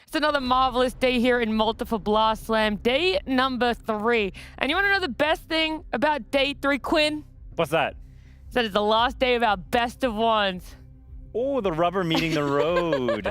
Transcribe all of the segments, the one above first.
It's another marvelous day here in Malta for Blast Slam, day number 3. And you want to know the best thing about day 3, Quinn? What's that? It's that it's the last day of our best of ones. Oh, the rubber meeting the road.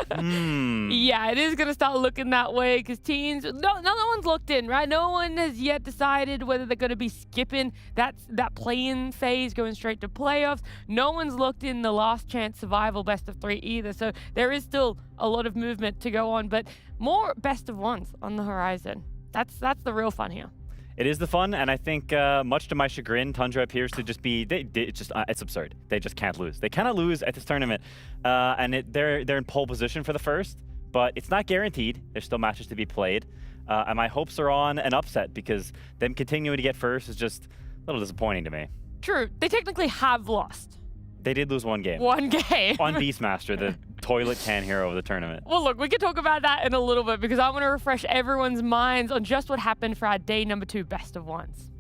Yeah, it is going to start looking that way because teams, no one's looked in, right? No one has yet decided whether they're going to be skipping that play-in phase, going straight to playoffs. No one's looked in the last chance survival best of 3 either. So there is still a lot of movement to go on, but more best of ones on the horizon. That's the real fun here. It is the fun, and I think, much to my chagrin, Tundra appears to just be, it's absurd. They just can't lose. They cannot lose at this tournament, and they're in pole position for the first, but it's not guaranteed. There's still matches to be played, and my hopes are on an upset because them continuing to get first is just a little disappointing to me. True. They technically have lost. They did lose one game. One game. On Beastmaster, the toilet can hero of the tournament. Well, look, we can talk about that in a little bit because I want to refresh everyone's minds on just what happened for our day number 2 best of ones.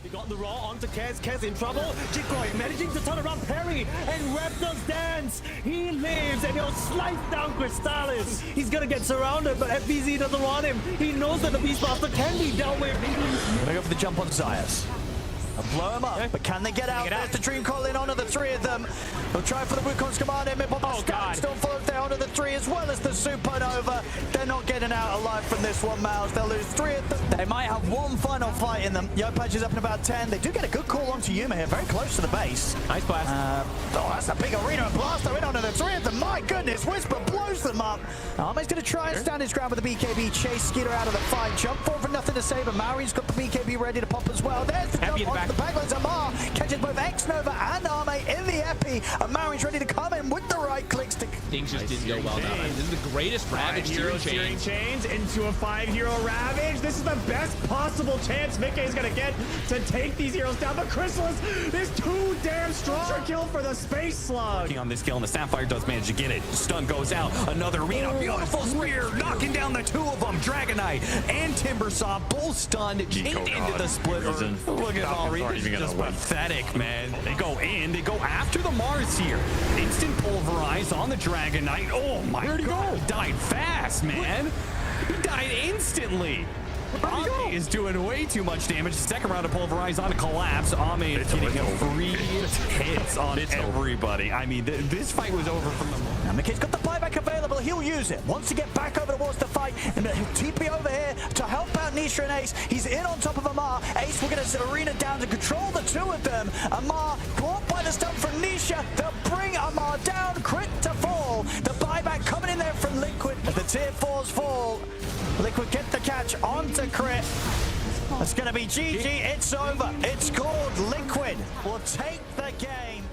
He got the raw onto Kez. Kez in trouble. Jikoy managing to turn around Perry, and Raptors dance. He lives, and he'll slice down Crystallis. He's gonna get surrounded, but FBZ doesn't want him. He knows that the Beastmaster can be dealt with. Gonna go for the jump on Zayas. And blow him up, but can they get out? There's the Dream calling onto the 3 of them. They'll try for the Wukon's command in, but the Stack still follows there onto the 3 as well as the Supernova. They're not getting out alive from this one, MOUZ. They'll lose 3 of them. They might have one final fight in them. Yopaj is up in about 10. They do get a good call onto Yuma here, very close to the base. Nice blast. Oh, that's a big arena and blaster in onto the 3 of them. My goodness, Whisper blows them up. Arme's going to try and stand his ground with the BKB. Chase Skeeter out of the fight. Jump forward for nothing to say, but Maori's got the BKB ready to pop as well. There's the jump onto the Penguins. Amar catches both Xnova and Arme in the epi, and Maori's ready to come in with the right clicks to... Things just didn't go well now. This is the greatest Ravage steering chains into a 5-hero Ravage. This is the best possible chance Vic is gonna get to take these heroes down. But Chrysalis is too damn strong. Kill for the Space Slug. On this kill, and the Sapphire does manage to get it. Stun goes out. Another arena. Beautiful spear, knocking down the 2 of them. Dragonite and Timbersaw both stunned, chained into the splitter. Look at all just pathetic, man. They go in, they go after the Mars here. Instant pulverize on the Dragonite. Oh my god, he died fast, man. He died instantly. Ame is doing way too much damage. Second round of pulverize on a collapse. Ame is getting him 3 hits on everybody. I mean, this fight was over from the moment. Now McKay's got the buyback available. He'll use it. Wants to get back over towards the fight. And he'll TP over here to help out Nisha and Ace. He's in on top of Amar. Ace will get his arena down to control the 2 of them. Amar caught by the stun from Nisha. They'll bring Amar down. Crit to fall. The buyback coming in there from Liquid as the tier 4s fall. Liquid get the catch onto Crit. It's going to be GG. It's over. It's called. Liquid will take the game.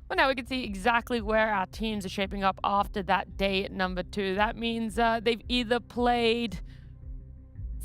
Well, now we can see exactly where our teams are shaping up after that day number 2. That means they've either played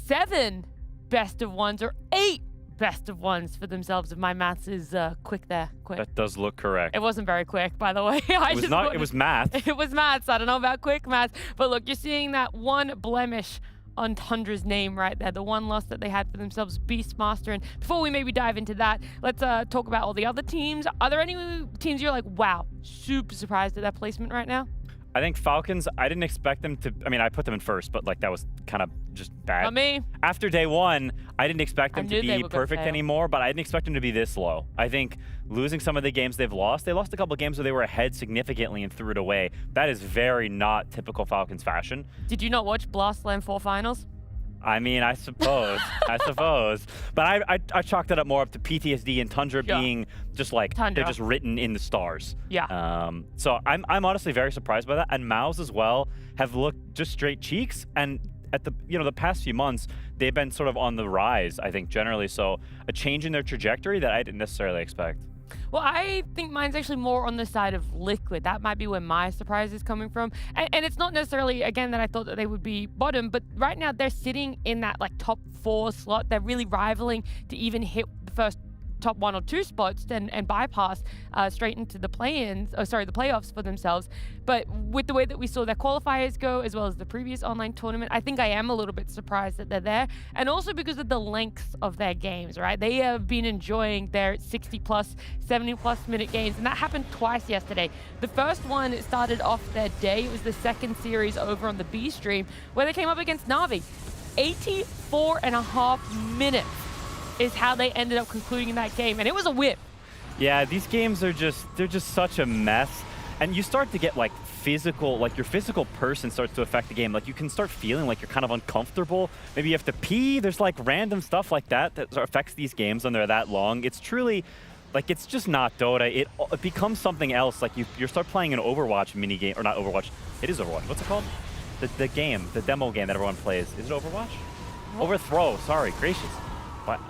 7 best of ones or 8 best of ones for themselves, if my maths is quick there. Quick. That does look correct. It wasn't very quick, by the way. It was math. It was maths. I don't know about quick maths. But look, you're seeing that one blemish on Tundra's name right there. The one loss that they had for themselves, Beastmaster. And before we maybe dive into that, let's talk about all the other teams. Are there any teams you're like, wow, super surprised at that placement right now? I think Falcons, I didn't expect them to, I mean, I put them in first, but like that was kind of just bad. Not me. After day 1, I didn't expect them to be perfect anymore, but I didn't expect them to be this low. I think losing some of the games they lost a couple of games where they were ahead significantly and threw it away. That is very not typical Falcons fashion. Did you not watch Blast Slam 4 finals? I mean, I suppose. But I chalked it up more up to PTSD and Tundra being just like, they're just written in the stars. Yeah. So I'm honestly very surprised by that. And MOUZ as well have looked just straight cheeks. And at the past few months, they've been sort of on the rise, I think, generally. So a change in their trajectory that I didn't necessarily expect. Well, I think mine's actually more on the side of Liquid. That might be where my surprise is coming from. And it's not necessarily, again, that I thought that they would be bottom, but right now they're sitting in that like top 4 slot. They're really rivaling to even hit the first top 1 or 2 spots and bypass straight into the play-ins, the playoffs for themselves. But with the way that we saw their qualifiers go, as well as the previous online tournament, I think I am a little bit surprised that they're there. And also because of the length of their games, right? They have been enjoying their 60+, 70+ minute games, and that happened twice yesterday. The first one started off their day. It was the second series over on the B stream, where they came up against Na'Vi. 84.5 minutes is how they ended up concluding that game, and it was a whip. Yeah, these games are they're just such a mess. And you start to get like physical, like your physical person starts to affect the game. Like you can start feeling like you're kind of uncomfortable. Maybe you have to pee. There's like random stuff like that affects these games when they're that long. It's truly, like, it's just not Dota. It becomes something else. Like you start playing an Overwatch mini game, or not Overwatch. It is Overwatch. What's it called? The game, the demo game that everyone plays. Is it Overwatch? What? Overthrow. Sorry, gracious. What?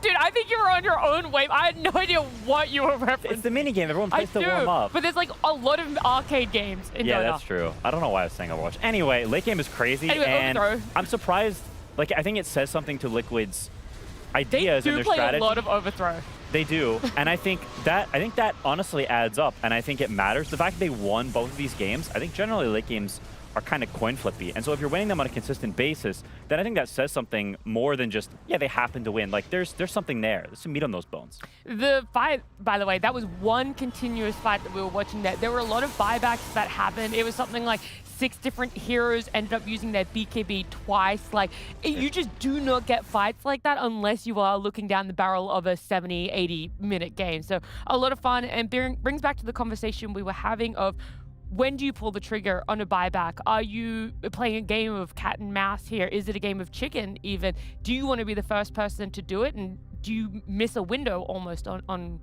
Dude, I think you were on your own wave. I had no idea what you were referencing. It's the mini game. Everyone plays to warm up. But there's like a lot of arcade games in Dota. Yeah, that's true. I don't know why I was saying Overwatch. Anyway, late game is crazy, anyway, and Overthrow. I'm surprised. Like, I think it says something to Liquid's ideas and their strategy. They do play a lot of Overthrow. They do, and I think that honestly adds up, and I think it matters. The fact that they won both of these games, I think generally late games are kind of coin flippy, and so if you're winning them on a consistent basis, then I think that says something more than just, yeah, they happen to win. Like there's something there. There's some meat on those bones. The fight, by the way, that was one continuous fight that we were watching there. There were a lot of buybacks that happened. It was something like 6 different heroes ended up using their BKB twice. Like, you just do not get fights like that unless you are looking down the barrel of a 70, 80-minute game. So a lot of fun, and brings back to the conversation we were having of, when do you pull the trigger on a buyback? Are you playing a game of cat and mouse here? Is it a game of chicken even? Do you want to be the first person to do it? And do you miss a window almost on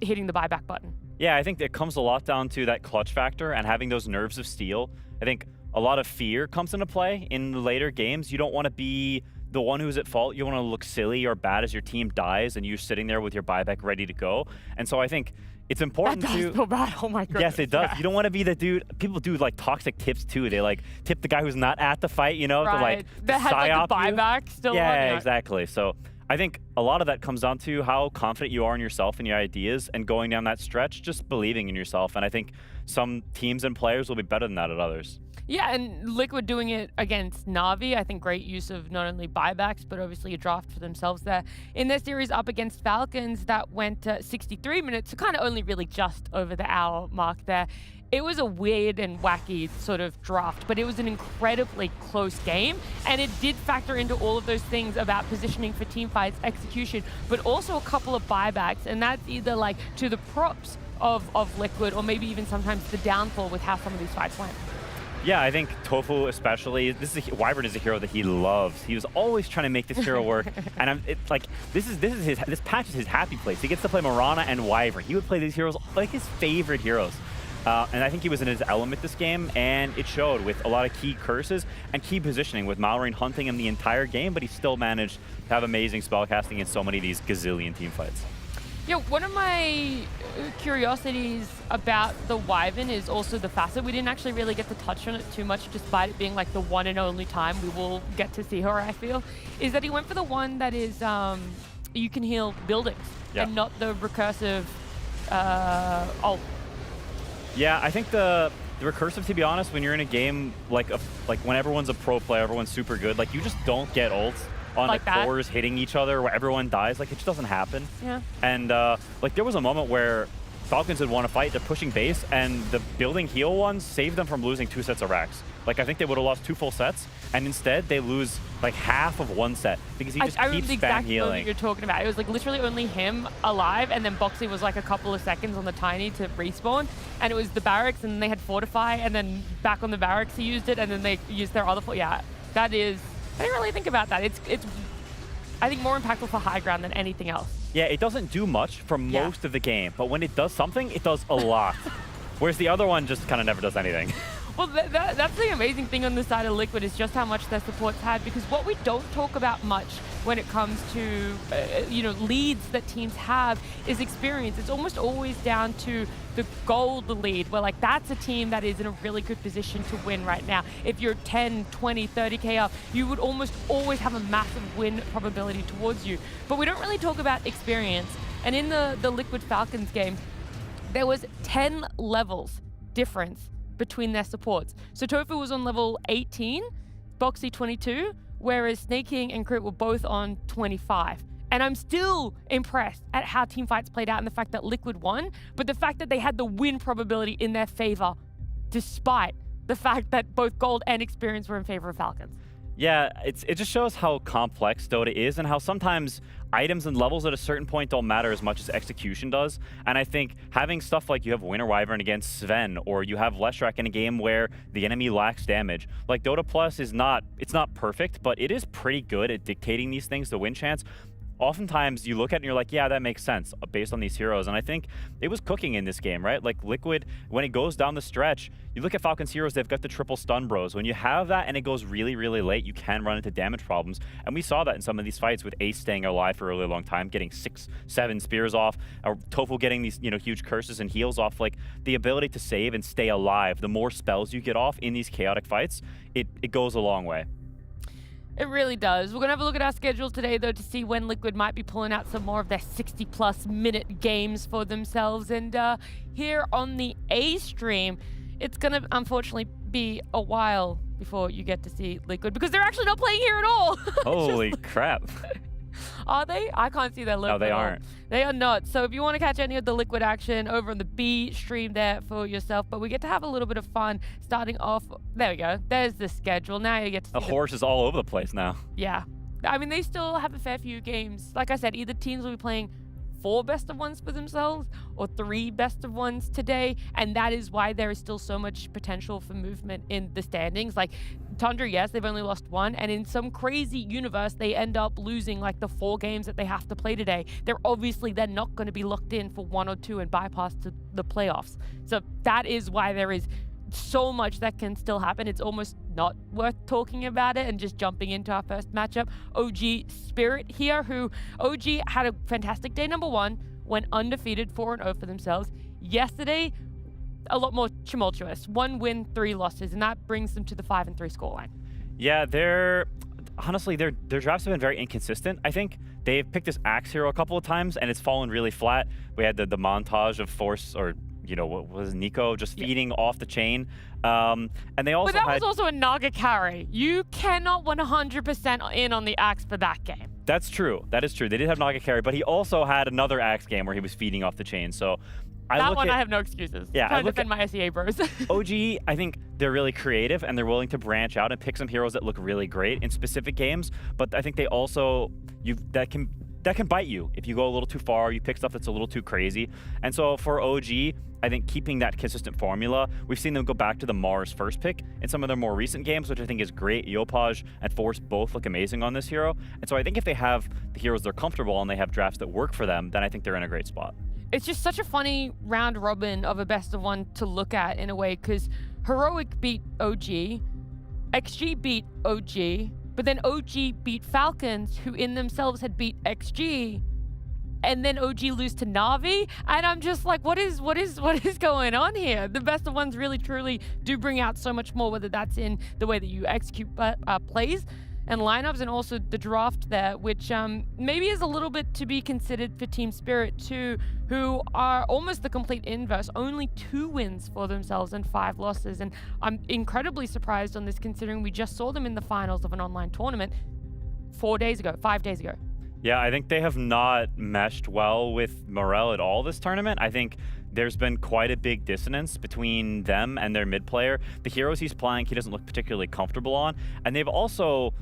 hitting the buyback button? Yeah, I think it comes a lot down to that clutch factor and having those nerves of steel. I think a lot of fear comes into play in the later games. You don't want to be the one who's at fault. You want to look silly or bad as your team dies and you're sitting there with your buyback ready to go. And so I think it's important that does feel bad. Oh my goodness. Yes, it does. You don't want to be the dude. People do like toxic tips too. They like tip the guy who's not at the fight, you know, right. to like that has like the buyback you. still. Yeah, exactly. So I think a lot of that comes down to how confident you are in yourself and your ideas, and going down that stretch, just believing in yourself. And I think some teams and players will be better than that at others. Yeah, and Liquid doing it against Na'Vi, I think great use of not only buybacks, but obviously a draft for themselves there. In their series up against Falcons, that went 63 minutes, so kind of only really just over the hour mark there. It was a weird and wacky sort of draft, but it was an incredibly close game, and it did factor into all of those things about positioning for team fights, execution, but also a couple of buybacks, and that's either like to the props of Liquid, or maybe even sometimes the downfall with how some of these fights went. Yeah, I think Tofu especially, Wyvern is a hero that he loves. He was always trying to make this hero work, and this patch is his happy place. He gets to play Mirana and Wyvern. He would play these heroes like his favorite heroes. And I think he was in his element this game, and it showed with a lot of key curses and key positioning, with Mallory hunting him the entire game, but he still managed to have amazing spellcasting in so many of these gazillion team fights. Yeah, one of my curiosities about the Wyvern is also the facet. We didn't actually really get to touch on it too much, despite it being like the one and only time we will get to see her, I feel, is that he went for the one that is you can heal buildings, and not the recursive ult. Yeah, I think the recursive, to be honest, when you're in a game like when everyone's a pro player, everyone's super good, like you just don't get ults on like cores hitting each other where everyone dies. Like, it just doesn't happen. Yeah. And like there was a moment where Falcons had won a fight, they're pushing base, and the building heal ones saved them from losing 2 sets of racks. Like, I think they would have lost 2 full sets, and instead they lose like half of 1 set because he just keeps spam healing. You're talking about. It was like literally only him alive, and then Boxy was like a couple of seconds on the Tiny to respawn, and it was the barracks, and then they had Fortify, and then back on the barracks he used it, and then they used their other. Yeah, that is. I didn't really think about that. It's I think more impactful for high ground than anything else. Yeah, it doesn't do much for most of the game, but when it does something, it does a lot. Whereas the other one just kind of never does anything. Well, that's the amazing thing on the side of Liquid, is just how much their support's had, because what we don't talk about much when it comes to leads that teams have is experience. It's almost always down to the gold lead, where like that's a team that is in a really good position to win right now. If you're 10, 20, 30k up, you would almost always have a massive win probability towards you. But we don't really talk about experience. And in the Liquid Falcons game, there was 10 levels difference between their supports. So Tofu was on level 18, Boxy 22, whereas Snake King and Crit were both on 25. And I'm still impressed at how team fights played out and the fact that Liquid won, but the fact that they had the win probability in their favor, despite the fact that both Gold and Experience were in favor of Falcons. Yeah, it just shows how complex Dota is and how sometimes items and levels at a certain point don't matter as much as execution does. And I think having stuff like you have Winter Wyvern against Sven, or you have Leshrac in a game where the enemy lacks damage, like Dota Plus it's not perfect, but it is pretty good at dictating these things to win chance. Oftentimes you look at it and you're like, yeah, that makes sense based on these heroes. And I think it was cooking in this game, right? Like Liquid, when it goes down the stretch, you look at Falcons heroes, they've got the triple stun bros. When you have that and it goes really, really late, you can run into damage problems. And we saw that in some of these fights with Ace staying alive for a really long time, getting 6, 7 spears off, or Tofu getting these, huge curses and heals off. Like the ability to save and stay alive, the more spells you get off in these chaotic fights, it goes a long way. It really does. We're going to have a look at our schedule today, though, to see when Liquid might be pulling out some more of their 60-plus minute games for themselves. And here on the A stream, it's going to, unfortunately, be a while before you get to see Liquid, because they're actually not playing here at all. Holy crap. Are they? I can't see their logo. No, they aren't. They are not. So if you want to catch any of the Liquid action over on the B stream there for yourself, but we get to have a little bit of fun starting off. There we go. There's the schedule. Now you get to see The horse is all over the place now. Yeah. I mean, they still have a fair few games. Like I said, either teams will be playing 4 best of ones for themselves or 3 best of ones today, and that is why there is still so much potential for movement in the standings. Like Tundra, yes, they've only lost 1, and in some crazy universe they end up losing like the 4 games that they have to play today. They're not going to be locked in for 1 or 2 and bypass to the playoffs. So that is why there is so much that can still happen. It's almost not worth talking about it and just jumping into our first matchup. OG Spirit here, who OG had a fantastic day number 1, went undefeated 4-0 for themselves. Yesterday, a lot more tumultuous. 1 win, 3 losses, and that brings them to the 5-3 scoreline. Yeah, honestly, their drafts have been very inconsistent. I think they've picked this Axe hero a couple of times and it's fallen really flat. We had the montage of Force, or what was Nico just feeding off the chain. And they also But that was also a Naga carry. You cannot 100% in on the Axe for that game. That's true. That is true. They did have Naga carry, but he also had another Axe game where he was feeding off the chain. So I have no excuses. Yeah, I'm trying to defend my SEA bros. OG, I think they're really creative and they're willing to branch out and pick some heroes that look really great in specific games. But I think they also that can bite you if you go a little too far. You pick stuff that's a little too crazy. And so for OG, I think keeping that consistent formula, we've seen them go back to the Mars first pick in some of their more recent games, which I think is great. Yopaj and Force both look amazing on this hero. And so I think if they have the heroes they're comfortable and they have drafts that work for them, then I think they're in a great spot. It's just such a funny round robin of a best of 1 to look at in a way, because Heroic beat OG, XG beat OG, but then OG beat Falcons, who in themselves had beat XG, and then OG lose to Na'Vi, and I'm just like, what is going on here? The best of 1s really truly do bring out so much more, whether that's in the way that you execute plays and lineups, and also the draft there, which maybe is a little bit to be considered for Team Spirit too, who are almost the complete inverse, only 2 wins for themselves and 5 losses. And I'm incredibly surprised on this, considering we just saw them in the finals of an online tournament 5 days ago. Yeah, I think they have not meshed well with Morel at all this tournament. I think there's been quite a big dissonance between them and their mid player. The heroes he's playing, he doesn't look particularly comfortable on. And they've also,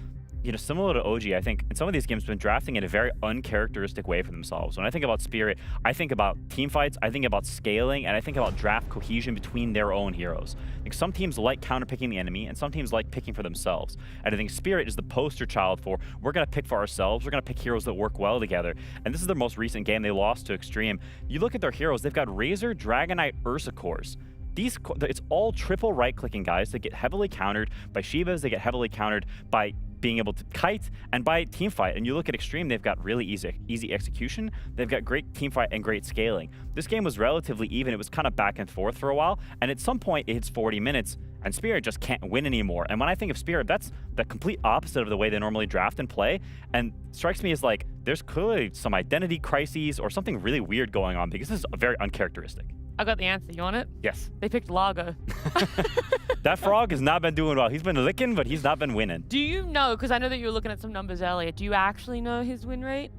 similar to OG, I think in some of these games been drafting in a very uncharacteristic way for themselves. When I think about Spirit, I think about team fights, I think about scaling, and I think about draft cohesion between their own heroes. I think some teams like counterpicking the enemy, and some teams like picking for themselves. And I think Spirit is the poster child for, we're going to pick for ourselves, we're going to pick heroes that work well together. And this is their most recent game. They lost to Xtreme. You look at their heroes, they've got Razor, Dragonite, Ursa cores. It's all triple right-clicking guys that get heavily countered by Shivas, they get heavily countered by being able to kite and by team fight. And you look at Xtreme, they've got really easy execution. They've got great team fight and great scaling. This game was relatively even. It was kind of back and forth for a while. And at some point, it hits 40 minutes. And Spirit just can't win anymore. And when I think of Spirit, that's the complete opposite of the way they normally draft and play. And strikes me as like, there's clearly some identity crises or something really weird going on because this is very uncharacteristic. I got the answer. You want it? Yes. They picked Largo. That frog has not been doing well. He's been licking, but he's not been winning. Do you know, because I know that you were looking at some numbers earlier, do you actually know his win rate?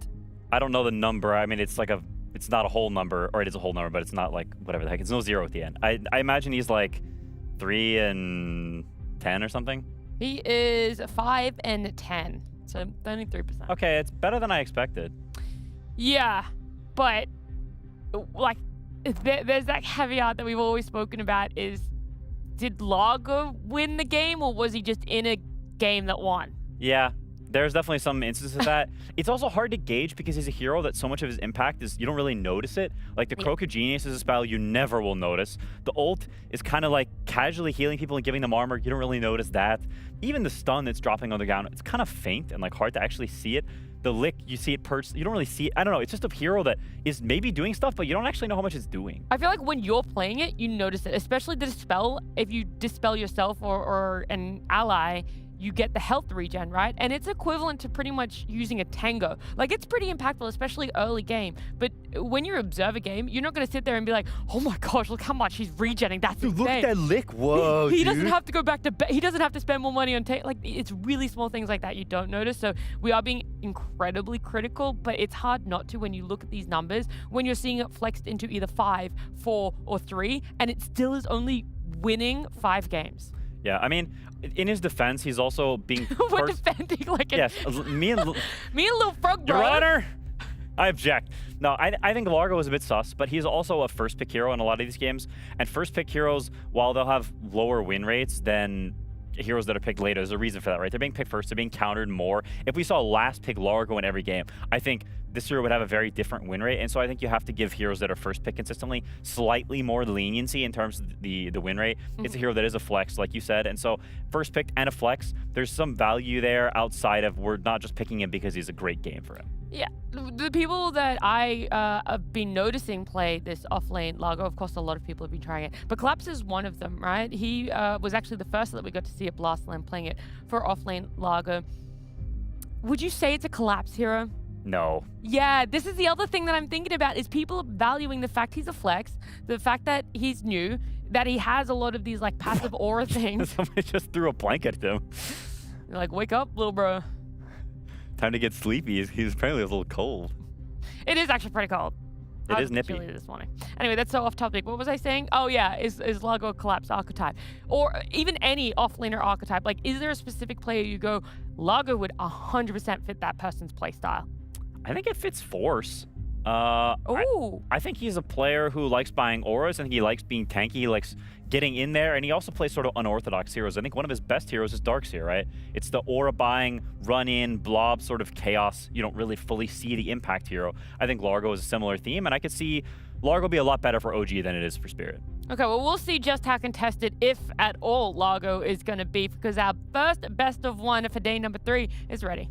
I don't know the number. I mean, it's like it's not a whole number, or it is a whole number, but it's not like whatever the heck. It's no 0 at the end. I imagine he's like 3-10 or something. He is 5-10, so only 3%. Okay, it's better than I expected. Yeah, but like there's that caveat that we've always spoken about is, did Largo win the game or was he just in a game that won? Yeah, there's definitely some instances of that. It's also hard to gauge because he's a hero that so much of his impact is you don't really notice it. Like the Croak of Genius is a spell you never will notice. The ult is kind of like casually healing people and giving them armor. You don't really notice that. Even the stun that's dropping on the ground, it's kind of faint and like hard to actually see it. The lick, you see it perched. You don't really see it. I don't know. It's just a hero that is maybe doing stuff, but you don't actually know how much it's doing. I feel like when you're playing it, you notice it, especially the dispel. If you dispel yourself or an ally, you get the health regen, right? And it's equivalent to pretty much using a tango. Like, it's pretty impactful, especially early game. But when you observe a game, you're not going to sit there and be like, oh my gosh, look how much he's regenning. That's insane. Look at that lick. Whoa, he doesn't have to go back to he doesn't have to spend more money on like, it's really small things like that you don't notice. So we are being incredibly critical, but it's hard not to when you look at these numbers, when you're seeing it flexed into either 5, 4, or 3, and it still is only winning 5 games. Yeah, I mean, in his defense, he's also being... We're defending like a... Yes, me and Little Frog, bro. Your Honor, I object. No, I think Largo is a bit sus, but he's also a first-pick hero in a lot of these games. And first-pick heroes, while they'll have lower win rates than heroes that are picked later, there's a reason for that, right? They're being picked first, they're being countered more. If we saw last-pick Largo in every game, I think this hero would have a very different win rate. And so I think you have to give heroes that are first pick consistently slightly more leniency in terms of the win rate. It's a hero that is a flex, like you said. And so first pick and a flex, there's some value there outside of we're not just picking him because he's a great game for him. Yeah, the people that I have been noticing play this off-lane Largo, of course, a lot of people have been trying it, but Collapse is one of them, right? He was actually the first that we got to see at Blast Lane playing it for off-lane Largo. Would you say it's a Collapse hero? No. Yeah, this is the other thing that I'm thinking about is people valuing the fact he's a flex, the fact that he's new, that he has a lot of these like passive aura things. Somebody just threw a blanket at him. You're like, wake up, little bro. Time to get sleepy. He's apparently a little cold. It is actually pretty cold. It is nippy. Chilly this morning. Anyway, that's so off topic. What was I saying? Oh yeah, is Largo a Collapse archetype? Or even any off-laner archetype? Like, is there a specific player you go, Largo would 100% fit that person's play style? I think it fits Force. Ooh. I think he's a player who likes buying auras. I think he likes being tanky. He likes getting in there, and he also plays sort of unorthodox heroes. I think one of his best heroes is Darkseer, right? It's the aura buying, run in, blob sort of chaos. You don't really fully see the impact hero. I think Largo is a similar theme, and I could see Largo be a lot better for OG than it is for Spirit. Okay, well, we'll see just how contested, if at all, Largo is going to be, because our first best of one for day number 3 is ready.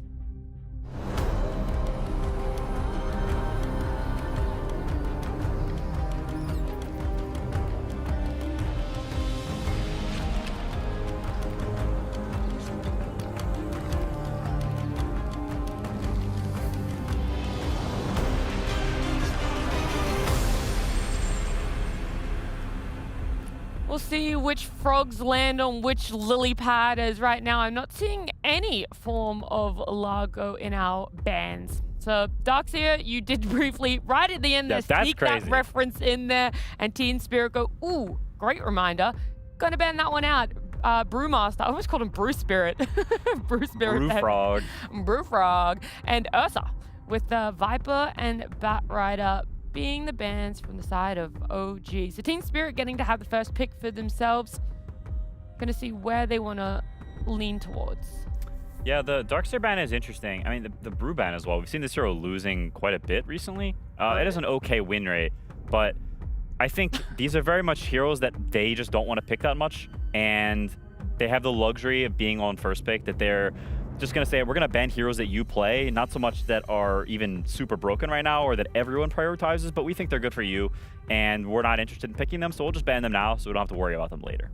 We'll see which frogs land on which lily pad, as right now I'm not seeing any form of Largo in our bans. So Darkseer, you did briefly, right at the end there, sneak that reference in there, and Team Spirit go, ooh, great reminder. Gonna ban that one out. Brewmaster, I almost called him Brew Spirit. Brew Spirit. Brew Frog. Brew Frog. And Ursa with Viper and Batrider being the bans from the side of OG. So Team Spirit getting to have the first pick for themselves. Gonna see where they want to lean towards. Yeah, the Darkseer ban is interesting. I mean, the Brew ban as well. We've seen this hero losing quite a bit recently. It is an okay win rate, but I think these are very much heroes that they just don't want to pick that much, and they have the luxury of being on first pick that they're just going to say we're going to ban heroes that you play, not so much that are even super broken right now or that everyone prioritizes, but we think they're good for you, and we're not interested in picking them, so we'll just ban them now so we don't have to worry about them later.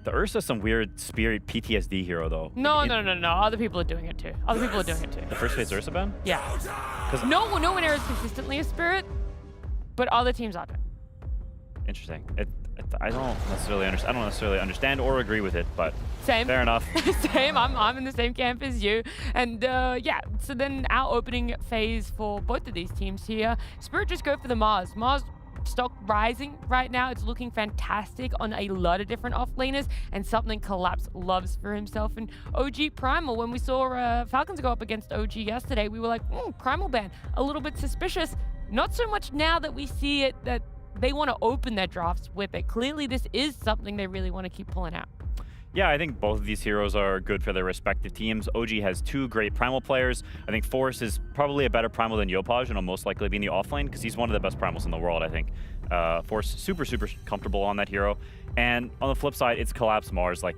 The Ursa's some weird Spirit PTSD hero, though. No. Other people are doing it too. The first phase Ursa ban? Yeah. No one here is consistently a Spirit, but other teams are. Interesting. I don't necessarily understand or agree with it, but same. Fair enough. Same. I'm in the same camp as you. And yeah, so then our opening phase for both of these teams here, Spirit just go for the MOUZ. MOUZ stock rising right now. It's looking fantastic on a lot of different offlaners, and something Collapse loves for himself. And OG Primal, when we saw Falcons go up against OG yesterday, we were like, Primal ban, a little bit suspicious. Not so much now that we see it that they want to open their drafts with it. Clearly, this is something they really want to keep pulling out. Yeah, I think both of these heroes are good for their respective teams. OG has 2 great Primal players. I think Force is probably a better Primal than Yopaj, and will most likely be in the offlane because he's one of the best Primals in the world, I think. Force, super comfortable on that hero. And on the flip side, it's Collapse Mars. Like,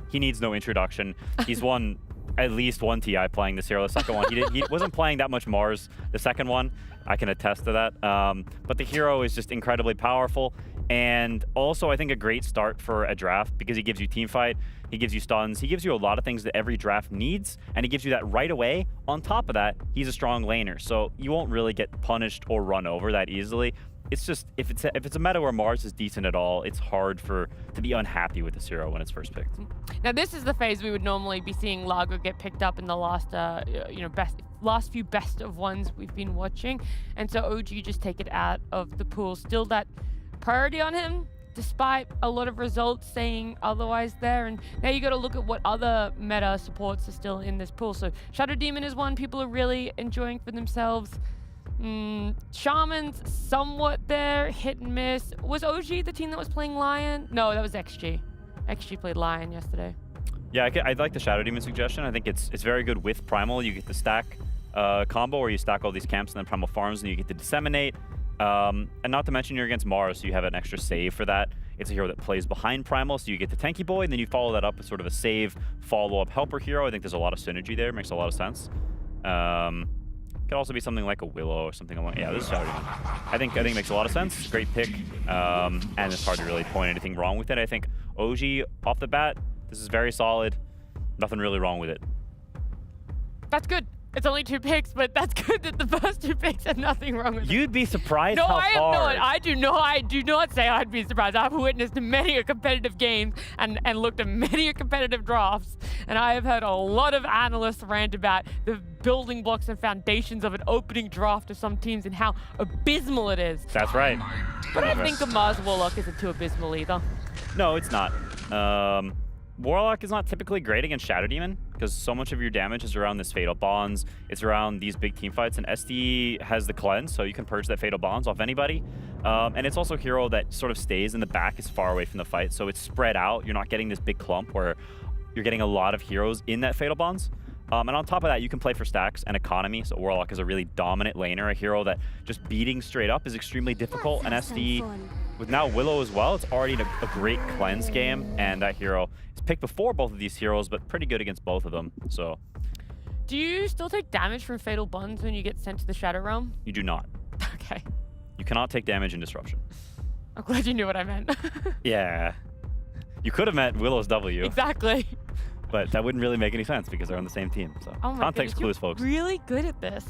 he needs no introduction. He's won at least 1 TI playing this hero. The second one, he wasn't playing that much Mars. The second one, I can attest to that. But the hero is just incredibly powerful. And also, I think a great start for a draft because he gives you teamfight, he gives you stuns, he gives you a lot of things that every draft needs, and he gives you that right away. On top of that, he's a strong laner, so you won't really get punished or run over that easily. It's just, if it's a meta where Mars is decent at all, it's hard to be unhappy with this hero when it's first picked. Now, this is the phase we would normally be seeing Lago get picked up in the last, last few best of ones we've been watching, and so OG just take it out of the pool. Still that priority on him, despite a lot of results saying otherwise there. And now you got to look at what other meta supports are still in this pool. So Shadow Demon is one people are really enjoying for themselves. Shaman's somewhat there, hit and miss. Was OG the team that was playing Lion? No, that was XG. XG played Lion yesterday. Yeah, I'd like the Shadow Demon suggestion. I think it's very good with Primal. You get the stack combo where you stack all these camps and then Primal farms and you get to disseminate. And not to mention you're against Mars, so you have an extra save for that. It's a hero that plays behind Primal, so you get the tanky boy, and then you follow that up with sort of a save, follow-up helper hero. I think there's a lot of synergy there. Makes a lot of sense. Could also be something like a Willow or something along. Yeah, this is Shadow Demon. I think it makes a lot of sense. Great pick, and it's hard to really point anything wrong with it. I think OG off the bat, this is very solid. Nothing really wrong with it. That's good. It's only 2 picks, but that's good that the first 2 picks had nothing wrong with it. You'd be surprised how hard. No, I am not. I do not say I'd be surprised. I've witnessed many a competitive games and looked at many a competitive drafts, and I have heard a lot of analysts rant about the building blocks and foundations of an opening draft of some teams and how abysmal it is. That's right. But I think a MOUZ Warlock isn't too abysmal either. No, it's not. Warlock is not typically great against Shadow Demon because so much of your damage is around this Fatal Bonds. It's around these big team fights, and SD has the cleanse, so you can purge that Fatal Bonds off anybody. And it's also a hero that sort of stays in the back, is far away from the fight, so it's spread out. You're not getting this big clump where you're getting a lot of heroes in that Fatal Bonds. And on top of that, you can play for stacks and economy, so Warlock is a really dominant laner, a hero that just beating straight up is extremely difficult, and SD, with now Willow as well, it's already a great cleanse game, and that hero is picked before both of these heroes, but pretty good against both of them, so. Do you still take damage from Fatal Bonds when you get sent to the Shadow Realm? You do not. Okay. You cannot take damage in Disruption. I'm glad you knew what I meant. Yeah. You could have meant Willow's W. Exactly. But that wouldn't really make any sense because they're on the same team, so. Oh my Context goodness, clues, folks. Really good at this.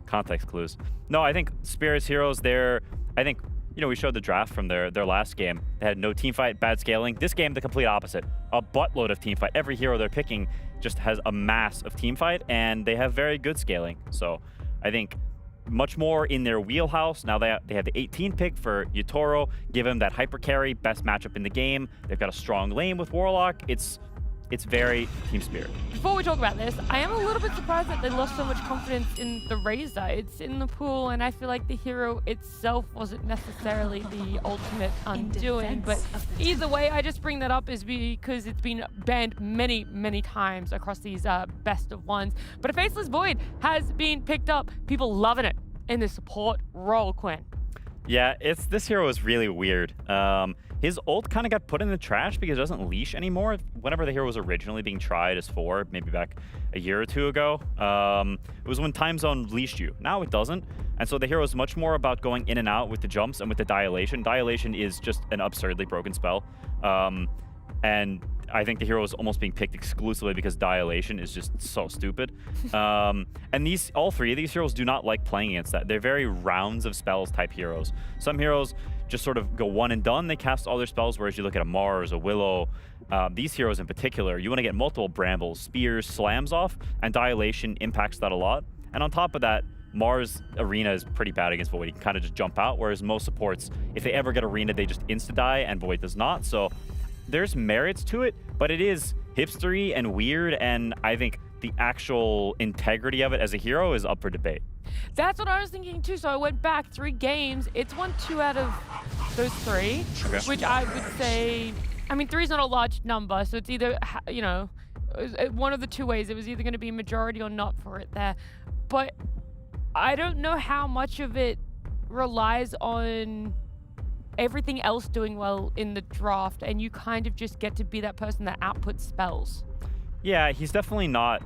Context clues. No, I think Spirit's heroes, I think, we showed the draft from their last game. They had no team fight, bad scaling. This game, the complete opposite. A buttload of team fight. Every hero they're picking just has a mass of team fight, and they have very good scaling. So I think much more in their wheelhouse. Now they have the 18 pick for Yutoro. Give him that hyper carry, best matchup in the game. They've got a strong lane with Warlock. It's very Team Spirit. Before we talk about this, I am a little bit surprised that they lost so much confidence in the Razor. It's in the pool, and I feel like the hero itself wasn't necessarily the ultimate undoing. But either way, I just bring that up is because it's been banned many, many times across these best of ones. But a Faceless Void has been picked up. People loving it in the support role, Quinn. Yeah, this hero is really weird. His ult kind of got put in the trash because it doesn't leash anymore. Whenever the hero was originally being tried as 4, maybe back a year or 2 ago, it was when time zone leashed you. Now it doesn't. And so the hero is much more about going in and out with the jumps and with the dilation. Dilation is just an absurdly broken spell. And I think the hero is almost being picked exclusively because dilation is just so stupid. And all 3 of these heroes do not like playing against that. They're very rounds of spells type heroes. Some heroes just sort of go one and done. They cast all their spells, whereas you look at a Mars, a Willow, these heroes in particular, you want to get multiple brambles, spears, slams off, and dilation impacts that a lot. And on top of that, Mars Arena is pretty bad against Void. He can kind of just jump out, whereas most supports, if they ever get Arena, they just insta-die, and Void does not. So there's merits to it, but it is hipstery and weird, and I think the actual integrity of it as a hero is up for debate. That's what I was thinking too. So I went back 3 games. It's won 2 out of those 3, which I would say, I mean, 3 is not a large number, so it's either, you know, one of the 2 ways. It was either going to be majority or not for it there. But I don't know how much of it relies on everything else doing well in the draft, and you kind of just get to be that person that outputs spells. Yeah, he's definitely not,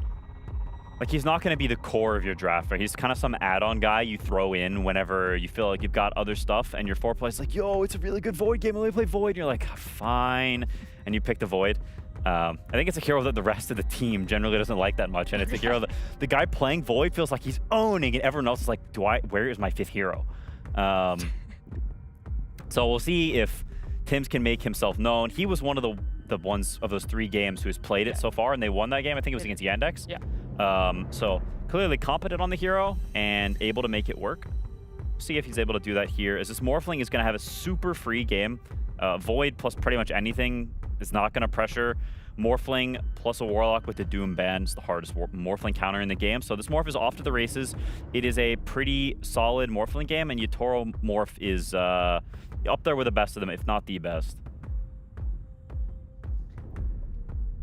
like, he's not going to be the core of your draft, right? He's kind of some add-on guy you throw in whenever you feel like you've got other stuff, and your 4 play's like, yo, it's a really good Void game, let me play Void. And you're like, fine, and you pick the Void. I think it's a hero that the rest of the team generally doesn't like that much, and it's a hero that the guy playing Void feels like he's owning, and everyone else is like, where is my 5th hero? So we'll see if Tims can make himself known. He was one of the ones of those 3 games who has played it so far, and they won that game. I think it was against Yandex. Yeah. So clearly competent on the hero and able to make it work. See if he's able to do that here, as this Morphling is going to have a super free game. Void plus pretty much anything is not going to pressure. Morphling plus a Warlock with the Doom Band is the hardest Morphling counter in the game. So this Morph is off to the races. It is a pretty solid Morphling game, and Yatoro Morph is up there with the best of them, if not the best.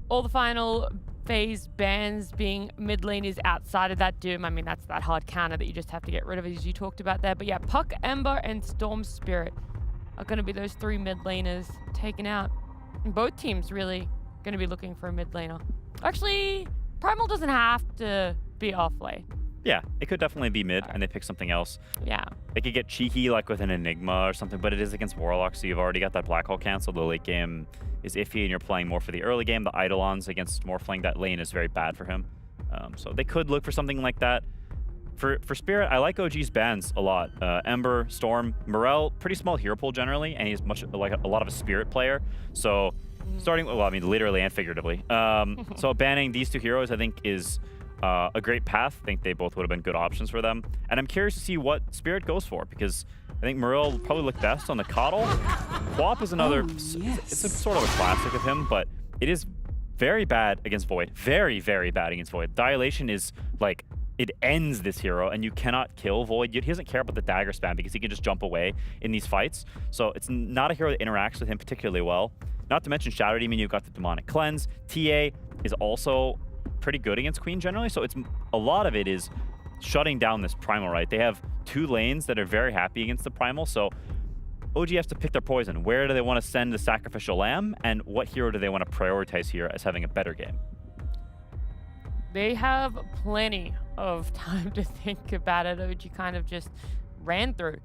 All the final phase bans being mid lane is outside of that Doom. I mean, that's that hard counter that you just have to get rid of, as you talked about there. But yeah, Puck, Ember, and Storm Spirit are going to be those 3 mid laners taken out. And both teams really going to be looking for a mid laner. Actually, Primal doesn't have to be off lane. Yeah, it could definitely be mid, and they pick something else. Yeah. They could get cheeky, like with an Enigma or something, but it is against Warlock, so you've already got that Black Hole cancel. The late game is iffy, and you're playing more for the early game. The Eidolons against Morphling, that lane is very bad for him. So they could look for something like that. For Spirit, I like OG's bans a lot. Ember, Storm, Morel, pretty small hero pool generally, and he's much like a lot of a Spirit player. So starting, well, I mean, literally and figuratively. So banning these 2 heroes, I think, is a great path. I think they both would have been good options for them. And I'm curious to see what Spirit goes for, because I think Morel will probably look best on the Coddle. Quap is another, it's a sort of a classic of him, but it is very bad against Void. Very, very bad against Void. Dilation is like, it ends this hero, and you cannot kill Void. He doesn't care about the dagger spam because he can just jump away in these fights. So it's not a hero that interacts with him particularly well. Not to mention Shadow Demon, you've got the Demonic Cleanse. TA is also pretty good against Queen generally, so it's a lot of it is shutting down this Primal, right? They have 2 lanes that are very happy against the Primal, so OG has to pick their poison. Where do they want to send the Sacrificial Lamb, and what hero do they want to prioritize here as having a better game? They have plenty of time to think about it. OG kind of just ran through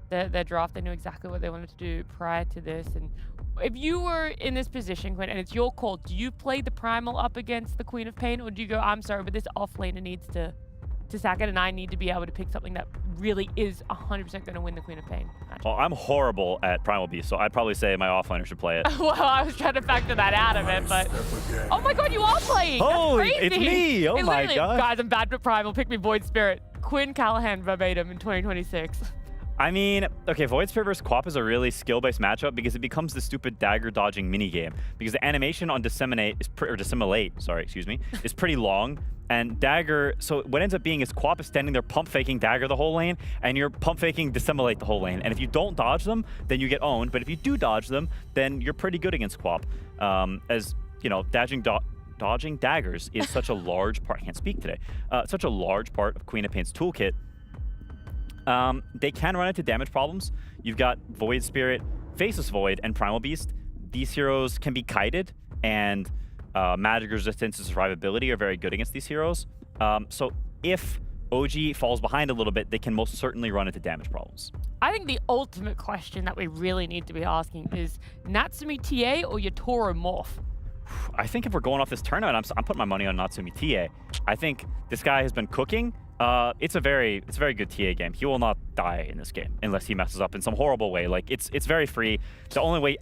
their draft. They knew exactly what they wanted to do prior to this. And if you were in this position, Quinn, and it's your call, do you play the Primal up against the Queen of Pain, or do you go, I'm sorry, but this offlaner needs to sack it, and I need to be able to pick something that really is 100% going to win the Queen of Pain match? Well, I'm horrible at Primal Beast, so I'd probably say my offlaner should play it. Well, I was trying to factor that out of it, but... Oh my god, you are playing! Oh, That's crazy! it's me! Oh my god! Guys, I'm bad at Primal. Pick me Void Spirit. Quinn Callahan verbatim in 2026. I mean, okay, Void Spirit versus Quap is a really skill-based matchup because it becomes the stupid dagger dodging minigame. Because the animation on Dissimulate is is pretty long. And Dagger, so what ends up being is Quap is standing there pump faking Dagger the whole lane, and you're pump faking Dissimulate the whole lane. And if you don't dodge them, then you get owned. But if you do dodge them, then you're pretty good against Quap. As you know, dodging daggers is such a large part. I can't speak today. Such a large part of Queen of Pain's toolkit. they can run into damage problems. You've got Void Spirit, Faceless Void, and Primal Beast. These heroes can be kited, and magic resistance and survivability are very good against these heroes. So if OG falls behind a little bit, they can most certainly run into damage problems. I think the ultimate question that we really need to be asking is Natsumi TA or Yatoro Morph? I think if we're going off this tournament, I'm putting my money on Natsumi TA. I think this guy has been cooking. It's a very good TA game. He will not die in this game unless he messes up in some horrible way. Like it's very free. The only way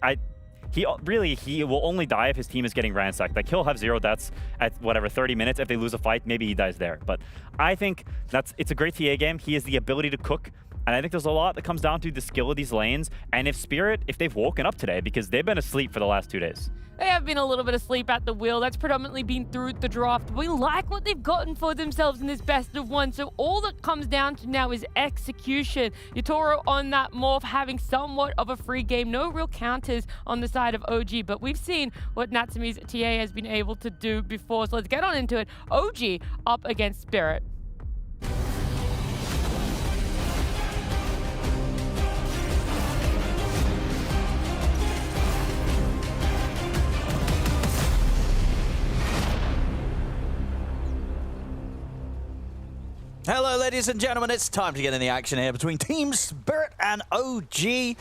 he will only die if his team is getting ransacked. Like he'll have 0 deaths at whatever 30 minutes. If they lose a fight, maybe he dies there. But I think it's a great TA game. He has the ability to cook. And I think there's a lot that comes down to the skill of these lanes. And if Spirit, if they've woken up today, because they've been asleep for the last 2 days. They have been a little bit asleep at the wheel. That's predominantly been through the draft. We like what they've gotten for themselves in this best of 1. So all that comes down to now is execution. Yatoro on that morph having somewhat of a free game. No real counters on the side of OG, but we've seen what Natsumi's TA has been able to do before. So let's get on into it. OG up against Spirit. Hello, ladies and gentlemen. It's time to get in the action here between Team Spirit and OG.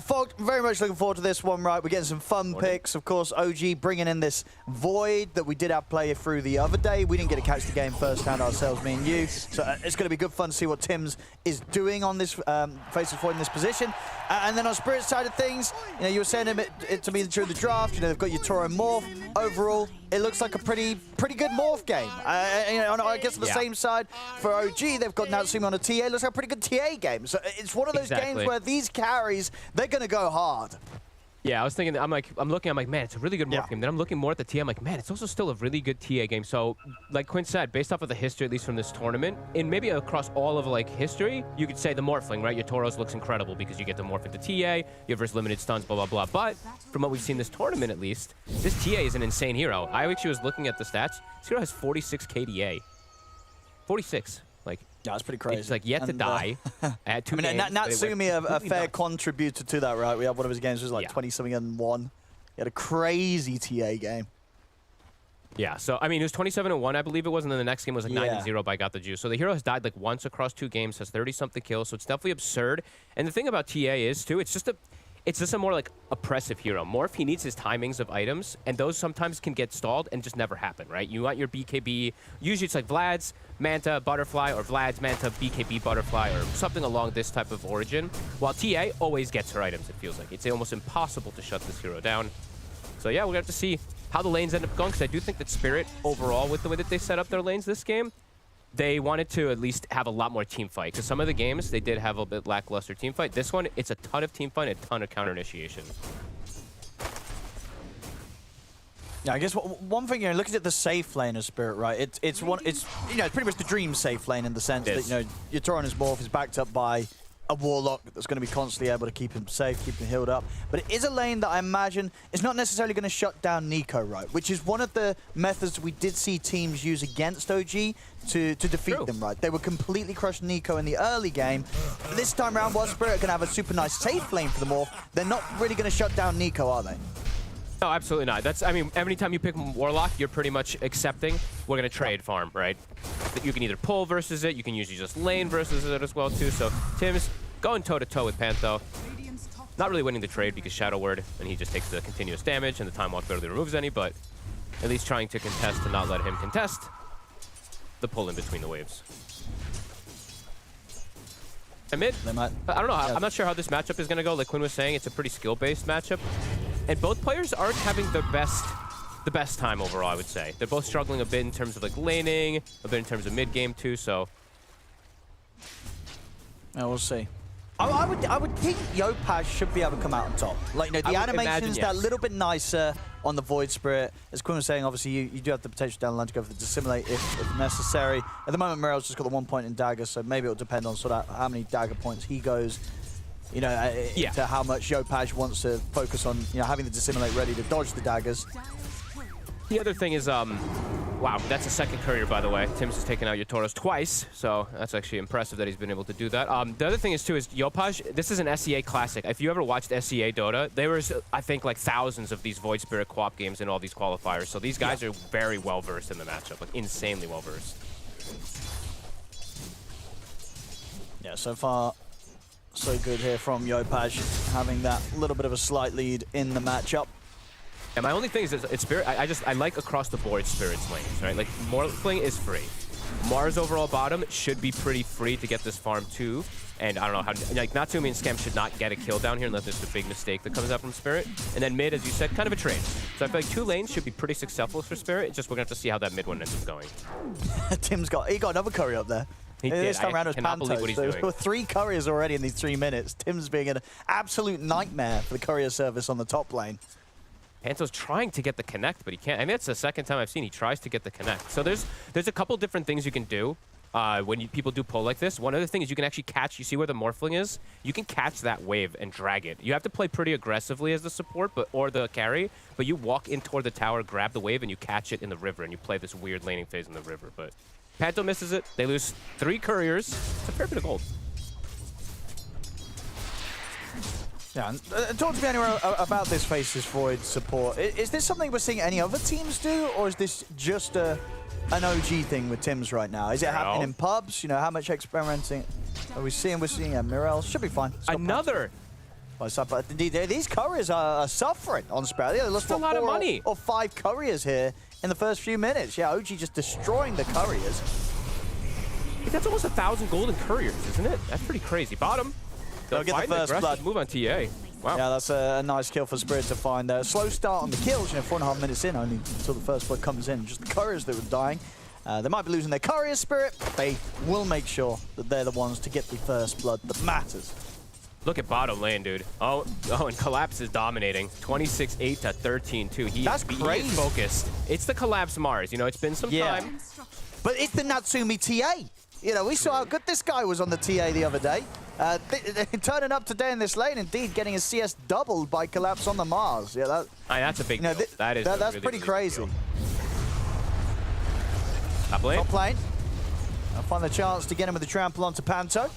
Folk, very much looking forward to this one, right? We're getting some fun picks. Of course, OG bringing in this Void that we did have play through the other day. We didn't get to catch the game firsthand ourselves, me and you. So it's going to be good fun to see what Tim's is doing on this Faceless Void in this position. And then on Spirit's side of things, you know, you were saying it to me during the draft. You know, they've got Yatoro and Morph. Overall, it looks like a pretty good Morph game. You know, I guess on the same side for OG, they've got Natsumi on a TA. It looks like a pretty good TA game. So it's one of those games where these carries, they're going to go hard. Yeah, I was thinking, I'm looking, man, it's a really good morph game. Then I'm looking more at the TA, I'm like, man, it's also still a really good TA game. So, like Quinn said, based off of the history, at least from this tournament, and maybe across all of, like, history, you could say the morphling, right? Yatoro's looks incredible because you get to morph into TA, you have versus limited stuns, blah, blah, blah. But from what we've seen this tournament, at least, this TA is an insane hero. I actually was looking at the stats. This hero has 46 KDA. 46. Like, yeah, that's pretty crazy. It's like yet to die. At 2 games, Natsumi, a fair contributor to that, right? We have one of his games was like 20-something and 1. He had a crazy TA game. Yeah, so, I mean, it was 27-1, I believe it was, and then the next game was like 9-0 by Got the Juice. So the hero has died like once across 2 games, has 30-something kills, so it's definitely absurd. And the thing about TA is, too, it's just a more like oppressive hero. Morph, he needs his timings of items, and those sometimes can get stalled and just never happen, right? You want your BKB, usually it's like Vlad's, Manta, Butterfly, or Vlad's, Manta, BKB, Butterfly, or something along this type of origin. While TA always gets her items, it feels like. It's almost impossible to shut this hero down. So yeah, we're gonna have to see how the lanes end up going, because I do think that Spirit, overall, with the way that they set up their lanes this game, they wanted to at least have a lot more team fight. Because some of the games, they did have a bit lackluster team fight. This one, it's a ton of team fight and a ton of counter initiation. Yeah, I guess one thing, you know, looking at the safe lane of Spirit, right? It's you know, it's pretty much the dream safe lane in the sense that, you know, Yatoro on his morph is backed up by a Warlock that's going to be constantly able to keep him safe, keep him healed up. But it is a lane that I imagine is not necessarily going to shut down Nico, right? Which is one of the methods we did see teams use against OG to defeat them, right? They were completely crushed Nico in the early game. But this time around, while Spirit can have a super nice safe lane for the morph, they're not really going to shut down Nico, are they? No, absolutely not. That's, I mean, every time you pick Warlock, you're pretty much accepting we're going to trade farm, right? You can either pull versus it, you can usually just lane versus it as well, too. So Tim's going toe-to-toe with Pantho. Not really winning the trade because Shadow Word, and he just takes the continuous damage, and the Time Walk barely removes any, but at least trying to contest and not let him contest the pull in between the waves. And mid, I don't know. I'm not sure how this matchup is going to go. Like Quinn was saying, it's a pretty skill-based matchup. And both players aren't having the best time overall, I would say. They're both struggling a bit in terms of like laning, a bit in terms of mid-game too, so. Yeah, we'll see. I would think Yopaj should be able to come out on top. Like, you know, the animation's that little bit nicer on the Void Spirit. As Quinn was saying, obviously you do have the potential down the line to go for the Dissimulate if necessary. At the moment, Morel's just got the 1 point in dagger, so maybe it'll depend on sort of how many dagger points he goes. You know, to how much Yopaj wants to focus on, you know, having the Dissimulate ready to dodge the daggers. The other thing is, Wow, that's a second courier, by the way. Tim's has taken out your Toros twice, so that's actually impressive that he's been able to do that. The other thing is, too, is Yopaj, this is an SEA classic. If you ever watched SEA Dota, there was, I think, like thousands of these Void Spirit co-op games in all these qualifiers. So these guys are very well-versed in the matchup, like insanely well-versed. Yeah, so far, so good here from Yopaj, having that little bit of a slight lead in the matchup. And my only thing is it's Spirit. I like across the board Spirit's lanes, right? Like Morphling is free. Mars overall bottom should be pretty free to get this farm too. And I don't know how like Natsumi and Scam should not get a kill down here unless there's a big mistake that comes out from Spirit. And then mid, as you said, kind of a trade. So I feel like 2 lanes should be pretty successful for Spirit. It's just we're gonna have to see how that mid one ends up going. Tim's got another courier up there. He this did. time around it was Pantos. There were 3 couriers already in these 3 minutes. Tim's being an absolute nightmare for the courier service on the top lane. Panto's trying to get the connect, but he can't. I mean, it's the second time I've seen he tries to get the connect. So there's a couple different things you can do when people do pull like this. One other thing is you can actually catch, you see where the Morphling is? You can catch that wave and drag it. You have to play pretty aggressively as the support or the carry, but you walk in toward the tower, grab the wave, and you catch it in the river, and you play this weird laning phase in the river. But Panto misses it. They lose 3 couriers. It's a fair bit of gold. Yeah, talk to me anywhere about this Faceless Void support. Is this something we're seeing any other teams do, or is this just an OG thing with Tim's right now? Is it happening in pubs? You know, how much experimenting are we seeing? We're seeing Mirel. Should be fine. Another. But indeed, these couriers are suffering on Spirit. They lost a lot of money. 4 or 5 couriers here in the first few minutes. Yeah, OG just destroying the couriers. That's almost 1,000 golden couriers, isn't it? That's pretty crazy. Bottom. They'll get the first blood. Move on TA. Wow. Yeah, that's a nice kill for Spirit to find. A slow start on the kills, you know, 4.5 minutes in only until the first blood comes in. Just the couriers that were dying. They might be losing their courier Spirit, but they will make sure that they're the ones to get the first blood that matters. Look at bottom lane, dude. Oh, and Collapse is dominating. 26-8 to 13-2. That's crazy. He is focused. It's the Collapse Mars. You know, it's been some time. But it's the Natsumi TA. You know, we saw how good this guy was on the TA the other day. Turning up today in this lane, indeed, getting his CS doubled by Collapse on the Mars. Yeah, that's a big deal. That's really, pretty crazy. Top lane. Top lane. I'll find the chance to get him with the trample onto Panto.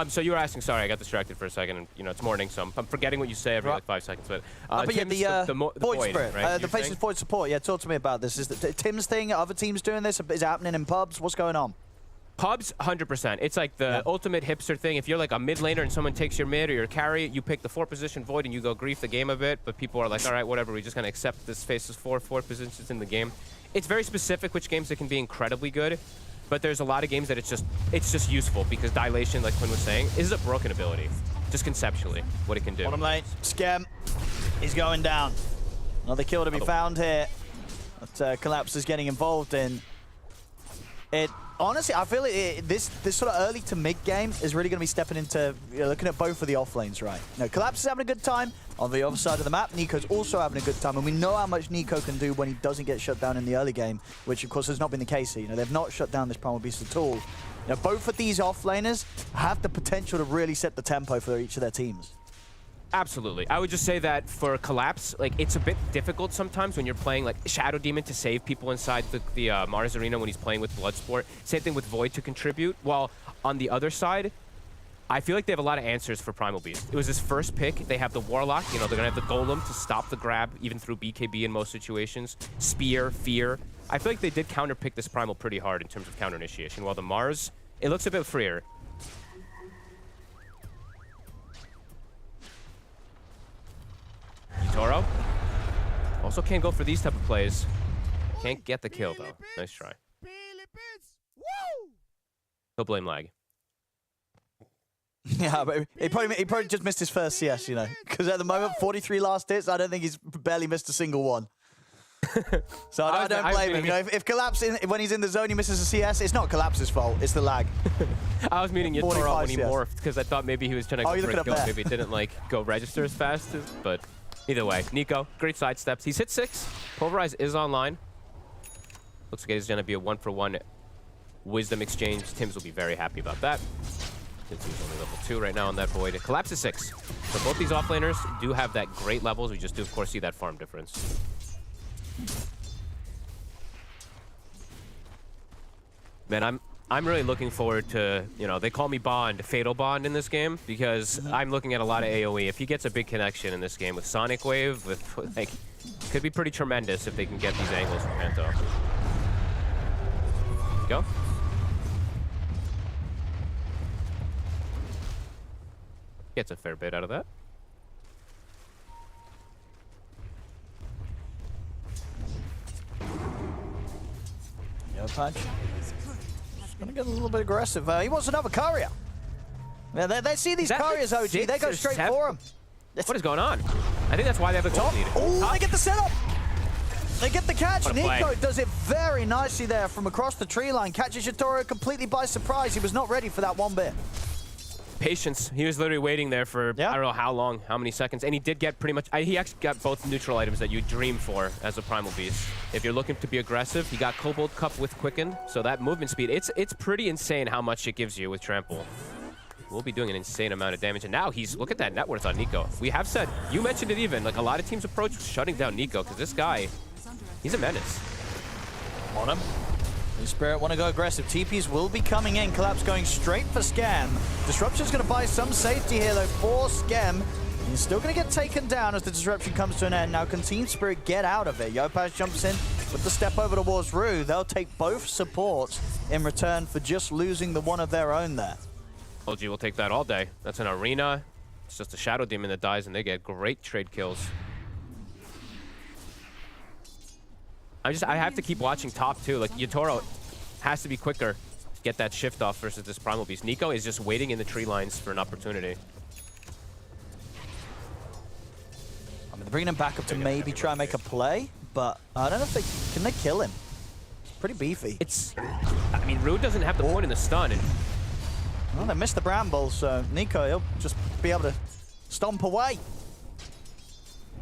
So you were asking, sorry, I got distracted for a second, and you know, it's morning, so I'm forgetting what you say every like 5 seconds. But yeah, the Void Spirit, right? The Faceless Void support. Yeah, talk to me about this. Is Tim's thing? Other teams doing this? Is it happening in pubs? What's going on? Pubs, 100%. It's like the ultimate hipster thing. If you're like a mid laner and someone takes your mid or your carry, you pick the 4-position Void and you go grief the game a bit. But people are like, all right, whatever. We're just gonna accept this Faceless 4 positions in the game. It's very specific which games it can be incredibly good. But there's a lot of games that it's just useful because dilation, like Quinn was saying, is a broken ability. Just conceptually, what it can do. Bottom lane, Scam is going down. Another kill to be found here that Collapse is getting involved in. Honestly, I feel this sort of early to mid game is really going to be stepping into looking at both of the off lanes, right? Collapse is having a good time on the other side of the map. Nico's also having a good time, and we know how much Nico can do when he doesn't get shut down in the early game, which of course has not been the case here. They've not shut down this Primal Beast at all. Both of these off laners have the potential to really set the tempo for each of their teams. Absolutely. I would just say that for Collapse, like it's a bit difficult sometimes when you're playing like Shadow Demon to save people inside the Mars Arena when he's playing with Bloodsport. Same thing with Void to contribute. While on the other side, I feel like they have a lot of answers for Primal Beast. It was his first pick. They have the Warlock. You know, they're going to have the Golem to stop the grab, even through BKB in most situations. Spear, Fear. I feel like they did counter-pick this Primal pretty hard in terms of counter-initiation. While the Mars, it looks a bit freer. Toro. Also can't go for these type of plays. Can't get the kill, though. Nice try. He'll blame lag. Yeah, but he probably just missed his first CS, you know. Because at the moment, 43 last hits, I don't think he's barely missed a single one. So I don't blame him. You know, if Collapse, when he's in the zone, he misses a CS, it's not Collapse's fault. It's the lag. I was meaning Toro when he morphed, because I thought maybe he was trying to go for a kill. Maybe it didn't like go register as fast, but... Either way, Nico, great side steps. He's hit 6. Pulverize is online. Looks like it's going to be a 1-for-1 wisdom exchange. Tim's will be very happy about that. Since he's only level 2 right now on that Void. Collapse is 6. So both these offlaners do have that great levels. We just do, of course, see that farm difference. Man, I'm really looking forward to, you know, they call me Bond, Fatal Bond in this game, because I'm looking at a lot of AoE. If he gets a big connection in this game with Sonic Wave, with like, could be pretty tremendous if they can get these angles from Panto. Go. Gets a fair bit out of that. Punch. Gonna get a little bit aggressive. He wants another courier. Yeah, they see these couriers, OG. They go straight for him. What is going on? I think that's why they have the top lead. Oh, they get the setup. They get the catch. Nico does it very nicely there from across the tree line. Catches Yatoro completely by surprise. He was not ready for that one bit. Patience. He was literally waiting there for I don't know how long, how many seconds, and he did get pretty much. He actually got both neutral items that you dream for as a primal beast. If you're looking to be aggressive, he got Kobold Cup with Quicken, so that movement speed. It's pretty insane how much it gives you with Trample. We'll be doing an insane amount of damage, and now look at that net worth on Nico. We have said, you mentioned it even, like a lot of teams approach shutting down Nico because this guy, he's a menace. On him. Team Spirit want to go aggressive. TPs will be coming in. Collapse going straight for Scam. Disruption's going to buy some safety here, though, for Scam. He's still going to get taken down as the disruption comes to an end. Now, can Team Spirit get out of it? Yopaj jumps in with the step over towards Rue. They'll take both supports in return for just losing the one of their own there. OG will take that all day. That's an arena. It's just a Shadow Demon that dies, and they get great trade kills. I have to keep watching top too. Like Yatoro has to be quicker to get that shift off versus this primal beast. Nico is just waiting in the tree lines for an opportunity. I mean, they're bringing him back up to maybe try and make a play, but I don't know if can they kill him? It's pretty beefy. I mean, Rude doesn't have the point in the stun. And well, they missed the bramble, so Nico, he'll just be able to stomp away.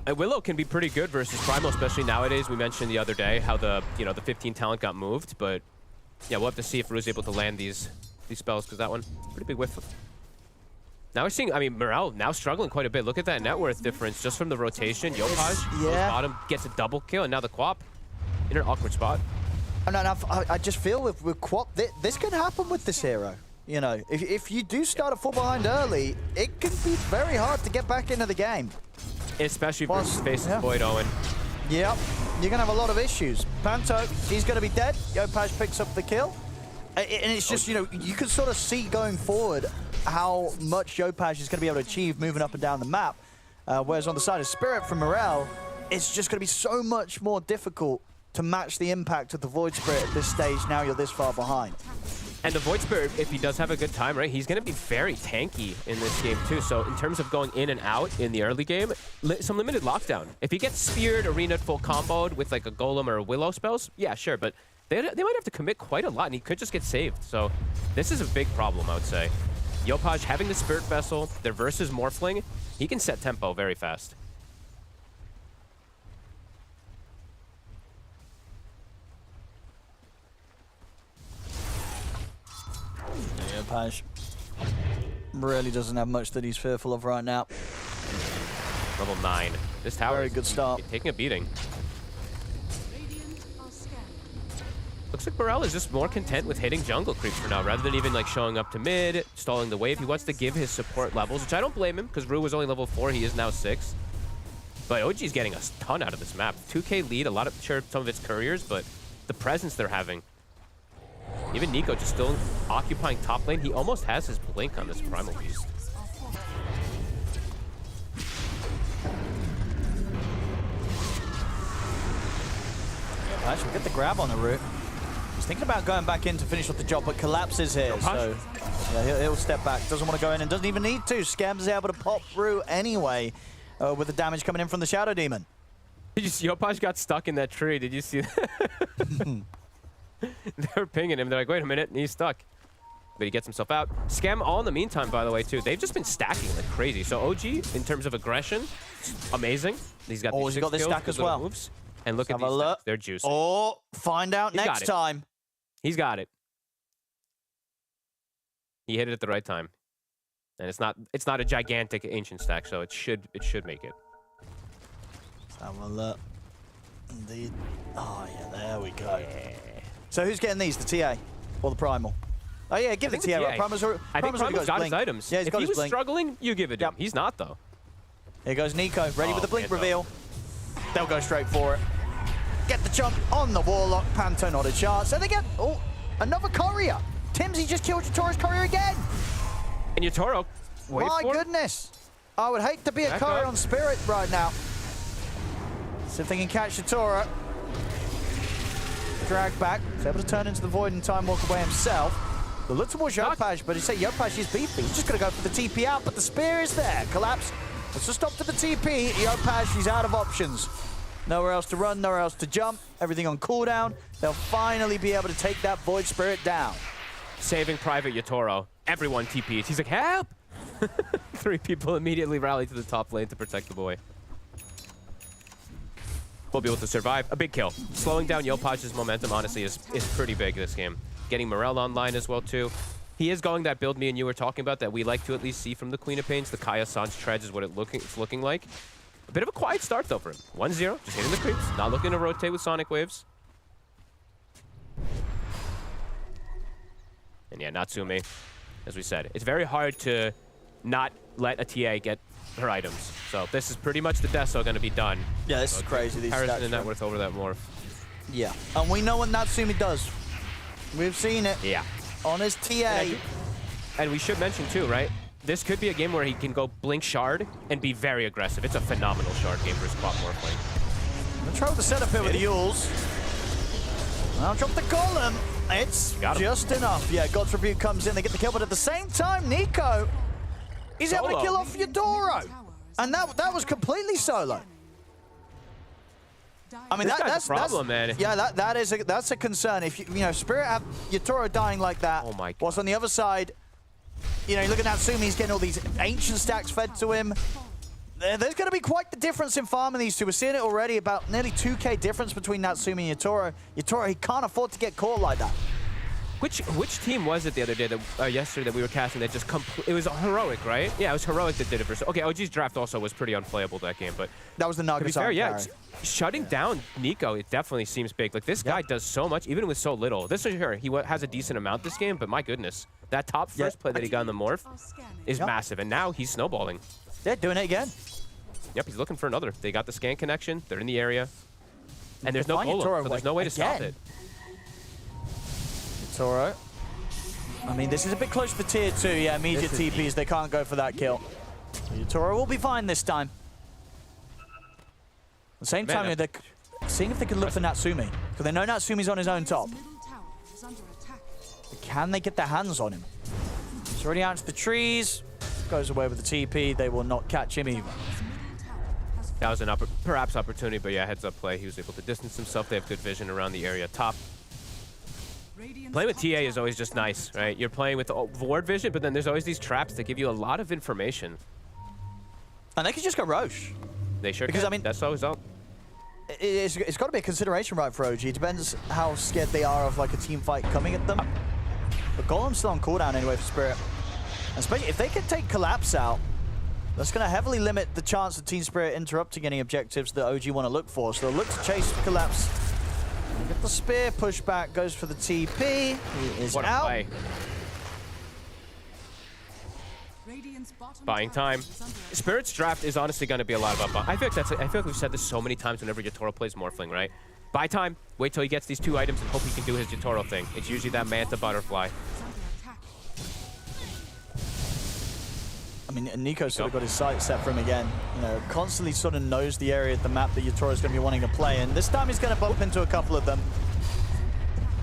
Willow can be pretty good versus Primal, especially nowadays. We mentioned the other day how the 15 talent got moved, but yeah, we'll have to see if Rue's able to land these spells, because that one, pretty big whiff. Now we're seeing, I mean, Morel now struggling quite a bit. Look at that net worth difference just from the rotation. Yopaj goes bottom, gets a double kill, and now the Quap in an awkward spot. And I just feel with Quap, this could happen with this hero. You know, if you do start a fall behind early, it can be very hard to get back into the game. Especially versus faces Void Owen. Yep, you're going to have a lot of issues. Panto, he's going to be dead. Yopaj picks up the kill. And it's just, you know, you can sort of see going forward how much Yopaj is going to be able to achieve moving up and down the map. Whereas on the side of Spirit from Morel, it's just going to be so much more difficult to match the impact of the Void Spirit at this stage. Now you're this far behind. And the Void Spirit, if he does have a good time, right, he's going to be very tanky in this game too. So in terms of going in and out in the early game, some limited lockdown. If he gets speared, arena'd full comboed with like a Golem or a Willow spells, yeah, sure. But they might have to commit quite a lot, and he could just get saved. So this is a big problem, I would say. Yopaj having the Spirit Vessel, their versus Morphling, he can set tempo very fast. Yopaj really doesn't have much that he's fearful of right now. Level 9. This tower very good start. Taking a beating. Looks like Morel is just more content with hitting jungle creeps for now, rather than even like showing up to mid, stalling the wave. He wants to give his support levels, which I don't blame him, because Rue was only level 4. He is now 6. But OG's getting a ton out of this map. 2K lead, sure, some of its couriers, but the presence they're having. Even Nico just still occupying top lane. He almost has his blink on this primal beast. Actually, get the grab on the route. He's thinking about going back in to finish off the job, but collapses here. So yeah, he'll step back. Doesn't want to go in and doesn't even need to. Scams is able to pop through anyway with the damage coming in from the Shadow Demon. Did you see Yopaj got stuck in that tree? Did you see that? They were pinging him. They're like, wait a minute, and he's stuck. But he gets himself out. Scam all in the meantime, by the way, too. They've just been stacking like crazy. So OG, in terms of aggression, amazing. He's got he's got this stack as well. Moves. And look at these stacks. They're juicy. Oh, find out next time. He's got it. He hit it at the right time. And it's not a gigantic ancient stack, so it should make it. Let's have a look. Indeed. Oh yeah, there we go. Yeah. So who's getting these? The TA? Or the Primal? Oh yeah, give it to Tierra. Primal's I think Primal's got his items. Yeah, he's got if he his was blink. struggling, you give it to him. He's not, though. Here goes Nico, ready with the blink man, reveal. They'll go straight for it. Get the jump on the Warlock. Panto not a chance. And they get, oh, another courier. Timsy just killed Yatoro's courier again. And Yatoro, wait My for goodness. I would hate to be a courier on Spirit right now. See if they can catch Yatoro. Drag back. He's able to turn into the void and time walk away himself. They'll look towards Yopaj, but he say Yopaj is beefy. He's just going to go for the TP out, but the spear is there. Collapse. Let's just stop to the TP. Yopaj, he's out of options. Nowhere else to run, nowhere else to jump. Everything on cooldown. They'll finally be able to take that Void Spirit down. Saving Private Yatoro. Everyone TPs. He's like, help! 3 people immediately rally to the top lane to protect the boy. We'll be able to survive. A big kill. Slowing down Yopaj's momentum, honestly, is pretty big this game. Getting Morel online as well, too. He is going that build me and you were talking about that we like to at least see from the Queen of Pains. The Kaya Sans Treads is what it's looking like. A bit of a quiet start, though, for him. 1-0, just hitting the creeps. Not looking to rotate with Sonic Waves. And yeah, Natsumi, as we said, it's very hard to not let a TA get her items. So this is pretty much the Deso going to be done. Yeah, this is crazy. These Harrison and Networth over that morph. Yeah, and we know what Natsumi does. We've seen it. Yeah. On his TA. And we should mention, too, right? This could be a game where he can go Blink Shard and be very aggressive. It's a phenomenal Shard game for his Quad Morphling. I'm gonna try with the setup here with the Yules. I'll drop the Golem. It's just enough. Yeah, God's Rebuke comes in. They get the kill, but at the same time, Nico, he's able to kill off Yadoro. And that was completely solo. I mean, that's a problem, man. Yeah, that's a concern. If you know, Spirit have Yatoro dying like that. Oh my God. Whilst on the other side, you know, you look at Natsumi, he's getting all these ancient stacks fed to him. There's going to be quite the difference in farming these two. We're seeing it already, about nearly 2k difference between Natsumi and Yatoro. Yatoro, he can't afford to get caught like that. Which team was it the other day, that yesterday, that we were casting that just it was Heroic, right? Yeah, it was Heroic that did it for. Okay, OG's draft also was pretty unplayable that game, but that was the Nagas. To be fair, yeah, shutting down Nico, it definitely seems big. Like, this guy does so much, even with so little. This is sure he has a decent amount this game, but my goodness, that top first play that he got in the morph is massive, and now he's snowballing. Yeah, doing it again. Yep, he's looking for another. They got the scan connection. They're in the area, and there's no golem, so there's no way to stop it. Yatoro. I mean, this is a bit close for tier 2. Yeah, immediate TPs. They can't go for that kill. Yatoro will be fine this time. At the same time, they're seeing if they can look for Natsumi, because they know Natsumi's on his own top. Can they get their hands on him? He's already out into the trees. Goes away with the TP. They will not catch him either. That was an perhaps opportunity, but yeah, heads up play. He was able to distance himself. They have good vision around the area top. Playing with TA is always just nice, right? You're playing with ward vision, but then there's always these traps that give you a lot of information. And they can just go Roche. They sure because, can. I mean, that's always up. It's got to be a consideration, right, for OG. It depends how scared they are of, like, a team fight coming at them. But Golem's still on cooldown anyway for Spirit. And especially if they can take Collapse out, that's going to heavily limit the chance of Team Spirit interrupting any objectives that OG want to look for. So they'll look to chase Collapse. Get the spear, push back, goes for the TP. He is out. Play. Buying time. Spirit's draft is honestly going to be a lot about. I feel like we've said this so many times whenever Yatoro plays Morphling, right? Buy time. Wait till he gets these 2 items and hope he can do his Yatoro thing. It's usually that Manta Butterfly. I mean, Nico's sort of got his sights set for him again. You know, constantly sort of knows the area of the map that Yatoro's going to be wanting to play in. This time he's going to bump into a couple of them.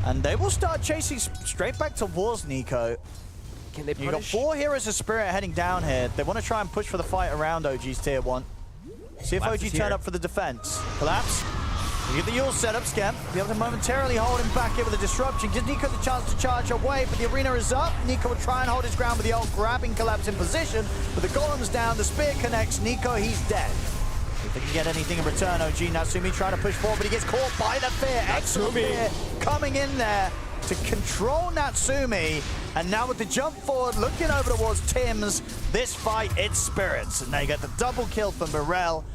And they will start chasing straight back towards Nico. Can they punish? You've got 4 heroes of Spirit heading down here. They want to try and push for the fight around OG's tier 1. See if OG turn up for the defense. Collapse. You get the Yule setup, Scam. Be able to momentarily hold him back here with a disruption. Gives Nico the chance to charge away, but the arena is up. Nico will try and hold his ground with the ult, grabbing Collapse in position. But the Golem's down, the spear connects. Nico, he's dead. If they can get anything in return, OG Natsumi trying to push forward, but he gets caught by the fear. Excellent fear coming in there to control Natsumi. And now with the jump forward, looking over towards Tim's, this fight, it's Spirits. And they get the double kill for Morel.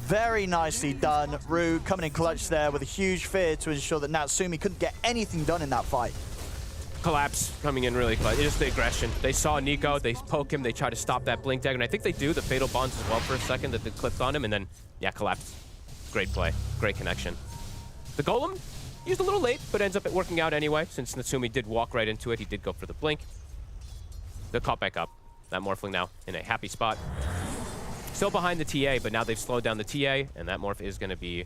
Very nicely done. Rue coming in clutch there with a huge fear to ensure that Natsumi couldn't get anything done in that fight. Collapse coming in really close. Just the aggression. They saw Nico, they poke him, they try to stop that blink dagger, and I think they do the fatal bonds as well for a second that they clipped on him, and then, yeah, collapse. Great play, great connection. The golem used a little late, but ends up working out anyway, since Natsumi did walk right into it. He did go for the blink. They're caught back up. That Morphling now in a happy spot. Still behind the TA, but now they've slowed down the TA, and that Morph is going to be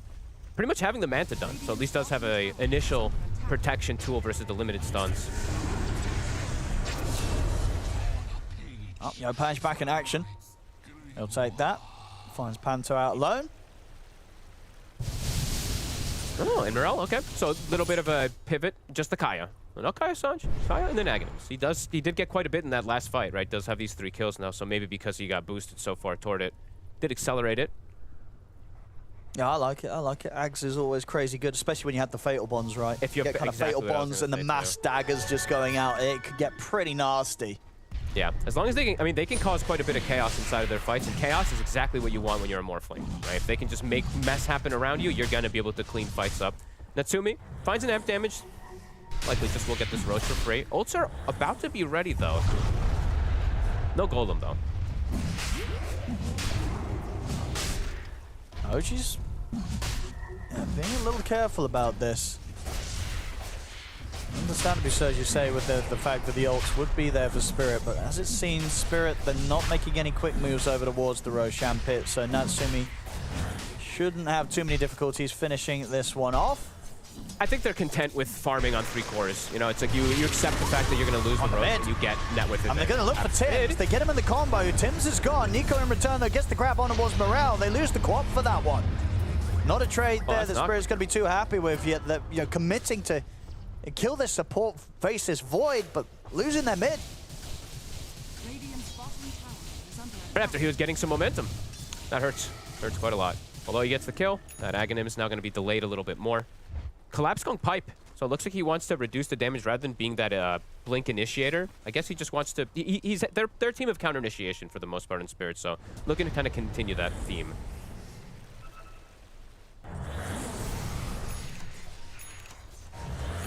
pretty much having the Manta done. So at least does have a initial protection tool versus the limited stuns. Oh, Yopaj back in action. He'll take that. Finds Panto out alone. Oh, and Morel, okay. So a little bit of a pivot, just the Kaya. No Kaya Sanj, Kaya and then Aghanim's. He did get quite a bit in that last fight, right? Does have these 3 kills now, so maybe because he got boosted so far toward it. Did accelerate it. Yeah, I like it. I like it. Ags is always crazy good, especially when you have the fatal bonds, right? If you get kind of fatal bonds and the mass daggers just going out, it could get pretty nasty. Yeah, as long as they can, I mean, they can cause quite a bit of chaos inside of their fights, and chaos is exactly what you want when you're a Morphling, right? If they can just make mess happen around you, you're gonna be able to clean fights up. Natsumi finds an amp damage. Likely just will get this Roach for free. Ults are about to be ready, though. No Golem, though. OG's being a little careful about this. Understandably so, as you say, with the fact that the ults would be there for Spirit, but as it seems, Spirit, they're not making any quick moves over towards the Roshan pit, so Natsumi shouldn't have too many difficulties finishing this one off. I think they're content with farming on 3 cores. You know, it's like you accept the fact that you're going to lose the Roach and you get net with it. And they're going to look for Tims. They get him in the combo. Tims is gone. Nico in return, though, gets the grab on towards Morale. They lose the co-op for that one. Not a trade there that Spirit's going to be too happy with, yet that, you know, committing to kill this support, face this void, but losing their mid. Right after he was getting some momentum. That hurts. Hurts quite a lot. Although he gets the kill, that Aghanim is now going to be delayed a little bit more. Collapse Gong Pipe. So it looks like he wants to reduce the damage rather than being that blink initiator. I guess he just wants to... They're a team of counter initiation for the most part in Spirit, so looking to kind of continue that theme.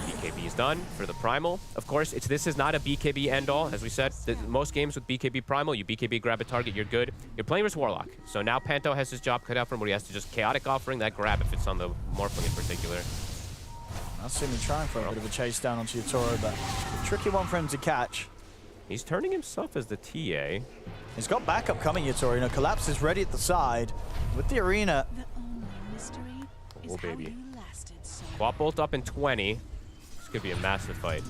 BKB is done for the Primal. Of course, this is not a BKB end-all. As we said, most games with BKB Primal, you BKB grab a target, you're good. You're playing versus Warlock. So now Panto has his job cut out for him where he has to just chaotic offering that grab if it's on the Morphling in particular. Natsumi trying for a bit of a chase down onto Yatoro, but a tricky one for him to catch. He's turning himself as the TA. He's got backup coming, Yatoro. You know, Collapse is ready at the side. With the arena. Oh, baby. Quap ult up in 20. This could be a massive fight.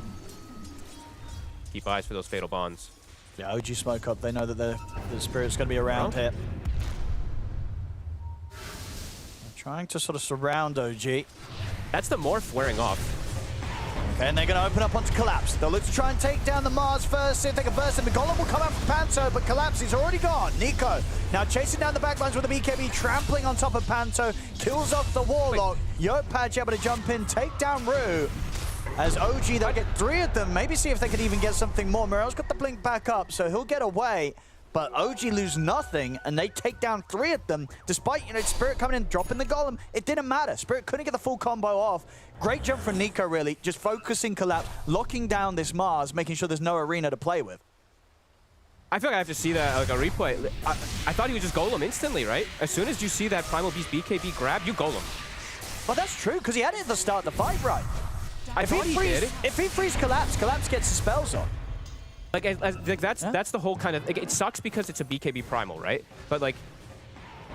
Keep eyes for those fatal bonds. Yeah, OG smoke up. They know that the Spirit's going to be around here. They're trying to sort of surround OG. That's the Morph wearing off. Okay, and they're going to open up onto Collapse. They'll look to try and take down the MOUZ first, see if they can burst him. The Golem will come out from Panto, but Collapse is already gone. Nico now chasing down the backlines with the BKB, trampling on top of Panto, kills off the Warlock. Yopaj able to jump in, take down Rue. As OG, they'll get 3 of them. Maybe see if they can even get something more. Morel's got the blink back up, so he'll get away. But OG lose nothing, and they take down 3 of them. Despite, you know, Spirit coming in, dropping the Golem, it didn't matter. Spirit couldn't get the full combo off. Great jump from Nico, really. Just focusing Collapse, locking down this MOUZ, making sure there's no arena to play with. I feel like I have to see that, like a replay. I thought he would just Golem instantly, right? As soon as you see that Primal Beast BKB grab, you Golem. Well, that's true, because he had it at the start of the fight, right? If he frees Collapse, Collapse gets the spells on. Like that's the whole kind of... Like, it sucks because it's a BKB Primal, right? But, like,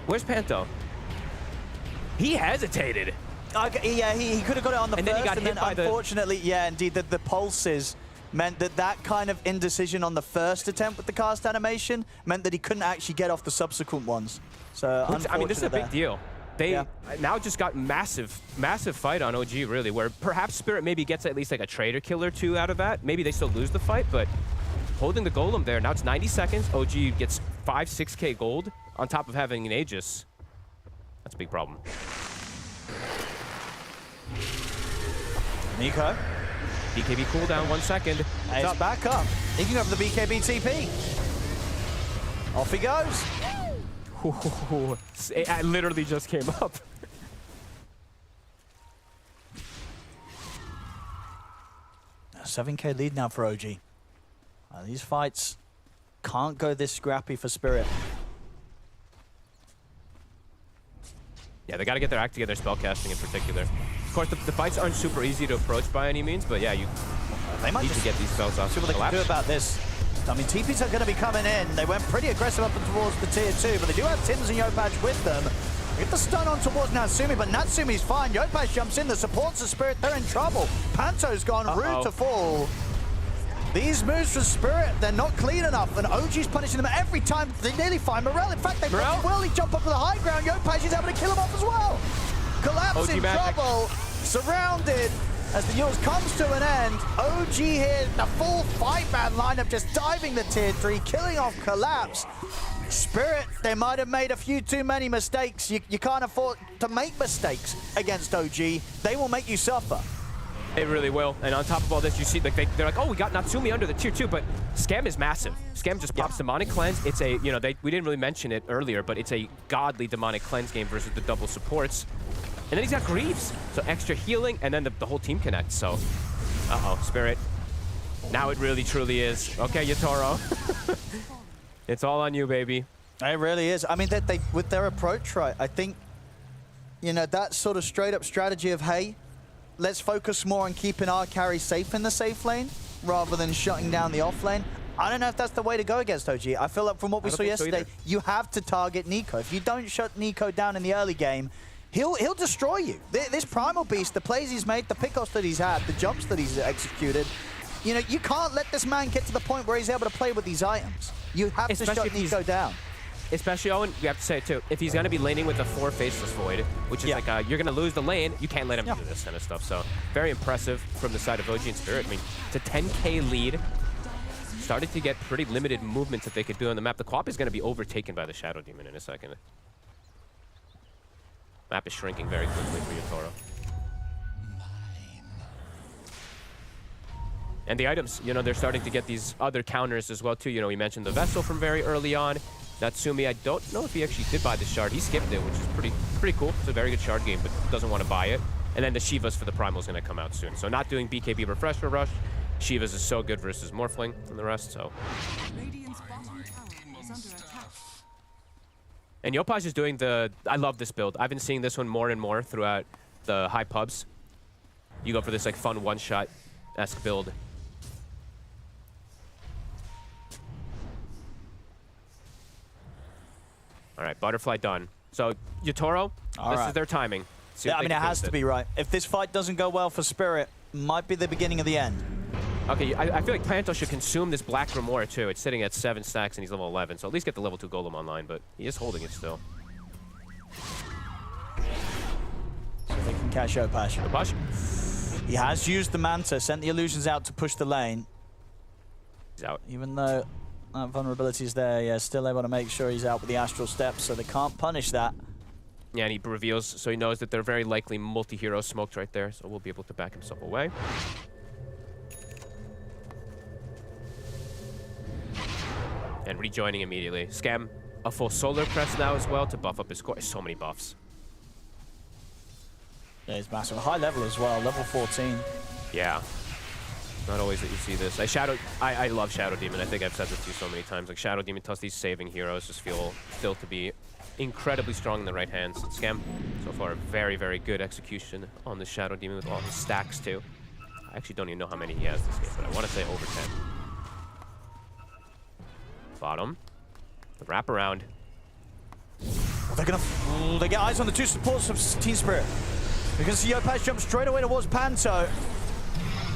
where's Panto? He hesitated. Yeah, he could have got it on the and first, then he got and hit then by unfortunately, yeah, indeed, the pulses meant that kind of indecision on the first attempt with the cast animation meant that he couldn't actually get off the subsequent ones. So, I mean, this is a big deal. They now just got massive fight on OG, really, where perhaps Spirit maybe gets at least like a trader kill or 2 out of that. Maybe they still lose the fight, but holding the Golem there. Now it's 90 seconds. OG gets 5-6K gold on top of having an Aegis. That's a big problem. Nico. BKB cooldown, 1 second. He's back up. He can go for the BKB TP. Off he goes. I literally just came up. 7K lead now for OG. These fights can't go this scrappy for Spirit. Yeah, they got to get their act together, spellcasting in particular. Of course, the fights aren't super easy to approach by any means, but yeah, you They might need just to get these spells off. see what they can do about this. I mean, TPs are going to be coming in. They went pretty aggressive up and towards the tier 2, but they do have Tims and Yopaj with them. Get the stun on towards Natsumi, but Natsumi's fine. Yopaj jumps in, the supports of Spirit, they're in trouble. Panto's gone rude to fall. These moves from Spirit, they're not clean enough, and OG's punishing them every time. They nearly find Morel. In fact, they will. He jump up to the high ground. Yopaj is able to kill him off as well. Collapse in trouble, surrounded. As the Yules comes to an end, OG here, the full 5-man lineup just diving the tier 3, killing off Collapse. Spirit, they might have made a few too many mistakes. You can't afford to make mistakes against OG. They will make you suffer. They really will. And on top of all this, you see, like they're like, oh, we got Natsumi under the tier 2, but Scam is massive. Scam just pops Demonic Cleanse. It's a, you know, we didn't really mention it earlier, but it's a godly Demonic Cleanse game versus the double supports. And then he's got Greaves, so extra healing, and then the whole team connects, so... Uh-oh, Spirit. Now it really, truly is. Okay, Yatoro. It's all on you, baby. It really is. I mean, they with their approach, right, I think, you know, that sort of straight-up strategy of, hey, let's focus more on keeping our carry safe in the safe lane, rather than shutting down the off lane. I don't know if that's the way to go against OG. I feel like from what we saw yesterday, you have to target Nico. If you don't shut Nico down in the early game, he'll destroy you. This Primal Beast, the plays he's made, the pickoffs that he's had, the jumps that he's executed, you know, you can't let this man get to the point where he's able to play with these items. You have to shut Nico down. Especially, Owen, we have to say it too, if he's going to be laning with a 4 Faceless Void, which is like, you're going to lose the lane, you can't let him do this kind of stuff. So, very impressive from the side of OG and Spirit. I mean, it's a 10K lead. Started to get pretty limited movements that they could do on the map. The co-op is going to be overtaken by the Shadow Demon in a second. Map is shrinking very quickly for Yatoro. And the items, you know, they're starting to get these other counters as well too. You know, we mentioned the Vessel from very early on. Natsumi, I don't know if he actually did buy the shard. He skipped it, which is pretty cool. It's a very good shard game, but doesn't want to buy it. And then the Shivas for the Primal is going to come out soon. So not doing BKB Refresher Rush. Shivas is so good versus Morphling and the rest, so. And Yopaj is doing I love this build. I've been seeing this one more and more throughout the high pubs. You go for this like fun one-shot-esque build. All right, Butterfly done. So Yatoro, this is their timing. Yeah, I mean, it has to be right. If this fight doesn't go well for Spirit, might be the beginning of the end. Okay, I feel like Panto should consume this Black Grimoire too. It's sitting at 7 stacks and he's level 11, so at least get the level 2 Golem online, but he is holding it still. So they can catch Yopaj. Yopaj? He has used the Manta, sent the illusions out to push the lane. He's out. Even though that vulnerability is there, yeah, still able to make sure he's out with the Astral Steps, so they can't punish that. Yeah, and he reveals, so he knows that they're very likely multi-hero smoked right there, so we'll be able to back himself away. And rejoining immediately. Scam, a full Solar Crest now as well to buff up his score. So many buffs. Yeah, he's massive. High level as well, level 14. Yeah. Not always that you see this. I love Shadow Demon. I think I've said this to you so many times. Like Shadow Demon plus these saving heroes just feel still to be incredibly strong in the right hands. Scam, so far, very, very good execution on the Shadow Demon with all his stacks too. I actually don't even know how many he has this game, but I want to say over 10. Bottom. The wraparound. They get eyes on the 2 supports of Team Spirit. We can see Yopaj jump straight away towards Panto.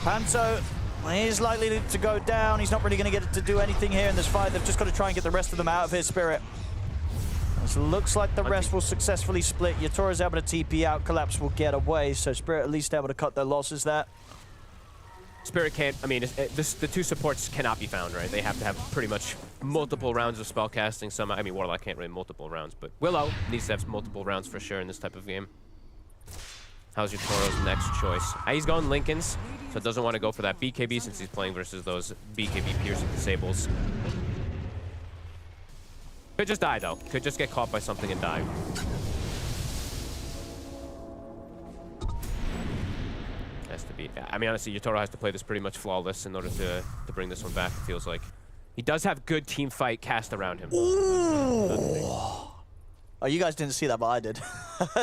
Panto is likely to go down. He's not really going to get to do anything here in this fight. They've just got to try and get the rest of them out of his Spirit. It looks like the rest will successfully split. Yatoro's able to TP out. Collapse will get away, so Spirit at least able to cut their losses there. Spirit can't, I mean, the 2 supports cannot be found, right? They have to have pretty much multiple rounds of spell casting. I mean, Warlock can't really multiple rounds, but Willow needs to have multiple rounds for sure in this type of game. How's your Toro's next choice? He's going Lincolns, so doesn't want to go for that BKB since he's playing versus those BKB piercing disables. Could just die though. Could just get caught by something and die. As to be. I mean, honestly, Yatoro has to play this pretty much flawless in order to bring this one back, it feels like. He does have good team fight cast around him. Ooh. Oh, you guys didn't see that, but I did.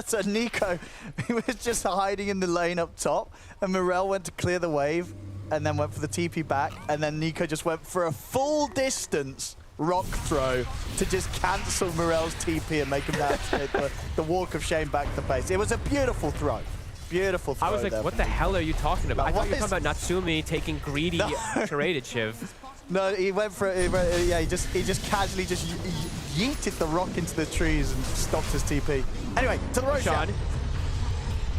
So Nico, he was just hiding in the lane up top, and Morel went to clear the wave, and then went for the TP back, and then Nico just went for a full distance rock throw to just cancel Morel's TP and make him navigate the walk of shame back to base. It was a beautiful throw. Beautiful throw. I was like, what the hell are you talking about? I thought you were talking about Natsumi taking greedy traded Shiv. No, he went for it. Yeah, he just casually just yeeted the rock into the trees and stopped his TP. Anyway, to the Roshan.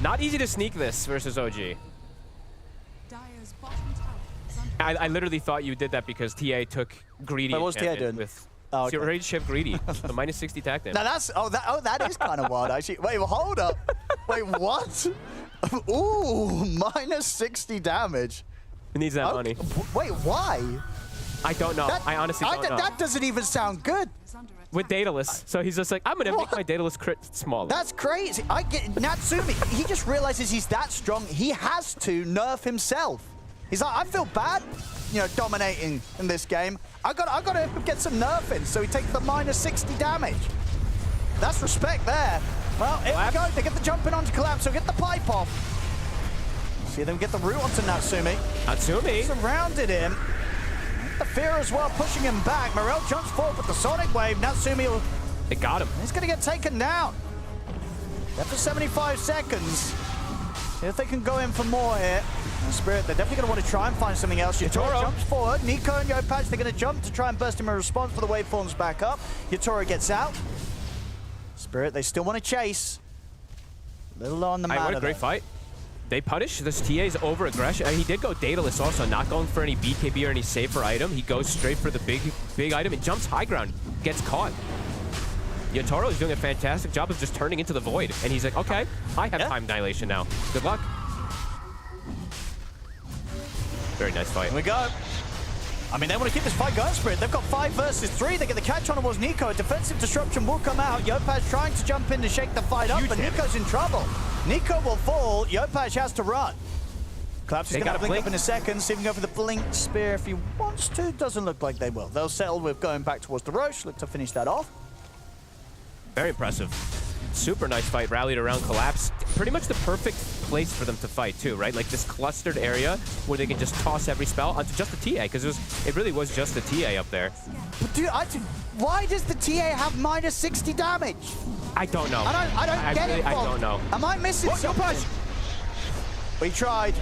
Not easy to sneak this versus OG. I literally thought you did that because TA took greedy. What was TA doing? With okay. Ready to shift greedy. The minus 60 tack damage. Now that's that is kind of wild actually. Wait, well, hold up. Wait, what? Ooh, minus 60 damage. He needs that money. Wait, why? I don't know. I honestly don't know. That doesn't even sound good. With Daedalus. So he's just like, I'm going to make my Daedalus crit smaller. That's crazy. I get Natsumi. He just realizes he's that strong. He has to nerf himself. He's like, I feel bad, you know, dominating in this game. I got to get some nerf in. So he takes the minus 60 damage. That's respect there. Well, here we go. They get the jump in onto Collapse. So get the pipe off. See them get the root onto Natsumi. Natsumi surrounded him. The fear as well, pushing him back. Morel jumps forward with the Sonic Wave. Natsumi will... They got him. He's going to get taken down. After 75 seconds. See if they can go in for more here. Spirit, they're definitely going to want to try and find something else. Yatoro jumps forward. Nico and Yopaj, they're going to jump to try and burst him in response for the waveforms back up. Yatoro gets out. Spirit, they still want to chase. A little on the map. What a great fight. They punish this TA's over-aggression. He did go Daedalus also, not going for any BKB or any safer item. He goes straight for the big item and jumps high ground, gets caught. Yatoro is doing a fantastic job of just turning into the void. And he's like, okay, I have time dilation now. Good luck. Very nice fight. Here we go. I mean, they want to keep this fight going, Spirit. They've got 5 versus 3. They get the catch on towards Nico. A defensive disruption will come out. Yopaj trying to jump in to shake the fight up, but Nico's in trouble. Nico will fall. Yopaj has to run. Collapse is going to blink up in a second. See if he can go for the blink spear if he wants to. Doesn't look like they will. They'll settle with going back towards the Roche. Look to finish that off. Very impressive. Super nice fight, rallied around Collapse. Pretty much the perfect place for them to fight too, right? Like this clustered area where they can just toss every spell onto just the TA, because it really was just the TA up there. But dude, why does the TA have minus 60 damage? I don't know. I don't get it. I don't know. Am I missing something? We tried.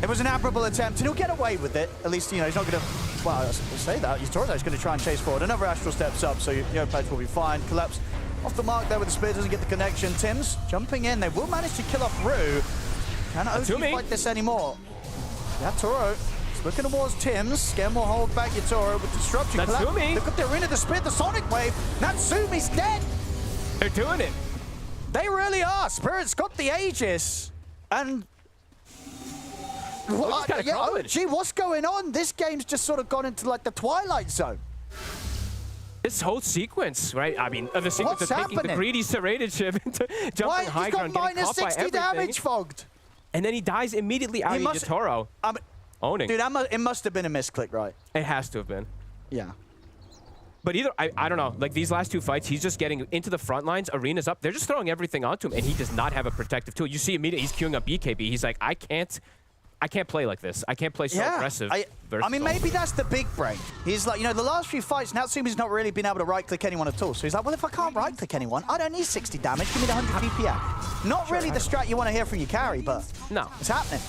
It was an admirable attempt, and he'll get away with it. At least, you know, he's not going to... Well, I'll say that. Yatoro's going to try and chase forward. Another Astral steps up, so Yopaj will be fine. Collapse off the mark there with the spear, doesn't get the connection. Tim's jumping in. They will manage to kill off Rue. Can OG fight this anymore? Yatoro is looking towards Tim's. Skem will hold back Yatoro with disruption. Natsumi! Look at the arena, the spear, the Sonic Wave. Natsumi's dead! They're doing it. They really are. Spirit's got the Aegis. And... Gee, what's going on? This game's just sort of gone into like the Twilight Zone. This whole sequence, right? I mean, the sequence of taking the greedy serrated ship into jumping high ground, getting caught by everything. He's got minus 60 damage fogged. And then he dies immediately out of Yatoro. Owning. Dude, it must have been a misclick, right? It has to have been. Yeah. But either, I don't know, like these last 2 fights, he's just getting into the front lines, arenas up. They're just throwing everything onto him, and he does not have a protective tool. You see immediately he's queuing up BKB. He's like, I can't play like this. I can't play so aggressive. I mean, maybe that's the big brain. He's like, you know, the last few fights, Natsumi's not really been able to right-click anyone at all. So he's like, well, if I can't right-click anyone, I don't need 60 damage. Give me the 100 PPA. Not really the strat you want to hear from your carry, but no, it's happening.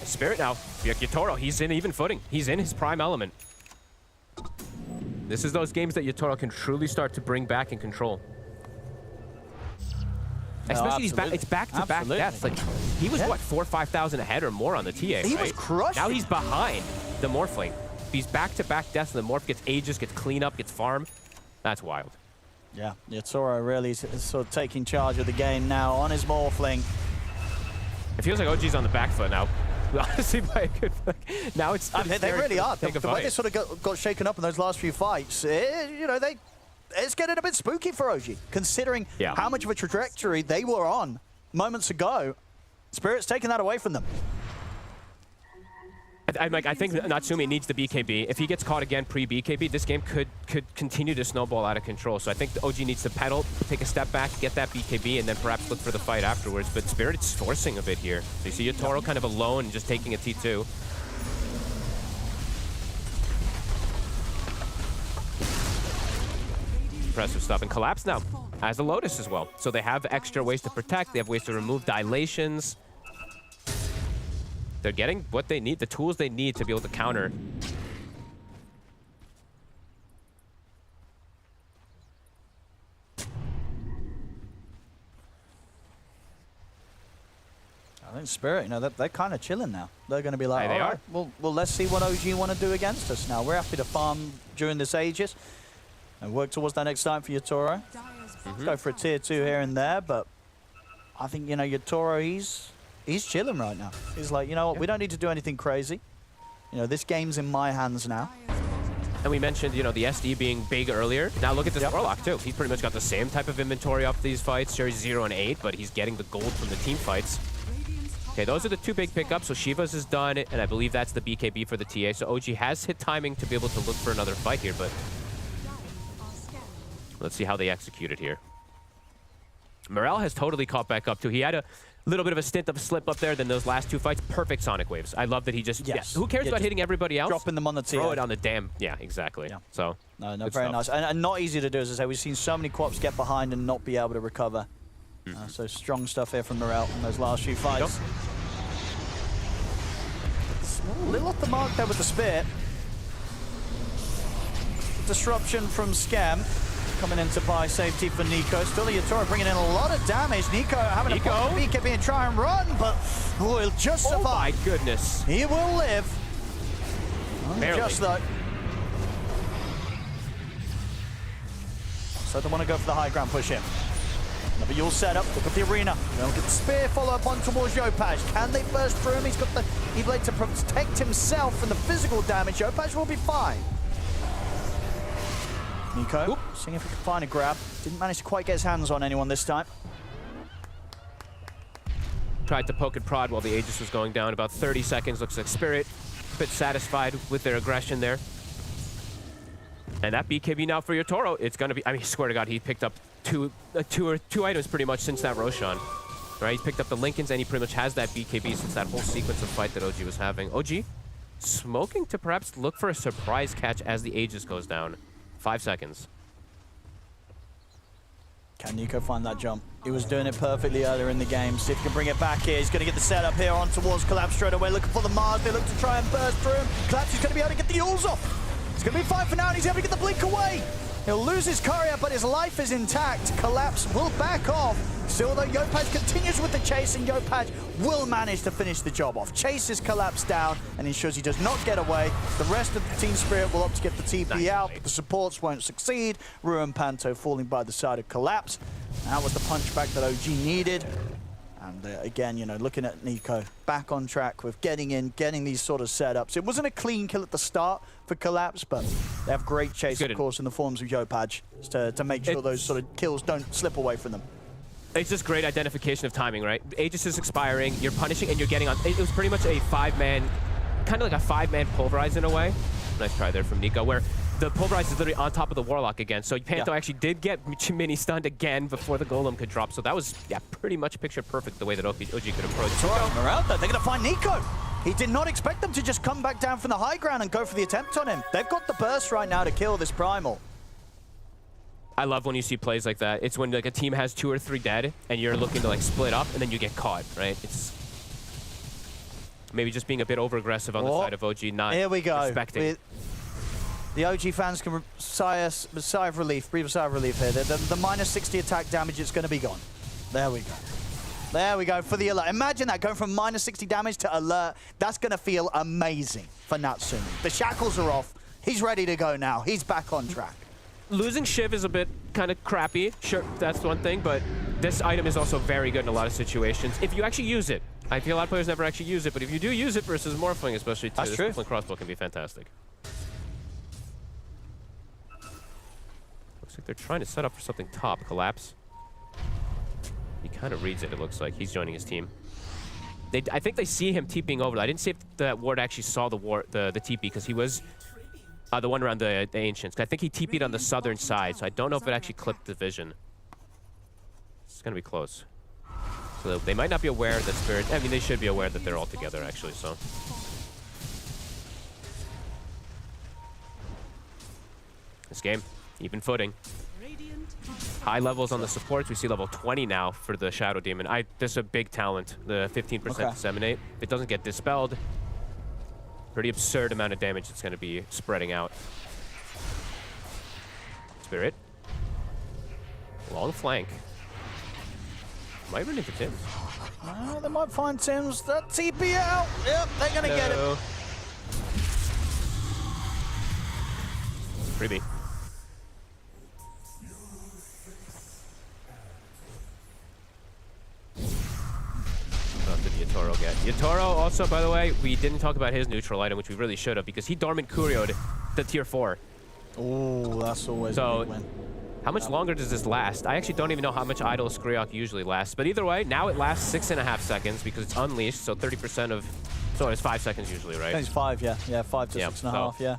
Spirit now. Yatoro, he's in even footing. He's in his prime element. This is those games that Yatoro can truly start to bring back and control. Especially it's back-to-back deaths. Like, he was, what, 4,000 or 5,000 ahead or more on the TA, He was crushing. Now he's behind the Morphling. These back-to-back deaths, and the Morph gets Aegis, gets cleanup, gets farm. That's wild. Yeah, Yatoro really is sort of taking charge of the game now on his Morphling. It feels like OG's on the back foot now. Honestly, by a good now it's they really are. The way they sort of got shaken up in those last few fights, you know, it's getting a bit spooky for OG, considering how much of a trajectory they were on moments ago. Spirit's taking that away from them. I think Natsumi needs the BKB. If he gets caught again pre-BKB, this game could continue to snowball out of control. So I think the OG needs to pedal, take a step back, get that BKB, and then perhaps look for the fight afterwards. But Spirit's forcing a bit here. So you see Yotaro kind of alone and just taking a T2. Impressive stuff. And Collapse now has a Lotus as well. So they have extra ways to protect. They have ways to remove dilations. They're getting what they need, the tools they need to be able to counter. I think Spirit, you know, they're kind of chilling now. They're going to be like, They all are. right, well, let's see what OG want to do against us now. We're happy to farm during this Aegis and work towards that next time for Yotaro. Go for a tier 2 here and there, but I think, you know, Yotaro, he's chilling right now. He's like, you know what, we don't need to do anything crazy. You know, this game's in my hands now. And we mentioned, you know, the SD being big earlier. Now look at this Warlock, too. He's pretty much got the same type of inventory up these fights. Sure, he's 0 and 8, but he's getting the gold from the team fights. Okay, those are the 2 big pickups. So Shiva's is done, and I believe that's the BKB for the TA. So OG has hit timing to be able to look for another fight here, but let's see how they execute it here. Morel has totally caught back up, too. He had a little bit of a stint of a slip up there, then those last 2 fights, perfect Sonic Waves. I love that he just, who cares about hitting everybody else? Dropping them on the TA. Throw it on the damn, exactly. Yeah. So, No, very nice. And not easy to do, as I say. We've seen so many co-ops get behind and not be able to recover. So strong stuff here from Morel in those last few fights. A little off the mark there with the Spear. Disruption from Scam. Coming in to buy safety for Nico. Still Yotaro bringing in a lot of damage. Nico having to pop the BKB and try and run, but he'll just survive. Oh my goodness. He will live. Barely. Just though. So they want to go for the high ground push here. Another Yule setup. Look at the arena. They'll get the spear follow up on towards Yopaj. Can they burst through him? He's got the E-Blade to protect himself from the physical damage. Yopaj will be fine. Nico, seeing if he can find a grab. Didn't manage to quite get his hands on anyone this time. Tried to poke and prod while the Aegis was going down. About 30 seconds. Looks like Spirit a bit satisfied with their aggression there. And that BKB now for Yotaro. It's going to be, I mean, swear to God, he picked up two items pretty much since that Roshan. Right? He's picked up the Lincolns and he pretty much has that BKB since that whole sequence of fight that OG was having. OG smoking to perhaps look for a surprise catch as the Aegis goes down. 5 seconds. Can Nico find that jump? He was doing it perfectly earlier in the game. See if he can bring it back here. He's going to get the setup here on towards Collapse straight away. Looking for the Mars. They look to try and burst through him. Collapse is going to be able to get the Yules off. It's going to be fine for now, and he's able to get the blink away. He'll lose his courier, but his life is intact. Collapse will back off. Still, though, Yopaj continues with the chase, and Yopaj will manage to finish the job off. Chases Collapse down and ensures he does not get away. The rest of the Team Spirit will opt to get the TP out, but the supports won't succeed. Ruin Panto falling by the side of Collapse. That was the punchback that OG needed. And again, you know, looking at Nico, back on track with getting in, getting these sort of setups. It wasn't a clean kill at the start for Collapse, but they have great chase, of course, in the forms of Yopaj to make sure those sort of kills don't slip away from them. It's just great identification of timing, right? Aegis is expiring, you're punishing, and you're getting on. It was pretty much a 5-man, kind of like a 5-man pulverize in a way. Nice try there from Nico, where the pulverize is literally on top of the Warlock again. So Panto actually did get mini stunned again before the Golem could drop. So that was, pretty much picture perfect the way that OG could approach it. Around there, they're going to find Nico. He did not expect them to just come back down from the high ground and go for the attempt on him. They've got the burst right now to kill this Primal. I love when you see plays like that. It's when like a team has 2 or 3 dead and you're looking to like split up and then you get caught, right? It's maybe just being a bit over-aggressive on the side of OG, not respecting. The OG fans can sigh a sigh of relief, breathe a sigh of relief here. The minus 60 attack damage is going to be gone. There we go. There we go for the alert. Imagine that, going from minus 60 damage to alert. That's going to feel amazing for Natsumi. The shackles are off. He's ready to go now. He's back on track. Losing Shiv is a bit kind of crappy. Sure, that's one thing, but this item is also very good in a lot of situations. If you actually use it. I feel a lot of players never actually use it, but if you do use it versus Morphling, especially to this crossbow can be fantastic. Looks like they're trying to set up for something top. Collapse. He kind of reads it, it looks like. He's joining his team. I think they see him TPing over. I didn't see if the ward actually saw the TP because he was the one around the Ancients. I think he TP'd on the southern side, so I don't know if it actually clipped the vision. It's gonna be close. So they might not be aware that Spirit. I mean, they should be aware that they're all together actually. So. This game, even footing. High levels on the supports. We see level 20 now for the Shadow Demon. This is a big talent, the 15% disseminate. If it doesn't get dispelled, pretty absurd amount of damage it's going to be spreading out. Spirit. Long flank. Might run into Tims. They might find Tims. That TP out. Yep, they're going to get it. Freebie. What did Yatoro get? Yatoro also, by the way, we didn't talk about his neutral item, which we really should have, because he dormant Kurio'd the tier 4. Oh, that's always a big win. How much longer does this last? I actually don't even know how much idle Skriok usually lasts, but either way, now it lasts 6.5 seconds because it's unleashed, so 30% of... So it's 5 seconds usually, right? It's 5, yeah. Yeah, 5 to 6.5, yeah.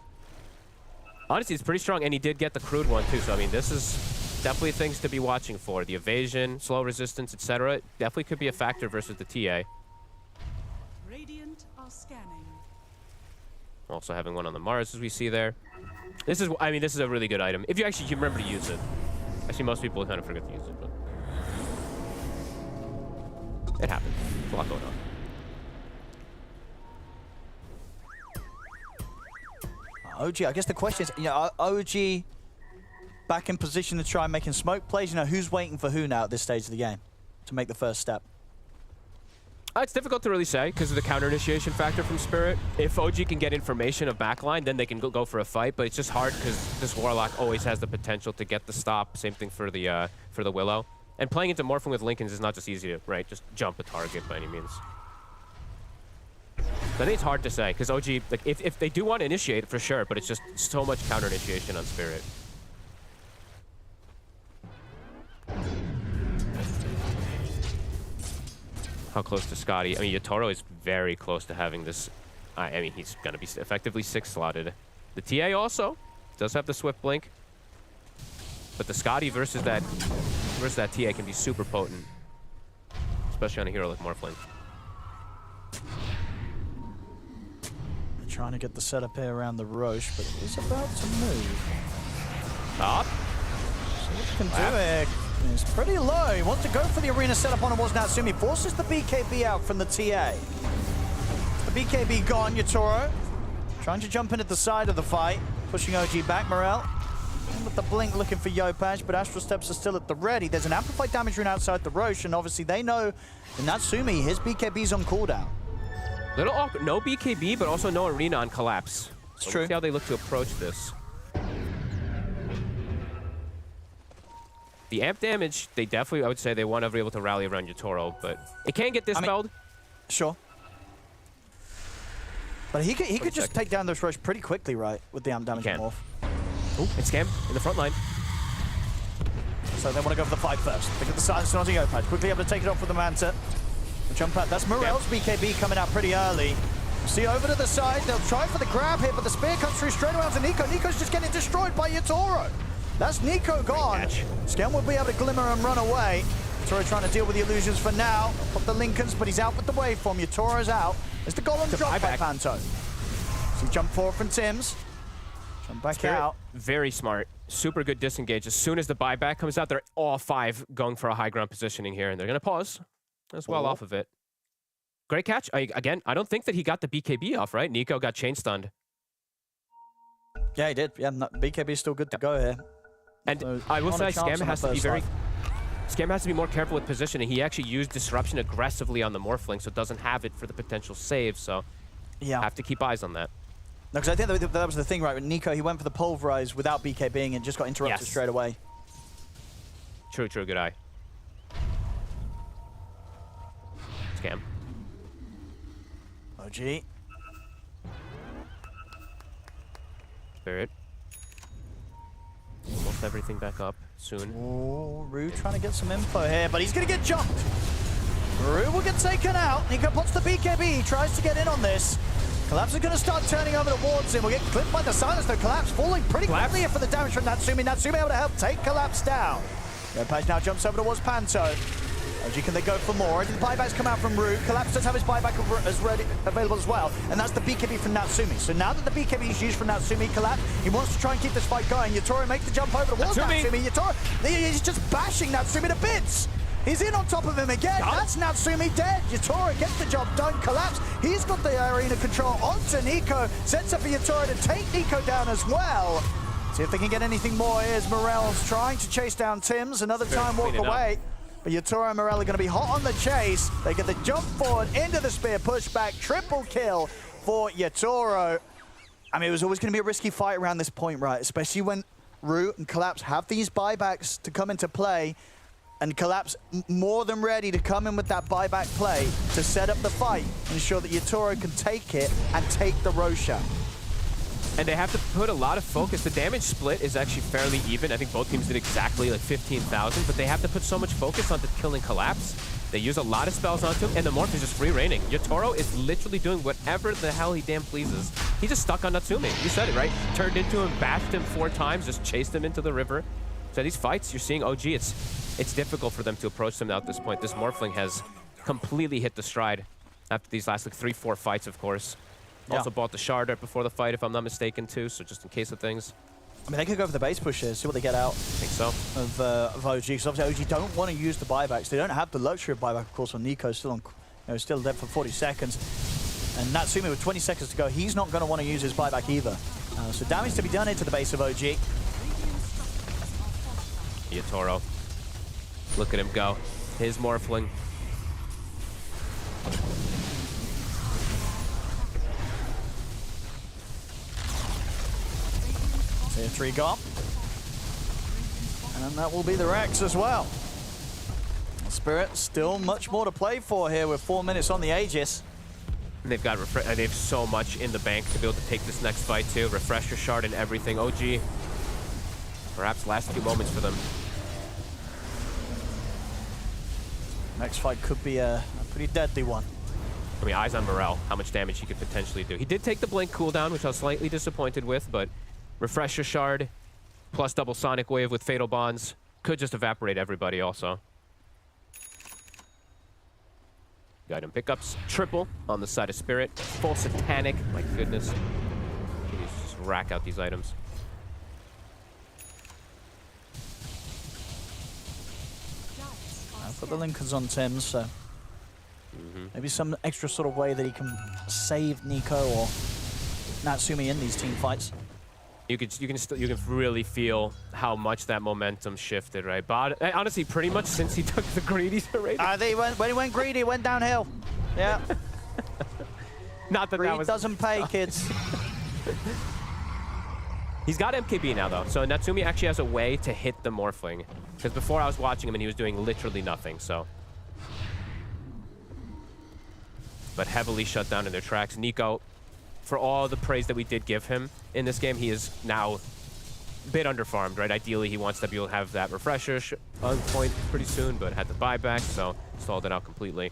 Honestly, it's pretty strong, and he did get the crude one too, so I mean, this is definitely things to be watching for. The evasion, slow resistance, etc. Definitely could be a factor versus the TA. Radiant are scanning. Also having one on the Mars, as we see there. This is, I mean, this is a really good item. If you actually can remember to use it. Actually, most people kind of forget to use it, but... It happens. There's a lot going on. OG, I guess the question is, you know, OG back in position to try making smoke plays. You know, who's waiting for who now at this stage of the game to make the first step? It's difficult to really say because of the counter initiation factor from Spirit. If OG can get information of backline, then they can go for a fight, but it's just hard because this Warlock always has the potential to get the stop. Same thing for the Willow. And playing into Morphing with Linken's is not just easy to, right, just jump a target by any means. I think it's hard to say, because OG, like, if they do want to initiate, for sure, but it's just so much counter-initiation on Spirit. How close to Scotty? I mean, Yatoro is very close to having this. I mean, he's going to be effectively 6-slotted. The TA also does have the Swift Blink, but the Scotty versus that TA can be super potent, especially on a hero like Morphling. Trying to get the setup here around the Roche, but he's about to move. Up. See what he can do here. It's pretty low. He wants to go for the arena setup on Awards Natsumi. Forces the BKB out from the TA. The BKB gone, Yatoro. Trying to jump in at the side of the fight. Pushing OG back, Morel. With the blink looking for Yopaj, but Astral Steps are still at the ready. There's an amplified damage rune outside the Roche, and obviously they know in Natsumi, his BKB's on cooldown. Little awkward. No BKB, but also no arena on collapse. It's true. Let's see how they look to approach this. The amp damage, they definitely, I would say, they want to be able to rally around Yatoro, but it can get dispelled. Sure. But he could just take down this Roche pretty quickly, right, with the amp damage morph. Oh, it's Scam in the front line. So they want to go for the fight first. They get the silence on Yopaj. Quickly able to take it off with the Manta. Jump out. That's Morel's BKB coming out pretty early. See, over to the side. They'll try for the grab here, but the spear comes through straight away to Nico. Nico's just getting destroyed by Yatoro. That's Nico gone. Scam will be able to glimmer and run away. Yatoro trying to deal with the illusions for now. Put the Lincolns, but he's out with the waveform. Yatoro's out. It's the Golem drop by Panto. So jump forward from Tims. Jump back out. Very smart. Super good disengage. As soon as the buyback comes out, they're all 5 going for a high ground positioning here, and they're going to pause. As well off of it. Great catch. Again, I don't think that he got the BKB off, right? Nico got chain stunned. Yeah, he did. Yeah, BKB is still good to go here. And so I will say, Scam has to be Scam has to be more careful with positioning. He actually used Disruption aggressively on the Morphling, so it doesn't have it for the potential save. So yeah, have to keep eyes on that. No, because I think that was the thing, right? With Nico, he went for the Pulverize without BKBing and just got interrupted straight away. True, good eye. Scam. OG. Spirit. Almost everything back up soon. Oh, Rue trying to get some info here, but he's going to get jumped. Rue will get taken out. Nico puts the BKB. He tries to get in on this. Collapse is going to start turning over towards him. We'll get clipped by the silence, though. Collapse falling pretty quickly here for the damage from Natsumi. Natsumi able to help take Collapse down. Page now jumps over towards Panto. OG, can they go for more? The buybacks come out from Rue. Collapse does have his buyback available as well, and that's the BKB from Natsumi. So now that the BKB is used from Natsumi, Collapse, he wants to try and keep this fight going. Yatoro makes the jump over towards Natsumi. Yatoro, he's just bashing Natsumi to bits. He's in on top of him again. That's Natsumi dead. Yatoro gets the job done. Collapse, he's got the arena control onto Nico. Sets up for Yatoro to take Nico down as well. See if they can get anything more. Here's Morel's trying to chase down Tim's. Another time walk away. But Yatoro and Morel are going to be hot on the chase. They get the jump forward into the spear pushback. Triple kill for Yatoro. I mean, it was always going to be a risky fight around this point, right? Especially when Rue and Collapse have these buybacks to come into play. And Collapse more than ready to come in with that buyback play to set up the fight, ensure that Yatoro can take it and take the Roshan. And they have to put a lot of focus. The damage split is actually fairly even. I think both teams did exactly like 15,000, but they have to put so much focus onto killing Collapse. They use a lot of spells onto him, and the Morph is just free reigning. Yatoro is literally doing whatever the hell he damn pleases. He just stuck on Natsumi. You said it, right? Turned into him, bashed him 4 times, just chased him into the river. So these fights, you're seeing OG, it's difficult for them to approach them now at this point. This Morphling has completely hit the stride after these last like 3-4 fights, of course. Also bought the shard right before the fight, if I'm not mistaken, too, so just in case of things. I mean, they could go for the base push here, see what they get out. I think so. Of OG, because obviously OG don't want to use the buybacks. They don't have the luxury of buyback, of course, when Nico's still on, still dead for 40 seconds. And Natsumi with 20 seconds to go, he's not going to want to use his buyback either. So damage to be done into the base of OG. Yatoro. Look at him go. His Morphling. Tier 3 gone. And that will be the Rex as well. Spirit still much more to play for here with 4 minutes on the Aegis. And they've got they have so much in the bank to be able to take this next fight too. Refresher shard and everything. OG. Perhaps last few moments for them. Next fight could be a pretty deadly one. I mean, eyes on Morel, how much damage he could potentially do. He did take the blink cooldown, which I was slightly disappointed with, but Refresher shard plus double sonic wave with fatal bonds could just evaporate everybody also. Item pickups, triple on the side of Spirit. Full satanic, my goodness. Please just rack out these items. I've got the Lincolns on Tim, so maybe some extra sort of way that he can save Nico or Natsumi in these team fights. You can really feel how much that momentum shifted, right? But honestly, pretty much since he took the greedy to raid. When he went greedy, it went downhill. Yeah. Not that Greed that was doesn't pay, kids. He's got MKB now, though, so Natsumi actually has a way to hit the Morphling. Because before I was watching him and he was doing literally nothing, so. But heavily shut down in their tracks. Nico, for all the praise that we did give him in this game, he is now a bit underfarmed, right? Ideally, he wants to be able to have that refresher on point pretty soon, but had the buyback, so stalled it out completely.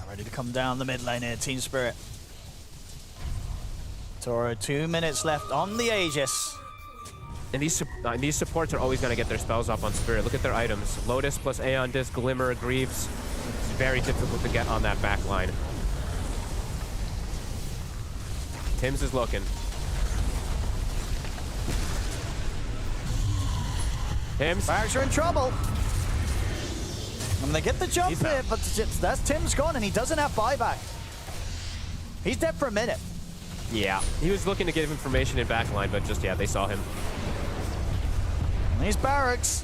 Ready to come down the mid lane here, Team Spirit. Toro, 2 minutes left on the Aegis. And these supports are always going to get their spells off on Spirit. Look at their items. Lotus plus Aeon Disc, Glimmer, Greaves. It's very difficult to get on that back line. Tim's is looking. Tim's. Barracks are in trouble. And they get the jump here, but that's Tim's gone, and he doesn't have buyback. He's dead for a minute. Yeah, he was looking to give information in backline, but just, yeah, they saw him. And these barracks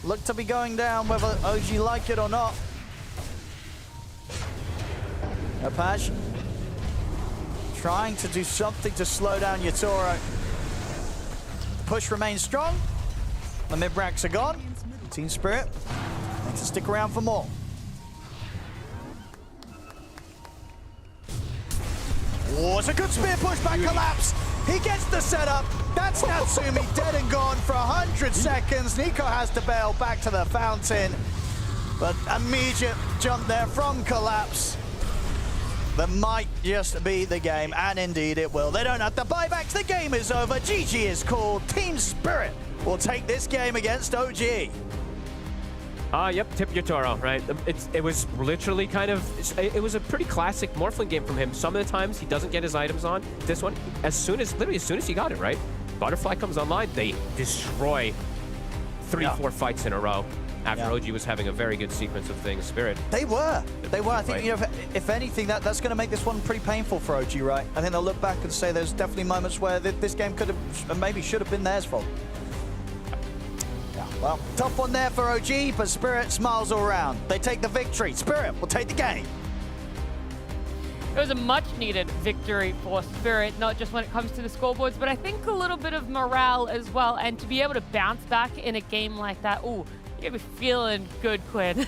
look to be going down, whether OG like it or not. Apache trying to do something to slow down Yatoro. The push remains strong. The mid-racks are gone. Team Spirit needs to stick around for more. Oh, it's a good spear push back collapse. He gets the setup. That's Natsumi dead and gone for 100 seconds. Nico has to bail back to the fountain. But immediate jump there from Collapse. That might just be the game, and indeed it will. They don't have to buybacks. The game is over. GG is called. Team Spirit will take this game against OG. Yep, Tip Yotaro, right? It was literally kind of, it was a pretty classic Morphling game from him. Some of the times he doesn't get his items on. This one, literally as soon as he got it, right? Butterfly comes online, they destroy 3-4 fights in a row. After OG was having a very good sequence of things, Spirit. They were. I think, you know, if anything, that's going to make this one pretty painful for OG, right? I think they'll look back and say there's definitely moments where this game could have, and maybe should have been theirs fault. Yeah, well, tough one there for OG, but Spirit smiles all around. They take the victory. Spirit will take the game. It was a much-needed victory for Spirit, not just when it comes to the scoreboards, but I think a little bit of morale as well. And to be able to bounce back in a game like that, ooh, you're gonna be feeling good, Quinn.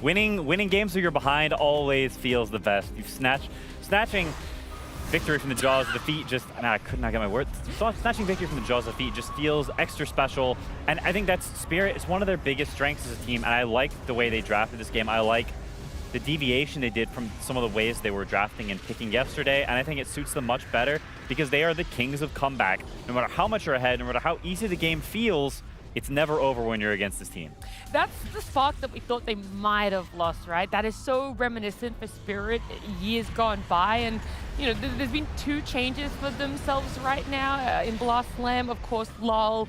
Winning games where you're behind always feels the best. You've snatching victory from the jaws of defeat I could not get my words. Snatching victory from the jaws of defeat just feels extra special. And I think that's Spirit. It's one of their biggest strengths as a team. And I like the way they drafted this game. I like the deviation they did from some of the ways they were drafting and picking yesterday. And I think it suits them much better because they are the kings of comeback. No matter how much you're ahead, no matter how easy the game feels, it's never over when you're against this team. That's the spark that we thought they might have lost, right? That is so reminiscent for Spirit years gone by. And, you know, there's been 2 changes for themselves right now. In Blast Slam, of course, LOL,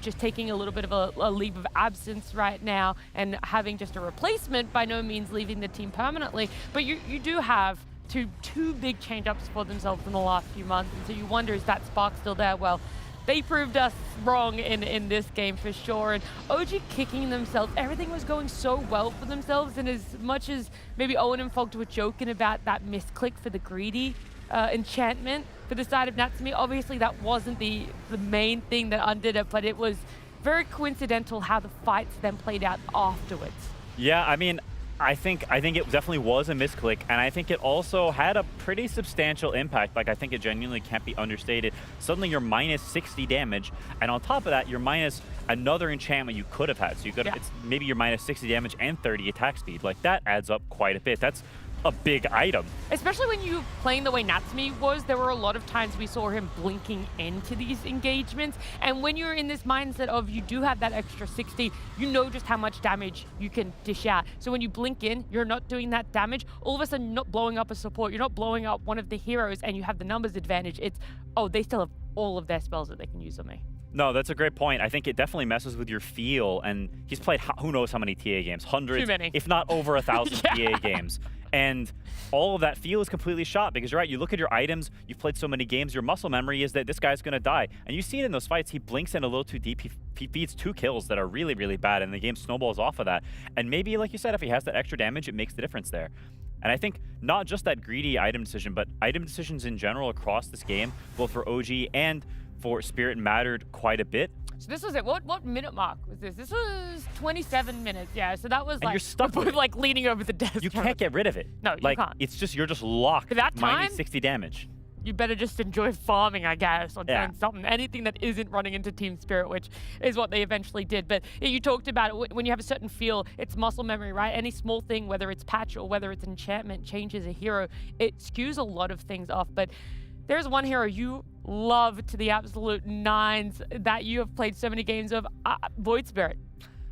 just taking a little bit of a leave of absence right now and having just a replacement, by no means leaving the team permanently. But you do have two big change-ups for themselves in the last few months. And so you wonder, is that spark still there? Well, they proved us wrong in this game for sure. And OG kicking themselves, everything was going so well for themselves. And as much as maybe Owen and Fogt were joking about that misclick for the greedy enchantment for the side of Natsumi, obviously that wasn't the main thing that undid it, but it was very coincidental how the fights then played out afterwards. Yeah, I mean, I think it definitely was a misclick, and I think it also had a pretty substantial impact. Like, I think it genuinely can't be understated. Suddenly you're minus 60 damage, and on top of that, you're minus another enchantment you could have had. So you could, it's maybe you're minus 60 damage and 30 attack speed. Like, that adds up quite a bit. That's a big item. Especially when you playing the way Natsumi was, there were a lot of times we saw him blinking into these engagements. And when you're in this mindset of you do have that extra 60, you know just how much damage you can dish out. So when you blink in, you're not doing that damage. All of a sudden, you're not blowing up a support. You're not blowing up one of the heroes and you have the numbers advantage. It's, oh, they still have all of their spells that they can use on me. No, that's a great point. I think it definitely messes with your feel, and he's played who knows how many TA games, hundreds, too many, if not over 1,000 TA games. And all of that feel is completely shot because you're right, you look at your items, you've played so many games, your muscle memory is that this guy's gonna die. And you see it in those fights, he blinks in a little too deep, he feeds 2 kills that are really, really bad, and the game snowballs off of that. And maybe, like you said, if he has that extra damage, it makes the difference there. And I think not just that greedy item decision, but item decisions in general across this game, both for OG and for Spirit, mattered quite a bit. So this was it. What minute mark was this? This was 27 minutes. Yeah. So that was and like you're stuck with like leaning over the desk. You can't get rid of it. No, like, you can't. It's just you're just locked. For that time, minus 60 damage. You better just enjoy farming, I guess, or doing something. Anything that isn't running into Team Spirit, which is what they eventually did. But you talked about it when you have a certain feel, it's muscle memory, right? Any small thing, whether it's patch or whether it's enchantment, changes a hero. It skews a lot of things off. But there's one hero you love to the absolute nines that you have played so many games of, Void Spirit.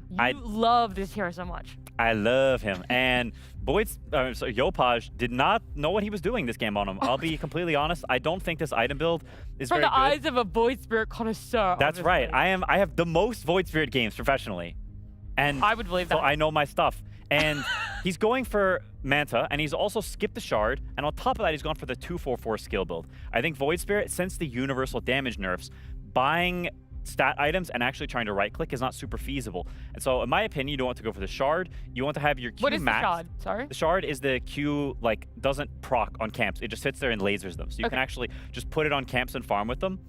You love this hero so much. I love him. And Yopaj did not know what he was doing this game on him. I'll be completely honest. I don't think this item build is very good. From the eyes of a Void Spirit connoisseur. That's right. I have the most Void Spirit games professionally. And I would believe that. So I know my stuff. And he's going for Manta, and he's also skipped the Shard, and on top of that, he's gone for the 2-4-4 skill build. I think Void Spirit, since the universal damage nerfs, buying stat items and actually trying to right-click is not super feasible. And so, in my opinion, you don't want to go for the Shard. You want to have your Q What is max. the Shard? Sorry? The Shard is the Q, like, doesn't proc on camps. It just sits there and lasers them. So you can actually just put it on camps and farm with them.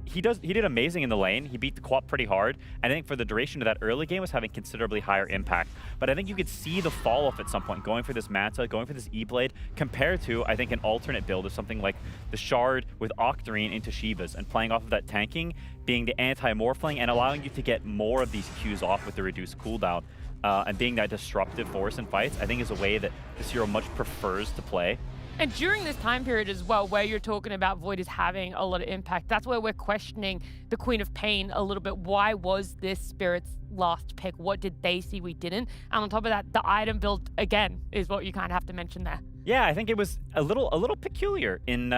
He did amazing in the lane. He beat the co-op pretty hard. And I think for the duration of that early game was having considerably higher impact. But I think you could see the fall off at some point, going for this Manta, going for this E-Blade, compared to, I think, an alternate build of something like the Shard with Octarine into Shivas and playing off of that tanking, being the anti-morphling and allowing you to get more of these Qs off with the reduced cooldown. And being that disruptive force in fights, I think is a way that this hero much prefers to play. And during this time period as well, where you're talking about Void is having a lot of impact, that's where we're questioning the Queen of Pain a little bit. Why was this Spirit's last pick? What did they see we didn't? And on top of that, the item build, again, is what you kind of have to mention there. Yeah, I think it was a little peculiar in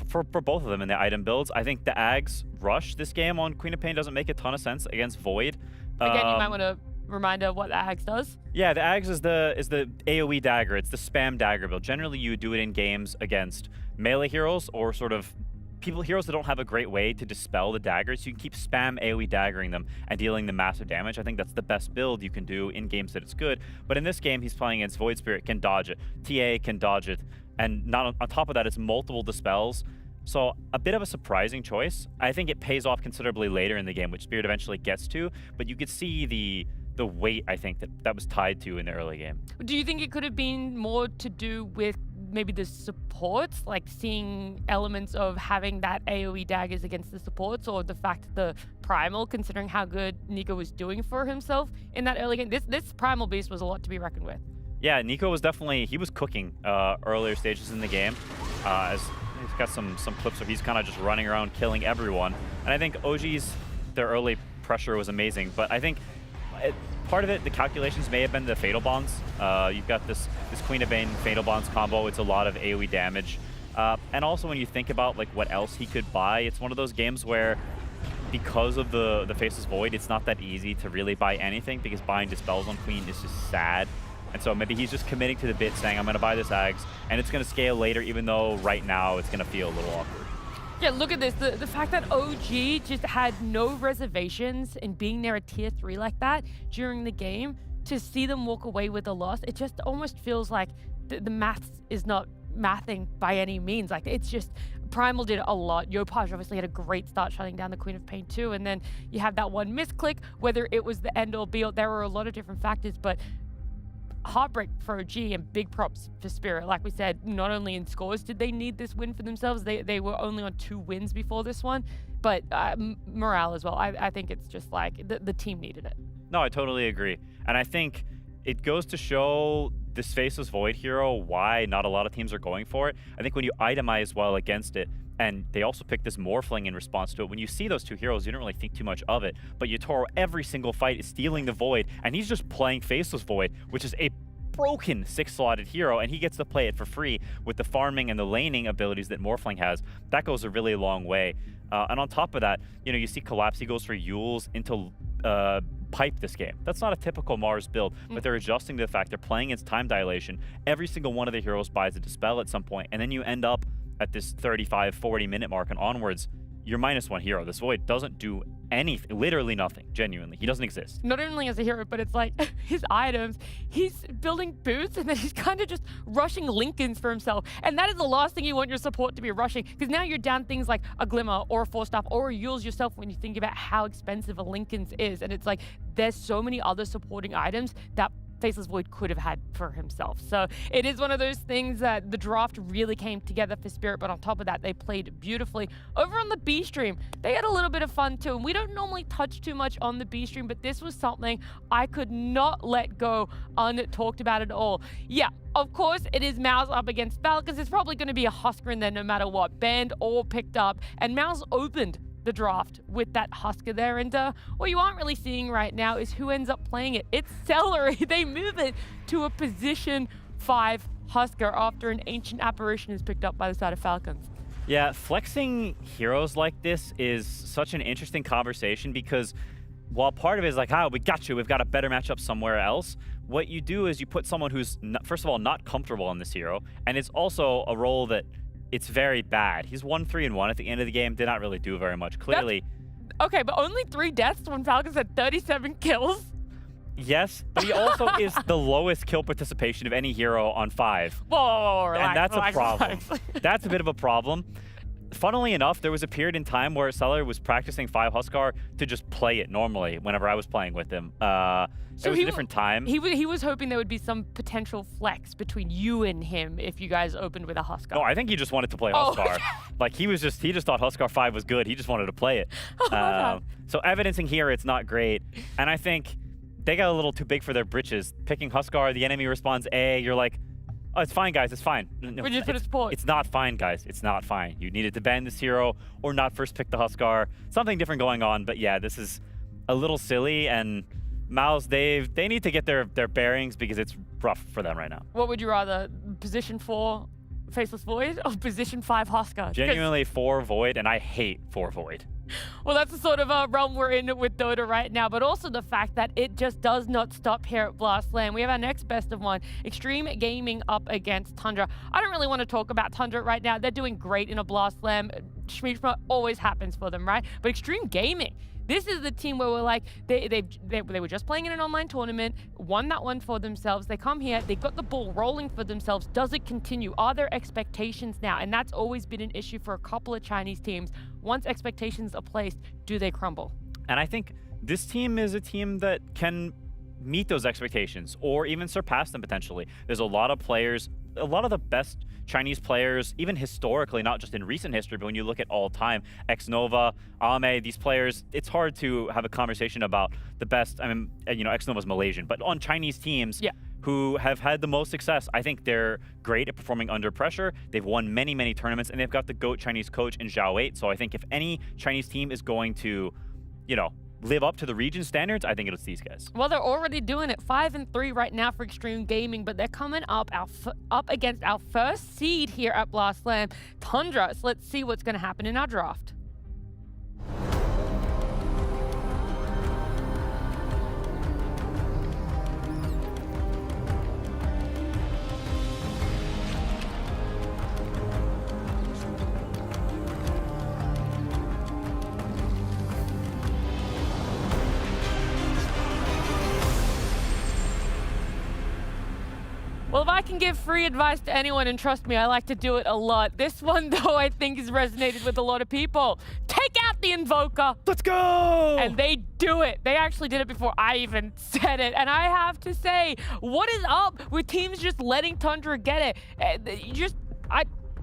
for both of them in the item builds. I think the Ags rush this game on Queen of Pain doesn't make a ton of sense against Void. Again, you might want to reminder what the Ags does. Yeah, the Ags is the AoE dagger. It's the spam dagger build. Generally, you would do it in games against melee heroes or sort of heroes that don't have a great way to dispel the daggers. You can keep spam AoE daggering them and dealing them massive damage. I think that's the best build you can do in games that it's good. But in this game, he's playing against Void Spirit, can dodge it. TA can dodge it. And not on top of that, it's multiple dispels. So a bit of a surprising choice. I think it pays off considerably later in the game, which Spirit eventually gets to. But you could see the weight, I think, that was tied to in the early game. Do you think it could have been more to do with maybe the supports, like seeing elements of having that AoE daggers against the supports, or the fact that the Primal, considering how good Nico was doing for himself in that early game? This Primal Beast was a lot to be reckoned with. Yeah, Nico was definitely, he was cooking earlier stages in the game. As he's got some clips where he's kind of just running around killing everyone. And I think OGs, their early pressure was amazing, but I think part of it, the calculations may have been the Fatal Bonds. You've got this Queen of Pain Fatal Bonds combo. It's a lot of AoE damage. And also when you think about like what else he could buy, it's one of those games where because of the Faceless Void, it's not that easy to really buy anything because buying Dispels on Queen is just sad. And so maybe he's just committing to the bit saying, I'm going to buy this Ags, and it's going to scale later, even though right now it's going to feel a little awkward. Yeah, look at this. The fact that OG just had no reservations in being near a tier 3 like that during the game, to see them walk away with a loss, it just almost feels like the maths is not mathing by any means. Like, it's just, Primal did a lot. Yopaj obviously had a great start shutting down the Queen of Pain too, and then you have that one misclick, whether it was the end or be, there were a lot of different factors, but heartbreak for OG and big props for Spirit. Like we said, not only in scores did they need this win for themselves, they were only on 2 wins before this one, but morale as well. I think it's just like the team needed it. No, I totally agree. And I think it goes to show this Faceless Void hero why not a lot of teams are going for it. I think when you itemize well against it, and they also picked this Morphling in response to it. When you see those two heroes, you don't really think too much of it. But Yatoro, every single fight, is stealing the Void, and he's just playing Faceless Void, which is a broken 6-slotted hero, and he gets to play it for free with the farming and the laning abilities that Morphling has. That goes a really long way. And on top of that, you know, you see Collapse, he goes for Yules into Pipe this game. That's not a typical Mars build, but they're adjusting to the fact they're playing against time dilation. Every single one of the heroes buys a Dispel at some point, and then you end up at this 35, 40 minute mark and onwards, you're -1 hero. This Void doesn't do anything, literally nothing, genuinely. He doesn't exist. Not only as a hero, but it's like his items, he's building boots and then he's kind of just rushing Lincolns for himself. And that is the last thing you want your support to be rushing, because now you're down things like a Glimmer or a Force Staff or a Yules yourself when you think about how expensive a Lincoln's is. And it's like, there's so many other supporting items that Faceless Void could have had for himself. So it is one of those things that the draft really came together for Spirit, but on top of that, they played beautifully. Over on the B stream, they had a little bit of fun too, and we don't normally touch too much on the B stream, but this was something I could not let go untalked about at all. Yeah, of course, it is MOUZ up against Falcons. It's probably going to be a Husker in there no matter what, banned or picked up, and MOUZ opened the draft with that Husker there, and what you aren't really seeing right now is who ends up playing it. It's Celery. They move it to a position 5 Husker after an Ancient Apparition is picked up by the side of Falcons. Yeah, flexing heroes like this is such an interesting conversation, because while part of it is like, we got you, we've got a better matchup somewhere else, what you do is you put someone who's, first of all, not comfortable on this hero, and it's also a role that it's very bad. He's 1-3-1 at the end of the game, did not really do very much, clearly. Okay, but only 3 deaths when Falcons had 37 kills? Yes, but he also is the lowest kill participation of any hero on 5. Whoa, relax, and that's relax, a problem. relax. That's a bit of a problem. funnily enough, there was a period in time where Seller was practicing 5 Huskar to just play it normally whenever I was playing with him. So it was a different time. He was hoping there would be some potential flex between you and him if you guys opened with a Huskar. No, I think he just wanted to play Huskar. Like he just thought Huskar 5 was good. He just wanted to play it. So evidencing here, it's not great. And I think they got a little too big for their britches. Picking Huskar, the enemy responds A. You're like, oh, it's fine, guys. It's fine. No, We just put a support. It's not fine, guys. It's not fine. You needed to ban this hero or not first pick the Huskar. Something different going on. But yeah, this is a little silly. And MOUZ, they need to get their bearings because it's rough for them right now. What would you rather, position 4 Faceless Void or position 5 Huskar? Genuinely 4 Void, and I hate 4 Void. Well, that's the sort of realm we're in with Dota right now, but also the fact that it just does not stop here at Blastland. We have our next best of one, Xtreme Gaming up against Tundra. I don't really want to talk about Tundra right now. They're doing great in a Blastland. Schmeechma always happens for them, right? But Xtreme Gaming, this is the team where we're like, they were just playing in an online tournament, won that one for themselves. They come here, they got the ball rolling for themselves. Does it continue? Are there expectations now? And that's always been an issue for a couple of Chinese teams. Once expectations are placed, do they crumble? And I think this team is a team that can meet those expectations or even surpass them potentially. There's a lot of players, a lot of the best Chinese players, even historically, not just in recent history, but when you look at all time, Xnova, Ame, these players, it's hard to have a conversation about the best. I mean, you know, Xnova's Malaysian, but on Chinese teams, who have had the most success. I think they're great at performing under pressure. They've won many, many tournaments, and they've got the GOAT Chinese coach in Zhao 8. So I think if any Chinese team is going to, you know, live up to the region standards, I think it's these guys. Well, they're already doing it. 5-3 right now for Xtreme Gaming, but they're coming up against our first seed here at Blastland, Tundra. So let's see what's going to happen in our draft. Well, if I can give free advice to anyone, and trust me, I like to do it a lot. This one, though, I think has resonated with a lot of people. Take out the Invoker. Let's go! And they do it. They actually did it before I even said it. And I have to say, what is up with teams just letting Tundra get it?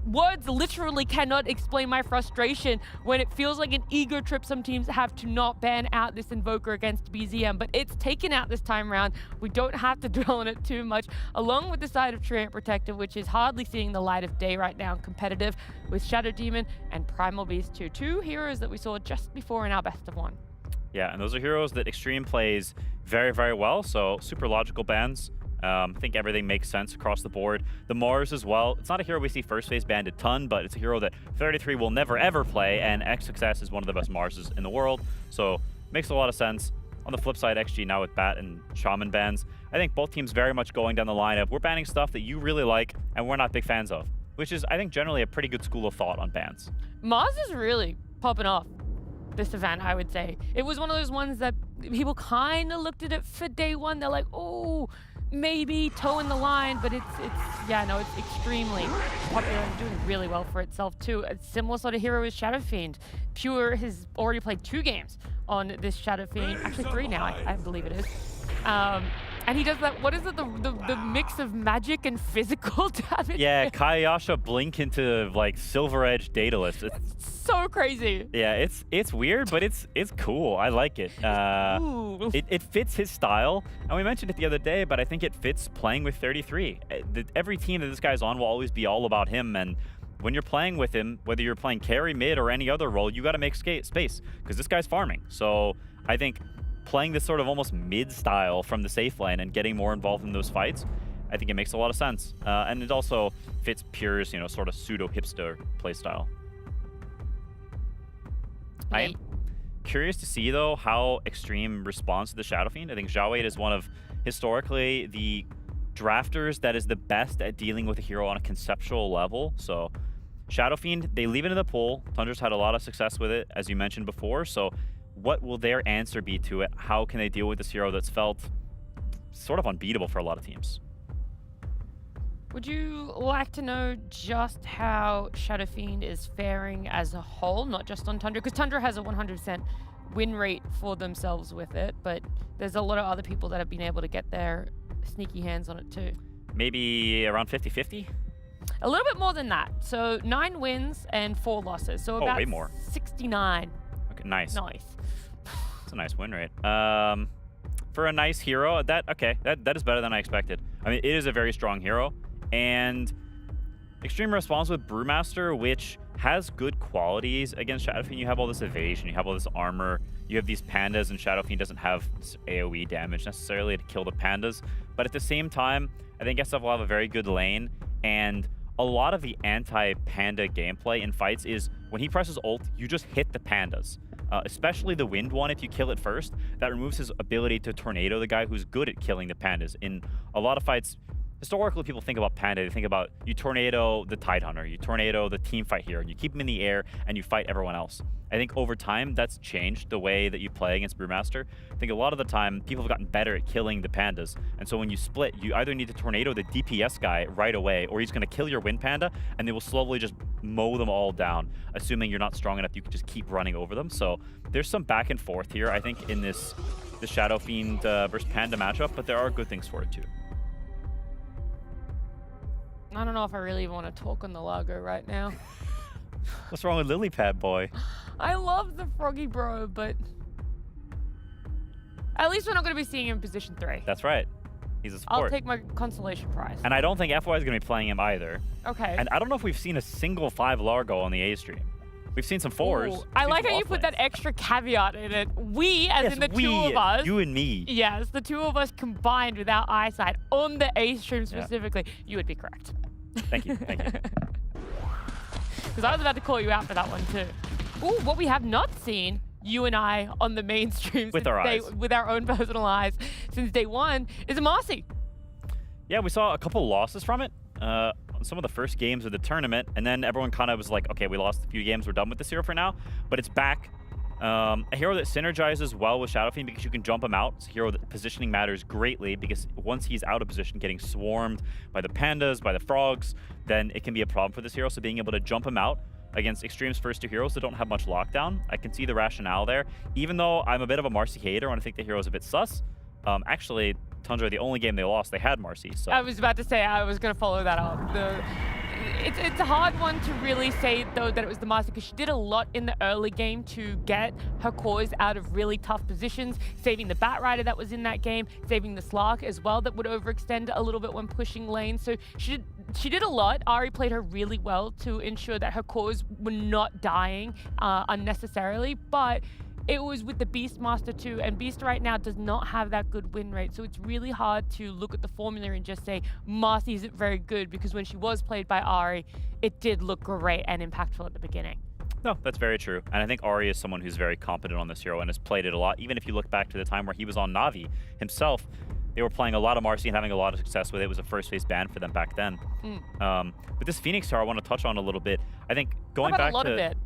Words literally cannot explain my frustration when it feels like an ego trip some teams have to not ban out this Invoker against BZM, but it's taken out this time around. We don't have to dwell on it too much, along with the side of Treant Protector, which is hardly seeing the light of day right now in competitive, with Shadow Demon and Primal Beast 2. Two heroes that we saw just before in our best of one. Yeah, and those are heroes that Xtreme plays very, very well, so super logical bans. I think everything makes sense across the board. The MOUZ as well. It's not a hero we see first phase banned a ton, but it's a hero that 33 will never ever play, and X6S is one of the best MOUZs in the world, so makes a lot of sense. On the flip side, XG now with Bat and Shaman bans, I think both teams very much going down the line of we're banning stuff that you really like and we're not big fans of, which is, I think, generally a pretty good school of thought on bans. MOUZ is really popping off this event, I would say. It was one of those ones that people kind of looked at it for day one. They're like, oh, maybe toe in the line, but it's extremely popular and doing really well for itself too. A similar sort of hero is Shadow Fiend. Pure has already played 2 games on this Shadow Fiend, actually 3 now, I believe it is. And he does that, what is it, the mix of magic and physical damage? Yeah, Kayasha blink into like Silver Edge Daedalus. It's so crazy. Yeah, it's weird, but it's cool. I like it. It fits his style, and we mentioned it the other day, but I think it fits playing with 33. Every team that this guy's on will always be all about him, and when you're playing with him, whether you're playing carry, mid, or any other role, you got to make space because this guy's farming. So I think playing this sort of almost mid style from the safe lane and getting more involved in those fights, I think it makes a lot of sense. And it also fits Pure's, you know, sort of pseudo hipster playstyle. I'm curious to see though how Xtreme responds to the Shadow Fiend. I think Zhao 8 is one of historically the drafters that is the best at dealing with a hero on a conceptual level. So Shadow Fiend, they leave it in the pool. Tundra's had a lot of success with it, as you mentioned before. So what will their answer be to it? How can they deal with this hero that's felt sort of unbeatable for a lot of teams? Would you like to know just how Shadow Fiend is faring as a whole, not just on Tundra? Because Tundra has a 100% win rate for themselves with it, but there's a lot of other people that have been able to get their sneaky hands on it too. Maybe around 50-50? A little bit more than that. So 9 wins and 4 losses. So about way more. 69. Okay, nice. Nice. It's a nice win rate. For a nice hero, that is better than I expected. I mean, it is a very strong hero, and Xtreme responds with Brewmaster, which has good qualities against Shadow Fiend. You have all this evasion, you have all this armor, you have these pandas, and Shadow Fiend doesn't have AoE damage necessarily to kill the pandas. But at the same time, I think SF will have a very good lane, and a lot of the anti-panda gameplay in fights is when he presses ult, you just hit the pandas. Especially the wind one, if you kill it first, that removes his ability to tornado the guy who's good at killing the pandas. In a lot of fights, historically, people think about panda, they think about you tornado the Tidehunter, you tornado the team fight hero, and you keep him in the air and you fight everyone else. I think over time, that's changed the way that you play against Brewmaster. I think a lot of the time, people have gotten better at killing the pandas. And so when you split, you either need to tornado the DPS guy right away, or he's going to kill your wind panda, and they will slowly just mow them all down. Assuming you're not strong enough, you can just keep running over them. So there's some back and forth here, I think, in the Shadow Fiend versus Panda matchup, but there are good things for it too. I don't know if I really even want to talk on the Largo right now. What's wrong with Lilypad boy? I love the Froggy Bro, but at least we're not going to be seeing him in position 3. That's right. He's a support. I'll take my consolation prize. And I don't think FY is going to be playing him either. Okay. And I don't know if we've seen a single 5 Largo on the A stream. We've seen some 4s. Ooh, I like how you put that extra caveat in it. We, as in the two of us. You and me. Yes, the two of us combined with our eyesight on the A stream specifically, you would be correct. Thank you. Thank you. Because I was about to call you out for that one too. Ooh, what we have not seen, you and I on the main stream with our eyes, with our own personal eyes since day one, is a Marcy. Yeah, we saw a couple losses from it on some of the first games of the tournament, and then everyone kind of was like, okay, we lost a few games, we're done with this hero for now, but it's back. A hero that synergizes well with Shadow Fiend because you can jump him out. It's a hero that positioning matters greatly because once he's out of position, getting swarmed by the pandas, by the frogs, then it can be a problem for this hero. So being able to jump him out against Xtreme's first 2 heroes that don't have much lockdown, I can see the rationale there. Even though I'm a bit of a Marcy hater and I think the hero is a bit sus, actually, Tundra, the only game they lost, they had Marcy. So I was about to say, I was going to follow that up. It's a hard one to really say, though, that it was the Marcy, because she did a lot in the early game to get her cores out of really tough positions, saving the Batrider that was in that game, saving the Slark as well that would overextend a little bit when pushing lane. So she did a lot. Ari played her really well to ensure that her cores were not dying unnecessarily, but it was with the Beastmaster too, and Beast right now does not have that good win rate, so it's really hard to look at the formula and just say Marcy isn't very good, because when she was played by Ari, it did look great and impactful at the beginning. No, that's very true. And I think Ari is someone who's very competent on this hero and has played it a lot. Even if you look back to the time where he was on Na'Vi himself, they were playing a lot of Marcy and having a lot of success with it. It was a first phase ban for them back then. But this Phoenix hero I want to touch on a little bit. I think going back to... a lot of it?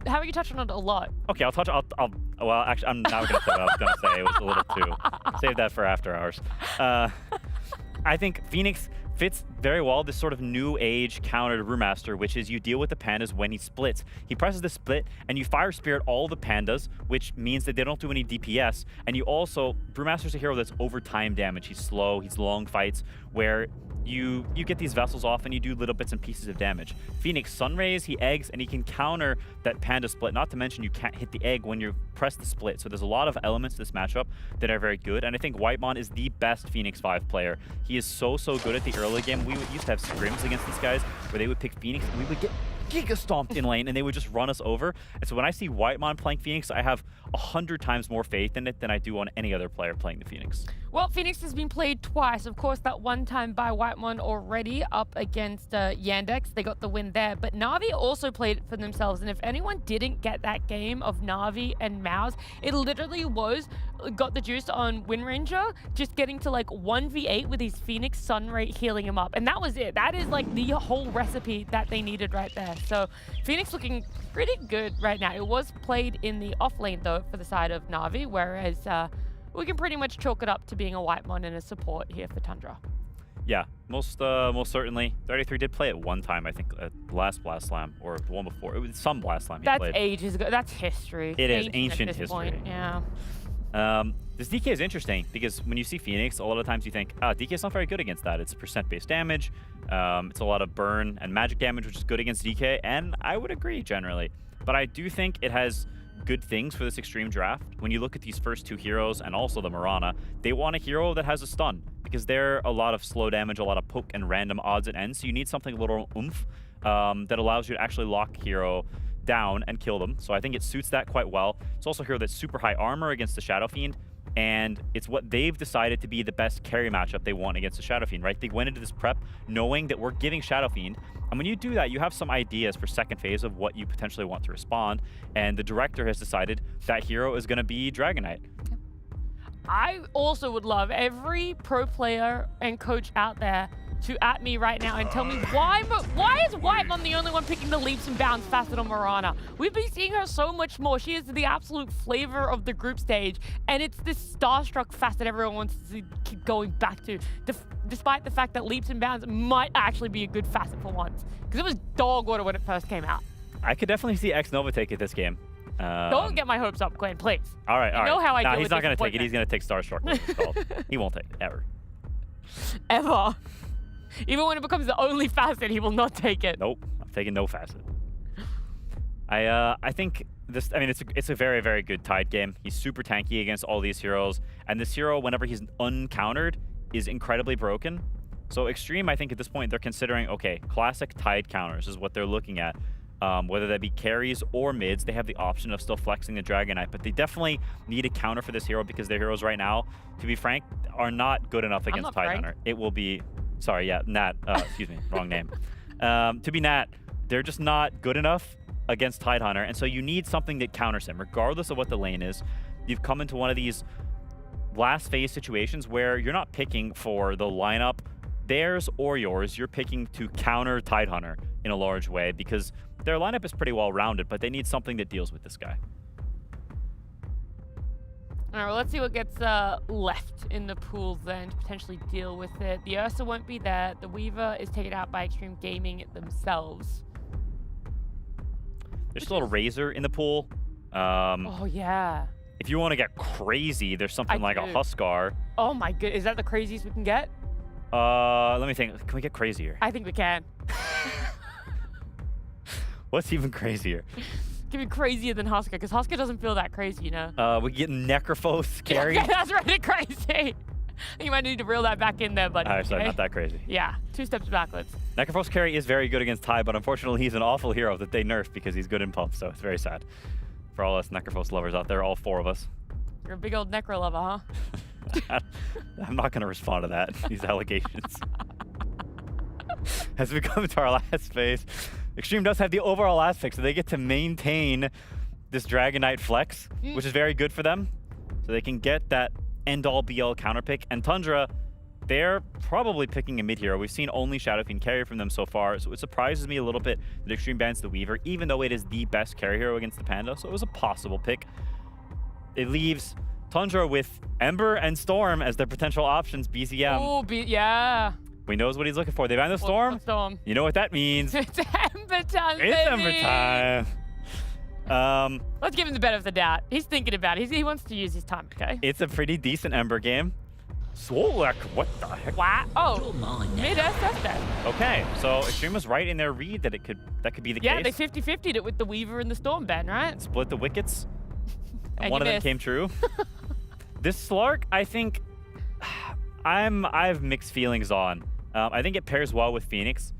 How are you touching on it a lot? Okay, well, actually, I'm now going to say what I was going to say. It was a little too... Save that for after hours. I think Phoenix fits very well this sort of new age counter to Brewmaster, which is you deal with the pandas when he splits. He presses the split, and you fire spirit all the pandas, which means that they don't do any DPS. And you also... Brewmaster's a hero that's over time damage. He's slow, he's long fights, where you get these vessels off and you do little bits and pieces of damage. Phoenix Sunrays, he eggs, and he can counter that panda split. Not to mention you can't hit the egg when you press the split. So there's a lot of elements to this matchup that are very good. And I think Whitemon is the best Phoenix 5 player. He is so good at the early game. We used to have scrims against these guys where they would pick Phoenix and we would get giga stomped in lane and they would just run us over. And so when I see Whitemon playing Phoenix, I have 100 times more faith in it than I do on any other player playing the Phoenix. Well, Phoenix has been played twice. Of course, that one time by Whitemon already up against Yandex. They got the win there. But Na'Vi also played it for themselves. And if anyone didn't get that game of Na'Vi and MOUZ, it literally got the juice on Windranger, just getting to like 1v8 with his Phoenix Sunray healing him up. And that was it. That is like the whole recipe that they needed right there. So Phoenix looking pretty good right now. It was played in the off lane though for the side of Na'Vi, whereas we can pretty much chalk it up to being a Whitemon and a support here for Tundra. Yeah, most certainly. 33 did play it one time, I think, at last Blast Slam, or the one before. It was some Blast Slam he That's played. ages ago. That's history. It is Ancient ancient at this history. point. Yeah. This DK is interesting because when you see Phoenix, a lot of times you think, DK is not very good against that. It's a percent-based damage. It's a lot of burn and magic damage, which is good against DK, and I would agree generally. But I do think it has good things for this Xtreme draft. When you look at these first two heroes and also the Mirana, they want a hero that has a stun because they're a lot of slow damage, a lot of poke and random odds and ends. So you need something a little oomph that allows you to actually lock hero down and kill them. So I think it suits that quite well. It's also a hero that's super high armor against the Shadow Fiend, and it's what they've decided to be the best carry matchup they want against the Shadow Fiend, right? They went into this prep knowing that we're giving Shadow Fiend, and when you do that, you have some ideas for second phase of what you potentially want to respond, and the director has decided that hero is going to be Dragon Knight. I also would love every pro player and coach out there to at me right now and tell me why is Whitemon the only one picking the leaps and bounds facet on Mirana? We've been seeing her so much more. She is the absolute flavor of the group stage, and it's this starstruck facet everyone wants to keep going back to, despite the fact that leaps and bounds might actually be a good facet for once, because it was dog water when it first came out. I could definitely see X-Nova take it this game. Don't get my hopes up, Glenn, please. All right, all right. You know how I deal he's with not going to take it. disappointment. He's going to take Starstruck. What it's called. He won't take it, ever. Ever. Even when it becomes the only facet, he will not take it. Nope, I'm taking no facet. I think this. I mean, it's a very, very good Tide game. He's super tanky against all these heroes, and this hero, whenever he's uncountered, is incredibly broken. So Xtreme, I think at this point they're considering, okay, classic Tide counters is what they're looking at. Whether that be carries or mids, they have the option of still flexing the Dragon Knight, but they definitely need a counter for this hero because their heroes right now, to be frank, are not good enough against Tidehunter. It will be, sorry, yeah, Nat, excuse me, wrong name. To be Nat, they're just not good enough against Tidehunter, and so you need something that counters him, regardless of what the lane is. You've come into one of these last phase situations where you're not picking for the lineup, theirs or yours, you're picking to counter Tidehunter in a large way because their lineup is pretty well rounded, but they need something that deals with this guy. All right, well, let's see what gets left in the pools then to potentially deal with it. The Ursa won't be there. The Weaver is taken out by Xtreme Gaming themselves. There's still a Razor in the pool. Oh, yeah. If you want to get crazy, there's something like a Huskar. Oh, my goodness. Is that the craziest we can get? Let me think. Can we get crazier? I think we can. What's even crazier? Give me crazier than Huskar, because Huskar doesn't feel that crazy, you know? We get Necrophos carry. Okay, that's really crazy. You might need to reel that back in there, buddy. All right, sorry, not that crazy. Yeah, 2 steps backwards. Necrophos carry is very good against Tide, but unfortunately he's an awful hero that they nerfed because he's good in pump, so it's very sad. For all us Necrophos lovers out there, all 4 of us. You're a big old Necro lover, huh? I'm not going to respond to that, these allegations. As we come to our last phase, Xtreme does have the overall last pick, so they get to maintain this Dragon Knight flex, which is very good for them. So they can get that end-all be-all counter pick. And Tundra, they're probably picking a mid-hero. We've seen only Shadow Fiend carry from them so far, so it surprises me a little bit that Xtreme bans the Weaver, even though it is the best carry hero against the Panda, so it was a possible pick. It leaves Tundra with Ember and Storm as their potential options, BZM. Oh, yeah. We knows what he's looking for. They ban the Storm. You know what that means. It's Ember time, It's Ember time. Let's give him the benefit of the doubt. He's thinking about it. He wants to use his time, okay? It's a pretty decent Ember game. Solak, what the heck? Wow. Oh, mid-SS then. Okay, so Xtreme was right in their read that that could be the case. Yeah, they 50-50'd it with the Weaver and the Storm ban, right? Split the wickets. And one of you them came true. This Slark, I think, I have mixed feelings on. I think it pairs well with Phoenix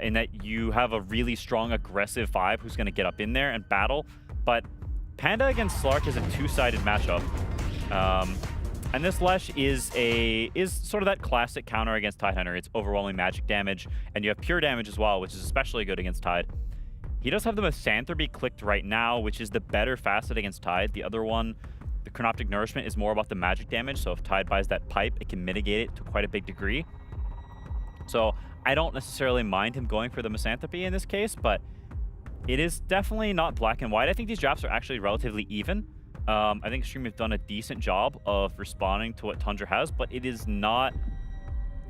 in that you have a really strong, aggressive 5 who's going to get up in there and battle. But Panda against Slark is a 2-sided matchup. And this Lesh is sort of that classic counter against Tidehunter. It's overwhelming magic damage, and you have pure damage as well, which is especially good against Tide. He does have the Misanthropy clicked right now, which is the better facet against Tide. The other one, the Chronoptic Nourishment, is more about the magic damage, so if Tide buys that pipe, it can mitigate it to quite a big degree. So I don't necessarily mind him going for the Misanthropy in this case, but it is definitely not black and white. I think these drafts are actually relatively even. I think Xtreme have done a decent job of responding to what Tundra has, but it is not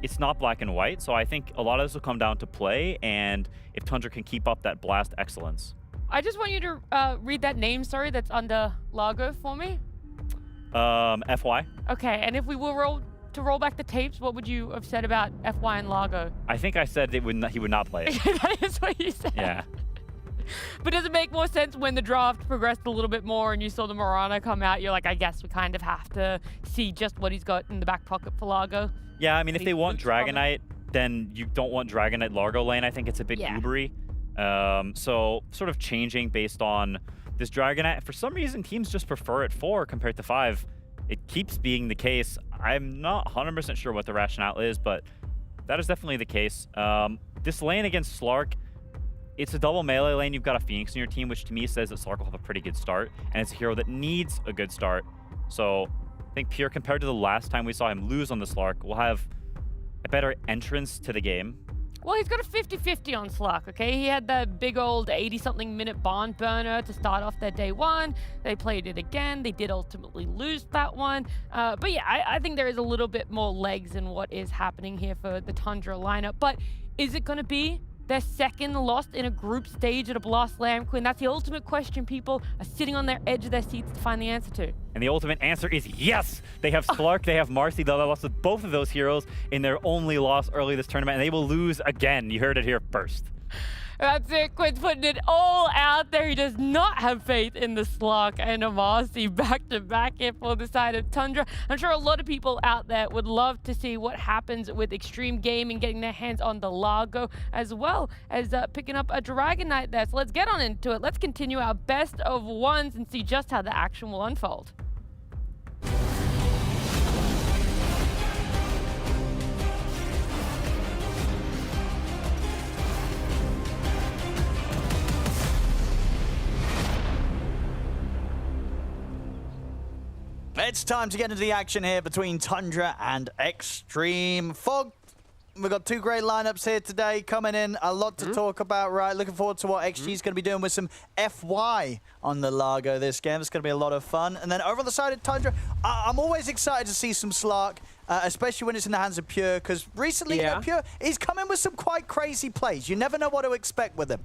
it's not black and white. So I think a lot of this will come down to play and if Tundra can keep up that blast excellence. I just want you to read that name, sorry, that's under Largo for me. FY. Okay, and if we were to roll back the tapes, what would you have said about FY and Largo? I think I said he would not play it. That is what you said. Yeah. But does it make more sense when the draft progressed a little bit more and you saw the Morana come out? You're like, I guess we kind of have to see just what he's got in the back pocket for Largo. Yeah, I mean, if they want Dragonite, then you don't want Dragonite Largo lane. I think it's a bit goobery. So sort of changing based on this Dragonite. For some reason, teams just prefer it 4 compared to 5. It keeps being the case. I'm not 100% sure what the rationale is, but that is definitely the case. This lane against Slark, it's a double melee lane. You've got a Phoenix in your team, which to me says that Slark will have a pretty good start, and it's a hero that needs a good start. So I think Pure, compared to the last time we saw him lose on the Slark, will have a better entrance to the game. Well, he's got a 50-50 on Slark, okay? He had that big old 80-something minute barn burner to start off their day 1. They played it again. They did ultimately lose that one. But yeah, I think there is a little bit more legs in what is happening here for the Tundra lineup. But is it going to be their second loss in a group stage at a Blast Lamb Queen? That's the ultimate question people are sitting on their edge of their seats to find the answer to. And the ultimate answer is yes! They have Slark, they have Marcy, they'll have lost with both of those heroes in their only loss early this tournament, and they will lose again. You heard it here first. That's it. Quinn's putting it all out there. He does not have faith in the Slark and Amasi back-to-back here for the side of Tundra. I'm sure a lot of people out there would love to see what happens with Xtreme Gaming getting their hands on the Largo, as well as picking up a Dragonite there. So let's get on into it. Let's continue our best of ones and see just how the action will unfold. It's time to get into the action here between Tundra and Xtreme. Fog, we've got 2 great lineups here today coming in. A lot to talk about, right? Looking forward to what XG is going to be doing with some FY on the Largo this game. It's going to be a lot of fun. And then over on the side of Tundra, I'm always excited to see some Slark, especially when it's in the hands of Pure, because recently, you know, Pure, he's come in with some quite crazy plays. You never know what to expect with him.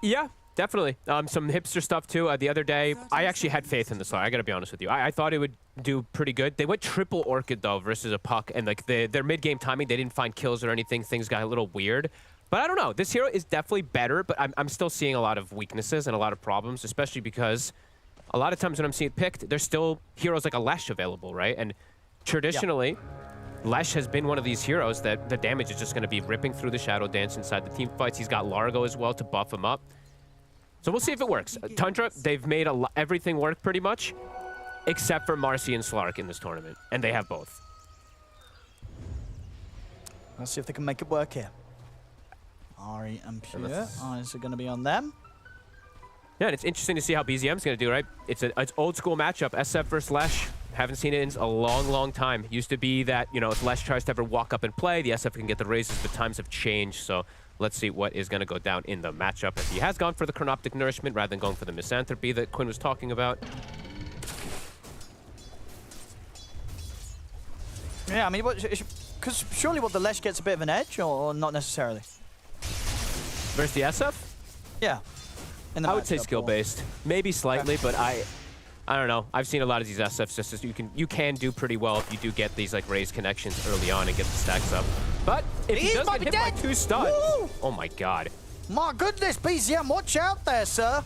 Yeah. Definitely. Some hipster stuff, too. The other day, I actually had faith in the Slark. I got to be honest with you. I thought it would do pretty good. They went triple Orchid, though, versus a Puck. And like their mid-game timing, they didn't find kills or anything. Things got a little weird. But I don't know. This hero is definitely better, but I'm still seeing a lot of weaknesses and a lot of problems, especially because a lot of times when I'm seeing it picked, there's still heroes like a Lesh available, right? And traditionally, Lesh has been one of these heroes that the damage is just going to be ripping through the Shadow Dance inside the team fights. He's got Largo as well to buff him up. So we'll see if it works. Tundra, they've made everything work pretty much, except for Marcy and Slark in this tournament, and they have both. Let's see if they can make it work here. Ari and Pure, eyes are going to be on them. Yeah, and it's interesting to see how BZM's going to do, right? It's old school matchup, SF versus Lesh. Haven't seen it in a long, long time. Used to be that, you know, if Lesh tries to ever walk up and play, the SF can get the raises, but times have changed, so let's see what is going to go down in the matchup. If he has gone for the Chronoptic Nourishment rather than going for the Misanthropy that Quinn was talking about. Yeah, I mean, because surely the Lesh gets a bit of an edge, or not necessarily? Versus the SF? Yeah. I would say skill-based. Maybe slightly, but I don't know. I've seen a lot of these SFs just as you can do pretty well if you do get these like raised connections early on and get the stacks up. But if he does get hit by 2 stuns, oh my god. My goodness, BZM, watch out there, sir.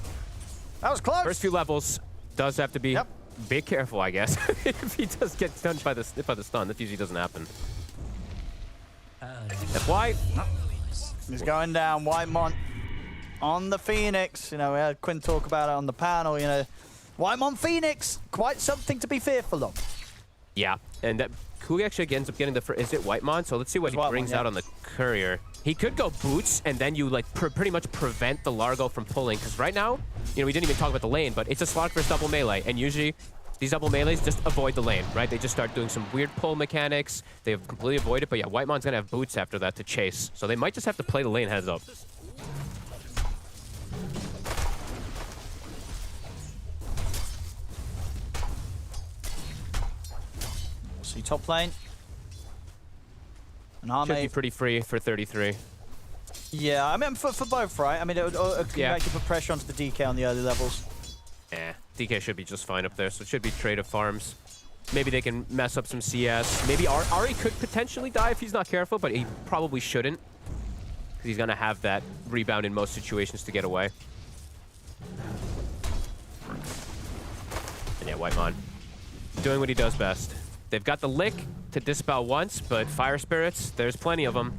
That was close. First few levels does have to be bit careful, I guess. If he does get stunned by the stun, that usually doesn't happen. FY. He's going down. Whitemon on the Phoenix. You know, we had Quinn talk about it on the panel, you know. Whitemon Phoenix, quite something to be fearful of. Yeah, and who actually ends up getting the first? Is it Whitemon? So let's see what he brings out on the Courier. He could go Boots, and then you like pretty much prevent the Largo from pulling. Because right now, you know, we didn't even talk about the lane, but it's a Slark versus double melee, and usually these double melees just avoid the lane, right? They just start doing some weird pull mechanics. They have completely avoided, but yeah, Whitemon's gonna have Boots after that to chase. So they might just have to play the lane heads up. See top lane. Should be pretty free for 33. Yeah, I mean, for both, right? I mean, it would actually put pressure onto the DK on the early levels. Yeah, DK should be just fine up there, so it should be trade of farms. Maybe they can mess up some CS. Maybe Ari could potentially die if he's not careful, but he probably shouldn't. Because he's going to have that rebound in most situations to get away. And yeah, Whitemon doing what he does best. They've got the lick to dispel once, but fire spirits, there's plenty of them.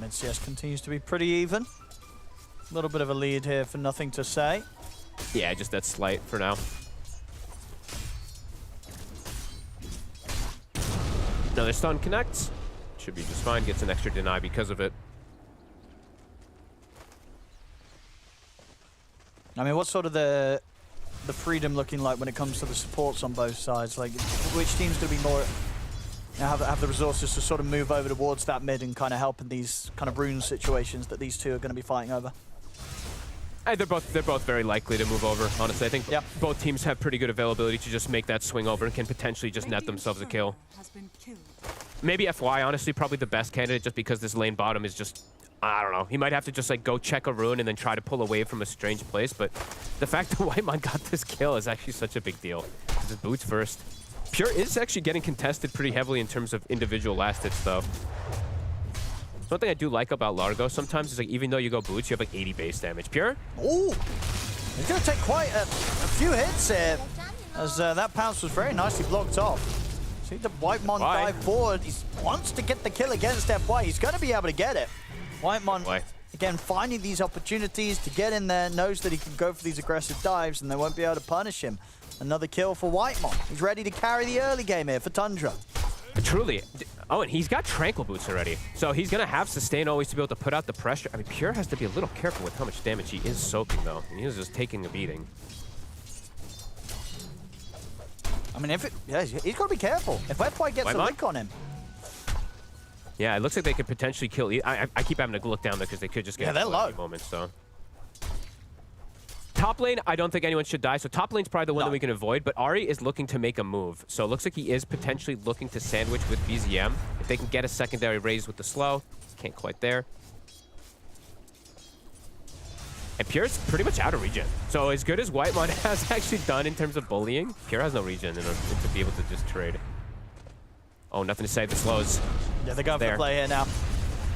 Mid-CS continues to be pretty even. A little bit of a lead here for nothing to say. Yeah, just that slight for now. Another stun connects. Should be just fine. Gets an extra deny because of it. I mean, what's sort of the freedom looking like when it comes to the supports on both sides? Like, which team's going to be more... have the resources to sort of move over towards that mid and kind of help in these kind of rune situations that these two are going to be fighting over? They're both very likely to move over, honestly. I think both teams have pretty good availability to just make that swing over and can potentially just net themselves a kill. Maybe FY, honestly, probably the best candidate just because this lane bottom is just, I don't know. He might have to just like go check a rune and then try to pull away from a strange place, but the fact that Whitemon got this kill is actually such a big deal. His boots first. Pure is actually getting contested pretty heavily in terms of individual last hits, though. One thing I do like about Largo sometimes is like even though you go boots, you have like 80 base damage. Pure? Ooh! He's going to take quite a few hits here, as that pounce was very nicely blocked off. See the Whitemon dive forward. He wants to get the kill against FY. He's going to be able to get it. Whitemon, again, finding these opportunities to get in there, knows that he can go for these aggressive dives and they won't be able to punish him. Another kill for Whitemon. He's ready to carry the early game here for Tundra. Truly. Oh, and he's got Tranquil Boots already. So he's going to have Sustain always to be able to put out the pressure. I mean, Pure has to be a little careful with how much damage he is soaking, though. And he is just taking a beating. I mean, he's got to be careful. If FY gets a lick on him. Yeah, it looks like they could potentially kill. I keep having to look down there because they could just get they're low. Any moment, so. Top lane, I don't think anyone should die. So top lane's probably the one that we can avoid, but Ari is looking to make a move. So it looks like he is potentially looking to sandwich with BZM. If they can get a secondary raise with the slow, can't quite there. And Pure's pretty much out of regen. So as good as Whitemon has actually done in terms of bullying, Pure has no regen to be able to just trade. Oh, nothing to say. The slows. Yeah, they're going for the play here now.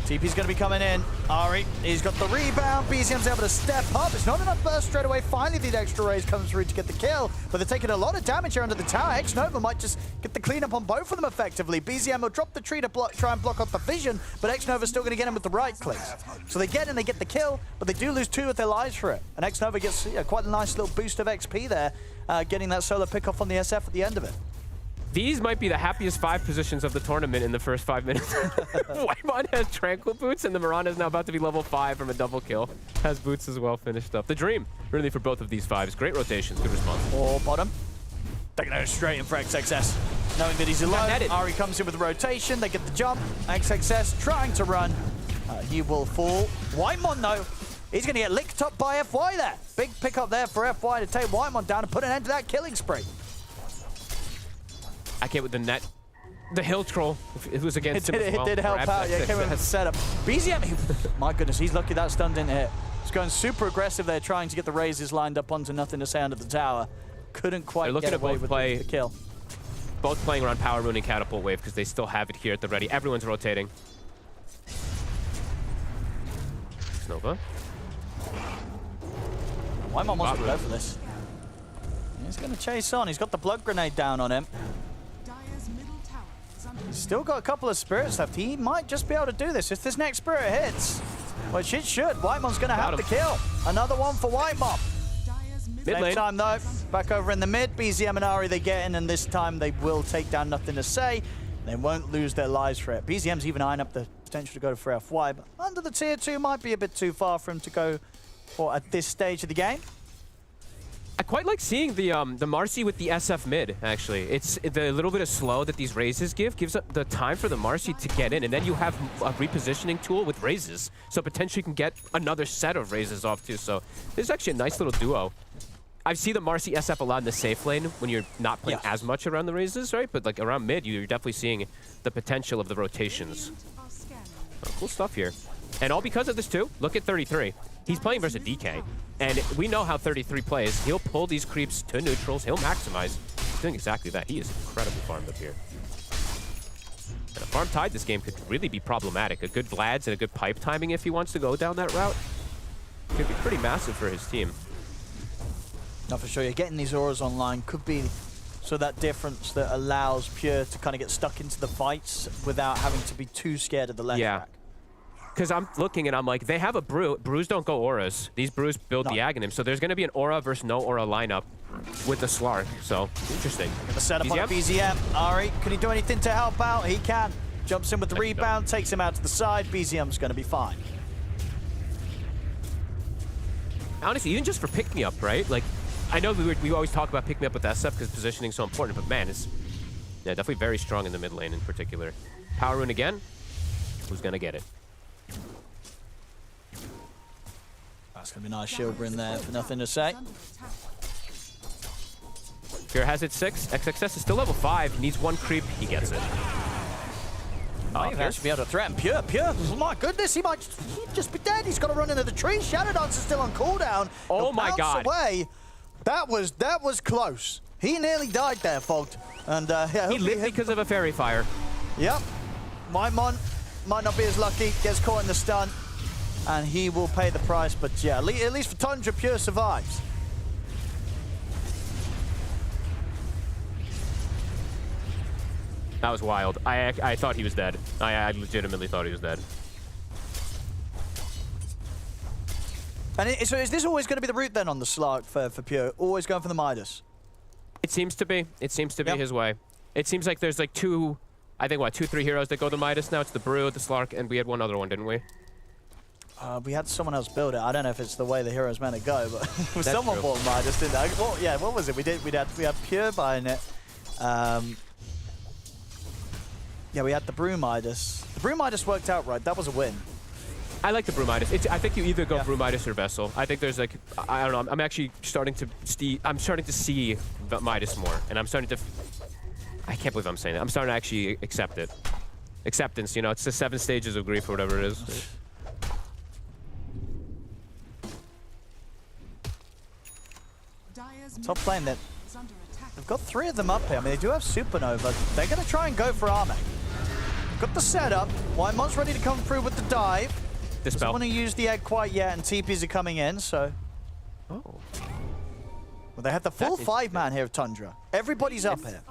TP's going to be coming in. Ari, he's got the rebound. BZM's able to step up. It's not enough burst straight away. Finally, the extra raise comes through to get the kill, but they're taking a lot of damage here under the tower. Xnova might just get the cleanup on both of them effectively. BZM will drop the tree to try and block off the vision, but Xnova's still going to get him with the right clicks. So they get in, they get the kill, but they do lose 2 of their lives for it. And Xnova gets quite a nice little boost of XP there, getting that solo pick off on the SF at the end of it. These might be the happiest 5 positions of the tournament in the first 5 minutes. Whitemon has Tranquil Boots, and the Miranda is now about to be level 5 from a double kill. Has Boots as well finished up. The dream, really, for both of these 5s. Great rotations, good response. Or bottom. They're going to go straight in for XXS. Knowing that he's alone, Ari comes in with the rotation. They get the jump. XXS trying to run. He will fall. Whitemon, though, he's going to get licked up by FY there. Big pickup there for FY to take Whitemon down and put an end to that killing spree. I came with the net. The hill troll, it was against him as well. It did help out. Yeah, came with a setup. BZM, my goodness, he's lucky that stun didn't hit. He's going super aggressive there, trying to get the raises lined up onto nothing to say under the tower. Couldn't quite get away with the kill. Both playing around Power Rune and Catapult Wave because they still have it here at the ready. Everyone's rotating. Nova. Whitemon wants to go for this. He's going to chase on. He's got the blood grenade down on him. He's still got a couple of spirits left. He might just be able to do this. If this next spirit hits, which it should, Whitemon's going to have the kill. Another one for Whitemon. Mid lane. Same time, though, back over in the mid. BZM and Ari, they get in, and this time they will take down nothing to say. They won't lose their lives for it. BZM's even eyeing up the potential to go for FY, but under the tier 2 might be a bit too far for him to go for at this stage of the game. I quite like seeing the Marcy with the SF mid, actually. It's the little bit of slow that these raises gives up the time for the Marcy to get in, and then you have a repositioning tool with raises, so potentially you can get another set of raises off too. So this is actually a nice little duo. I've seen the Marcy SF a lot in the safe lane when you're not playing as much around the raises, right? But like around mid, you're definitely seeing the potential of the rotations. Oh, cool stuff here. And all because of this too. Look at 33. He's playing versus DK. And we know how 33 plays. He'll pull these creeps to neutrals. He'll maximize. He's doing exactly that. He is incredibly farmed up here. And a farm tide this game could really be problematic. A good Vlad's and a good pipe timing if he wants to go down that route could be pretty massive for his team. No, for sure. You're getting these auras online could be that difference that allows Pure to kind of get stuck into the fights without having to be too scared of the left track. Because I'm looking and I'm like, they have a brew. Brews don't go auras. These brews build the Aghanim. So there's going to be an aura versus no aura lineup with the Slark. So interesting. The setup on BZM. Ari, can he do anything to help out? He can. Jumps in with the rebound, takes him out to the side. BZM's going to be fine. Honestly, even just for pick-me-up, right? Like, I know we always talk about pick-me-up with SF because positioning is so important, but man, it's definitely very strong in the mid lane in particular. Power Rune again. Who's going to get it? That's going to be a nice shield in there for nothing to say. Pure has it 6. XXS is still level 5. He needs 1 creep. He gets it. Might actually be able to threaten Pure. Pure, my goodness, he might just be dead. He's got to run into the tree. Shadow Dance is still on cooldown. Oh my God. Away. That was close. He nearly died there, Fogged. And yeah, he lived because of a fairy fire. Yep. Might not be as lucky. Gets caught in the stun. And he will pay the price, but yeah, at least for Tundra, Pure survives. That was wild. I thought he was dead. I legitimately thought he was dead. And so is this always going to be the route then on the Slark for Pure? Always going for the Midas? It seems to be. It seems to be his way. It seems like there's like 2, 3 heroes that go the Midas now. It's the Brew, the Slark, and we had one other one, didn't we? We had someone else build it. I don't know if it's the way the heroes meant to go, but someone bought Midas, didn't they? Well, yeah, what was it? We had Pure buying it. Yeah, we had the Brew Midas. The Brew Midas worked out right. That was a win. I like the Brew Midas. I think you either go Brew Midas or Vessel. I think there's like, I don't know. I'm actually starting to see the Midas more, and I'm starting to. I can't believe I'm saying that. I'm starting to actually accept it. Acceptance, you know, it's the 7 stages of grief or whatever it is. Top lane, they've got 3 of them up here. I mean, they do have Supernova. They're going to try and go for Arme. Got the setup. Whitemon's ready to come through with the dive. Dispel. Doesn't want to use the egg quite yet, and TPs are coming in, so... Oh. Well, they have the full 5-man here of Tundra. Everybody's up here.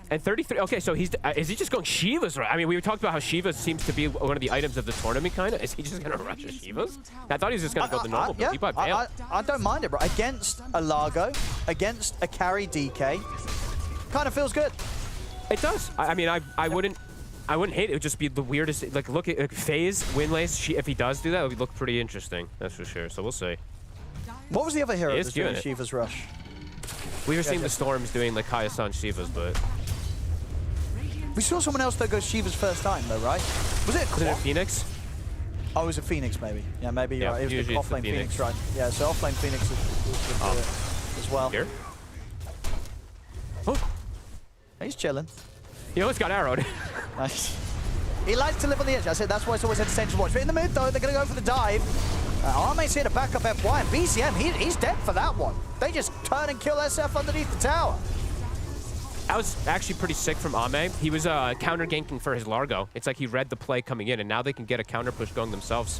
And 33, okay, so is he just going Shivas, right? I mean, we talked about how Shivas seems to be one of the items of the tournament, kind of. Is he just going to rush a Shivas? I thought he was just going to go the normal, but he bought Veil. I don't mind it, bro. Against a Largo, against a carry DK, kind of feels good. It does. I mean, I wouldn't hate it. It would just be the weirdest. Like, look at FaZe, Winlace. If he does do that, it would look pretty interesting. That's for sure. So we'll see. What was the other hero that's doing Shiva's rush? We were seeing the Storms doing like Kaya-san Shivas, but... We saw someone else that goes Shiva's first time, though, right? Was it a Phoenix? Oh, it was a Phoenix, maybe. Yeah, maybe you're right. It was the offlane Phoenix, right? Yeah, so offlane Phoenix as well. Here? Oh. He's chilling. He almost got arrowed. Nice. He likes to live on the edge. I said that's why it's always entertaining to watch. But in the mid, though, they're going to go for the dive. Arme's here to back up FY, and BCM, he's dead for that one. They just turn and kill SF underneath the tower. That was actually pretty sick from Ame. He was counter ganking for his Largo. It's like he read the play coming in, and now they can get a counter push going themselves.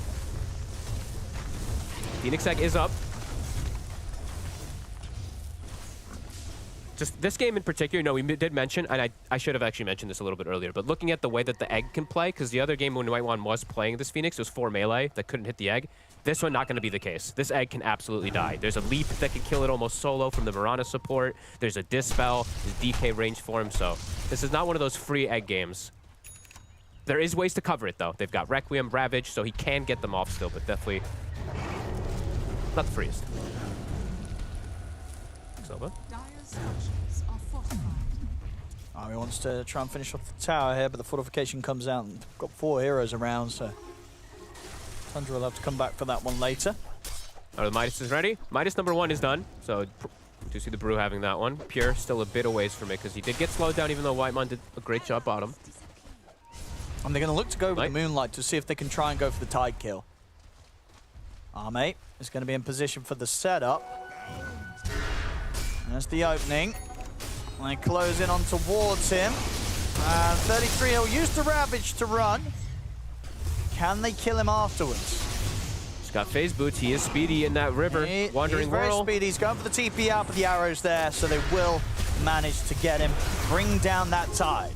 Phoenix Egg is up. Just this game in particular, no, we did mention, and I should have actually mentioned this a little bit earlier, but looking at the way that the Egg can play, because the other game when White One was playing this Phoenix, it was 4 melee that couldn't hit the Egg. This one not going to be the case. This Egg can absolutely die. There's a leap that can kill it almost solo from the Mirana support. There's a Dispel, there's DK range for him, so this is not one of those free Egg games. There is ways to cover it, though. They've got Requiem, Ravage, so he can get them off still, but definitely not the freest. Silva. He wants to try and finish off the tower here, but the fortification comes out and got 4 heroes around, so Tundra will have to come back for that one later. Oh, the Midas is ready. Midas #1 is done, so Do see the Brew having that one. Pure still a bit a ways from it because he did get slowed down, even though Whitemon did a great job bottom. And they're going to look to go with the Moonlight to see if they can try and go for the Tide kill. Arme is going to be in position for the setup. There's the opening. They close in on towards him. And 33, he'll use the Ravage to run. Can they kill him afterwards? He's got phase boots. He is speedy in that river. Wandering He's very Whirl. speedy. He's going for the TP out with the arrows there, so they will manage to get him, bring down that Tide.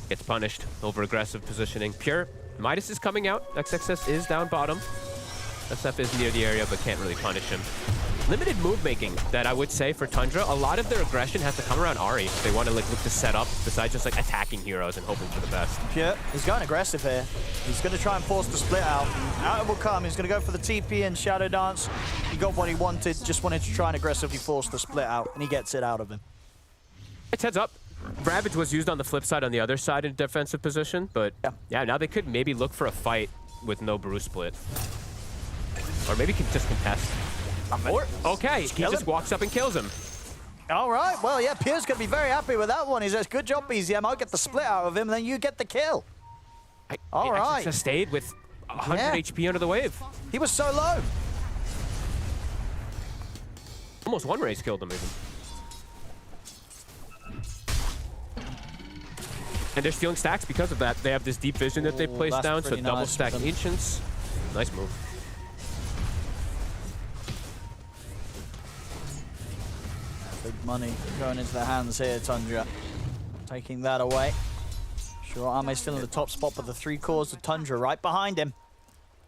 Gets punished over aggressive positioning. Pure. Midas is coming out. XXS is down bottom. SF is near the area, but can't really punish him. Limited move making that I would say for Tundra. A lot of their aggression has to come around Ahri if they want to look to set up, besides just like attacking heroes and hoping for the best. Pure, he's going aggressive here. He's going to try and force the split out. Out it will come. He's going to go for the TP and Shadow Dance. He got what he wanted, just wanted to try and aggressively force the split out, and he gets it out of him. It's heads up. Ravage was used on the flip side on the other side in defensive position, but yeah, now they could maybe look for a fight with no Brew split. Or maybe can just contest. Or, okay, he just walks up and kills him. All right, well, yeah, Pure's going to be very happy with that one. He says, good job, BZM. I'll get the split out of him, and then you get the kill. All right. Just stayed with 100 HP under the wave. He was so low. Almost one race killed him, even. And they're stealing stacks because of that. They have this deep vision that they placed down, so double stack Ancients. Nice move. Big money going into the hands here, Tundra. Taking that away. Sure, Arme's still in the top spot, but the 3 cores of Tundra right behind him.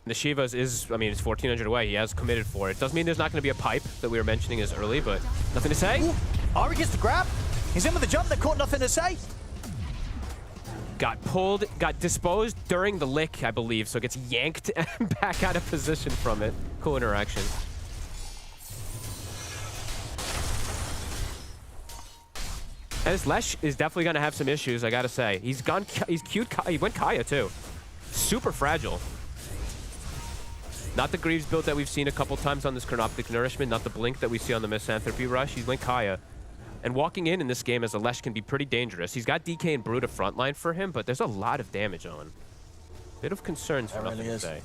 The Shivas is, I mean, it's 1,400 away. He has committed for it. Doesn't mean there's not going to be a pipe that we were mentioning as early, but nothing to say. Ooh, Ahri gets the grab. He's in with the jump. They caught nothing to say. Got pulled, got disposed during the lick, I believe, so gets yanked back out of position from it. Cool interaction. And this Lesh is definitely going to have some issues, I gotta say. He's cute. He went Kaya too. Super fragile. Not the Greaves build that we've seen a couple times on this Chronoptic Nourishment, not the Blink that we see on the Misanthropy Rush. He went Kaya. And walking in this game as a Lesh can be pretty dangerous. He's got DK and Brew to frontline for him, but there's a lot of damage on. Bit of concerns for nothing to say.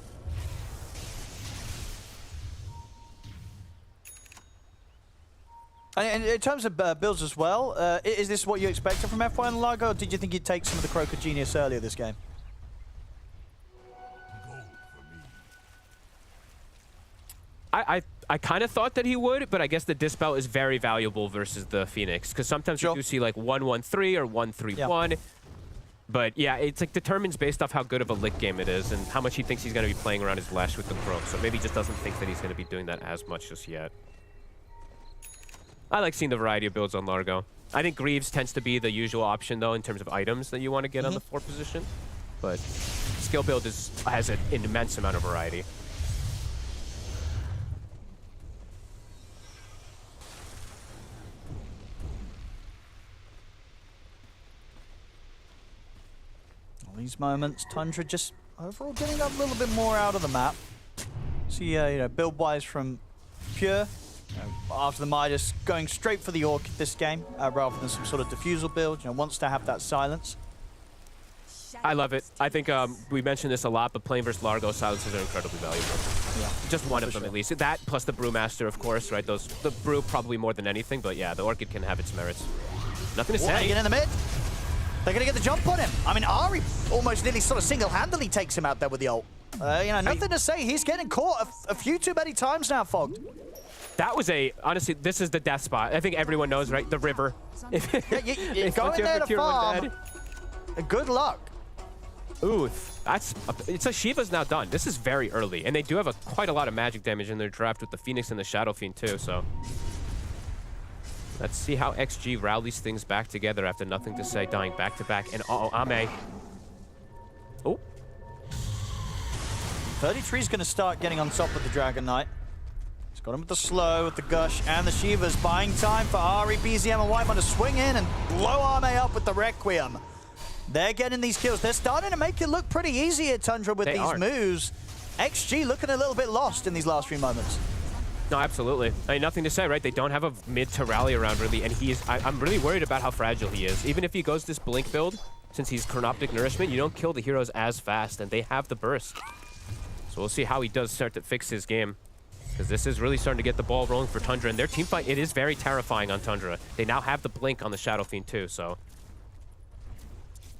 And in terms of builds as well, is this what you expected from F1 and Largo, or did you think you'd take some of the Croaker Genius earlier this game? I kind of thought that he would, but I guess the Dispel is very valuable versus the Phoenix, because sometimes you do see like 1-1-3 or 1-3-1. Yeah. But yeah, it's like determines based off how good of a lick game it is and how much he thinks he's going to be playing around his Lash with the Croak. So maybe he just doesn't think that he's going to be doing that as much just yet. I like seeing the variety of builds on Largo. I think Greaves tends to be the usual option, though, in terms of items that you want to get on the 4 position. But skill build has an immense amount of variety. These moments, Tundra just overall getting a little bit more out of the map. See, you know, build-wise from Pure, after the Midas, going straight for the Orchid this game, rather than some sort of diffusal build, you know, wants to have that silence. I love it. I think we mentioned this a lot, but playing versus Largo, silences are incredibly valuable. Yeah, just one of them at least. That plus the Brewmaster, of course, right? The Brew probably more than anything, but yeah, the Orchid can have its merits. Nothing to say. Get in the mid. They're going to get the jump on him. I mean, Ahri almost nearly sort of single-handedly takes him out there with the ult. You know, nothing to say. He's getting caught a few too many times now, Fogged. That was honestly, this is the death spot. I think everyone knows, right? The river. Yeah, you go in there to farm. Good luck. Ooh, it's like Shiva's now done. This is very early, and they do have quite a lot of magic damage in their draft with the Phoenix and the Shadow Fiend too, so. Let's see how XG rallies things back together after nothing to say, dying back-to-back. And uh-oh, Ame. Oh. 33 is going to start getting on top of the Dragon Knight. He's got him with the slow, with the Gush, and the Shivas. Buying time for Ahri, BZM, and Whitemon to swing in and blow Ame up with the Requiem. They're getting these kills. They're starting to make it look pretty easy at Tundra with these moves. XG looking a little bit lost in these last few moments. No, absolutely. I mean, nothing to say, right? They don't have a mid to rally around, really, and I'm really worried about how fragile he is. Even if he goes this Blink build, since he's Chronoptic Nourishment, you don't kill the heroes as fast, and they have the burst. So we'll see how he does start to fix his game, because this is really starting to get the ball rolling for Tundra, and their team fight, it is very terrifying on Tundra. They now have the Blink on the Shadow Fiend, too, so...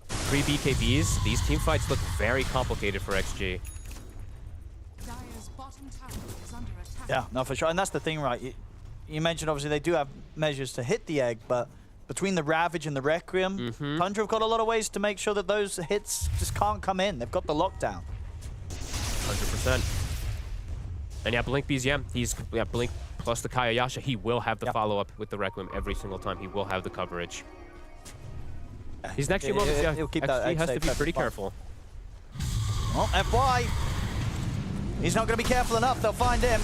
3 BKBs, these team fights look very complicated for XG. Dire's bottom tower is under attack. Yeah, no, for sure. And that's the thing, right? You mentioned, obviously, they do have measures to hit the egg, but between the Ravage and the Requiem, Tundra have got a lot of ways to make sure that those hits just can't come in. They've got the lockdown. 100%. And yeah, Blink BZM, Blink plus the Kayayasha, he will have the follow-up with the Requiem every single time. He will have the coverage. His next few moments, he'll keep that XG has to be pretty careful. Well, FY. He's not going to be careful enough. They'll find him.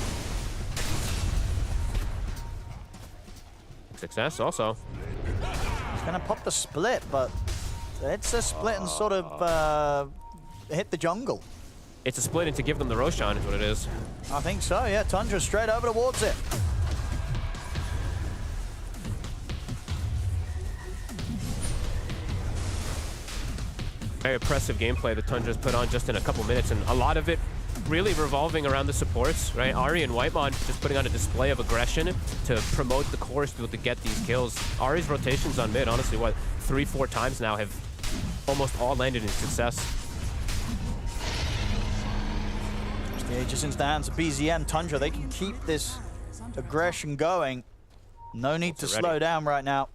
Success also. He's going to pop the split, but it's a split and sort of hit the jungle. It's a split and to give them the Roshan is what it is. I think so, yeah. Tundra straight over towards it. Very impressive gameplay that Tundra's put on just in a couple minutes, and a lot of it really revolving around the supports, right? Ahri and Whitemon just putting on a display of aggression to promote the cores to be able to get these kills. Ahri's rotations on mid, honestly, what, 3-4 times now have almost all landed in success. The Aegis into the hands of BZM. Tundra, they can keep this aggression going. No need to slow down right now.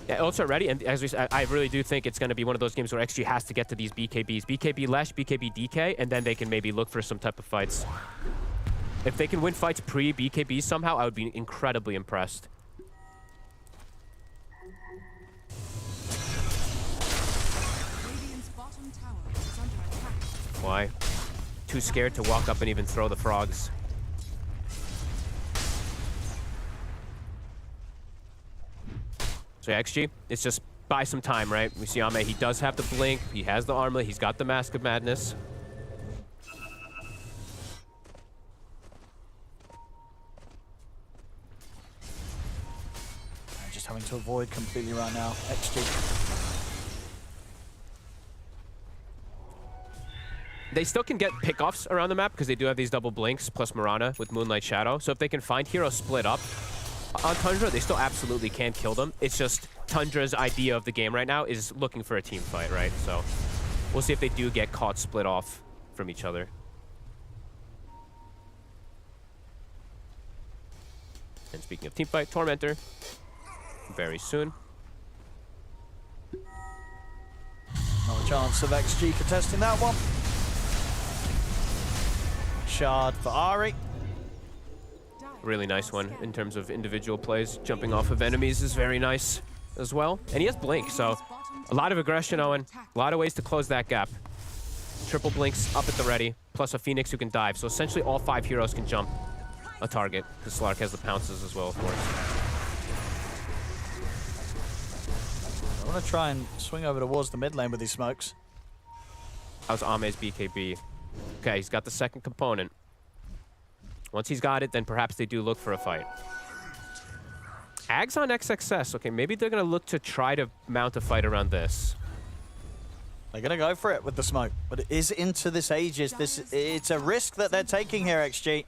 Yeah, also ready, and as we said, I really do think it's going to be one of those games where XG has to get to these BKBs. BKB Lesh, BKB DK, and then they can maybe look for some type of fights. If they can win fights pre-BKB somehow, I would be incredibly impressed. Radiant's bottom tower is under attack. Why? Too scared to walk up and even throw the frogs. So yeah, XG, it's just buy some time, right? We see Ame, he does have the Blink, he has the Armlet, he's got the Mask of Madness. I'm just having to avoid completely right now. XG. They still can get pickoffs around the map because they do have these double Blinks plus Mirana with Moonlight Shadow. So if they can find heroes split up on Tundra, they still absolutely can kill them. It's just Tundra's idea of the game right now is looking for a team fight, right? So we'll see if they do get caught split off from each other. And speaking of team fight, Tormentor, very soon. No chance of XG contesting that one. Shard for Ahri. Really nice one in terms of individual plays. Jumping off of enemies is very nice as well. And he has Blink, so a lot of aggression, Owen. A lot of ways to close that gap. Triple Blinks up at the ready, plus a Phoenix who can dive. So essentially all 5 heroes can jump a target, because Slark has the pounces as well, of course. I want to try and swing over towards the mid lane with these smokes. How's Ame's BKB? Okay, he's got the second component. Once he's got it, then perhaps they do look for a fight. Ags on XXS. Okay, maybe they're going to look to try to mount a fight around this. They're going to go for it with the smoke, but it is into this Aegis. It's a risk that they're taking here, XG.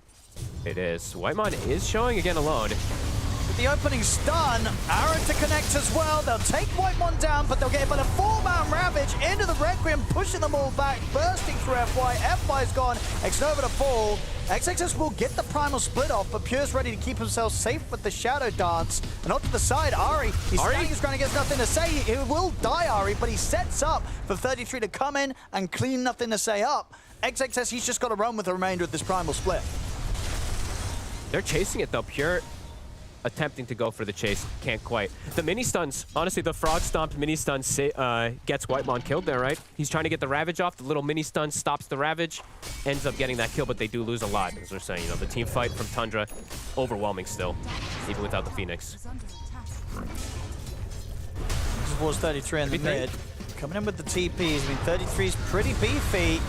It is. Whitemon is showing again alone. With the opening stun, Aaron to connect as well. They'll take Whitemon down, but they'll get him on a 4-man Ravage into the Requiem, pushing them all back, bursting through FY. FY's gone. Xnova to fall. XXS will get the primal split off, but Pure's ready to keep himself safe with the Shadow Dance. And off to the side, Ahri. He's standing his ground against nothing to say. He will die, Ahri, but he sets up for 33 to come in and clean nothing to say up. XXS, he's just got to run with the remainder of this primal split. They're chasing it, though. Pure attempting to go for the chase. Can't quite. The mini stuns, honestly, the frog stomped mini stun gets Whitemon killed there, right? He's trying to get the Ravage off. The little mini stun stops the Ravage, ends up getting that kill, but they do lose a lot, as we're saying. You know, the team fight from Tundra, overwhelming still, even without the Phoenix. Is under attack. This was 33 in the mid. Coming in with the TPs. I mean, 33's pretty beefy.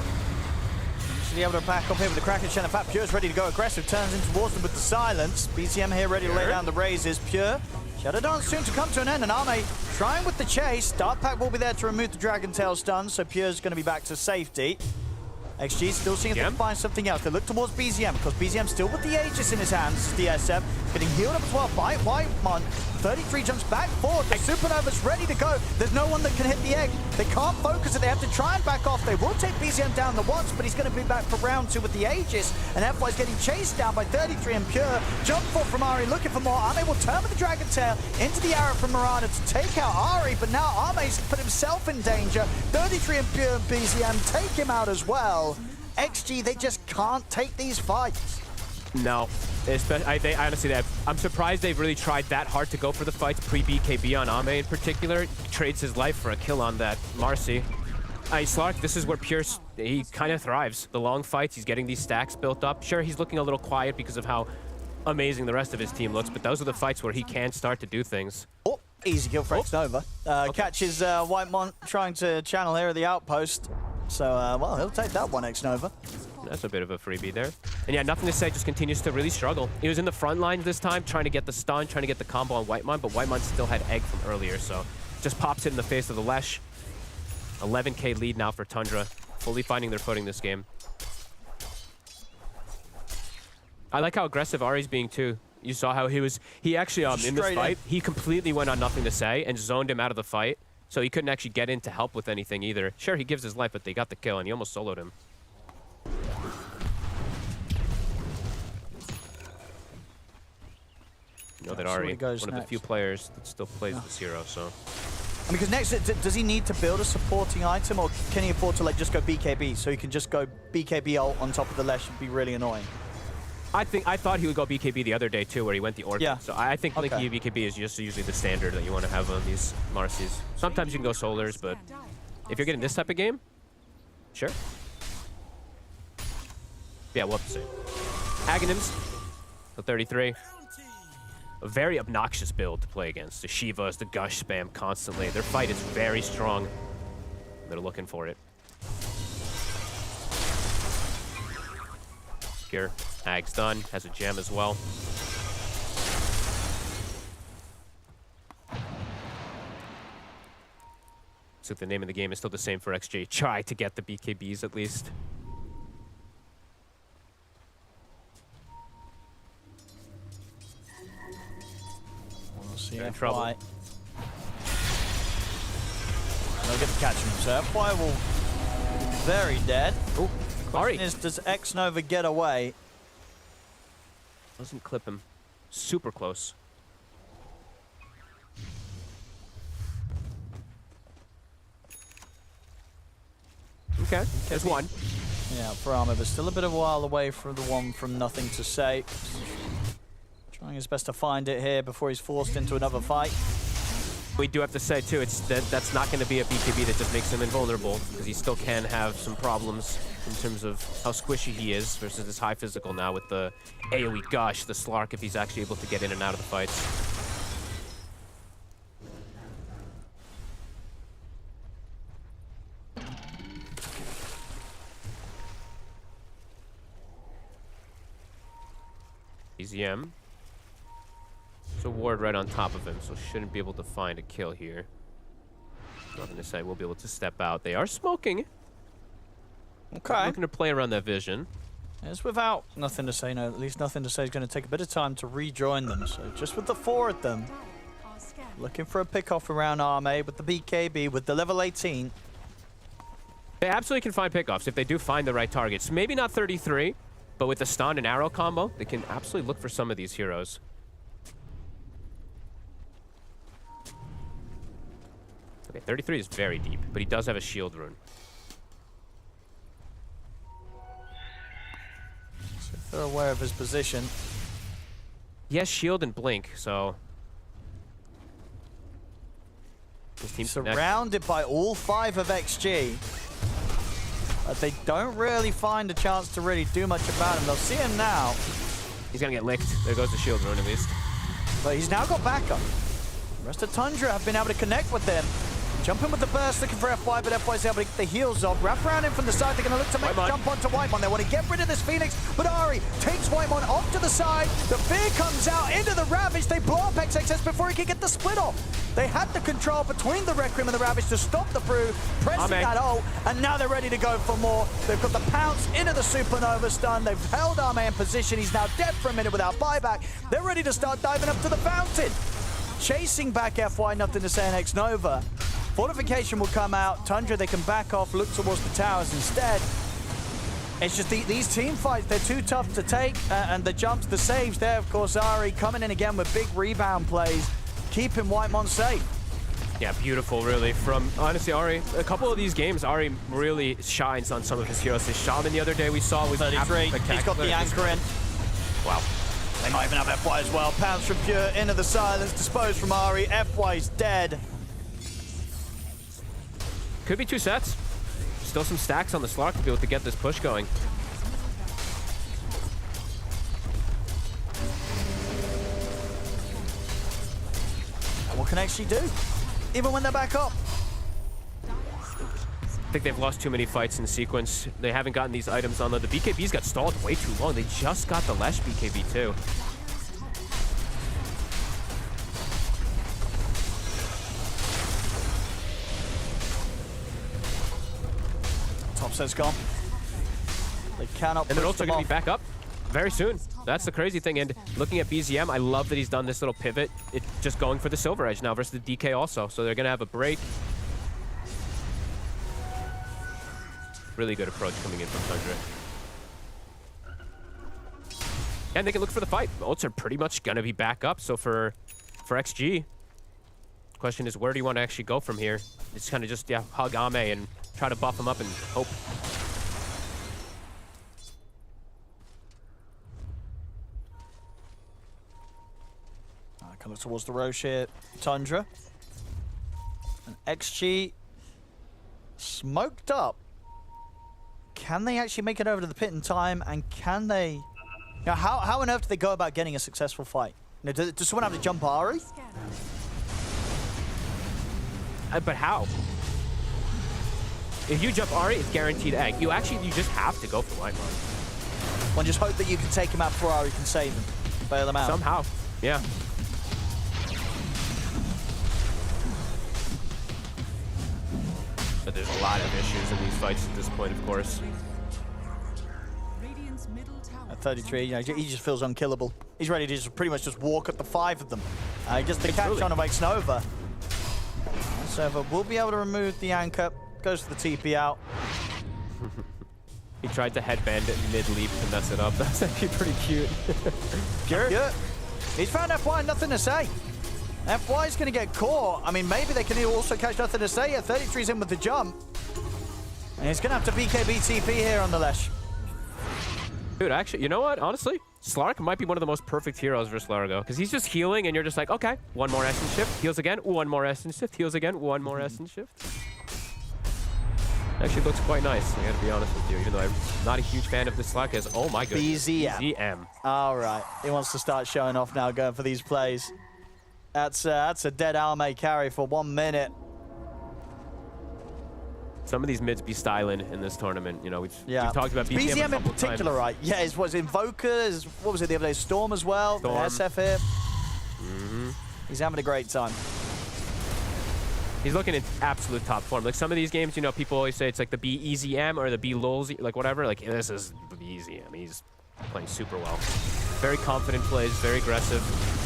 be able to back up here with the Kraken Shen. In fact, Pure's ready to go aggressive, turns in towards them with the silence. BCM here ready to lay down the razors. Pure, Shadow Dance soon to come to an end, and Arme trying with the chase. Dark Pack will be there to remove the Dragon Tail stun, so Pure's going to be back to safety. XG still seeing if they can find something else. They look towards BZM because BZM still with the Aegis in his hands. DSF getting healed up as well by Whitemon. 33 jumps back forward. The Supernova's ready to go. There's no one that can hit the egg. They can't focus it. They have to try and back off. They will take BZM down the once, but he's going to be back for round 2 with the Aegis. And FY's getting chased down by 33 and Pure. Jump for from Ari, looking for more. Arme will turn with the Dragon Tail into the arrow from Mirana to take out Ari, but now Arme's put himself in danger. 33 and Pure and BZM take him out as well. XG, they just can't take these fights. No, they honestly, I'm surprised they've really tried that hard to go for the fights pre-BKB on Ame in particular. He trades his life for a kill on that Marcy. Slark, this is where Pure, he kind of thrives. The long fights, he's getting these stacks built up. Sure, he's looking a little quiet because of how amazing the rest of his team looks, but those are the fights where he can start to do things. Oh, easy kill for Xnova. Catches Whitemon trying to channel here at the outpost. So, well, he'll take that one, Xnova. That's a bit of a freebie there. And yeah, Nothing to Say just continues to really struggle. He was in the front line this time, trying to get the stun, trying to get the combo on Whitemon, but Whitemon still had egg from earlier, so just pops it in the face of the Lesh. 11k lead now for Tundra, fully finding their footing this game. I like how aggressive Ari's being too. You saw how he actually, in this fight, he completely went on Nothing to Say and zoned him out of the fight. So he couldn't actually get in to help with anything either. Sure, he gives his life, but they got the kill, and he almost soloed him. You know that Ari, one of the few players that still plays this hero, so... I mean, because next, does he need to build a supporting item, or can he afford to like just go BKB? So he can just go BKB ult on top of the Lesh and be really annoying. I thought he would go BKB the other day too, where he went the Orchid. Yeah. So I think linking BKB is just usually the standard that you want to have on these Marcies. Sometimes you can go Solars, but if you're getting this type of game, sure. Yeah, we'll have to see. Aghanims, the 33. A very obnoxious build to play against. The Shivas, the Gush spam constantly. Their fight is very strong. They're looking for it. Here, Ag's done, has a gem as well. So the name of the game is still the same for XJ. Try to get the BKBs at least. We'll see in trouble. They'll get to catch him, so FY will be very dead. Oh, Ari. Is, does Xnova get away? Doesn't clip him. Super close. Okay, there's one. Yeah, for Armor, but still a bit of a while away from the one from Nothing to Say. Trying his best to find it here before he's forced into another fight. We do have to say too, that's not going to be a BKB that just makes him invulnerable, because he still can have some problems in terms of how squishy he is versus this high physical now with the AoE Gush, the Slark, if he's actually able to get in and out of the fights. BZM. There's a ward right on top of him, so shouldn't be able to find a kill here. Nothing to Say, we'll be able to step out. They are smoking. Okay. Looking to play around that vision. It's without Nothing to Say. No, at least Nothing to Say is going to take a bit of time to rejoin them. So just with the 4 of them, looking for a pick-off around Arme with the BKB, with the level 18. They absolutely can find pickoffs if they do find the right targets. Maybe not 33, but with the stun and arrow combo, they can absolutely look for some of these heroes. Okay, 33 is very deep, but he does have a shield rune. So if they're aware of his position. He has shield and blink, so... His team's surrounded by all 5 of XG. But they don't really find a chance to really do much about him. They'll see him now. He's gonna get licked. There goes the shield rune at least. But he's now got backup. The rest of Tundra have been able to connect with him. Jump in with the burst, looking for FY, but FY's able to get the heels off. Wrap around in from the side, they're going to look to make a jump onto Whitemon. They want to get rid of this Phoenix, but Ari takes Whitemon off to the side. The fear comes out into the Ravage. They blow up XXS before he can get the split off. They had the control between the Requiem and the Ravage to stop the brew, pressing that ult, and now they're ready to go for more. They've got the pounce into the Supernova stun. They've held Ame in position. He's now dead for a minute without buyback. They're ready to start diving up to the fountain. Chasing back FY, nothing to say in X-Nova. Fortification will come out. Tundra, they can back off, look towards the towers instead. It's just these team fights, they're too tough to take. And the jumps, the saves there, of course, Ari coming in again with big rebound plays, keeping Whitemon safe. Yeah, beautiful, really. From, honestly, Ari, a couple of these games, Ari really shines on some of his heroes. His Shaman the other day we saw was 33. He's got the anchor in. Wow. They might even have FY as well. Pounce from Pure into the silence, disposed from Ari. FY's dead. Could be 2 sets. Still some stacks on the Slark to be able to get this push going. What can XG do? Even when they're back up. I think they've lost too many fights in sequence. They haven't gotten these items on. The BKBs got stalled way too long. They just got the Lesh BKB too. Top set's gone. They cannot push and they're also them going off. to be back up very soon. That's the crazy thing. And looking at BZM, I love that he's done this little pivot. It's just going for the Silver Edge now versus the DK also. So they're going to have a break. Really good approach coming in from Tundra. And they can look for the fight. Ults are pretty much going to be back up. So for XG, question is, where do you want to actually go from here? It's kind of just, yeah, hug Ame and try to buff him up and hope. Coming towards the Roche here, Tundra. And XG smoked up. Can they actually make it over to the pit in time? And can they... Now, how on earth do they go about getting a successful fight? You know, does someone have to jump Ari? But how? If you jump Ari, it's guaranteed egg. You just have to go for Whitemon. One just hope that you can take him out before Ari can save him. Bail him out. Somehow, yeah. But there's a lot of issues in these fights at this point, of course. Radiant's middle tower. At 33, you know, he just feels unkillable. He's ready to just pretty much just walk at the 5 of them. He gets the catch on him, makes Nova. So we'll be able to remove the anchor. Goes for the TP out. He tried to headband it mid-leap to mess it up. That's actually pretty cute. Yeah. He's found FY, nothing to say. FY's going to get caught. I mean, maybe they can also catch nothing to say. Yeah, 33's in with the jump. And he's going to have to BKB TP here on the Lesh. Dude, actually, you know what? Honestly, Slark might be one of the most perfect heroes versus Largo. Because he's just healing, and you're just like, okay, one more Essence Shift. Heals again, one more Essence Shift. Heals again, one more Essence Shift. Actually looks quite nice, I gotta be honest with you, even though I'm not a huge fan of this Slark as, oh my goodness. BZM. All right, he wants to start showing off now, going for these plays. That's a dead Alme carry for 1 minute. Some of these mids be styling in this tournament. You know, we've talked about BZM in particular, right? Yeah, it was Invoker, what was it the other day? Storm as well, Storm. SF here. He's having a great time. He's looking in absolute top form. Like some of these games, you know, people always say it's like the BEZM or the B-LOLZ, like whatever. Like this is BEZM. He's playing super well. Very confident plays, very aggressive.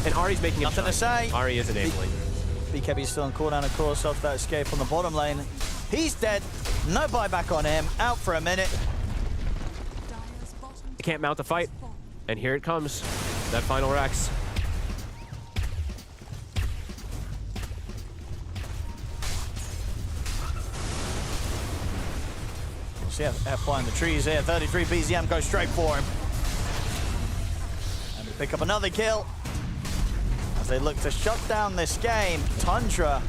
And Ari's making it Nothing to say. Ari is enabling. BKB's still on cooldown, of course, after that escape on the bottom lane. He's dead. No buyback on him. Out for a minute. They can't mount the fight. And here it comes. That final Rex. See FY in the trees here. 33 BZM goes straight for him. And we pick up another kill. As they look to shut down this game, Tundra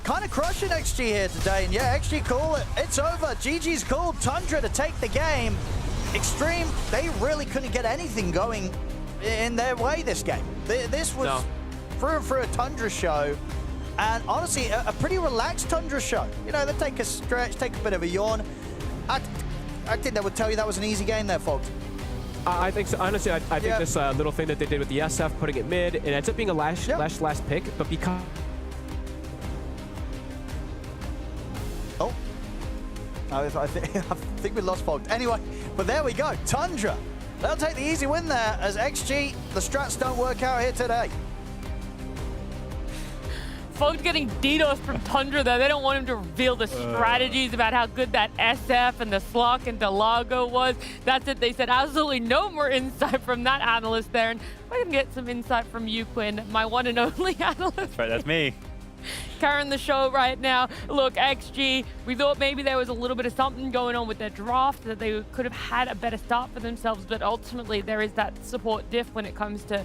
kind of crushing XG here today. And yeah, XG call it. It's over. GG's called Tundra to take the game. Xtreme, they really couldn't get anything going in their way this game. This was through and through a Tundra show. And honestly, a pretty relaxed Tundra show. You know, they take a stretch, take a bit of a yawn. I think they would tell you that was an easy game there, folks. I think so. Honestly, I think this little thing that they did with the SF, putting it mid, it ends up being a last pick, but because... Oh. I think we lost Fogged. Anyway, but there we go. Tundra. They'll take the easy win there as XG, the strats don't work out here today. Fogged getting DDoS from Tundra there. They don't want him to reveal the strategies about how good that SF and the Slock and Delago was. That's it. They said absolutely no more insight from that analyst there. And we're going to get some insight from you, Quinn, my one and only analyst. That's right, that's me. Carrying the show right now. Look, XG, we thought maybe there was a little bit of something going on with their draft, that they could have had a better start for themselves, but ultimately there is that support diff when it comes to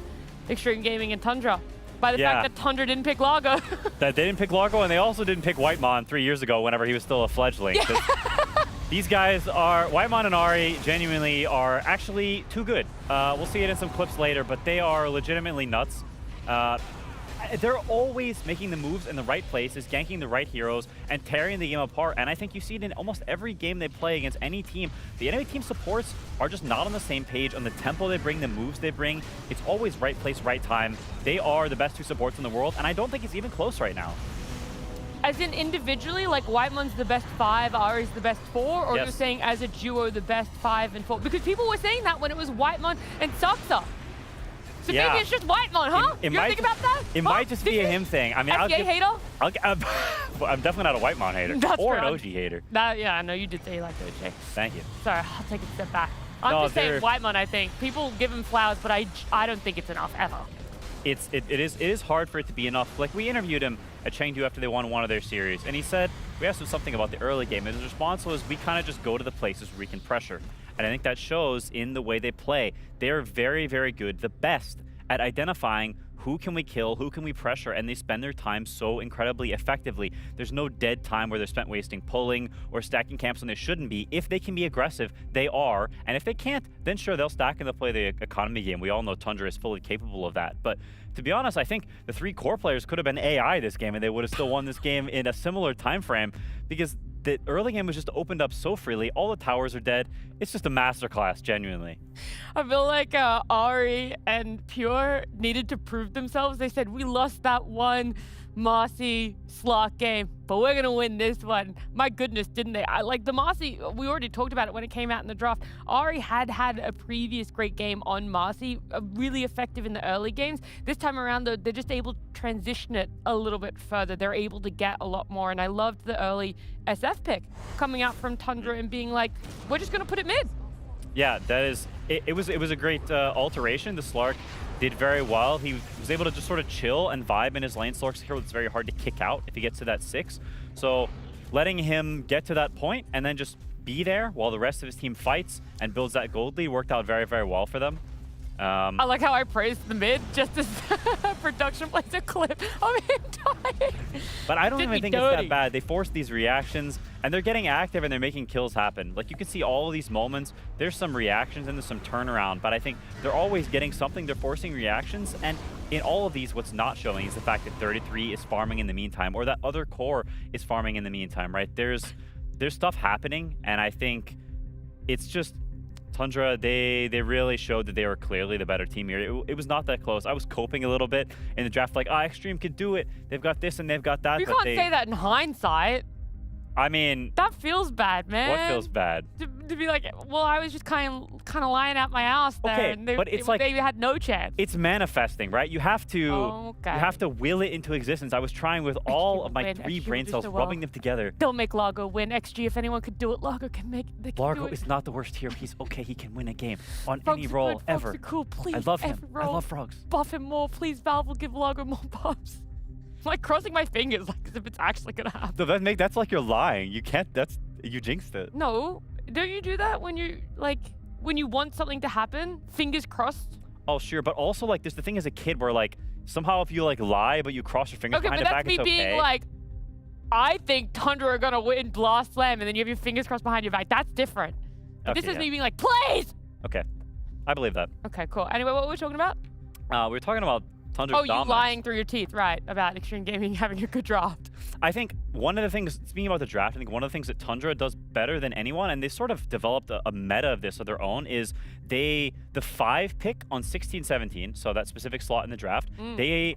Extreme Gaming and Tundra. By the fact that Tundra didn't pick Largo. That they didn't pick Largo, and they also didn't pick Whitemon 3 years ago whenever he was still a fledgling. These guys are, Whitemon and Ari genuinely are actually too good. We'll see it in some clips later, but they are legitimately nuts. They're always making the moves in the right places, ganking the right heroes, and tearing the game apart. And I think you see it in almost every game they play against any team. The enemy team supports are just not on the same page on the tempo they bring, the moves they bring. It's always right place, right time. They are the best 2 supports in the world, and I don't think it's even close right now. As in individually, like Whitemon's the best 5, Ari's the best 4, or Yes. you're saying as a duo the best 5 and 4? Because people were saying that when it was Whitemon and Saksa. So maybe it's just Whitemon, huh? You think about that? It might just be a him thing. I mean, hater? I'm definitely not a Whitemon hater. That's or fair. an OG hater. Yeah, I know you did say you liked OJ. Thank you. Sorry, I'll take a step back. I'm No, just saying Whitemon, I think. People give him flowers, but I don't think it's enough, ever. It is hard for it to be enough. Like, we interviewed him at Chengdu after they won one of their series, and he said, we asked him something about the early game, and his response was, we kind of just go to the places where we can pressure. And I think that shows in the way they play. They are very, very good, the best at identifying who can we kill, who can we pressure, and they spend their time so incredibly effectively. There's no dead time where they're spent wasting pulling or stacking camps when they shouldn't be. If they can be aggressive, they are. And if they can't, then sure, they'll stack and they'll play the economy game. We all know Tundra is fully capable of that. But to be honest, I think the 3 core players could have been AI this game, and they would have still won this game in a similar time frame, because the early game was just opened up so freely. All the towers are dead. It's just a masterclass, genuinely. I feel like Ari and Pure needed to prove themselves. They said, we lost that one Marcy slot game, but we're going to win this one. My goodness, didn't they? Like the Marcy, we already talked about it when it came out in the draft. Ari had a previous great game on Marcy, really effective in the early games. This time around, though, they're just able to transition it a little bit further. They're able to get a lot more, and I loved the early SF pick coming out from Tundra and being like, we're just going to put it mid. Yeah, that is. It was a great alteration. The Slark did very well. He was able to just sort of chill and vibe in his lane. Slark's a hero that's very hard to kick out if he gets to that 6. So letting him get to that point and then just be there while the rest of his team fights and builds that gold lead worked out very, very well for them. I like how I praised the mid just as production plays a clip of him dying. But I don't even think dirty. it's that bad. They forced these reactions, and they're getting active, and they're making kills happen. Like, you can see all of these moments. There's some reactions and there's some turnaround, but I think they're always getting something. They're forcing reactions, and in all of these, what's not showing is the fact that 33 is farming in the meantime, or that other core is farming in the meantime, right? There's stuff happening, and I think it's just Tundra, they really showed that they were clearly the better team here. It was not that close. I was coping a little bit in the draft, like, Xtreme could do it. They've got this and they've got that. You can't say that in hindsight. I mean, that feels bad, man. What feels bad? To be like, well, I was just kind of lying out my ass there, okay, and but it's like they had no chance. It's manifesting, right? You have to will it into existence. I was trying with all of my 3 brain cells, rubbing them together. They'll make Largo win. XG, if anyone could do it, Largo can make. Largo is not the worst hero. He's okay. He can win a game on Frogs any role good. ever. Frogs are cool. Please, I love him. Roll. I love frogs. Buff him more, please. Valve will give Largo more buffs. I'm like crossing my fingers, like as if it's actually gonna happen. So that's like you're lying. You can't. You jinxed it. No, don't you do that when you when you want something to happen? Fingers crossed. Oh sure, but also like there's the thing as a kid where like somehow if you like lie but you cross your fingers behind your back, it's okay. Okay, but that's me being like, I think Tundra are gonna win Blast Slam, and then you have your fingers crossed behind your back. That's different. But this is me being like, please. Okay, I believe that. Okay, cool. Anyway, what were we talking about? We were talking about Tundra's Oh, you dominance. lying through your teeth, right, about Xtreme Gaming having a good draft. I think one of the things, speaking about the draft, I think one of the things that Tundra does better than anyone, and they sort of developed a meta of this of their own, is the 5 pick on 16-17, so that specific slot in the draft, they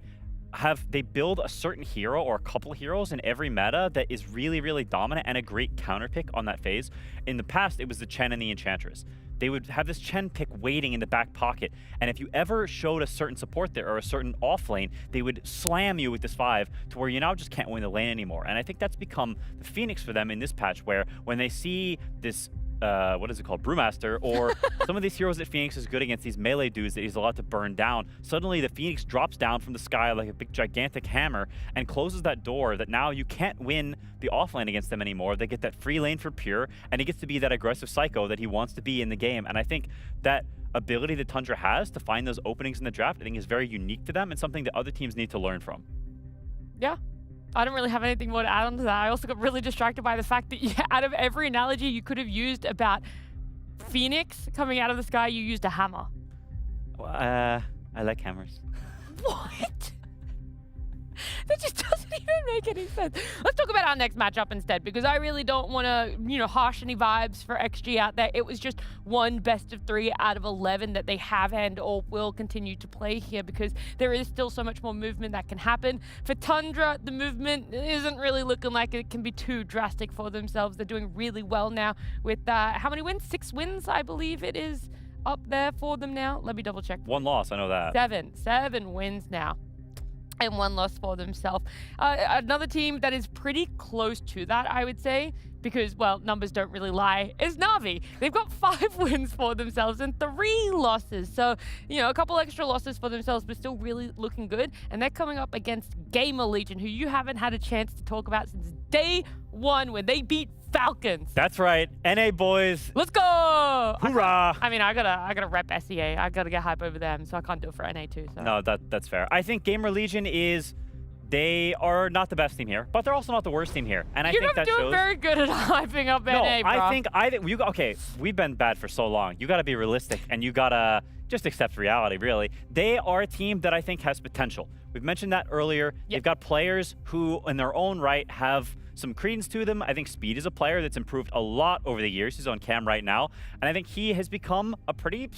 build a certain hero or a couple heroes in every meta that is really, really dominant and a great counter pick on that phase. In the past, it was the Chen and the Enchantress. They would have this Chen pick waiting in the back pocket, and if you ever showed a certain support there or a certain off lane, they would slam you with this 5 to where you now just can't win the lane anymore. And I think that's become the Phoenix for them in this patch, where when they see this what is it called, Brewmaster, or some of these heroes that Phoenix is good against, these melee dudes that he's allowed to burn down, suddenly the Phoenix drops down from the sky like a big gigantic hammer and closes that door that now you can't win the offlane against them anymore. They get that free lane for Pure, and he gets to be that aggressive psycho that he wants to be in the game. And I think that ability that Tundra has to find those openings in the draft, I think is very unique to them and something that other teams need to learn from. Yeah. I don't really have anything more to add on to that. I also got really distracted by the fact that out of every analogy you could have used about Phoenix coming out of the sky, you used a hammer. I like hammers. What? That just doesn't even make any sense. Let's talk about our next matchup instead, because I really don't want to, harsh any vibes for XG out there. It was just one best of 3 out of 11 that they have and or will continue to play here, because there is still so much more movement that can happen. For Tundra, the movement isn't really looking like it can be too drastic for themselves. They're doing really well now with, how many wins? 6 wins, I believe it is up there for them now. Let me double check. 1 loss, I know that. 7 wins now. And 1 loss for themselves. Another team that is pretty close to that, I would say, because, well, numbers don't really lie, is Na'Vi. They've got 5 wins for themselves and 3 losses. So, a couple extra losses for themselves, but still really looking good. And they're coming up against GamerLegion, who you haven't had a chance to talk about since day 1 when they beat Falcons. That's right. NA boys. Let's go! Hoorah! I gotta rep SEA. I gotta get hype over them, so I can't do it for NA too. So. No, that's fair. I think GamerLegion they are not the best team here, but they're also not the worst team here. And I think that shows. You're doing very good at hyping up NA, bro. I think okay, we've been bad for so long. You gotta be realistic and you gotta just accept reality, really. They are a team that I think has potential. We've mentioned that earlier. Yep. They've got players who, in their own right, have some credence to them. I think Speed is a player that's improved a lot over the years. He's on cam right now, and I think he has become a pretty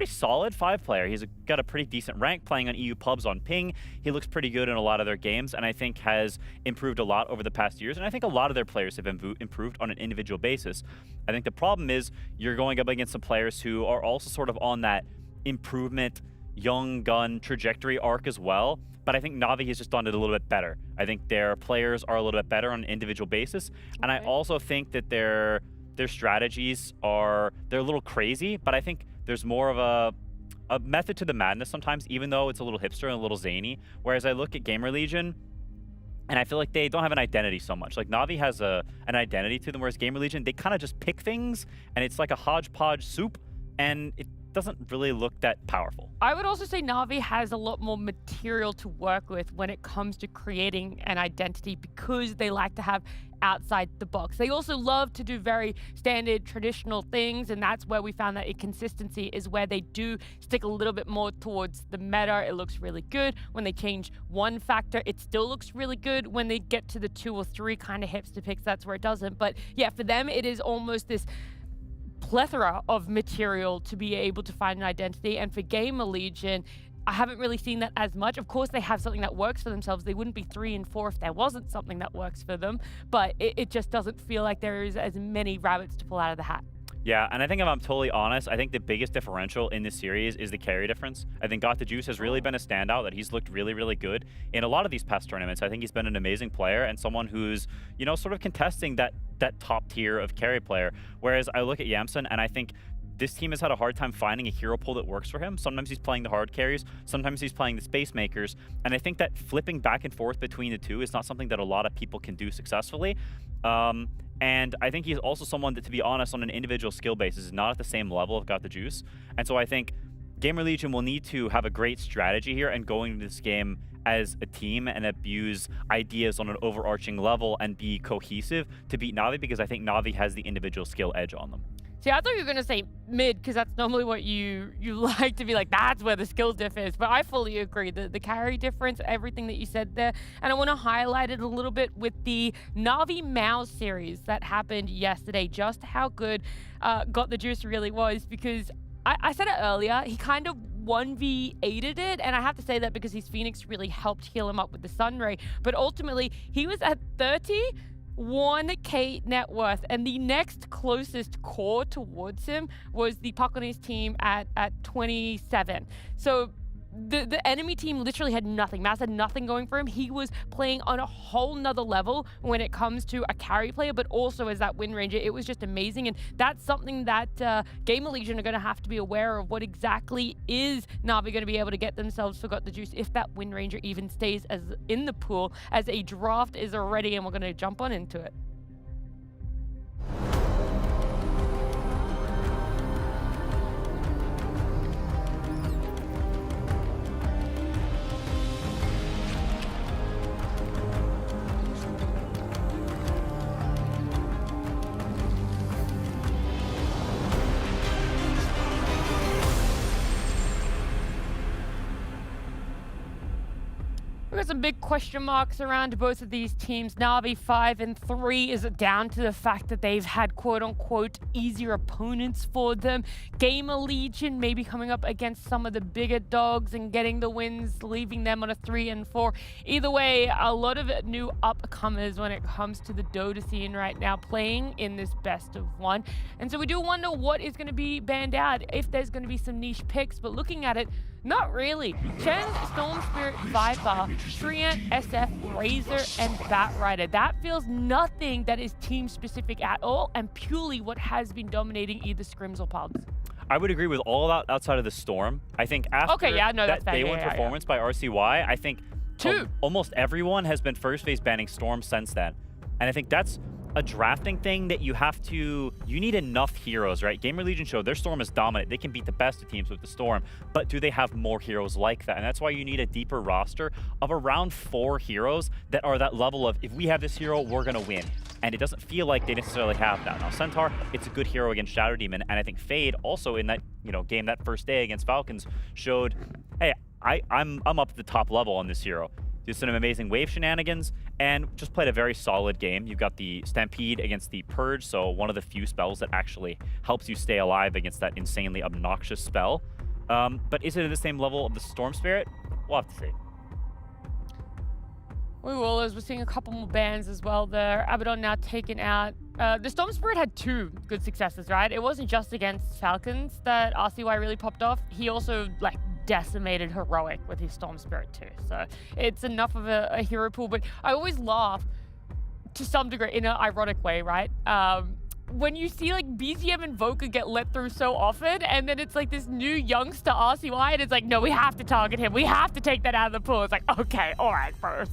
solid 5 player. He's got a pretty decent rank playing on EU pubs on ping. He looks pretty good in a lot of their games, and I think has improved a lot over the past years. And I think a lot of their players have improved on an individual basis. I think the problem is you're going up against some players who are also sort of on that improvement, young gun trajectory arc as well. But I think Na'Vi has just done it a little bit better. I think their players are a little bit better on an individual basis. And I also think that their strategies they're a little crazy, but I think there's more of a method to the madness sometimes, even though it's a little hipster and a little zany. Whereas I look at GamerLegion, and I feel like they don't have an identity so much. Like Na'Vi has an identity to them, whereas GamerLegion, they kind of just pick things, and it's like a hodgepodge soup, and it doesn't really look that powerful. I would also say Na'Vi has a lot more material to work with when it comes to creating an identity, because they like to have outside the box. They also love to do very standard traditional things, and that's where we found that inconsistency is where they do stick a little bit more towards the meta. It looks really good. When they change one factor, it still looks really good. When they get to the 2 or 3 kind of hipster picks, that's where it doesn't. But yeah, for them, it is almost this plethora of material to be able to find an identity. And for GamerLegion, I haven't really seen that as much. Of course, they have something that works for themselves. They wouldn't be 3 and 4 if there wasn't something that works for them. But it just doesn't feel like there is as many rabbits to pull out of the hat. Yeah, and I think if I'm totally honest, I think the biggest differential in this series is the carry difference. I think Got the Juice has really been a standout, that he's looked really, really good in a lot of these past tournaments. I think he's been an amazing player and someone who's, sort of contesting that top tier of carry player. Whereas I look at Yamson and I think this team has had a hard time finding a hero pool that works for him. Sometimes he's playing the hard carries, sometimes he's playing the space makers, and I think that flipping back and forth between the two is not something that a lot of people can do successfully. And I think he's also someone that, to be honest, on an individual skill basis is not at the same level of Got the Juice. And so I think GamerLegion will need to have a great strategy here and going into this game as a team and abuse ideas on an overarching level and be cohesive to beat Na'Vi, because I think Na'Vi has the individual skill edge on them. See, I thought you were going to say mid, because that's normally what you like to be like, that's where the skill diff is. But I fully agree. The carry difference, everything that you said there. And I want to highlight it a little bit with the Na'Vi MOUZ series that happened yesterday, just how good Got the Juice really was, because I said it earlier, he kind of 1v8'd it, and I have to say that because his Phoenix really helped heal him up with the Sunray. But ultimately, he was at 31k net worth, and the next closest core towards him was the Falcons team at 27. So the enemy team literally had nothing. MOUZ had nothing going for him. He was playing on a whole nother level when it comes to a carry player, but also as that win ranger. It was just amazing, and that's something that GamerLegion are going to have to be aware of. What exactly is Na'Vi going to be able to get themselves for Got the Juice if that win ranger even stays as in the pool as a draft is already, and we're going to jump on into it. We've got some big question marks around both of these teams. Na'Vi 5-3. Is it down to the fact that they've had quote-unquote easier opponents for them? GamerLegion maybe coming up against some of the bigger dogs and getting the wins, leaving them on a 3-4. Either way, a lot of new upcomers when it comes to the Dota scene right now, playing in this best of one. And so we do wonder what is going to be banned out, if there's going to be some niche picks, but looking at it, not really. Chen, Storm Spirit, Viper, Treant, SF, Razor, and Batrider. That feels nothing that is team specific at all, and purely what has been dominating either scrims or pubs. I would agree with all that outside of the Storm. I think after that day one performance by RCY, I think almost everyone has been first phase banning Storm since then. And I think that's a drafting thing that you need enough heroes, right? GamerLegion showed their Storm is dominant. They can beat the best of teams with the Storm, but do they have more heroes like that? And that's why you need a deeper roster of around 4 heroes that are that level of, if we have this hero, we're gonna win. And it doesn't feel like they necessarily have that. Now, Centaur, it's a good hero against Shadow Demon, and I think Fade also in that game that first day against Falcons showed, hey, I'm up at the top level on this hero. Did some amazing wave shenanigans, and just played a very solid game. You've got the Stampede against the Purge, so one of the few spells that actually helps you stay alive against that insanely obnoxious spell. But is it at the same level of the Storm Spirit? We'll have to see. We will, as we're seeing a couple more bans as well there. Abaddon now taken out. The Storm Spirit had 2 good successes, right? It wasn't just against Falcons that RCY really popped off. He also, decimated Heroic with his Storm Spirit too. So it's enough of a hero pool. But I always laugh, to some degree, in an ironic way, right? When you see BZM and Voka get let through so often, and then it's this new youngster RCY, and it's no, we have to target him. We have to take that out of the pool. It's okay, all right, first.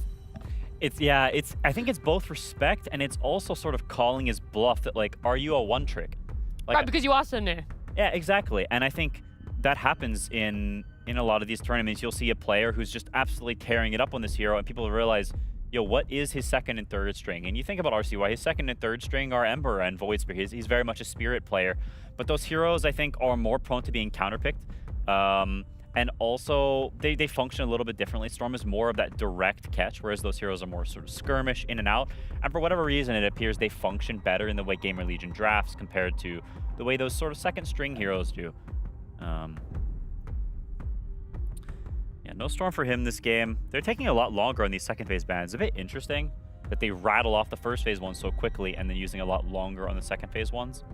I think it's both respect, and it's also sort of calling his bluff that are you a one trick? Right, because you are so new. Yeah, exactly. And I think that happens in a lot of these tournaments. You'll see a player who's just absolutely tearing it up on this hero, and people realize, what is his second and third string? And you think about RCY, his second and third string are Ember and Void Spirit. He's very much a spirit player. But those heroes, I think, are more prone to being counterpicked. And also, they function a little bit differently. Storm is more of that direct catch, whereas those heroes are more sort of skirmish, in and out. And for whatever reason, it appears they function better in the way GamerLegion drafts compared to the way those sort of second string heroes do. Yeah, no Storm for him this game. They're taking a lot longer on these second phase bans. It's a bit interesting that they rattle off the first phase ones so quickly and then using a lot longer on the second phase ones.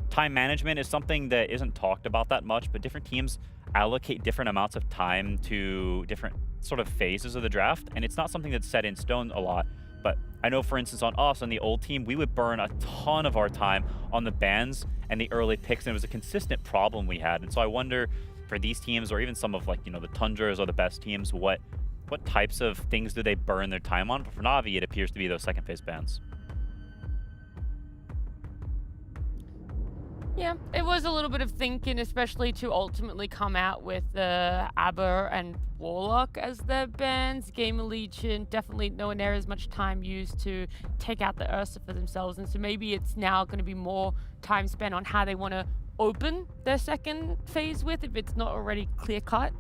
Time management is something that isn't talked about that much, but different teams allocate different amounts of time to different sort of phases of the draft, and it's not something that's set in stone a lot. But I know, for instance, on us, on the old team, we would burn a ton of our time on the bans and the early picks, and it was a consistent problem we had. And so I wonder, for these teams, or even some of the Tundras or the best teams, what types of things do they burn their time on? But for Na'Vi, it appears to be those second phase bans. Yeah, it was a little bit of thinking, especially to ultimately come out with Aber and Warlock as their bans. GamerLegion definitely nowhere near as much time used to take out the Ursa for themselves, and so maybe it's now going to be more time spent on how they want to open their second phase with, if it's not already clear-cut.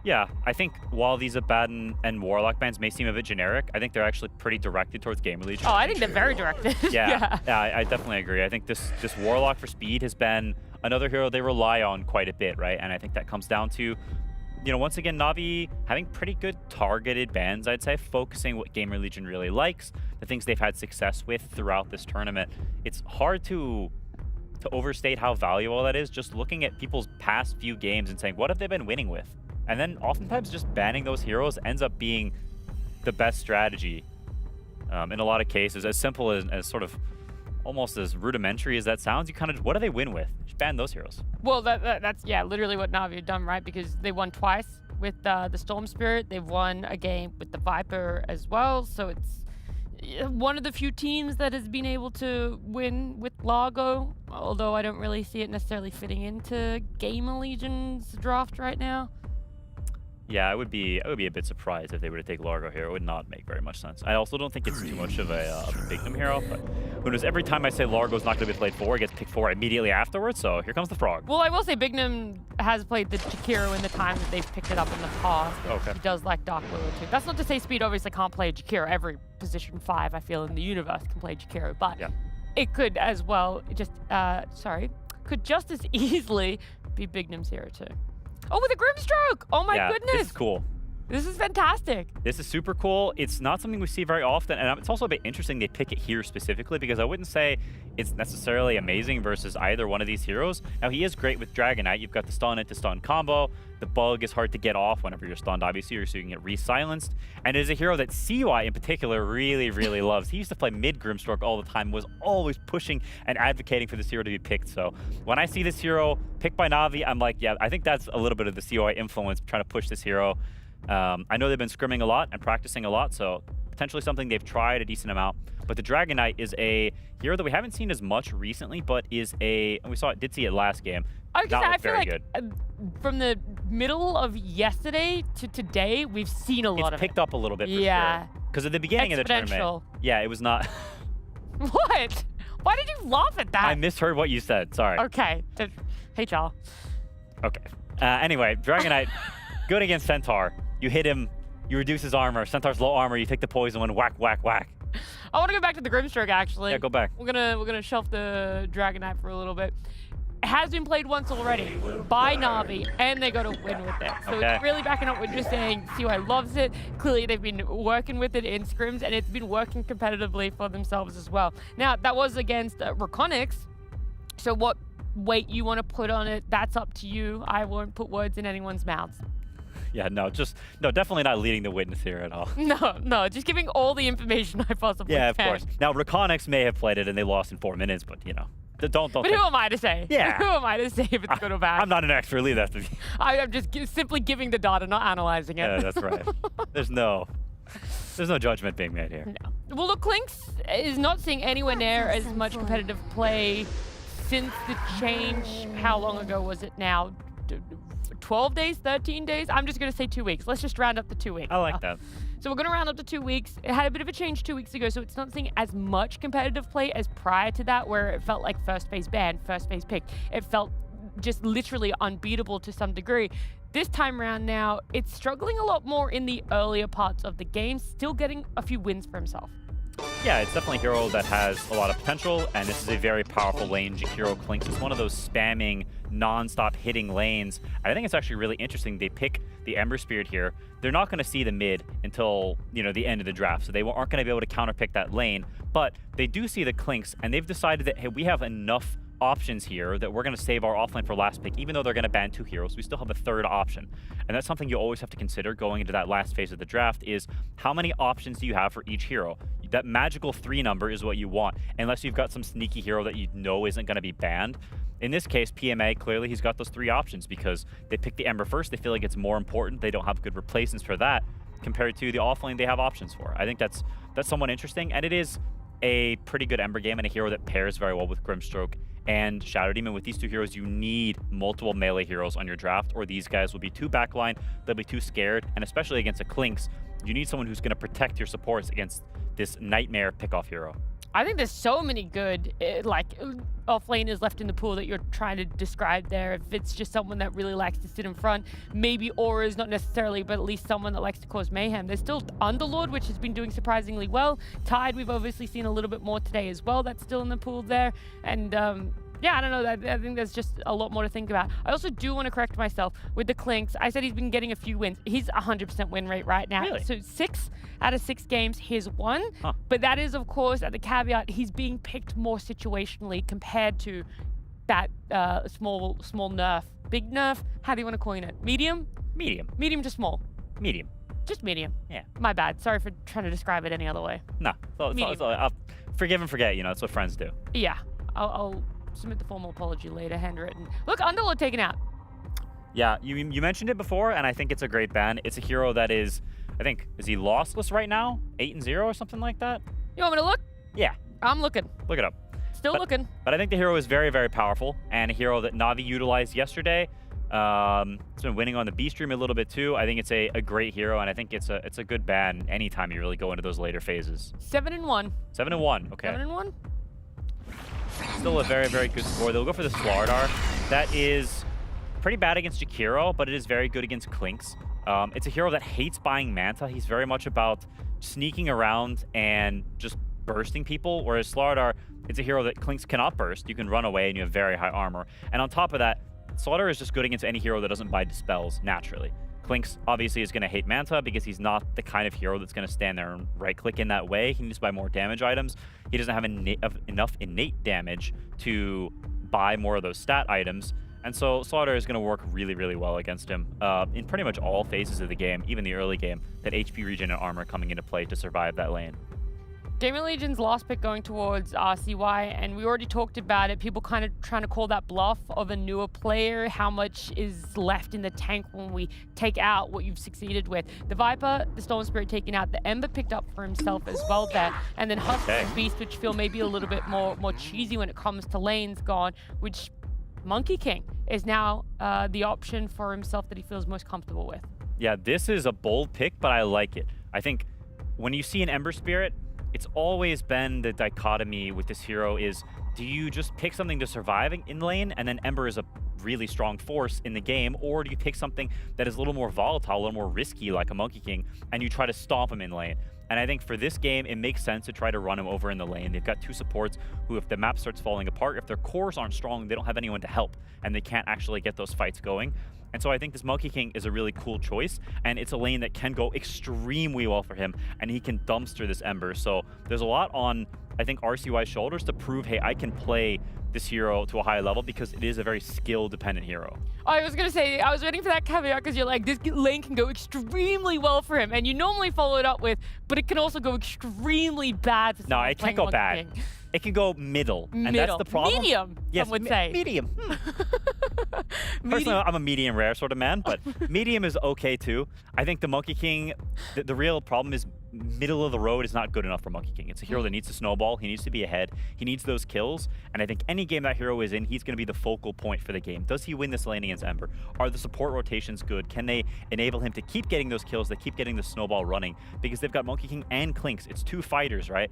Yeah, I think while these Abaddon and Warlock bans may seem a bit generic, I think they're actually pretty directed towards GamerLegion. Oh, I think they're very directed. Yeah, I definitely agree. I think this Warlock for speed has been another hero they rely on quite a bit, right? And I think that comes down to, you know, once again, Na'Vi having pretty good targeted bans, I'd say, focusing what GamerLegion really likes, the things they've had success with throughout this tournament. It's hard to overstate how valuable that is, just looking at people's past few games and saying, what have they been winning with? And then oftentimes just banning those heroes ends up being the best strategy in a lot of cases. As simple as sort of almost as rudimentary as that sounds, you kind of, what do they win with? Just ban those heroes. Well, that's, yeah, literally what Na'Vi have done, right? Because they won twice with the Storm Spirit. They've won a game with the Viper as well. So it's one of the few teams that has been able to win with Largo, although I don't really see it necessarily fitting into GamerLegion's draft right now. Yeah, I would be a bit surprised if they were to take Largo here. It would not make very much sense. I also don't think it's too much of a Bignum hero, but who knows? Every time I say Largo's not going to be played 4, it gets picked 4 immediately afterwards, so here comes the frog. Well, I will say Bignum has played the Jakiro in the time that they've picked it up in the past. Okay. He does like Dark Willow too. That's not to say Speed obviously can't play Jakiro. Every position 5, I feel, in the universe can play Jakiro, but Yeah. it could as well just, could just as easily be Bignum's hero too. Oh, with a Grimstroke! Oh my Yeah, goodness! this is cool. This is fantastic. This is super cool. It's not something we see very often, and it's also a bit interesting they pick it here specifically because I wouldn't say it's necessarily amazing versus either one of these heroes. Now, he is great with Dragonite. You've got the stun into stun combo. The bug is hard to get off whenever you're stunned, obviously, so you can get re-silenced. And it is a hero that CUI in particular really, really loves. He used to play mid Grimstroke all the time, was always pushing and advocating for this hero to be picked. So when I see this hero picked by Na'Vi, I'm like, yeah, I think that's a little bit of the CUI influence trying to push this hero. I know they've been scrimming a lot and practicing a lot, so potentially something they've tried a decent amount. But the Dragonite is a hero that we haven't seen as much recently, but is and we did see it last game. I feel like good. From the middle of yesterday to today, we've seen a lot of it. It's picked up a little bit for Yeah. sure. Because at the beginning of the tournament, yeah, it was not. What? Why did you laugh at that? I misheard what you said. Sorry. Okay. Hey, y'all. Okay. Anyway, Dragonite, good against Centaur. You hit him, you reduce his armor. Centaur's low armor. You take the poison one. Whack, whack, whack. I want to go back to the Grimstroke actually. Yeah, go back. We're gonna shelf the Dragonite for a little bit. It has been played once already by Na'Vi, and they got to win with it. So Okay. it's really backing up what you're saying. CUI loves it. Clearly, they've been working with it in scrims, and it's been working competitively for themselves as well. Now, that was against REKONIX, so what weight you want to put on it, that's up to you. I won't put words in anyone's mouths. Yeah, no, definitely not leading the witness here at all. No, just giving all the information I possibly can. Yeah, of course. Now, REKONIX may have played it, and they lost in 4 minutes, but, you know, don't. But who am I to say? Yeah. Who am I to say if it's good or bad? I'm not an expert. Leave that to me. I'm just simply giving the data, not analyzing it. Yeah, that's right. There's no judgment being made here. No. Well, look, Clinks is not seeing anywhere near as much competitive play since the change. How long ago was it now? 12 days, 13 days? I'm just going to say 2 weeks. Let's just round up to 2 weeks. I like that. So we're going to round up to 2 weeks. It had a bit of a change 2 weeks ago, so it's not seeing as much competitive play as prior to that, where it felt like first phase banned, first phase picked. It felt just literally unbeatable to some degree. This time around now, it's struggling a lot more in the earlier parts of the game, still getting a few wins for himself. Yeah, it's definitely a hero that has a lot of potential, and this is a very powerful lane. Jakiro Clinks is one of those spamming, non-stop hitting lanes. I think it's actually really interesting. They pick the Ember Spirit here. They're not going to see the mid until, you know, the end of the draft, so they aren't going to be able to counterpick that lane, but they do see the Clinks, and they've decided that, hey, we have enough options here that we're going to save our offlane for last pick. Even though they're going to ban 2 heroes, we still have a third option. And that's something you always have to consider going into that last phase of the draft, is how many options do you have for each hero? That magical 3 number is what you want, unless you've got some sneaky hero that you know isn't going to be banned. In this case, PMA, clearly he's got those 3 options because they picked the Ember first. They feel like it's more important. They don't have good replacements for that compared to the offlane they have options for. I think that's somewhat interesting, and it is a pretty good Ember game and a hero that pairs very well with Grimstroke and Shadow Demon. With these two heroes, you need multiple melee heroes on your draft, or these guys will be too backline, they'll be too scared, and especially against a Clinks, you need someone who's going to protect your supports against this nightmare pick-off hero. I think there's so many good off-laners left in the pool that you're trying to describe there. If it's just someone that really likes to sit in front, maybe Aura's not necessarily, but at least someone that likes to cause mayhem. There's still Underlord, which has been doing surprisingly well. Tide, we've obviously seen a little bit more today as well. That's still in the pool there. And yeah, I don't know. I think there's just a lot more to think about. I also do want to correct myself with the Clinks. I said he's been getting a few wins. He's 100% win rate right now. Really? So 6 out of 6 games, he's won. Huh. But that is, of course, at the caveat, he's being picked more situationally compared to that small nerf. Big nerf? How do you want to coin it? Medium? Medium. Medium to small. Medium. Just medium. Yeah. My bad. Sorry for trying to describe it any other way. No. I'll forgive and forget, you know, that's what friends do. Yeah. I'll submit the formal apology later, handwritten. Look, Underlord taken out. Yeah, you mentioned it before, and I think it's a great ban. It's a hero that is, I think, is he lossless right now? 8-0 or something like that? You want me to look? Yeah. I'm looking. Look it up. Still looking. But I think the hero is very, very powerful, and a hero that Navi utilized yesterday. It's been winning on the B stream a little bit too. I think it's a great hero, and I think it's a good ban anytime you really go into those later phases. 7-1. 7-1, okay. 7-1? Still a very, very good score. They'll go for the Slardar. That is pretty bad against Jakiro, but it is very good against Clinks. It's a hero that hates buying Manta. He's very much about sneaking around and just bursting people, whereas Slardar, it's a hero that Clinks cannot burst. You can run away and you have very high armor. And on top of that, Slardar is just good against any hero that doesn't buy dispels naturally. Clinks obviously is going to hate Manta because he's not the kind of hero that's going to stand there and right-click in that way. He needs to buy more damage items. He doesn't have enough innate damage to buy more of those stat items. And so Slaughter is going to work really, really well against him in pretty much all phases of the game, even the early game, that HP regen and armor coming into play to survive that lane. GamerLegion's last pick going towards RCY, and we already talked about it. People kind of trying to call that bluff of a newer player. How much is left in the tank when we take out what you've succeeded with? The Viper, the Stolen Spirit taken out, the Ember picked up for himself as well there, and then Husk and Beast, which feel maybe a little bit more cheesy when it comes to lanes, gone, which Monkey King is now the option for himself that he feels most comfortable with. Yeah, this is a bold pick, but I like it. I think when you see an Ember Spirit, it's always been the dichotomy with this hero is, do you just pick something to survive in lane, and then Ember is a really strong force in the game, or do you pick something that is a little more volatile, a little more risky, like a Monkey King, and you try to stomp him in lane? And I think for this game, it makes sense to try to run him over in the lane. They've got two supports who, if the map starts falling apart, if their cores aren't strong, they don't have anyone to help, and they can't actually get those fights going. And so I think this Monkey King is a really cool choice, and it's a lane that can go extremely well for him, and he can dumpster this Ember. So there's a lot on, I think, RCY's shoulders to prove, hey, I can play this hero to a high level, because it is a very skill-dependent hero. I was going to say, I was waiting for that caveat, because you're like, this lane can go extremely well for him, and you normally follow it up with, but it can also go extremely bad for someone. No, it can't go bad. King. It can go middle, and that's the problem. Medium, yes, some would say. Medium. Personally, I'm a medium rare sort of man, but medium is okay too. I think the Monkey King, the real problem is middle of the road is not good enough for Monkey King. It's a hero that needs to snowball. He needs to be ahead. He needs those kills, and I think any game that hero is in, he's going to be the focal point for the game. Does he win this lane against Ember? Are the support rotations good? Can they enable him to keep getting those kills, that keep getting the snowball running? Because they've got Monkey King and Clinks. It's two fighters, right?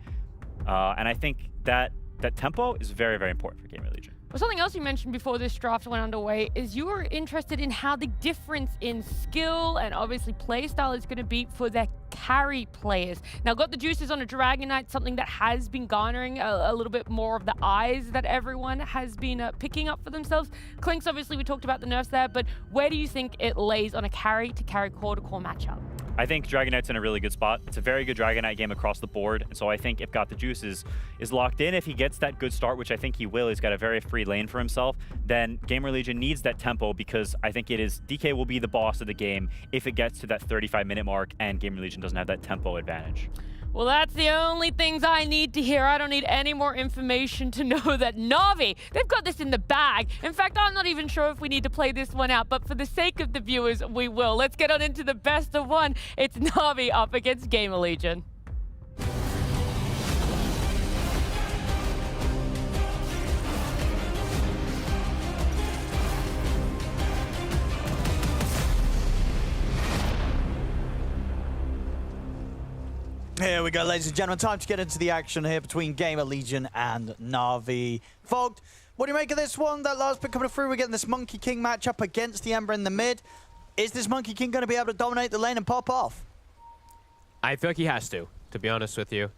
And I think that tempo is very, very important for GamerLegion. Well, something else you mentioned before this draft went underway is you were interested in how the difference in skill and obviously play style is going to be for their carry players. Now, got the juices on a Dragon Knight, something that has been garnering a little bit more of the eyes that everyone has been picking up for themselves. Clinks, obviously, we talked about the nerfs there, but where do you think it lays on a carry-to-carry core-to-core matchup? I think Dragon Knight's in a really good spot. It's a very good Dragon Knight game across the board. And so I think if Got the Juices is locked in, if he gets that good start, which I think he will, he's got a very free lane for himself, then GamerLegion needs that tempo, because I think DK will be the boss of the game if it gets to that 35-minute mark and GamerLegion doesn't have that tempo advantage. Well, that's the only things I need to hear. I don't need any more information to know that Na'Vi, they've got this in the bag. In fact, I'm not even sure if we need to play this one out, but for the sake of the viewers, we will. Let's get on into the best of one. It's Na'Vi up against GamerLegion. we go, ladies and gentlemen. Time to get into the action here between GamerLegion and Na'Vi. Fogged, what do you make of this one? That last pick coming through, we're getting this Monkey King matchup against the Ember in the mid. Is this Monkey King going to be able to dominate the lane and pop off? I feel like he has to be honest with you.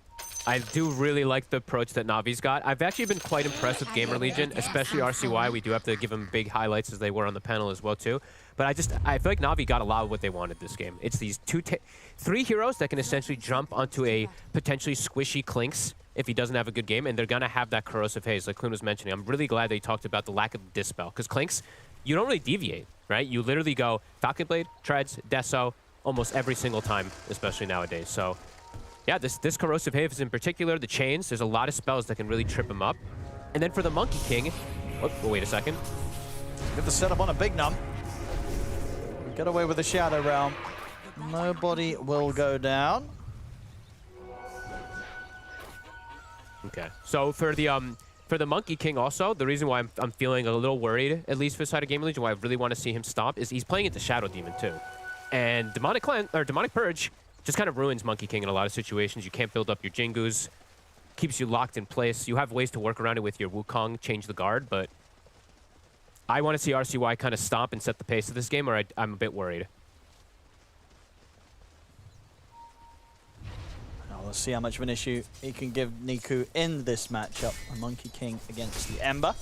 I do really like the approach that Navi's got. I've actually been quite impressed with GamerLegion, especially RCY. We do have to give them big highlights as they were on the panel as well too. But I feel like Navi got a lot of what they wanted this game. It's these three heroes that can essentially jump onto a potentially squishy Clinks if he doesn't have a good game, and they're gonna have that corrosive haze, like Clune was mentioning. I'm really glad that he talked about the lack of dispel, because Clinks, you don't really deviate, right? You literally go Falcon Blade, Treads, Deso, almost every single time, especially nowadays. So yeah, this corrosive haze in particular, the chains, there's a lot of spells that can really trip him up. And then for the Monkey King, oh, wait a second. Get the setup on a big num. Get away with the Shadow Realm. Nobody will go down. Okay, so for the Monkey King also, the reason why I'm feeling a little worried, at least for the side of GamerLegion, why I really want to see him stop, is he's playing into Shadow Demon too. And Demonic Purge just kind of ruins Monkey King in a lot of situations. You can't build up your Jingus, keeps you locked in place. You have ways to work around it with your Wukong, change the guard, but I want to see RCY kind of stomp and set the pace of this game, or I'm a bit worried. Now let's see how much of an issue he can give Niku in this matchup. A Monkey King against the Ember.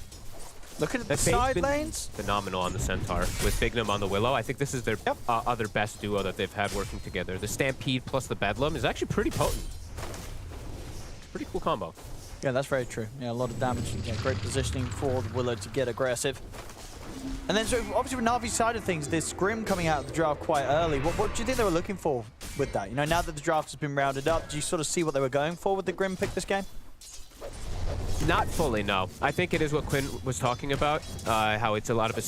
Looking at the side lanes. Phenomenal on the Centaur with Bignum on the Willow. I think this is their other best duo that they've had working together. The Stampede plus the Bedlam is actually pretty potent. It's a pretty cool combo. Yeah, that's very true. Yeah, a lot of damage. Yeah, great positioning for the Willow to get aggressive. And then, so obviously, with Na'Vi's side of things, this Grim coming out of the draft quite early. What do you think they were looking for with that? You know, now that the draft has been rounded up, do you sort of see what they were going for with the Grim pick this game? Not fully, no. I think it is what Quinn was talking about, how it's a lot of a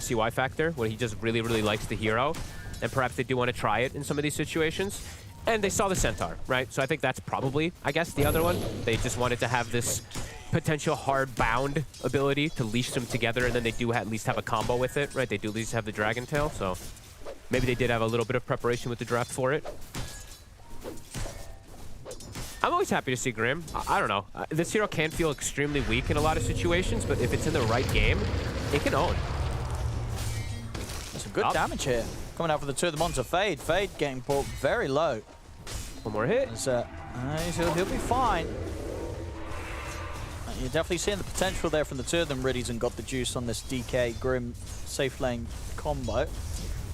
CY factor, where he just really, really likes the hero, and perhaps they do want to try it in some of these situations. And they saw the Centaur, right? So I think that's probably, I guess, the other one. They just wanted to have this potential hard bound ability to leash them together, and then they do at least have a combo with it, right? They do at least have the Dragon Tail, so maybe they did have a little bit of preparation with the draft for it. I'm always happy to see Grim. I don't know. This hero can feel extremely weak in a lot of situations, but if it's in the right game, it can own. Some good damage here. Coming out for the two of them onto Fade. Fade getting brought very low. One more hit. He'll be fine. You're definitely seeing the potential there from the two of them. Riddies and got the juice on this DK Grim safe lane combo.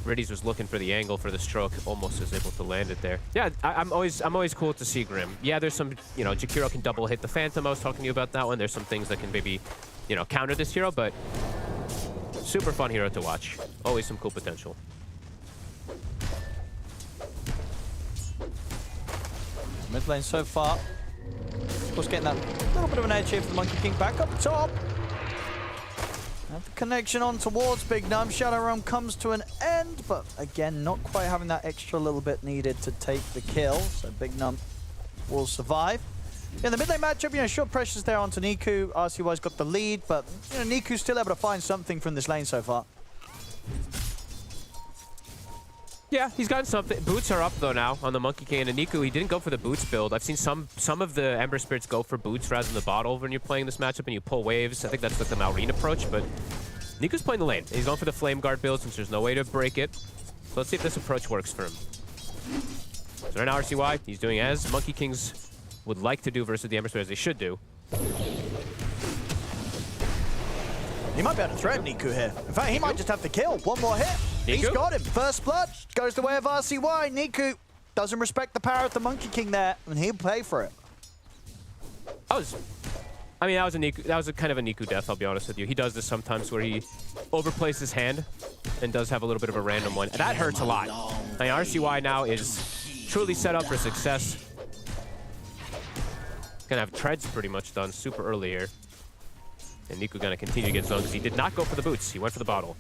Riddies was looking for the angle for the stroke, almost is able to land it there. Yeah, I'm always cool to see Grim. Yeah, there's some, Jakiro can double hit the Phantom. I was talking to you about that one. There's some things that can maybe, counter this hero, but super fun hero to watch. Always some cool potential. Mid lane so far. Of course, getting that little bit of an edge here for the Monkey King back up top. Have the connection on towards Big Num. Shadow Realm comes to an end, but again, not quite having that extra little bit needed to take the kill. So Big Num will survive. In the mid lane matchup, short pressures there onto Niku. RCY's got the lead, but Niku's still able to find something from this lane so far. Yeah, he's gotten something. Boots are up though now on the Monkey King and Niku. He didn't go for the boots build. I've seen some of the Ember Spirits go for boots rather than the bottle when you're playing this matchup and you pull waves. I think that's like the Malrine approach, but Niku's playing the lane. He's going for the Flame Guard build since there's no way to break it. So let's see if this approach works for him. So right now RCY, he's doing as Monkey Kings would like to do versus the Ember Spirits. They should do. He might be able to threaten Niku here. In fact, he might just have the kill. One more hit. Niku? He's got him. First blood goes the way of RCY. Niku doesn't respect the power of the Monkey King there, and he'll pay for it. That was a Niku. That was a kind of a Niku death, I'll be honest with you. He does this sometimes where he overplays his hand and does have a little bit of a random one. And that hurts a lot. I mean, RCY now is truly set up for success. Gonna have Treads pretty much done super early here. And Niku gonna continue to get zoned because he did not go for the boots. He went for the bottle.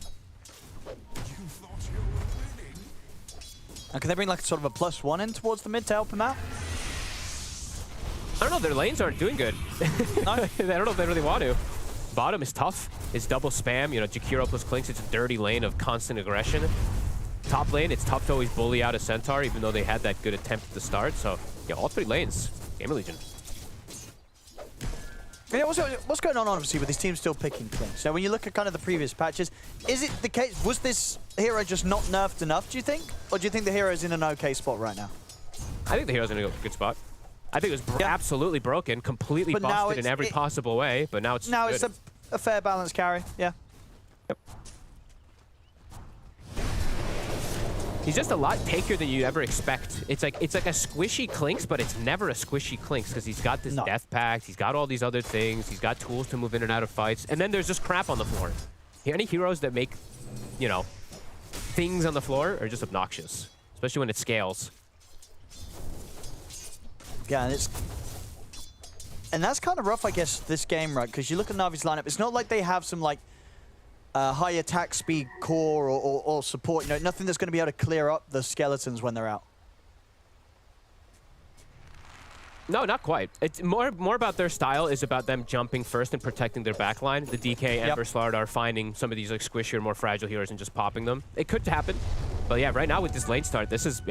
And can they bring like sort of a +1 in towards the mid to help him out? I don't know, their lanes aren't doing good. No? I don't know if they really want to. Bottom is tough. It's double spam. Jakiro plus Clinks. It's a dirty lane of constant aggression. Top lane, it's tough to always bully out a Centaur, even though they had that good attempt at the start. So Yeah, all 3 lanes. GamerLegion. Yeah, what's going on, obviously, with this team still picking things? So when you look at kind of the previous patches, is it the case, was this hero just not nerfed enough, do you think? Or do you think the hero's in an okay spot right now? I think the hero's in a good spot. I think it was absolutely broken, completely busted in every possible way, but now it's Now good. it's a fair balance carry, yeah. Yep. He's just a lot tankier than you ever expect. It's like a squishy Clinks, but it's never a squishy Clinks because he's got this death pact, he's got all these other things, he's got tools to move in and out of fights, and then there's just crap on the floor. Any heroes that make, you know, things on the floor are just obnoxious, especially when it scales. Yeah, and that's kind of rough, I guess, this game, right? Because you look at Navi's lineup, it's not like they have some like high attack speed core or support. You know, nothing that's going to be able to clear up the skeletons when they're out. No, not quite. It's more about their style is about them jumping first and protecting their backline. The DK and Verslard are finding some of these like squishier, more fragile heroes and just popping them. It could happen, but yeah, right now with this late start, this is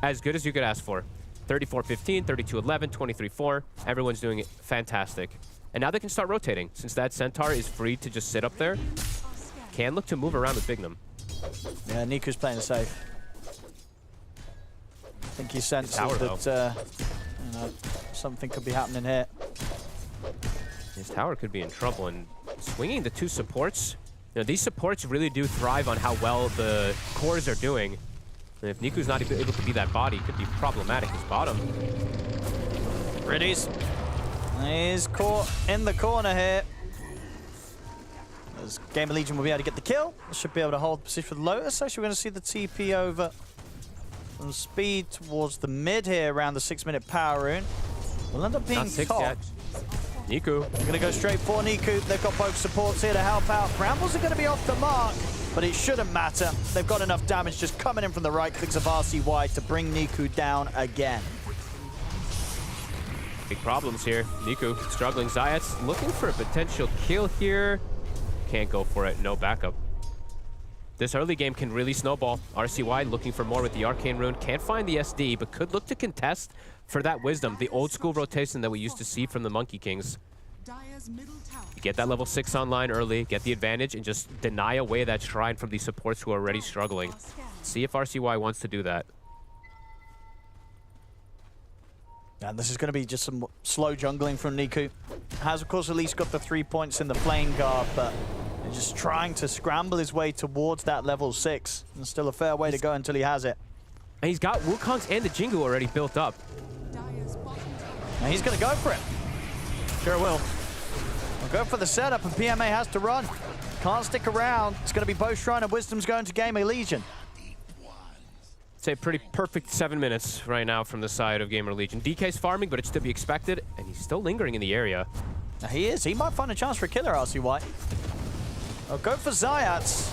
as good as you could ask for. 34-15, 32-11, 23-4. Everyone's doing it fantastic. And now they can start rotating. Since that Centaur is free to just sit up there, can look to move around with Bignum. Yeah, Niku's playing it safe. I think he senses that you know, something could be happening here. His tower could be in trouble, and swinging the 2 supports. You know, these supports really do thrive on how well the cores are doing. And if Niku's not able to be that body, it could be problematic as bottom. Riddies. He's caught in the corner here. As GamerLegion will be able to get the kill. Should be able to hold position with Lotus. Actually, we're going to see the TP over some speed towards the mid here around the 6-minute power rune. Will end up being top. Niku. They're going to go straight for Niku. They've got both supports here to help out. Brambles are going to be off the mark, but it shouldn't matter. They've got enough damage just coming in from the right clicks of RCY to bring Niku down again. Big problems here. Niku struggling. Zayat's looking for a potential kill here. Can't go for it. No backup. This early game can really snowball. RCY looking for more with the Arcane Rune. Can't find the SD, but could look to contest for that Wisdom, the old school rotation that we used to see from the Monkey Kings. You get that level 6 online early, get the advantage, and just deny away that shrine from these supports who are already struggling. See if RCY wants to do that. And this is going to be just some slow jungling from Niku. Has, of course, at least got the 3 points in the flame guard, but just trying to scramble his way towards that level 6. And still a fair way to go until he has it. And he's got Wukongs and the Jingu already built up. And he's going to go for it. Sure will. We'll go for the setup, and PMA has to run. Can't stick around. It's going to be both Shrine of Wisdom's going to GamerLegion. It's a pretty perfect 7 minutes right now from the side of GamerLegion. DK's farming, but it's to be expected, and he's still lingering in the area. Now he is. He might find a chance for a killer, RCY. I'll go for Zayats.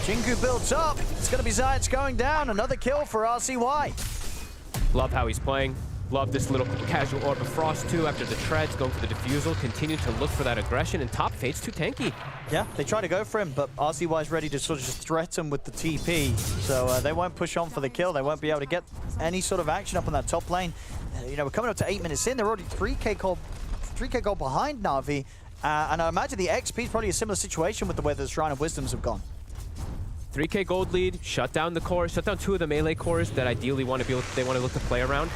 Jingu builds up. It's going to be Zayats going down. Another kill for RCY. Love how he's playing. Love this little casual Orb of Frost too after the treads, going for the defusal, continue to look for that aggression, and top fade's too tanky. Yeah, they try to go for him, but RCY is ready to sort of just threaten with the TP. So they won't push on for the kill. They won't be able to get any sort of action up on that top lane. You know, we're coming up to 8 minutes in. They're already 3K gold behind Na'Vi. And I imagine the XP is probably a similar situation with the way the Shrine of Wisdoms have gone. 3K gold lead, shut down the cores, shut down 2 of the melee cores that ideally want to be able to, they want to look to play around.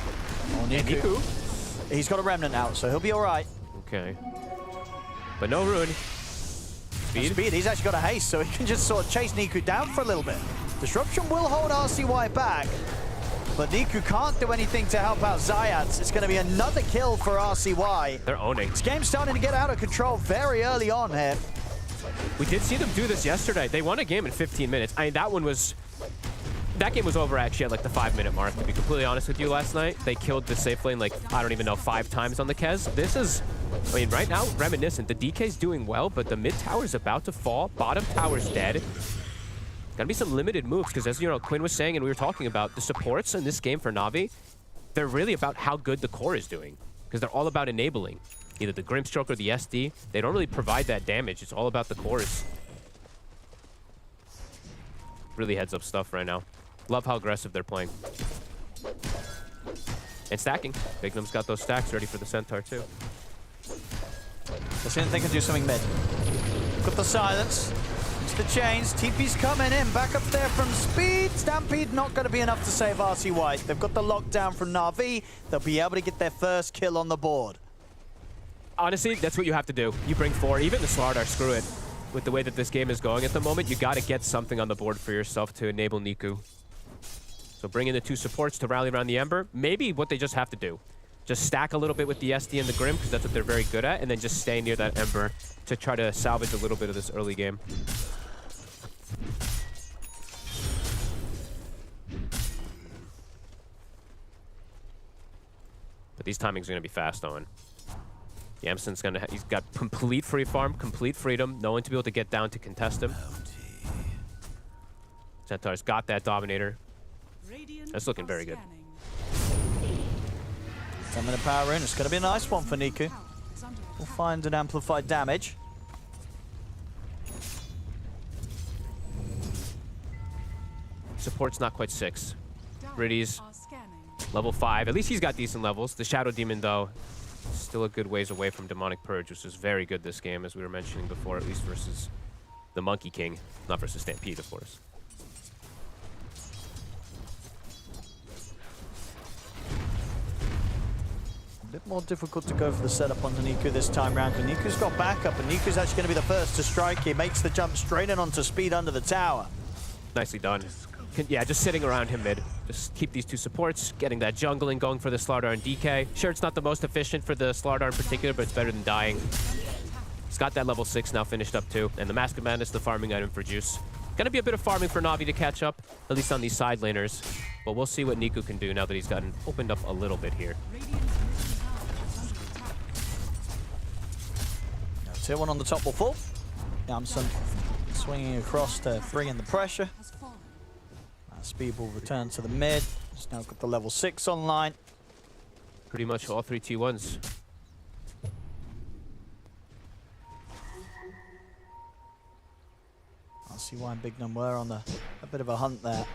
Oh, Niku. He's got a remnant out, so he'll be all right. Okay. But no rune. Speed? He's actually got a haste, so he can just sort of chase Niku down for a little bit. Disruption will hold RCY back, but Niku can't do anything to help out Zayats. It's going to be another kill for RCY. They're owning. This game's starting to get out of control very early on here. We did see them do this yesterday. They won a game in 15 minutes. I mean, that game was over actually at like the 5-minute mark, to be completely honest with you. Last night they killed the safe lane like, I don't even know, 5 times on the Kez. This is, I mean, right now reminiscent. The DK's doing well, but the mid tower's about to fall. Bottom tower's dead. Gotta be some limited moves, because as you know, Quinn was saying and we were talking about, the supports in this game for Na'Vi, they're really about how good the core is doing, because they're all about enabling either the Grimstroke or the SD. They don't really provide that damage. It's all about the cores. Really heads up stuff right now. Love how aggressive they're playing. And stacking. Bignum's got those stacks ready for the Centaur too. Let's see if they can do something mid. Got the silence. It's the chains. TP's coming in. Back up there from Speed. Stampede not going to be enough to save RCY. They've got the lockdown from Na'Vi. They'll be able to get their first kill on the board. Honestly, that's what you have to do. You bring forward, even the Slardar, screw it. With the way that this game is going at the moment, you got to get something on the board for yourself to enable Niku. So bring in the 2 supports to rally around the Ember. Maybe what they just have to do. Just stack a little bit with the SD and the Grim, because that's what they're very good at, and then just stay near that Ember to try to salvage a little bit of this early game. But these timings are going to be fast, Owen. Yamson's going to he's got complete free farm, complete freedom, no one to be able to get down to contest him. Centaur's got that Dominator. That's looking very good. 10-minute power in. It's going to be a nice one for Niku. We'll find an amplified damage. Support's not quite 6. Riddy's level 5. At least he's got decent levels. The Shadow Demon, though, still a good ways away from Demonic Purge, which is very good this game, as we were mentioning before, at least versus the Monkey King. Not versus Stampede, of course. A bit more difficult to go for the setup onto Niku this time round, because Niku's got backup, and Niku's actually going to be the first to strike. He makes the jump straight in onto Speed under the tower. Nicely done. Yeah, just sitting around him mid. Just keep these 2 supports, getting that jungling going for the Slardar and DK. Sure, it's not the most efficient for the Slardar in particular, but it's better than dying. He's got that level 6 now finished up too. And the Mask of Madness, the farming item for Juice. Gonna be a bit of farming for Na'Vi to catch up, at least on these side laners. But we'll see what Niku can do now that he's gotten opened up a little bit here. Tier 1 on the top will fall. Yamson swinging across to bring in the pressure. Speed will return to the mid. He's now got the level 6 online. Pretty much all 3 T1s. I'll see why Bignum were on a bit of a hunt there.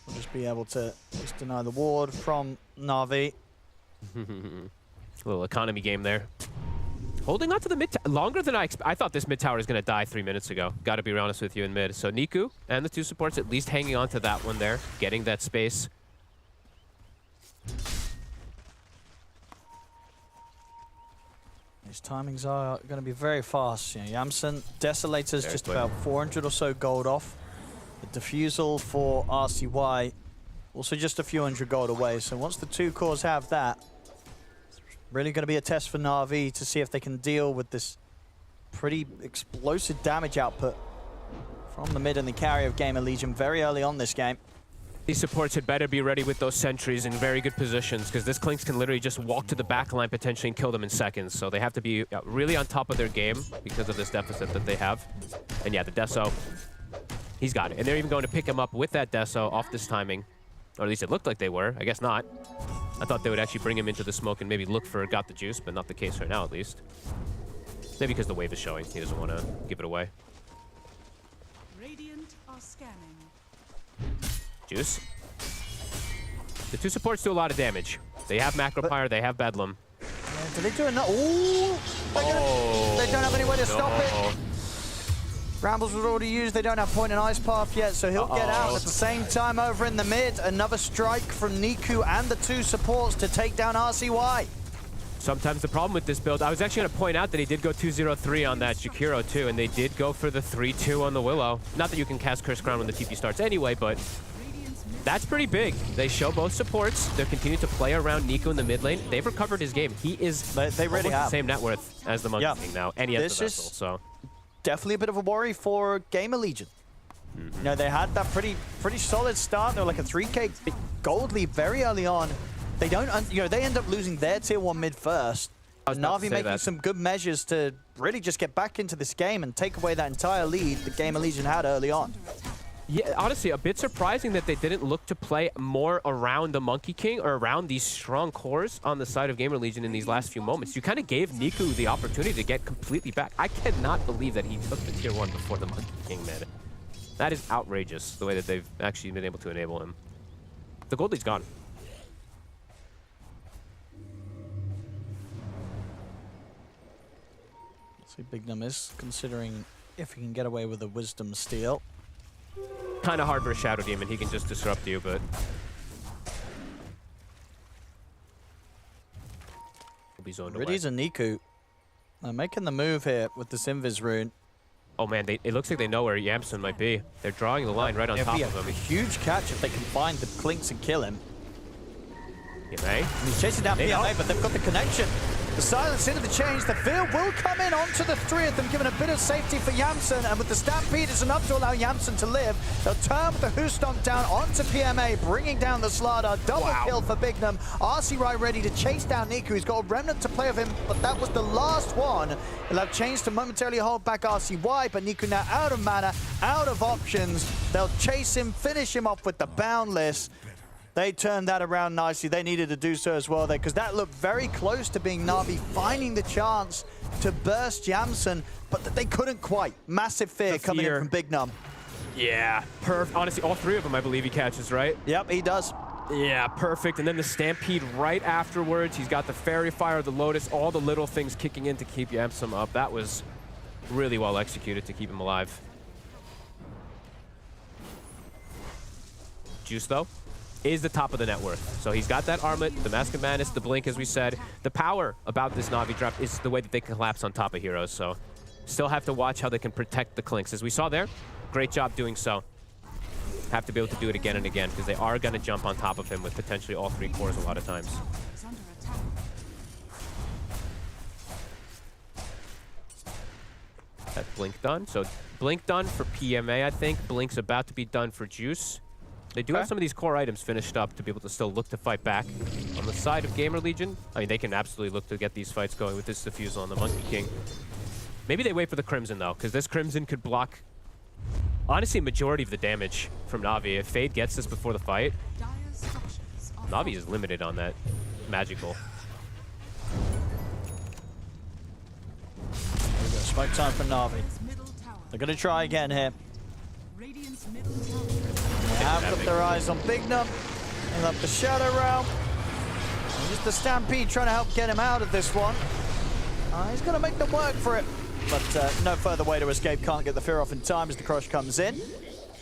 We'll just be able to just deny the ward from Na'Vi. A little economy game there. Holding on to the mid longer than I thought this mid tower was going to die 3 minutes ago. Got to be honest with you in mid. So Niku and the 2 supports at least hanging on to that one there, getting that space. His timings are going to be very fast. You know, Yamson, Desolator's just about 400 or so gold off. The Diffusal for RCY, also just a few hundred gold away. So once the 2 cores have that, really going to be a test for Na'Vi to see if they can deal with this pretty explosive damage output from the mid and the carry of GamerLegion very early on this game. These supports had better be ready with those sentries in very good positions, because this Clinks can literally just walk to the back line potentially and kill them in seconds. So they have to be really on top of their game because of this deficit that they have. And yeah, the Deso, he's got it. And they're even going to pick him up with that Deso off this timing. Or at least it looked like they were. I guess not. I thought they would actually bring him into the smoke and maybe look for Got the Juice, but not the case right now, at least. Maybe because the wave is showing. He doesn't want to give it away. Radiant are scanning. Juice. The 2 supports do a lot of damage. They have Macro Pyre, they have Bedlam. Yeah, do they do enough? Ooh! They don't have any way to stop it. Brambles was already used. They don't have point in Ice Path yet, so he'll get out. At the same time, over in the mid, another strike from Niku and the 2 supports to take down RCY. Sometimes the problem with this build, I was actually going to point out that he did go 2-0-3 on that Jakiro too, and they did go for the 3-2 on the Willow. Not that you can cast Curse Crown when the TP starts anyway, but that's pretty big. They show both supports. They're continuing to play around Niku in the mid lane. They've recovered his game. He is they really have the same net worth as the Monkey King now, and he has the Vessel, so... Definitely a bit of a worry for GamerLegion. You know, they had that pretty solid start. They were like a 3k gold lead very early on. They don't, you know, they end up losing their tier 1 mid first. Na'Vi making some good measures to really just get back into this game and take away that entire lead that GamerLegion had early on. Yeah, honestly, a bit surprising that they didn't look to play more around the Monkey King or around these strong cores on the side of GamerLegion in these last few moments. You kind of gave Niku the opportunity to get completely back. I cannot believe that he took the tier 1 before the Monkey King mid. That is outrageous, the way that they've actually been able to enable him. The gold lead's gone. See, Bignum is considering if he can get away with a Wisdom Steal. Kind of hard for a Shadow Demon. He can just disrupt you, but he'll be zoned away. Riddies and Niku are making the move here with this Invis rune. Oh man, it looks like they know where Yamson might be. They're drawing the line right on top It'd of be a him. huge catch if they can find the Clinks and kill him. PMA. And he's chasing down PMA, but they've got the connection. The silence into the change. The fear will come in onto the three of them, giving a bit of safety for Yamson. And with the Stampede, it's enough to allow Yamson to live. They'll turn with the Hoostomp down onto PMA, bringing down the Slardar. Double kill for Bignum. RC Rai ready to chase down Niku. He's got a Remnant to play with him, but that was the last one. He'll have changed to momentarily hold back RCY, but Niku now out of mana, out of options. They'll chase him, finish him off with the Boundless. They turned that around nicely. They needed to do so as well there, because that looked very close to being Na'Vi finding the chance to burst Yamson, but they couldn't quite. Massive fear coming in from Bignum. Yeah, perfect. Honestly, all three of them, I believe he catches, right? Yep, he does. Yeah, perfect. And then the Stampede right afterwards. He's got the Fairy Fire, the Lotus, all the little things kicking in to keep Yamson up. That was really well executed to keep him alive. Juice, though, is the top of the net worth. So he's got that armlet, the Mask of Madness, the Blink, as we said. The power about this Na'Vi draft is the way that they can collapse on top of heroes. So still have to watch how they can protect the Clinks. As we saw there, great job doing so. Have to be able to do it again and again, because they are going to jump on top of him with potentially all three cores a lot of times. Is under attack. That Blink done. So Blink done for PMA, I think. Blink's about to be done for Juice. They do have some of these core items finished up to be able to still look to fight back. On the side of GamerLegion, I mean, they can absolutely look to get these fights going with this Diffusal on the Monkey King. Maybe they wait for the Crimson, though, because this Crimson could block, honestly, a majority of the damage from Na'Vi. If Fade gets this before the fight, Dire's structures are Na'Vi is limited on that magical. There we go. Smoke time for Na'Vi. Radiant's middle tower. They're going to try again here. Radiant's middle tower. They have got their eyes on Bignum. And up the Shadow Realm. And just the Stampede trying to help get him out of this one. He's going to make them work for it. But no further way to escape. Can't get the fear off in time as the crush comes in.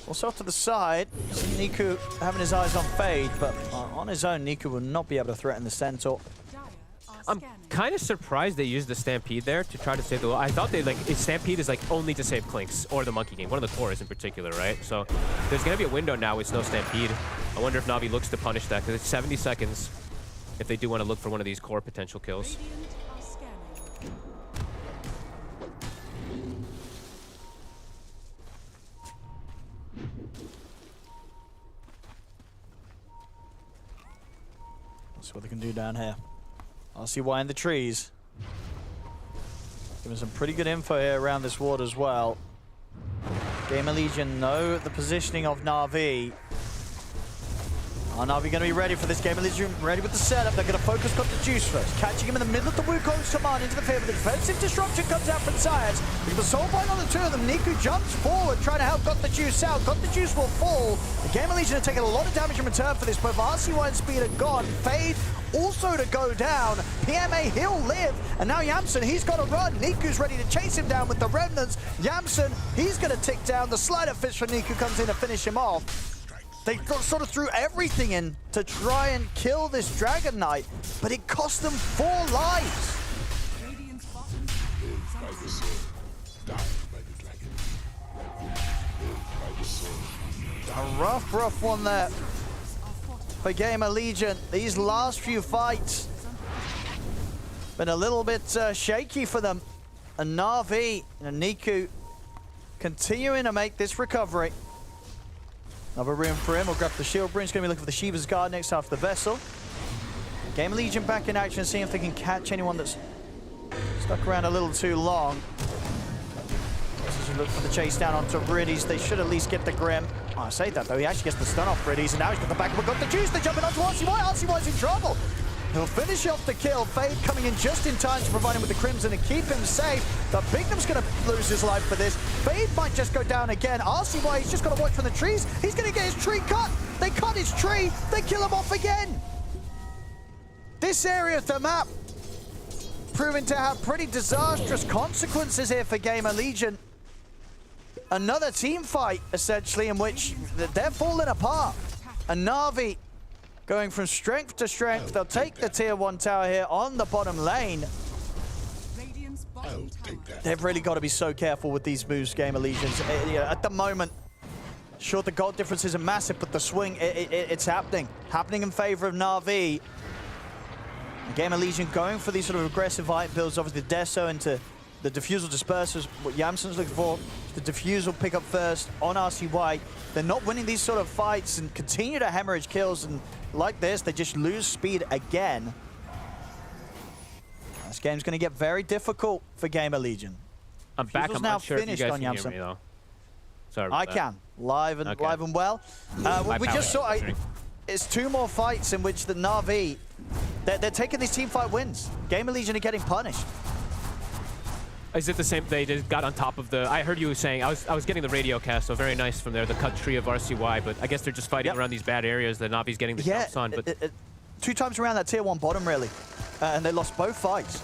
Also off to the side, Niku having his eyes on Fade, but on his own, Niku will not be able to threaten the Centaur. Dire are I'm scanning. kind of surprised they used the Stampede there to try to save the... I thought they, like, Stampede is, like, only to save Clinks or the Monkey King, one of the cores in particular, right? So there's going to be a window now with no Stampede. I wonder if Na'Vi looks to punish that, because it's 70 seconds if they do want to look for one of these core potential kills. Radiant are scanning. That's what they can do down here. I'll see why in the trees. Giving some pretty good info here around this ward as well. GamerLegion know the positioning of Na'Vi. Are Na'Vi going to be ready for this? GamerLegion ready with the setup. They're going to focus on the Juice first. Catching him in the middle of the Wukong's command into the field. The defensive disruption comes out from Science. With the soul bind on the two of them, Niku jumps forward trying to help Got the Juice out. Got the Juice will fall. The GamerLegion are taking a lot of damage in return for this. Both RCY and Speed are gone. Fade also to go down. PMA, he'll live. And now Yamson, he's got to run. Niku's ready to chase him down with the Remnants. Yamson, he's going to tick down. The Slider Fish for Niku comes in to finish him off. They sort of threw everything in to try and kill this Dragon Knight, but it cost them 4 lives. Radiant's bottom tower is under attack. A rough one there for GamerLegion. These last few fights been a little bit shaky for them. And Na'Vi and Niku continuing to make this recovery. Another rune for him. We'll grab the shield. Bryn's going to be looking for the Shiva's Guard next after the Vessel. GamerLegion back in action, seeing if they can catch anyone that's stuck around a little too long. As you look for the chase down onto Riddies, they should at least get the Grim. Oh, I say that though, he actually gets the stun off Riddies, and now he's got the back. We've got the Juice. They're jumping onto RCY. RCY's in trouble. He'll finish off the kill. Fade coming in just in time to provide him with the Crimson and keep him safe. But Bignum's going to lose his life for this. Fade might just go down again. RCY, he's just got to watch from the trees. He's going to get his tree cut. They cut his tree. They kill him off again. This area of the map proving to have pretty disastrous consequences here for GamerLegion. Another team fight, essentially, in which they're falling apart. And Na'Vi going from strength to strength. They'll take the tier 1 tower here on the bottom lane. Radiant's bottom tower. They've really got to be so careful with these moves, GamerLegions. At the moment, sure, the gold difference isn't massive, but the swing, it's happening. Happening in favor of Na'Vi. GamerLegion going for these sort of aggressive item builds, obviously the Deso into the Diffusal Dispersers. What Yamson's looking for, the Diffusal pick up first on RCY. They're not winning these sort of fights and continue to hemorrhage kills, and like this, they just lose speed again. This game's going to get very difficult for GamerLegion. I'm back. I'm now not sure if you finished guys on can hear Yamson. me, though. Sorry about I that. can. Live and well. We just saw... It's 2 more fights in which the Na'Vi, they're taking these team fight wins. GamerLegion are getting punished. Is it the same? They just got on top of the... I heard you saying... I was getting the radio cast, so very nice from there. The cut tree of RCY, but I guess they're just fighting around these bad areas that Na'Vi's getting the jumps on. But 2 times around that tier 1 bottom, really. And they lost both fights.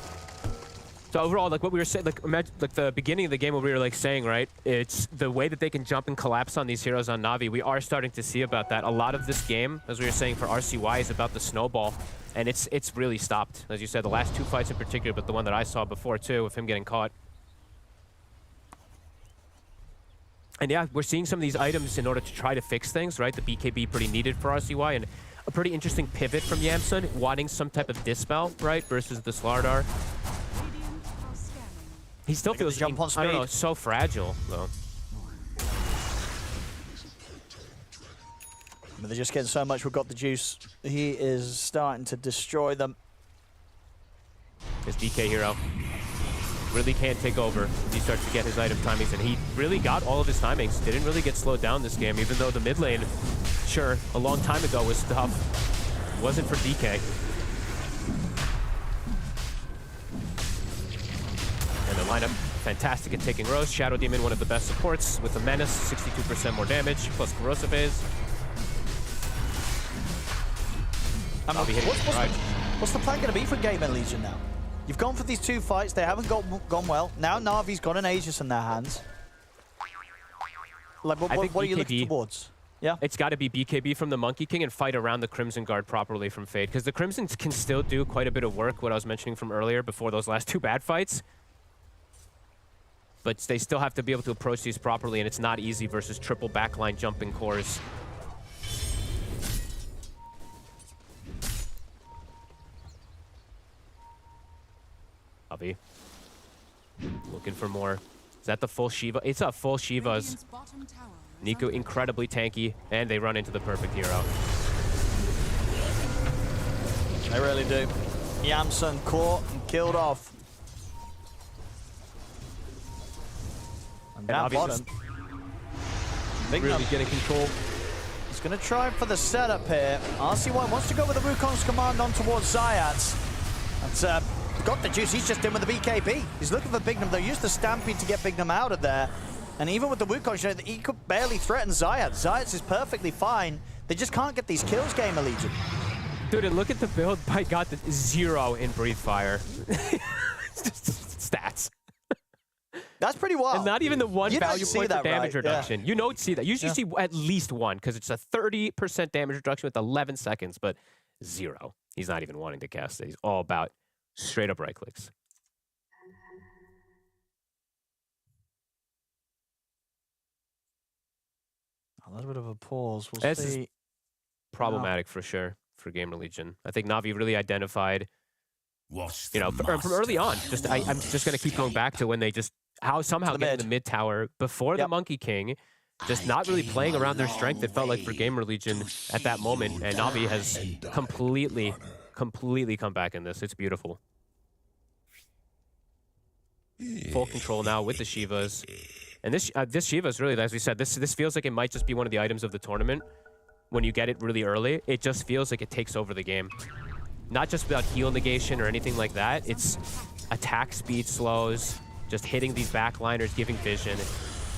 So overall, like what we were saying, like imagine, like the beginning of the game, what we were like saying, right? It's the way that they can jump and collapse on these heroes on Na'Vi. We are starting to see about that. A lot of this game, as we were saying for RCY, is about the snowball, and it's really stopped. As you said, the last 2 fights in particular, but the one that I saw before too, with him getting caught. And yeah, we're seeing some of these items in order to try to fix things, right? The BKB pretty needed for RCY, and a pretty interesting pivot from Yamson, wanting some type of dispel, right, versus the Slardar. He still feels, jump on speed. I don't know, so fragile, though. But they're just getting so much. We've got the juice. He is starting to destroy them. His DK hero really can't take over if he starts to get his item timings, and he really got all of his timings. Didn't really get slowed down this game, even though the mid lane, sure, a long time ago was tough. Wasn't for DK. And the lineup, fantastic at taking roast. Shadow Demon, one of the best supports with the Menace, 62% more damage, plus Corrosive Phase. What's the plan going to be for GamerLegion now? You've gone for these 2 fights. They haven't gone well. Now Na'Vi's got an Aegis in their hands. Like, what are you looking towards? Yeah, it's got to be BKB from the Monkey King and fight around the Crimson Guard properly from Fade, because the Crimsons can still do quite a bit of work, what I was mentioning from earlier before those last 2 bad fights. But they still have to be able to approach these properly, and it's not easy versus triple backline jumping cores. Avi. Looking for more. Is that the full Shiva? It's a full Shiva's. Niku incredibly tanky, and they run into the perfect hero. They really do. Yamson caught and killed off. And down bottom. Really getting control. He's going to try for the setup here. RCY wants to go with the Wukong's command on towards Zayat. That's got the juice. He's just in with the BKB. He's looking for Bignum. They'll use the Stampede to get Bignum out of there. And even with the Wukong, you know, he could barely threaten Zayat. Zayat is perfectly fine. They just can't get these kills, GamerLegion. Dude, and look at the build. By God, 0 in Breathe Fire. Stats. That's pretty wild. And not even the 1 value point for damage reduction. Yeah. You don't see that. You usually see at least 1, because it's a 30% damage reduction with 11 seconds, but 0. He's not even wanting to cast it. He's all about straight up right clicks. A little bit of a pause. We'll see. Problematic for sure for GamerLegion. I think Na'Vi really identified, you know, from early on. I'm just going to keep going back to when they just somehow get in the mid tower before the Monkey King, just not really playing around their strength. It felt like for GamerLegion at that moment, and Na'Vi has completely come back in this. It's beautiful. Full control now with the Shivas. And this Shiva is really, as we said, this feels like it might just be one of the items of the tournament. When you get it really early, it just feels like it takes over the game. Not just without heal negation or anything like that. It's attack speed slows, just hitting these backliners, giving vision.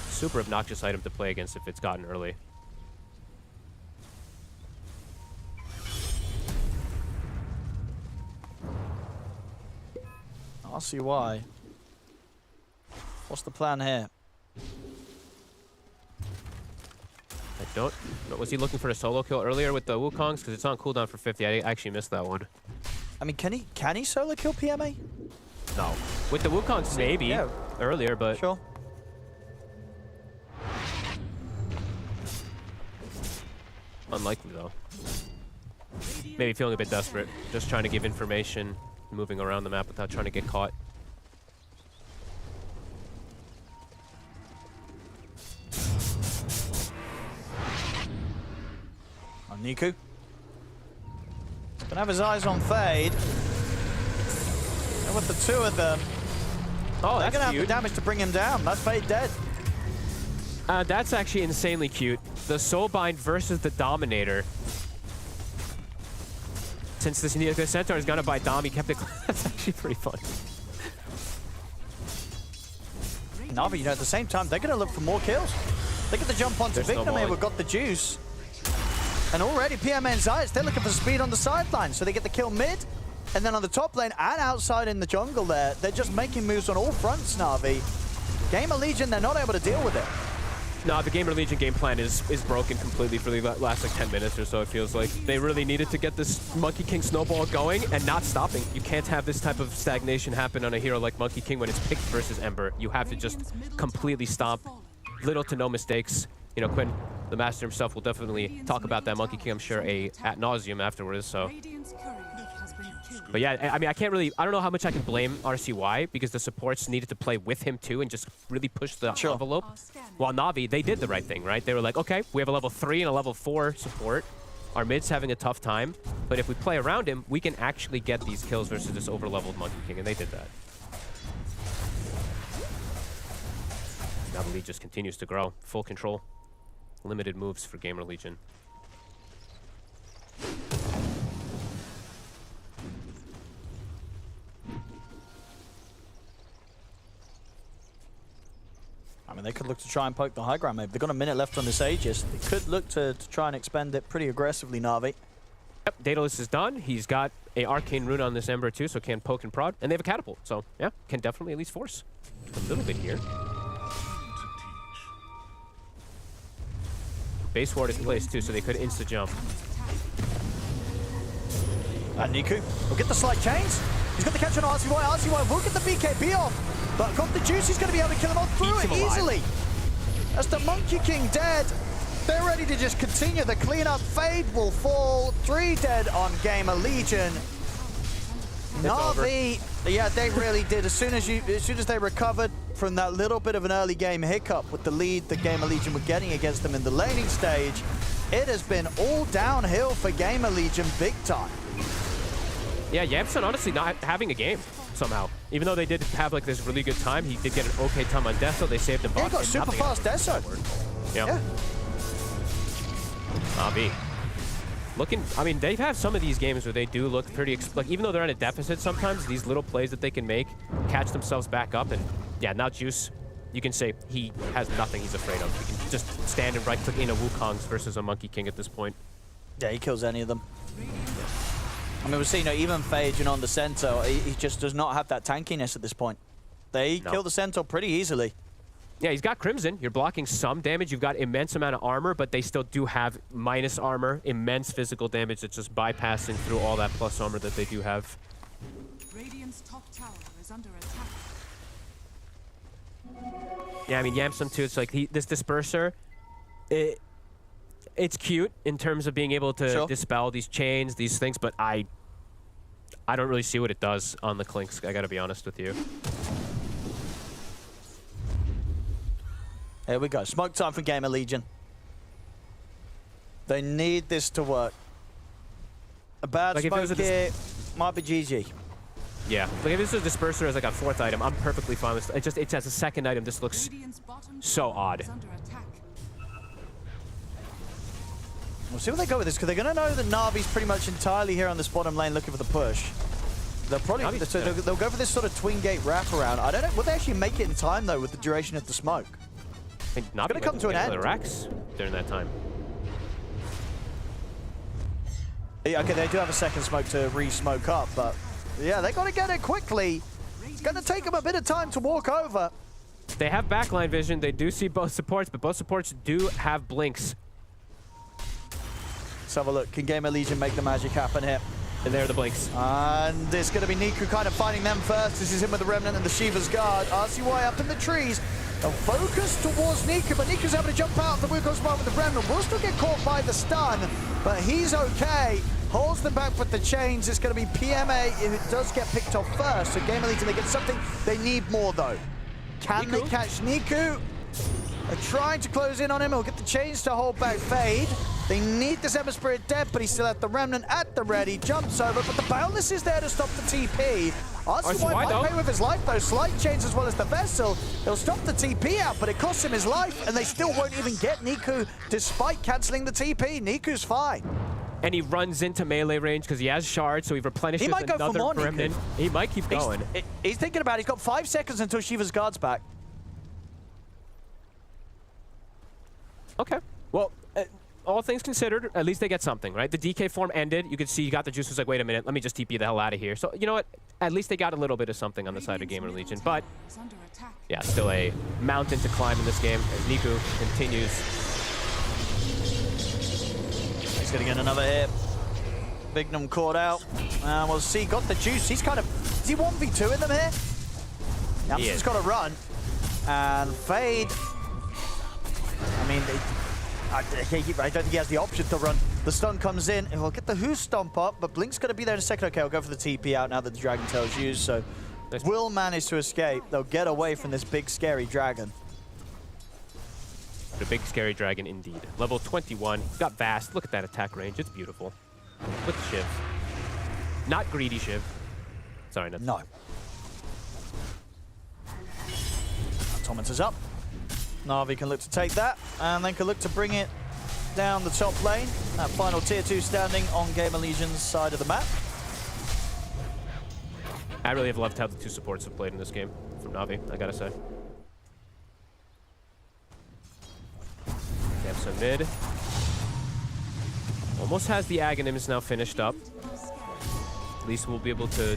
Super obnoxious item to play against if it's gotten early. RCY. What's the plan here? I don't know. Was he looking for a solo kill earlier with the Wukongs? Because it's on cooldown for 50. I actually missed that one. I mean, can he solo kill PMA? No. With the Wukongs, maybe. Yeah. Earlier, but... Sure. Unlikely, though. Maybe feeling a bit desperate. Just trying to give information, moving around the map without trying to get caught. Niku. Gonna have his eyes on Fade. And with the two of them, Oh, they're that's gonna have cute. the damage to bring him down. That's Fade dead. That's actually insanely cute. The Soulbind versus the Dominator. Since the Centaur is gonna buy Dom, he kept it. That's actually pretty fun. Na'Vi, you know, at the same time, they're gonna look for more kills. They get the jump onto There's Victim no here. volley. We've got the juice. And already PMN's eyes, they're looking for speed on the sideline. So they get the kill mid, and then on the top lane and outside in the jungle there, they're just making moves on all fronts, Na'Vi. GamerLegion, they're not able to deal with it. No, the GamerLegion game plan is broken completely for the last like 10 minutes or so. It feels like they really needed to get this Monkey King snowball going and not stopping. You can't have this type of stagnation happen on a hero like Monkey King when it's picked versus Ember. You have to just completely stop. Little to no mistakes. You know, Quinn, the master himself, will definitely talk about that Monkey King, I'm sure, ad nauseum afterwards. So. But yeah, I mean, I don't know how much I can blame RCY because the supports needed to play with him too and just really push the envelope. While Na'Vi, they did the right thing, right? They were like, okay, we have a level 3 and a level 4 support. Our mid's having a tough time, but if we play around him, we can actually get these kills versus this over-leveled Monkey King, and they did that. Now the lead just continues to grow. Full control. Limited moves for GamerLegion. I mean, they could look to try and poke the high ground maybe. They've got a minute left on this Aegis. They could look to try and expend it pretty aggressively, Na'Vi. Yep, Daedalus is done. He's got a arcane rune on this Ember too, so can poke and prod. And they have a catapult, so yeah, can definitely at least force a little bit here. Base ward is placed too, so they could insta-jump. And Niku will get the slight chains. He's got the catch on RCY. RCY will get the BKB off, but got the juice. He's going to be able to kill him off through it easily. That's the Monkey King dead. They're ready to just continue the cleanup. Fade will fall. 3 dead on GamerLegion. Na'Vi, yeah, they really did. As soon as they recovered from that little bit of an early game hiccup with the lead that GamerLegion were getting against them in the laning stage, it has been all downhill for GamerLegion big time. Yeah, Yamson honestly not having a game somehow. Even though they did have like this really good time, he did get an okay time on Deso. They saved him. Yeah, he got super fast Deso. Yeah. Na'Vi. Looking, I mean, they've had some of these games where they do look pretty, like, even though they're in a deficit sometimes, these little plays that they can make, catch themselves back up, and yeah, now Juice, you can say he has nothing he's afraid of. He can just stand and right-click in a Wukong's versus a Monkey King at this point. Yeah, he kills any of them. I mean, we're seeing, even Phage and on the Centaur, he just does not have that tankiness at this point. They kill the Centaur pretty easily. Yeah, he's got Crimson. You're blocking some damage. You've got immense amount of armor, but they still do have minus armor, immense physical damage that's just bypassing through all that plus armor that they do have. Radiant's top tower is under attack. Yeah, I mean, Yamsum too, it's like this Disperser, it's cute in terms of being able to dispel these chains, these things, but I don't really see what it does on the Clinks, I gotta be honest with you. Here we go. Smoke time for GamerLegion. They need this to work. A bad like smoke here might be GG. Yeah, like if this is a Disperser as like a 4th item, I'm perfectly fine with it. It as a 2nd item, this looks so odd. We'll see where they go with this, because they're going to know that Na'Vi's pretty much entirely here on this bottom lane looking for the push. They'll probably they'll go for this sort of twin gate wraparound. I don't know, will they actually make it in time though with the duration of the smoke? I think not going to come to an end. The racks during that time. Yeah, okay, they do have a second smoke to re-smoke up, but yeah, they got to get it quickly. It's going to take him a bit of time to walk over. They have backline vision. They do see both supports, but both supports do have blinks. Let's have a look. Can GamerLegion make the magic happen here? And there are the blinks. And it's going to be Niku kind of finding them first. This is him with the Remnant and the Shiva's Guard. RCY up in the trees. They'll focus towards Niku, but Niku's able to jump out of the Wukong spot with the Remnant. Will still get caught by the stun, but he's okay. Holds them back with the chains. It's going to be PMA if it does get picked off first. So GamerLegion, they get something. They need more, though. Can they catch Niku? They're trying to close in on him. He'll get the chains to hold back Fade. They need this Ember Spirit dead, but he's still at the Remnant at the ready. Jumps over, but the Boundless is there to stop the TP. RCY might pay with his life, though. Slight chains as well as the Vessel. He'll stop the TP out, but it costs him his life, and they still won't even get Niku despite cancelling the TP. Niku's fine. And he runs into melee range because he has shards, so he replenishes another Remnant. He might keep going. He's thinking about it. He's got 5 seconds until Shiva's Guard's back. Okay. Well, all things considered, at least they get something, right? The DK form ended. You could see you got the juice. Was like, wait a minute, let me just TP the hell out of here. So, you know what? At least they got a little bit of something on the side of GamerLegion. But, yeah, still a mountain to climb in this game as Niku continues. He's going to get another hit. Bignum caught out. And we'll see. Got the juice. He's kind of... Is he 1v2 in them here? Yamson's got to run. And Fade... I mean... I don't think he has the option to run. The stun comes in, and we'll get the Who Stomp up, but Blink's going to be there in a second. Okay, I'll go for the TP out now that the Dragon Tail's used, so will manage to escape. They'll get away from this big, scary dragon. The big, scary dragon, indeed. Level 21. He's got Vast. Look at that attack range. It's beautiful. With Shiv. Not greedy Shiv. Sorry, no. No. Thomas is up. Na'Vi can look to take that, and then can look to bring it down the top lane. That final tier 2 standing on GamerLegion's side of the map. I really have loved how the 2 supports have played in this game from Na'Vi, I gotta say. They have some mid. Almost has the Aghanims now finished up. At least we'll be able to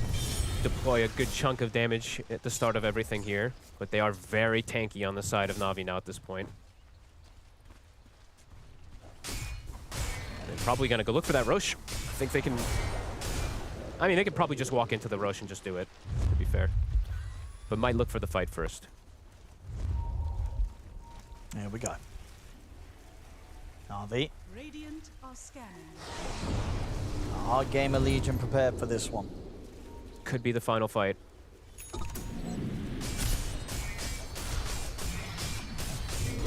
deploy a good chunk of damage at the start of everything here, but they are very tanky on the side of Na'Vi now at this point. They're probably going to go look for that Rosh. I think they can... I mean, they could probably just walk into the Rosh and just do it, to be fair. But might look for the fight first. There we go. Na'Vi. Radiant are scanning. Are GamerLegion prepared for this one? Could be the final fight.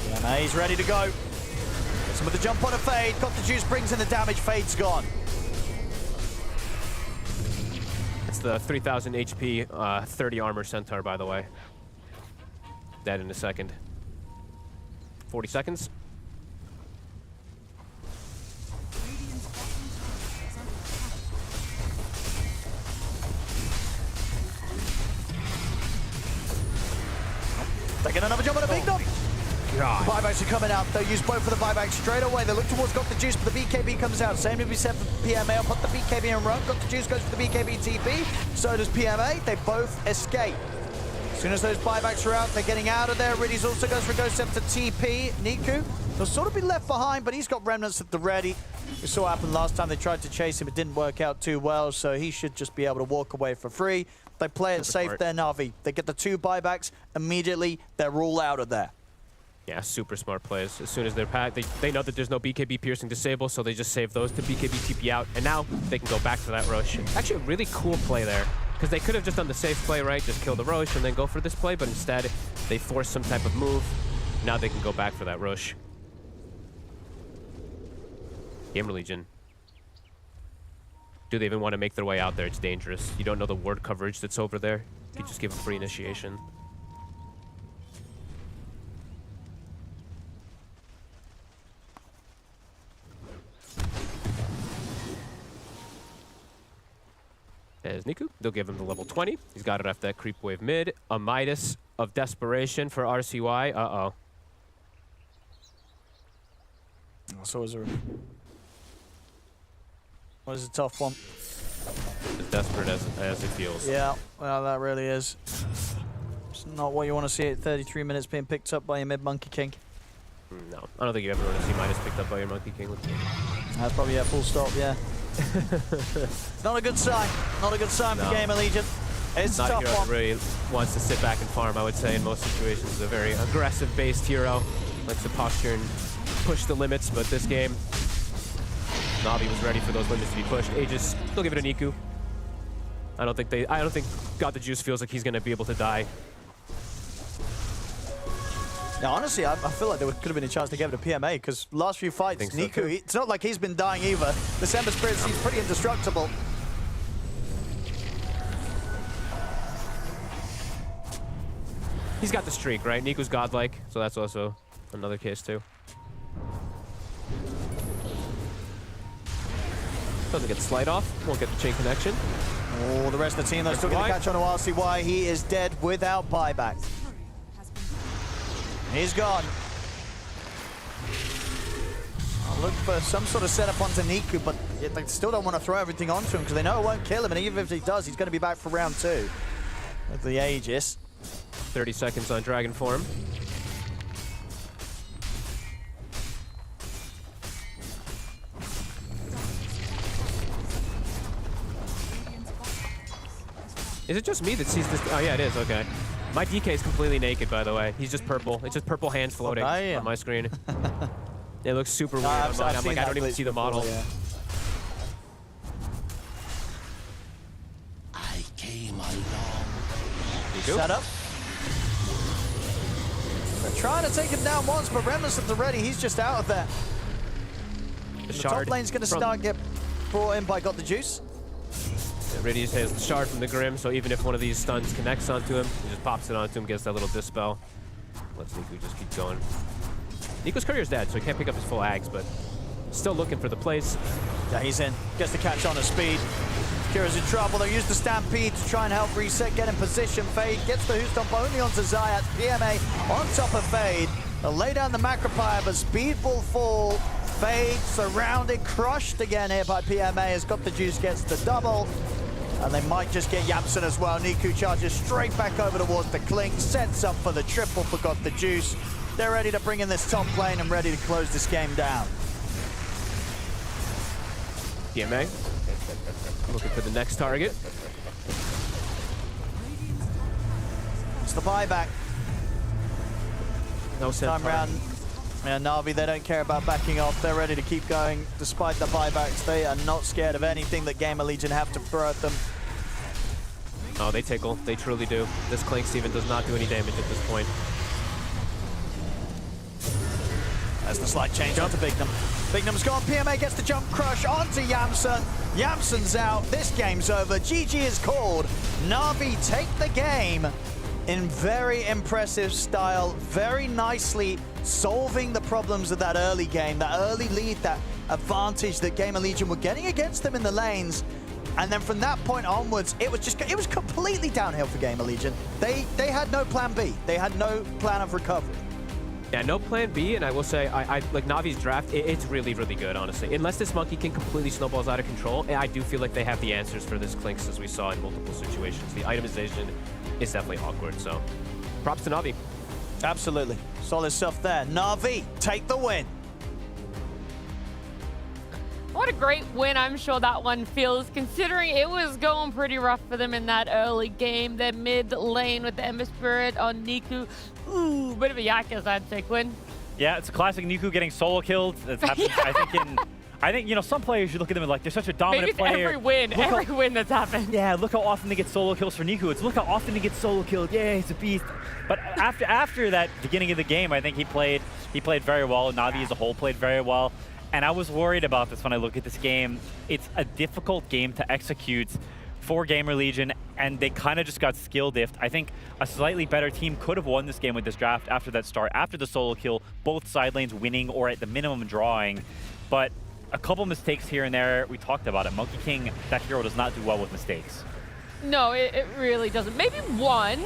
Yeah, now he's ready to go. Some of the jump on a Fade. Got the juice, brings in the damage. Fade's gone. It's the 3,000 HP, 30 armor Centaur, by the way. Dead in a second. 40 seconds. Taking another jump on a Bignum. Buybacks are coming out. They'll use both for the buybacks straight away. They look towards Got the Juice, but the BKB comes out. Same to be said for PMA. I'll put the BKB and run. Got the Juice goes for the BKB TP. So does PMA. They both escape. As soon as those buybacks are out, they're getting out of there. Riddies also goes for Ghost Step to TP. Niku will sort of be left behind, but he's got Remnants at the ready. We saw what happened last time they tried to chase him. It didn't work out too well, so he should just be able to walk away for free. They play it safe there, Na'Vi. They get the 2 buybacks immediately. They're all out of there. Yeah, super smart plays. As soon as they're packed, they know that there's no BKB piercing disable, so they just save those to BKB TP out, and now they can go back to that Rosh. Actually, a really cool play there, because they could have just done the safe play, right? Just kill the Rosh and then go for this play, but instead they force some type of move. Now they can go back for that Rosh. GamerLegion. Do they even want to make their way out there? It's dangerous. You don't know the ward coverage that's over there. You could just give a free initiation. There's Niku. They'll give him the level 20. He's got it after that creep wave mid. A Midas of Desperation for RCY. Uh-oh. So is there... What is a tough one? desperate as it feels. Yeah, well, that really is. It's not what you want to see at 33 minutes being picked up by a mid-Monkey King. No, I don't think you ever want to see Minus picked up by your Monkey King. That's probably a full stop, yeah. Not a good sign. Not a good sign for GamerLegion. It's a not a tough hero one. that really wants to sit back and farm, I would say, in most situations. He's a very aggressive-based hero. Likes to posture and push the limits, but this game, Navi was ready for those limits to be pushed. Aegis, they'll give it a Niku. I don't think Got the Juice feels like he's gonna be able to die. Now, honestly, I feel like there could have been a chance to give it a PMA, because last few fights, So Niku, too. it's not like he's been dying either. December Spirit seems pretty indestructible. He's got the streak, right? Niku's godlike, so that's also another case too. Doesn't get the slide off, won't get the chain connection. Oh, the rest of the team, though, still going to catch on to RCY. He is dead without buyback. He's gone. I'll look for some sort of setup onto Niku, but they still don't want to throw everything onto him because they know it won't kill him, and even if he does, he's going to be back for round 2 with the Aegis. 30 seconds on Dragon form. Is it just me that sees this? Oh yeah, it is, okay. My DK is completely naked, by the way. He's just purple. It's just purple hands floating on my screen. It looks super weird on mine. I'm like, I don't even see the model. Yeah. I came along. Set up. They're trying to take him down once, but Reminiscence already, he's just out of there. The top lane's going to start get brought in by Got the Juice. Radius has the shard from the Grim, so even if one of these stuns connects onto him, he just pops it onto him, gets that little dispel. Lets Niku just keep going. Niku's courier's dead, so he can't pick up his full ags, but still looking for the place. Yeah, he's in. Gets the catch on his speed. Kira's in trouble. They use the Stampede to try and help reset, get in position. Fade gets the Who Stomp only onto Zayat. PMA on top of Fade. They'll lay down the Macropire, but speed will fall. Fade surrounded, crushed again here by PMA as Got the Juice gets the double. And they might just get Yamsen as well. Niku charges straight back over towards the Clink, sets up for the triple for Got the Juice. They're ready to bring in this top lane and ready to close this game down. PMA looking for the next target. It's the buyback. No set Time round. Yeah, Na'Vi, they don't care about backing off. They're ready to keep going despite the buybacks. They are not scared of anything that GamerLegion have to throw at them. Oh, they tickle. They truly do. This Clink Steven does not do any damage at this point. As the slight change onto Bignum. Bignum's gone. PMA gets the jump crush onto Yamsen. Yamsen's out. This game's over. GG is called. Na'Vi take the game in very impressive style, very nicely solving the problems of that early game, that early lead, that advantage that GamerLegion were getting against them in the lanes. And then from that point onwards, it was completely downhill for GamerLegion. They had no plan B. They had no plan of recovery. Yeah, no plan B, and I will say, I like Navi's draft, it's really, really good, honestly. Unless this Monkey King completely snowballs out of control, I do feel like they have the answers for this Clinks as we saw in multiple situations. The itemization is definitely awkward, so props to Navi. Absolutely. Solid stuff there. Na'Vi, take the win. What a great win I'm sure that one feels, considering it was going pretty rough for them in that early game. Their mid lane with the Ember Spirit on Niku. Ooh, bit of a Yakas, I'd say, Quinn. Yeah, it's a classic Niku getting solo killed. That's happened, I think, you know, some players, you look at them and like, they're such a dominant player. Every win that's happened. Yeah, look how often they get solo kills for Niku. It's look how often he gets solo killed. Yeah, he's a beast. But after that beginning of the game, I think he played very well. Navi as a whole played very well. And I was worried about this when I look at this game. It's a difficult game to execute for GamerLegion, and they kind of just got skill diffed. I think a slightly better team could have won this game with this draft after that start, after the solo kill, both side lanes winning or at the minimum drawing. But a couple mistakes here and there, we talked about it. Monkey King, that hero does not do well with mistakes. No, it really doesn't. Maybe one,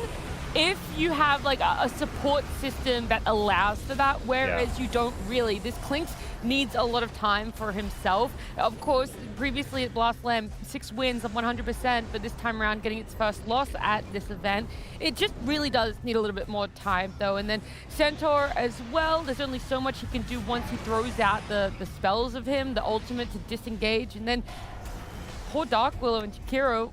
if you have like a support system that allows for that, whereas you don't really. This Clinks, needs a lot of time for himself. Of course, previously at Blastland, 6 wins of 100%, but this time around getting its first loss at this event. It just really does need a little bit more time though. And then Centaur as well, there's only so much he can do once he throws out the spells of him, the ultimate to disengage, and then poor Dark Willow and Jakiro,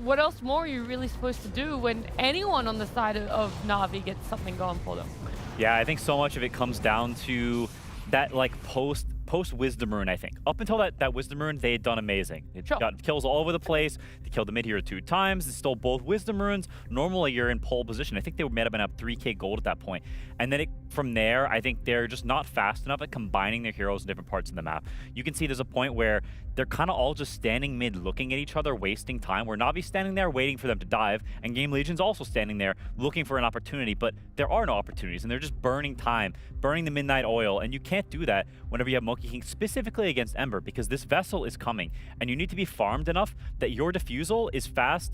what else more are you really supposed to do when anyone on the side of Na'Vi gets something going for them? Yeah, I think so much of it comes down to that like post Wisdom Rune, I think. Up until that Wisdom Rune, they had done amazing. They got kills all over the place. They killed the mid hero 2 times. They stole both Wisdom Runes. Normally, you're in pole position. I think they might have been up 3k gold at that point. And then from there, I think they're just not fast enough at combining their heroes in different parts of the map. You can see there's a point where they're kind of all just standing mid, looking at each other, wasting time, where Na'Vi's standing there waiting for them to dive, and GameLegion's also standing there looking for an opportunity, but there are no opportunities, and they're just burning time, burning the midnight oil, and you can't do that whenever you have Monkey King, specifically against Ember, because this vessel is coming, and you need to be farmed enough that your defusal is fast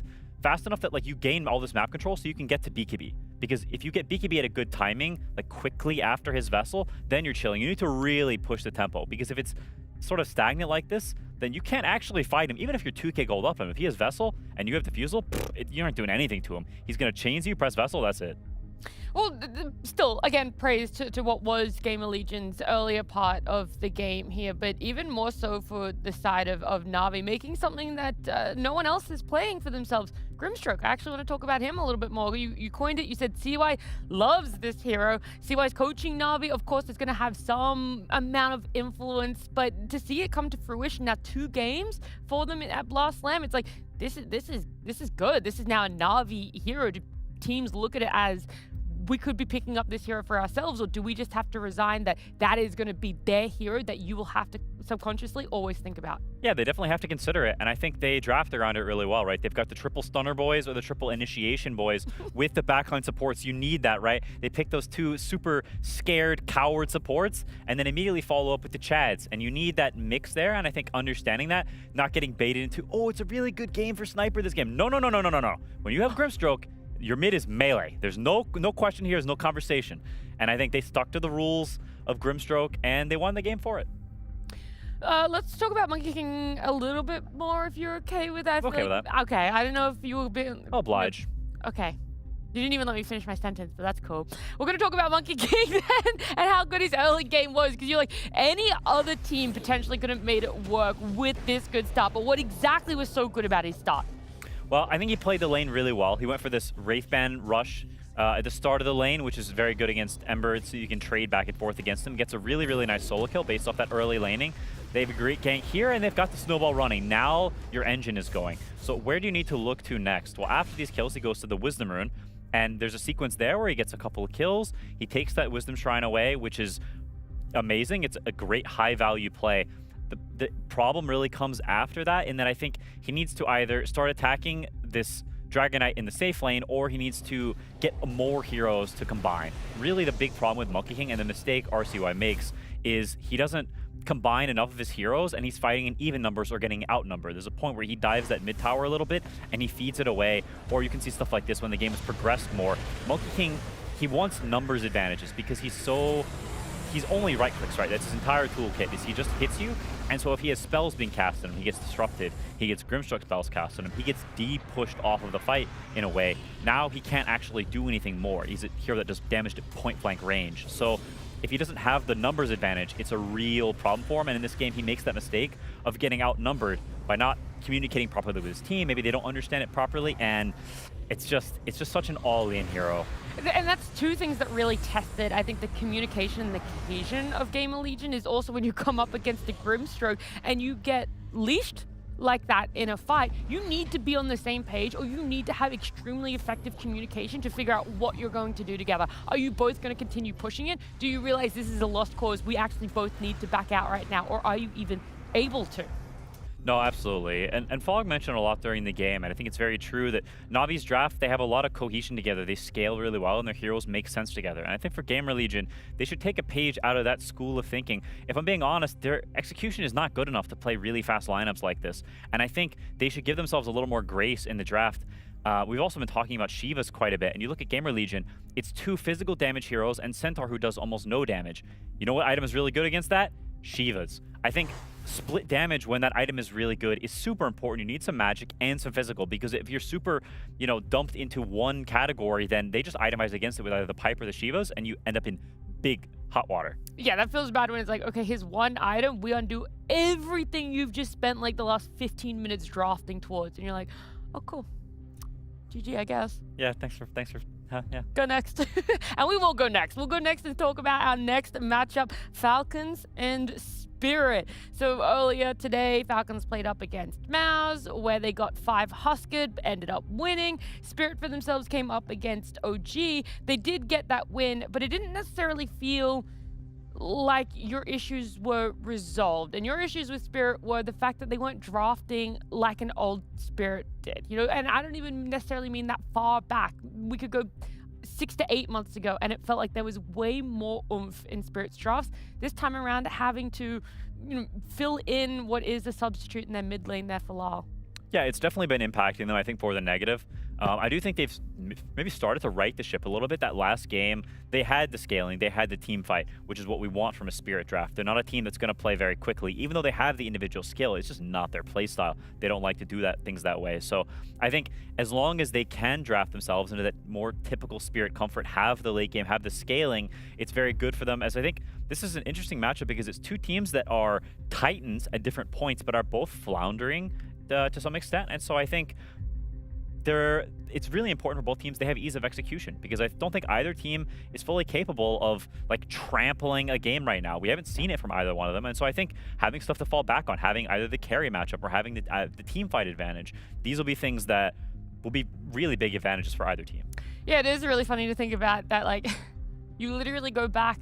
enough that like you gain all this map control so you can get to BKB. Because if you get BKB at a good timing, like quickly after his vessel, then you're chilling. You need to really push the tempo, because if it's sort of stagnant like this, then you can't actually fight him, even if you're 2k gold up him. If he has vessel and you have defusal, you aren't doing anything to him. He's going to chains you, press vessel, that's it. Well, still, again, praise to what was GamerLegion's earlier part of the game here, but even more so for the side of Na'Vi, making something that no one else is playing for themselves. Grimstroke, I actually want to talk about him a little bit more. You coined it, you said CY loves this hero. CY's coaching Na'Vi, of course, is going to have some amount of influence, but to see it come to fruition now, 2 games for them at Blast Slam, it's like, this is good. This is now a Na'Vi hero. Do teams look at it as, we could be picking up this hero for ourselves, or do we just have to resign that is going to be their hero that you will have to subconsciously always think about? Yeah, they definitely have to consider it, and I think they draft around it really well, right? They've got the triple stunner boys or the triple initiation boys with the backline supports. You need that, right? They pick those 2 super scared coward supports and then immediately follow up with the chads, and you need that mix there. And I think understanding that, not getting baited into, oh, it's a really good game for sniper this game. No. When you have Grimstroke, your mid is melee. There's no question here. There's no conversation. And I think they stuck to the rules of Grimstroke, and they won the game for it. Let's talk about Monkey King a little bit more, if you're okay with that. Okay with that. Okay, I don't know if you will be... I'll oblige. Okay. You didn't even let me finish my sentence, but that's cool. We're going to talk about Monkey King then, and how good his early game was, because you're like, any other team potentially could have made it work with this good start, but what exactly was so good about his start? Well, I think he played the lane really well. He went for this Wraithband rush at the start of the lane, which is very good against Ember, so you can trade back and forth against him. Gets a really, really nice solo kill based off that early laning. They have a great gank here, and they've got the snowball running. Now your engine is going. So where do you need to look to next? Well, after these kills, he goes to the Wisdom Rune, and there's a sequence there where he gets a couple of kills. He takes that Wisdom Shrine away, which is amazing. It's a great high-value play. The problem really comes after that, in that I think he needs to either start attacking this Dragon Knight in the safe lane, or he needs to get more heroes to combine. Really, the big problem with Monkey King, and the mistake RCY makes, is he doesn't combine enough of his heroes, and he's fighting in even numbers or getting outnumbered. There's a point where he dives that mid tower a little bit, and he feeds it away, or you can see stuff like this when the game has progressed more. Monkey King, he wants numbers advantages, because he's only right clicks, right? That's his entire toolkit, is he just hits you. And so if he has spells being cast on him, he gets disrupted. He gets Grimstroke spells cast on him. He gets de-pushed off of the fight in a way. Now he can't actually do anything more. He's a hero that does damage at point-blank range. So if he doesn't have the numbers advantage, it's a real problem for him. And in this game, he makes that mistake of getting outnumbered by not communicating properly with his team. Maybe they don't understand it properly, and it's just such an all-in hero. And that's 2 things that really tested, I think, the communication and the cohesion of GamerLegion, is also when you come up against a Grimstroke and you get leashed like that in a fight, you need to be on the same page, or you need to have extremely effective communication to figure out what you're going to do together. Are you both going to continue pushing it? Do you realize this is a lost cause? We actually both need to back out right now, or are you even able to? No, absolutely. And Fog mentioned a lot during the game, and I think it's very true that Na'Vi's draft, they have a lot of cohesion together. They scale really well, and their heroes make sense together. And I think for GamerLegion, they should take a page out of that school of thinking. If I'm being honest, their execution is not good enough to play really fast lineups like this. And I think they should give themselves a little more grace in the draft. We've also been talking about Shivas quite a bit, and you look at GamerLegion, it's 2 physical damage heroes and Centaur, who does almost no damage. You know what item is really good against that? Shivas. I think split damage when that item is really good is super important. You need some magic and some physical, because if you're super, you know, dumped into one category, then they just itemize against it with either the pipe or the Shivas, and you end up in big hot water. Yeah, that feels bad when it's like, okay, his one item, we undo everything you've just spent like the last 15 minutes drafting towards, and you're like, oh, cool. GG, I guess. Yeah, thanks for yeah. Go next. And we will go next. We'll go next and talk about our next matchup, Falcons and Spirit. So earlier today, Falcons played up against MOUZ, where they got 5 huskered, ended up winning. Spirit for themselves came up against OG. They did get that win, but it didn't necessarily feel like your issues were resolved. And your issues with Spirit were the fact that they weren't drafting like an old Spirit did, you know? And I don't even necessarily mean that far back. We could go 6 to 8 months ago, and it felt like there was way more oomph in Spirit's drafts. This time around, having to, you know, fill in what is a substitute in their mid lane there for Lyle. Yeah, it's definitely been impacting them, I think, for the negative. I do think they've maybe started to right the ship a little bit. That last game, they had the scaling, they had the team fight, which is what we want from a Spirit draft. They're not a team that's going to play very quickly, even though they have the individual skill. It's just not their play style. They don't like to do things that way. So I think as long as they can draft themselves into that more typical Spirit comfort, have the late game, have the scaling, it's very good for them. As I think this is an interesting matchup because it's two teams that are titans at different points, but are both floundering to some extent. And so I think it's really important for both teams they have ease of execution, because I don't think either team is fully capable of like trampling a game right now. We haven't seen it from either one of them, and so I think having stuff to fall back on, having either the carry matchup or having the team fight advantage, these will be things that will be really big advantages for either team. Yeah, it is really funny to think about that. Like, you literally go back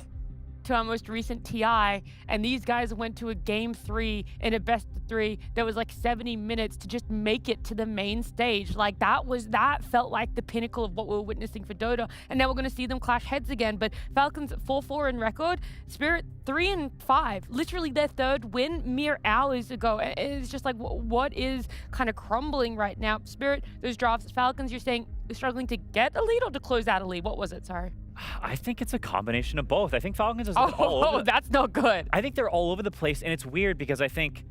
to our most recent TI, and these guys went to a game 3 in a best of 3 that was like 70 minutes to just make it to the main stage. Like, that felt like the pinnacle of what we were witnessing for Dota, and now we're going to see them clash heads again. But Falcons 4-4 in record, Spirit 3-5, literally their 3rd win mere hours ago. It's just like, what is kind of crumbling right now? Spirit, those drafts, Falcons, you're saying they're struggling to get a lead or to close out a lead? What was it? Sorry. I think it's a combination of both. I think Falcons is all over. That's not good. I think they're all over the place, and it's weird because I think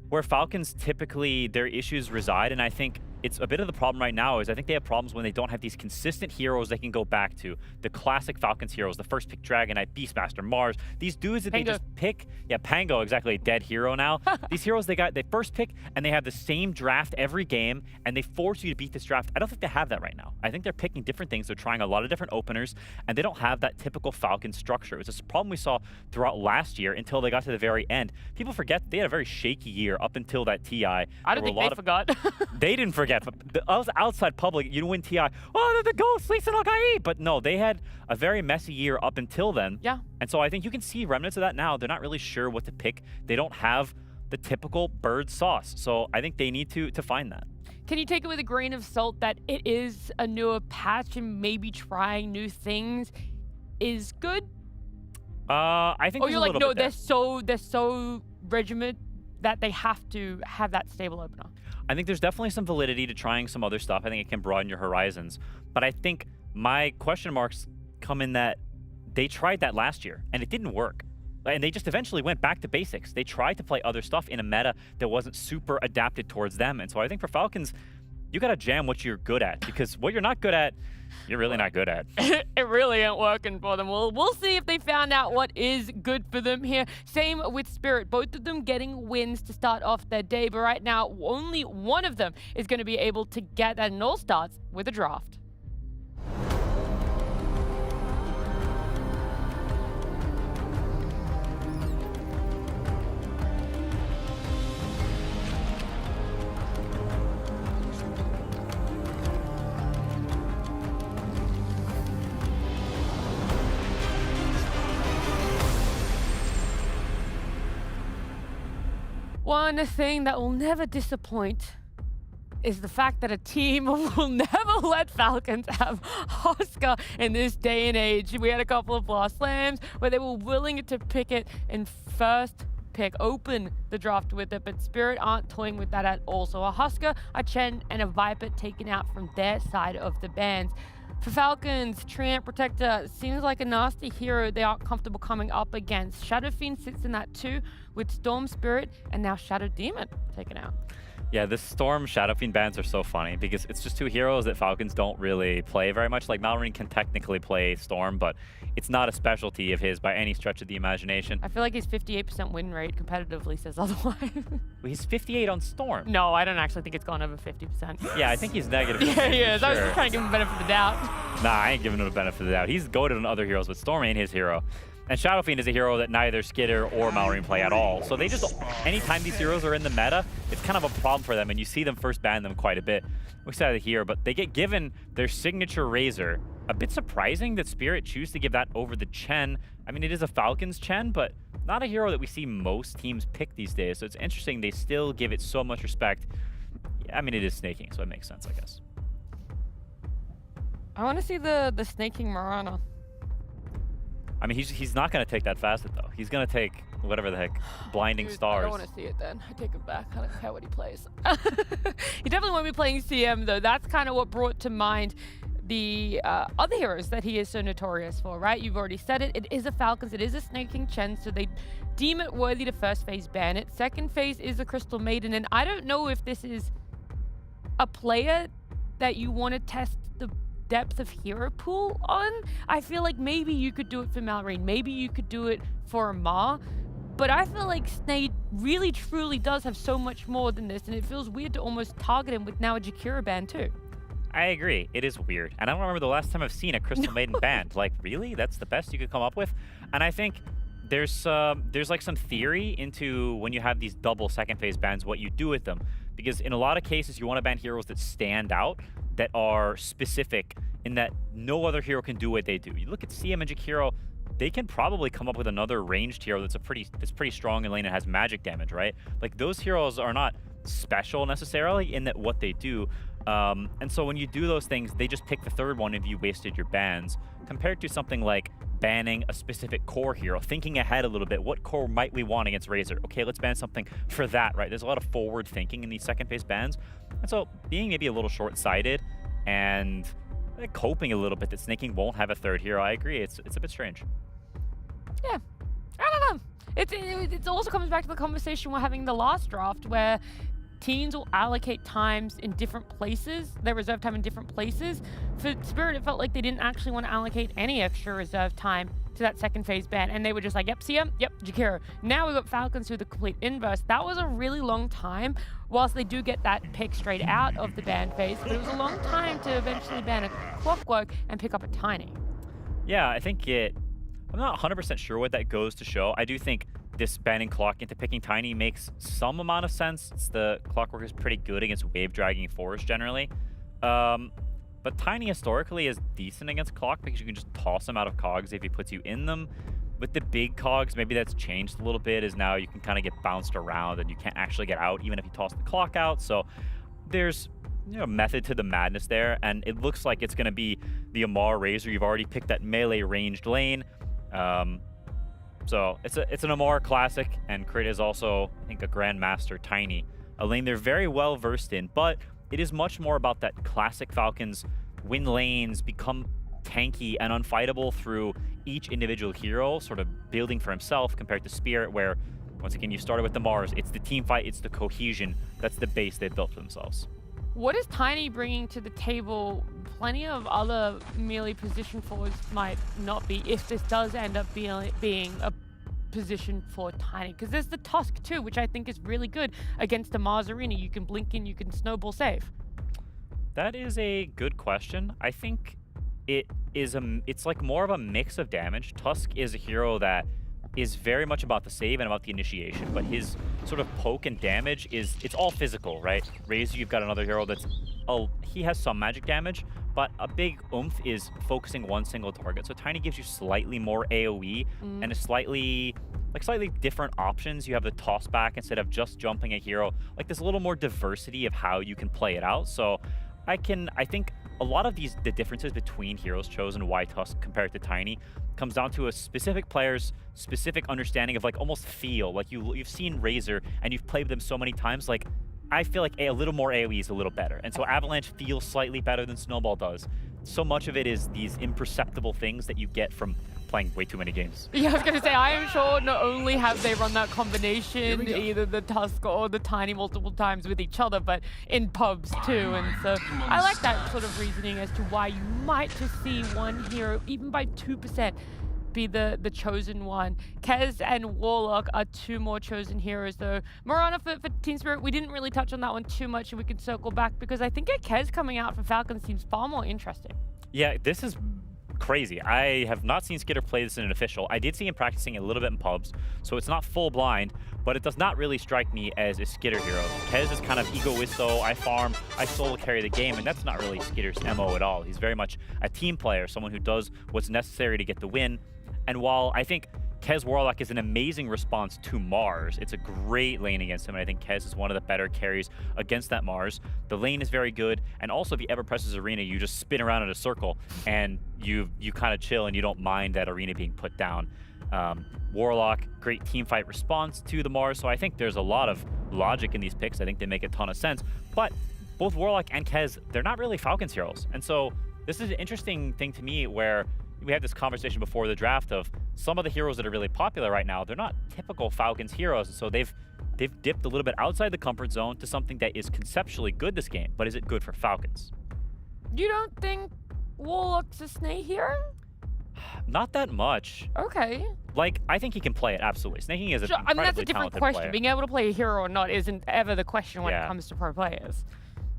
where Falcons typically their issues reside, and I think it's a bit of the problem right now, is I think they have problems when they don't have these consistent heroes they can go back to. The classic Falcons heroes, the first pick Dragon Knight, Beastmaster, Mars, these dudes that Pango. they just pick. Yeah, Pango, exactly, a dead hero now. These heroes they first pick, and they have the same draft every game, and they force you to beat this draft. I don't think they have that right now. I think they're picking different things. They're trying a lot of different openers, and they don't have that typical Falcon structure. It was a problem we saw throughout last year until they got to the very end. People forget they had a very shaky year up until that TI. I don't think they forgot. They didn't forget, but the outside public, you win TI, oh, the ghost, Lisa Nagai. But no, they had a very messy year up until then. Yeah. And so I think you can see remnants of that now. They're not really sure what to pick. They don't have the typical bird sauce. So I think they need to find that. Can you take it with a grain of salt that it is a newer patch and maybe trying new things is good? I think. Or you're like, no, they're so regimented that they have to have that stable opener. I think there's definitely some validity to trying some other stuff. I think it can broaden your horizons. But I think my question marks come in that they tried that last year and it didn't work. And they just eventually went back to basics. They tried to play other stuff in a meta that wasn't super adapted towards them. And so I think for Falcons, you got to jam what you're good at, because what you're not good at, you're really not good at. It really ain't working for them. We'll see if they found out what is good for them here. Same with Spirit. Both of them getting wins to start off their day. But right now, only one of them is going to be able to get that, and all starts with a draft. One thing that will never disappoint is the fact that a team will never let Falcons have Oscar in this day and age. We had a couple of blast slams where they were willing to pick it in first pick, open the draft with it, but Spirit aren't toying with that at all. So a Husker, a Chen, and a Viper taken out from their side of the bans. For Falcons, Treant Protector seems like a nasty hero they aren't comfortable coming up against. Shadow Fiend sits in that too, with Storm Spirit and now Shadow Demon taken out. Yeah, the Storm Shadow Fiend bans are so funny because it's just two heroes that Falcons don't really play very much. Like, Malrine can technically play Storm, but it's not a specialty of his by any stretch of the imagination. I feel like his 58% win rate competitively says otherwise. He's 58 on Storm. No, I don't actually think it's gone over 50%. Yeah, I think he's negative. Yeah, he is. I was Sure. just trying to give him benefit of the doubt. Nah, I ain't giving him a benefit of the doubt. He's goated on other heroes, but Storm ain't his hero. And Shadow Fiend is a hero that neither Skitter or Malrine play at all. So they just, anytime these heroes are in the meta, it's kind of a problem for them, and you see them first ban them quite a bit. We said it here, but they get given their signature Razor. A bit surprising that Spirit choose to give that over the Chen. I mean, it is a Falcons Chen, but not a hero that we see most teams pick these days. So it's interesting they still give it so much respect. I mean, it is snaking, so it makes sense, I guess. I want to see the snaking Marana. I mean, he's not going to take that facet, though. He's going to take whatever the heck, Blinding Dude, Stars. I don't want to see it then. I take it back. I don't care what he plays. He definitely won't be playing CM, though. That's kind of what brought to mind the other heroes that he is so notorious for, right? You've already said it. It is a Falcons. It is a snaking Chen, so they deem it worthy to first phase ban it. Second phase is the Crystal Maiden, and I don't know if this is a player that you want to test the depth of hero pool on. I feel like maybe you could do it for Malrine, maybe you could do it for Amar, but I feel like Snade really truly does have so much more than this, and it feels weird to almost target him with now a Jakira ban too. I agree. It is weird. And I don't remember the last time I've seen a Crystal Maiden banned. Like, really? That's the best you could come up with? And I think there's like some theory into when you have these double second phase bans, what you do with them. Because in a lot of cases, you want to ban heroes that stand out, that are specific, in that no other hero can do what they do. You look at CM and Jakiro, they can probably come up with another ranged hero that's pretty strong in lane and has magic damage, right? Like, those heroes are not special necessarily in that what they do. And so when you do those things, they just pick the third one if you wasted your bans, compared to something like banning a specific core hero, thinking ahead a little bit. What core might we want against Razor? Okay, let's ban something for that, right? There's a lot of forward thinking in these second phase bans. And so being maybe a little short-sighted and coping a little bit that snaking won't have a third hero, I agree. It's a bit strange. Yeah, I don't know. It also comes back to the conversation we're having in the last draft, where teams will allocate times in different places, their reserve time in different places. For Spirit, it felt like they didn't actually want to allocate any extra reserve time to that second phase ban, and they were just like, yep, CM, yep, Jakiro. Now we've got Falcons who are the complete inverse. That was a really long time, whilst they do get that pick straight out of the ban phase, but it was a long time to eventually ban a Clockwork and pick up a Tiny. Yeah, I think I'm not 100% sure what that goes to show. I do think this banning Clock into picking Tiny makes some amount of sense. The Clockwork is pretty good against wave dragging fours generally. But Tiny historically is decent against Clock because you can just toss him out of cogs if he puts you in them. With the big cogs, maybe that's changed a little bit, is now you can kind of get bounced around and you can't actually get out even if you toss the Clock out. So there's method to the madness there, and it looks like it's going to be the Amar Razor. You've already picked that melee ranged lane. So it's an Amar classic, and Crit is also, I think, a Grandmaster Tiny, a lane they're very well versed in, but it is much more about that classic Falcons win lanes, become tanky and unfightable through each individual hero, sort of building for himself, compared to Spirit, where, once again, you started with the Mars. It's the team fight, it's the cohesion. That's the base they've built for themselves. What is Tiny bringing to the table? Plenty of other melee position forwards might not be, if this does end up being a position for Tiny. Because there's the Tusk too, which I think is really good against the Mars Arena. You can blink in, you can snowball save. That is a good question. I think it's like more of a mix of damage. Tusk is a hero that is very much about the save and about the initiation, but his sort of poke and damage it's all physical, right? Razor, you've got another hero that's, he has some magic damage, but a big oomph is focusing one single target. So Tiny gives you slightly more AoE and a slightly different options. You have the toss back instead of just jumping a hero. Like, there's a little more diversity of how you can play it out. So I think a lot of the differences between heroes chosen, why Tusk compared to Tiny, comes down to a specific player's specific understanding of, like, almost feel. Like, you've seen Razor and you've played them so many times, like, I feel like a little more AoE is a little better. And so Avalanche feels slightly better than Snowball does. so much of it is these imperceptible things that you get from playing way too many games. Yeah, I was going to say, I am sure not only have they run that combination, either the Tusk or the Tiny multiple times with each other, but in pubs too. And so I like that sort of reasoning as to why you might just see one hero, even by 2%, be the chosen one. Kez and Warlock are two more chosen heroes though. Marana for Team Spirit, we didn't really touch on that one too much, and we can circle back because I think a Kez coming out for Falcons seems far more interesting. Yeah, this is crazy. I have not seen Skitter play this in an official. I did see him practicing a little bit in pubs, so it's not full blind, but it does not really strike me as a Skitter hero. Kez is kind of egoisto, I farm, I solo carry the game, and that's not really Skitter's MO at all. He's very much a team player, someone who does what's necessary to get the win. And while I think Kez Warlock is an amazing response to MOUZ, it's a great lane against him, and I think Kez is one of the better carries against that MOUZ. The lane is very good, and also if he ever presses arena, you just spin around in a circle, and you kind of chill, and you don't mind that arena being put down. Warlock, great team fight response to the MOUZ, so I think there's a lot of logic in these picks. I think they make a ton of sense, but both Warlock and Kez, they're not really Falcons heroes, and so this is an interesting thing to me where we had this conversation before the draft of some of the heroes that are really popular right now, they're not typical Falcons heroes, and so they've dipped a little bit outside the comfort zone to something that is conceptually good this game, but is it good for Falcons? You don't think Warlock's a Snake hero? Not that much. Okay. Like, I think he can play it, absolutely. Snaking is an Sure, I mean, that's a incredibly different talented question. player. Being able to play a hero or not isn't ever the question when it Yeah. comes to pro players.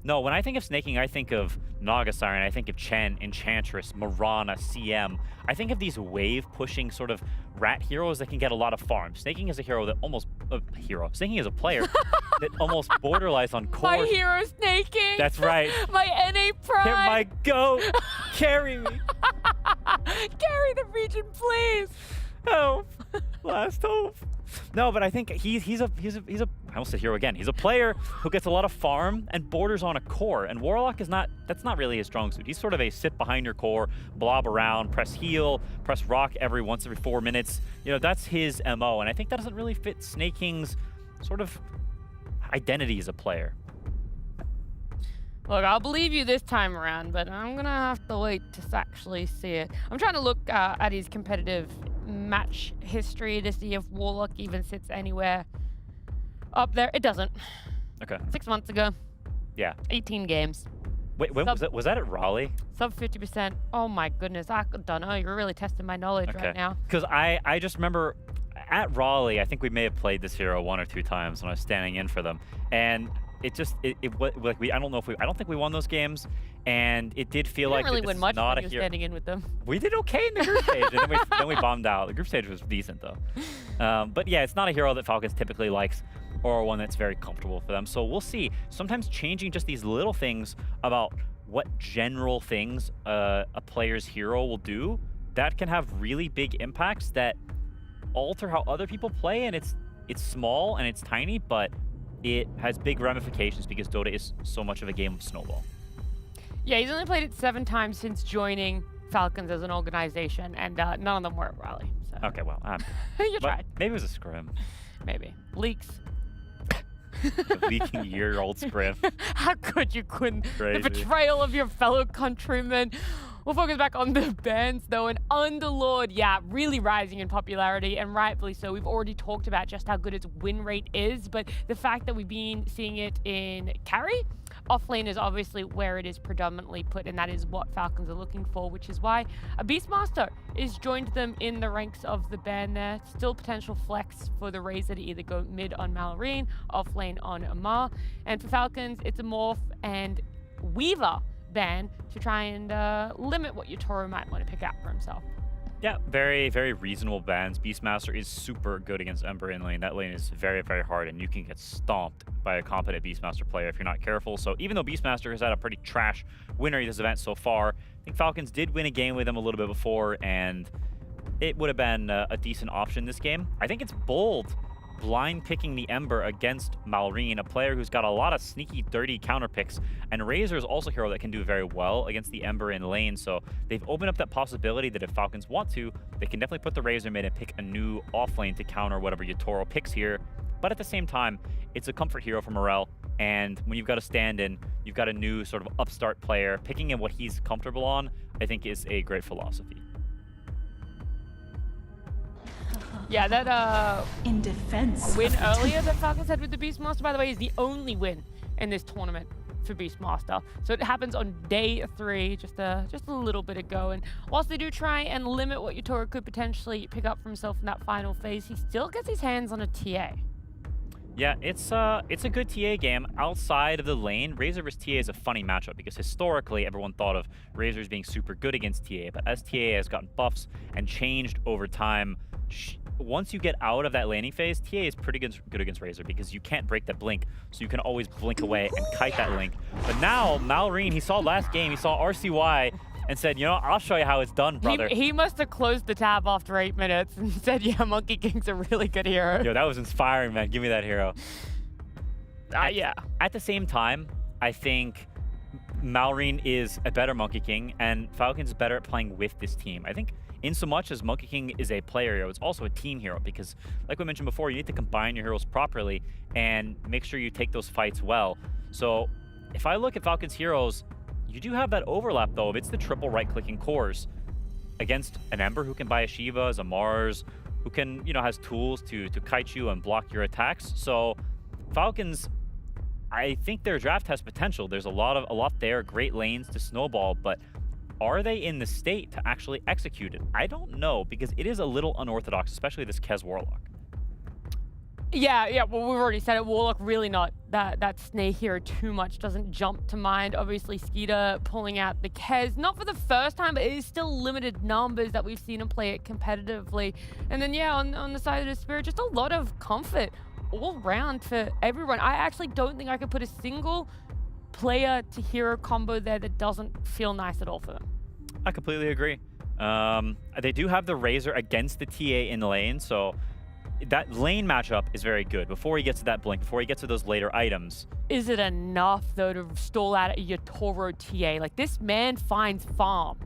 No, when I think of snaking, I think of Naga Siren, I think of Chen, Enchantress, Mirana, CM. I think of these wave-pushing sort of rat heroes that can get a lot of farm. Snaking is a hero that almost... Snaking is a player that almost borderlines on core. My hero snaking! That's right. My NA Prime! Hit my goat! Carry me! Carry the region, please! Help! Last hope. No, but I think he's a I almost said hero again. He's a player who gets a lot of farm and borders on a core. And Warlock is not, that's not really his strong suit. He's sort of a sit behind your core, blob around, press heal, press rock every 4 minutes. You know, that's his MO. And I think that doesn't really fit Snaking's sort of identity as a player. Look, I'll believe you this time around, but I'm gonna have to wait to actually see it. I'm trying to look at his competitive match history to see if Warlock even sits anywhere up there. It doesn't. Okay. 6 months ago. Yeah. 18 games. Wait, when was that? Was that at Raleigh? Sub 50%. Oh my goodness. I don't know. You're really testing my knowledge right now. Because I just remember at Raleigh, I think we may have played this hero 1 or 2 times when I was standing in for them, and it just like I don't think we won those games, and it did feel like didn't really this win is much not when a you were hero. standing in with them. We did okay in the group stage, and then we bombed out. The group stage was decent though. But yeah, it's not a hero that Falcons typically likes, or one that's very comfortable for them. So we'll see. Sometimes changing just these little things about what general things a player's hero will do, that can have really big impacts that alter how other people play, and it's small and it's tiny, but it has big ramifications because Dota is so much of a game of snowball. Yeah, he's only played it 7 times since joining Falcons as an organization, and none of them were at Raleigh. So. Okay, well, You but tried. maybe it was a scrim. Maybe. Leaks. The leaking year-old scrim. How could you, Quinn? Crazy. The betrayal of your fellow countrymen. We'll focus back on the bans, though, and Underlord, yeah, really rising in popularity, and rightfully so. We've already talked about just how good its win rate is, but the fact that we've been seeing it in carry, offlane is obviously where it is predominantly put, and that is what Falcons are looking for, which is why a Beastmaster is joined them in the ranks of the ban there. Still potential flex for the Razor to either go mid on Malorine, offlane on Amar, and for Falcons, it's a Morph and Weaver ban to try and limit what Yatoro might want to pick out for himself. Yeah, very, very reasonable bans. Beastmaster is super good against Ember in lane. That lane is very, very hard, and you can get stomped by a competent Beastmaster player if you're not careful. So even though Beastmaster has had a pretty trash win rate this event so far, I think Falcons did win a game with him a little bit before, and it would have been a decent option this game. I think it's bold blind picking the Ember against Malrine, a player who's got a lot of sneaky, dirty counter picks, and Razor is also a hero that can do very well against the Ember in lane, so they've opened up that possibility that if Falcons want to, they can definitely put the Razor mid and pick a new off lane to counter whatever Yatoro picks here. But at the same time, it's a comfort hero for Morel. And when you've got a stand-in, you've got a new sort of upstart player, picking in what he's comfortable on, I think is a great philosophy. Yeah, that In defense. win earlier that Falcons had with the Beastmaster, by the way, is the only win in this tournament for Beastmaster. So it happens on day 3, just a little bit ago. And whilst they do try and limit what Yatoro could potentially pick up for himself in that final phase, he still gets his hands on a TA. Yeah, it's a good TA game. Outside of the lane, Razor vs TA is a funny matchup because historically everyone thought of Razor as being super good against TA, but as TA has gotten buffs and changed over time, once you get out of that laning phase, TA is pretty good against Razor because you can't break that blink, so you can always blink away and kite that link. But now, Malrine, he saw last game, he saw RCY, and said, you know, I'll show you how it's done, brother. He must have closed the tab after 8 minutes and said, yeah, Monkey King's a really good hero. Yo, that was inspiring, man. Give me that hero. Yeah. At the same time, I think Malrine is a better Monkey King, and Falcons is better at playing with this team. I think in so much as Monkey King is a player hero, it's also a team hero because, like we mentioned before, you need to combine your heroes properly and make sure you take those fights well. So if I look at Falcons heroes, you do have that overlap, though, if it's the triple right-clicking cores against an Ember who can buy a Shiva, as a Mars, who can, you know, has tools to kite you and block your attacks. So Falcons, I think their draft has potential. There's a lot there, great lanes to snowball, but are they in the state to actually execute it? I don't know, because it is a little unorthodox, especially this Kez Warlock. Yeah, well, we've already said it. Warlock really not that snake hero too much. Doesn't jump to mind. Obviously, Skeeter pulling out the Kez. Not for the first time, but it is still limited numbers that we've seen him play it competitively. And then, yeah, on the side of the Spirit, just a lot of comfort all round for everyone. I actually don't think I could put a single player to hero combo there that doesn't feel nice at all for them. I completely agree. They do have the Razor against the TA in the lane, so that lane matchup is very good. Before he gets to that blink, before he gets to those later items. Is it enough, though, to stall out a Yatoro TA? Like, this man finds farm.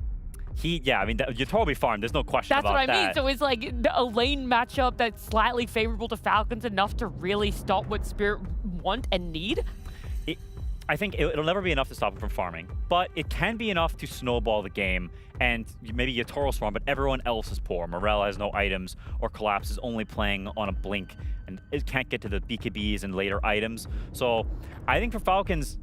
Yeah, I mean, Yatoro will be farmed. There's no question about that. That's what I mean. So it's like a lane matchup that's slightly favorable to Falcons enough to really stop what Spirit want and need? I think it'll never be enough to stop him from farming, but it can be enough to snowball the game, and maybe Yatoro's farm, but everyone else is poor. Morel has no items, or Collapse is only playing on a blink, and it can't get to the BKBs and later items. So I think for Falcons,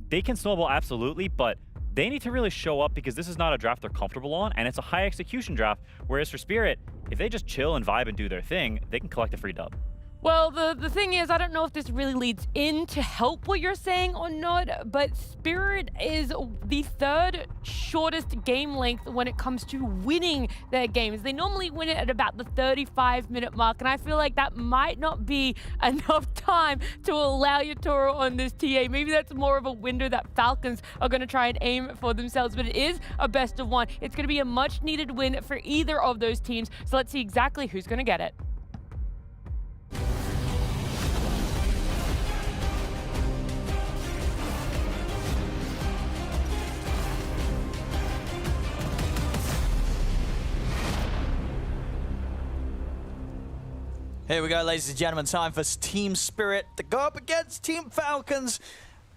they can snowball absolutely, but they need to really show up because this is not a draft they're comfortable on, and it's a high execution draft, whereas for Spirit, if they just chill and vibe and do their thing, they can collect a free dub. Well, the thing is, I don't know if this really leads in to help what you're saying or not, but Spirit is the 3rd shortest game length when it comes to winning their games. They normally win it at about the 35-minute mark, and I feel like that might not be enough time to allow Yatoro on this TA. Maybe that's more of a window that Falcons are going to try and aim for themselves, but it is a best of 1. It's going to be a much-needed win for either of those teams, so let's see exactly who's going to get it. Here we go, ladies and gentlemen. Time for Team Spirit to go up against Team Falcons.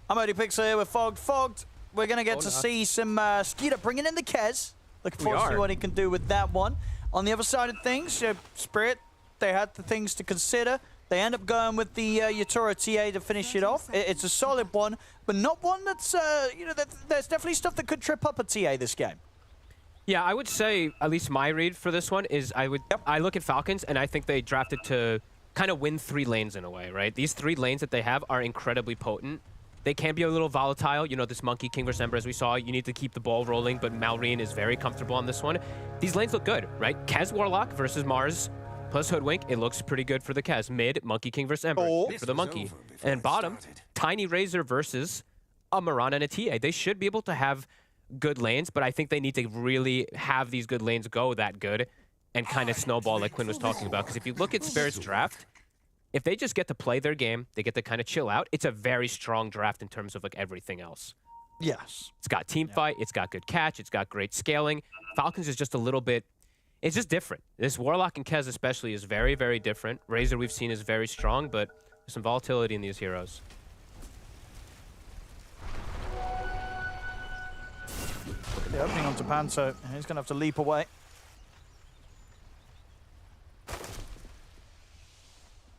I'm ODPixel here with Fogged. Fogged, we're going to get to see some Skeeter bringing in the Kez. Looking forward to see what he can do with that one. On the other side of things, Spirit, they had the things to consider. They end up going with the Yatoro TA to finish it off. It's a solid one, but not one that's, you know, there's definitely stuff that could trip up a TA this game. Yeah, I would say, at least my read for this one is I look at Falcons and I think they drafted to kind of win 3 lanes in a way, right? These 3 lanes that they have are incredibly potent. They can be a little volatile. You know, this Monkey King versus Ember, as we saw, you need to keep the ball rolling, but Malrine is very comfortable on this one. These lanes look good, right? Kez Warlock versus Mars plus Hoodwink, it looks pretty good for the Kez. Mid, Monkey King versus Ember for the Monkey. And bottom, Tiny Razor versus a Mirana and a TA. They should be able to have good lanes, but I think they need to really have these good lanes go that good and kind of snowball like Quinn was talking about. Because if you look at Spirit's draft, if they just get to play their game, they get to kind of chill out, it's a very strong draft in terms of like everything else. Yes. It's got team fight, it's got good catch, it's got great scaling. Falcons is just a little bit, it's just different. This Warlock and Kez especially is very, very different. Razor we've seen is very strong, but there's some volatility in these heroes. the opening onto Panto. He's going to have to leap away.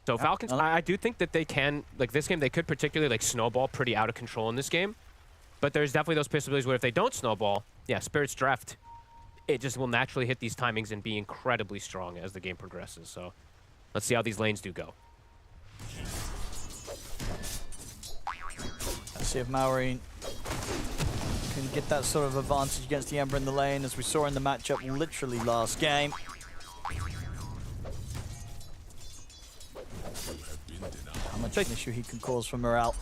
So Falcons, I do think that they can, like this game, they could particularly like snowball pretty out of control in this game. But there's definitely those possibilities where if they don't snowball, yeah, Spirit's draft, it just will naturally hit these timings and be incredibly strong as the game progresses. So let's see how these lanes do go. Let's see if Maori can get that sort of advantage against the Ember in the lane, as we saw in the matchup literally last game. How much of an issue he can cause for morale.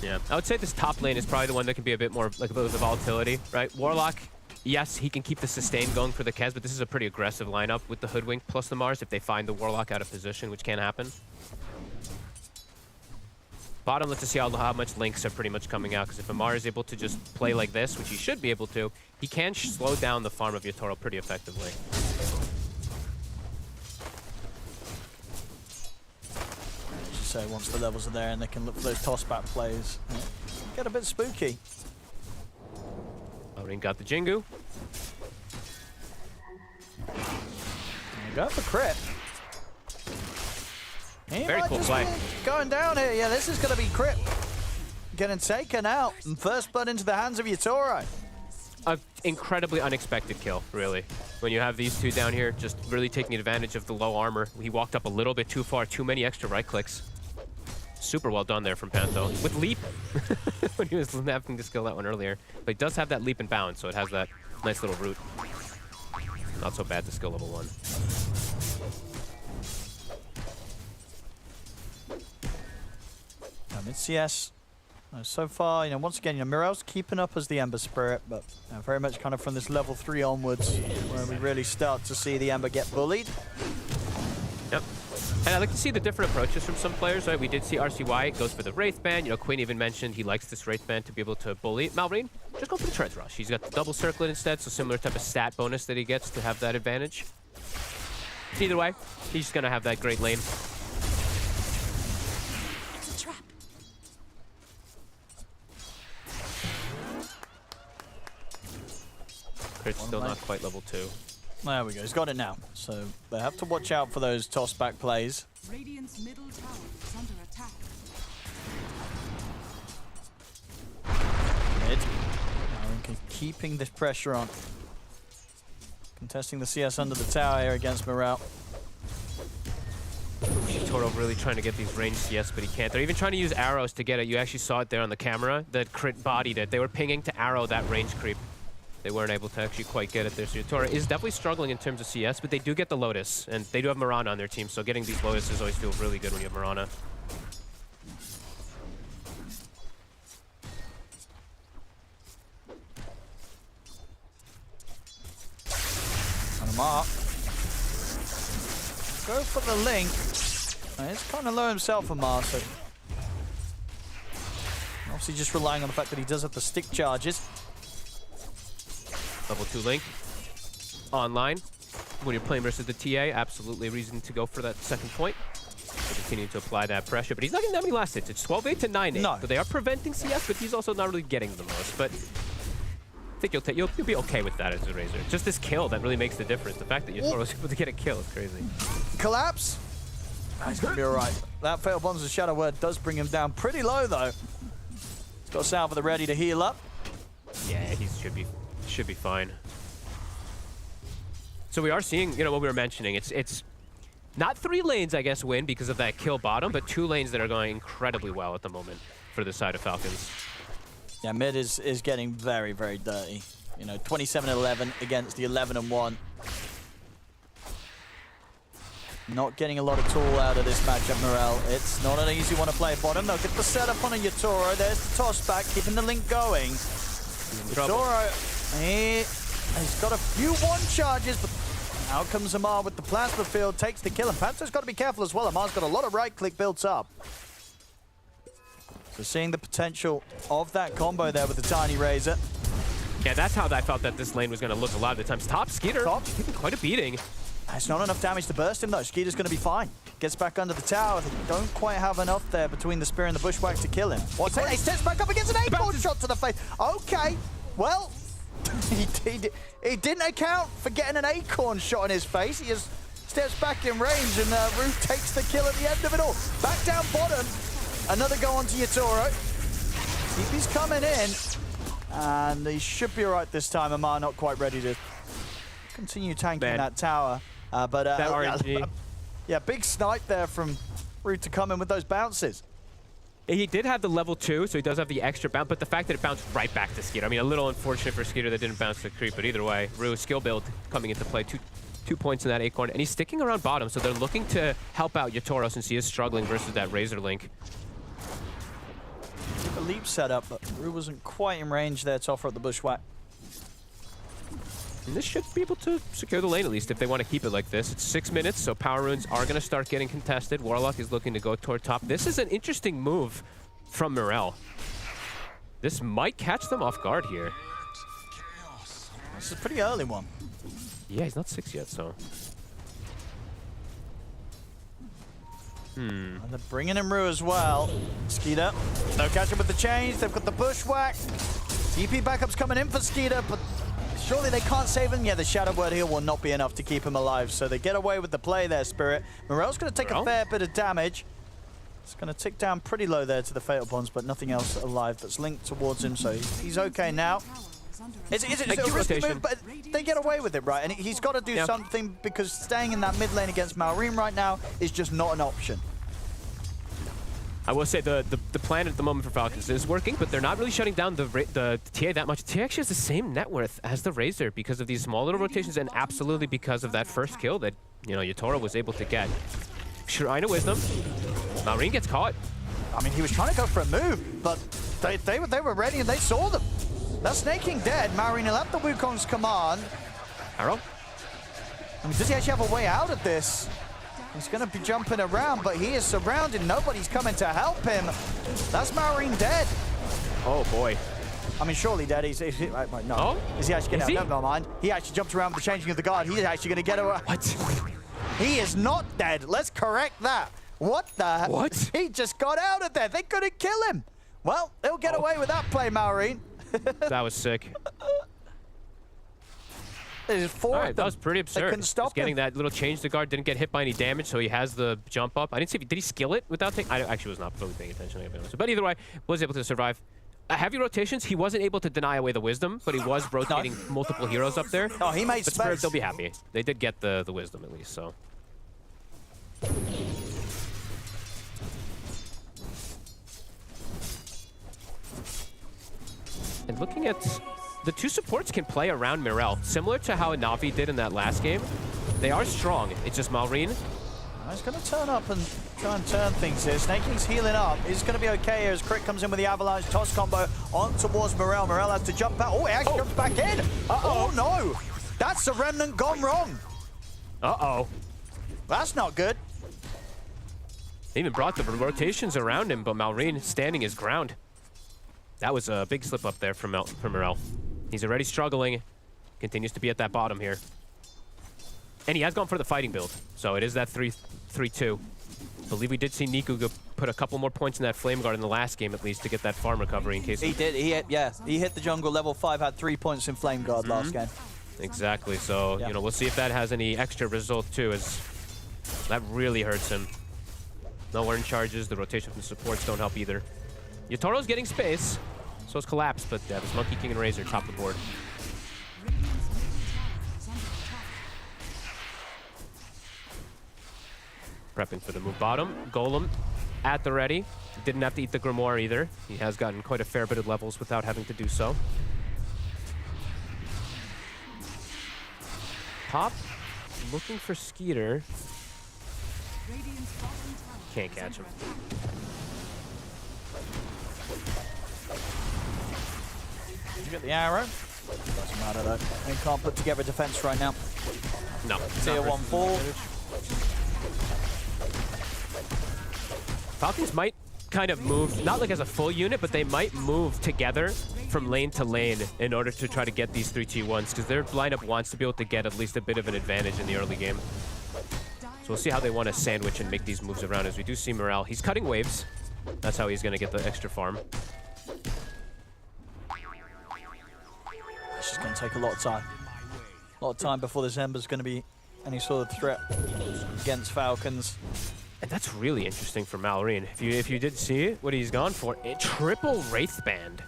Yeah, I would say this top lane is probably the one that can be a bit more like the volatility, right? Warlock, yes, he can keep the sustain going for the Kez, but this is a pretty aggressive lineup with the Hoodwink plus the Mars if they find the Warlock out of position, which can happen. Bottom, let's just see how much links are pretty much coming out, because if Amar is able to just play like this, which he should be able to, he can slow down the farm of Yatoro pretty effectively. So once the levels are there and they can look for those toss-back plays, get a bit spooky. Orin got the Jingu. Go for crit. He Very might cool just play. be going down here. Yeah, this is going to be crit. Getting taken out. And first blood into the hands of Yatoro. An incredibly unexpected kill, really. When you have these two down here, just really taking advantage of the low armor. He walked up a little bit too far, too many extra right clicks. Super well done there from Panto. With leap, when he was having to skill that one earlier. But he does have that leap and bound, so it has that nice little route. Not so bad to skill level 1. Mid CS. So far, once again, Mirel's keeping up as the Ember Spirit, but very much kind of from this level 3 onwards, where we really start to see the Ember get bullied. Yep. And I like to see the different approaches from some players, right? We did see RCY goes for the Wraith Band. Queen even mentioned he likes this Wraith Band to be able to bully. Malrine, just go for the Treads Rush. He's got the double circlet instead, so similar type of stat bonus that he gets to have that advantage. Either way, he's going to have that great lane. It's a trap. Crit's still not quite level 2. There we go, he's got it now. So they have to watch out for those toss-back plays. Radiant's middle tower is under attack. Mid. Keeping this pressure on. Contesting the CS under the tower here against Morale. Toro really trying to get these ranged CS, but he can't. They're even trying to use arrows to get it. You actually saw it there on the camera. That crit bodied it. They were pinging to arrow that range creep. They weren't able to actually quite get it there. So Toro is definitely struggling in terms of CS, but they do get the Lotus, and they do have Mirana on their team, so getting these Lotuses always feels really good when you have Mirana. Mark goes for the link. He's kind of low himself, Amar, so obviously just relying on the fact that he does have the stick charges. Level 2 link. Online. When you're playing versus the TA, absolutely a reason to go for that second point. They continue to apply that pressure, but he's not getting that many last hits. It's 12-8 to 9-8. No. So they are preventing CS, but he's also not really getting the most. But I think you'll be okay with that as a Razor. It's just this kill that really makes the difference. The fact that you're able to get a kill is crazy. Collapse. He's going to be all right. That fail bombs of Shadow Word does bring him down pretty low, though. He's got Salva the ready to heal up. Yeah, he should be fine. So we are seeing, what we were mentioning. It's not 3 lanes, I guess, win because of that kill bottom, but 2 lanes that are going incredibly well at the moment for the side of Falcons. Yeah, mid is getting very, very dirty. 27-11 against the 11-1. Not getting a lot of tool out of this matchup, Morel. It's not an easy one to play bottom. They'll get the setup on a Yatoro. There's the toss back, keeping the link going. Yatoro, he's got a few one charges, but out comes Amar with the plasma field, takes the kill, and Panto's got to be careful as well. Amar's got a lot of right click built up. So seeing the potential of that combo there with the tiny Razor. Yeah, that's how I felt that this lane was going to look a lot of the times. Top Skeeter, taking quite a beating. It's not enough damage to burst him though. Skeeter's going to be fine. Gets back under the tower. They don't quite have enough there between the Spear and the Bushwhack to kill him. He steps back up against an 8-ball shot to the face. Okay, well, He didn't account for getting an acorn shot in his face. He just steps back in range, and Roof takes the kill at the end of it all. Back down bottom. Another go onto Yatoro. TP's coming in, and he should be all right this time. Amar not quite ready to continue tanking that tower. But that RNG. Yeah, big snipe there from Roof to come in with those bounces. He did have the level 2, so he does have the extra bounce, but the fact that it bounced right back to Skeeter. I mean, a little unfortunate for Skeeter that didn't bounce the creep, but either way, Rue's skill build coming into play. Two points in that acorn, and he's sticking around bottom, so they're looking to help out Yatoro since he is struggling versus that Razor Link. The leap setup, but Rue wasn't quite in range there to offer up the bushwhack. And this should be able to secure the lane at least if they want to keep it like this. It's 6 minutes, so power runes are going to start getting contested. Warlock is looking to go toward top. This is an interesting move from Morel. This might catch them off guard here. This is a pretty early one. Yeah, he's not 6 yet, so. And they're bringing in Rue as well. Skeeter, no catching with the change. They've got the bushwhack. TP backup's coming in for Skeeter, but surely they can't save him. Yeah, the Shadow Word heal will not be enough to keep him alive, so they get away with the play there, Spirit. Morel's going to take a fair bit of damage. It's going to tick down pretty low there to the Fatal Bonds, but nothing else alive that's linked towards him, so he's okay now. It's a risky move, but they get away with it, right? And he's got to do something, because staying in that mid lane against Malrine right now is just not an option. I will say the plan at the moment for Falcons is working, but they're not really shutting down the TA that much. TA actually has the same net worth as the Razor because of these small little rotations, and absolutely because of that first kill that, you know, Yatoro was able to get. Shrine of Wisdom. Malrine gets caught. I mean, he was trying to go for a move, but they were ready and they saw them. That Snake King dead. Malrine left the Wukong's command. Arrow. I mean, does he actually have a way out of this? He's going to be jumping around, but he is surrounded. Nobody's coming to help him. That's Malrine dead. Oh, boy. I mean, surely dead. Is he actually getting out? Never mind. He actually jumped around with the changing of the guard. He's actually going to get away. What? He is not dead. Let's correct that. What the? What? He just got out of there. They couldn't kill him. Well, they'll get away with that play, Malrine. That was sick. There's four of them. That was pretty absurd. They couldn't stop getting him. that little change to guard, didn't get hit by any damage, so he has the jump up. I didn't see if did he skill it without taking. I actually was not really paying attention, to be honest. But either way, was able to survive. Heavy rotations, he wasn't able to deny away the wisdom, but he was rotating multiple heroes up there. Oh, he made but space. Spirit, they'll be happy. They did get the wisdom at least, so. And looking at the two supports can play around Morel, similar to how Na'Vi did in that last game. They are strong. It's just Malrine. He's going to turn up and try and turn things here. Snake King's healing up. He's going to be okay here as Crit comes in with the Avalanche toss combo on towards Morel. Morel has to jump out. Oh, he actually comes back in. Oh, no. That's the Remnant gone wrong. Uh-oh. That's not good. They even brought the rotations around him, but Malrine standing his ground. That was a big slip up there from Morel. He's already struggling. Continues to be at that bottom here. And he has gone for the fighting build. So it is that 3-3-2. I believe we did see Niku put a couple more points in that Flame Guard in the last game at least to get that farm recovery in case. He did. He hit the jungle level 5, had 3 points in Flame Guard last game. Exactly. So, you know, we'll see if that has any extra result too, as that really hurts him. No Wern charges. The rotation from the supports don't help either. Yatoro's getting space. So it's Collapse, but it's Monkey King and Razor top the board. Prepping for the move bottom. Golem at the ready. Didn't have to eat the Grimoire either. He has gotten quite a fair bit of levels without having to do so. Top looking for Skeeter. Can't catch him. You get the arrow. Doesn't matter though. They can't put together a defense right now. No. Tier 1 fall. Falcons might kind of move, not like as a full unit, but they might move together from lane to lane in order to try to get these 3-2-1s, because their lineup wants to be able to get at least a bit of an advantage in the early game. So we'll see how they want to sandwich and make these moves around, as we do see Morel. He's cutting waves. That's how he's going to get the extra farm. just going to take a lot of time. A lot of time before this Ember's going to be any sort of threat against Falcons. And that's really interesting for Mallory. If you did see it, what he's gone for, a triple Wraith Band.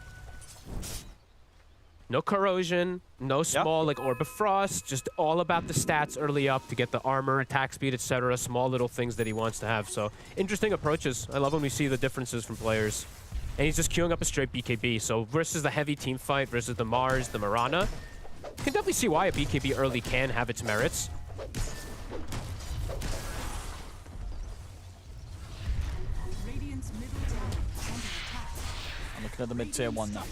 No corrosion, no small like Orb of Frost, just all about the stats early up to get the armor, attack speed, etc. Small little things that he wants to have. So interesting approaches. I love when we see the differences from players. And he's just queuing up a straight BKB. So versus the heavy team fight, versus the MOUZ, the Mirana, you can definitely see why a BKB early can have its merits. Radiant's middle tower under attack. I'm looking at the mid-tier one now.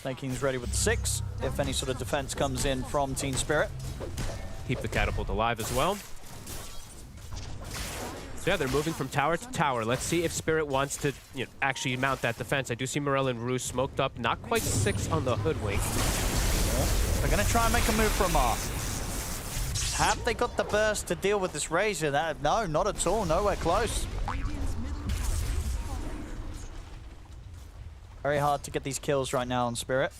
Snaking's ready with 6, if any sort of defense comes in from Team Spirit. Keep the catapult alive as well. So yeah, they're moving from tower to tower. Let's see if Spirit wants to actually mount that defense. I do see Morel and Ruse smoked up. Not quite 6 on the Hoodwink. They're going to try and make a move for Amar. Have they got the burst to deal with this Razor? No, not at all. Nowhere close. Radiant's middle tower is falling. Very hard to get these kills right now on Spirit.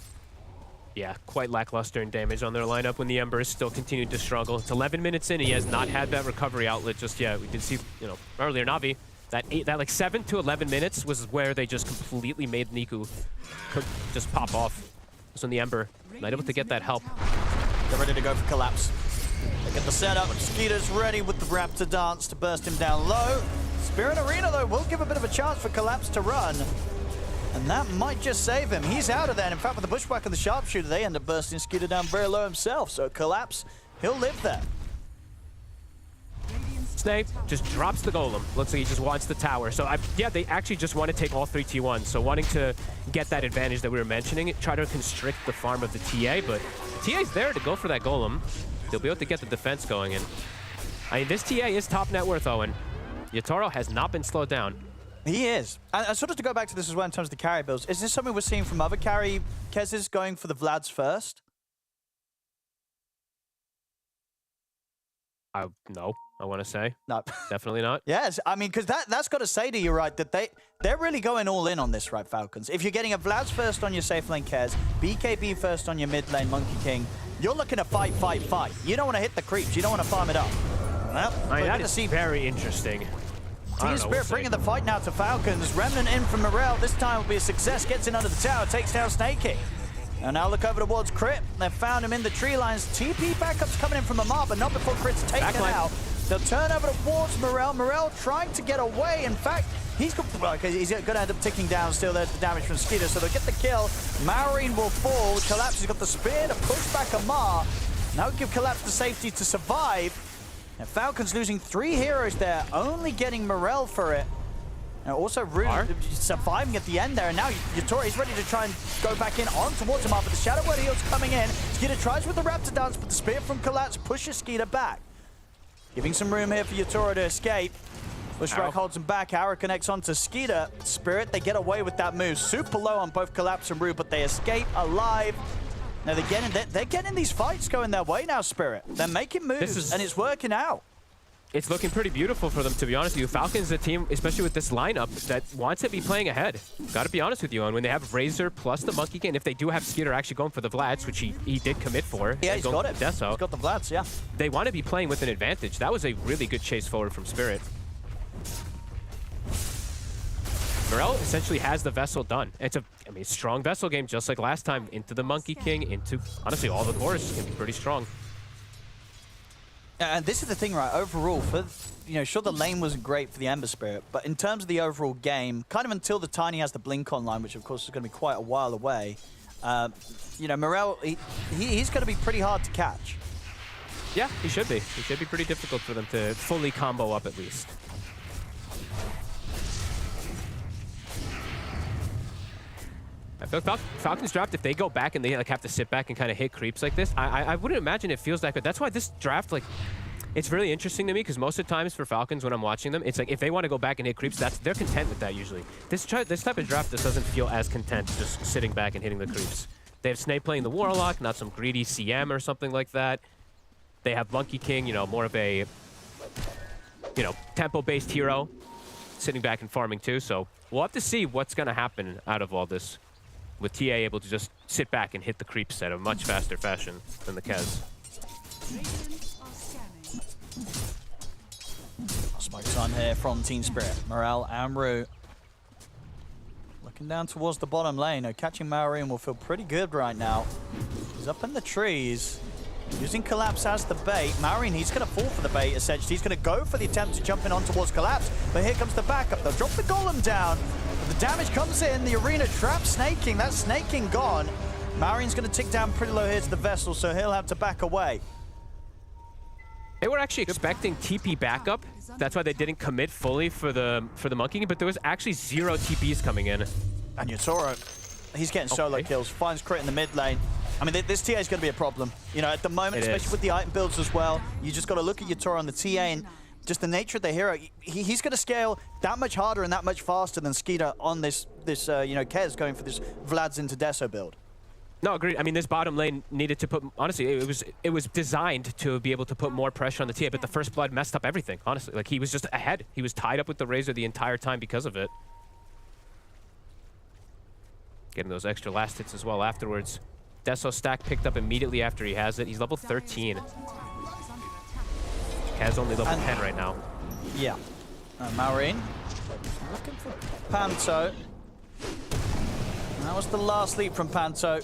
Yeah, quite lackluster in damage on their lineup when the Embers still continue to struggle. It's 11 minutes in. He has not had that recovery outlet just yet. We did see, earlier Na'Vi, that like 7 to 11 minutes was where they just completely made Niku just pop off. That's when the Ember not able to get that help. They're ready to go for collapse. They get the setup. Skeeter's ready with the Raptor dance to burst him down low. Spirit Arena, though, will give a bit of a chance for collapse to run. And that might just save him. He's out of there. And in fact, with the Bushwhack and the Sharpshooter, they end up bursting Skeeter down very low himself. So collapse, he'll live there. Snape just drops the Golem. Looks like he just wants the tower. So yeah, they actually just want to take all 3 T1s. So wanting to get that advantage that we were mentioning, try to constrict the farm of the TA. But TA's there to go for that Golem. They'll be able to get the defense going. And I mean, this TA is top net worth, Owen. Yatoro has not been slowed down. He is. And sort of to go back to this as well in terms of the carry builds, is this something we're seeing from other carry Kezes going for the Vlads first? No, I want to say. No. Definitely not. Yes, I mean, because that's got to say to you, right, that they're really going all in on this, right, Falcons? If you're getting a Vlads first on your safe lane Kez, BKB first on your mid lane Monkey King, you're looking to fight. You don't want to hit the creeps. You don't want to farm it up. Well, I mean, that is very interesting. Team Spirit bringing the fight now to Falcons. Remnant in from Morel. This time will be a success. Gets in under the tower. Takes down Snakey. And now look over towards Crit. They've found him in the tree lines. TP backups coming in from Amar, but not before Crit's taken out. They'll turn over towards Morel. Morel trying to get away. In fact, he's going to end up ticking down still. There's the damage from Skeeter, so they'll get the kill. Marine will fall. Collapse has got the spear to push back Amar. Now give Collapse the safety to survive. And Falcons losing 3 heroes there, only getting Morel for it. And also Rune surviving at the end there. And now Yatoro is ready to try and go back in on towards him after the Shadow Word Heal's coming in. Skeeter tries with the Raptor dance, but the spear from Collapse pushes Skeeter back. Giving some room here for Yatoro to escape. Bushwhack holds him back. Arrow connects onto Skeeter. Spirit, they get away with that move. Super low on both Collapse and Rue, but they escape alive. Now they're getting these fights going their way now, Spirit. They're making moves, and it's working out. It's looking pretty beautiful for them, to be honest with you. Falcons, a team, especially with this lineup, that wants to be playing ahead. Got to be honest with you, and when they have Razor plus the Monkey King, if they do have Skeeter actually going for the Vlads, which he did commit for. Yeah, he's got it. He's got the Vlads, yeah. They want to be playing with an advantage. That was a really good chase forward from Spirit. Morel essentially has the Vessel done. It's a, strong Vessel game, just like last time. Into the Monkey King, into, honestly, all the cores can be pretty strong. And this is the thing, right? Overall, sure, the lane wasn't great for the Ember Spirit, but in terms of the overall game, kind of until the Tiny has the Blink online, which of course is going to be quite a while away, Morel, he's going to be pretty hard to catch. Yeah, he should be. It should be pretty difficult for them to fully combo up at least. I feel like Falcons draft, if they go back and they have to sit back and kind of hit creeps like this, I wouldn't imagine it feels that good. That's why this draft, it's really interesting to me, because most of the times for Falcons when I'm watching them, it's like if they want to go back and hit creeps, they're content with that usually. This type of draft just doesn't feel as content just sitting back and hitting the creeps. They have Snape playing the Warlock, not some greedy CM or something like that. They have Monkey King, more of a, tempo-based hero, sitting back and farming too. So we'll have to see what's going to happen out of all this. with TA able to just sit back and hit the creeps at a much faster fashion than the Kez. Radiant are scanning. Smokes on here from Team Spirit. Morel and Rue. Looking down towards the bottom lane. Catching Maureen will feel pretty good right now. He's up in the trees. Using Collapse as the bait. Maureen, he's going to fall for the bait, essentially. He's going to go for the attempt to jump in on towards Collapse. But here comes the backup. They'll drop the Golem down. The damage comes in. The arena trap snaking. That snaking gone. Maureen's going to tick down pretty low here to the Vessel, so he'll have to back away. They were actually expecting TP backup. That's why they didn't commit fully for the Monkey, but there was actually 0 TPs coming in. And Yatoro, he's getting solo kills. Finds crit in the mid lane. I mean, this TA is going to be a problem. You know, at the moment, especially with the item builds as well, you just got to look at Yatoro on the TA and just the nature of the hero. He's going to scale that much harder and that much faster than Skeeter on this you know, Kez going for this Vlad's into Deso build. No, agreed. I mean, this bottom lane needed to put, honestly, it was designed to be able to put more pressure on the TA, but the First Blood messed up everything, honestly. Like, he was just ahead. He was tied up with the Razor the entire time because of it. Getting those extra last hits as well afterwards. Deso stack picked up immediately after he has it. He's level 13. Kaz only level 10 right now. Yeah. Maureen looking for Panto. That was the last leap from Panto.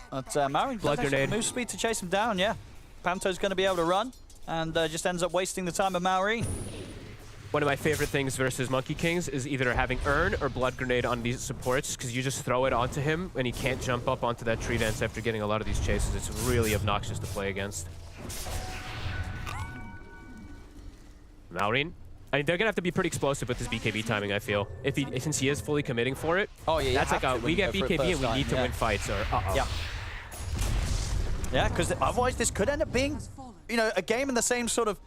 But Maureen Blood grenade. Move speed to chase him down, yeah. Panto's going to be able to run and just ends up wasting the time of Maureen. One of my favorite things versus Monkey Kings is either having Urn or Blood Grenade on these supports, because you just throw it onto him and he can't jump up onto that tree dance after getting a lot of these chases. It's really obnoxious to play against. Maureen, I mean, they're going to have to be pretty explosive with this BKB timing, I feel. Since he is fully committing for it, that's like we get BKB and we need to win fights, or Yeah. Yeah, because otherwise this could end up being, you know, a game in the same sort of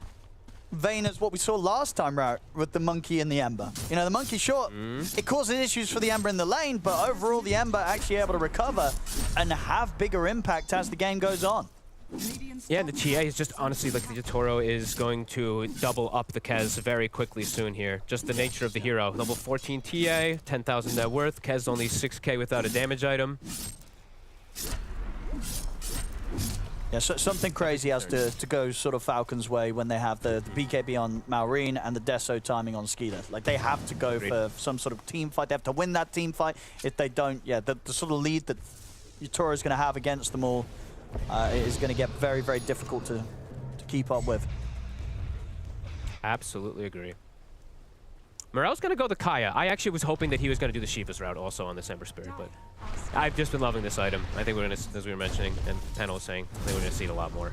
vein as what we saw last time out with the Monkey and the Ember. You know, the Monkey, sure, it causes issues for the Ember in the lane, but overall the Ember actually able to recover and have bigger impact as the game goes on. Yeah, and the TA is just honestly, like, the Yatoro is going to double up the Kez very quickly soon here. Just the nature of the hero. Level 14 TA, 10,000 net worth. Kez only 6k without a damage item. Yeah, so something crazy has to go sort of Falcons' way when they have the BKB on Maureen and the Deso timing on Skeeter. Like, they have to go for some sort of team fight. They have to win that team fight. If they don't, yeah, the sort of lead that Yatoro is going to have against them all is going to get very, very difficult to keep up with. Absolutely agree. Morel's going to go the Kaya. I actually was hoping that he was going to do the Shiva's route also on this Ember Spirit, but I've just been loving this item. I think we're going to, as we were mentioning, and Panel was saying, I think we're going to see it a lot more.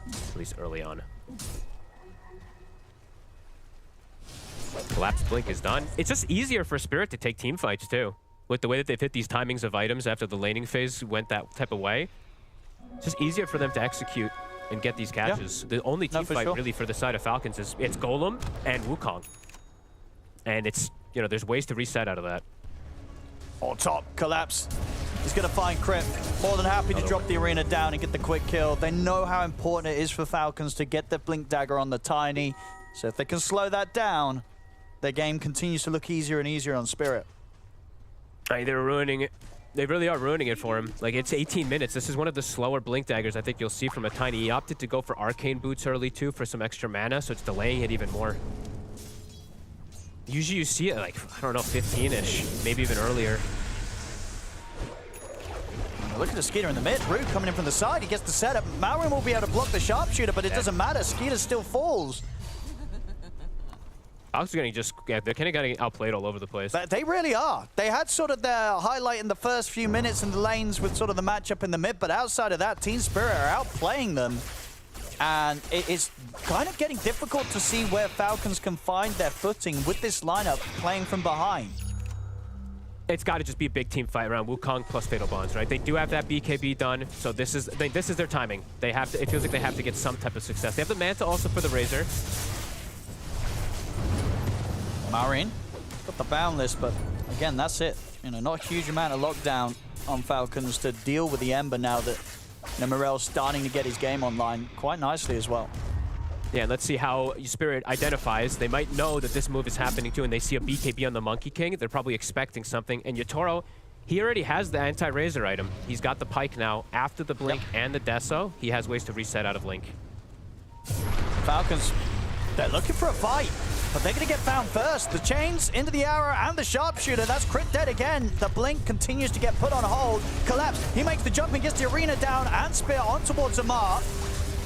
At least early on. Collapse Blink is done. It's just easier for Spirit to take team fights too. With the way that they've hit these timings of items after the laning phase went that type of way. It's just easier for them to execute and get these catches. Yeah. The only team fight really for the side of Falcons is it's Golem and Wukong. And it's, you know, there's ways to reset out of that. On top, Collapse. He's going to find Crypt. More than happy to drop the arena down and get the quick kill. They know how important it is for Falcons to get the Blink Dagger on the Tiny. So if they can slow that down, their game continues to look easier and easier on Spirit. They're ruining it. They really are ruining it for him. Like, it's 18 minutes. This is one of the slower Blink Daggers I think you'll see from a Tiny. He opted to go for Arcane Boots early too for some extra mana, so it's delaying it even more. Usually you see it like, I don't know, 15-ish, maybe even earlier. Look at the Skeeter in the mid. Root coming in from the side. He gets the setup. Maureen will be able to block the sharpshooter, but it doesn't matter. Skeeter still falls. Falcons are getting just, yeah, they're kind of getting outplayed all over the place. They really are. They had sort of their highlight in the first few minutes in the lanes with sort of the matchup in the mid, but outside of that, Team Spirit are outplaying them. And it's kind of getting difficult to see where Falcons can find their footing with this lineup playing from behind. It's got to just be a big team fight around Wukong plus Fatal Bonds, right? They do have that BKB done, so this is their timing. They have to. It feels like they have to get some type of success. They have the Manta also for the Razor. Maureen got the Boundless, but again, that's it. You know, not a huge amount of lockdown on Falcons to deal with the Ember now that, you know, Morel's starting to get his game online quite nicely as well. Yeah, and let's see how Spirit identifies. They might know that this move is happening too, and they see a BKB on the Monkey King. They're probably expecting something. And Yatoro, he already has the anti-razor item. He's got the Pike now. After the Blink and the Deso, he has ways to reset out of Link. Falcons, they're looking for a fight, but they're going to get found first. The chains into the arrow and the sharpshooter. That's crit dead again. The Blink continues to get put on hold. Collapse. He makes the jump and gets the arena down and spear on towards Amar.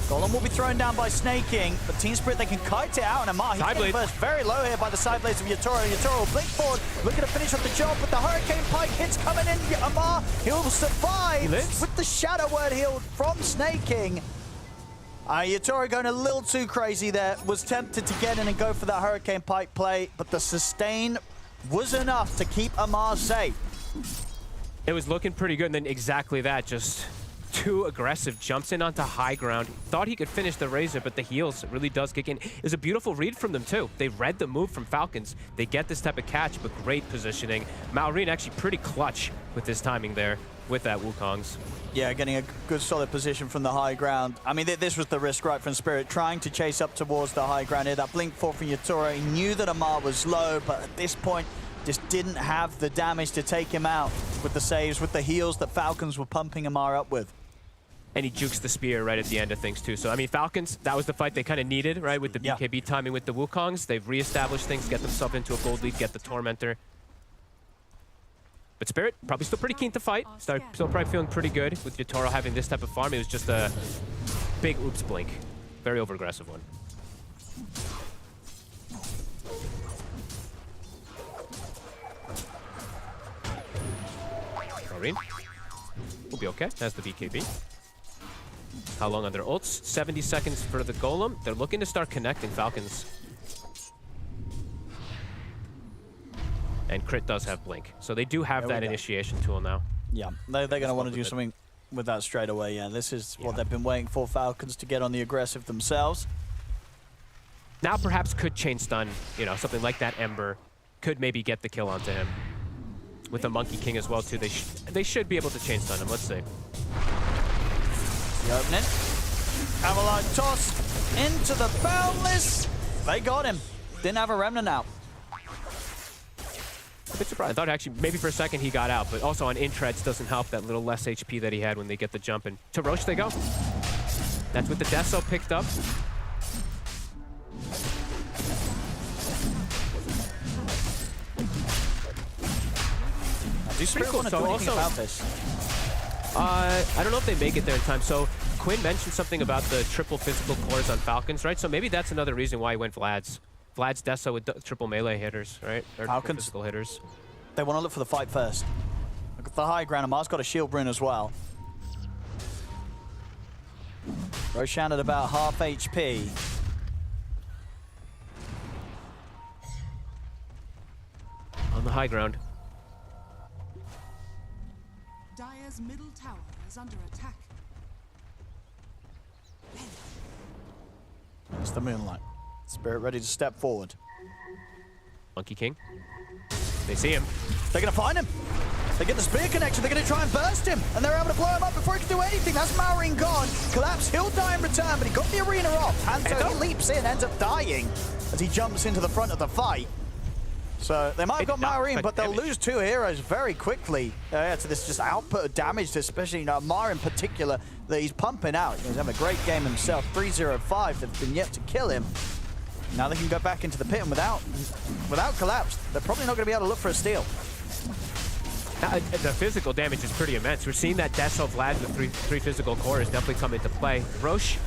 Golem will be thrown down by Snaking, but Team Spirit, they can kite it out, and Amar, he's getting first very low here by the side blades of Yatoro. Yatoro will blink forward, looking to finish off the job, but the Hurricane Pike hits coming in. Amar, he'll survive with the Shadow Word healed from Snaking. Yatoro going a little too crazy there, was tempted to get in and go for that Hurricane Pike play, but the sustain was enough to keep Amar safe. It was looking pretty good, and then exactly that, just too aggressive, jumps in onto high ground. Thought he could finish the Razor, but the heals really does kick in. It was a beautiful read from them too. They read the move from Falcons. They get this type of catch, but great positioning. Maureen actually pretty clutch with his timing there with that Wukong's. Yeah, getting a good solid position from the high ground. I mean, this was the risk right from Spirit, trying to chase up towards the high ground here. That blink forward from Yatoro, he knew that Amar was low, but at this point, just didn't have the damage to take him out with the saves, with the heals that Falcons were pumping Amar up with. And he jukes the spear right at the end of things too. So, I mean, Falcons, that was the fight they kind of needed, right? With the BKB timing with the Wukongs. They've reestablished things, get themselves into a gold lead, get the Tormentor. But Spirit, probably still pretty keen to fight. Still probably feeling pretty good with Yatoro having this type of farm. It was just a big oops blink. Very over-aggressive one. Maureen will be okay. That's the BKB. How long on their ults? 70 seconds for the Golem. They're looking to start connecting Falcons. And Crit does have Blink. So they do have that initiation tool now. Yeah, they're going to want to do something with that straight away. Yeah, this is what they've been waiting for, Falcons to get on the aggressive themselves. Now perhaps could chain stun, you know, something like that Ember. Could maybe get the kill onto him. With the Monkey King as well too. They should be able to chain stun him. Let's see. The opening. Avalanche toss into the Boundless. They got him. Didn't have a Remnant out. A bit surprised. I thought actually maybe for a second he got out, but also on intreads doesn't help that little less HP that he had when they get the jump. And to Roche they go. That's with the Deso picked up. Do Spirit want to do anything about this? I don't know if they make it there in time. So Quinn mentioned something about the triple physical cores on Falcons, right? So maybe that's another reason why he went Vlad's. Vlad's Deso with triple melee hitters, right? Or Falcons, physical hitters. They want to look for the fight first. Look at the high ground. Amar's got a shield rune as well. Roshan at about half HP. On the high ground. Dire's middle tower is under attack. It's the Moonlight. Spirit ready to step forward. Monkey King. They see him. They're going to find him. They get the spear connection. They're going to try and burst him. And they're able to blow him up before he can do anything. That's Maureen gone. Collapse. He'll die in return, but he got the arena off. Panto, he leaps in, ends up dying as he jumps into the front of the fight. So they might have got Maureen, but they'll lose two heroes very quickly. To this just output of damage, especially, you know, Mar in particular, that he's pumping out. He's having a great game himself. 3-0-5. They've been yet to kill him. Now they can go back into the pit, and without Collapse, they're probably not going to be able to look for a steal. The physical damage is pretty immense. We're seeing that Deso Vlad with three physical cores definitely come into play. Roche.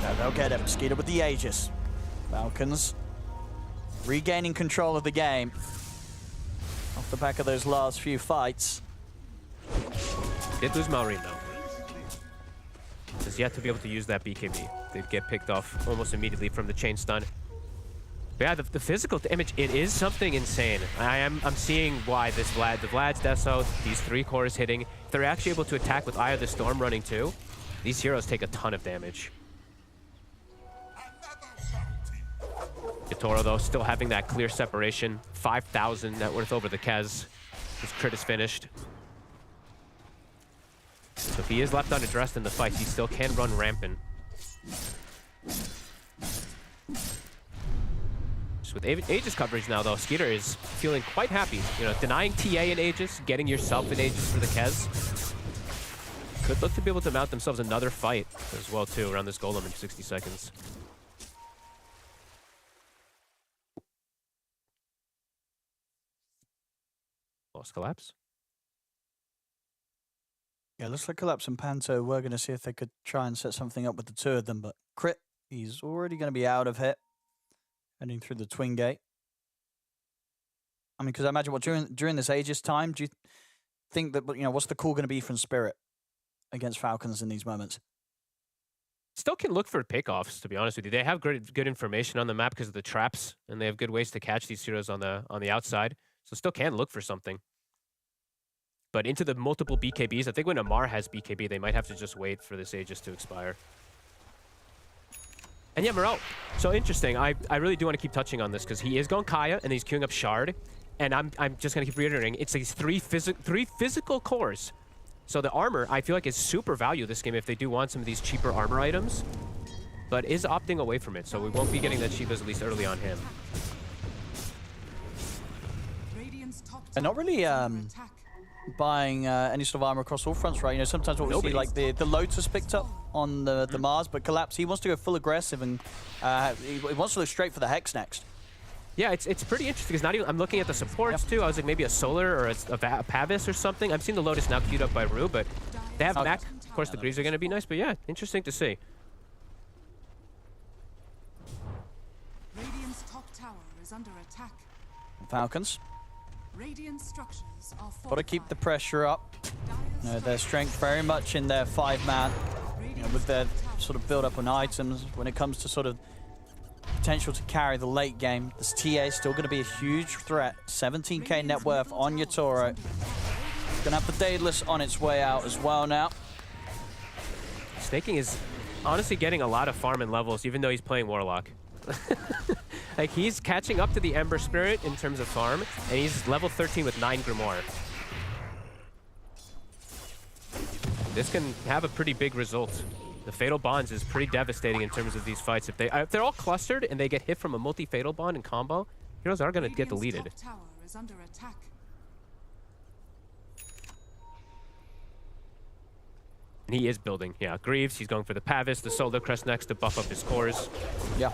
Now they'll get him. Skeeter with the Aegis. Falcons regaining control of the game off the back of those last few fights. Did lose Maureen though. Has yet to be able to use that BKB. They'd get picked off almost immediately from the chain stun. But yeah, the physical damage, it is something insane. I'm seeing why the Vlad's Deso, these three cores hitting, if they're actually able to attack with Eye of the Storm running too, these heroes take a ton of damage. Yatoro though, still having that clear separation. 5,000 net worth over the Kez. His crit is finished. So if he is left unaddressed in the fight, he still can run rampant. Just with Aegis coverage now, though, Skeeter is feeling quite happy. You know, denying TA in Aegis, getting yourself in Aegis for the Kez. Could look to be able to mount themselves another fight as well, too, around this Golem in 60 seconds. Lost Collapse. Yeah, looks like Collapse and Panto were going to see if they could try and set something up with the two of them, but Crit, he's already going to be out of hit, heading through the Twin Gate. I mean, because I imagine what during this Aegis time, do you think that, you know, what's the call going to be from Spirit against Falcons in these moments? Still can look for pickoffs, to be honest with you. They have good information on the map because of the traps, and they have good ways to catch these heroes on the outside. So still can look for something. But into the multiple BKBs, I think when Amar has BKB, they might have to just wait for this Aegis to expire. And yeah, Morel. So interesting. I really do want to keep touching on this because he is going Kaya and he's queuing up Shard. And I'm just going to keep reiterating, it's these three physical cores. So the armor, I feel like, is super value this game if they do want some of these cheaper armor items. But is opting away from it, so we won't be getting that Shivas at least early on him. And not really buying any sort of armor across all fronts, right? You know, sometimes what we see, like the Lotus picked up on the MOUZ, but Collapse, he wants to go full aggressive and he wants to look straight for the Hex next. Yeah, it's pretty interesting because not even I'm looking at the supports too. I was like maybe a Solar or a Pavis or something. I'm seeing the Lotus now queued up by Rue, but they have Mac. Of course, the Greaves are going to be nice, but yeah, interesting to see. Radiant's top tower is under attack. Falcons. Radiant structures are Got to keep the pressure up. You know, their strength very much in their 5-man. You know, with their sort of build up on items. When it comes to sort of potential to carry the late game, this TA is still going to be a huge threat. 17k net worth on your Toro. Gonna have the Daedalus on its way out as well now. Staking is honestly getting a lot of farm and levels, even though he's playing Warlock. Like, he's catching up to the Ember Spirit in terms of farm, and he's level 13 with 9 Grimoire. This can have a pretty big result. The Fatal Bonds is pretty devastating in terms of these fights. If they're all clustered and they get hit from a multi-Fatal Bond in combo, heroes are going to get deleted. Top tower is under attack. And he is building, yeah. Greaves, he's going for the Pavis, the Solar Crest next to buff up his cores. Yeah.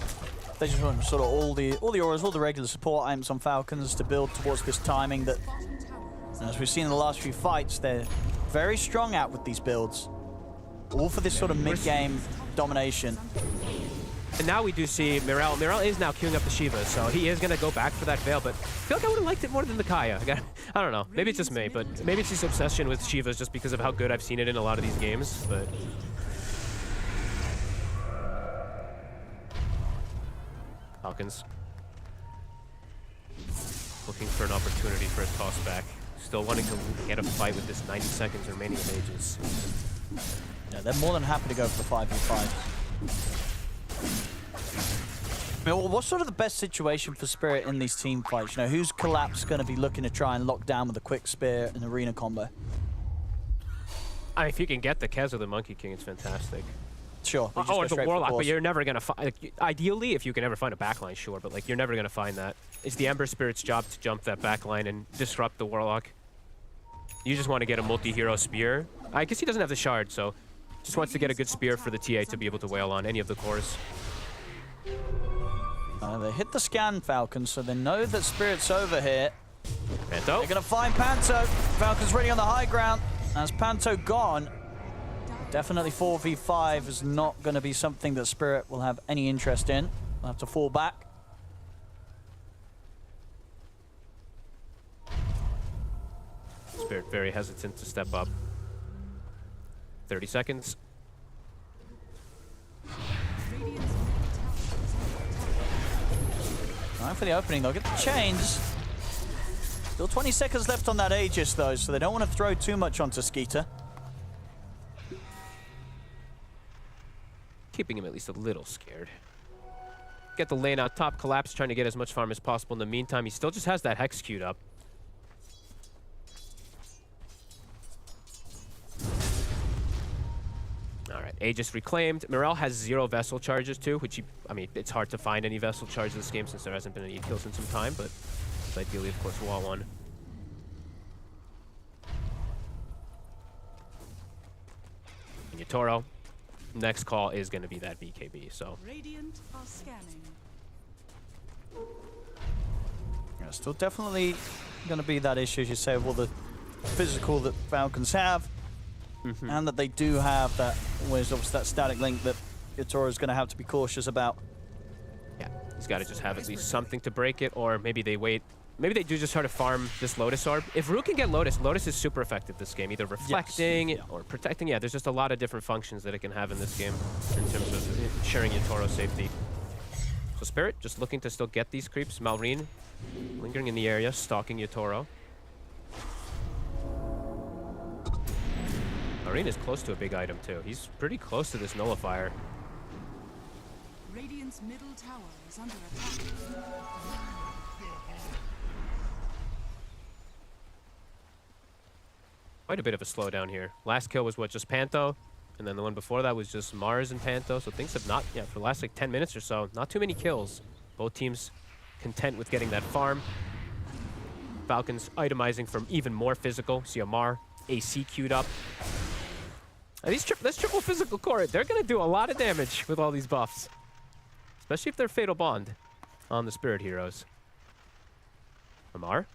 They just want sort of all the auras, all the regular support items on Falcons to build towards this timing that, as we've seen in the last few fights, they're very strong out with these builds. All for this sort of mid-game domination. And now we do see Mirel. Mirel is now queuing up the Shiva, so he is going to go back for that Veil, but I feel like I would have liked it more than the Kaya. I don't know. Maybe it's just me, but maybe it's this obsession with Shivas just because of how good I've seen it in a lot of these games, but... Falcons. Looking for an opportunity for a toss back. Still wanting to get a fight with this 90 seconds remaining of Aegis. Yeah, they're more than happy to go for the 5v5. I mean, what's sort of the best situation for Spirit in these team fights? You know, who's Collapse going to be looking to try and lock down with a quick spear and arena combo? I mean, if you can get the Kez or the Monkey King, it's fantastic. Sure. Or the Warlock, but you're never going to find... Like, ideally, if you can ever find a backline, sure, but like you're never going to find that. It's the Ember Spirit's job to jump that backline and disrupt the Warlock. You just want to get a multi-hero spear. I guess he doesn't have the shard, so just wants to get a good spear for the TA to be able to wail on any of the cores. They hit the scan, Falcons, so they know that Spirit's over here. Panto. They're going to find Panto. Falcons ready on the high ground. As Panto gone, definitely 4v5 is not going to be something that Spirit will have any interest in. They'll have to fall back. Spirit very hesitant to step up. 30 seconds. Time for the opening. They'll get the chains. Still 20 seconds left on that Aegis, though, so they don't want to throw too much onto Skeeter. Keeping him at least a little scared. Get the lane out top. Collapse trying to get as much farm as possible. In the meantime, he still just has that Hex queued up. All right, Aegis reclaimed. Morel has 0 vessel charges too, which I mean, it's hard to find any vessel charges in this game since there hasn't been any kills in some time, but ideally, of course, wall one. And Yatoro, next call is going to be that BKB, so. Radiant are scanning. Yeah, still definitely going to be that issue, as you say, of all the physical that Falcons have, and that they do have that, whereas obviously that static link that Yatoro is going to have to be cautious about. Yeah, he's got to just have at least something to break it, or maybe they wait. Maybe they do just try to farm this Lotus Orb. If Ru can get Lotus, Lotus is super effective this game, either reflecting or protecting. Yeah, there's just a lot of different functions that it can have in this game in terms of ensuring Yatoro's safety. So Spirit just looking to still get these creeps. Malrine lingering in the area, stalking Yatoro. Malrine is close to a big item too. He's pretty close to this nullifier. Radiant's middle tower is under attack. Quite a bit of a slowdown here. Last kill was what, just Panto? And then the one before that was just Mars and Panto. So things have not, for the last like 10 minutes or so, not too many kills. Both teams content with getting that farm. Falcons itemizing from even more physical. See Amar, AC queued up. And this triple physical core, they're going to do a lot of damage with all these buffs. Especially if they're Fatal Bond on the Spirit heroes. Amar.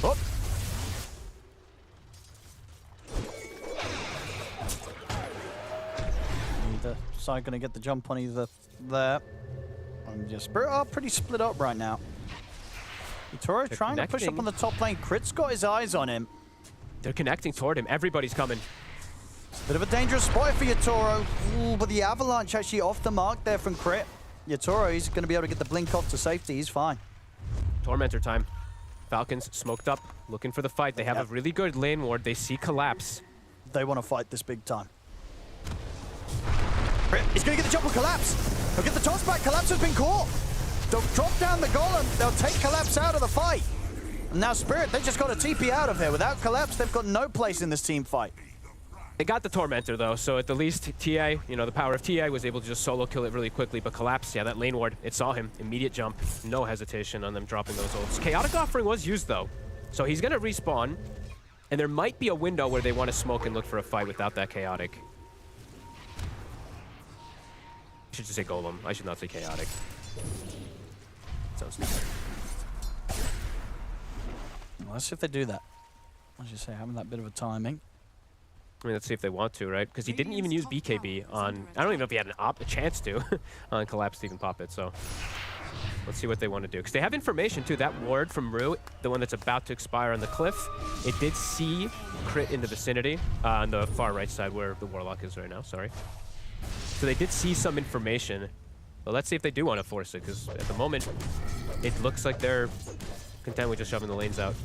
Oh. Either side going to get the jump on either there. And just Spirit are pretty split up right now. Yatoro trying to push up on the top lane. Crit's got his eyes on him. They're connecting toward him. Everybody's coming. Bit of a dangerous spot for Yatoro. Ooh, but the avalanche actually off the mark there from Crit. Yatoro, he's going to be able to get the blink off to safety. He's fine. Tormentor time. Falcons smoked up, looking for the fight. They have a really good lane ward. They see Collapse. They want to fight this big time. Crit, he's going to get the jump on Collapse. He'll get the toss back. Collapse has been caught. They'll drop down the golem. They'll take Collapse out of the fight. And now Spirit, they just got a TP out of here. Without Collapse, they've got no place in this team fight. They got the Tormentor, though, so at the least, TA, the power of TA was able to just solo kill it really quickly, but Collapse, that lane ward, it saw him. Immediate jump, no hesitation on them dropping those ults. Chaotic Offering was used, though, so he's going to respawn, and there might be a window where they want to smoke and look for a fight without that Chaotic. I should just say Golem. I should not say Chaotic. Sounds stupid. Well, let's see if they do that. As you say, having that bit of a timing. I mean, let's see if they want to, right? Because he didn't even use BKB on... I don't even know if he had a chance to on Collapse to even pop it, so... Let's see what they want to do. Because they have information, too. That ward from Ru, the one that's about to expire on the cliff, it did see Crit in the vicinity on the far right side where the Warlock is right now, sorry. So they did see some information. But let's see if they do want to force it, because at the moment, it looks like they're content with just shoving the lanes out.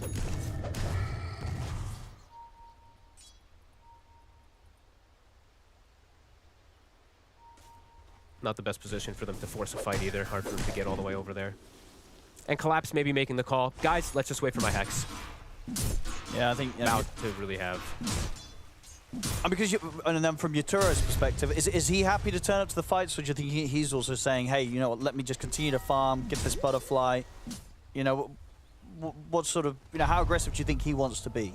Not the best position for them to force a fight either. Hard for them to get all the way over there. And Collapse maybe making the call. Guys, let's just wait for my Hex. Yeah, I think... About to really have... And because and then from Yatoro's perspective, is he happy to turn up to the fights, or do you think he's also saying, hey, you know what, let me just continue to farm, get this butterfly? You know, what sort of, how aggressive do you think he wants to be?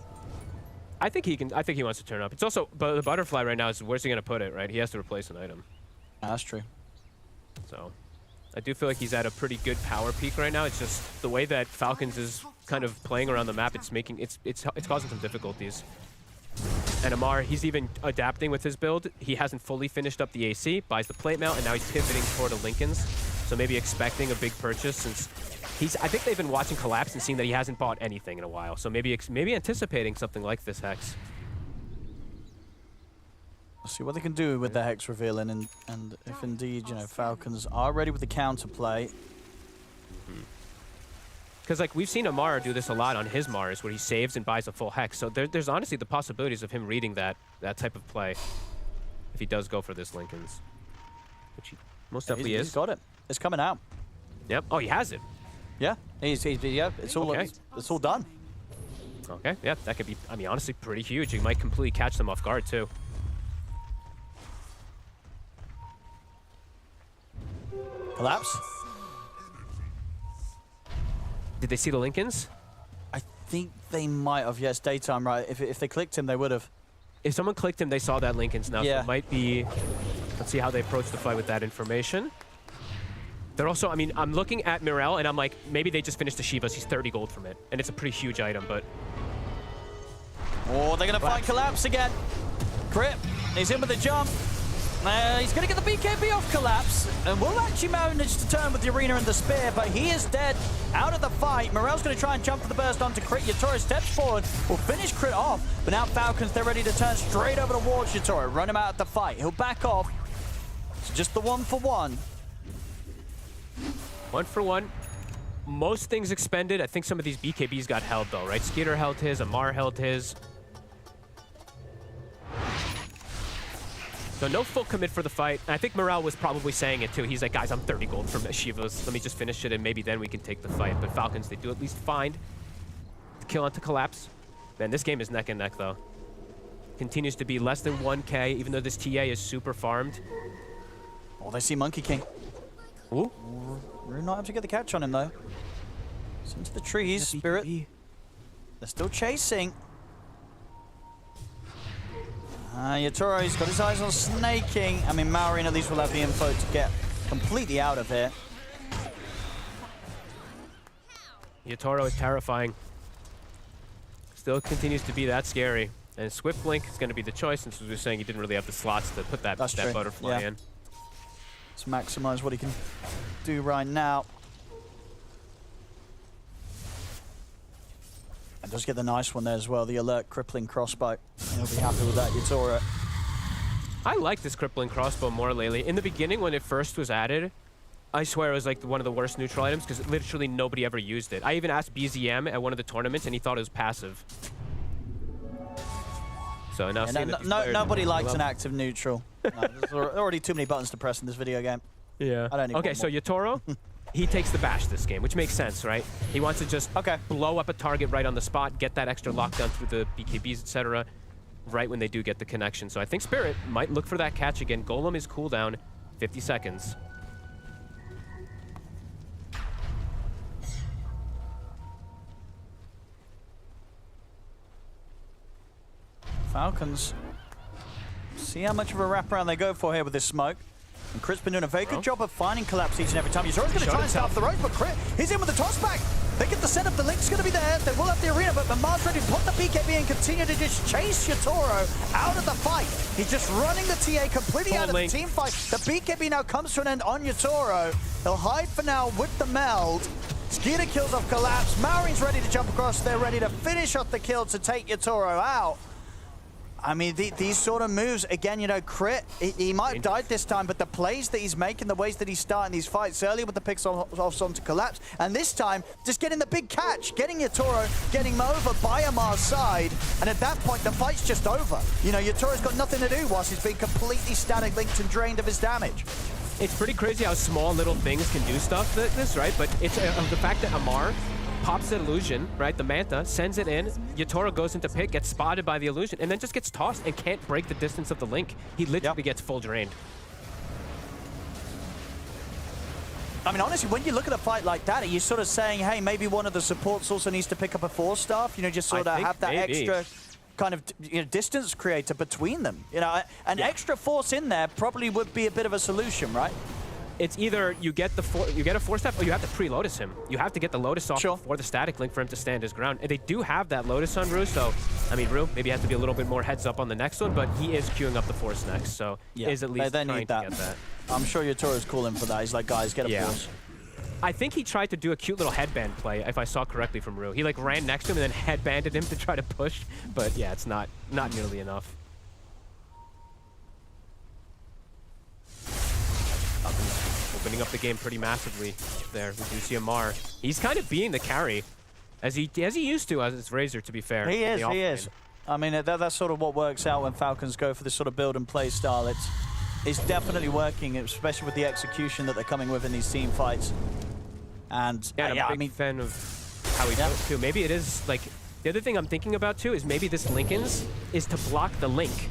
I think he can. I think he wants to turn up. It's also, but the butterfly right now is, where's he going to put it, right? He has to replace an item. That's true. So, I do feel like he's at a pretty good power peak right now. It's just the way that Falcons is kind of playing around the map. It's making it's causing some difficulties. And Amar, he's even adapting with his build. He hasn't fully finished up the AC, buys the plate mount, and now he's pivoting toward a Linken's. So maybe expecting a big purchase since he's. I think they've been watching Collapse and seeing that he hasn't bought anything in a while. So maybe anticipating something like this Hex. Let's see what they can do with the Hex revealing, and if indeed, Falcons are ready with the counterplay. Because like we've seen Amar do this a lot on his Mars, where he saves and buys a full Hex. So there's honestly the possibilities of him reading that type of play if he does go for this Linken's, which he most definitely is. He's got it. It's coming out. Yep. Oh, he has it. Yeah. Yeah. It's all. Okay. It's all done. Okay, yeah, that could be, I mean, honestly, pretty huge. You might completely catch them off guard, too. Collapse. Did they see the Lincolns? I think they might have. Yes, daytime, right? If they clicked him, they would have. If someone clicked him, they saw that Lincolns now. Yeah. So it might be, let's see how they approach the fight with that information. They're also, I mean, I'm looking at Mirel, and I'm like, maybe they just finished the Shivas. He's 30 gold from it. And it's a pretty huge item, but... Oh, they're going to find Collapse again. Crit. He's in with the jump. He's going to get the BKB off Collapse, and will actually manage to turn with the Arena and the Spear, but he is dead out of the fight. Morel's going to try and jump for the burst onto Crit. Yatoro steps forward, will finish Crit off, but now Falcons, they're ready to turn straight over towards Yatoro, run him out of the fight. He'll back off. It's just the 1-for-1. 1-for-1. Most things expended. I think some of these BKBs got held, though, right? Skeeter held his, Amar held his. So no full commit for the fight. I think Morel was probably saying it too. He's like, guys, I'm 30 gold from Shivas. Let me just finish it and maybe then we can take the fight. But Falcons, they do at least find the kill onto Collapse. Man, this game is neck and neck though. Continues to be less than 1K, even though this TA is super farmed. Oh, they see Monkey King. Ooh. We're not able to get the catch on him though. It's into the trees, Spirit. They're still chasing. Yatoro's got his eyes on snaking. I mean, Maureen at least will have the info to get completely out of here. Yatoro is terrifying. Still continues to be that scary. And Swift Blink is going to be the choice, since we were saying he didn't really have the slots to put that butterfly in. Let's maximize what he can do right now. And does get the nice one there as well, the alert crippling crossbow. He'll be happy with that, Yatoro. I like this crippling crossbow more lately. In the beginning, when it first was added, I swear it was like one of the worst neutral items because literally nobody ever used it. I even asked BZM at one of the tournaments and he thought it was passive. So now nobody likes an active neutral. No, there's already too many buttons to press in this video game. Yeah. I don't need Okay, so Yatoro, he takes the bash this game, which makes sense, right? He wants to just blow up a target right on the spot, get that extra lockdown through the BKBs, etc., right when they do get the connection. So I think Spirit might look for that catch again. Golem is cooldown, 50 seconds. Falcons. See how much of a wraparound they go for here with this smoke. And Crit's been doing a very good job of finding Collapse each and every time. He's always going to try and start off the road, but Crit, he's in with the toss back. They get the setup, the link's going to be there. They will have the arena, but MOUZ ready to put the BKB and continue to just chase Yatoro out of the fight. He's just running the TA completely out of the team fight. The BKB now comes to an end on Yatoro. He'll hide for now with the meld. Skeeter kills off Collapse. Maureen's ready to jump across. They're ready to finish off the kill to take Yatoro out. I mean, these sort of moves, again, you know, Crit, he might have died this time, but the plays that he's making, the ways that he's starting these fights, earlier with the picks off onto Collapse, and this time, just getting the big catch, getting Yatoro, getting him over by Amar's side, and at that point, the fight's just over. You know, Yatoro's got nothing to do whilst he's being completely static linked and drained of his damage. It's pretty crazy how small little things can do stuff like this, right? But it's the fact that Amar pops the illusion, right? The Manta sends it in. Yatoro goes into pick, gets spotted by the illusion, and then just gets tossed and can't break the distance of the link. He literally gets full drained. I mean, honestly, when you look at a fight like that, are you sort of saying, hey, maybe one of the supports also needs to pick up a force staff? You know, just sort of have that extra kind of distance creator between them. You know, an extra force in there probably would be a bit of a solution, right? It's either you get a force staff or you have to pre-Lotus him. You have to get the Lotus off before the static link for him to stand his ground. And they do have that Lotus on Rue, so I mean, Rue maybe has to be a little bit more heads up on the next one, but he is queuing up the force next, so is at least they trying need to get that. I'm sure Yatoro's calling for that. He's like, guys, get a force. I think he tried to do a cute little headband play, if I saw correctly from Rue. He like ran next to him and then headbanded him to try to push, but yeah, it's not nearly enough. Opening up the game pretty massively there. We do see Amar. He's kind of being the carry, as he used to as Razor, to be fair. He is. I mean, that's sort of what works out when Falcons go for this sort of build and play style. It's definitely working, especially with the execution that they're coming with in these team fights. And I'm a big fan of how he does too. Maybe it is like The other thing I'm thinking about too is maybe this Linken's is to block the link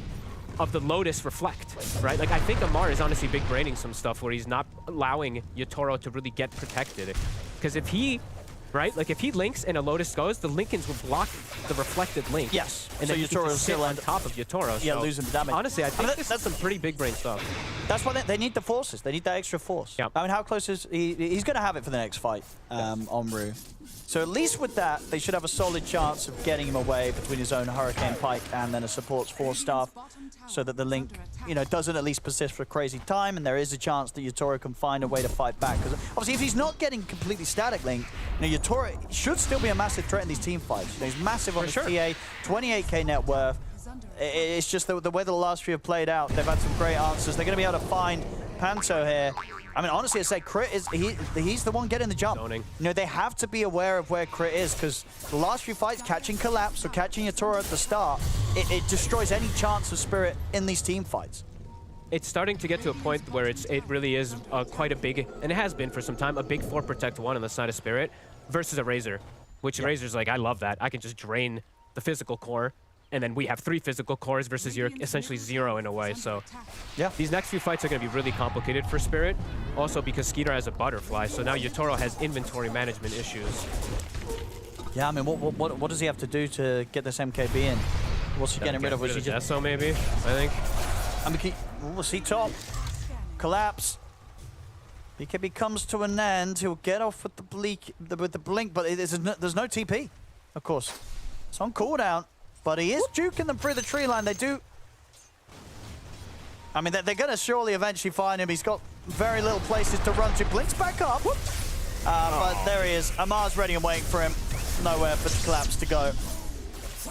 of the Lotus Reflect, right? Like I think Amar is honestly big braining some stuff where he's not allowing Yatoro to really get protected. Because if he, right, like if he links and a Lotus goes, the Linkens will block the reflected link. Yes. And So then Yatoro Yatoro's is still still on top of Yatoro. Yeah, so losing the damage. Honestly, I think that's that's some pretty big brain stuff. That's why they need the forces. They need that extra force. Yep. I mean, how close is he? He's going to have it for the next fight on Rue. So at least with that, they should have a solid chance of getting him away between his own Hurricane Pike and then a support's 4 staff, so that the Link, you know, doesn't at least persist for a crazy time, and there is a chance that Yatoro can find a way to fight back. Because obviously, if he's not getting completely static Link, you know, Yatoro should still be a massive threat in these team fights. You know, he's massive on his TA, 28k net worth. It's just the way the last few have played out. They've had some great answers. They're going to be able to find Panto here. I mean, honestly, I say Crit is he's the one getting the jump. Zoning. You know, they have to be aware of where Crit is, because the last few fights, catching Collapse or catching Yatoro at the start, it destroys any chance of Spirit in these team fights. It's starting to get to a point where it really is quite a big, and it has been for some time, a big 4 protect 1 on the side of Spirit versus a Razor, which Razor's like, I love that. I can just drain the physical core, and then we have 3 physical cores versus you're essentially 0 in a way. So Yeah. these next few fights are going to be really complicated for Spirit. Also because Skeeter has a butterfly, so now Yatoro has inventory management issues. Yeah, I mean, what does he have to do to get this MKB in? What's he getting rid of? Was he just... Deso maybe, I think. I mean, we'll see top. Collapse. BKB comes to an end. He'll get off with the blink, but there's no TP, of course. It's on cooldown, but he is juking them through the tree line. They do. I mean, they're going to surely eventually find him. He's got very little places to run to. Blinks back up. But there he is. Amar's ready and waiting for him. Nowhere for the Collapse to go.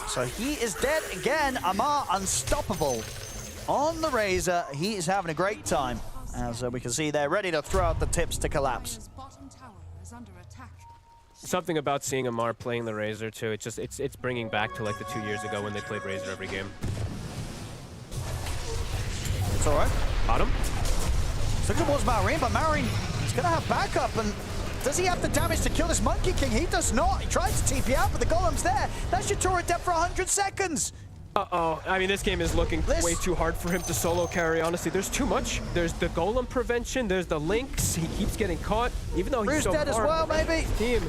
So he is dead again. Amar unstoppable. On the Razor, he is having a great time. As we can see, they're ready to throw out the tips to Collapse. Something about seeing Amar playing the Razor too. It's bringing back to like the 2 years ago when they played Razor every game. It's all right. Got him. He's looking towards Marine, but Marine is going to have backup. And does he have the damage to kill this Monkey King? He does not. He tried to TP out, but the Golem's there. That's Yatoro dead for 100 seconds. Uh-oh. I mean, this game is looking way too hard for him to solo carry, honestly. There's too much. There's the Golem prevention. There's the Lynx. He keeps getting caught, even though he's so dead as well, maybe. Team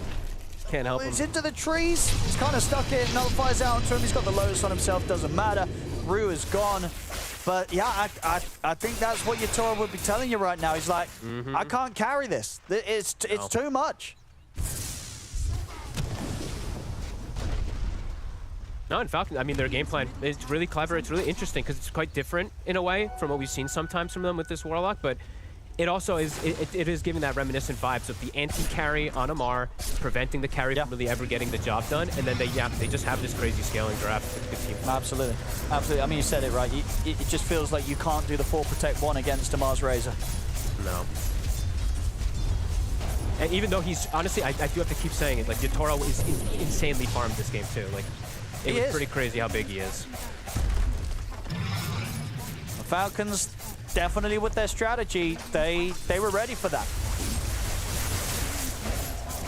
can't help him. He's into the trees. He's kind of stuck in. Nullifies out onto him. He's got the Lotus on himself. Doesn't matter. Rue is gone. But yeah, I think that's what Yatoro would be telling you right now. He's like, I can't carry this. It's too much. No, in Falcons, I mean, their game plan is really clever. It's really interesting because it's quite different in a way from what we've seen sometimes from them with this Warlock, but it also is, it is giving that reminiscent vibes of the anti-carry on Amar, preventing the carry from really ever getting the job done, and then they just have this crazy scaling draft. Good team. Absolutely. Absolutely. I mean, you said it right. It just feels like you can't do the 4 protect 1 against Amar's Razor. No. And even though he's, honestly, I do have to keep saying it, like, Yatoro is insanely farmed this game too. Like, it was pretty crazy how big he is. The Falcons, definitely with their strategy, they were ready for that.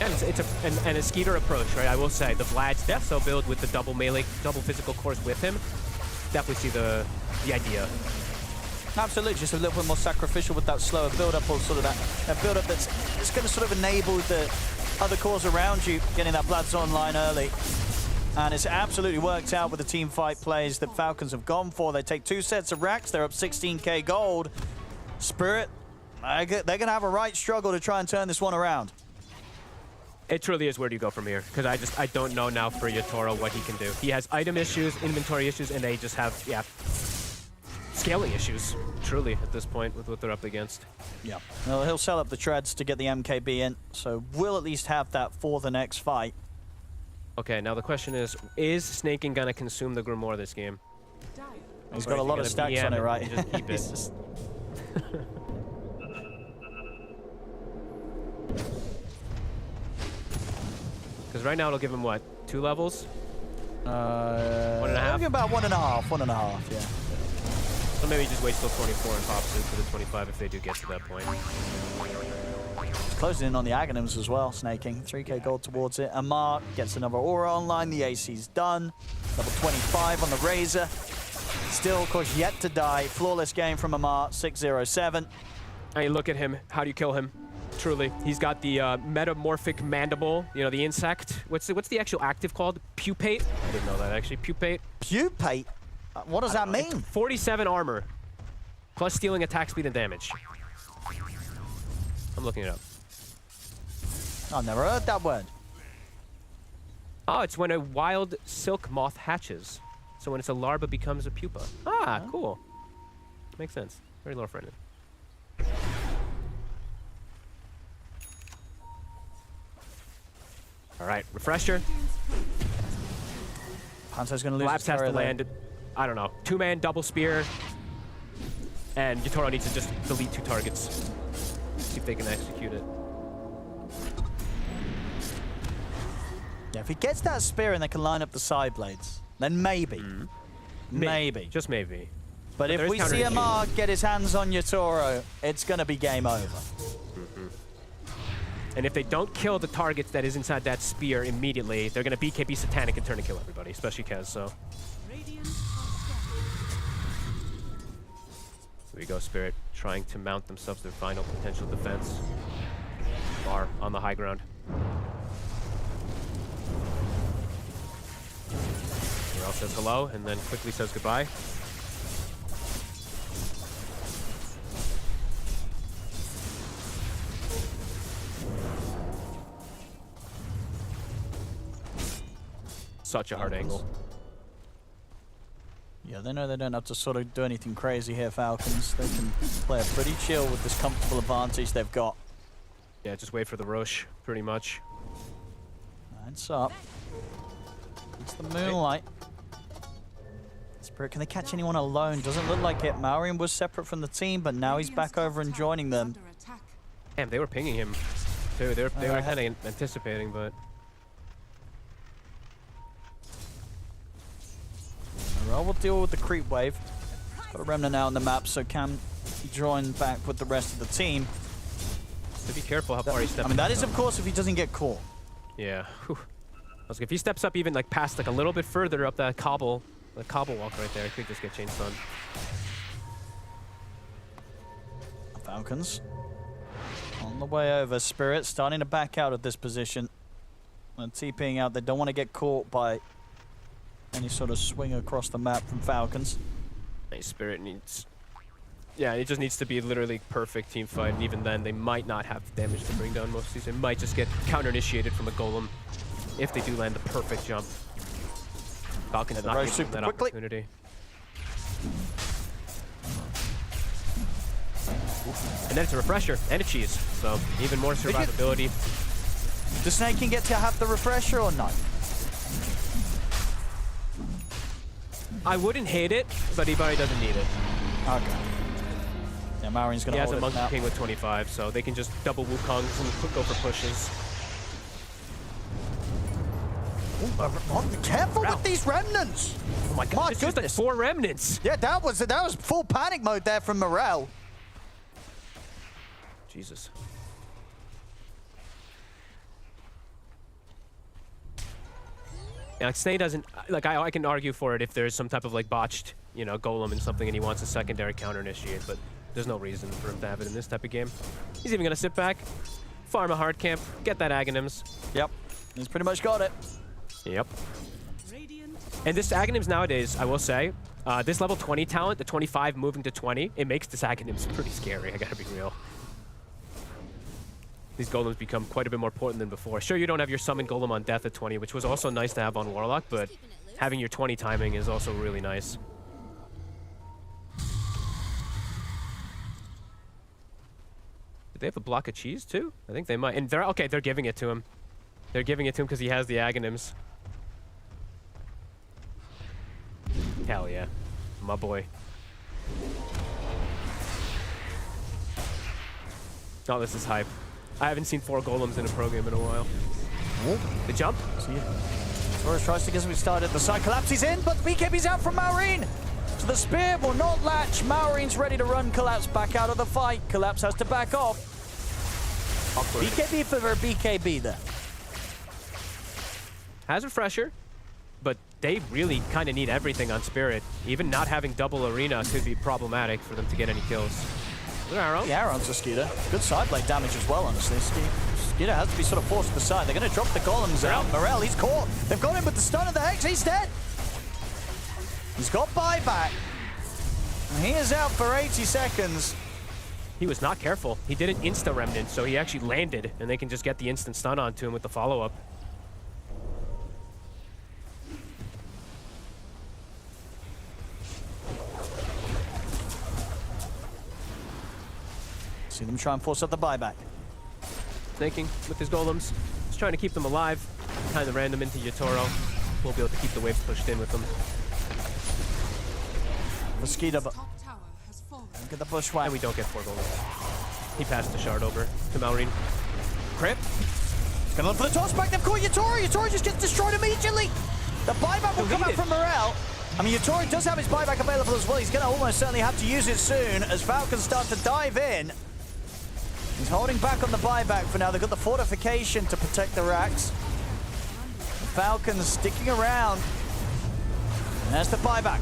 And it's a Skeeter approach, right? I will say the Vlad's Deathso build with the double melee, double physical cores with him. Definitely see the idea. Absolutely, just a little bit more sacrificial with that slower build-up, or sort of that build-up that's going to sort of enable the other cores around you getting that Vlad's online early. And it's absolutely worked out with the team fight plays that Falcons have gone for. They take 2 sets of racks. They're up 16k gold. Spirit, they're going to have a right struggle to try and turn this one around. It truly is where do you go from here, because I don't know now for Yatoro what he can do. He has item issues, inventory issues, and they just have, scaling issues, truly, at this point with what they're up against. Yeah. Well, he'll sell up the treads to get the MKB in, so we'll at least have that for the next fight. Okay, now the question is Snaking gonna consume the Grimoire this game? He's got a lot of stacks on it, right? Just keep it. Because right now it'll give him what? 2 levels? 1.5? About 1.5, yeah. So maybe just wait till 24 and pops it for the 25 if they do get to that point. closing in on the Aghanims as well, snaking. 3k gold towards it. Amar gets another aura online. The AC's done. Level 25 on the Razor. Still, of course, yet to die. Flawless game from Amar, 6-0-7. Hey, look at him. How do you kill him? Truly. He's got the metamorphic mandible, you know, the insect. What's the actual active called? Pupate? I didn't know that, actually. Pupate. Pupate? What does that mean? 47 armor, plus stealing attack speed and damage. I'm looking it up. I've never heard that word. Oh, it's when a wild silk moth hatches. So when it's a larva, becomes a pupa. Ah, cool. Makes sense. Very lore-friendly. All right, refresher. Panto's going to lose. Collapse has to land. I don't know. 2-man double spear. And Yatoro needs to just delete 2 targets. See if they can execute it. Yeah, if he gets that spear and they can line up the side blades, then maybe. Maybe. Just maybe. But if we see Amar get his hands on Yatoro, it's going to be game over. And if they don't kill the targets that is inside that spear immediately, they're going to BKB Satanic and turn and kill everybody, especially Kez, so. Here we go, Spirit, trying to mount themselves their final potential defense. Bar on the high ground. Morel says hello, and then quickly says goodbye. Such a hard angle. Yeah, they know they don't have to sort of do anything crazy here, Falcons. They can play it pretty chill with this comfortable advantage they've got. Yeah, just wait for the rush, pretty much. It's up. It's the moonlight. Spirit, can they catch anyone alone? Doesn't look like it. Maureen was separate from the team, but now he's back over and joining them. Damn, they were pinging him, too. They were kind of anticipating, but... Morel will deal with the creep wave. Got a remnant out on the map, so can join back with the rest of the team. So be careful how far he steps. I mean, that is, of course, if he doesn't get caught. Yeah. Whew. I was like, if he steps up even like past like a little bit further up that cobble walk right there, I could just get chain stunned. Falcons on the way over. Spirit starting to back out of this position. And TPing out. They don't want to get caught by any sort of swing across the map from Falcons. Nice. Spirit needs... Yeah, it just needs to be literally perfect team fight, and even then they might not have damage to bring down most of these. They might just get counter-initiated from a golem if they do land the perfect jump. Falcons not giving that opportunity. And then it's a refresher and a cheese, so even more survivability. The Snake can get to have the refresher or not? I wouldn't hate it, but he probably doesn't need it. Okay. Yeah, Maureen's going to hold it. He has a Monkey King with 25, so they can just double Wukongs and go for pushes. Ooh, careful with these remnants! Oh my god, my this goodness. is like 4 remnants! Yeah, that was full panic mode there from Morel. Jesus. Yeah, like Snake doesn't, like I can argue for it if there's some type of like botched, you know, golem and something and he wants a secondary counter initiate, but there's no reason for him to have it in this type of game. He's even gonna sit back, farm a hard camp, get that Aghanims. Yep, he's pretty much got it. Yep. And this Aghanims nowadays, I will say, this level 20 talent, the 25 moving to 20, it makes this Aghanims pretty scary, I gotta be real. These golems become quite a bit more potent than before. Sure, you don't have your summon golem on death at 20, which was also nice to have on Warlock, but having your 20 timing is also really nice. Did they have a block of cheese too? I think they might. And they're okay, they're giving it to him. They're giving it to him because he has the Aghanims. Hell yeah. My boy. Oh, this is hype. I haven't seen 4 golems in a pro game in a while. Oh. The jump? Torres tries to get something started. The side collapses in, but the BKB's out from Maureen. So the spear will not latch. Maureen's ready to run Collapse back out of the fight. Collapse has to back off. Awkward. BKB for a BKB there. Has Refresher, but they really kind of need everything on Spirit. Even not having double arena could be problematic for them to get any kills. Good arrow. The arrow onto Skeeter. Good side blade damage as well, honestly. Skeeter has to be sort of forced to the side. They're going to drop the golems out. Morel, he's caught. They've got him with the stun of the Hex. He's dead. He's got buyback. And he is out for 80 seconds. He was not careful. He did an insta-remnant, so he actually landed, and they can just get the instant stun onto him with the follow-up. See them try and force up the buyback. Snaking with his golems. Just trying to keep them alive. Kind of random into Yatoro. We'll be able to keep the waves pushed in with them. For Skeeter, but Top tower has fallen. look at the bushwhack. And we don't get 4 golems. He passed the shard over to Malrine. Crip. Gonna look for the toss back. They've caught Yatoro. Yatoro just gets destroyed immediately. The buyback will come out from Morel. I mean, Yatoro does have his buyback available as well. He's gonna almost certainly have to use it soon as Falcons start to dive in. He's holding back on the buyback for now. They've got the fortification to protect the racks. The Falcons sticking around. And there's the buyback.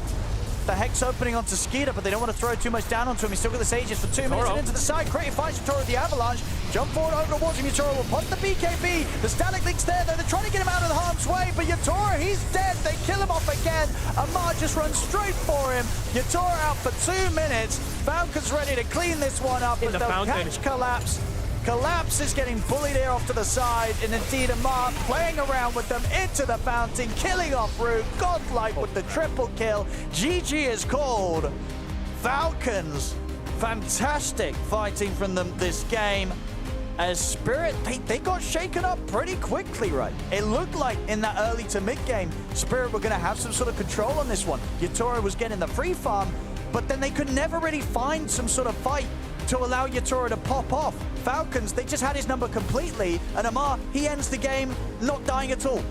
The Hex opening onto Skeeter, but they don't want to throw too much down onto him. He's still got the Sages for 2 minutes and into the side. Creative finds Yatoro with the Avalanche. Jump forward over towards him. Yatoro will pop the BKB. The Static Link's there, though. They're trying to get him out of the harm's way, but Yatoro, he's dead. They kill him off again. Amar just runs straight for him. Yatoro out for 2 minutes. Falcons ready to clean this one up, but they'll catch Collapse. Collapse is getting bullied here off to the side, and indeed Amar playing around with them into the fountain, killing off Root, godlike with the triple kill. GG is called. Falcons, fantastic fighting from them this game. As Spirit, they got shaken up pretty quickly, right? It looked like in that early to mid game, Spirit were going to have some sort of control on this one. Yatoro was getting the free farm, but then they could never really find some sort of fight to allow Yatoro to pop off. Falcons, they just had his number completely, and Amar, he ends the game not dying at all.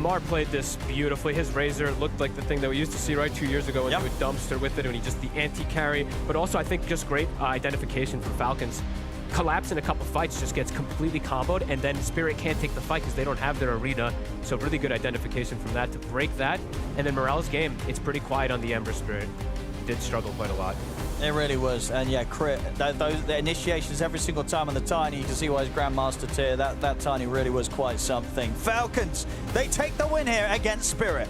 Mar played this beautifully. His Razor looked like the thing that we used to see right 2 years ago into a dumpster with it, and he just the anti-carry, but also I think just great identification for Falcons. Collapse in a couple fights just gets completely comboed, and then Spirit can't take the fight because they don't have their arena, so really good identification from that to break that. And then Morel's game, it's pretty quiet on the Ember Spirit. Did struggle quite a lot. It really was, and yeah, crit. The initiations every single time on the Tiny, you can see why his Grandmaster tier, that Tiny really was quite something. Falcons, they take the win here against Spirit.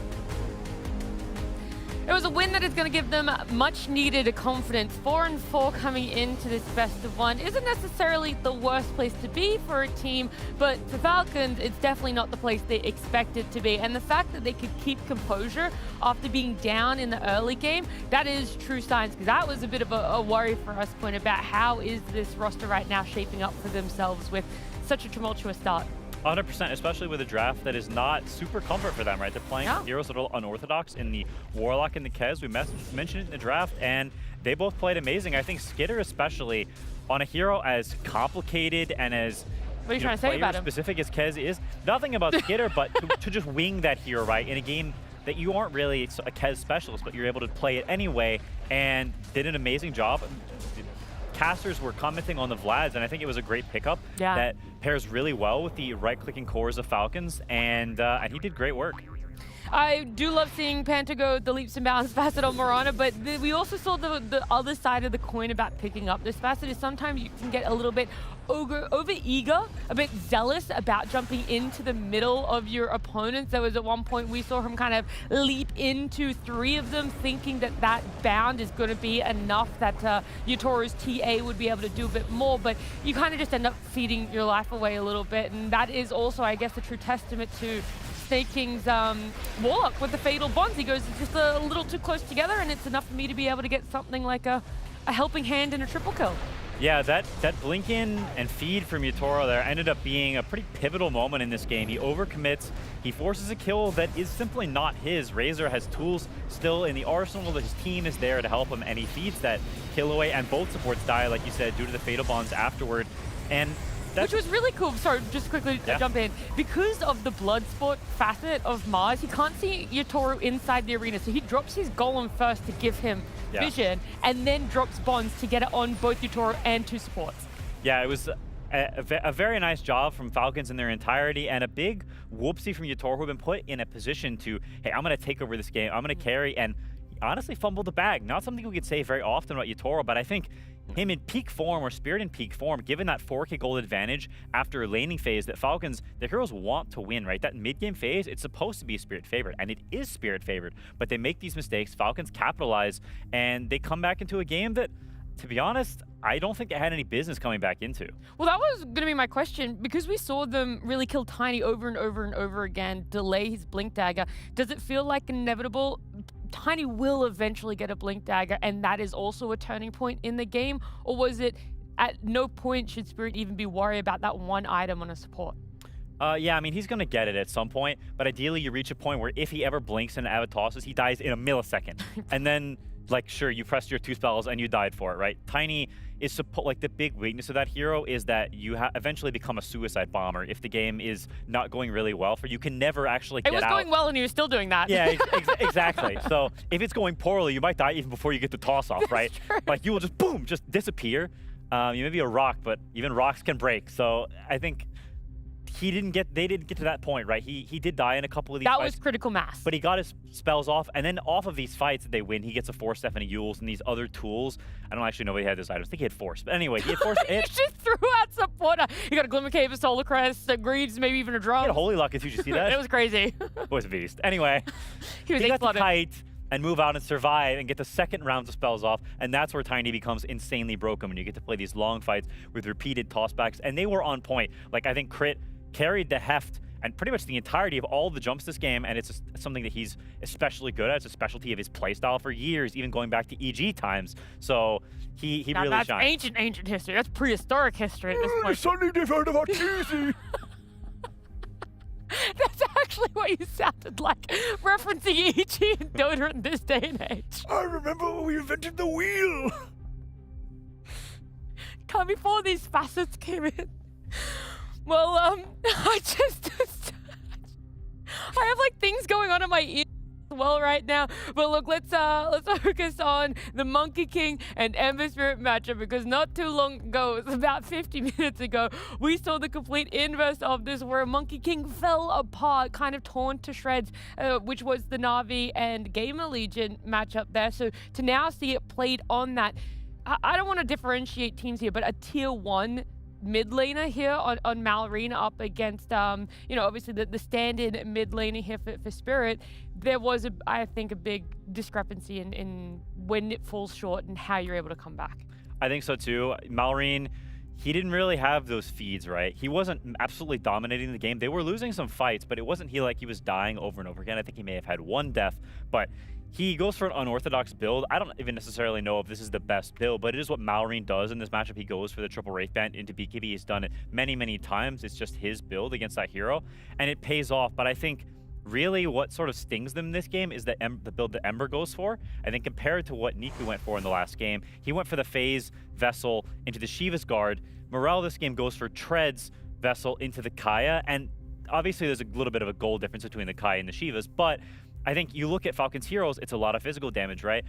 It was a win that is going to give them much needed confidence. 4-4 coming into this best of 1 isn't necessarily the worst place to be for a team, but for Falcons, it's definitely not the place they expected to be. And the fact that they could keep composure after being down in the early game, that is true signs, because that was a bit of a worry for us, point about how is this roster right now shaping up for themselves with such a tumultuous start. 100%, especially with a draft that is not super comfort for them, right? They're playing heroes that are unorthodox in the Warlock and the Kez. We mentioned it in the draft, and they both played amazing. I think Skitter especially, on a hero as complicated and as what are you trying to say about him? Specific as Kez is, nothing about Skitter, but to just wing that hero, right? In a game that you aren't really a Kez specialist, but you're able to play it anyway, and did an amazing job. Casters were commenting on the Vlads, and I think it was a great pickup that pairs really well with the right-clicking cores of Falcons, and he did great work. I do love seeing Panther go the leaps and bounds facet on Morana, but we also saw the other side of the coin about picking up this facet is sometimes you can get a little bit over-eager, a bit zealous about jumping into the middle of your opponents. There was at one point we saw him kind of leap into 3 of them, thinking that that bound is going to be enough that Yatoro's TA would be able to do a bit more, but you kind of just end up feeding your life away a little bit, and that is also, I guess, a true testament to Snaking's Warlock with the Fatal Bonds. He goes, it's just a little too close together, and it's enough for me to be able to get something like a helping hand and a triple kill. Yeah, that blink in and feed from Yatoro there ended up being a pretty pivotal moment in this game. He overcommits, he forces a kill that is simply not his. Razor has tools still in the arsenal that his team is there to help him, and he feeds that kill away, and both supports die, like you said, due to the Fatal Bonds afterward. And which was really cool. Sorry, just quickly jump in. Because of the Bloodsport facet of MOUZ, he can't see Yatoro inside the arena, so he drops his Golem first to give him vision, and then drops Bonds to get it on both Yatoro and 2 supports. Yeah, it was a very nice job from Falcons in their entirety, and a big whoopsie from Yatoro, who've been put in a position to, hey, I'm going to take over this game, I'm going to carry, and he honestly fumbled the bag. Not something we could say very often about Yatoro, but I think him in peak form, or Spirit in peak form, given that 4K gold advantage after a laning phase that Falcons, the heroes want to win, right? That mid-game phase, it's supposed to be Spirit favored, and it is Spirit favored, but they make these mistakes, Falcons capitalize, and they come back into a game that, to be honest, I don't think they had any business coming back into. Well, that was going to be my question. Because we saw them really kill Tiny over and over and over again, delay his Blink Dagger, does it feel like inevitable Tiny will eventually get a Blink Dagger, and that is also a turning point in the game? Or was it at no point should Spirit even be worried about that one item on a support? Yeah, I mean, he's going to get it at some point, but ideally you reach a point where if he ever blinks and Avid tosses, he dies in a millisecond. And then, like, sure, you pressed your 2 spells and you died for it, right? Tiny is like the big weakness of that hero is that you eventually become a suicide bomber if the game is not going really well for you. You can never actually get out. It was going well and he was still doing that. Yeah, exactly. So if it's going poorly, you might die even before you get the toss off, right? Like you will just boom, just disappear. You may be a rock, but even rocks can break. So I think they didn't get to that point, right? He did die in a couple of these fights. That was critical mass. But he got his spells off, and then off of these fights that they win, he gets a Force Step and a Yules and these other tools. I don't actually know if he had those items. I think he had Force. But anyway, he had Force. He just threw out support. He got a Glimmer Cave, a Solar Crest, a Greaves, maybe even a drum. He had a Holy Luck. Did you see that? It was crazy. Boy's a beast. Anyway, he got to kite and move out and survive and get the second rounds of spells off, and that's where Tiny becomes insanely broken when you get to play these long fights with repeated tossbacks, and they were on point. Like, I think Crit carried the heft and pretty much the entirety of all the jumps this game, and it's something that he's especially good at. It's a specialty of his playstyle for years, even going back to EG times. So he really that's shines. ancient history. That's prehistoric history at this point. Something different about cheesy. That's actually what you sounded like, referencing EG and Dota in this day and age. I remember when we invented the wheel. Before these facets came in. Well, I have like things going on in my ear as well right now. But look, let's focus on the Monkey King and Ember Spirit matchup, because not too long ago, it was about 50 minutes ago, we saw the complete inverse of this, where Monkey King fell apart, kind of torn to shreds, which was the Na'Vi and GamerLegion matchup there. So to now see it played on that, I don't want to differentiate teams here, but a tier 1 mid laner here on Malrina up against, you know, obviously the standard mid laner here for Spirit, there was, I think, a big discrepancy in when it falls short and how you're able to come back. I think so too. Malrine, he didn't really have those feeds, right? He wasn't absolutely dominating the game. They were losing some fights, but it wasn't he was dying over and over again. I think he may have had one death, but he goes for an unorthodox build. I don't even necessarily know if this is the best build, but it is what Malrine does in this matchup. He goes for the triple Wraith Band into BKB. He's done it many, many times. It's just his build against that hero, and it pays off. But I think really what sort of stings them in this game is the build that Ember goes for. I think compared to what Niku went for in the last game, he went for the Phase Vessel into the Shiva's Guard. Morel this game goes for Treads Vessel into the Kaya, and obviously there's a little bit of a goal difference between the Kaya and the Shivas, but I think you look at Falcons heroes, it's a lot of physical damage, right?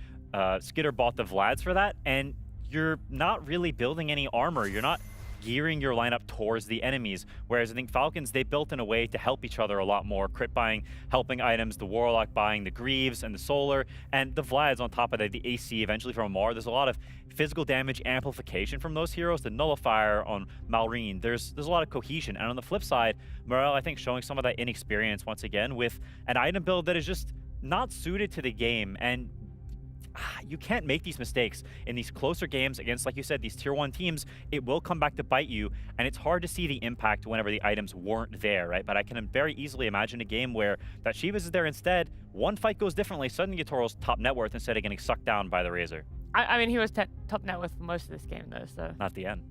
Skitter bought the Vlads for that, and you're not really building any armor. You're not gearing your lineup towards the enemies. Whereas I think Falcons, they built in a way to help each other a lot more. Crit buying, helping items, the Warlock buying the Greaves and the Solar, and the Vlads on top of that, the AC eventually from Amar. There's a lot of physical damage amplification from those heroes. The Nullifier on Malrine, there's a lot of cohesion. And on the flip side, Morel, I think, showing some of that inexperience once again with an item build that is just not suited to the game. And you can't make these mistakes in these closer games against, like you said, these tier 1 teams. It will come back to bite you, and it's hard to see the impact whenever the items weren't there, right? But I can very easily imagine a game where that Shivas is there instead, one fight goes differently, suddenly Yatoro's top net worth instead of getting sucked down by the Razor. I mean, he was top net worth for most of this game, though, so... Not the end.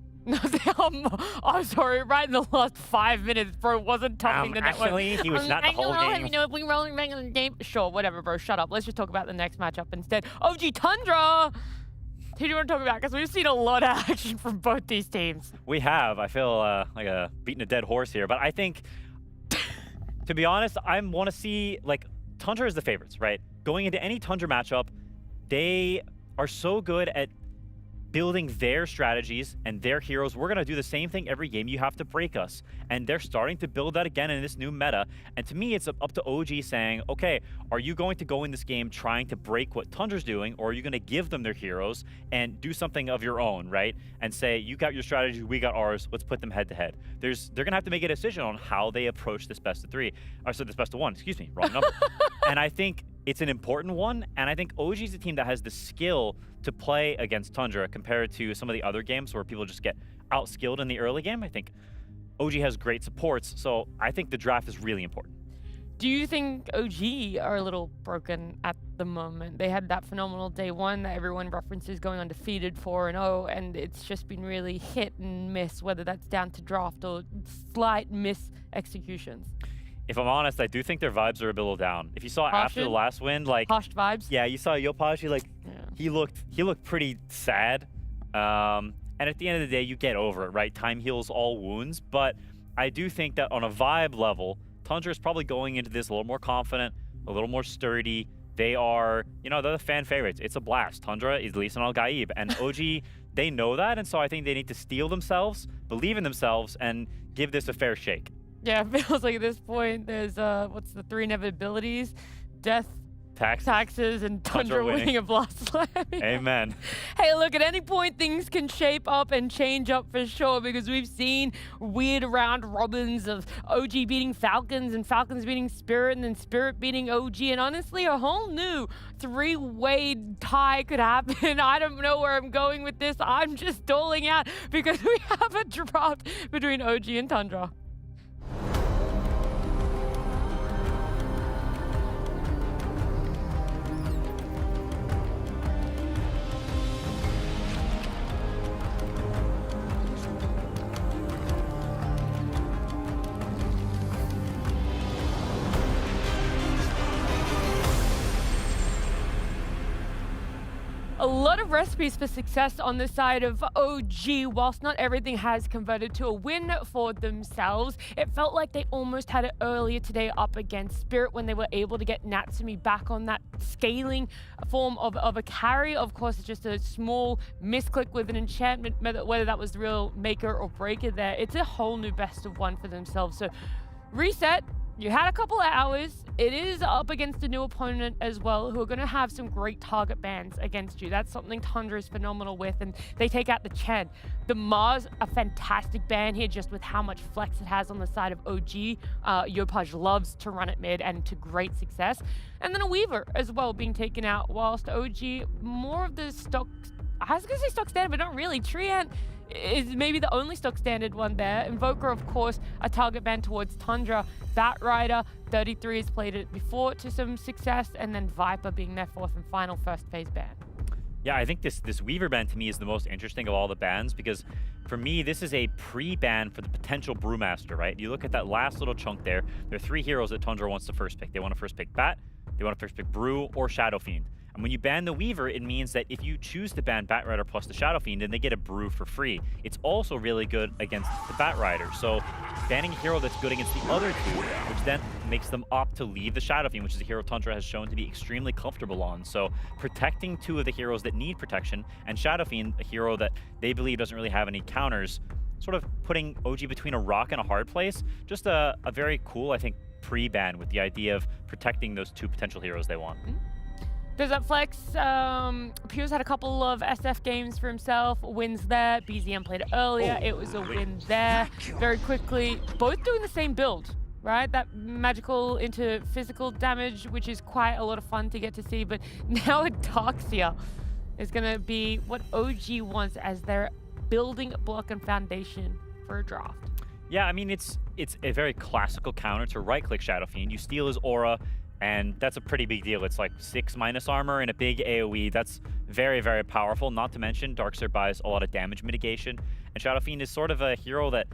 I'm sorry, right in the last 5 minutes, bro, wasn't topping the network. Actually, he was not the whole game. You know, if we rolling back in the game, sure, whatever, bro, shut up. Let's just talk about the next matchup instead. OG Tundra! Who do you want to talk about? Because we've seen a lot of action from both these teams. We have. I feel like beating a dead horse here, but I think, to be honest, I want to see, like, Tundra is the favorites, right? Going into any Tundra matchup, they are so good at building their strategies and their heroes. We're going to do the same thing every game. You have to break us. And they're starting to build that again in this new meta. And to me, it's up to OG saying, okay, are you going to go in this game trying to break what Tundra's doing, or are you going to give them their heroes and do something of your own, right? And say, you got your strategy, we got ours, let's put them head to head. They're going to have to make a decision on how they approach this best of three. Or so this best of one, excuse me, wrong number. And I think it's an important one, and I think OG is a team that has the skill to play against Tundra compared to some of the other games where people just get outskilled in the early game. I think OG has great supports, so I think the draft is really important. Do you think OG are a little broken at the moment? They had that phenomenal day one that everyone references going undefeated 4-0, and it's just been really hit and miss, whether that's down to draft or slight miss executions. If I'm honest, I do think their vibes are a little down. If you saw after the last win, like hushed vibes. Yeah, you saw Yopaji, like he looked pretty sad. And at the end of the day, you get over it, right? Time heals all wounds. But I do think that on a vibe level, Tundra is probably going into this a little more confident, a little more sturdy. They are, they're the fan favorites. It's a blast. Tundra is Lee Sin Al-Gaib, and OG, they know that, and so I think they need to steel themselves, believe in themselves, and give this a fair shake. Yeah, it feels like at this point there's what's the 3 inevitabilities? Death, taxes, and Tundra winning a blast slam. Amen. Hey, look, at any point things can shape up and change up for sure, because we've seen weird round robins of OG beating Falcons and Falcons beating Spirit and then Spirit beating OG, and honestly a whole new 3-way tie could happen. I don't know where I'm going with this. I'm just doling out because we have a draft between OG and Tundra. A lot of recipes for success on the side of OG. Whilst not everything has converted to a win for themselves, it felt like they almost had it earlier today up against Spirit when they were able to get Natsumi back on that scaling form of a carry. Of course, it's just a small misclick with an enchantment, whether that was the real maker or breaker there. It's a whole new best of one for themselves. So reset. You had a couple of hours. It is up against a new opponent as well, who are going to have some great target bans against you. That's something Tundra is phenomenal with, and they take out the Chen. The MOUZ, a fantastic ban here, just with how much flex it has on the side of OG. Yopaj loves to run it mid and to great success. And then a Weaver as well being taken out, whilst OG, more of the stock, I was going to say stock standard, but not really. Treant is maybe the only stock standard one there. Invoker, of course, a target ban towards Tundra. Batrider, 33 has played it before to some success, and then Viper being their 4th and final first phase ban. Yeah, I think this Weaver ban to me is the most interesting of all the bans, because for me, this is a pre-ban for the potential Brewmaster, right? You look at that last little chunk there. There are 3 heroes that Tundra wants to first pick. They want to first pick Bat, they want to first pick Brew, or Shadow Fiend. And when you ban the Weaver, it means that if you choose to ban Batrider plus the Shadow Fiend, then they get a Brew for free. It's also really good against the Batrider. So banning a hero that's good against the other 2, which then makes them opt to leave the Shadow Fiend, which is a hero Tundra has shown to be extremely comfortable on. So protecting 2 of the heroes that need protection, and Shadow Fiend, a hero that they believe doesn't really have any counters, sort of putting OG between a rock and a hard place. Just a very cool, I think, pre-ban with the idea of protecting those 2 potential heroes they want. There's that flex. Piers had a couple of SF games for himself, wins there. BZM played it earlier. It was a win there. Very quickly, both doing the same build, right? That magical into physical damage, which is quite a lot of fun to get to see. But now Ataxia is going to be what OG wants as their building block and foundation for a draft. Yeah, I mean, it's a very classical counter to right-click Shadow Fiend. You steal his aura, and that's a pretty big deal. It's like 6 minus armor and a big AoE. That's very, very powerful. Not to mention, Darkseer buys a lot of damage mitigation. And Shadow Fiend is sort of a hero that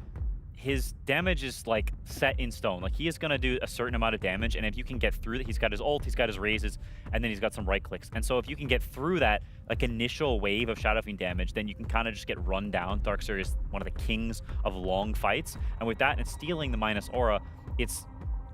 his damage is like set in stone. Like, he is going to do a certain amount of damage, and if you can get through that, he's got his ult, he's got his raises, and then he's got some right clicks. And so if you can get through that like initial wave of Shadow Fiend damage, then you can kind of just get run down. Darkseer is one of the kings of long fights, and with that and stealing the minus aura, it's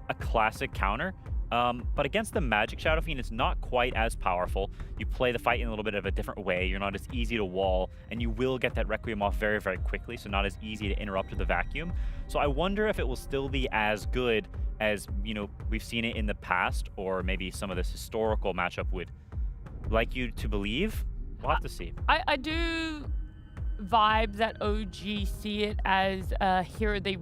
a classic counter But against the Magic Shadow Fiend, it's not quite as powerful. You play the fight in a little bit of a different way. You're not as easy to wall, and you will get that Requiem off very, very quickly, so not as easy to interrupt with the vacuum. So I wonder if it will still be as good as, you know, we've seen it in the past, or maybe some of this historical matchup would like you to believe. We'll have to see. I do vibe that OG see it as a hero they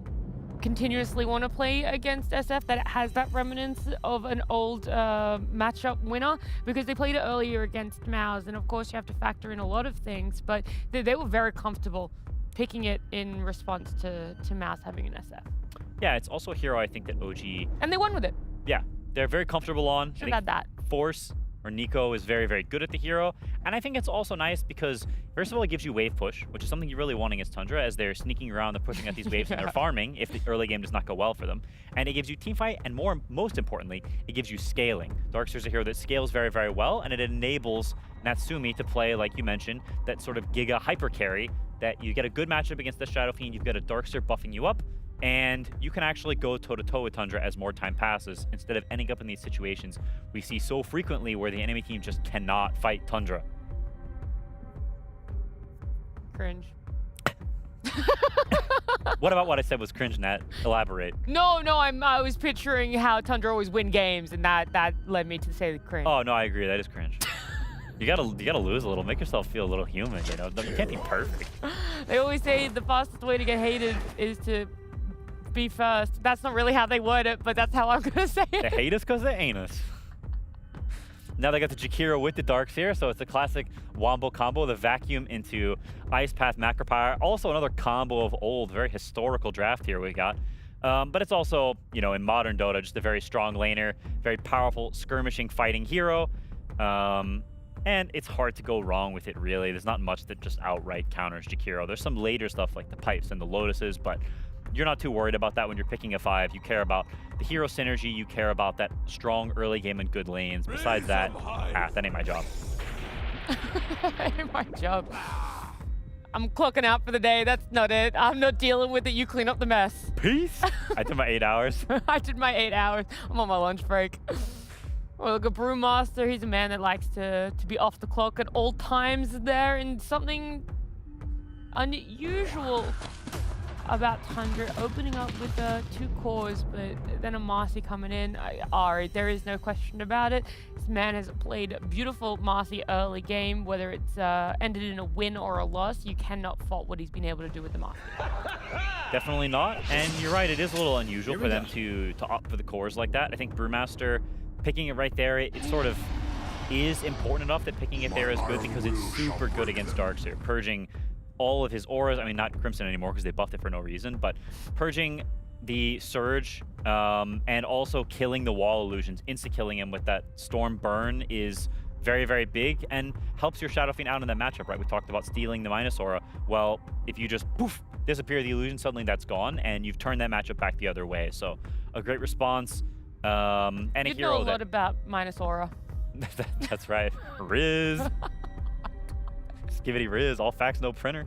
continuously want to play against SF, that it has that remnants of an old matchup winner, because they played it earlier against MOUZ, and of course you have to factor in a lot of things, but they were very comfortable picking it in response to MOUZ having an SF. Yeah, it's also a hero I think that OG... And they won with it. Yeah, they're very comfortable on. Should have had that. Force or Nico is very, very good at the hero. And I think it's also nice because, first of all, it gives you wave push, which is something you really want against Tundra, as they're sneaking around, they're pushing at these waves and they're farming if the early game does not go well for them. And it gives you teamfight, and most importantly, it gives you scaling. Darkseer's a hero that scales very, very well, and it enables Natsumi to play, like you mentioned, that sort of Giga hyper carry, that you get a good matchup against the Shadow Fiend, you've got a Darkseer buffing you up, and you can actually go toe-to-toe with Tundra as more time passes, instead of ending up in these situations we see so frequently where the enemy team just cannot fight Tundra. Cringe. What about what I said was cringe, Nat? Elaborate. No, I was picturing how Tundra always win games, and that led me to say cringe. Oh, no, I agree. That is cringe. You gotta lose a little. Make yourself feel a little human, you know? You can't be perfect. They always say the fastest way to get hated is to be first. That's not really how they word it, but that's how I'm gonna say it. They hate us because they ain't us. Now they got the Jakiro with the Darkseer, so it's a classic Wombo combo, the vacuum into Ice Path Macropire. Also another combo of old, very historical draft here we got. But it's also, you know, in modern Dota, just a very strong laner, very powerful skirmishing fighting hero. And it's hard to go wrong with it, really. There's not much that just outright counters Jakiro. There's some later stuff like the pipes and the lotuses, but you're not too worried about that when you're picking a 5. You care about the hero synergy. You care about that strong early game and good lanes. Besides that, that ain't my job. That ain't my job. I'm clocking out for the day. That's not it. I'm not dealing with it. You clean up the mess. Peace. I did my 8 hours. I did my 8 hours. I'm on my lunch break. Well, look at Brewmaster. He's a man that likes to be off the clock at all times there, and something unusual about Tundra opening up with 2 cores, but then a Marcy coming in. Ari, there is no question about it. This man has played a beautiful Marcy early game, whether it's ended in a win or a loss. You cannot fault what he's been able to do with the Marcy. Definitely not. And you're right, it is a little unusual for them to opt for the cores like that. I think Brewmaster picking it right there, it sort of is important enough that picking it there is good because it's super good against Darkseer. Purging all of his auras, I mean, not Crimson anymore because they buffed it for no reason, but purging the Surge and also killing the wall illusions, insta-killing him with that Storm Burn is very, very big and helps your Shadow Fiend out in that matchup, right? We talked about stealing the Minus Aura. Well, if you just poof, disappear the illusion, suddenly that's gone, and you've turned that matchup back the other way. So a great response. And a you hero know a lot about Minus Aura. That's right. Riz. Skibbity Riz, all facts, no printer.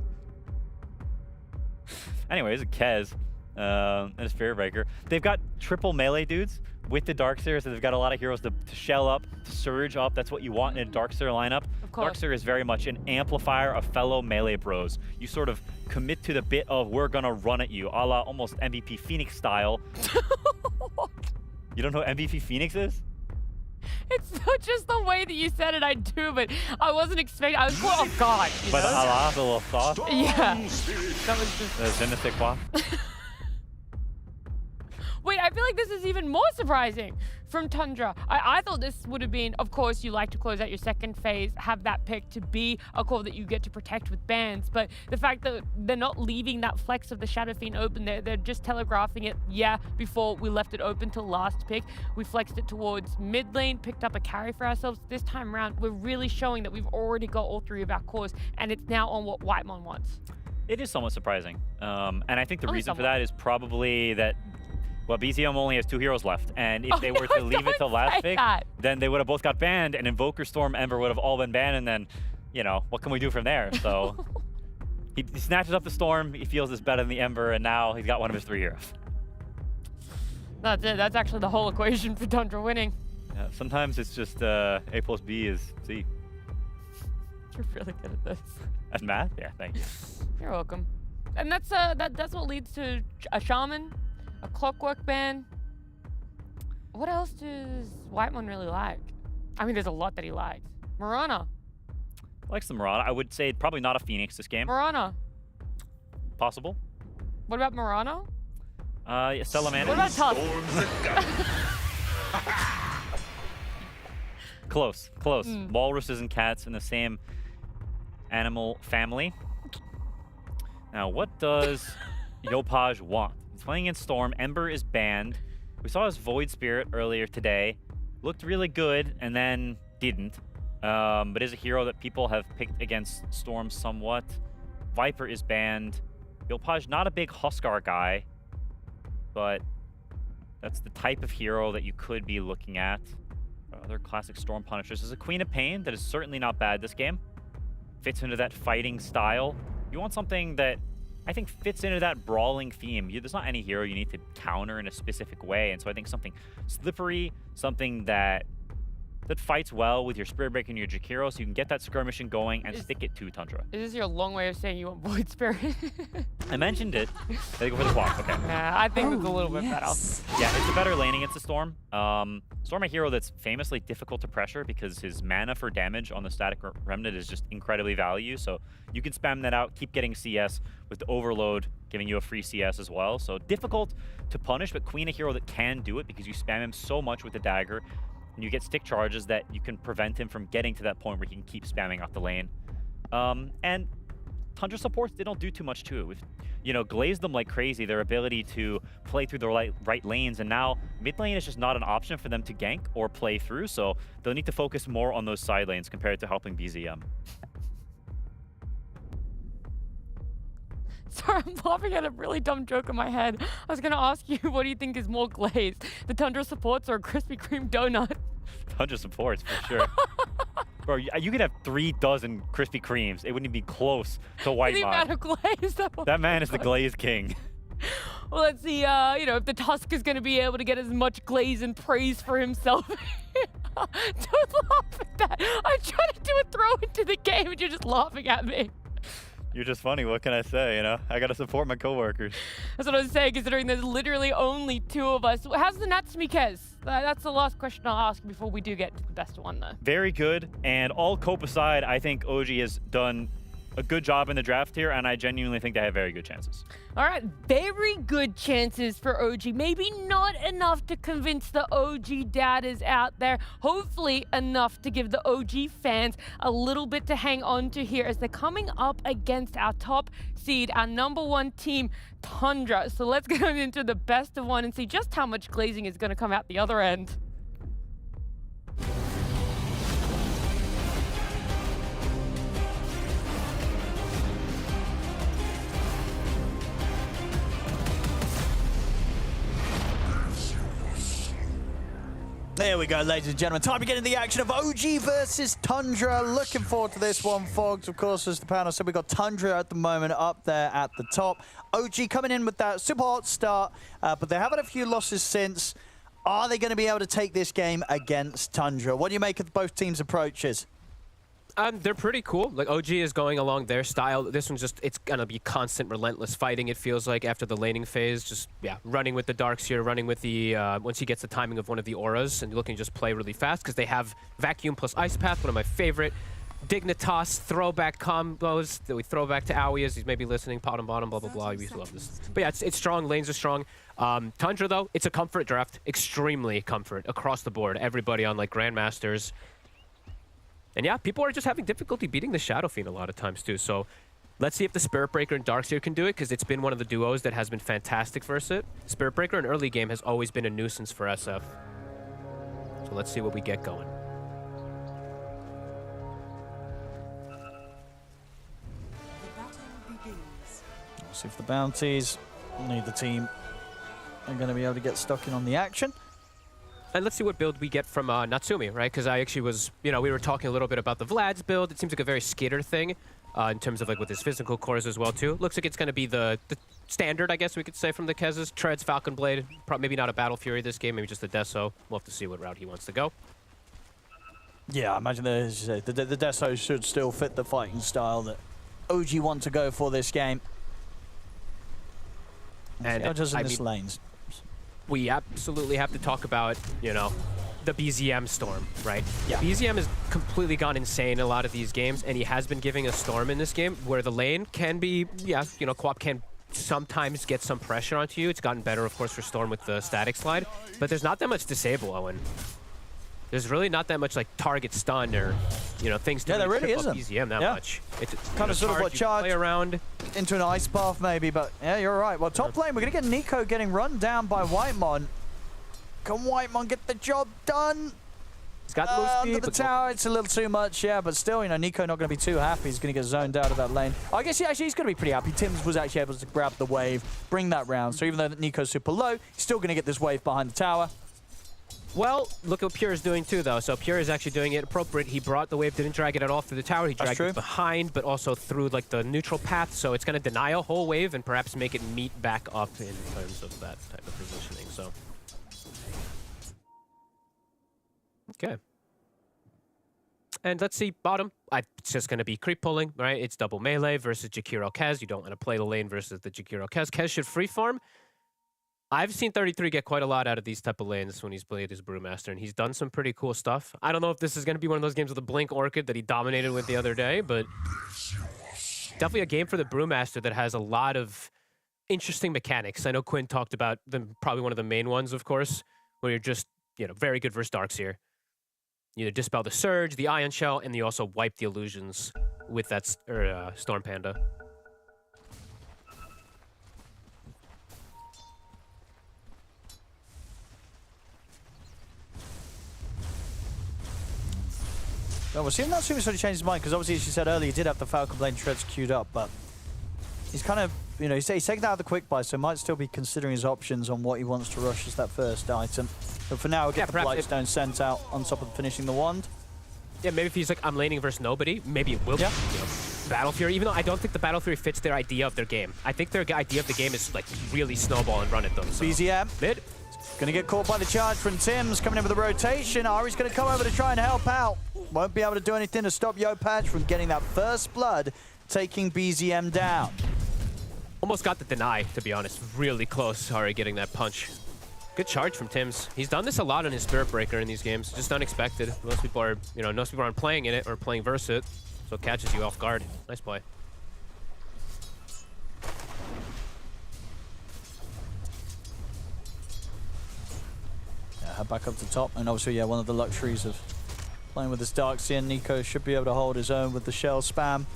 Anyways, Kez and a Spirit Breaker. They've got triple melee dudes with the Darkseer, so they've got a lot of heroes to shell up, to surge up. That's what you want in a Darkseer lineup. Of course. Darkseer is very much an amplifier of fellow melee bros. You sort of commit to the bit of, we're gonna run at you, a la almost MVP Phoenix style. You don't know what MVP Phoenix is? It's not just the way that you said it, I do, but I wasn't expecting. I was caught off guard. By the Allah, the little sauce? Yeah. That was just. Je ne sais quoi. Wait, I feel like this is even more surprising from Tundra. I thought this would have been, of course, you like to close out your second phase, have that pick to be a core that you get to protect with bans, but the fact that they're not leaving that flex of the Shadow Fiend open, they're just telegraphing it, before we left it open till last pick. We flexed it towards mid lane, picked up a carry for ourselves. This time around, we're really showing that we've already got all 3 of our cores, and it's now on what Whitemon wants. It is somewhat surprising. And I think the reason for that is probably that, well, BZM only has 2 heroes left, and if they were to leave it till last pick, then they would have both got banned, and Invoker, Storm, Ember would have all been banned, and then, you know, what can we do from there? So he snatches up the Storm, he feels it's better than the Ember, and now he's got one of his 3 heroes. That's it. That's actually the whole equation for Tundra winning. Yeah, sometimes it's just A plus B is C. You're really good at this. At math? Yeah, thank you. You're welcome. And that's that's what leads to a shaman, a clockwork band. What else does Whitemon really like? I mean, there's a lot that he likes. Mirana. Likes the Mirana. I would say probably not a Phoenix this game. Mirana. Possible. What about Mirano? Yeah, Salamander. What about Tusk? Close, close. Walruses and cats in the same animal family. Now, what does Yopaj want? He's playing in Storm. Ember is banned. We saw his Void Spirit earlier today. Looked really good, and then didn't. But is a hero that people have picked against Storm somewhat. Viper is banned. Yopaj, not a big Huskar guy, but that's the type of hero that you could be looking at. Other classic Storm Punishers. There's a Queen of Pain that is certainly not bad this game. Fits into that fighting style. You want something that I think fits into that brawling theme. There's not any hero you need to counter in a specific way, and so I think something slippery, something that fights well with your Spirit Breaker and your Jakiro, so you can get that skirmishing going and stick it to Tundra. Is this your long way of saying you want Void Spirit? I mentioned it. They go for the swap. Okay. Nah, I think it's a little bit better. Yeah, it's a better lane against the Storm. Storm, a hero that's famously difficult to pressure because his mana for damage on the static remnant is just incredibly valuable. So you can spam that out, keep getting CS with the Overload giving you a free CS as well. So difficult to punish, but Queen, a hero that can do it because you spam him so much with the dagger. And you get stick charges that you can prevent him from getting to that point where he can keep spamming out the lane. And Tundra supports, they don't do too much to it. We've, glazed them like crazy, their ability to play through the right lanes, and now mid lane is just not an option for them to gank or play through, so they'll need to focus more on those side lanes compared to helping BZM. Sorry, I'm laughing at a really dumb joke in my head. I was going to ask you, what do you think is more glazed? The Tundra supports or a Krispy Kreme donut? Tundra supports, for sure. Bro, you could have 3 dozen Krispy Kremes. It wouldn't even be close to Whitemon. The amount of glaze. That man is the glaze king. Well, let's see, if the Tusk is going to be able to get as much glaze and praise for himself. Don't laugh at that. I'm trying to do a throw into the game and you're just laughing at me. You're just funny. What can I say, I got to support my coworkers. That's what I was saying, considering there's literally only 2 of us. How's the Natus Mikez? That's the last question I'll ask before we do get to the best one, though. Very good. And all cope aside, I think OG has done a good job in the draft here, and I genuinely think they have very good chances. All right, very good chances for OG. Maybe not enough to convince the OG doubters out there. Hopefully enough to give the OG fans a little bit to hang on to here as they're coming up against our top seed, our #1 team, Tundra. So let's get into the best of one and see just how much glazing is going to come out the other end. There we go, ladies and gentlemen. Time to get into the action of OG versus Tundra. Looking forward to this one, Fogs. Of course, as the panel said, we've got Tundra at the moment up there at the top. OG coming in with that super hot start, but they haven't had a few losses since. Are they going to be able to take this game against Tundra? What do you make of both teams' approaches? They're pretty cool. Like, OG is going along their style. This one's just, it's going to be constant, relentless fighting, it feels like, after the laning phase. Just, yeah, running with the Darks here, running with the, once he gets the timing of one of the auras, and looking to just play really fast, because they have Vacuum plus Ice Path, one of my favorite Dignitas throwback combos that we throw back to Owie as he's maybe listening, bottom, blah, blah, blah. We love this. But yeah, it's strong, lanes are strong. Tundra, though, it's a comfort draft. Extremely comfort across the board. Everybody on, like, Grandmasters. And yeah, people are just having difficulty beating the Shadow Fiend a lot of times too. So let's see if the Spirit Breaker and Darkseer can do it, because it's been one of the duos that has been fantastic versus it. Spirit Breaker in early game has always been a nuisance for SF. So let's see what we get going. The battle begins. We'll see if the bounties, neither team are going to be able to get stuck in on the action. And let's see what build we get from Natsumi, right? Because I actually was, we were talking a little bit about the Vlad's build. It seems like a very skitter thing. in terms of like with his physical cores as well too. Looks like it's going to be the standard, I guess we could say, from the Kez's. Treads, Falcon Blade, maybe not a Battle Fury this game, maybe just a Deso. We'll have to see what route he wants to go. Yeah, I imagine the Deso should still fit the fighting style that OG want to go for this game. And just in this lanes. We absolutely have to talk about, you know, the BZM Storm, right? Yeah. BZM has completely gone insane in a lot of these games, and he has been giving a Storm in this game where the lane can be, yeah, you know, Co-op can sometimes get some pressure onto you. It's gotten better, of course, for Storm with the static slide, but there's not that much disable, Owen. There's really not that much like target stun or, you know, things to really trip up BZM that much. It's kind of sort of what charge play around into an ice path maybe, but yeah, you're right. Well, top lane, we're gonna get Nico getting run down by Whitemon. Can Whitemon get the job done? He's got the move speed, under the tower, it's a little too much, yeah, but still, you know, Nico not going to be too happy. He's going to get zoned out of that lane. I guess, yeah, actually, he's going to be pretty happy. Tims was actually able to grab the wave, bring that round. So even though Nico's super low, he's still going to get this wave behind the tower. Well, look what Pure is doing too, though. So Pure is actually doing it appropriate. He brought the wave, didn't drag it at all through the tower. He dragged it behind, but also through like the neutral path. So it's going to deny a whole wave and perhaps make it meet back up in terms of that type of positioning. So, okay. And let's see, bottom. It's just going to be creep pulling, right? It's double melee versus Jakiro Kez. You don't want to play the lane versus the Jakiro Kez. Kez should free farm. I've seen 33 get quite a lot out of these type of lanes when he's played his Brewmaster, and he's done some pretty cool stuff. I don't know if this is going to be one of those games with the Blink Orchid that he dominated with the other day, but definitely a game for the Brewmaster that has a lot of interesting mechanics. I know Quinn talked about them, probably one of the main ones, of course, where you're just, you know, very good versus Darks here. You either dispel the Surge, the Ion Shell, and you also wipe the illusions with that Storm Panda. Well, we'll see if Natsumi sort of changed his mind, because obviously, as you said earlier, he did have the Falcon Blade Treads queued up, but he's kind of, you know, he's taking that out of the quick buy, so might still be considering his options on what he wants to rush as that first item. But for now, we'll get the Blightstone sent out on top of finishing the wand. Yeah, maybe if he's like, I'm laning versus nobody, maybe it will. Yeah. You know, Battle Fury, even though I don't think the Battle Fury fits their idea of their game. I think their idea of the game is like really snowball and run at them. So. BZM. Mid. Gonna get caught by the charge from Tims, coming in with a rotation. Ari's gonna come over to try and help out. Won't be able to do anything to stop Yopaj from getting that first blood, taking BZM down. Almost got the deny, to be honest. Really close, Ari getting that punch. Good charge from Tims. He's done this a lot on his Spirit Breaker in these games. Just unexpected. Most people are, you know, most people aren't playing in it or playing versus it, so it catches you off guard. Nice play. Yeah, head back up to top, and obviously, yeah, one of the luxuries of playing with this Darkseer. Nico should be able to hold his own with the shell spam.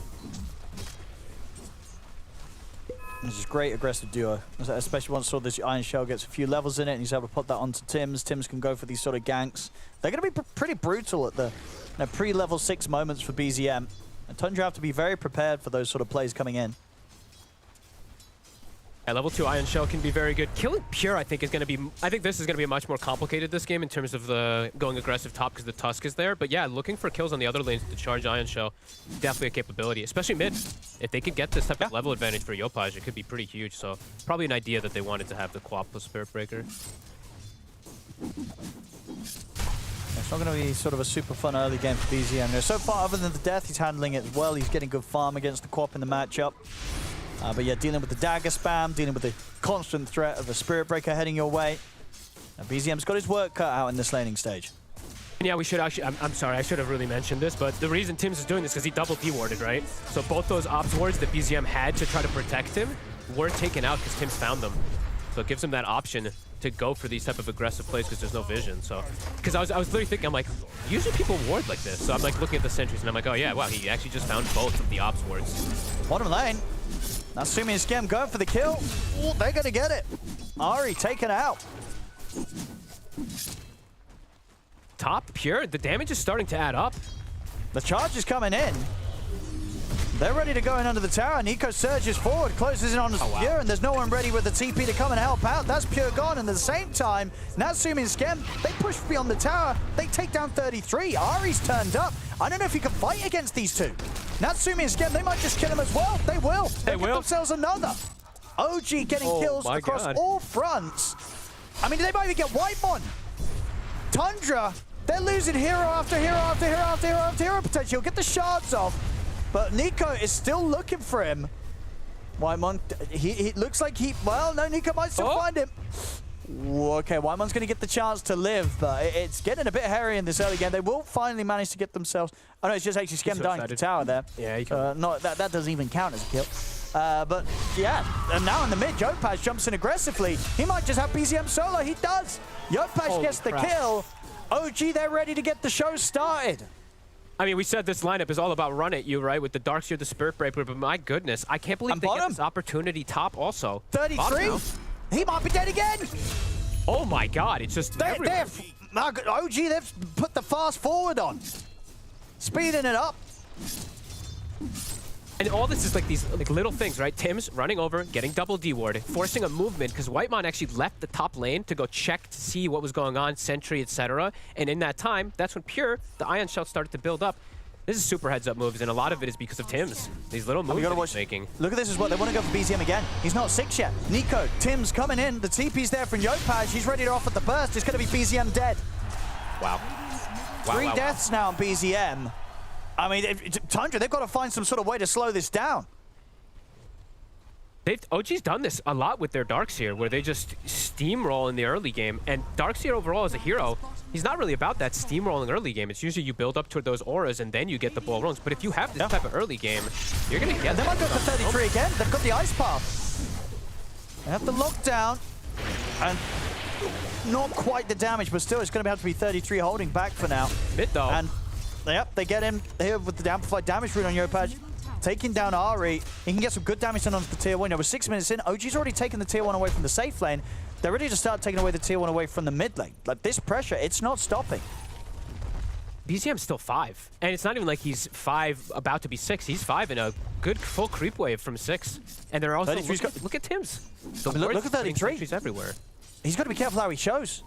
This is great aggressive duo, especially once this Iron Shell gets a few levels in it and he's able to put that onto Tims. Tims can go for these sort of ganks. They're going to be pretty brutal at the pre-level 6 moments for BZM. And Tundra have to be very prepared for those sort of plays coming in. Yeah, level 2 Iron Shell can be very good. Killing Pure, I think, is going to be... I think this is going to be much more complicated this game in terms of the going aggressive top because the Tusk is there. But yeah, looking for kills on the other lanes to charge Iron Shell, definitely a capability, especially mid. If they could get this type of level advantage for Yopaj, it could be pretty huge. So probably an idea that they wanted to have the co-op plus Spirit Breaker. It's not going to be sort of a super fun early game for BZM. So far, other than the death, he's handling it well. He's getting good farm against the co-op in the matchup. But yeah, dealing with the dagger spam, dealing with the constant threat of a Spirit Breaker heading your way. Now, BZM's got his work cut out in this laning stage. And yeah, we should actually, I'm sorry, I should have really mentioned this, but the reason Tims is doing this is because he double D-warded, right? So both those ops wards that BZM had to try to protect him were taken out because Tims found them. So it gives him that option to go for these type of aggressive plays because there's no vision. So, because I was literally thinking, I'm like, usually people ward like this. So I'm like looking at the sentries and I'm like, oh yeah, wow, he actually just found both of the ops wards. Bottom lane. Natsumi and Skem going for the kill. Ooh, they're going to get it. Ari taken out. Top Pure, the damage is starting to add up. The charge is coming in. They're ready to go in under the tower. Nico surges forward, closes in on Pure, and there's no one ready with the TP to come and help out. That's Pure gone, and at the same time, Natsumi and Skem, they push beyond the tower. They take down 33. Ari's turned up. I don't know if he can fight against these two. Natsumi and Skem, they might just kill him as well. They will. They'll get themselves another. OG getting kills across all fronts. I mean, they might even get Whitemon. Tundra, they're losing hero after hero after hero after hero after hero potentially. He'll get the shards off, but Nico is still looking for him. Whitemon, he looks like well, no, Nico might still find him. Ooh, okay, Whitemon's going to get the chance to live, but it's getting a bit hairy in this early game. They will finally manage to get themselves... Oh, no, it's just actually Skem dying to the tower there. Yeah, he can. That doesn't even count as a kill. But, yeah, and now in the mid, Yopaj jumps in aggressively. He might just have BZM solo. He does. Yopaj gets the kill. OG, they're ready to get the show started. I mean, we said this lineup is all about run at you, right? With the Darkseer, the Spirit Breaker, but my goodness, I can't believe they get this opportunity top also. 33? He might be dead again. Oh my God, it's just OG, they've put the fast forward on. Speeding it up. And all this is like these little things, right? Tim's running over, getting double D-warded, forcing a movement, because Whitemon actually left the top lane to go check to see what was going on, sentry, etc. And in that time, that's when Pure, the Ion Shell started to build up. This is super heads-up moves, and a lot of it is because of Tim's. These little moves that he's making. Look at this as well. They want to go for BZM again. He's not 6 yet. Nico, Tim's coming in. The TP's there from Yopaj. He's ready to offer the burst. It's going to be BZM dead. Wow. 3 deaths now on BZM. I mean, Tundra, they've got to find some sort of way to slow this down. OG's done this a lot with their Darkseer, where they just steamroll in the early game. And Darkseer overall as a hero, he's not really about that steamrolling early game. It's usually you build up toward those auras and then you get the ball runs. But if you have this type of early game, you're going to get They might go for 33 again. They've got the ice path. They have the lockdown. And not quite the damage, but still it's going to have to be 33 holding back for now. Mid though. And yep, they get him here with the amplified damage rune on Yopaj. Taking down Ari. He can get some good damage done onto the tier 1. Now, we're 6 minutes in. OG's already taken the tier 1 away from the safe lane. They're ready to start taking away the tier 1 away from the mid lane. Like, this pressure, it's not stopping. BZM's still 5. And it's not even like he's 5 about to be 6. He's 5 in a good full creep wave from 6. And they're also... Look at Tim's. Look at 33. He's everywhere. He's got to be careful how he shows.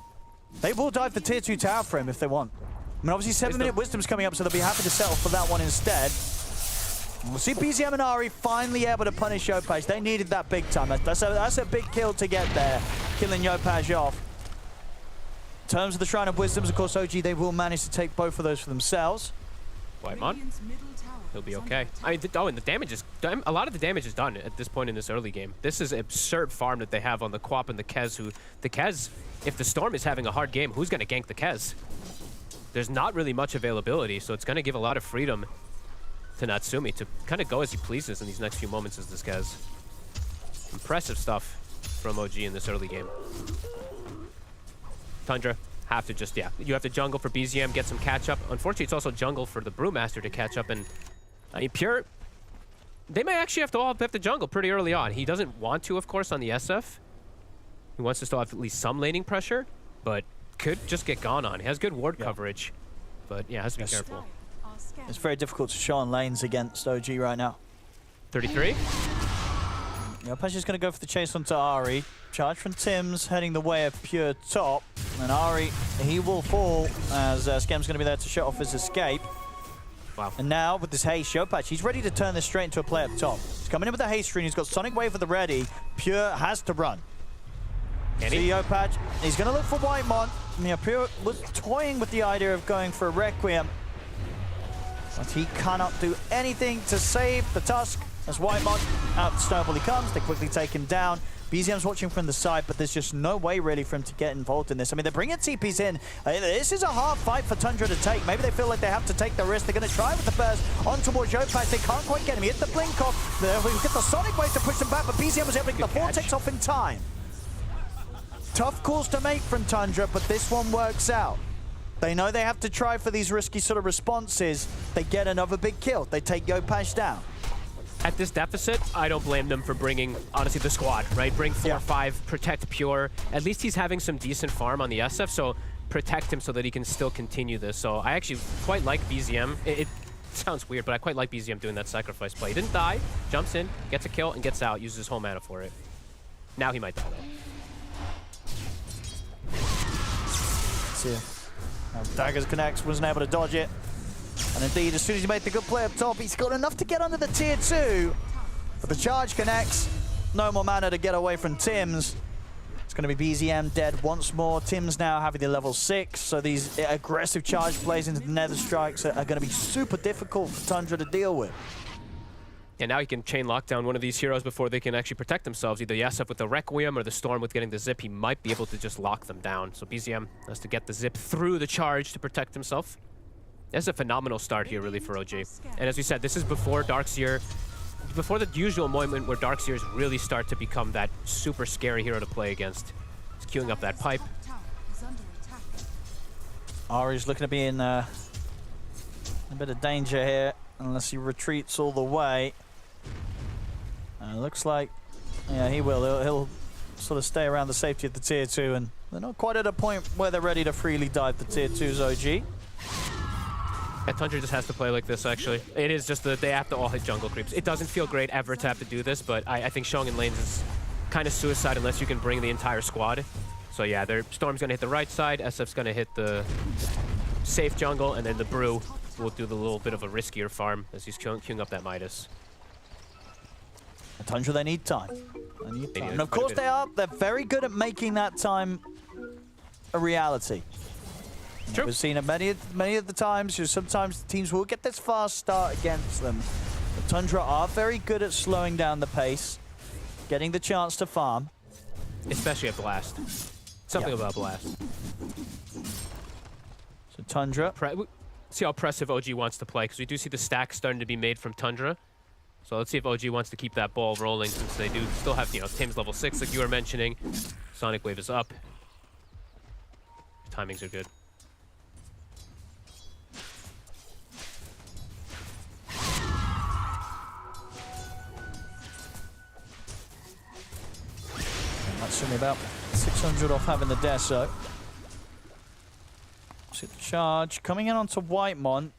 They will dive the tier 2 tower for him if they want. I mean, obviously, 7-minute Wisdom's coming up, so they'll be happy to settle for that one instead. We'll see BZM and Ari finally able to punish Yopaj. They needed that big time. That's a big kill to get there, killing Yopaj off. In terms of the Shrine of Wisdoms, of course, OG, they will manage to take both of those for themselves. Whitemon, he'll be okay. I mean, and the damage is done. A lot of the damage is done at this point in this early game. This is an absurd farm that they have on the Quap and the Kez. The Kez, if the Storm is having a hard game, who's going to gank the Kez? There's not really much availability, so it's going to give a lot of freedom to Natsumi to kind of go as he pleases in these next few moments as this guy's. Impressive stuff from OG in this early game. Tundra, have to just, you have to jungle for BZM, get some catch-up. Unfortunately, it's also jungle for the Brewmaster to catch up, and I mean, Pure, they may actually have to all have to jungle pretty early on. He doesn't want to, of course, on the SF. He wants to still have at least some laning pressure, but could just get gone on. He has good ward coverage, but yeah, has to be careful. It's very difficult to show on lanes against OG right now. 33? Yopaj is going to go for the chase onto Ari. Charge from Tim's, heading the way of Pure top. And Ari, he will fall as Skem's going to be there to shut off his escape. Wow. And now, with this haste, Yopaj, he's ready to turn this straight into a play up top. He's coming in with the haste rune. He's got Sonic Wave at the ready. Pure has to run. See Yopaj, he's going to look for Whitemon. Pure was toying with the idea of going for a Requiem. But he cannot do anything to save the Tusk. As Whitemon out the snowball he comes, they quickly take him down. BZM's watching from the side, but there's just no way really for him to get involved in this. I mean, they're bringing TPs in. This is a hard fight for Tundra to take. Maybe they feel like they have to take the risk. They're going to try with the burst on towards Yopaj. They can't quite get him. He hit the blink off. We get the Sonic Wave to push them back, but BZM was able to get the Vortex off in time. Tough calls to make from Tundra, but this one works out. They know they have to try for these risky sort of responses. They get another big kill. They take Yopaj down. At this deficit, I don't blame them for bringing, honestly, the squad, right? Bring 4 or 5, protect Pure. At least he's having some decent farm on the SF, so protect him so that he can still continue this. So I actually quite like BZM. It sounds weird, but I quite like BZM doing that sacrifice play. He didn't die, jumps in, gets a kill, and gets out, uses his whole mana for it. Now he might die, though. See ya. Daggers connects, wasn't able to dodge it. And indeed, as soon as he made the good play up top, he's got enough to get under the tier 2. But the charge connects. No more mana to get away from Tims. It's going to be BZM dead once more. Tims now having the level 6, so these aggressive charge plays into the Nether Strikes are going to be super difficult for Tundra to deal with. And now he can chain lockdown one of these heroes before they can actually protect themselves. Either Yasef with the Requiem or the Storm with getting the Zip. He might be able to just lock them down. So BZM has to get the Zip through the charge to protect himself. That's a phenomenal start here, really, for OG. And as we said, this is before Darkseer, before the usual moment where Darkseers really start to become that super scary hero to play against. He's queuing up that pipe. Ari's looking to be in a bit of danger here, unless he retreats all the way. Looks like, yeah, he will. He'll sort of stay around the safety of the tier 2, and they're not quite at a point where they're ready to freely dive the tier 2's OG. And Tundra just has to play like this, actually. It is just that they have to all hit jungle creeps. It doesn't feel great ever to have to do this, but I think showing in lanes is kind of suicide unless you can bring the entire squad. So yeah, their Storm's going to hit the right side, SF's going to hit the safe jungle, and then the Brew will do the little bit of a riskier farm as he's queuing up that Midas. Tundra, they need time. They need time. And of quite a course bit. they're very good at making that time a reality. True. We've seen it many of the times. Sometimes teams will get this fast start against them. But Tundra are very good at slowing down the pace, getting the chance to farm. Especially at Blast. Something about Blast. So Tundra. See how oppressive OG wants to play, because we do see the stack starting to be made from Tundra. So let's see if OG wants to keep that ball rolling, since they do still have, you know, Tim's level 6, like you were mentioning. Sonic Wave is up. Timings are good. That's only about 600 off having the Deso. See the charge coming in onto Whitemon.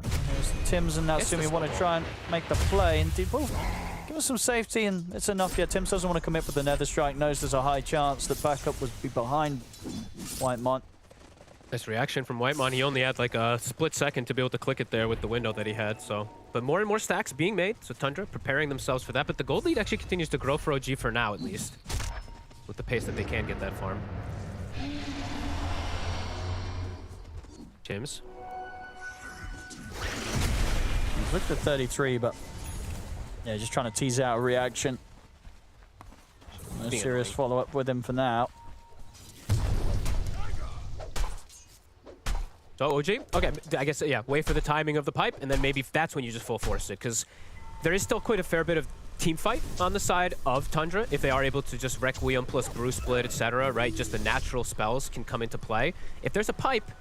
There's the Tims and Natsumi want to try and make the play. Indeed, well, give us some safety, and it's enough. Yeah, Tims doesn't want to commit with the Nether Strike. Knows there's a high chance that backup would be behind Whitemon. Nice reaction from Whitemon. He only had like a split second to be able to click it there with the window that he had. So, but more and more stacks being made. So Tundra preparing themselves for that. But the gold lead actually continues to grow for OG for now, at least, with the pace that they can get that farm. Tims. He's looked at 33, but yeah, just trying to tease out a reaction. No serious follow-up with him for now. So OG, okay, I guess, yeah, wait for the timing of the pipe, and then maybe that's when you just full force it, because there is still quite a fair bit of team fight on the side of Tundra if they are able to just Requiem plus Brew Split, etc., right? Just the natural spells can come into play. If there's a pipe,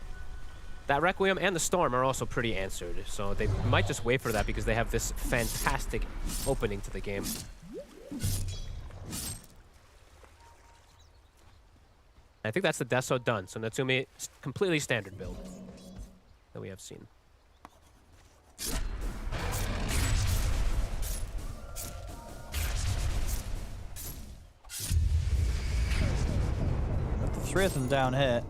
that Requiem and the Storm are also pretty answered, so they might just wait for that because they have this fantastic opening to the game. I think that's the Deso done, so Natsumi, completely standard build that we have seen. With the 3 of them down here.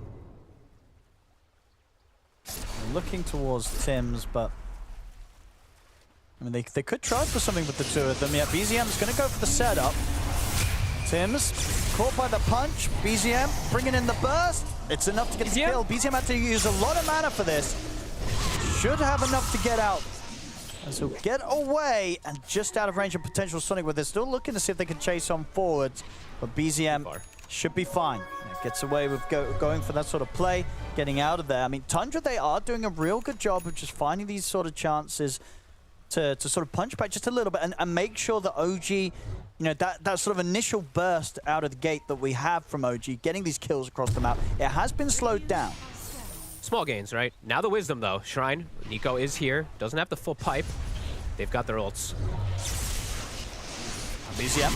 They're looking towards Tims, but I mean, they could try for something with the 2 of them. Yeah, BZM's going to go for the setup. Tims caught by the punch. BZM bringing in the burst. It's enough to get the kill. BZM had to use a lot of mana for this. Should have enough to get out. As he'll get away and just out of range of potential Sonic, where they're still looking to see if they can chase on forwards. But BZM should be fine. Gets away with going for that sort of play, getting out of there. I mean, Tundra, they are doing a real good job of just finding these sort of chances to sort of punch back just a little bit and make sure that OG, you know, that sort of initial burst out of the gate that we have from OG, getting these kills across the map, it has been slowed down. Small gains, right? Now the Wisdom, though. Shrine, Nico is here. Doesn't have the full pipe. They've got their ults. BZM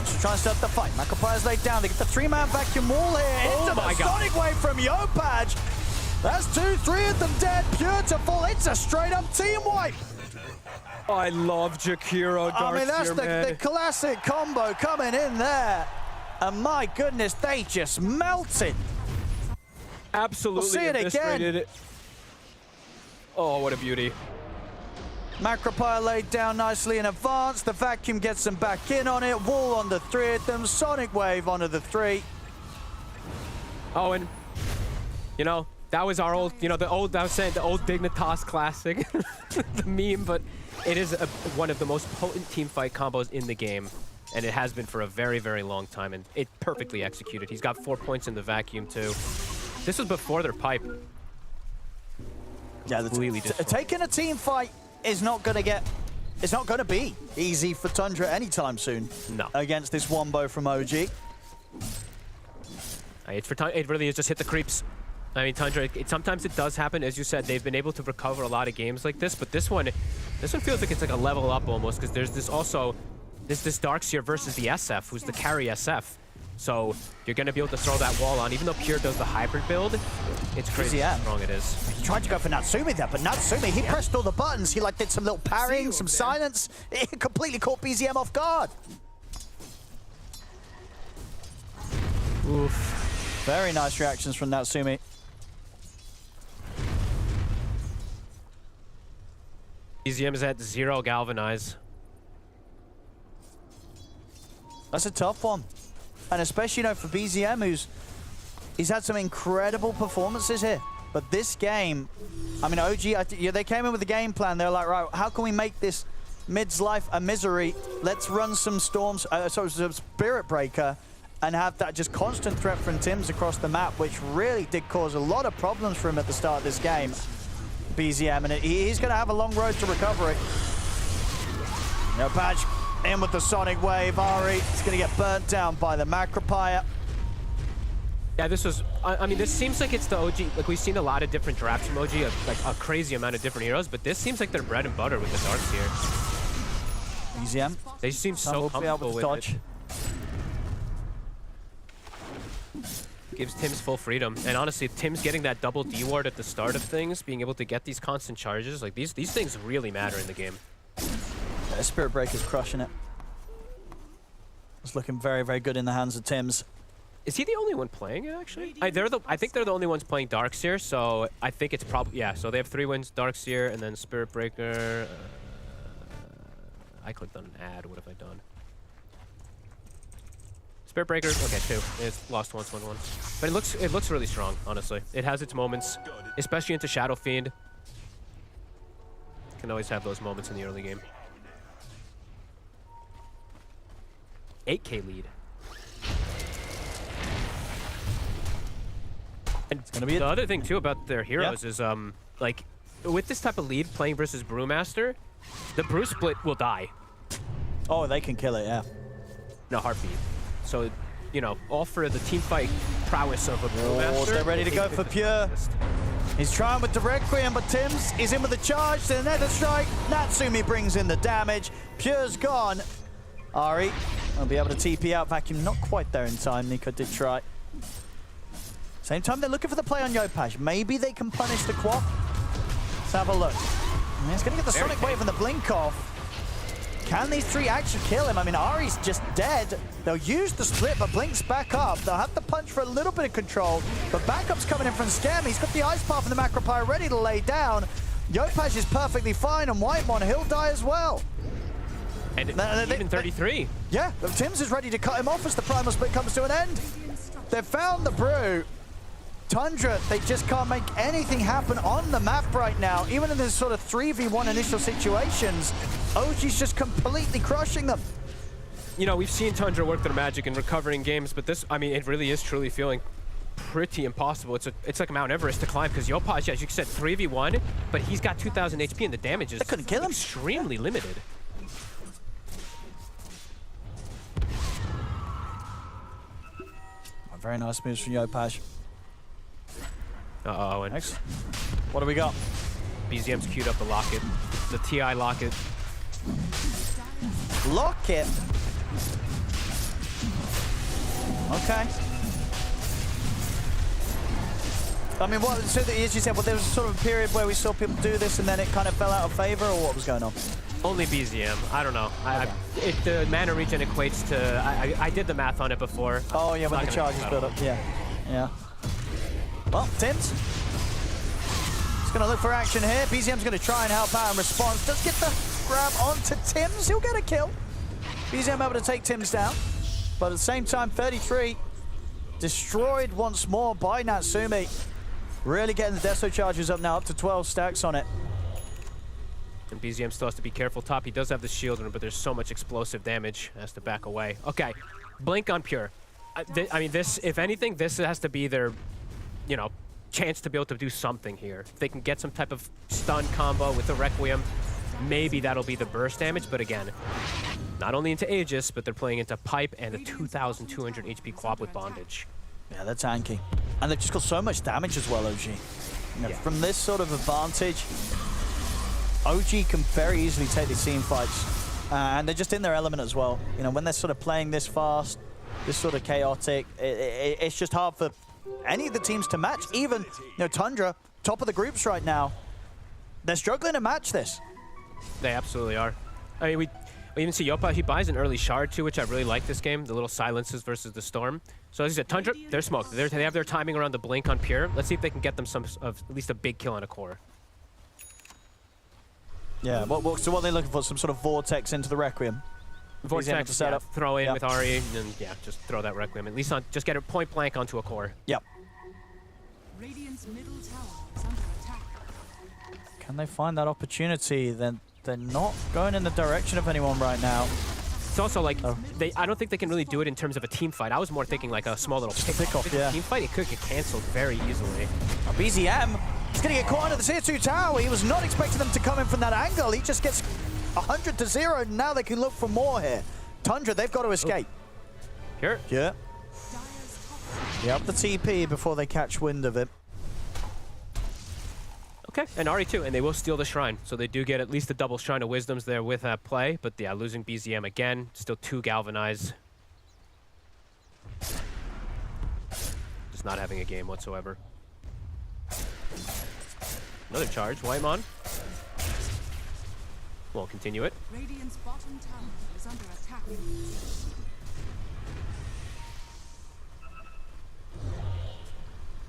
just trying to start the fight. Macapire's laid down. They get the 3-man vacuum wall here. Into the Sonic Wave from Yopaj. That's 2-3 of them dead. Beautiful. It's a straight-up team wipe. Oh, I love Jakiro. I mean, that's the classic combo coming in there. And my goodness, they just melted. Absolutely we'll see it again. Oh, what a beauty. Macropire laid down nicely in advance. The vacuum gets them back in on it. Wall on the 3 of them. Sonic Wave onto the 3. Oh, and you know, that was our old, you know, the old Dignitas classic, the meme, but it is one of the most potent team fight combos in the game, and it has been for a very, very long time, and it perfectly executed. He's got 4 points in the vacuum too. This was before their pipe. Yeah, taking a team fight is not going to get... It's not going to be easy for Tundra anytime soon. No. Against this Wombo from OG. It really is just hit the creeps. I mean, Tundra, sometimes it does happen. As you said, they've been able to recover a lot of games like this, but this one feels like it's like a level up almost, because there's this Darkseer versus the SF, who's the carry SF. So you're going to be able to throw that wall on. Even though Pure does the hybrid build, it's crazy how strong it is. He tried to go for Natsumi there, but Natsumi, he pressed all the buttons. He like did some little parrying, some silence. It completely caught BZM off guard. Oof. Very nice reactions from Natsumi. BZM is at 0 galvanize. That's a tough one. And especially, you know, for BZM, he's had some incredible performances here. But this game, I mean, OG, they came in with a game plan. They're like, right, how can we make this mid's life a misery? Let's run some storms, some Spirit Breaker, and have that just constant threat from Tims across the map, which really did cause a lot of problems for him at the start of this game. BZM, and he's going to have a long road to recovery. Patch in with the Sonic Wave. Ari is going to get burnt down by the Macropire. Yeah, this was, I mean, this seems like it's the OG, like we've seen a lot of different drafts from OG, like a crazy amount of different heroes, but this seems like their bread and butter with the Darkseer. BZM. They seem so comfortable with dodge. It. Gives Tims full freedom. And honestly, Tims getting that double D ward at the start of things, being able to get these constant charges, like these things really matter in the game. Yeah, Spirit Breaker's crushing it. It's looking very, very good in the hands of Tims. Is he the only one playing it, actually? I think they're the only ones playing Darkseer, so I think it's probably, yeah, so they have 3 wins, Darkseer, and then Spirit Breaker. I clicked on an ad, what have I done? Spirit Breaker, okay, 2. It's lost once, won once. But it looks really strong, honestly. It has its moments, especially into Shadow Fiend. Can always have those moments in the early game. 8K lead. And the other thing too about their heroes is like with this type of lead playing versus Brewmaster, the Brew split will die. Oh, they can kill it, yeah. In a heartbeat. So, you know, all for the team fight prowess of a Brewmaster. Oh, they're ready to go for Pure. He's trying with the Requiem, but Tims is in with the charge to the Nether Strike. Natsumi brings in the damage. Pure's gone. Ari will be able to TP out. Vacuum not quite there in time. Nico did try. Same time, they're looking for the play on Yopaj. Maybe they can punish the Quap. Let's have a look. And he's going to get the Sonic Wave and the Blink off. Can these 3 actually kill him? I mean, Ari's just dead. They'll use the split, but Blink's back up. They'll have to punch for a little bit of control, but backup's coming in from Scam. He's got the Ice Path and the Macropire ready to lay down. Yopaj is perfectly fine, and Whitemon, he'll die as well. And even 33. Yeah, Tims is ready to cut him off as the Primal Split comes to an end. They've found the Brew. Tundra, they just can't make anything happen on the map right now. Even in this sort of 3v1 initial situations, OG's just completely crushing them. You know, we've seen Tundra work their magic in recovering games, but this, I mean, it really is truly feeling pretty impossible. It's like Mount Everest to climb, because Yopaj, as you said, 3v1, but he's got 2,000 HP and the damage is couldn't kill him. Extremely limited. Very nice moves from Yopaj. Uh-oh, and next, what do we got? BZM's queued up the Locket, the TI Locket. Locket? Okay. I mean, what, so as you said, well, there was sort of a period where we saw people do this and then it kind of fell out of favor, or what was going on? Only BZM. I don't know. Okay. The mana regen equates to... I did the math on it before. Oh, yeah, when the charges build up. Yeah. Yeah. Well, Tims. He's gonna look for action here. BZM's gonna try and help out in response. Does get the grab onto Tims. He'll get a kill. BZM able to take Tims down. But at the same time, 33 destroyed once more by Natsumi. Really getting the Deso charges up now, up to 12 stacks on it. And BZM still has to be careful top. He does have the shield, but there's so much explosive damage. Has to back away. Okay, blink on Pure. I mean, this, if anything, this has to be their, you know, chance to be able to do something here. If they can get some type of stun combo with the Requiem, maybe that'll be the burst damage. But again, not only into Aegis, but they're playing into Pipe and a 2,200 HP Quab with Bondage. Yeah, they're tanky. And they've just got so much damage as well, OG. You know, from this sort of advantage, OG can very easily take these team fights. And they're just in their element as well. You know, when they're sort of playing this fast, this sort of chaotic, it's just hard for any of the teams to match. Even, you know, Tundra, top of the groups right now, they're struggling to match this. They absolutely are. I mean, we even see Yopa, he buys an early shard too, which I really like this game, the little silences versus the storm. So as I said, Tundra, they're smoked. They have their timing around the blink on Pure. Let's see if they can get them at least a big kill on a core. Yeah, so what are they looking for? Some sort of vortex into the Requiem? Vortex, set up. Throw in with Ari, and yeah, just throw that Requiem. At least just get it point blank onto a core. Yep. Radiant's middle tower is under attack. Can they find that opportunity? Then they're not going in the direction of anyone right now. It's also like, I don't think they can really do it in terms of a team fight. I was more thinking like a small little pick-off. Yeah. Team fight, it could get cancelled very easily. Now BZM is going to get caught under the tier 2 tower. He was not expecting them to come in from that angle. He just gets 100 to 0. Now they can look for more here. Tundra, they've got to escape. Here? Yeah. They up the TP before they catch wind of it. Okay, and Ari too, and they will steal the Shrine. So they do get at least a double Shrine of Wisdoms there with that play. But yeah, losing BZM again, still 2 Galvanize. Just not having a game whatsoever. Another charge, Whitemon. Won't continue it. Radiant's bottom tower is under attack.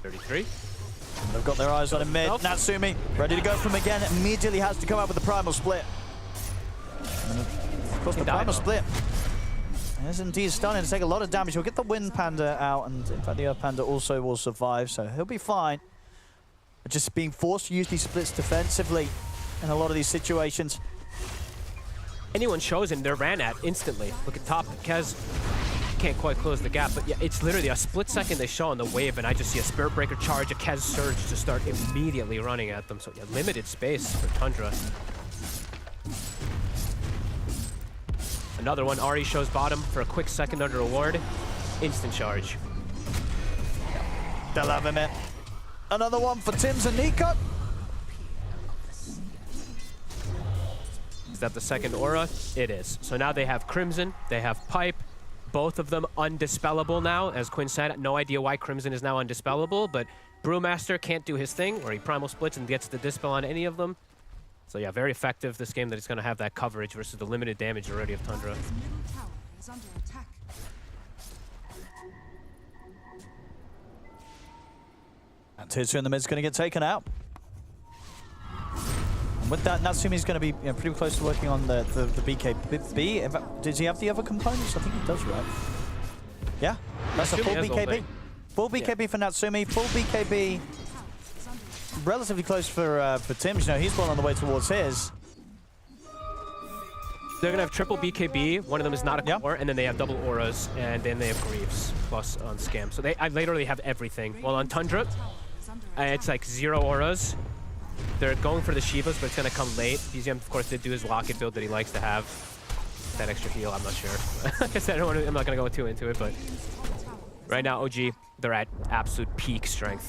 33. They've got their eyes on him mid. Nope. Natsumi ready to go from him again. Immediately has to come out with the primal split. And of course, the primal split is indeed stunning to take a lot of damage. He'll get the Wind Panda out, and in fact, the Earth Panda also will survive, so he'll be fine. But just being forced to use these splits defensively in a lot of these situations. Anyone chosen, they're ran at instantly. Look at top, Kez can't quite close the gap, but yeah, it's literally a split second they show on the wave, and I just see a Spirit Breaker charge, a Kez surge to start immediately running at them. So yeah, limited space for Tundra. Another one, Ari shows bottom for a quick second under a ward. Instant charge. They'll have him in. Another one for Tims and Nico. Is that the second aura? It is. So now they have Crimson, they have Pipe, both of them undispellable now. As Quinn said, no idea why Crimson is now undispellable, but Brewmaster can't do his thing, where he primal splits and gets the dispel on any of them. So yeah, very effective this game that it's going to have that coverage versus the limited damage already of Tundra. His middle tower is under attack. And tier 2 in the mid is going to get taken out. And with that, Natsumi's going to be pretty close to working on the BKB. In fact, does he have the other components? I think he does, right? Yeah, that's a full BKB. Full BKB for Natsumi, full BKB. Relatively close for Tims. You know, he's well on the way towards his. They're going to have triple BKB. One of them is not a core, and then they have double auras, and then they have Greaves plus on Scam. So I literally have everything. Well, on Tundra, it's like 0 auras. They're going for the Shivas, but it's going to come late. BZM, of course, did do his Locket build that he likes to have. That extra heal, I'm not sure. Like I said, I'm not going to go too into it, but right now, OG, they're at absolute peak strength.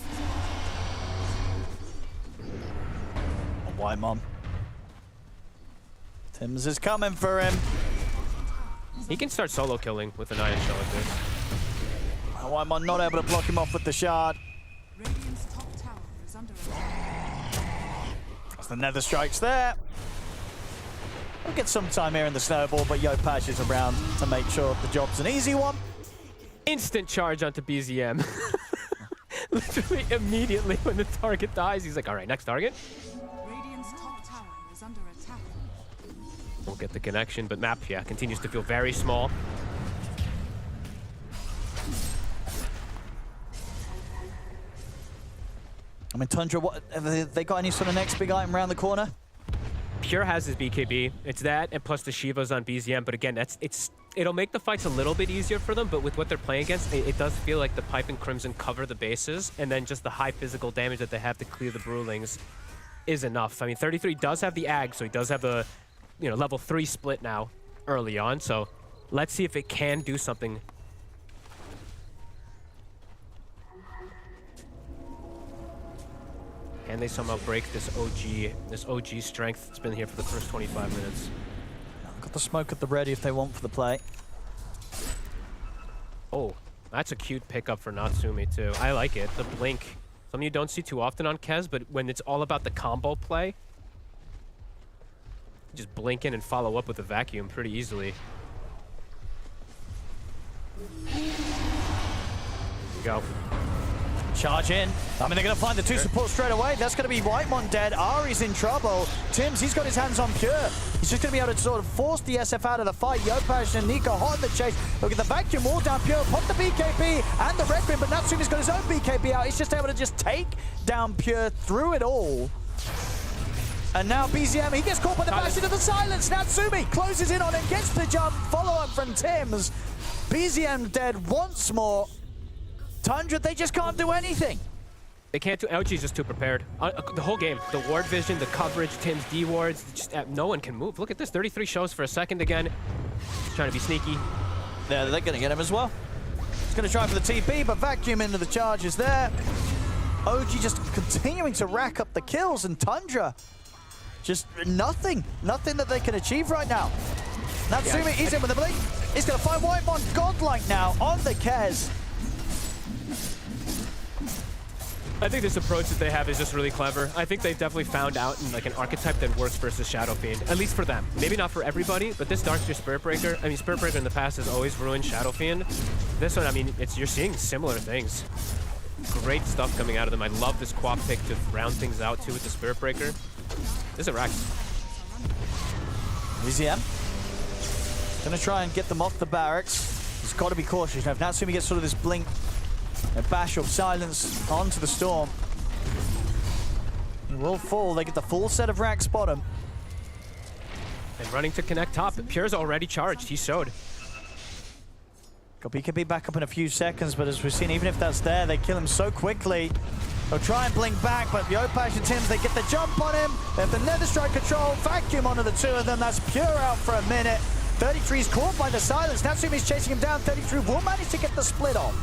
Why, Mom? Tims is coming for him. He can start solo killing with an iron shell like this. Why am I not able to block him off with the shard? Radiant's top tower is under attack. That's the Nether Strikes there. We'll get some time here in the snowball, but Yopash is around to make sure the job's an easy one. Instant charge onto BZM. Literally immediately when the target dies, he's like, all right, next target. Radiant's top tower is under attack. Won't get the connection, but map, yeah, continues to feel very small. I mean, Tundra, what have they got any sort of next big item around the corner? Pure has his BKB. It's that, and plus the Shivas on BZM. But again, it'll make the fights a little bit easier for them. But with what they're playing against, it does feel like the Pipe and Crimson cover the bases, and then just the high physical damage that they have to clear the Brewlings is enough. I mean, 33 does have the Ag, so he does have the level 3 split now early on. So let's see if it can do something. Can they somehow break this OG strength that's been here for the first 25 minutes? Got the smoke at the ready if they want for the play. Oh, that's a cute pickup for Natsumi too. I like it. The blink. Something you don't see too often on Kez, but when it's all about the combo play, just blink in and follow up with a vacuum pretty easily. Here we go. Charge in. I mean, they're going to find the two supports straight away. That's going to be Whitemon dead. Ari's in trouble. Tim's, he's got his hands on Pure. He's just going to be able to sort of force the SF out of the fight. Yopash and Nico hot in the chase. Look at the vacuum wall down Pure. Pop the BKB and the Requiem, but Natsumi's got his own BKB out. He's just able to just take down Pure through it all. And now BZM, he gets caught by the bash into the silence. Natsumi closes in on him, gets the jump. Follow-up from Tim's. BZM dead once more. Tundra, they just can't do anything. They can't do. LG's just too prepared. The whole game, the ward vision, the coverage, Tim's D wards, just no one can move. Look at this, 33 shows for a second again. He's trying to be sneaky. Yeah, they're going to get him as well. He's going to try for the TP, but vacuum into the charges there. OG just continuing to rack up the kills, and Tundra, just nothing that they can achieve right now. Natsumi, he's in with the blink. He's going to find Whitemon godlike now on the Kez. I think this approach that they have is just really clever. I think they've definitely found out like an archetype that works versus Shadow Fiend, at least for them. Maybe not for everybody, but this Darkseer Spirit Breaker, I mean, Spirit Breaker in the past has always ruined Shadow Fiend. This one, I mean, you're seeing similar things. Great stuff coming out of them. I love this quap pick to round things out too with the Spirit Breaker. This is a rack. BZM gonna try and get them off the barracks. He's got to be cautious. Now, if Natsumi gets sort of this blink, a bash of silence onto the storm, he will fall. They get the full set of racks bottom. And running to connect top. Pure's already charged. He showed. He could be back up in a few seconds, but as we've seen, even if that's there, they kill him so quickly. They'll try and blink back, but Yopash and Tim's, they get the jump on him. They have the Nether Strike control, vacuum onto the two of them. That's Pure out for a minute. 33's caught by the silence. Natsumi's chasing him down. 33 will manage to get the split off.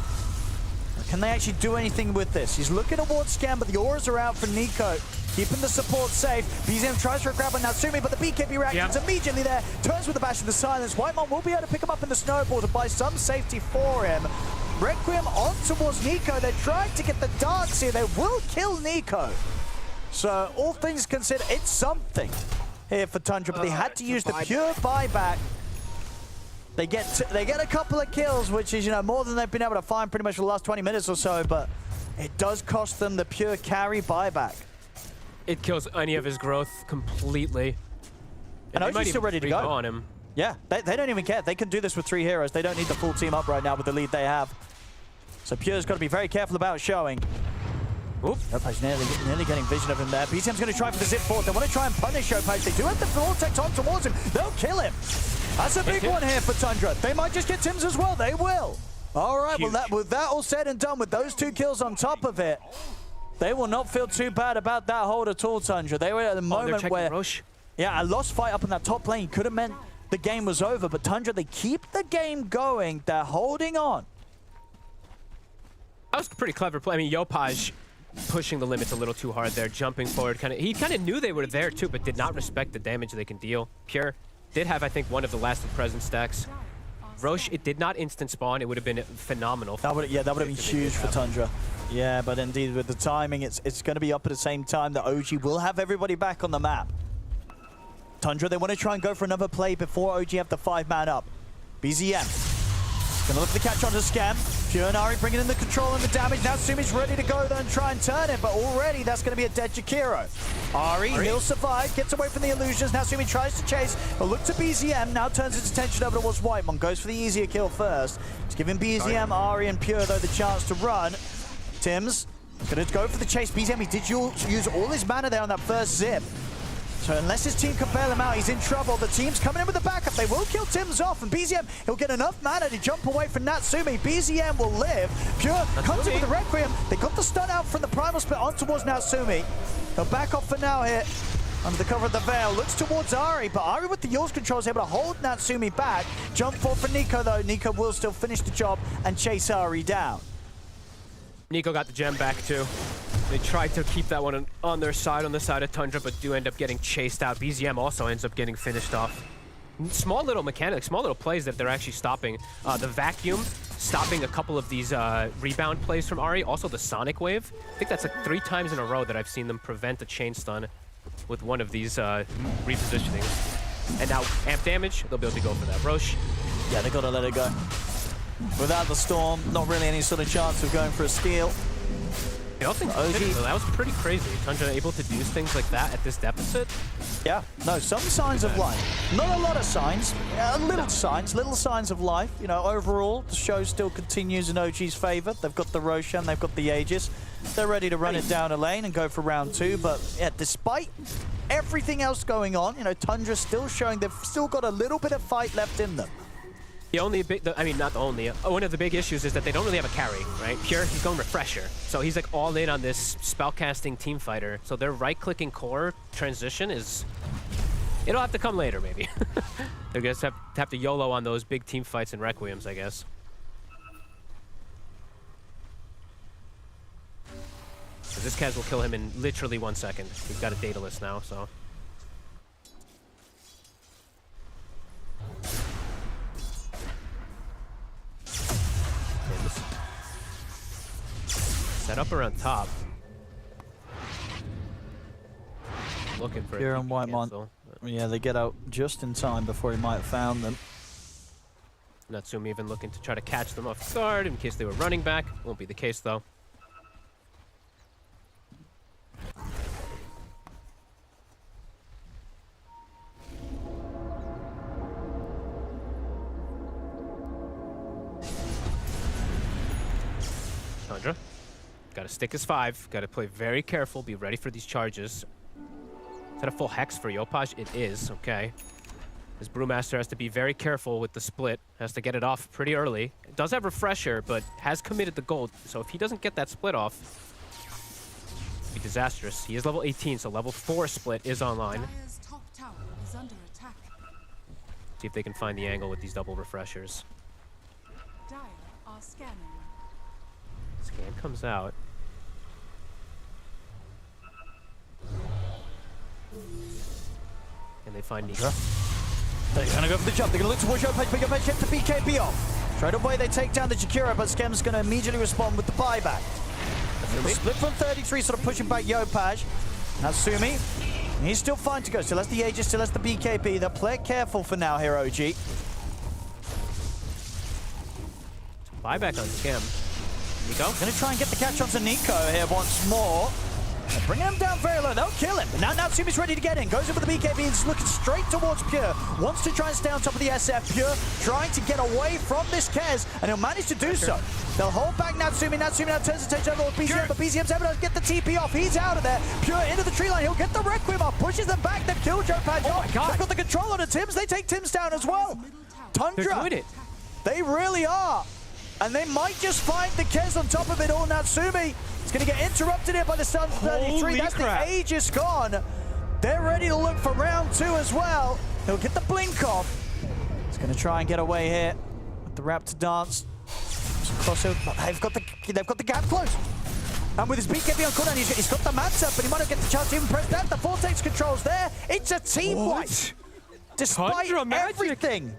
Can they actually do anything with this? He's looking towards Scan, but the auras are out for Nico. Keeping the support safe. BZM tries for a grab on Natsumi, but the BKB reaction's immediately there. Turns with the bash of the silence. Whitemon will be able to pick him up in the snowball to buy some safety for him. Requiem on towards Nico. They're trying to get the Darkseer. They will kill Nico. So all things considered, it's something here for Tundra, but they had to use the Pure buyback. They get a couple of kills, which is, more than they've been able to find pretty much for the last 20 minutes or so, but it does cost them the Pure carry buyback. It kills any of his growth completely. And OG's still ready to go. On him. Yeah, they don't even care. They can do this with 3 heroes. They don't need the full team up right now with the lead they have. So Pure's got to be very careful about showing. Oop. Yopash nearly getting vision of him there. BZM's going to try for the zip forward. They want to try and punish Yopash. They do have the vortex on towards him. They'll kill him. That's a big one here for Tundra. They might just get Tim's as well. They will. All right, well, with that all said and done, with those 2 kills on top of it, they will not feel too bad about that hold at all, Tundra. They were at the moment where... Roche. Yeah, a lost fight up in that top lane could have meant the game was over, but Tundra, they keep the game going. They're holding on. That was a pretty clever play. I mean, Yopash pushing the limits a little too hard there, jumping forward. He kind of knew they were there too, but did not respect the damage they can deal. Pure did have, I think, one of the lasting presence stacks. Roche, it did not instant spawn. It would have been phenomenal. That would have been huge for Tundra. Yeah, but indeed, with the timing, it's going to be up at the same time that OG will have everybody back on the map. Tundra, they want to try and go for another play before OG have the 5-man up. BZM Gonna look for the catch onto Scam. Pure and Ari bringing in the control and the damage. Now Sumi's ready to go there and try and turn it, but already that's going to be a dead Jakiro. Ari, he'll survive, gets away from the illusions. Now Sumi tries to chase, but look to BZM. Now turns his attention over towards Whitemon. Goes for the easier kill first. He's giving BZM, Ari, and Pure, though, the chance to run. Tim's gonna go for the chase. BZM, he did use all his mana there on that first zip. So unless his team can bail him out, he's in trouble. The team's coming in with the backup. They will kill Tim's off, and BZM, he'll get enough mana to jump away from Natsumi. BZM will live. Pure comes in with the Requiem. They got the stun out from the Primal Split on towards Natsumi. They'll back off for now here. Under the cover of the veil, looks towards Ari, but Ari with the Yule's control is able to hold Natsumi back. Jump forward for Nico, though. Nico will still finish the job and chase Ari down. Nico got the gem back too. They tried to keep that one on their side, on the side of Tundra, but do end up getting chased out. BZM also ends up getting finished off. Small little mechanics, small little plays that they're actually stopping. The vacuum, stopping a couple of these rebound plays from Ari. Also the Sonic Wave. I think that's like 3 times in a row that I've seen them prevent a chain stun with one of these repositionings. And now amp damage, they'll be able to go for that. Roche. Yeah, they gotta let it go. Without the storm, not really any sort of chance of going for a steal. I don't think that was pretty crazy. Tundra able to do things like that at this deficit. Yeah, no, some signs of life. Not a lot of signs, little signs of life. You know, overall, the show still continues in OG's favor. They've got the Roshan, they've got the Aegis. They're ready to run it down a lane and go for round 2. But yeah, despite everything else going on, you know, Tundra's still showing they've still got a little bit of fight left in them. The only big, I mean, not the only, one of the big issues is that they don't really have a carry, right? Pure, he's going Refresher. So he's like all in on this spellcasting team fighter. So their right-clicking core transition is, it'll have to come later, maybe. They're going to have to YOLO on those big team fights and Requiems, I guess. So this Kaz will kill him in literally 1 second. We've got a Daedalus now, so. Set up around top. Looking for Pure a and Whitemon. Yeah, they get out just in time before he might have found them. Natsumi even looking to try to catch them off guard in case they were running back. Won't be the case though. Tundra. Gotta stick his 5. Gotta play very careful. Be ready for these charges. Is that a full Hex for Yopaj? It is. Okay. This Brewmaster has to be very careful with the split. Has to get it off pretty early. It does have Refresher, but has committed the gold. So if he doesn't get that split off, it'll be disastrous. He is level 18, so level 4 split is online. Dire's top tower is under attack. See if they can find the angle with these double Refreshers. Dire are scanning. Scan comes out. And they find Nico. They're gonna go for the jump. They're gonna look towards Yopaj, pick up a chip to BKB off. Straight away they take down the Jakiro, but Skem's gonna immediately respond with the buyback. Split from 33, sort of pushing back Yopaj. Natsumi, he's still fine to go. Still has the Aegis, still has the BKB. They'll play it careful for now here, OG. Buyback on Skem. Nico? Gonna try and get the catch onto Nico here once more. They're bringing him down very low. They'll kill him. But now Natsumi's ready to get in. Goes in with the BKB. He's looking straight towards Pure. Wants to try and stay on top of the SF. Pure trying to get away from this Kez, and he'll manage to do so. They'll hold back Natsumi. Natsumi now turns attention over with BZM, but BZM's able to get the TP off. He's out of there. Pure into the tree line. He'll get the Requiem off. Pushes them back. They've killed Yopaj. Oh my God. They've got the control on the Tims. They take Tims down as well. Tundra. They're doing it. They really are. And they might just find the Kez on top of it all. Natsumi is going to get interrupted here by the Sun 33. That's the Aegis gone. They're ready to look for round 2 as well. He'll get the blink off. He's going to try and get away here with the Raptor dance. Some crossover. They've got the gap closed. And with his BKB on cooldown, he's got the Manta, but he might not get the chance to even press that. The Vortex controls there. It's a team wipe. Despite everything,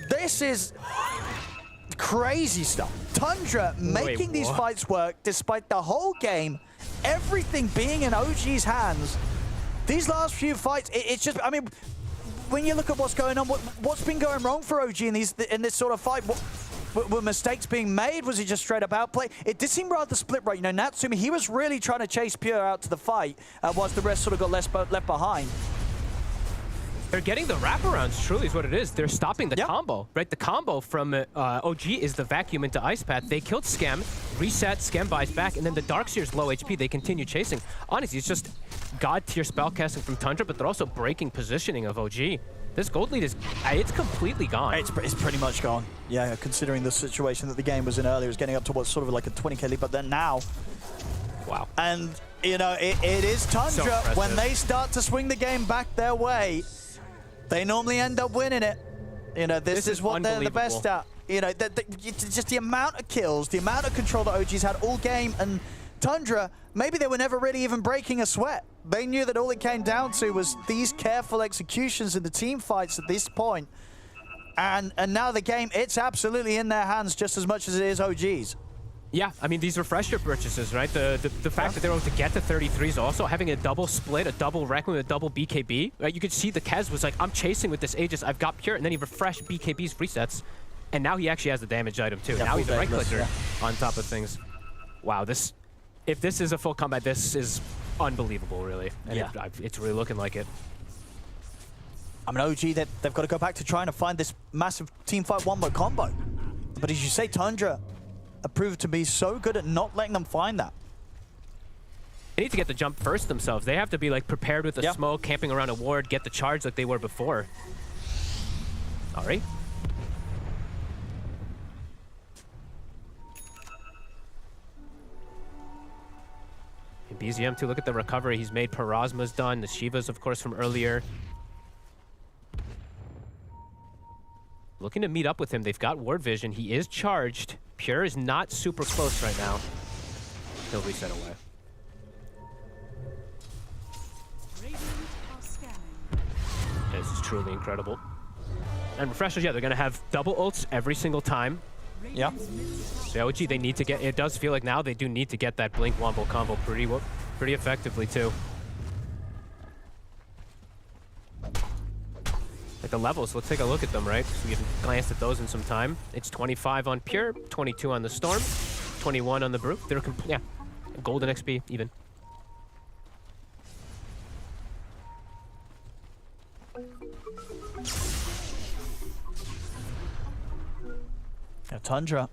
this is crazy stuff. Tundra making these fights work despite the whole game, everything being in OG's hands. These last few fights, it's just, I mean, when you look at what's going on, what's been going wrong for OG in this sort of fight, Were mistakes being made? Was it just straight up outplay? It did seem rather split, right? You know, Natsumi, he was really trying to chase Pure out to the fight, whilst the rest sort of got left behind. They're getting the wraparounds, truly is what it is. They're stopping the combo, right? The combo from OG is the vacuum into Ice Path. They killed Schem, reset, Schem buys back, and then the Darkseer's low HP. They continue chasing. Honestly, it's just god tier spellcasting from Tundra, but they're also breaking positioning of OG. This gold lead is, it's completely gone. It's pretty much gone. Yeah, considering the situation that the game was in earlier, it was getting up to what's sort of like a 20k lead, but then now. Wow. And, you know, it is Tundra. When they start to swing the game back their way, they normally end up winning it. You know, this is what they're the best at. You know, just the amount of kills, the amount of control that OG's had all game, and Tundra, maybe they were never really even breaking a sweat. They knew that all it came down to was these careful executions in the team fights at this point. And now the game, it's absolutely in their hands just as much as it is OG's. Yeah, I mean, these refresher purchases, right? The fact that they're able to get to 33s also, having a double split, a double Requiem, a double BKB, right? You could see the Kez was like, I'm chasing with this Aegis, I've got Pure, and then he refreshed BKB's resets, and now he actually has the damage item too. Now he's a right-clicker on top of things. Wow, if this is a full combat, this is unbelievable, really. And it's really looking like it. I mean, OG, they've got to go back to trying to find this massive teamfight wombo combo. But as you say, Tundra proved to be so good at not letting them find that. They need to get the jump first themselves. They have to be like prepared with the smoke, camping around a ward, get the charge like they were before. Sorry. And BZM too, look at the recovery he's made. Parasma's done, the Shivas of course from earlier. Looking to meet up with him. They've got ward vision. He is charged. Pure is not super close right now. He'll reset away. This is truly incredible. And refreshers, yeah, they're going to have double ults every single time. Yeah. So OG, they need to get, it does feel like now they do need to get that Blink Wombo combo pretty effectively too. Like the levels, let's take a look at them, right? So we haven't glanced at those in some time. It's 25 on Pure, 22 on the Storm, 21 on the Brew. They're golden XP even. Now Tundra,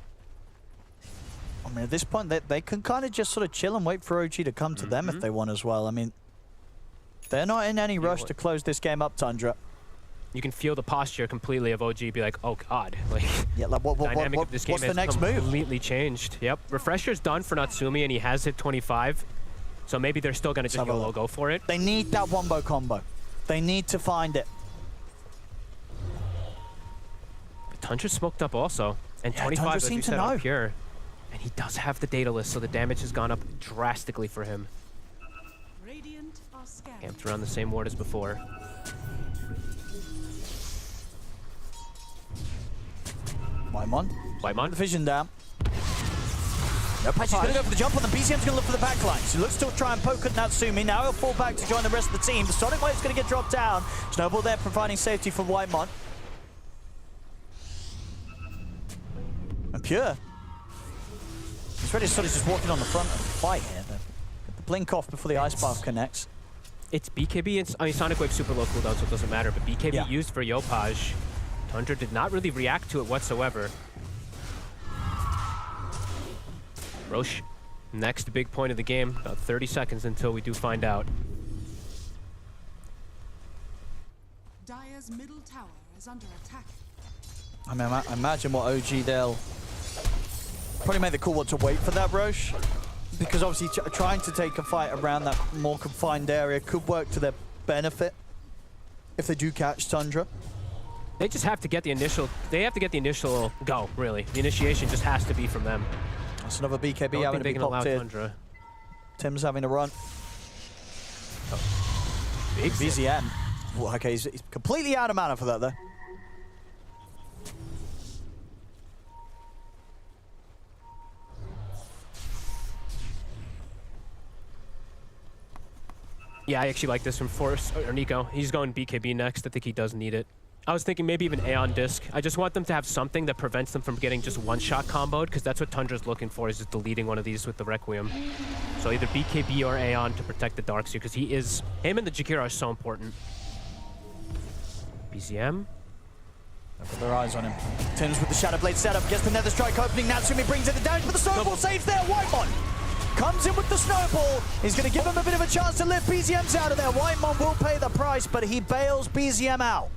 I mean, at this point, they can kind of just sort of chill and wait for OG to come to them if they want as well. I mean, they're not in any rush to close this game up, Tundra. You can feel the posture completely of OG be like, oh god, like, like dynamic of this game what's the next move? Completely changed. Yep, refresher's done for Natsumi and he has hit 25, so maybe they're still gonna just go for it. They need that wombo combo. They need to find it. But Tundra's smoked up also, and 25 as you said on Pure, and he does have the data list, so the damage has gone up drastically for him. Camped around the same ward as before. Waimon. Vision down. No patch, he's going to go for the jump on them. BZM's going to look for the backlines. He looks to try and poke at Natsumi. Now he'll fall back to join the rest of the team. The Sonic Wave's going to get dropped down. Snowball there providing safety for Waimon. And Pure. He's ready to sort of just walking on the front of the fight here. Get the blink off before the Ice Path connects. It's BKB, I mean, Sonic Wave super low cooldown, so it doesn't matter, but BKB used for Yopaj. Tundra did not really react to it whatsoever. Roche, next big point of the game. About 30 seconds until we do find out. Dire's middle tower is under attack. I mean, I imagine what OG, they'll probably make the call to wait for that Roche. Because obviously trying to take a fight around that more confined area could work to their benefit if they do catch Tundra. They just have to get the initial, go, really. The initiation just has to be from them. That's another BKB having to be popped in. Tundra. Tim's having a run. Big BZM. Well, okay, he's completely out of mana for that, though. Yeah, I actually like this from Force, or Nico. He's going BKB next. I think he does need it. I was thinking maybe even Aeon Disc. I just want them to have something that prevents them from getting just one-shot comboed, because that's what Tundra's looking for, is just deleting one of these with the Requiem. So either BKB or Aeon to protect the Darkseer, because him and the Jakiro are so important. BZM. They've got their eyes on him. Tim's with the Shadow Blade setup, gets the Nether Strike opening. Natsumi brings in the damage, but the Snowball saves there. Whitemon comes in with the Snowball. He's going to give him a bit of a chance to lift BZM's out of there. Whitemon will pay the price, but he bails BZM out.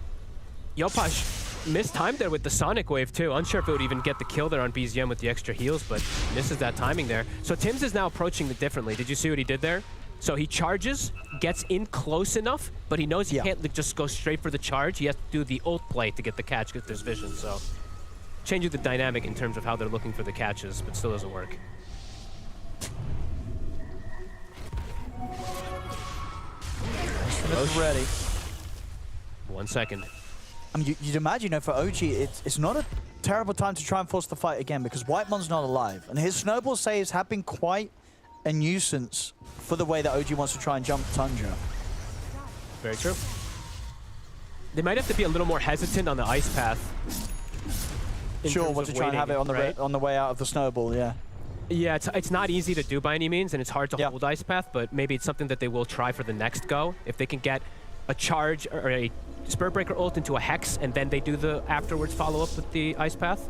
Yopaj mistimed there with the Sonic Wave too. Unsure if it would even get the kill there on BZM with the extra heals, but misses that timing there. So Tim's is now approaching it differently. Did you see what he did there? So he charges, gets in close enough, but he knows he can't just go straight for the charge. He has to do the ult play to get the catch, because there's vision. So changing the dynamic in terms of how they're looking for the catches, but still doesn't work. Ready. 1 second. I mean, you'd imagine, for OG, it's not a terrible time to try and force the fight again, because Whitemon's not alive. And his Snowball saves have been quite a nuisance for the way that OG wants to try and jump Tundra. Very true. They might have to be a little more hesitant on the ice path. Sure, want to try and have it on the way out of the Snowball, yeah. Yeah, it's not easy to do by any means, and it's hard to hold ice path, but maybe it's something that they will try for the next go. If they can get a charge or a Spirit Breaker ult into a Hex, and then they do the afterwards follow-up with the ice path.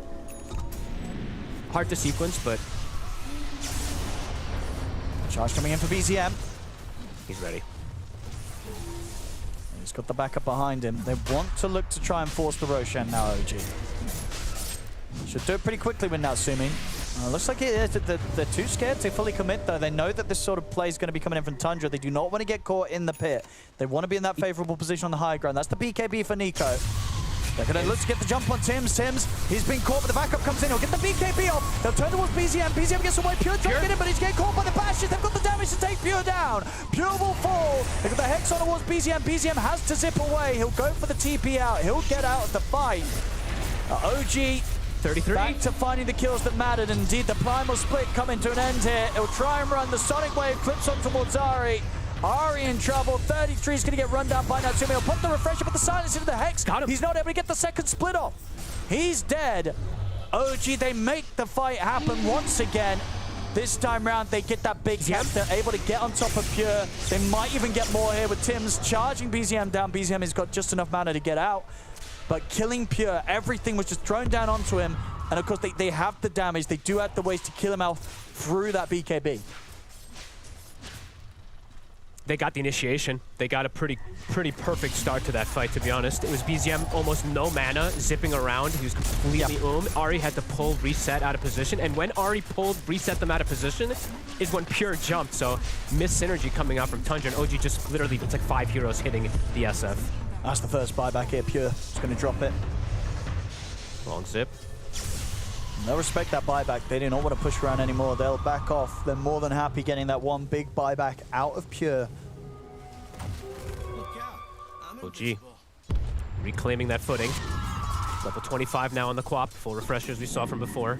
Hard to sequence, but... Charge coming in for BZM. He's ready. He's got the backup behind him. They want to look to try and force the Roshan now, OG. Should do it pretty quickly with Natsumi. Looks like they're too scared to fully commit, though. They know that this sort of play is going to be coming in from Tundra. They do not want to get caught in the pit. They want to be in that favorable position on the high ground. That's the BKB for Nico. They're going to look to get the jump on Tims. He's been caught, but the backup comes in. He'll get the BKB off. They'll turn towards BZM. BZM gets away. Pure trying to get him, but he's getting caught by the bashes. They've got the damage to take Pure down. Pure will fall. They've got the Hex on towards BZM. BZM has to zip away. He'll go for the TP out. He'll get out of the fight. OG 33. Back to finding the kills that mattered. Indeed, the Primal Split coming to an end here. He'll try and run. The Sonic Wave clips on towards Ari. Ari in trouble. 33 is going to get run down by Natsumi. He'll put the Refresher, but the silence into the Hex. Got him. He's not able to get the second split off. He's dead. OG, they make the fight happen once again. This time round, they get that big gap. They're able to get on top of Pure. They might even get more here with Tims charging BZM down. BZM has got just enough mana to get out. But killing Pure, everything was just thrown down onto him. And of course, they have the damage. They do have the ways to kill him out through that BKB. They got the initiation. They got a pretty perfect start to that fight, to be honest. It was BZM almost no mana, zipping around. He was completely Ari had to pull Reset out of position. And when Ari pulled Reset them out of position is when Pure jumped. So missed synergy coming out from Tundra. And OG just literally, it's like 5 heroes hitting the SF. That's the first buyback here. Pure is going to drop it. Long zip. They'll respect that buyback. They do not want to push around anymore. They'll back off. They're more than happy getting that one big buyback out of Pure. OG reclaiming that footing. Level 25 now on the Quap. Full refreshers we saw from before.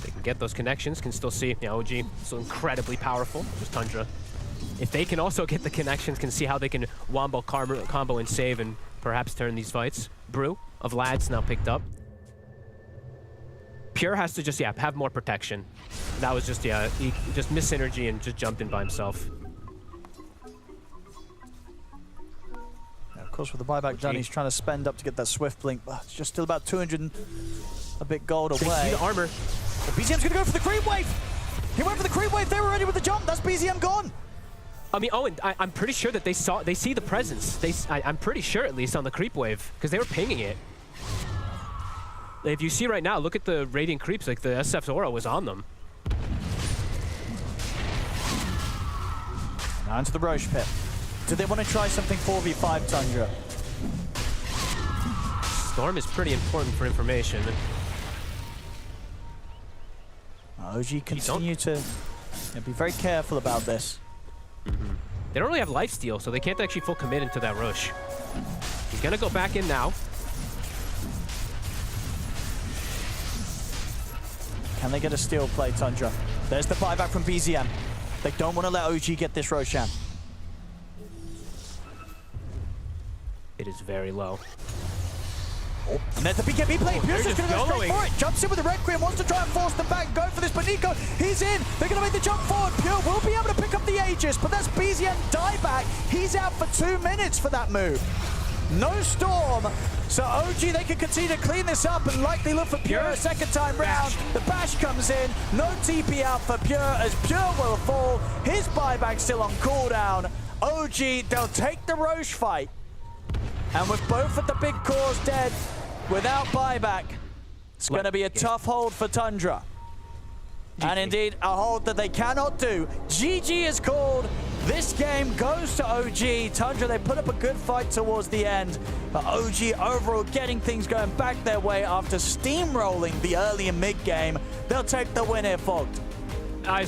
They can get those connections, can still see, OG still incredibly powerful. Just Tundra. If they can also get the connections, can see how they can wombo combo and save and perhaps turn these fights. Brew of Lads now picked up. Pure has to just, have more protection. That was just, he just missed synergy and just jumped in by himself. Yeah, of course, with the buyback done, he's trying to spend up to get that Swift Blink, but it's just still about 200 and a bit gold away. They see the armor. But BZM's gonna go for the creep wave! He went for the creep wave, they were ready with the jump, that's BZM gone! I mean, Owen, I'm pretty sure that they see the presence. I'm pretty sure, at least, on the creep wave, because they were pinging it. If you see right now, look at the Radiant creeps, like the SF's aura was on them. Now into the Roche pit. Do they want to try something 4v5, Tundra? Storm is pretty important for information. OG continue to be very careful about this. They don't really have lifesteal, so they can't actually full commit into that rush. He's gonna go back in now. Can they get a steal play, Tundra? There's the buyback from BZM. They don't want to let OG get this Roshan. It is very low. And there's the BKB play. Pure's just going to go straight for it. Jumps in with the Requiem, wants to try and force them back and go for this. But Nico, he's in. They're going to make the jump forward. Pure will be able to pick up the Aegis, but that's BZM dieback. He's out for 2 minutes for that move. No Storm. So OG, they can continue to clean this up and likely look for Pure a second time round. The Bash comes in. No TP out for Pure as Pure will fall. His buyback still on cooldown. OG, they'll take the Roche fight. And with both of the big cores dead, without buyback, it's going to be a tough hold for Tundra. And indeed, a hold that they cannot do. GG is called. This game goes to OG. Tundra, they put up a good fight towards the end. But OG overall getting things going back their way after steamrolling the early and mid game. They'll take the win here, Fogged. I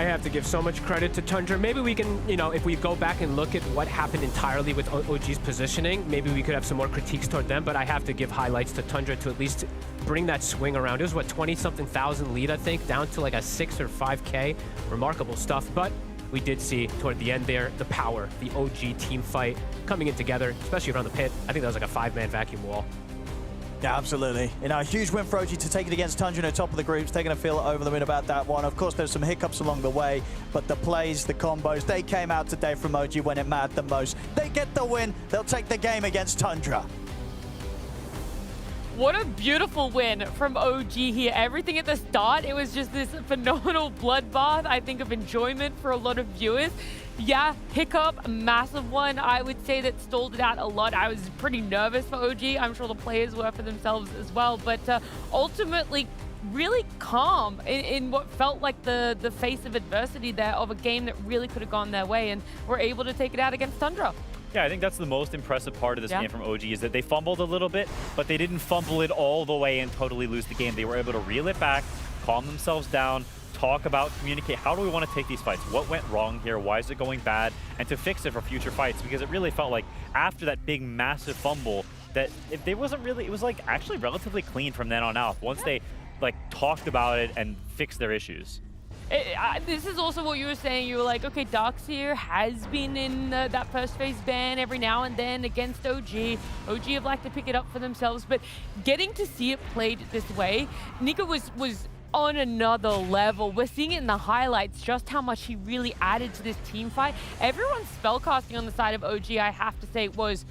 have to give so much credit to Tundra. Maybe we can, you know, if we go back and look at what happened entirely with OG's positioning, maybe we could have some more critiques toward them, but I have to give highlights to Tundra to at least bring that swing around. It was, what, 20-something thousand lead, I think, down to like a 6 or 5K. Remarkable stuff, but we did see toward the end there, the power, the OG team fight coming in together, especially around the pit. I think that was like a 5-man vacuum wall. Yeah, absolutely. You know, a huge win for OG to take it against Tundra in the top of the groups. They're going to feel over the moon about that one. Of course, there's some hiccups along the way, but the plays, the combos, they came out today from OG when it mattered the most. They get the win. They'll take the game against Tundra. What a beautiful win from OG here. Everything at the start, it was just this phenomenal bloodbath, I think, of enjoyment for a lot of viewers. Yeah, hiccup, a massive one. I would say that stalled it out a lot. I was pretty nervous for OG. I'm sure the players were for themselves as well. But ultimately, really calm in what felt like the face of adversity there of a game that really could have gone their way. And were able to take it out against Tundra. Yeah, I think that's the most impressive part of this game from OG is that they fumbled a little bit, but they didn't fumble it all the way and totally lose the game. They were able to reel it back, calm themselves down, talk about, communicate, how do we want to take these fights? What went wrong here? Why is it going bad? And to fix it for future fights, because it really felt like after that big, massive fumble, that if they wasn't really, it was like actually relatively clean from then on out, once they like talked about it and fixed their issues. This is also what you were saying. You were like, okay, Darkseer has been in that first phase ban every now and then against OG. OG have liked to pick it up for themselves, but getting to see it played this way, Nico was on another level. We're seeing it in the highlights, just how much he really added to this team fight. Everyone's spellcasting on the side of OG, I have to say, was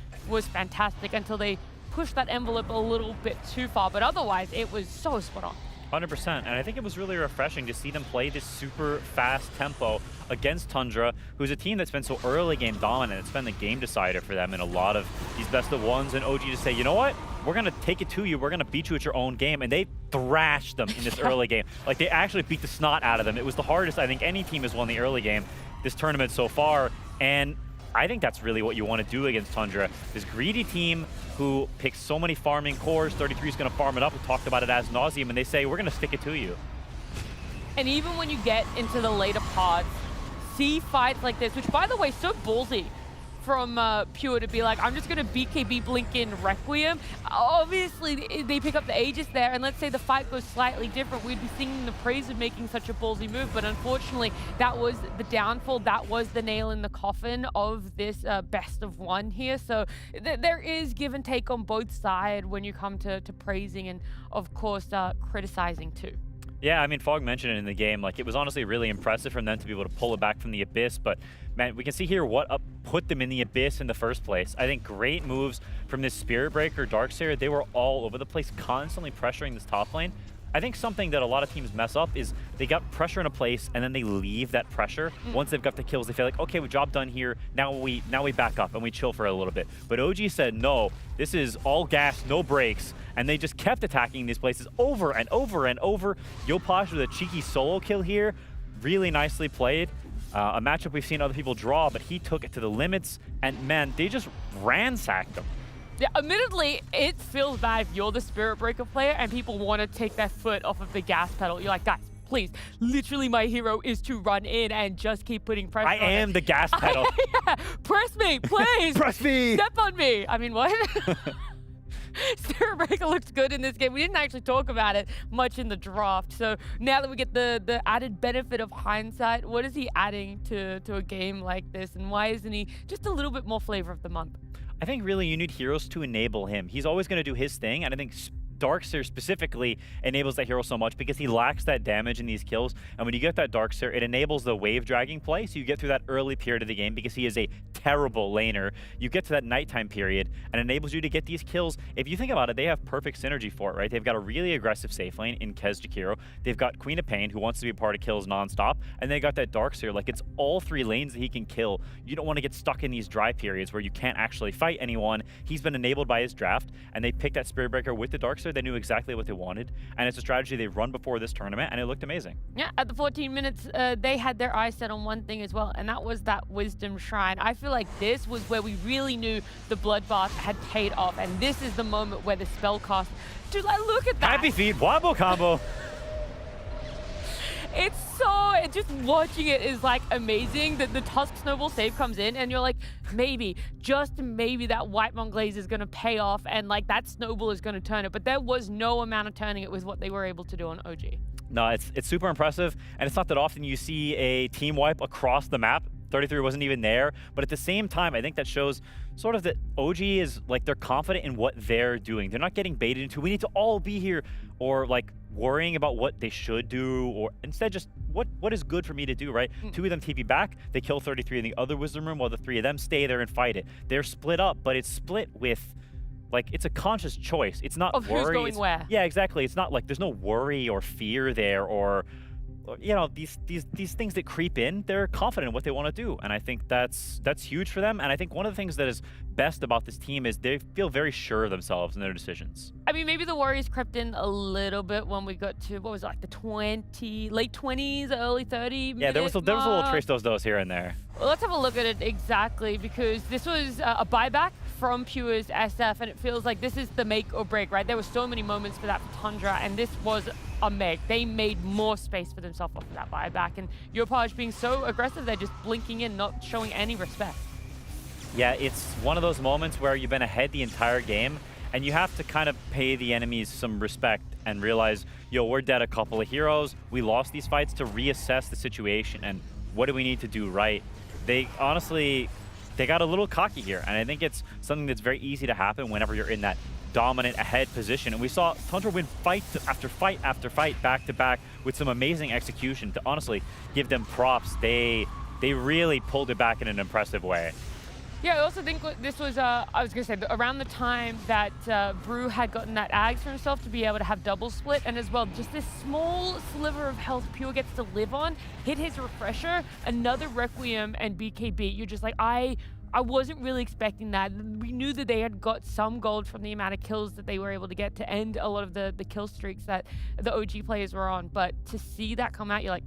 fantastic until they pushed that envelope a little bit too far, but otherwise, it was so spot on. 100%, and I think it was really refreshing to see them play this super fast tempo against Tundra, who's a team that's been so early game dominant. It's been the game decider for them in a lot of these best of ones, and OG to say, you know what? We're going to take it to you. We're going to beat you at your own game, and they thrashed them in this early game. Like, they actually beat the snot out of them. It was the hardest I think any team has won the early game this tournament so far, and I think that's really what you want to do against Tundra. This greedy team who picks so many farming cores, 33 is going to farm it up. We talked about it as nauseum, and they say, we're going to stick it to you. And even when you get into the later parts, see fights like this, which, by the way, so ballsy from Pure to be like, I'm just going to BKB blink in Requiem. Obviously, they pick up the Aegis there, and let's say the fight goes slightly different. We'd be singing the praise of making such a ballsy move, but unfortunately, that was the downfall. That was the nail in the coffin of this best of one here. So there is give and take on both sides when you come to praising and, of course, criticizing too. Yeah, I mean, Fogg mentioned it in the game. Like, it was honestly really impressive from them to be able to pull it back from the Abyss. But, man, we can see here what put them in the Abyss in the first place. I think great moves from this Spirit Breaker, Darkseer. They were all over the place, constantly pressuring this top lane. I think something that a lot of teams mess up is they got pressure in a place and then they leave that pressure. Once they've got the kills, they feel like, okay, we job done here. Now we back up and we chill for a little bit. But OG said, no, this is all gas, no brakes. And they just kept attacking these places over and over and over. Yopaj with a cheeky solo kill here. Really nicely played. A matchup we've seen other people draw, but he took it to the limits. And man, they just ransacked them. Yeah, admittedly, it feels bad if you're the Spirit Breaker player and people want to take their foot off of the gas pedal. You're like, guys, please, literally my hero is to run in and just keep putting pressure on am the gas pedal. Yeah, press me, please. Press me. Step on me. I mean, what? Spirit Breaker looks good in this game. We didn't actually talk about it much in the draft. So now that we get the added benefit of hindsight, what is he adding to a game like this? And why isn't he just a little bit more flavor of the month? I think really you need heroes to enable him. He's always going to do his thing, and I think Darkseer specifically enables that hero so much because he lacks that damage in these kills. And when you get that Darkseer, it enables the wave dragging play, so you get through that early period of the game because he is a terrible laner. You get to that nighttime period and enables you to get these kills. If you think about it, they have perfect synergy for it, right? They've got a really aggressive safe lane in Kez Jakiro. They've got Queen of Pain, who wants to be a part of kills nonstop, and they got that Darkseer. Like, it's all 3 lanes that he can kill. You don't want to get stuck in these dry periods where you can't actually fight anyone. He's been enabled by his draft, and they picked that Spirit Breaker with the Darkseer. They knew exactly what they wanted, and it's a strategy they've run before this tournament, and it looked amazing. Yeah, at the 14 minutes, they had their eyes set on one thing as well, and that was that Wisdom Shrine. I feel like this was where we really knew the Bloodbath had paid off, and this is the moment where the spell cast... Dude, like, look at that! Happy feet, wobble combo! It's just watching it is like amazing. The Tusk Snowball save comes in and you're like, maybe, just maybe that White Monglaze is going to pay off and like that Snowball is going to turn it. But there was no amount of turning it with what they were able to do on OG. No, it's super impressive, and it's not that often you see a team wipe across the map. 33 wasn't even there, but at the same time, I think that shows sort of that OG is like they're confident in what they're doing. They're not getting baited into, we need to all be here, or like worrying about what they should do, or instead just what is good for me to do, right? 2 of them TP back, they kill 33 in the other Wisdom Room, while the 3 of them stay there and fight it. They're split up, but it's split with, like, it's a conscious choice. It's not of worry. Who's going where. Yeah, exactly. It's not like there's no worry or fear there, or you know, these things that creep in. They're confident in what they want to do, and I think that's huge for them. And I think one of the things that is best about this team is they feel very sure of themselves in their decisions. I mean, maybe the worries crept in a little bit when we got to, what was it, like the late 20s, early 30s. Yeah, there was a little trace those here and there. Well, let's have a look at it exactly, because this was a buyback from Pure's SF, and it feels like this is the make or break, right? There were so many moments for that for Tundra, and this was a make. They made more space for themselves off of that buyback, and Yopaj being so aggressive, they're just blinking in, not showing any respect. Yeah, it's one of those moments where you've been ahead the entire game, and you have to kind of pay the enemies some respect and realize, yo, we're dead a couple of heroes. We lost these fights to reassess the situation, and what do we need to do right? They honestly, they got a little cocky here, and I think it's something that's very easy to happen whenever you're in that dominant ahead position. And we saw Tundra win fight after fight after fight back to back with some amazing execution. To honestly give them props, they really pulled it back in an impressive way. Yeah, I also think this was, I was going to say, around the time that Brew had gotten that Ags for himself to be able to have double split, and as well, just this small sliver of health Pure gets to live on, hit his refresher, another Requiem and BKB. You're just like, I wasn't really expecting that. We knew that they had got some gold from the amount of kills that they were able to get to end a lot of the kill streaks that the OG players were on, but to see that come out, you're like,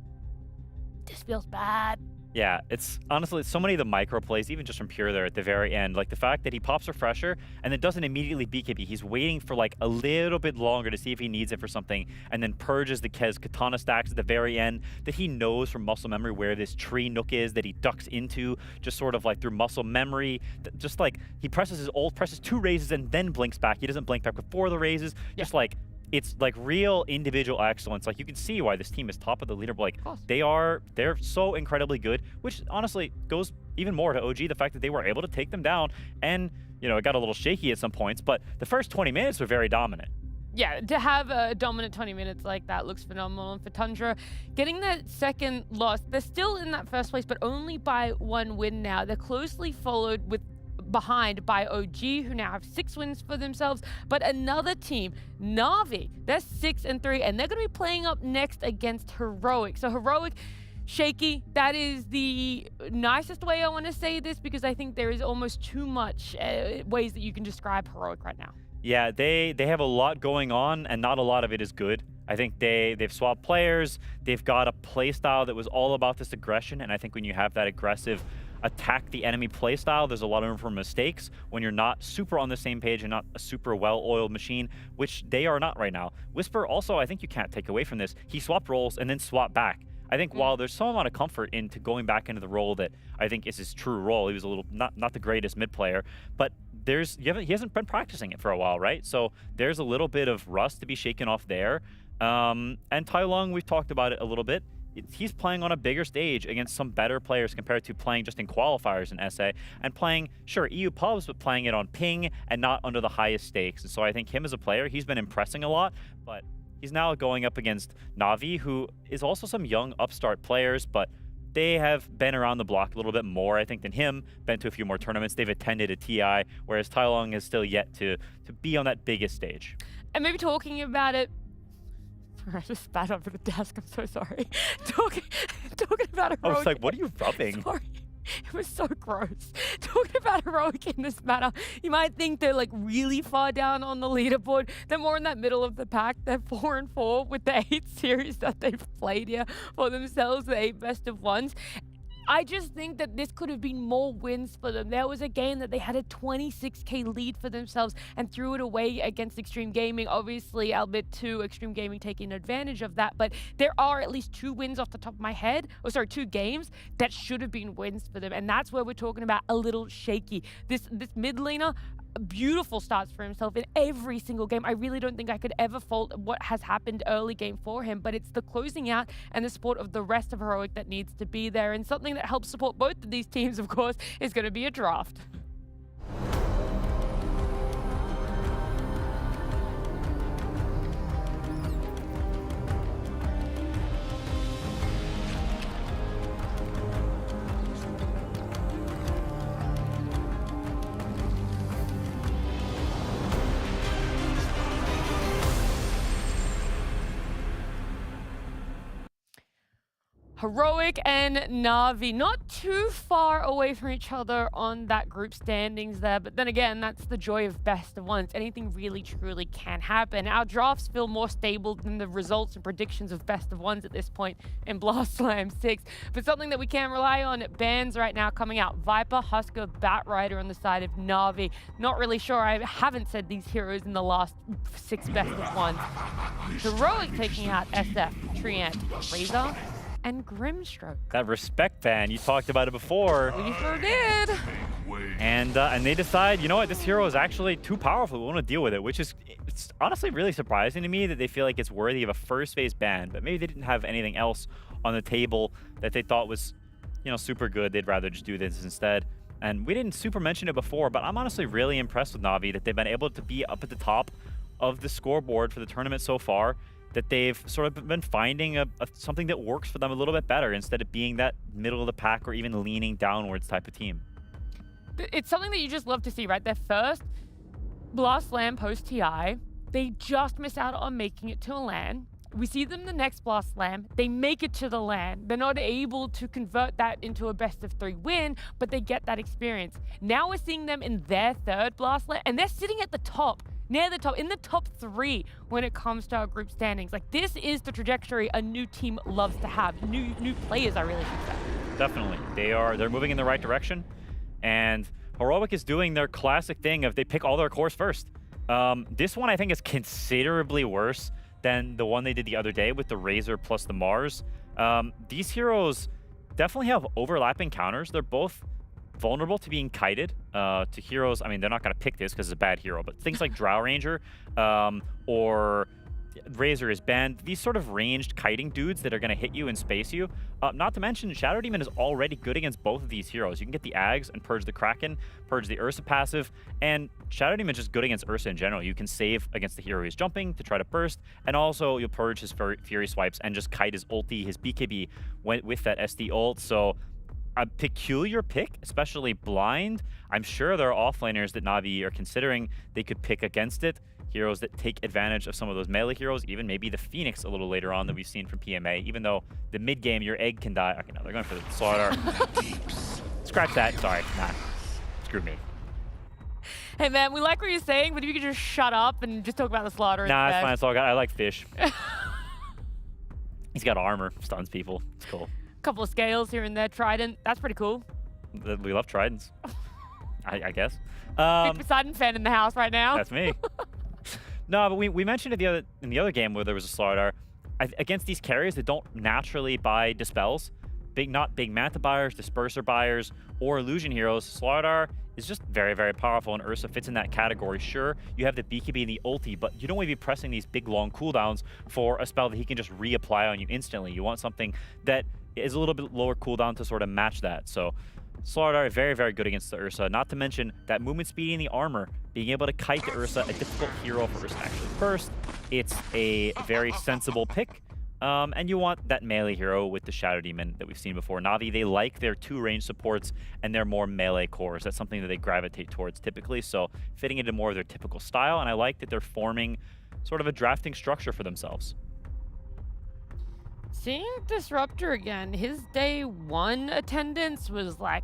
this feels bad. Yeah, it's honestly so many of the micro plays, even just from Pure there at the very end, like the fact that he pops Refresher and then doesn't immediately BKB. He's waiting for like a little bit longer to see if he needs it for something, and then purges the Kez Katana stacks at the very end that he knows from muscle memory where this tree nook is that he ducks into, just sort of like through muscle memory. Just like he presses 2 raises and then blinks back. He doesn't blink back before the raises. Yeah. Just like, it's like real individual excellence. Like you can see why this team is top of the leaderboard. Like they're so incredibly good, which honestly goes even more to OG, the fact that they were able to take them down, and you know, it got a little shaky at some points, but the first 20 minutes were very dominant. Yeah, to have a dominant 20 minutes like that looks phenomenal. And for Tundra, getting that second loss, they're still in that first place, but only by 1 win now. They're closely followed behind by OG, who now have 6 wins for themselves, but another team, Na'Vi, they're 6-3, and they're going to be playing up next against HEROIC. So HEROIC, shaky, that is the nicest way I want to say this, because I think there is almost too much ways that you can describe HEROIC right now. Yeah, they have a lot going on, and not a lot of it is good. I think they've swapped players. They've got a play style that was all about this aggression, and I think when you have that aggressive attack the enemy playstyle, there's a lot of room for mistakes when you're not super on the same page and not a super well-oiled machine, which they are not right now. Whisper also, I think you can't take away from this. He swapped roles and then swapped back. I think while there's some amount of comfort into going back into the role that I think is his true role, he was a little not the greatest mid player, but he hasn't been practicing it for a while, right? So there's a little bit of rust to be shaken off there. And Tai Lung, we've talked about it a little bit. He's playing on a bigger stage against some better players compared to playing just in qualifiers in SA and playing, sure, EU pubs, but playing it on ping and not under the highest stakes. And so I think him as a player, he's been impressing a lot, but he's now going up against Navi, who is also some young upstart players, but they have been around the block a little bit more, I think, than him, been to a few more tournaments. They've attended a TI, whereas Tai Lung is still yet to be on that biggest stage. And maybe talking about it, I just spat over the desk. I'm so sorry. Talking about Heroic. I was like, what are you rubbing? Sorry. It was so gross. Talking about Heroic in this matter, you might think they're like really far down on the leaderboard. They're more in that middle of the pack. They're 4-4 with the 8 series that they've played here for themselves, the 8 best of ones. I just think that this could have been more wins for them. There was a game that they had a 26k lead for themselves and threw it away against Xtreme Gaming. Obviously, albeit Xtreme Gaming taking advantage of that, but there are at least 2 wins off the top of my head. Oh, sorry, 2 games that should have been wins for them, and that's where we're talking about a little shaky. This mid laner, beautiful starts for himself in every single game. I really don't think I could ever fault what has happened early game for him, but it's the closing out and the support of the rest of Heroic that needs to be there, and something that helps support both of these teams, of course, is going to be a draft. Heroic and Navi, not too far away from each other on that group standings there, but then again, that's the joy of best of ones. Anything really truly can happen. Our drafts feel more stable than the results and predictions of best of ones at this point in Blast Slam 6, but something that we can rely on, bans right now coming out. Viper, Husker, Batrider on the side of Navi. Not really sure, I haven't said these heroes in the last 6 best of ones. Heroic taking out SF, Treant, Razor, and Grimstroke. That respect ban, you talked about it before. We sure did. And they decide, you know what, this hero is actually too powerful. We want to deal with it, which is, it's honestly really surprising to me that they feel like it's worthy of a first phase ban, but maybe they didn't have anything else on the table that they thought was, you know, super good. They'd rather just do this instead. And we didn't super mention it before, but I'm honestly really impressed with Navi that they've been able to be up at the top of the scoreboard for the tournament so far, that they've sort of been finding something that works for them a little bit better instead of being that middle of the pack or even leaning downwards type of team. It's something that you just love to see, right? Their first Blast Slam post-TI, they just miss out on making it to a LAN. We see them the next Blast Slam, they make it to the LAN. They're not able to convert that into a best of 3 win, but they get that experience. Now we're seeing them in their 3rd Blast Slam, and they're sitting at the top. Near the top, in the top 3 when it comes to our group standings. Like, this is the trajectory a new team loves to have. New players, I really should say. Definitely. They're moving in the right direction. And Heroic is doing their classic thing of they pick all their cores first. This one I think is considerably worse than the one they did the other day with the Razor plus the Mars. These heroes definitely have overlapping counters. They're both vulnerable to being kited to heroes. I mean, they're not going to pick this because it's a bad hero, but things like Drow Ranger or Razor is banned. These sort of ranged kiting dudes that are going to hit you and space you. Not to mention, Shadow Demon is already good against both of these heroes. You can get the Ags and purge the Kraken, purge the Ursa passive, and Shadow Demon is just good against Ursa in general. You can save against the hero he's jumping to try to burst, and also you'll purge his Fury swipes and just kite his ulti, his BKB with that SD ult. So a peculiar pick, especially blind. I'm sure there are offlaners that Navi are considering they could pick against it. Heroes that take advantage of some of those melee heroes, even maybe the Phoenix a little later on that we've seen from PMA, even though the mid game, your egg can die. Okay, no, they're going for the slaughter. Scratch that. Sorry. Nah. Screw me. Hey, man, we like what you're saying, but if you could just shut up and just talk about the slaughter. Nah, it's fine. It's all good. I like Fish. He's got armor. Stuns people. It's cool. Couple of scales here and there. Trident. That's pretty cool. We love tridents. I guess. Big Poseidon fan in the house right now. That's me. No, but we mentioned it in the other game where there was a slaughter. against these carriers that don't naturally buy dispels, not big Manta buyers, disperser buyers, or illusion heroes, Slardar is just very, very powerful, and Ursa fits in that category. Sure, you have the BKB and the ulti, but you don't want to be pressing these big, long cooldowns for a spell that he can just reapply on you instantly. You want something that is a little bit lower cooldown to sort of match that. So Slardar, very, very good against the Ursa. Not to mention that movement speed and the armor, being able to kite the Ursa, a difficult hero for Ursa to actually burst. It's a very sensible pick. And you want that melee hero with the Shadow Demon that we've seen before. Na'Vi, they like their 2 range supports and their more melee cores. That's something that they gravitate towards typically, so fitting into more of their typical style, and I like that they're forming sort of a drafting structure for themselves. Seeing Disruptor again, his day 1 attendance was like,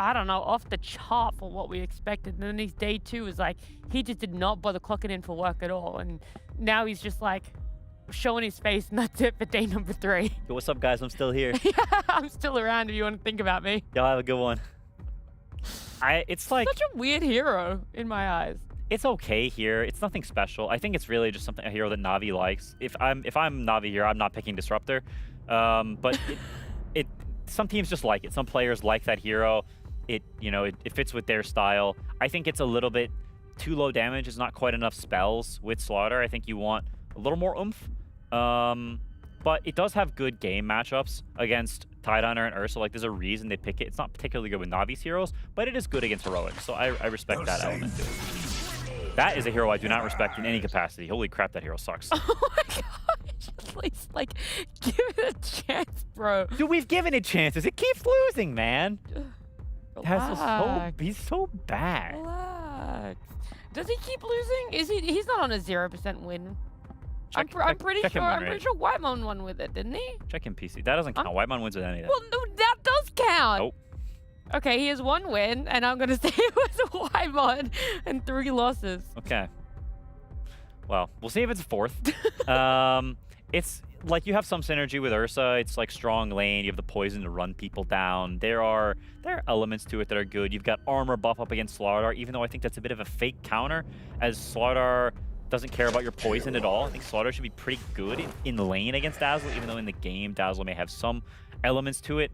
I don't know, off the chart for what we expected. And then his day 2 was like, he just did not bother clocking in for work at all. And now he's just like, showing his face, and that's it for day number 3. Yo, what's up, guys? I'm still here. Yeah, I'm still around if you want to think about me. Y'all have a good one. It's like Such a weird hero in my eyes. it's okay here. It's nothing special. I think it's really just a hero that Na'Vi likes. If I'm Na'Vi here, I'm not picking Disruptor. But some teams just like it. Some players like that hero. It fits with their style. I think it's a little bit too low damage. It's not quite enough spells with Slaughter. I think you want a little more oomph. But it does have good game matchups against Tidehunter and Ursa. Like, there's a reason they pick it. It's not particularly good with Navi's heroes, but it is good against Heroic. So I respect that element. That is a hero I do not respect in any capacity. Holy crap, that hero sucks. Oh my gosh. At least, like, give it a chance, bro. Dude, we've given it chances. It keeps losing, man. Relax. He's so bad. Relax. Does he keep losing? He's not on a 0% win. I'm pretty check him sure Whitemon won with it, didn't he? Check him PC. That doesn't count. Whitemon wins with any of that. Well, no, that does count. Nope. Okay, he has 1 win, and I'm gonna say it was Whitemon and 3 losses. Okay. Well, we'll see if it's a 4th. It's like you have some synergy with Ursa. It's like strong lane. You have the poison to run people down. There are elements to it that are good. You've got armor buff up against Slardar, even though I think that's a bit of a fake counter, as Slardar doesn't care about your poison at all. I think Slaughter should be pretty good in lane against Dazzle, even though in the game Dazzle may have some elements to it.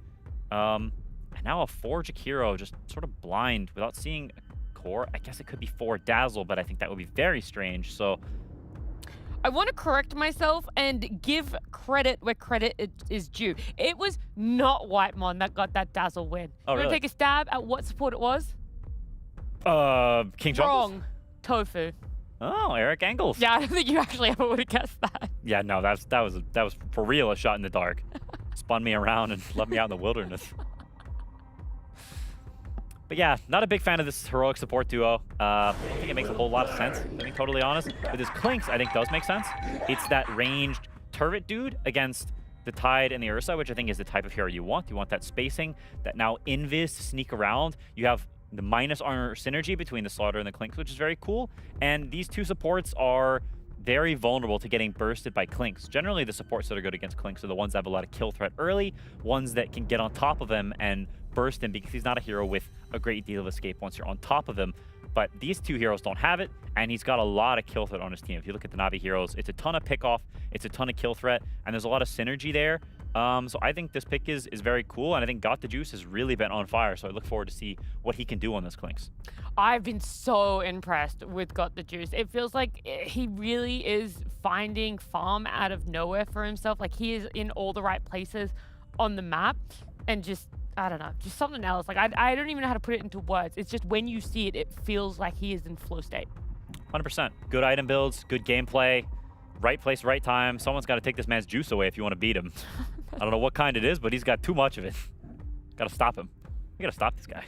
And now a 4 Jakiro just sort of blind without seeing a core. I guess it could be 4 Dazzle, but I think that would be very strange. So I want to correct myself and give credit where credit is due. It was not Whitemon that got that Dazzle win. Oh, You really? want to take a stab at what support it was? King Jungles? Wrong. Tofu. Oh, Eric Engels. Yeah, I don't think you actually ever would have guessed that. Yeah, no, that was for real a shot in the dark. Spun me around and left me out in the wilderness. But yeah, not a big fan of this heroic support duo. I don't think it makes a whole lot of sense, to be totally honest. With his Clinks, I think does make sense. It's that ranged turret dude against the Tide and the Ursa, which I think is the type of hero you want. You want that spacing, that now invis to sneak around. You have the minus armor synergy between the Slaughter and the Clinks, which is very cool. And these 2 supports are very vulnerable to getting bursted by Clinks. Generally, the supports that are good against Clinks are the ones that have a lot of kill threat early, ones that can get on top of him and burst him, because he's not a hero with a great deal of escape once you're on top of him. But these 2 heroes don't have it, and he's got a lot of kill threat on his team. If you look at the Na'Vi heroes, it's a ton of pick off, it's a ton of kill threat, and there's a lot of synergy there. So I think this pick is very cool, and I think Got the Juice has really been on fire, so I look forward to see what he can do on this Clinks. I've been so impressed with Got the Juice. It feels like he really is finding farm out of nowhere for himself. Like, he is in all the right places on the map, and just, I don't know, just something else. Like, I don't even know how to put it into words. It's just when you see it, it feels like he is in flow state. 100%. Good item builds, good gameplay, right place, right time. Someone's got to take this man's juice away if you want to beat him. I don't know what kind it is, but he's got too much of it. Got to stop him. We got to stop this guy.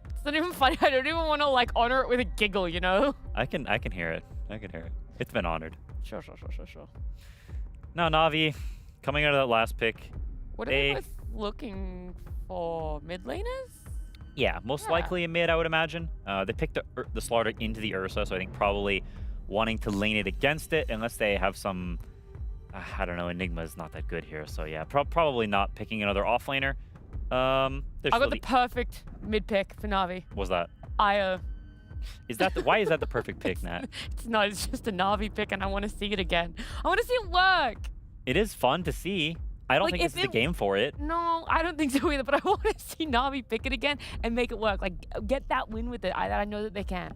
It's not even funny. I don't even want to, like, honor it with a giggle, you know? I can hear it. I can hear it. It's been honored. Sure. Now, Na'Vi, coming out of that last pick. What are they both looking for? Mid laners? Yeah, most likely a mid, I would imagine. They picked the Slaughter into the Ursa, so I think probably wanting to lane it against it, unless they have some, I don't know, Enigma is not that good here. So yeah, probably not picking another offlaner. I got the perfect mid pick for Na'Vi. What's that? Io. Is that why is that the perfect pick, Nat? It's not. It's just a Na'Vi pick, and I want to see it again. I want to see it work. It is fun to see. I don't Like, think this if is the game for it. No, I don't think so either. But I want to see Na'Vi pick it again and make it work. Like, get that win with it. I know that they can.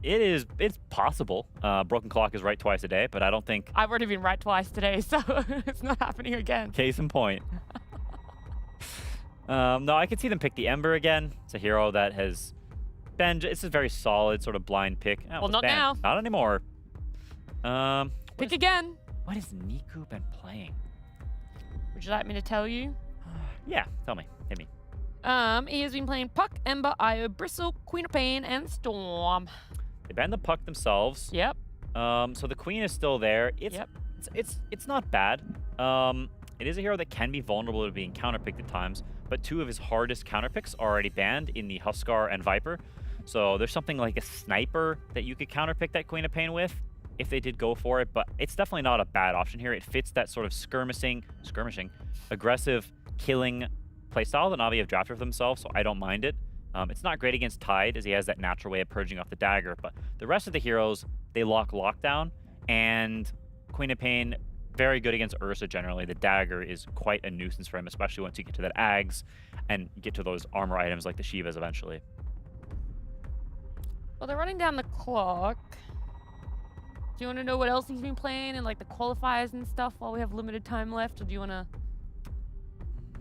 It's possible. Broken Clock is right twice a day, but I don't think. I've already been right twice today, so it's not happening again. Case in point. No, I could see them pick the Ember again. It's a hero that has been. It's a very solid sort of blind pick. Oh, Well, not banned. now. Not anymore. Pick again. What has Niku been playing? Would you like me to tell you? Yeah, tell me. Hit me. He has been playing Puck, Ember, Io, Bristle, Queen of Pain, and Storm. They banned the Puck themselves. Yep. So the Queen is still there. Yep. It's not bad. It is a hero that can be vulnerable to being counterpicked at times, but two of his hardest counterpicks are already banned in the Huskar and Viper. So there's something like a Sniper that you could counterpick that Queen of Pain with if they did go for it, but it's definitely not a bad option here. It fits that sort of skirmishing, aggressive, killing playstyle that Na'Vi have drafted for themselves, so I don't mind it. It's not great against Tide, as he has that natural way of purging off the dagger, but the rest of the heroes, they lock lockdown, and Queen of Pain, very good against Ursa generally. The dagger is quite a nuisance for him, especially once you get to that Ags and get to those armor items like the Shivas eventually. Well, they're running down the clock. Do you want to know what else he's been playing and like the qualifiers and stuff while we have limited time left, or do you want to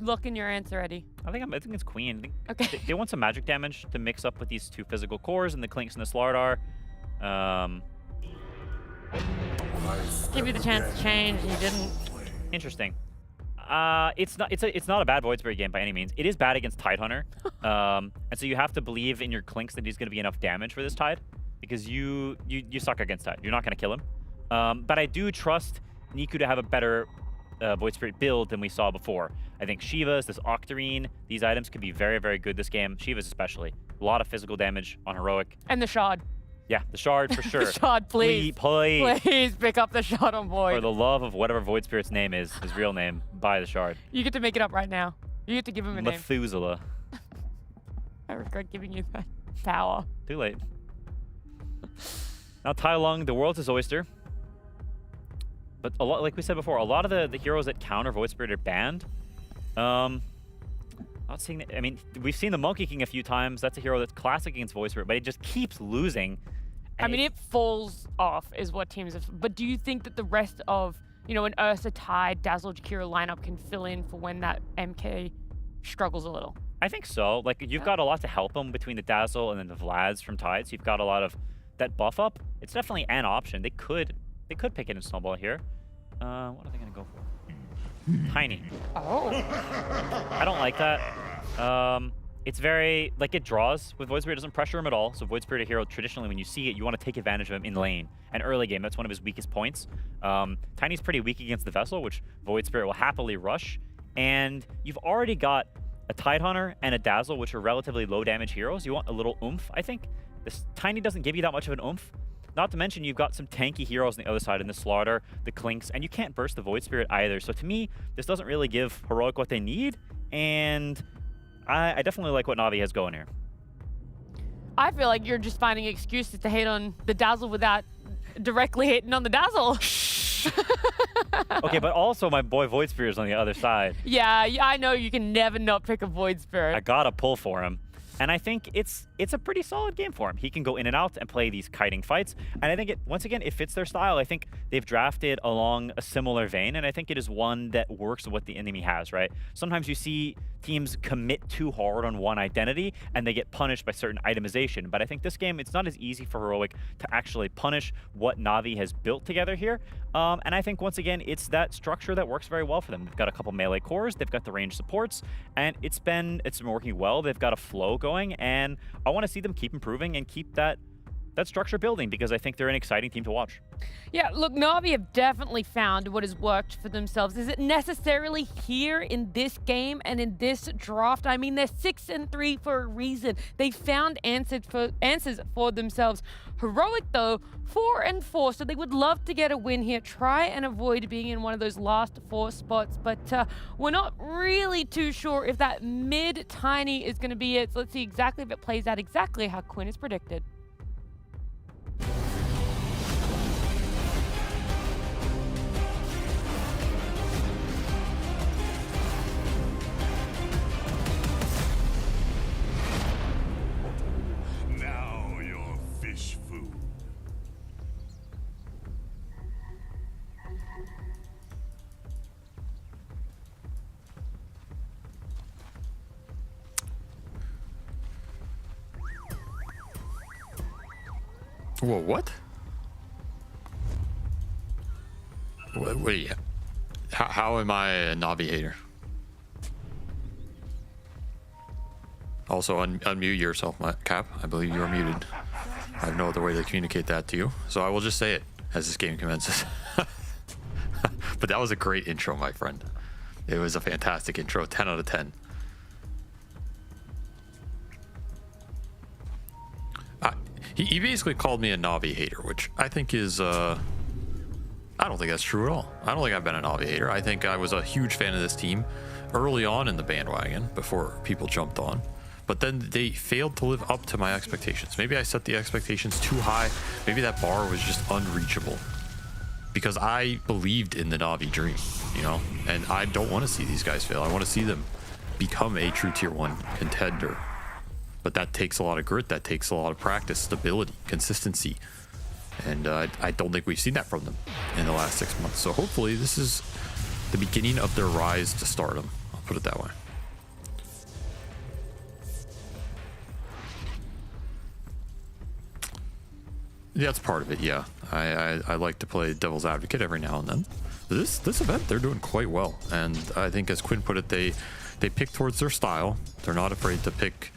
look in your answer, Eddie? I think it's Queen. I think Okay. they want some magic damage to mix up with these two physical cores and the Clinks and the Slardar. Give you the chance to change, and you didn't. Interesting. It's not a bad Void Spirit game by any means. It is bad against Tidehunter, and so you have to believe in your Clinks that he's going to be enough damage for this Tide, because you suck against Tide. You're not going to kill him. But I do trust Niku to have a better Void Spirit build than we saw before. I think Shivas, this Octarine, these items could be very, very good this game. Shivas especially. A lot of physical damage on Heroic. And the Shard. Yeah, the Shard for sure. The Shard, please. Please pick up the Shard on For Void. the love of whatever Void Spirit's name is, his real name, buy the Shard. You get to make it up right now. You get to give him a name. Methuselah. I regret giving you that power. Too late. Now Tai Lung, the world's his oyster. But a lot, like we said before, a lot of the heroes that counter Void Spirit are banned. Not seeing that, I mean, we've seen the Monkey King a few times. That's a hero that's classic against Void Spirit, but it just keeps losing. I mean, it falls off is what teams have. But do you think that the rest of, you know, an Ursa, Tide, Dazzle, Jakira lineup can fill in for when that MK struggles a little? I think so. Like, you've got a lot to help them between the Dazzle and then the Vlads from Tide, so you've got a lot of that buff up. It's definitely an option. They could pick it in Snowball here. What are they going to go for? Tiny. Oh. I don't like that. It's very, like, it draws with Void Spirit. It doesn't pressure him at all. So Void Spirit, a hero, traditionally, when you see it, you want to take advantage of him in lane. And early game, that's one of his weakest points. Tiny's pretty weak against the Vessel, which Void Spirit will happily rush. And you've already got a Tidehunter and a Dazzle, which are relatively low damage heroes. You want a little oomph, I think. This Tiny doesn't give you that much of an oomph. Not to mention, you've got some tanky heroes on the other side in the Slardar, the Clinks, and you can't burst the Void Spirit either. So to me, this doesn't really give Heroic what they need, and I definitely like what Na'Vi has going here. I feel like you're just finding excuses to hate on the Dazzle without directly hating on the Dazzle. Okay, but also my boy Void Spirit is on the other side. Yeah, I know you can never not pick a Void Spirit. I gotta pull for him. And I think it's a pretty solid game for him. He can go in and out and play these kiting fights. And I think once again, it fits their style. I think they've drafted along a similar vein, and I think it is one that works with what the enemy has, right? Sometimes you see teams commit too hard on one identity, and they get punished by certain itemization. But I think this game, it's not as easy for Heroic to actually punish what Na'Vi has built together here. And I think, once again, it's that structure that works very well for them. They've got a couple melee cores, they've got the range supports, and it's been working well. They've got a flow going, and I want to see them keep improving and keep that structure building, because I think they're an exciting team to watch. Yeah, look, Na'Vi have definitely found what has worked for themselves. Is it necessarily here in this game and in this draft? I mean, they're 6-3 for a reason. They found answers for themselves. Heroic, though, 4-4, so they would love to get a win here. Try and avoid being in one of those last 4 spots, but we're not really too sure if that mid-tiny is going to be it. So let's see exactly if it plays out exactly how Quinn has predicted. Whoa, what? Wait, how am I a Navi hater? Also, unmute yourself, Cap. I believe you are muted. I have no other way to communicate that to you, so I will just say it as this game commences. But that was a great intro, my friend. It was a fantastic intro, 10 out of 10. He basically called me a Navi hater, which I think is, I don't think that's true at all. I don't think I've been a Navi hater. I think I was a huge fan of this team early on in the bandwagon before people jumped on. But then they failed to live up to my expectations. Maybe I set the expectations too high. Maybe that bar was just unreachable. Because I believed in the Navi dream, you know? And I don't want to see these guys fail. I want to see them become a true tier 1 contender. But that takes a lot of grit. That takes a lot of practice, stability, consistency. And I don't think we've seen that from them in the last 6 months. So hopefully this is the beginning of their rise to stardom. I'll put it that way. Yeah, that's part of it, yeah. I like to play devil's advocate every now and then. This event, they're doing quite well. And I think, as Quinn put it, they pick towards their style. They're not afraid to pick,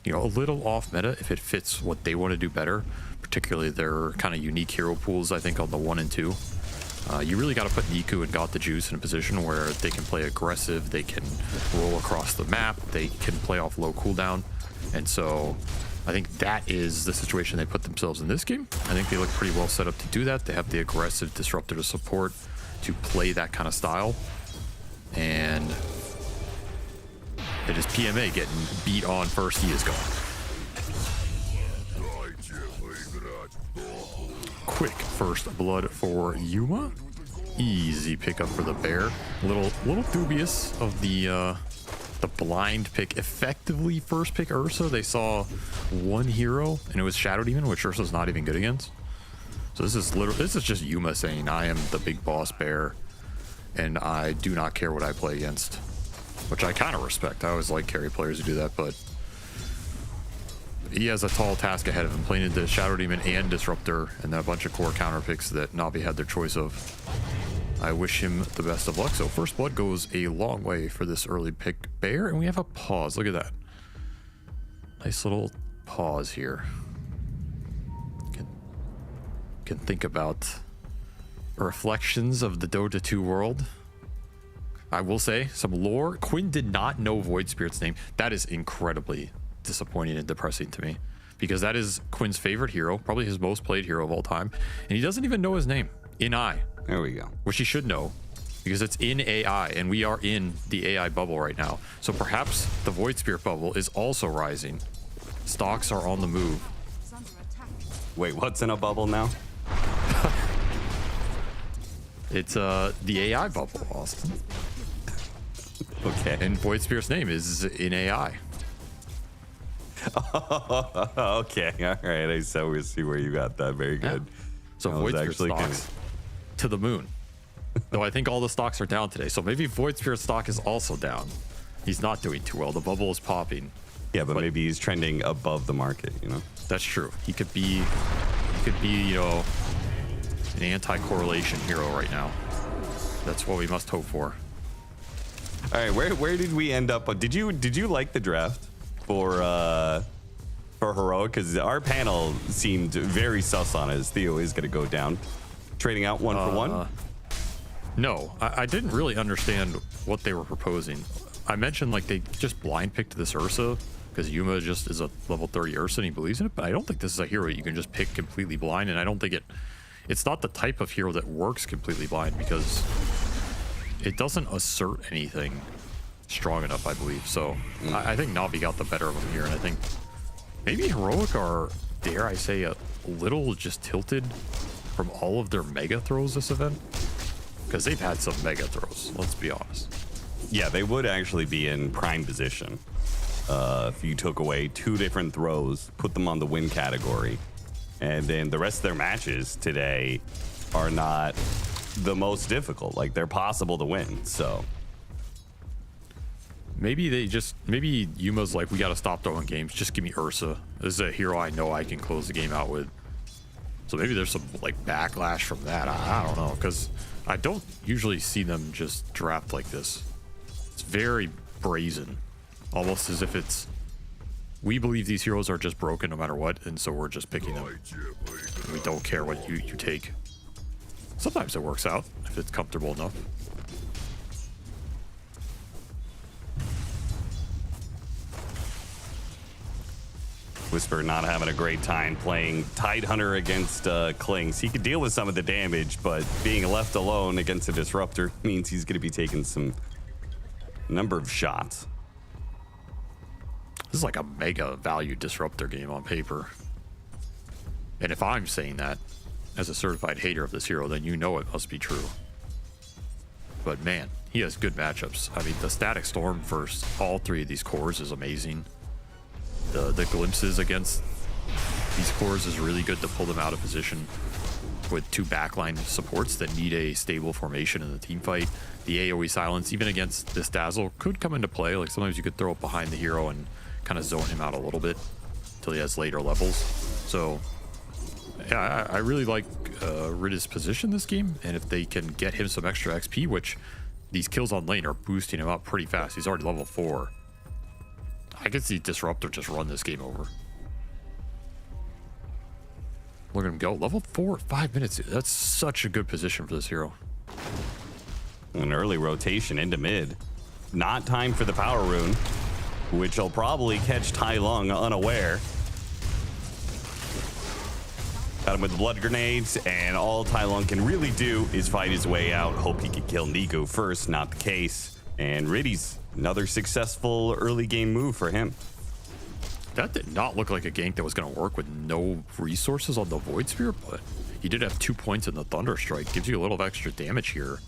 you know, a little off meta if it fits what they want to do better. Particularly their kind of unique hero pools, I think, on the 1 and 2. You really got to put Niku and Got the Juice in a position where they can play aggressive, they can roll across the map, they can play off low cooldown. And so I think that is the situation they put themselves in this game. I think they look pretty well set up to do that. They have the aggressive disruptor to support to play that kind of style. And it is PMA getting beat on first. He is gone. Quick first blood for Yuma. Easy pickup for the bear. Little dubious of the blind pick. Effectively first pick Ursa. They saw one hero and it was Shadow Demon, which Ursa's not even good against. So this is just Yuma saying, I am the big boss bear and I do not care what I play against, which I kind of respect. I always like carry players who do that, but he has a tall task ahead of him, playing into Shadow Demon and Disruptor and a bunch of core counter picks that Navi had their choice of. I wish him the best of luck. So first blood goes a long way for this early pick bear, and we have a pause. Look at that. Nice little pause here. Can think about reflections of the Dota 2 world. I will say some lore. Quinn did not know Void Spirit's name. That is incredibly disappointing and depressing to me, because that is Quinn's favorite hero, probably his most played hero of all time, and he doesn't even know his name. There we go. Which he should know, because it's in AI, and we are in the AI bubble right now. So perhaps the Void Spirit bubble is also rising. Stocks are on the move. Wait, what's in a bubble now? It's the AI bubble, Austin. Okay. And Void Spirit's name is in AI. Okay, all right. So we see where you got that. Very good. Yeah. So Void Spirit stocks to the moon. Though I think all the stocks are down today. So maybe Void Spirit stock is also down. He's not doing too well. The bubble is popping. Yeah, but maybe he's trending above the market, you know? That's true. He could be, you know, an anti-correlation hero right now. That's what we must hope for. All right, where did we end up? Did you like the draft for Heroic? Because our panel seemed very sus on it, as Theo is going to go down. Trading out 1 for 1? No, I didn't really understand what they were proposing. I mentioned like they just blind picked this Ursa because Yuma just is a level 30 Ursa and he believes in it, but I don't think this is a hero you can just pick completely blind, and I don't think it's not the type of hero that works completely blind because it doesn't assert anything strong enough, I believe. So I think Navi got the better of them here, and I think maybe Heroic are, dare I say, a little just tilted from all of their mega throws this event, because they've had some mega throws, let's be honest. Yeah, they would actually be in prime position if you took away 2 different throws, put them on the win category, and then the rest of their matches today are not the most difficult. Like, they're possible to win, so maybe Yuma's like, we gotta stop throwing games, just give me Ursa. This is a hero I know I can close the game out with. So maybe there's some like backlash from that. I don't know, because I don't usually see them just draft like this. It's very brazen, almost as if it's, we believe these heroes are just broken no matter what, and so we're just picking them. We don't care what you take. Sometimes it works out if it's comfortable enough. Whisper not having a great time playing Tidehunter against Klings. He could deal with some of the damage, but being left alone against a Disruptor means he's going to be taking some number of shots. This is like a mega value Disruptor game on paper. And if I'm saying that as a certified hater of this hero, then you know it must be true. But man, he has good matchups. I mean, the Static Storm versus all three of these cores is amazing. The glimpses against these cores is really good to pull them out of position with two backline supports that need a stable formation in the team fight. The AoE silence, even against this Dazzle, could come into play. Like sometimes you could throw it behind the hero and kind of zone him out a little bit until he has later levels. So yeah, I really like Ridda's position this game, and if they can get him some extra XP, which these kills on lane are boosting him up pretty fast. He's already level 4. I could see Disruptor just run this game over. Look at him go. Level 4, 5 minutes. That's such a good position for this hero. An early rotation into mid. Not time for the power rune, which will probably catch Tai Lung unaware. Got him with the blood grenades, and all Tai Lung can really do is fight his way out. Hope he could kill Nico first. Not the case. And Riddy's another successful early game move for him. That did not look like a gank that was going to work with no resources on the Void Spear, but he did have 2 points in the Thunder Strike. Gives you a little extra damage here.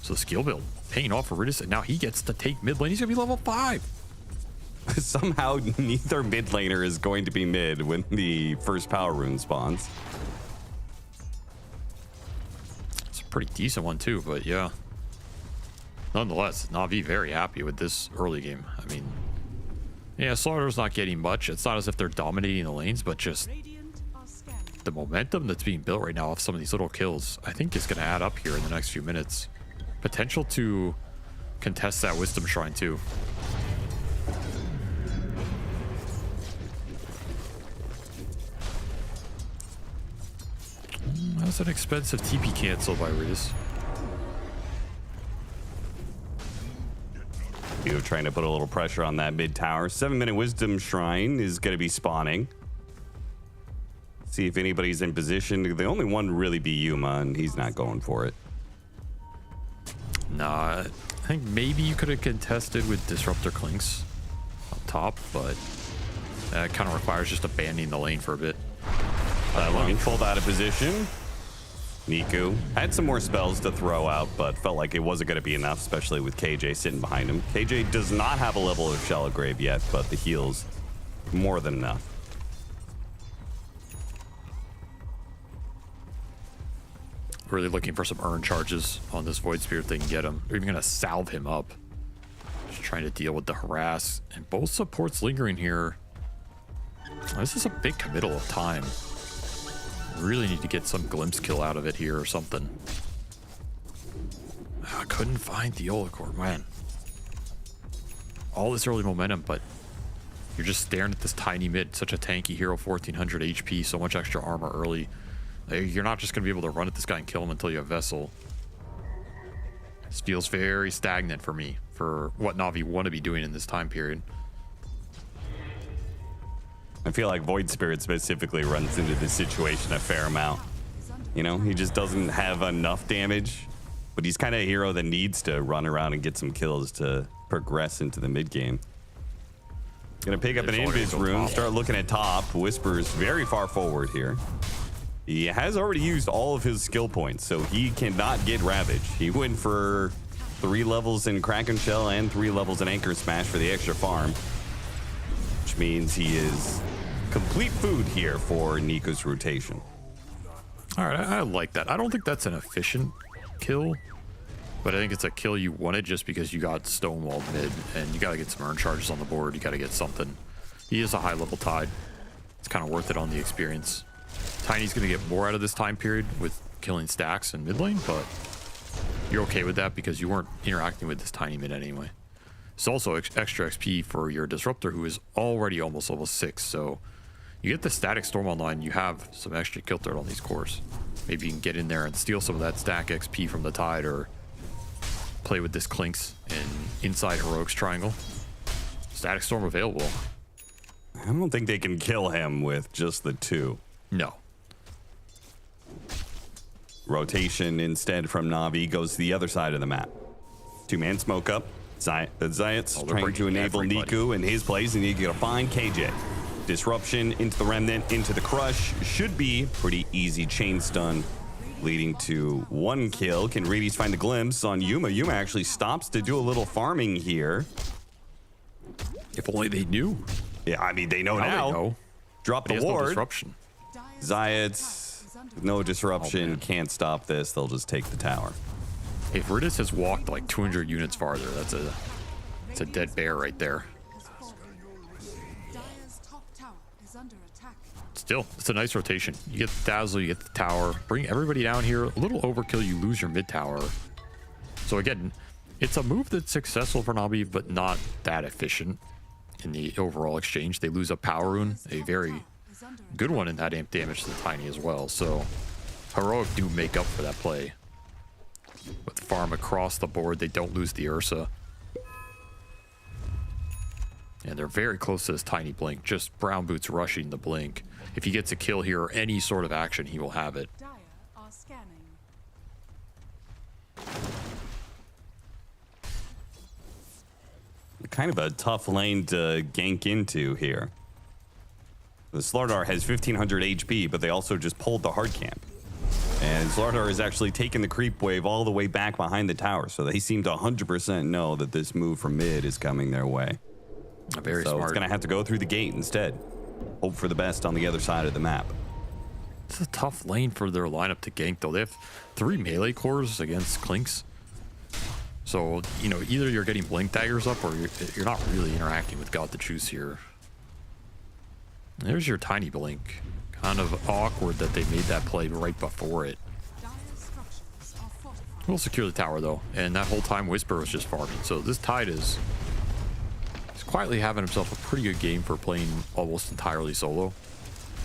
So the skill build paying off for Riddas, and now he gets to take mid lane. He's going to be level 5. Somehow neither mid laner is going to be mid when the first power rune spawns. It's a pretty decent one too, but yeah. Nonetheless, Na'Vi very happy with this early game. I mean, yeah, Slaughter's not getting much. It's not as if they're dominating the lanes, but just the momentum that's being built right now off some of these little kills, I think is going to add up here in the next few minutes. Potential to contest that Wisdom Shrine too. That's an expensive TP cancel by Riddas. You trying to put a little pressure on that mid tower. 7-minute Wisdom Shrine is going to be spawning. See if anybody's in position. The only one to really be Yuma, and he's not going for it. Nah, I think maybe you could have contested with Disruptor Clinks up top, but that kind of requires just abandoning the lane for a bit. Lung pulled out of position. Niku had some more spells to throw out, but felt like it wasn't going to be enough, especially with KJ sitting behind him. KJ does not have a level of Shallow Grave yet, but the heal's more than enough. Really looking for some earn charges on this Void Spear if they can get him. They're even going to salve him up. Just trying to deal with the harass. And both supports lingering here. This is a big committal of time. Really need to get some glimpse kill out of it here or something. I couldn't find the Olacore, man. All this early momentum, but you're just staring at this tiny mid. Such a tanky hero, 1400 HP, so much extra armor early. You're not just going to be able to run at this guy and kill him until you have Vessel. This feels very stagnant for me, for what Na'Vi want to be doing in this time period. I feel like Void Spirit specifically runs into this situation a fair amount. You know, he just doesn't have enough damage, but he's kind of a hero that needs to run around and get some kills to progress into the mid game. Gonna pick up an Invis rune, start looking at top. Whisper's very far forward here. He has already used all of his skill points, so he cannot get Ravage. He went for 3 levels in Kraken Shell and 3 levels in Anchor Smash for the extra farm, which means he is complete food here for Nico's rotation. All right, I like that. I don't think that's an efficient kill, but I think it's a kill you wanted just because you got stonewalled mid and you got to get some earn charges on the board. You got to get something. He is a high level Tide. It's kind of worth it on the experience. Tiny's going to get more out of this time period with killing stacks in mid lane, but you're okay with that because you weren't interacting with this Tiny mid anyway. It's also extra XP for your Disruptor, who is already almost level 6, so you get the Static Storm online, you have some extra kill threat on these cores. Maybe you can get in there and steal some of that stack XP from the Tide, or play with this Clinks and inside Heroic's triangle. Static Storm available. I don't think they can kill him with just the 2. No. Rotation instead from Na'Vi goes to the other side of the map. 2-man smoke up. Zayat's trying to enable Niku in his place, and he's gonna find KJ. Disruption into the Remnant, into the Crush. Should be pretty easy chain stun, leading to 1 kill. Can Reeves find a glimpse on Yuma? Yuma actually stops to do a little farming here. If only they knew. Yeah, I mean, they know now. They know. Drop the no ward. disruption. Zayat's no disruption, can't stop this. They'll just take the tower. If Riddis has walked like 200 units farther, that's a dead bear right there. Dire's top tower is under attack. Still, it's a nice rotation. You get the Dazzle, you get the tower, bring everybody down here. A little overkill, you lose your mid tower. So again, it's a move that's successful for Na'Vi, but not that efficient in the overall exchange. They lose a power rune, a very good one in that amp damage to the Tiny as well. So Heroic do make up for that play. With farm across the board, they don't lose the Ursa. And they're very close to this Tiny Blink. Just Brown Boots rushing the Blink. If he gets a kill here or any sort of action, he will have it. Dire are scanning. Kind of a tough lane to gank into here. The Slardar has 1500 HP, but they also just pulled the hard camp. And Slardar is actually taking the creep wave all the way back behind the tower, so they seem to 100% know that this move from mid is coming their way. Very smart. It's going to have to go through the gate instead. Hope for the best on the other side of the map. It's a tough lane for their lineup to gank, though. They have 3 melee cores against Clinks. So, you know, either you're getting Blink Daggers up or you're not really interacting with God the Juice here. There's your Tiny Blink. Kind of awkward that they made that play right before it. Dire's structures are fortified. We'll secure the tower, though. And that whole time, Whisper was just farming. So this Tide is quietly having himself a pretty good game for playing almost entirely solo.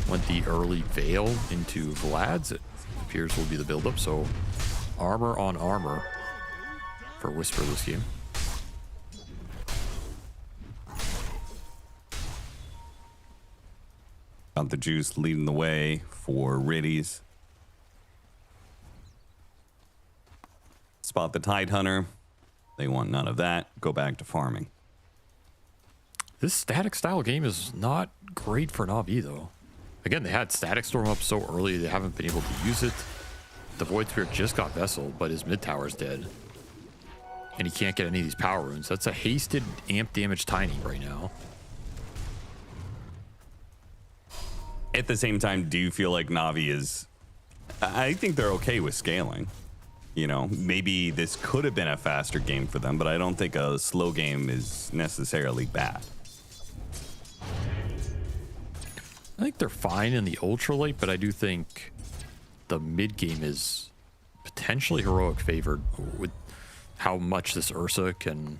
Went the early Veil into Vlad's. It appears will be the build-up. So armor on armor for Whisper this game. Got the Juice leading the way for Riddies. Spot the Tide Hunter. They want none of that. Go back to farming. This static style game is not great for Na'Vi, though. Again, they had Static Storm up so early, they haven't been able to use it. The Void Spirit just got Vessel, but his mid tower is dead. And he can't get any of these power runes. That's a hasted amp damage Tiny right now. At the same time, do you feel like Na'Vi is... I think they're okay with scaling. You know, maybe this could have been a faster game for them, but I don't think a slow game is necessarily bad. I think they're fine in the ultra late, but I do think the mid game is potentially Heroic favored with how much this Ursa can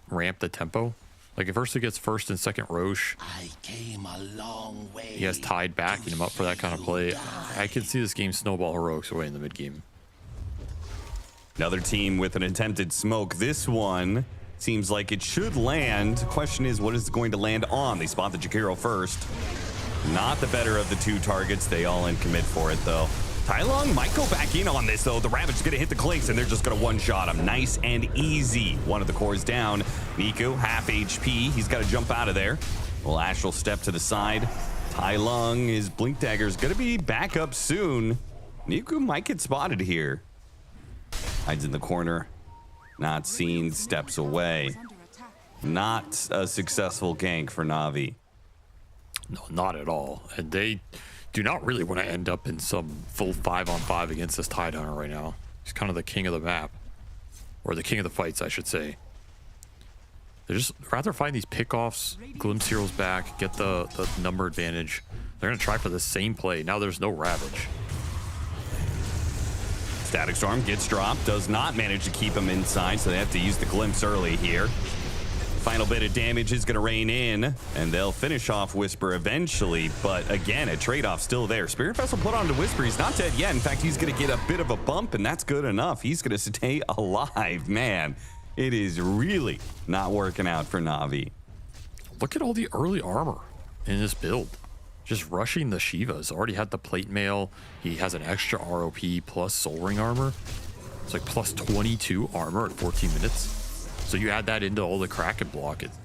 ramp the tempo. Like if Ursa gets first and second Roche, I came a long way. He has Tide backing him up for that kind of play. I can see this game snowball Heroics away in the mid game. Another team with an attempted smoke. This one seems like it should land. Question is, what is it going to land on? They spot the Jakiro first. Not the better of the 2 targets. They all in commit for it, though. Tai Lung might go back in on this, though. The Ravage going to hit the Clinks, and they're just going to one-shot him. Nice and easy. One of the cores down. Niku, half HP. He's got to jump out of there. Well, Astral step to the side. Tai Lung, his Blink Dagger is going to be back up soon. Niku might get spotted here. Hides in the corner. Not seen. Steps away. Not a successful gank for Na'Vi. No, not at all. And they do not really want to end up in some full 5-on-5 against this Tide Hunter right now. He's kind of the king of the map. Or the king of the fights, I should say. They just rather find these pickoffs, glimpse heroes back, get the number advantage. They're going to try for the same play. Now there's no Ravage. Static Storm gets dropped, does not manage to keep him inside, so they have to use the glimpse early here. Final bit of damage is going to rain in, and they'll finish off Whisper eventually, but again, a trade-off still there. Spirit Vessel put onto Whisper. He's not dead yet. In fact, he's going to get a bit of a bump, and that's good enough. He's going to stay alive. Man, it is really not working out for Na'Vi. Look at all the early armor in this build. Just rushing the Shivas. Already had the plate mail. He has an extra ROP plus Soul Ring armor. It's like plus 22 armor at 14 minutes. So you add that into all the Kraken block. It's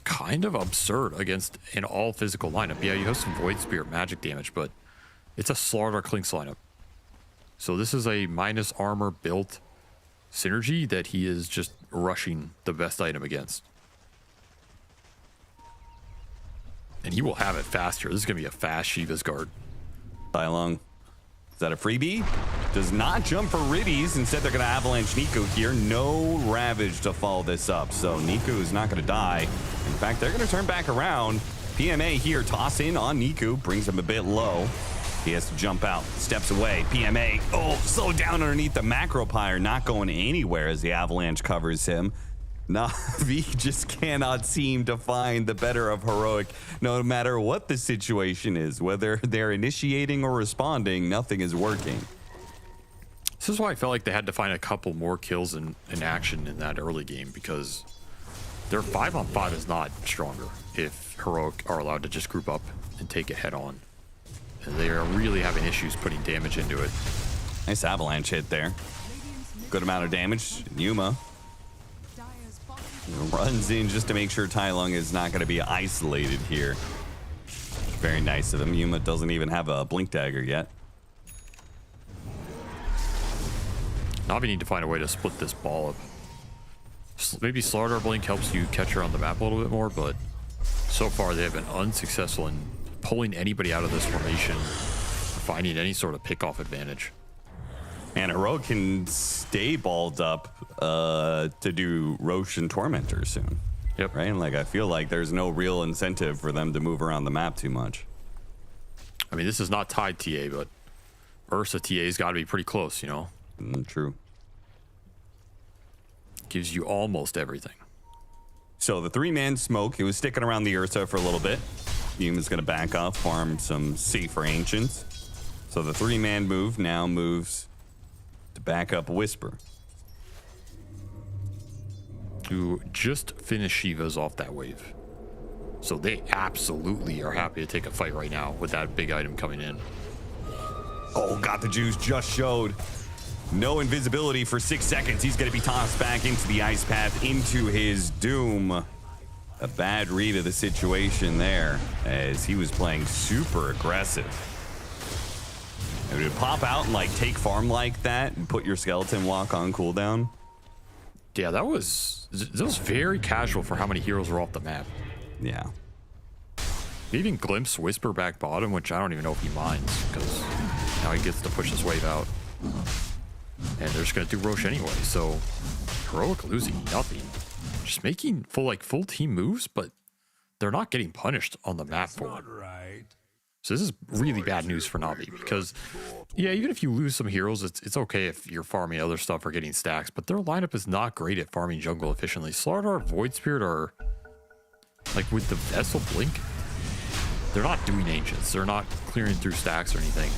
kind of absurd against an all physical lineup. Yeah, you have some Void Spirit magic damage, but it's a Slaughter Clinks lineup. So this is a minus armor built synergy that he is just rushing the best item against. And he will have it faster. This is going to be a fast Shiva's guard. Long. Is that a freebie? Does not jump for Riddies. Instead, they're going to avalanche Niku here. No Ravage to follow this up. So Niku is not going to die. In fact, they're going to turn back around. PMA here, toss in on Niku. Brings him a bit low. He has to jump out. Steps away. PMA. Oh, slowed down underneath the Macro Pyre. Not going anywhere as the avalanche covers him. Na'Vi just cannot seem to find the better of Heroic, no matter what the situation is. Whether they're initiating or responding, nothing is working. This is why I felt like they had to find a couple more kills in action in that early game, because their 5-on-5 is not stronger if Heroic are allowed to just group up and take it head on. And they are really having issues putting damage into it. Nice avalanche hit there. Good amount of damage. Yuma runs in just to make sure Tai Lung is not going to be isolated here. Very nice of him. Yuma doesn't even have a blink dagger yet. Na'Vi need to find a way to split this ball up. Maybe Slaughter Blink helps you catch her on the map a little bit more, but so far they have been unsuccessful in pulling anybody out of this formation, finding any sort of pickoff advantage. And Heroic can stay balled up to do Roche and Tormentor soon. Yep. Right? Like, I feel like there's no real incentive for them to move around the map too much. I mean, this is not tied TA, but Ursa TA's got to be pretty close, you know? True. Gives you almost everything. So the 3-man smoke, it was sticking around the Ursa for a little bit. Yuma's going to back off, farm some safer Ancients. So the 3-man move now moves to back up Whisper. To just finish Shivas off that wave. So they absolutely are happy to take a fight right now with that big item coming in. Oh, got the juice, just showed. No invisibility for 6 seconds. He's going to be tossed back into the ice path, into his doom. A bad read of the situation there, as he was playing super aggressive. And to pop out and like take farm like that and put your skeleton walk on cooldown. Yeah, that was very casual for how many heroes were off the map. Yeah. They even glimpse Whisper back bottom, which I don't even know if he minds, because now he gets to push this wave out. And they're just going to do Roche anyway, so Heroic losing nothing. Just making full team moves, but they're not getting punished on the map for it. So this is really bad news for Na'Vi, because yeah, even if you lose some heroes, it's okay if you're farming other stuff or getting stacks, but their lineup is not great at farming jungle efficiently. Slaughter, Void Spirit are like with the Vessel Blink, they're not doing Ancients, they're not clearing through stacks or anything.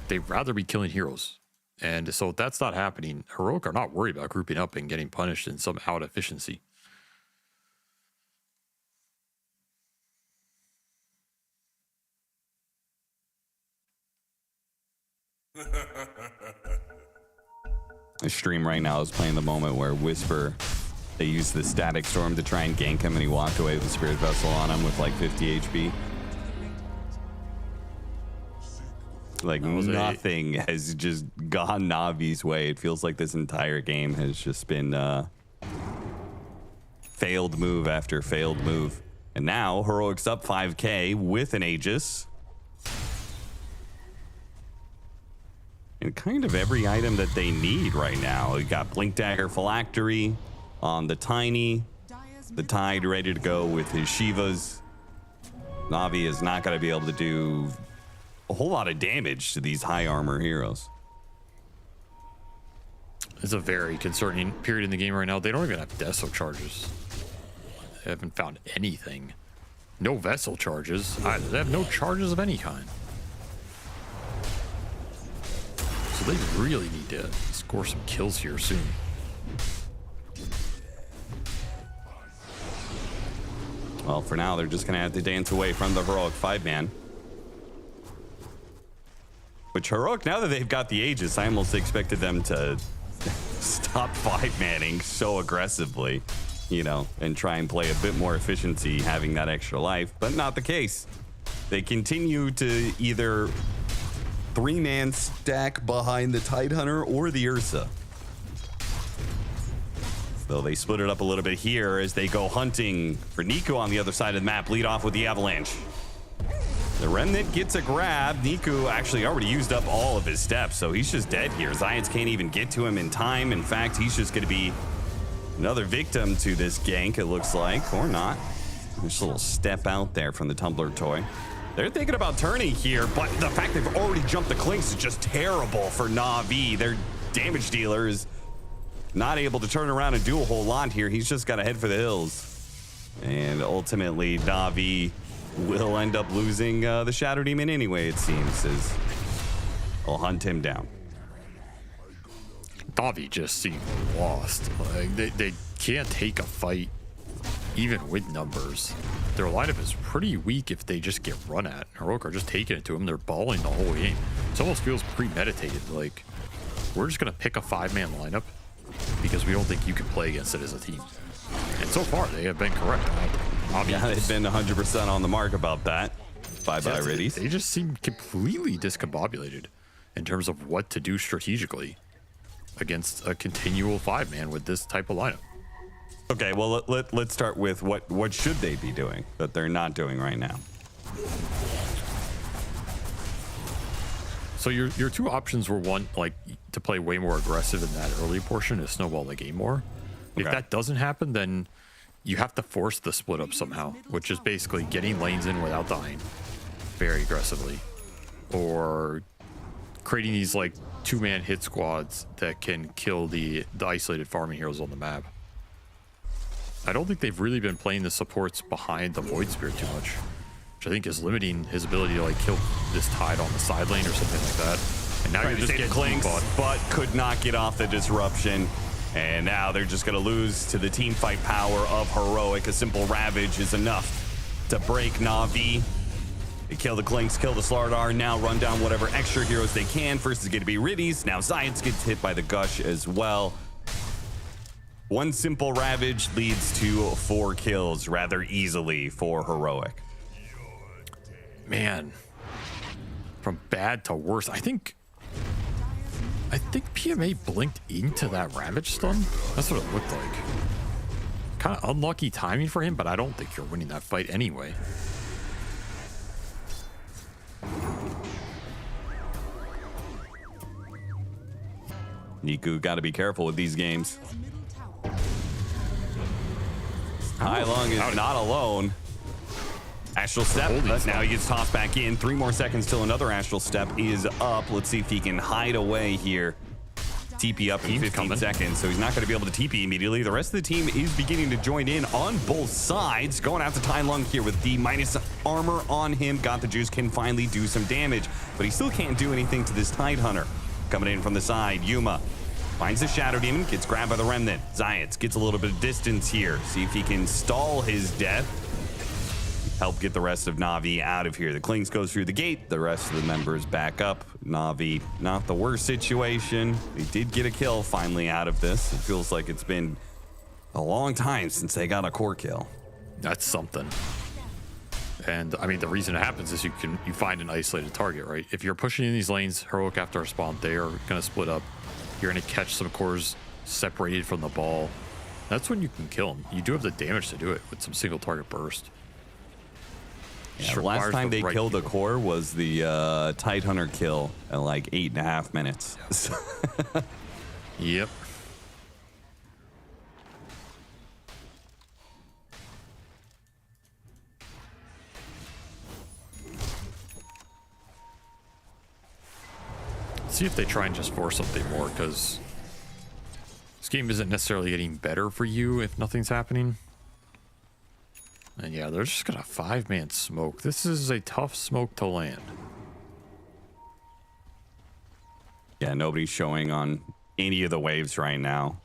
They'd rather be killing heroes. And so if that's not happening, Heroic are not worried about grouping up and getting punished in some out efficiency. Xtreme right now is playing the moment where Whisper, they used the Static Storm to try and gank him, and he walked away with the Spirit Vessel on him with like 50 HP. Like nothing has just gone Na'Vi's way. It feels like this entire game has just been failed move after failed move. And now Heroic's up 5k with an Aegis. And kind of every item that they need right now. You got Blink Dagger Phylactery on the Tiny. The Tide ready to go with his Shivas. Na'Vi is not going to be able to do a whole lot of damage to these high armor heroes. It's a very concerning period in the game right now. They don't even have Deso charges. They haven't found anything. No vessel charges either. They have no charges of any kind. So they really need to score some kills here soon. Well, for now, they're just going to have to dance away from the Heroic 5-man. Which Heroic, now that they've got the Aegis, I almost expected them to stop 5-manning so aggressively, you know, and try and play a bit more efficiency having that extra life, but not the case. They continue to either 3-man stack behind the Tidehunter or the Ursa. Though they split it up a little bit here as they go hunting for Niku on the other side of the map, lead off with the Avalanche. The Remnant gets a grab. Niku actually already used up all of his steps, so he's just dead here. Zayats can't even get to him in time. In fact, he's just going to be another victim to this gank, it looks like, or not. There's a little step out there from the Tumbler toy. They're thinking about turning here, but the fact they've already jumped the Clinks is just terrible for Na'Vi. Their damage dealer is not able to turn around and do a whole lot here. He's just got to head for the hills. And ultimately, Na'Vi will end up losing the Shadow Demon anyway, it seems, as they'll hunt him down. Na'Vi just seem lost. Like they can't take a fight even with numbers. Their lineup is pretty weak if they just get run at. Heroic are just taking it to them. They're balling the whole game. It almost feels premeditated. Like, we're just going to pick a 5-man lineup because we don't think you can play against it as a team. And so far, they have been correct. Yeah, they've been 100% on the mark about that. Bye-bye, Riddies. They just seem completely discombobulated in terms of what to do strategically against a continual 5-man with this type of lineup. Okay, well, let's start with what should they be doing that they're not doing right now? So your two options were, one, like, to play way more aggressive in that early portion to snowball the game more. If that doesn't happen, then you have to force the split up somehow, which is basically getting lanes in without dying very aggressively, or creating these like 2-man hit squads that can kill the isolated farming heroes on the map. I don't think they've really been playing the supports behind the Void Spirit too much, which I think is limiting his ability to like kill this Tide on the side lane or something like that. And now you're just getting Clinks, but could not get off the disruption. And now they're just going to lose to the team fight power of Heroic. A simple Ravage is enough to break Na'Vi. They kill the Clinks, kill the Slardar, now run down whatever extra heroes they can. First is going to be Riddies. Now Zayats gets hit by the Gush as well. One simple Ravage leads to 4 kills rather easily for Heroic. Man, from bad to worse. I think PMA blinked into that Ravage stun. That's what it looked like. Kind of unlucky timing for him, but I don't think you're winning that fight anyway. Niku got to be careful with these games. Hailung is not alone. Astral Step, but now he gets tossed back in. 3 more seconds till another Astral Step is up. Let's see if he can hide away here. TP up in 15 seconds, so he's not going to be able to TP immediately. The rest of the team is beginning to join in on both sides. Going after Hailung here with the minus armor on him. Got the juice, can finally do some damage, but he still can't do anything to this Tidehunter. Coming in from the side, Yuma finds the Shadow Demon, gets grabbed by the Remnant. Zayats gets a little bit of distance here. See if he can stall his death. Help get the rest of Na'Vi out of here. The Clinks goes through the gate. The rest of the members back up. Na'Vi, not the worst situation. They did get a kill finally out of this. It feels like it's been a long time since they got a core kill. That's something. And I mean, the reason it happens is you find an isolated target, right? If you're pushing in these lanes, Heroic after a spawn, they are going to split up. You're going to catch some cores separated from the ball. That's when you can kill them. You do have the damage to do it with some single target burst. Yeah, last time they killed a core was the Tidehunter kill at like 8.5 minutes. Yep. Let's see if they try and just force something more, because this game isn't necessarily getting better for you if nothing's happening. And yeah, they're just gonna 5-man smoke. This is a tough smoke to land. Yeah, nobody's showing on any of the waves right now.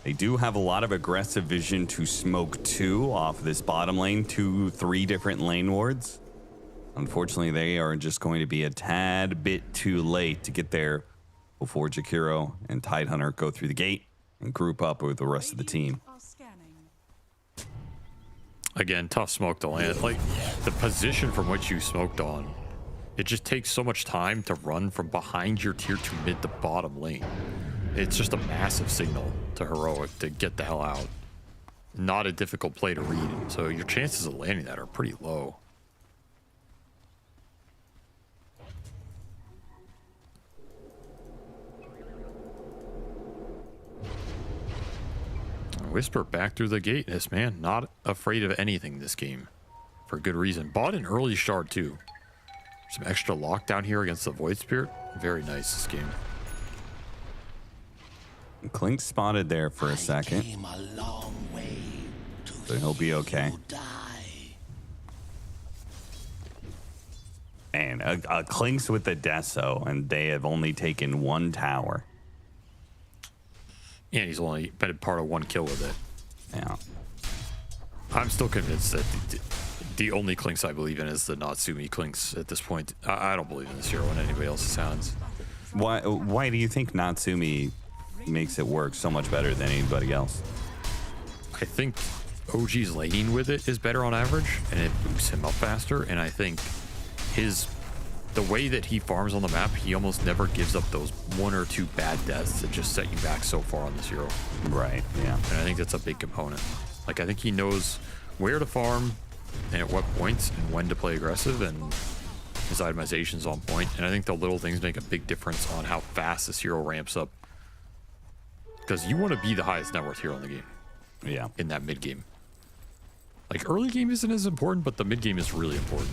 They do have a lot of aggressive vision to smoke 2 off this bottom lane, 2-3 different lane wards. Unfortunately, they are just going to be a tad bit too late to get there before Jakiro and Tidehunter go through the gate and group up with the rest of the team. Again, tough smoke to land. Like, the position from which you smoked on, it just takes so much time to run from behind your tier 2 mid to bottom lane. It's just a massive signal to Heroic to get the hell out. Not a difficult play to read, so your chances of landing that are pretty low. Whisper back through the gate. This man not afraid of anything this game, for good reason. Bought an early shard too. Some extra lockdown here against the Void Spirit. Very nice this game. Clink spotted there for a second, so he'll be okay. And a Clink's with the Deso, and they have only taken 1 tower. And he's only been a part of 1 kill with it. Yeah. I'm still convinced that the only Clinks I believe in is the Natsumi Clinks at this point. I don't believe in this hero in anybody else's hands. Why do you think Natsumi makes it work so much better than anybody else? I think OG's laning with it is better on average, and it boosts him up faster. And I think the way that he farms on the map, he almost never gives up those 1 or 2 bad deaths that just set you back so far on this hero. Right, yeah. And I think that's a big component. Like, I think he knows where to farm and at what points and when to play aggressive, and his itemization's on point. And I think the little things make a big difference on how fast this hero ramps up. Because you want to be the highest net worth hero in the game. Yeah. In that mid game. Like, early game isn't as important, but the mid game is really important.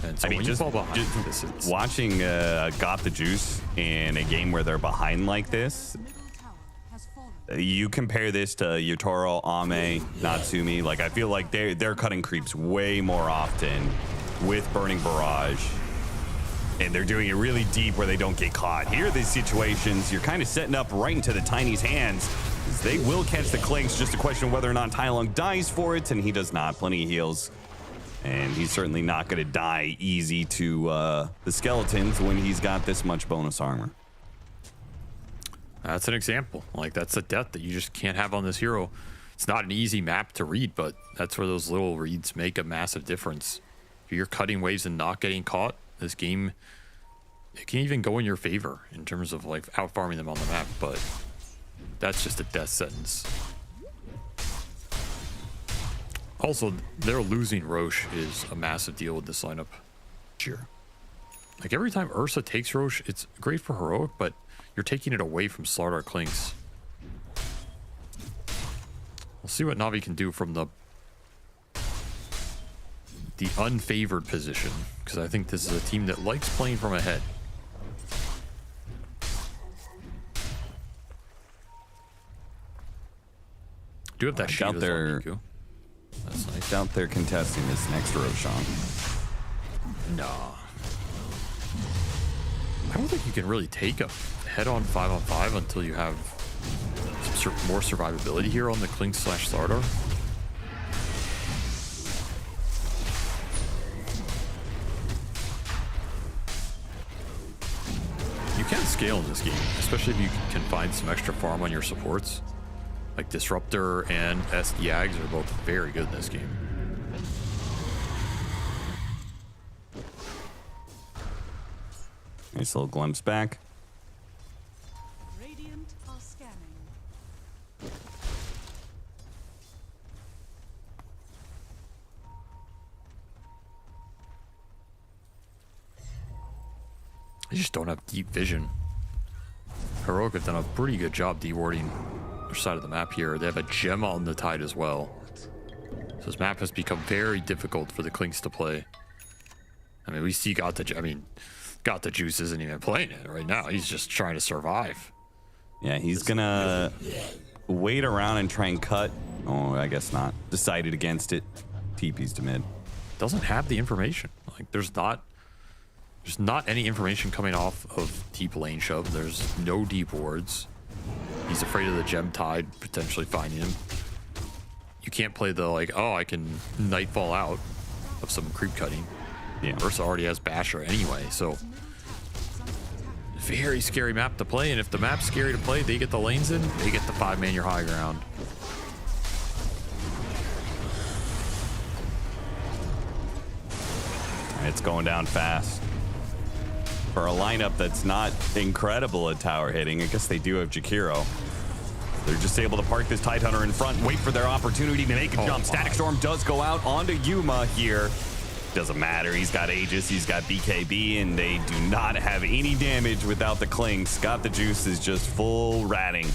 And so when you fall behind, watching Got the Juice in a game where they're behind like this, you compare this to Yotaro, Ame, Natsumi. Like, I feel like they're cutting creeps way more often with Burning Barrage, and they're doing it really deep where they don't get caught. Here, these situations, you're kind of setting up right into the Tiny's hands. They will catch the Clinks, just a question of whether or not Tylung dies for it, and he does not. Plenty of heals. And he's certainly not going to die easy to the skeletons when he's got this much bonus armor. That's an example. Like, that's a death that you just can't have on this hero. It's not an easy map to read, but that's where those little reads make a massive difference. If you're cutting waves and not getting caught, this game, it can even go in your favor in terms of, like, out-farming them on the map, but that's just a death sentence. Also, their losing Roche is a massive deal with this lineup. Sure. Like, every time Ursa takes Roche, it's great for Heroic, but you're taking it away from Slardar Clinks. We'll see what Navi can do from the unfavored position, because I think this is a team that likes playing from ahead. Do have that shield as well, Niku. That's nice. I doubt they're contesting this next Roshan. Nah. I don't think you can really take a head-on 5-on-5 until you have some more survivability here on the Clink/Slardar. You can scale in this game, especially if you can find some extra farm on your supports. Like Disruptor and SD-Ags are both very good in this game. Nice little glimpse back. Radiant are scanning. They just don't have deep vision. Heroic have done a pretty good job dewarding their side of the map here. They have a gem on the tide as well. So this map has become very difficult for the Clinks to play. I mean, we see I mean, Got the Juice isn't even playing it right now. He's just trying to survive. Yeah, he's gonna wait around and try and cut. Oh, I guess not. Decided against it. TP's to mid. Doesn't have the information. Like there's not any information coming off of deep lane shove. There's no deep wards. He's afraid of the gem tide potentially finding him. You can't play the like, oh, I can nightfall out of some creep cutting. Yeah. Ursa already has Basher anyway, so very scary map to play. And if the map's scary to play, they get the lanes in, they get the 5-man your high ground. It's going down fast. For a lineup that's not incredible at tower hitting, I guess they do have Jakiro. They're just able to park this Tidehunter in front, wait for their opportunity to make a jump. Static Storm does go out onto Yuma here. Doesn't matter. He's got Aegis, he's got BKB, and they do not have any damage without the Clinks. Got the Juice is just full ratting.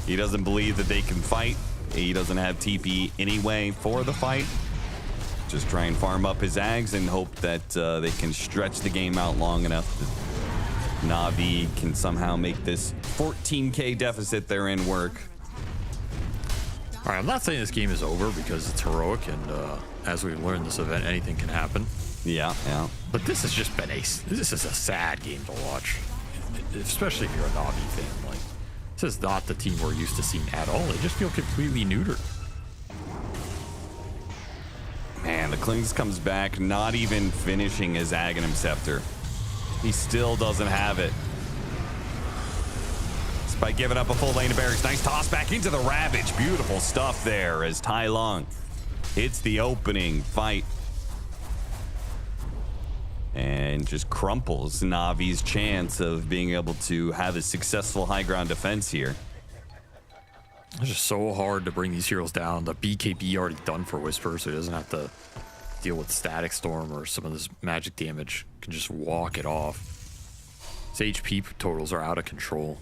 He doesn't believe that they can fight. He doesn't have TP anyway for the fight. Just try and farm up his Ags and hope that they can stretch the game out long enough that Na'Vi can somehow make this 14K deficit they're in work. All right, I'm not saying this game is over because it's heroic, and as we've learned this event, anything can happen. Yeah. But this has just been this is a sad game to watch, especially if you're a Na'Vi fan. Like, this is not the team we're used to seeing at all. They just feel completely neutered. Man, the Klings comes back, not even finishing his Aghanim Scepter. He still doesn't have it. Despite giving up a full lane of barracks. Nice toss back into the Ravage. Beautiful stuff there as Tai Lung hits the opening fight. And just crumples Na'Vi's chance of being able to have a successful high ground defense here. It's just so hard to bring these heroes down. The BKB already done for Whisper, so he doesn't have to deal with Static Storm or some of this magic damage. Can just walk it off. His HP totals are out of control.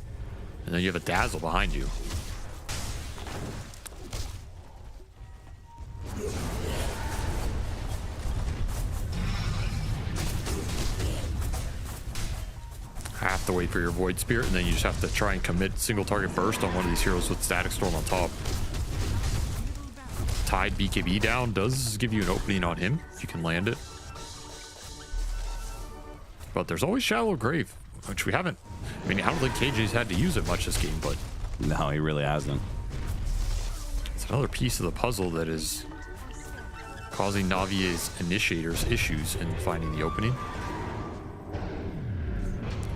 And then you have a Dazzle behind you. Have to wait for your Void Spirit, and then you just have to try and commit single target burst on one of these heroes with Static Storm on top. Tide BKB down does give you an opening on him if you can land it. But there's always Shallow Grave, which we haven't. I mean, I don't think KJ's had to use it much this game, but no, he really hasn't. It's another piece of the puzzle that is causing Navi's initiators issues in finding the opening.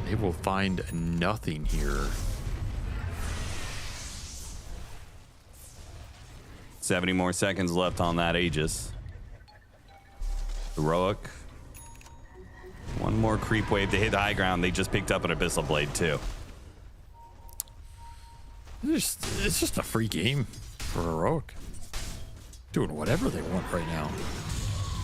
They will find nothing here. 70 more seconds left on that Aegis. Heroic. One more creep wave to hit the high ground. They just picked up an Abyssal Blade too. It's just a free game for Heroic. Doing whatever they want right now.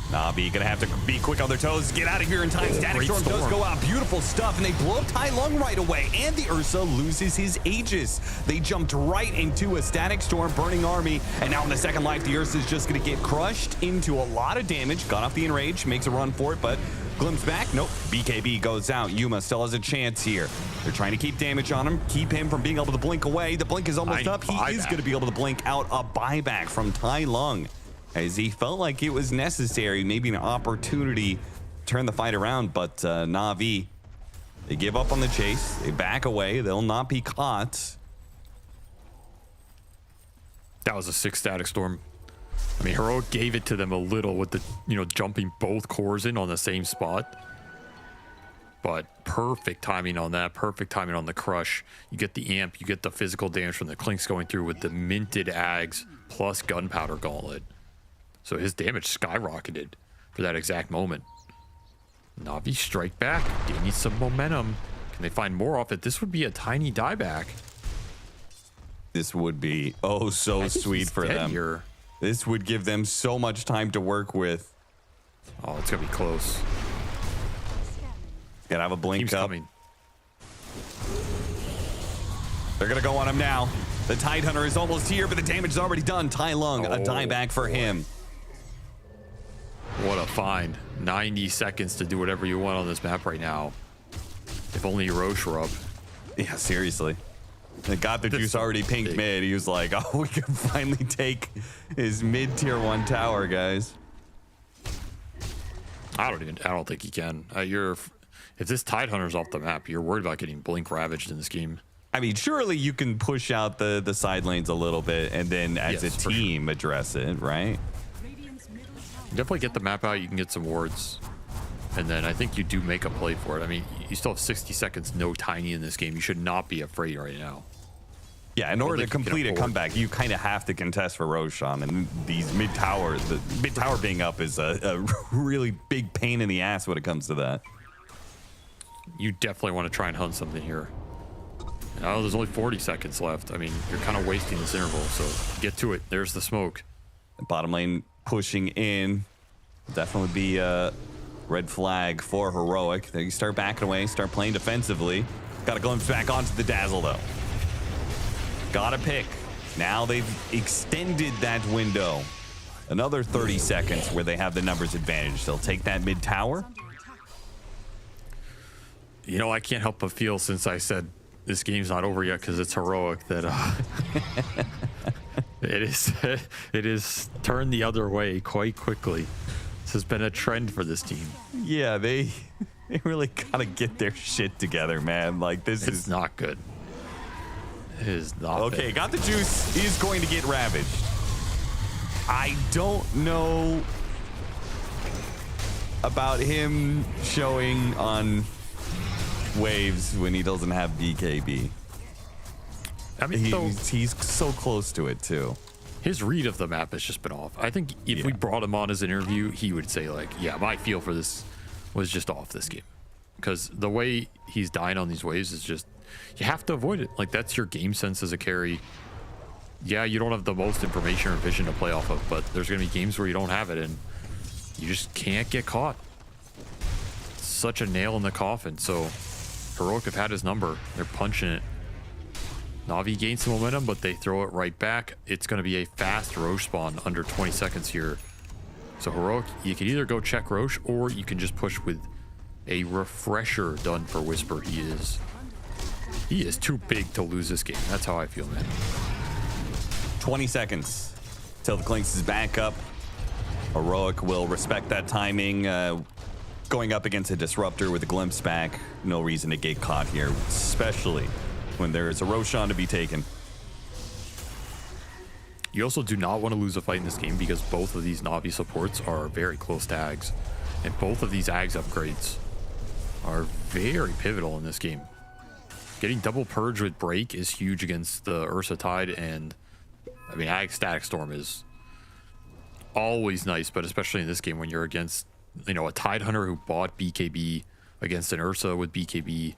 Na'Vi gonna have to be quick on their toes, get out of here in time. Static Storm does go out, beautiful stuff, and they blow up Tai Lung right away, and the Ursa loses his Aegis. They jumped right into a Static Storm burning army, and now in the second life, the Ursa is just gonna get crushed into a lot of damage. Got off the Enrage, makes a run for it, but glimpse back, nope. BKB goes out. Yuma still has a chance here. They're trying to keep damage on him, keep him from being able to blink away. The blink is almost up. He is gonna be able to blink out a buyback from Tai Lung, as he felt like it was necessary, maybe an opportunity to turn the fight around, but Na'Vi, they give up on the chase. They back away. They'll not be caught. That was a 6 Static Storm. I mean, Heroic gave it to them a little with the, jumping both cores in on the same spot. But perfect timing on that. Perfect timing on the crush. You get the amp. You get the physical damage from the Clinks going through with the minted Ags plus Gunpowder Gauntlet. So his damage skyrocketed for that exact moment. Na'Vi strike back. They need some momentum. Can they find more off it? This would be a tiny dieback. This would be oh so sweet for them. Here. This would give them so much time to work with. Oh, it's gonna be close. Gotta have a blink Team's up. Coming. They're gonna go on him now. The Tidehunter is almost here, but the damage is already done. Tai Lung, a dieback for him. What a find. 90 seconds to do whatever you want on this map right now. If only Roche were up. Yeah, seriously. They got the juice already pinged mid. He was like, oh, we can finally take his mid tier 1 tower, guys. I don't think he can. If this Tidehunter's off the map, you're worried about getting blink ravaged in this game. I mean, surely you can push out the side lanes a little bit and then as a team address it, right? Definitely get the map out. You can get some wards. And then I think you do make a play for it. I mean, you still have 60 seconds, no Tiny in this game. You should not be afraid right now. Yeah, in order to complete a comeback, you kind of have to contest for Roshan. And these mid towers, the mid tower being up is a really big pain in the ass when it comes to that. You definitely want to try and hunt something here. Now there's only 40 seconds left. I mean, you're kind of wasting this interval, so get to it. There's the smoke. Bottom lane pushing in. Definitely be a red flag for Heroic. They start backing away, start playing defensively. Got to glimpse back onto the Dazzle, though. Got to pick. Now they've extended that window. Another 30 seconds where they have the numbers advantage. They'll take that mid tower. You know, I can't help but feel, since I said this game's not over yet because it's Heroic, that it is turned the other way quite quickly. This has been a trend for this team. Yeah, they really gotta get their shit together, man. Like, this is not good. It is not okay. good. Got the juice. He's going to get ravaged. I don't know about him showing on waves when he doesn't have BKB. I mean, he's so close to it too. His read of the map has just been off. I think if we brought him on as an interview, he would say, like, yeah, my feel for this was just off this game. Because the way he's dying on these waves is just, you have to avoid it. Like, that's your game sense as a carry. Yeah, you don't have the most information or vision to play off of, but there's going to be games where you don't have it, and you just can't get caught. It's such a nail in the coffin. So Heroic have had his number. They're punching it. Na'Vi gains some momentum, but they throw it right back. It's going to be a fast Roche spawn under 20 seconds here. So Heroic, you can either go check Roche, or you can just push with a refresher done for Whisper. He is too big to lose this game. That's how I feel, man. 20 seconds till the Clinks is back up. Heroic will respect that timing. Going up against a Disruptor with a glimpse back, no reason to get caught here, especially when there is a Roshan to be taken. You also do not want to lose a fight in this game because both of these Na'Vi supports are very close to Ags. And both of these Ags upgrades are very pivotal in this game. Getting double purge with break is huge against the Ursa Tide, and I mean, Ag Static Storm is always nice, but especially in this game when you're against, you know, a Tidehunter who bought BKB against an Ursa with BKB.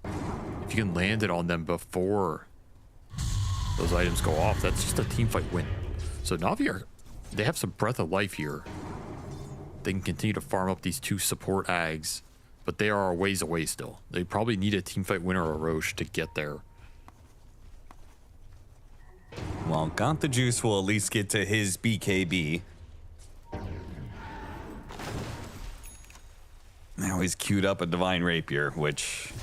If you can land it on them before those items go off, that's just a team fight win. So Na'Vi they have some breath of life here. They can continue to farm up these two support Ags, but they are a ways away still. They probably need a team fight win or a Roche to get there. Well, Got the Juice will at least get to his BKB. Now he's queued up a Divine Rapier, which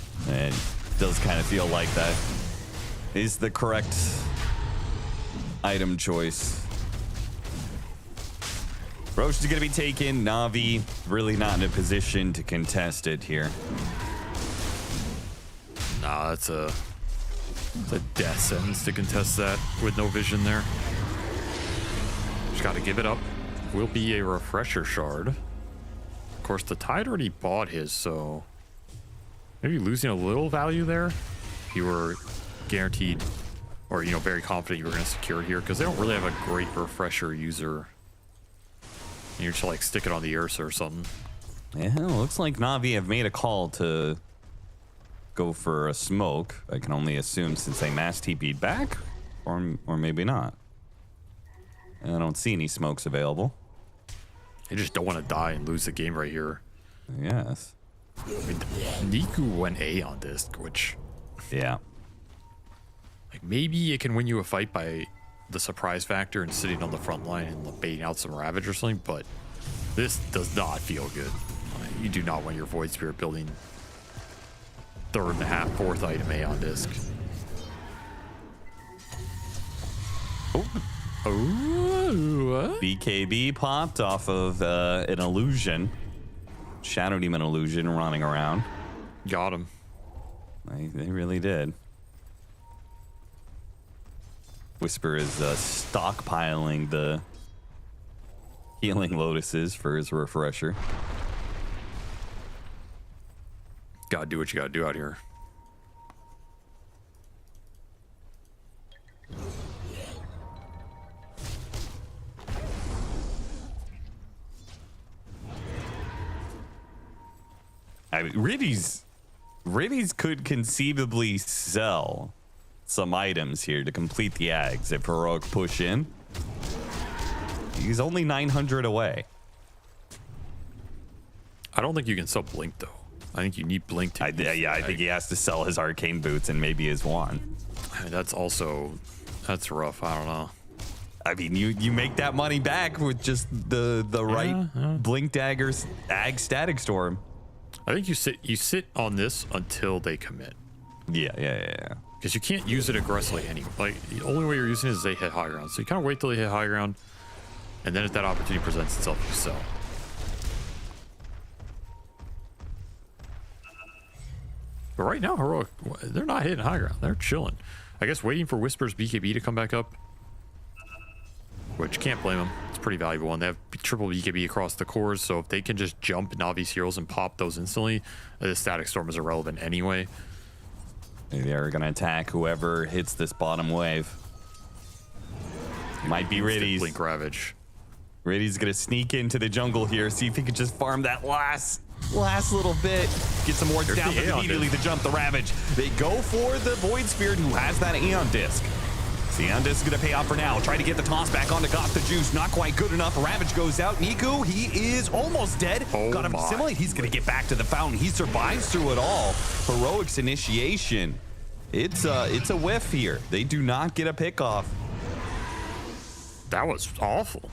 does kind of feel like that is the correct item choice. Roche is going to be taken. Na'Vi really not in a position to contest it here. Nah, that's a death sentence to contest that with no vision there. Just got to give it up. Will be a refresher shard. Of course, the Tide already bought his, so maybe losing a little value there. If you were guaranteed, or, you know, very confident you were going to secure it here, because they don't really have a great refresher user. And you're just like stick it on the Ursa or something. Yeah, looks like Na'Vi have made a call to go for a smoke. I can only assume since they mass TP'd back, or maybe not. I don't see any smokes available. They just don't want to die and lose the game right here. Yes. I mean, Niku went A on disc, which, yeah, like, maybe it can win you a fight by the surprise factor and sitting on the front line and baiting out some Ravage or something, but This does not feel good. You do not want your Void Spirit building 3rd and a half, 4th item A on disc. Oh, BKB popped off of an illusion. Shadow Demon illusion running around. got him. They really did. Whisper is stockpiling the healing lotuses for his refresher. Gotta do what you gotta do out here. I mean, Riddy's could conceivably sell some items here to complete the Ags if Heroic push in. He's only 900 away. I don't think you can sell Blink though. I think you need Blink to. I think he has to sell his arcane boots and maybe his wand. I mean, that's rough. I don't know. I mean, you make that money back with just the right Blink daggers, Ag Static Storm. I think you sit on this until they commit. Yeah. Because you can't use it aggressively anyway. Like, the only way you're using it is they hit high ground. So you kind of wait till they hit high ground, and then if that opportunity presents itself, you sell. But right now, Heroic, they're not hitting high ground. They're chilling. I guess waiting for Whisper's BKB to come back up, which can't blame them. It's pretty valuable, and they have triple BKB across the cores, so if they can just jump Navi's heroes and pop those instantly, the Static Storm is irrelevant anyway. They're going to attack whoever hits this bottom wave. Might be Riddy's. Blink Ravage. Riddy's going to sneak into the jungle here, see if he can just farm that last little bit. Get some more down immediately to jump the Ravage. They go for the Void Spirit, who has that Aeon Disc. The Aeon Disc is going to pay off for now. Try to get the toss back onto Got the Juice. Not quite good enough. Ravage goes out. Niku, he is almost dead. Got him assimilate. He's going to get back to the fountain. He survives through it all. Heroic's initiation. It's a whiff here. They do not get a pick off. That was awful.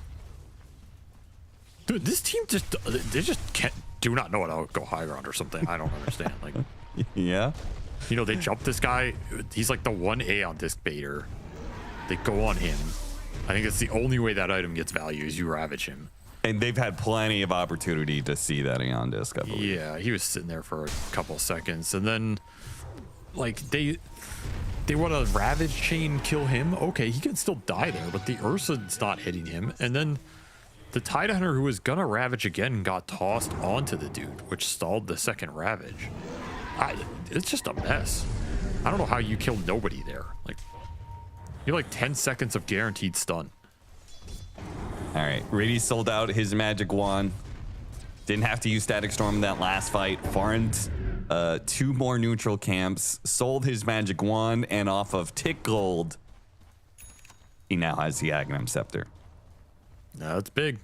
Dude, this team they just do not know how to go high ground or something. I don't understand. Like, yeah. You know, they jump this guy. He's like the 1 Aeon Disc baiter. They go on him. I think it's the only way that item gets value is you Ravage him. And they've had plenty of opportunity to see that Aeon Disc, I believe. Yeah, he was sitting there for a couple seconds. And then, like, they want to Ravage chain kill him. Okay, he can still die there, but the Ursa's not hitting him. And then the Tidehunter, who was going to Ravage again, got tossed onto the dude, which stalled the second Ravage. It's just a mess. I don't know how you kill nobody there. Like, you have like 10 seconds of guaranteed stun. All right, Riddy sold out his magic wand. Didn't have to use Static Storm in that last fight. Farmed 2 more neutral camps. Sold his magic wand, and off of Tick Gold, he now has the Aghanim Scepter. That's big.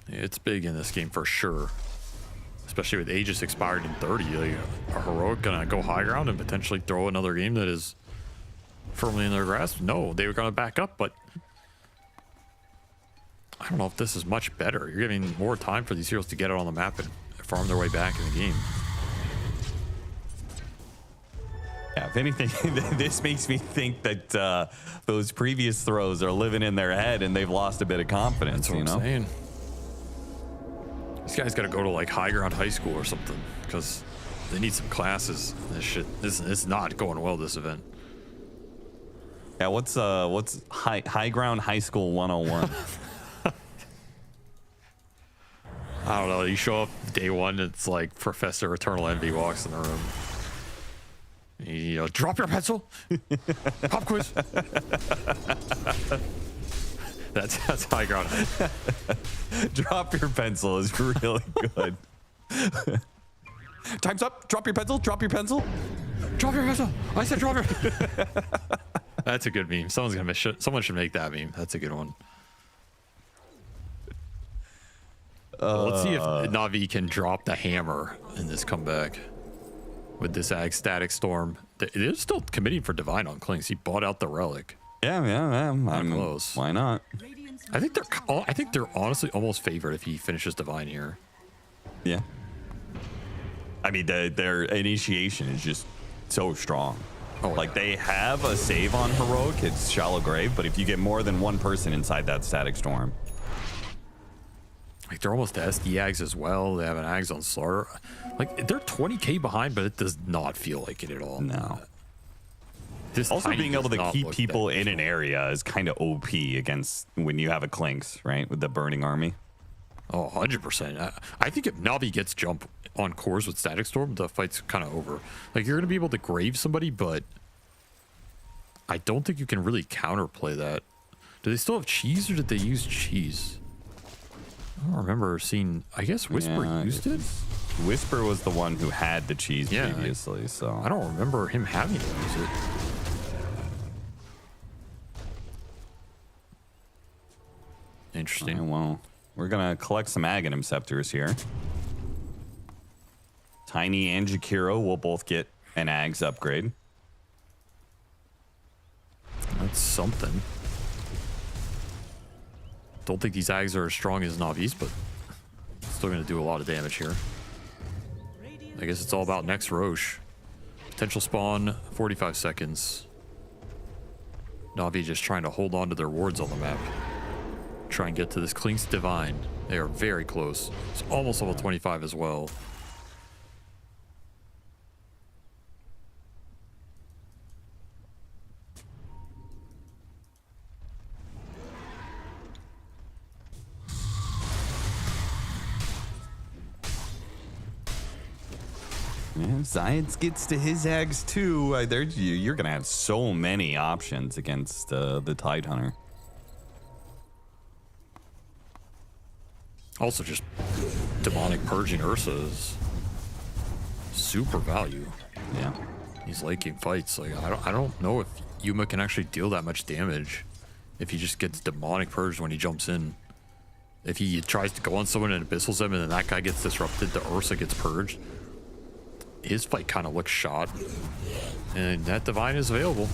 It's big in this game for sure. Especially with Aegis expired in 30. Like, are Heroic gonna go high ground and potentially throw another game that is firmly in their grasp? No, they were gonna back up, but I don't know if this is much better. You're giving more time for these heroes to get out on the map and farm their way back in the game. Yeah, if anything, this makes me think that those previous throws are living in their head and they've lost a bit of confidence. That's what I'm saying. These guys got to go to like high ground high school or something because they need some classes. This shit, it's not going well, this event. Yeah, what's high ground high school 101? I don't know. You show up day one, it's like Professor Eternal Envy walks in the room. You know, drop your pencil. Pop quiz. That's high ground. Drop your pencil is really good. Time's up. Drop your pencil. Drop your pencil. Drop your pencil. I said drop your. That's a good meme. Someone should make that meme. That's a good one. Let's see if Navi can drop the hammer in this comeback with this Ag Static Storm. They're still committing for Divine on Clinks. He bought out the relic. Yeah. I'm close. Why not? Radiant's I think they're honestly almost favored if he finishes Divine here. Yeah. I mean, their initiation is just so strong. Oh, like they have a save on Heroic, it's Shallow Grave, but if you get more than one person inside that Static Storm. Like they're almost SD Ags as well. They have an Ags on Slaughter. Like they're 20k behind, but it does not feel like it at all. No. This also Tiny being able does to not keep look people that in an useful. area is kind of OP against when you have a Clinks, right? With the Burning Army. Oh, 100%. I think if Navi gets jump on cores with Static Storm, the fight's kind of over. Like, you're going to be able to grave somebody, but I don't think you can really counterplay that. Do they still have cheese, or did they use cheese? I don't remember seeing... I guess Whisper used it? Whisper was the one who had the cheese previously, so... I don't remember him having to use it. Interesting. Right, well, we're gonna collect some Aghanim Scepters here. Tiny and Jakiro will both get an Ags upgrade. That's something. Don't think these Ags are as strong as Navi's, but still gonna do a lot of damage here. I guess it's all about next Roche. Potential spawn, 45 seconds. Navi just trying to hold on to their wards on the map. Try and get to this Klink's Divine. They are very close. It's almost level 25 as well. Yeah, Zions gets to his Ags too. You're gonna have so many options against the Tidehunter. Also, just demonic purging Ursa's super value. Yeah, these late game fights, like I don't know if Yuma can actually deal that much damage if he just gets demonic purged when he jumps in. If he tries to go on someone and abyssals them, and then that guy gets disrupted, the Ursa gets purged. His fight kind of looks shot, and that Divine is available.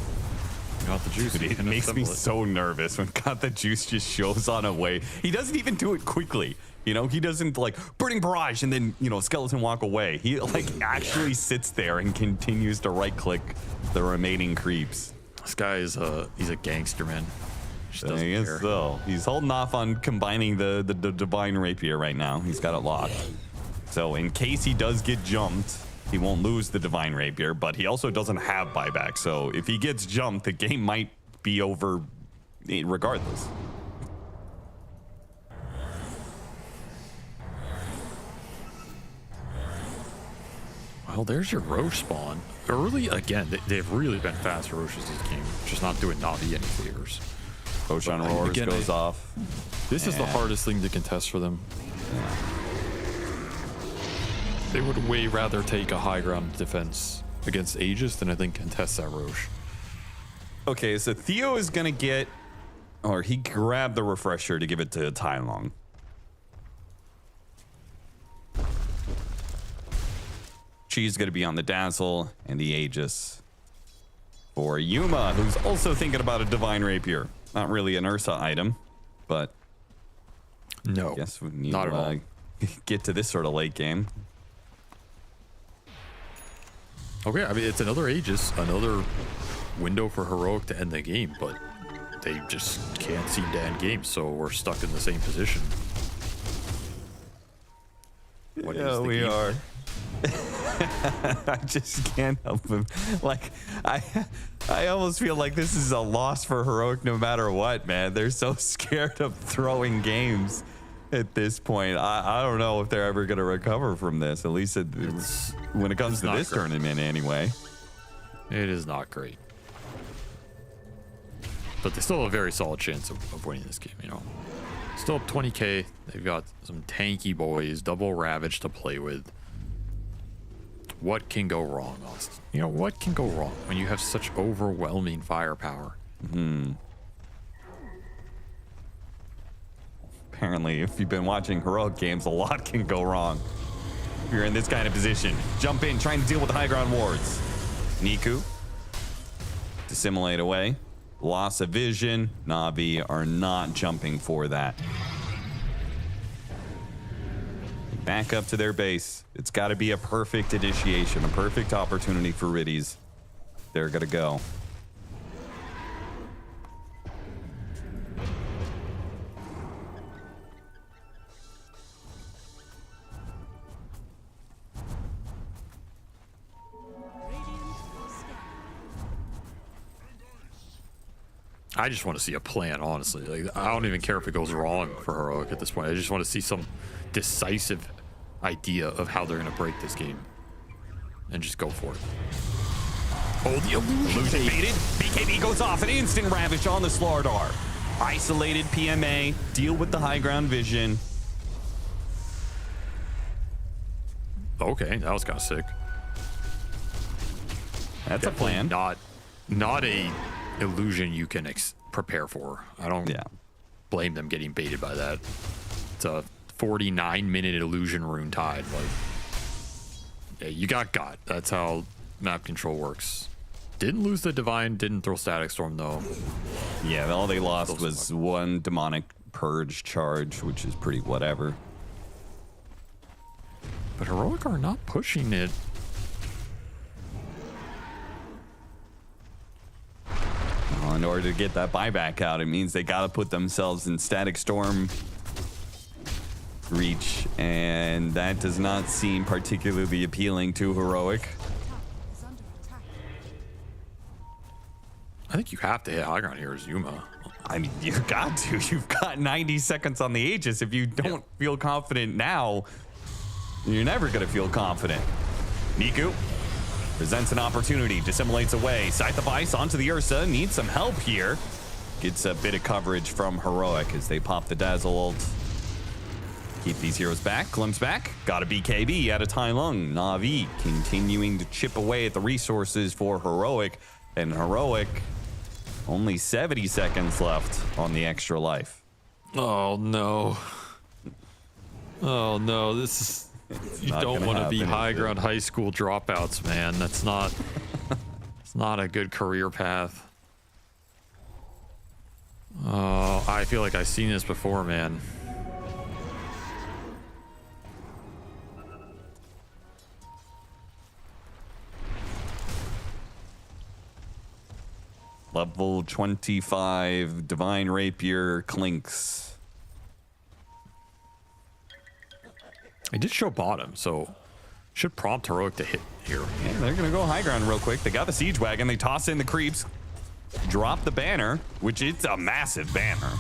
Got the juice. Dude, it makes me so nervous when Got the Juice just shows on a way. He doesn't even do it quickly. You know, he doesn't like Burning Barrage and then, you know, Skeleton walk away. He like actually sits there and continues to right click the remaining creeps. This guy is he's a gangster, man. Just doesn't I guess care. so. He's holding off on combining the Divine Rapier right now. He's got it locked. So in case he does get jumped, he won't lose the Divine Rapier, but he also doesn't have buyback. So if he gets jumped, the game might be over regardless. Well, there's your Roche spawn. Early, again, they've really been fast Roches this game. Just not doing Navi any favors. Ocean Roars again, goes off. This is the hardest thing to contest for them. They would way rather take a high ground defense against Aegis than I think contest that Roche. Okay, so Theo is going to get, or he grabbed the refresher to give it to Tai Long. She's going to be on the Dazzle and the Aegis. For Yuma, who's also thinking about a Divine Rapier. Not really an Ursa item, but no, I guess we need not to at all. get to this sort of late game. Okay, I mean, it's another Aegis, another window for Heroic to end the game, but they just can't seem to end games, so we're stuck in the same position. What is the we game? are. I just can't help him. Like, I almost feel like this is a loss for Heroic no matter what, man. They're so scared of throwing games at this point. I don't know if they're ever going to recover from this, at least when it comes to this tournament anyway. It is not great. But they still have a very solid chance of winning this game, you know. Still up 20k. They've got some tanky boys, double Ravage to play with. What can go wrong, Austin? You know, what can go wrong when you have such overwhelming firepower? Apparently, if you've been watching Heroic games, a lot can go wrong. If you're in this kind of position, jump in, trying to deal with the high ground wards. Niku, dissimulate away. loss of vision. Na'Vi are not jumping for that. Back up to their base. It's got to be a perfect initiation, a perfect opportunity for Riddies. They're going to go. I just want to see a plan, honestly. Like, I don't even care if it goes wrong for Heroic at this point. I just want to see some decisive idea of how they're going to break this game and just go for it. Oh, the illusion baited. BKB goes off. An instant ravish on the Slardar. Isolated PMA. Deal with the high ground vision. Okay, that was kind of sick. That's Definitely a plan. Not a illusion you can prepare for. I don't blame them getting baited by that. It's a 49-minute illusion rune tide. Like, yeah, you got. That's how map control works. Didn't lose the divine. Didn't throw static storm though. Yeah, all they lost was one demonic purge charge, which is pretty whatever. But Heroic are not pushing it. Well, in order to get that buyback out, it means they got to put themselves in static storm reach, and that does not seem particularly appealing to Heroic. I think you have to hit high ground here as Yuma. I mean, you got to. You've got 90 seconds on the Aegis. If you don't feel confident now, you're never going to feel confident. Niku presents an opportunity, dissimulates away. Scythe of Ice onto the Ursa. Needs some help here. Gets a bit of coverage from Heroic as they pop the Dazzle ult. Keep these heroes back. Glimpse back. Got a BKB out of Tai Lung. Na'Vi continuing to chip away at the resources for Heroic. And Heroic, only 70 seconds left on the extra life. Oh, no. Oh, no. This is... You don't want to be high ground high school dropouts, man. That's not... It's not a good career path. Oh, I feel like I've seen this before, man. Level 25 Divine Rapier clinks. It did show bottom, so should prompt Heroic to hit here. Yeah, they're gonna go high ground real quick. They got the siege wagon. They toss in the creeps, drop the banner, which it's a massive banner.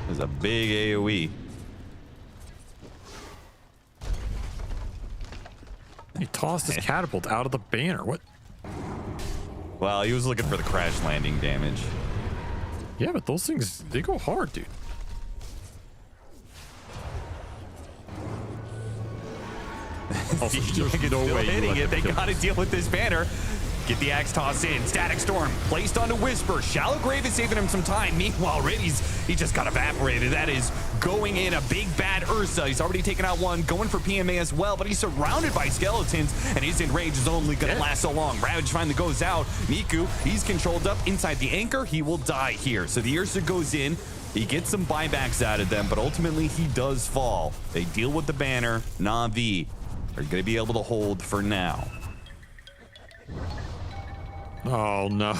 There's a big AoE. He tossed his catapult out of the banner. What? Well, he was looking for the crash landing damage. Yeah, but those things, they go hard, dude. Also, there's no way hitting it. They got to deal with this banner. Get the axe toss in. Static Storm placed onto Whisper. Shallow Grave is saving him some time. Meanwhile, he just got evaporated. That is going in a big bad Ursa. He's already taken out one, going for PMA as well, but he's surrounded by skeletons, and his enrage is only going to last so long. Ravage finally goes out. Miku, he's controlled up inside the anchor. He will die here. So the Ursa goes in. He gets some buybacks out of them, but ultimately he does fall. They deal with the banner. Na'Vi are going to be able to hold for now. Oh, no.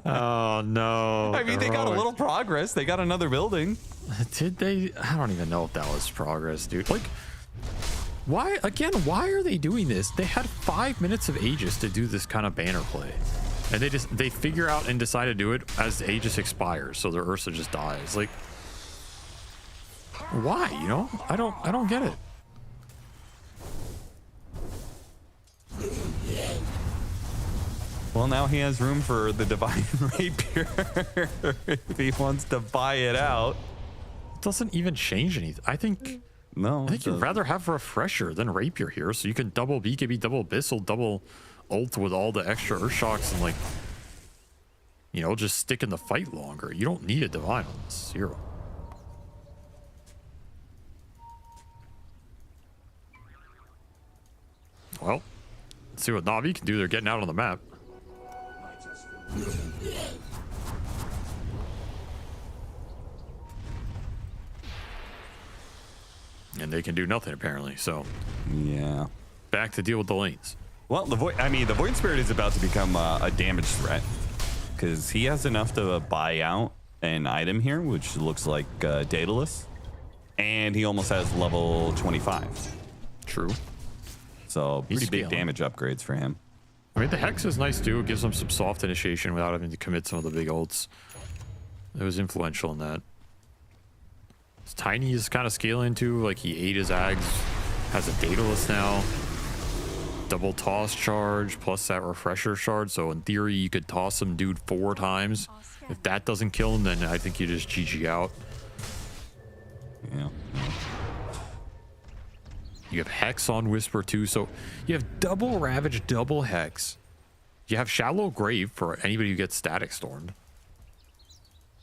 Oh, no. I mean, they got a little progress. They got another building. Did they? I don't even know if that was progress, dude. Like, why are they doing this? They had 5 minutes of Aegis to do this kind of banner play. And they figure out and decide to do it as the Aegis expires, so their Ursa just dies. Like, why, you know? I don't get it. Well, now he has room for the Divine Rapier if he wants to buy it out. It doesn't even change anything. I think you'd rather have Refresher than Rapier here, so you can double BKB, double Abyssal, double ult with all the extra Earth Shocks and, like, you know, just stick in the fight longer. You don't need a Divine on this hero. Well, let's see what Na'Vi can do. They're getting out on the map. And they can do nothing, apparently. So, Yeah. back to deal with the lanes. Well, the Void Spirit is about to become a damage threat because he has enough to buy out an item here, which looks like Daedalus, and he almost has level 25. True. So pretty big scaling. damage upgrades for him. I mean, the Hex is nice too. It gives him some soft initiation without having to commit some of the big ults. It was influential in that. Tiny is kind of scaling too. Like, he ate his Ags, has a Daedalus now. Double toss charge plus that refresher shard. So in theory, you could toss some dude 4 times. If that doesn't kill him, then I think you just GG out. Yeah. You have Hex on Whisper too. So you have double Ravage, double Hex. You have Shallow Grave for anybody who gets Static Stormed.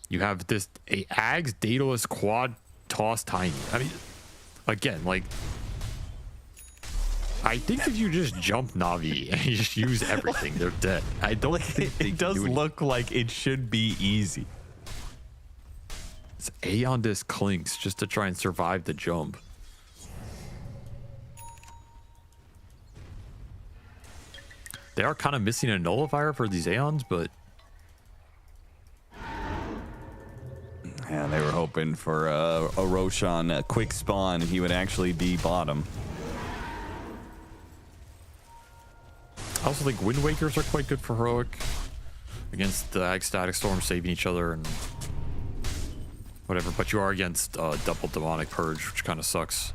You have this Ags Daedalus quad toss Tiny. I mean, again, like, I think if you just jump Na'Vi and you just use everything, they're dead. I don't think it does look like it should be easy. It's Aeon Disc Clinks just to try and survive the jump. They are kind of missing a nullifier for these Aeons, but yeah, they were hoping for a Roshan quick spawn. He would actually be bottom. I also think Wind Wakers are quite good for Heroic against the Ag Static Storm, saving each other and whatever. But you are against double Demonic Purge, which kind of sucks.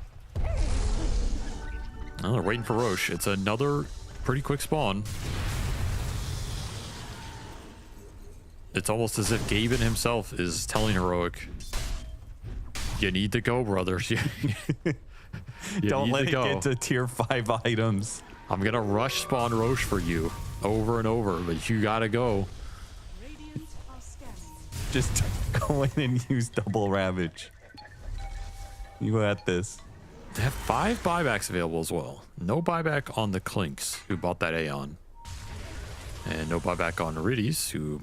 Oh, they're waiting for Roche. It's another pretty quick spawn. It's almost as if Gaben himself is telling Heroic, you need to go, brothers. You Don't need let to it go. get to tier 5 items. I'm going to rush spawn Roche for you over and over, but you got to go. Radiant are scanning. Just go in and use double Ravage. You got this. They have 5 buybacks available as well. No buyback on the Clinks, who bought that Aeon. And no buyback on Irides, who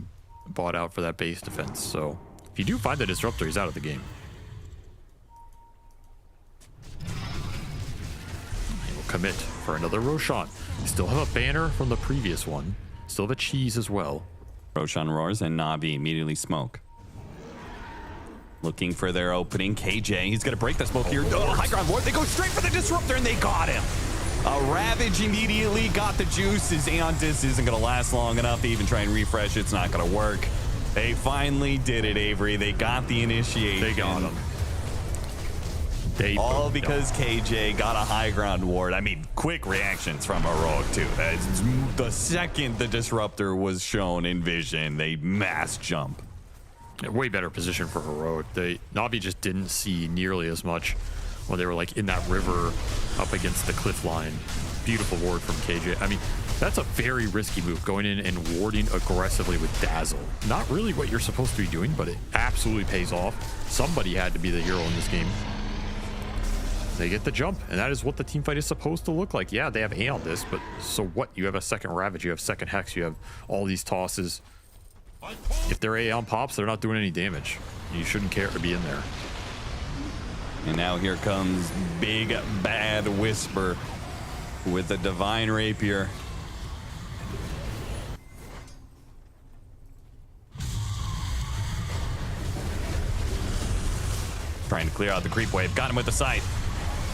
bought out for that base defense. So if you do find the Disruptor, he's out of the game. He will commit for another Roshan. You still have a banner from the previous one. Still have a cheese as well. Roshan roars and Na'Vi immediately smoke. Looking for their opening. KJ, he's going to break the smoke here. Oh, high ground ward. They go straight for the Disruptor and they got him. A Ravage immediately got the juice. His Aeon Disc isn't going to last long enough to even try and refresh. It's not going to work. They finally did it, Avery. They got the initiation. They got him. All because KJ got a high ground ward. I mean, quick reactions from Heroic too. The second the Disruptor was shown in vision, they mass jump. Way better position for Heroic. Na'Vi just didn't see nearly as much when they were like in that river up against the cliff line. Beautiful ward from KJ. I mean, that's a very risky move, going in and warding aggressively with Dazzle. Not really what you're supposed to be doing, but it absolutely pays off. Somebody had to be the hero in this game. They get the jump, and that is what the team fight is supposed to look like. Yeah, they have Aeon Disc, but so what? You have a second Ravage, you have second Hex, you have all these tosses. If their Aeon pops, they're not doing any damage. You shouldn't care to be in there. And now here comes Big Bad Whisper with the Divine Rapier. Trying to clear out the creep wave. Got him with the sight.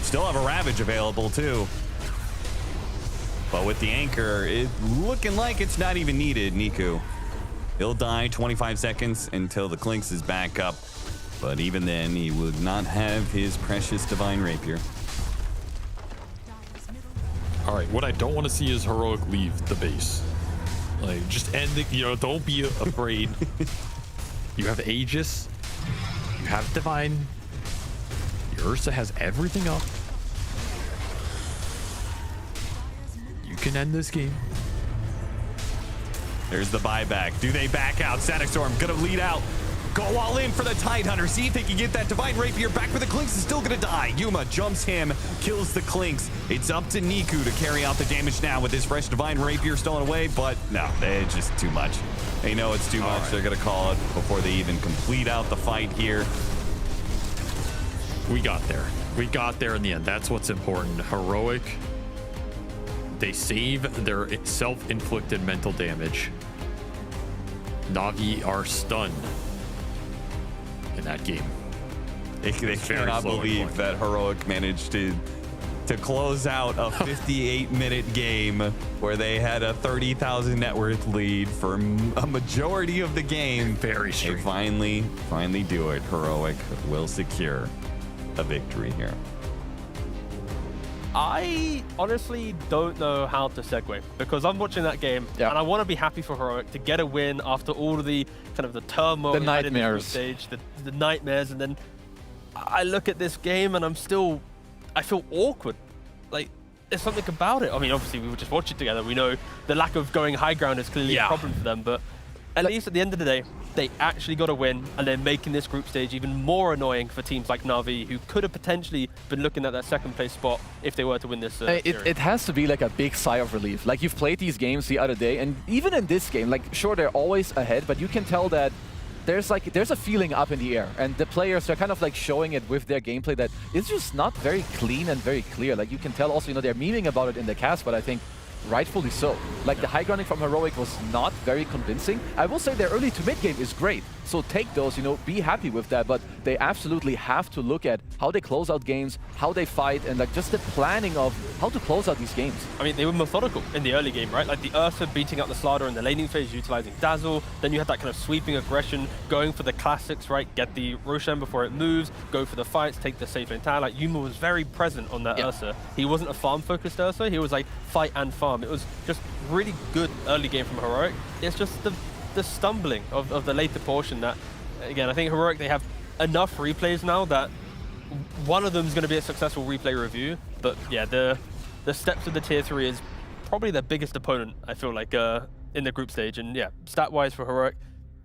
Still have a Ravage available too. But with the anchor, it's looking like it's not even needed, Niku. He'll die 25 seconds until the Clinks is back up. But even then, he would not have his precious Divine Rapier. All right, what I don't want to see is Heroic leave the base. Like, just end it, you know, don't be afraid. You have Aegis, you have Divine, your Ursa has everything up. You can end this game. There's the buyback. Do they back out? Static Storm gonna lead out. Go all in for the Tidehunter. See if they can get that Divine Rapier back, but the Clinks is still gonna die. Yuma jumps him, kills the Clinks. It's up to Niku to carry out the damage now with his fresh Divine Rapier stolen away, but no, it's just too much. They know it's too much. Right. They're gonna call it before they even complete out the fight here. We got there. We got there in the end. That's what's important. Heroic, they save their self-inflicted mental damage. Na'Vi are stunned in that game. They cannot believe that Heroic managed to close out a 58-minute game where they had a 30,000 net worth lead for a majority of the game. Very strange. They finally do it. Heroic will secure a victory here. I honestly don't know how to segue because I'm watching that game and I want to be happy for Heroic to get a win after all of the kind of the turmoil, the nightmares, stage, the nightmares, and then I look at this game and I feel awkward. Like there's something about it. I mean, obviously we would just watch it together. We know the lack of going high ground is clearly a problem for them, but at least at the end of the day, they actually got a win, and they're making this group stage even more annoying for teams like Na'Vi, who could have potentially been looking at that second place spot if they were to win this series. It has to be like a big sigh of relief. Like you've played these games the other day, and even in this game, like sure they're always ahead, but you can tell that there's a feeling up in the air, and the players are kind of like showing it with their gameplay that it's just not very clean and very clear. Like you can tell also, they're memeing about it in the cast, but I think rightfully so. Like the high grounding from Heroic was not very convincing. I will say their early to mid game is great. So take those, be happy with that, but they absolutely have to look at how they close out games, how they fight, and like just the planning of how to close out these games. I mean, they were methodical in the early game, right? Like the Ursa beating out the Slardar in the laning phase, utilizing Dazzle. Then you had that kind of sweeping aggression, going for the classics, right? Get the Roshan before it moves, go for the fights, take the safe lane tower. Like Yuma was very present on that Ursa. He wasn't a farm-focused Ursa. He was like fight and farm. It was just really good early game from Heroic. It's just the stumbling of the later portion that, again, I think Heroic, they have enough replays now that one of them is going to be a successful replay review. But yeah, the steps of the tier 3 is probably their biggest opponent, I feel like, in the group stage. And yeah, stat-wise for Heroic,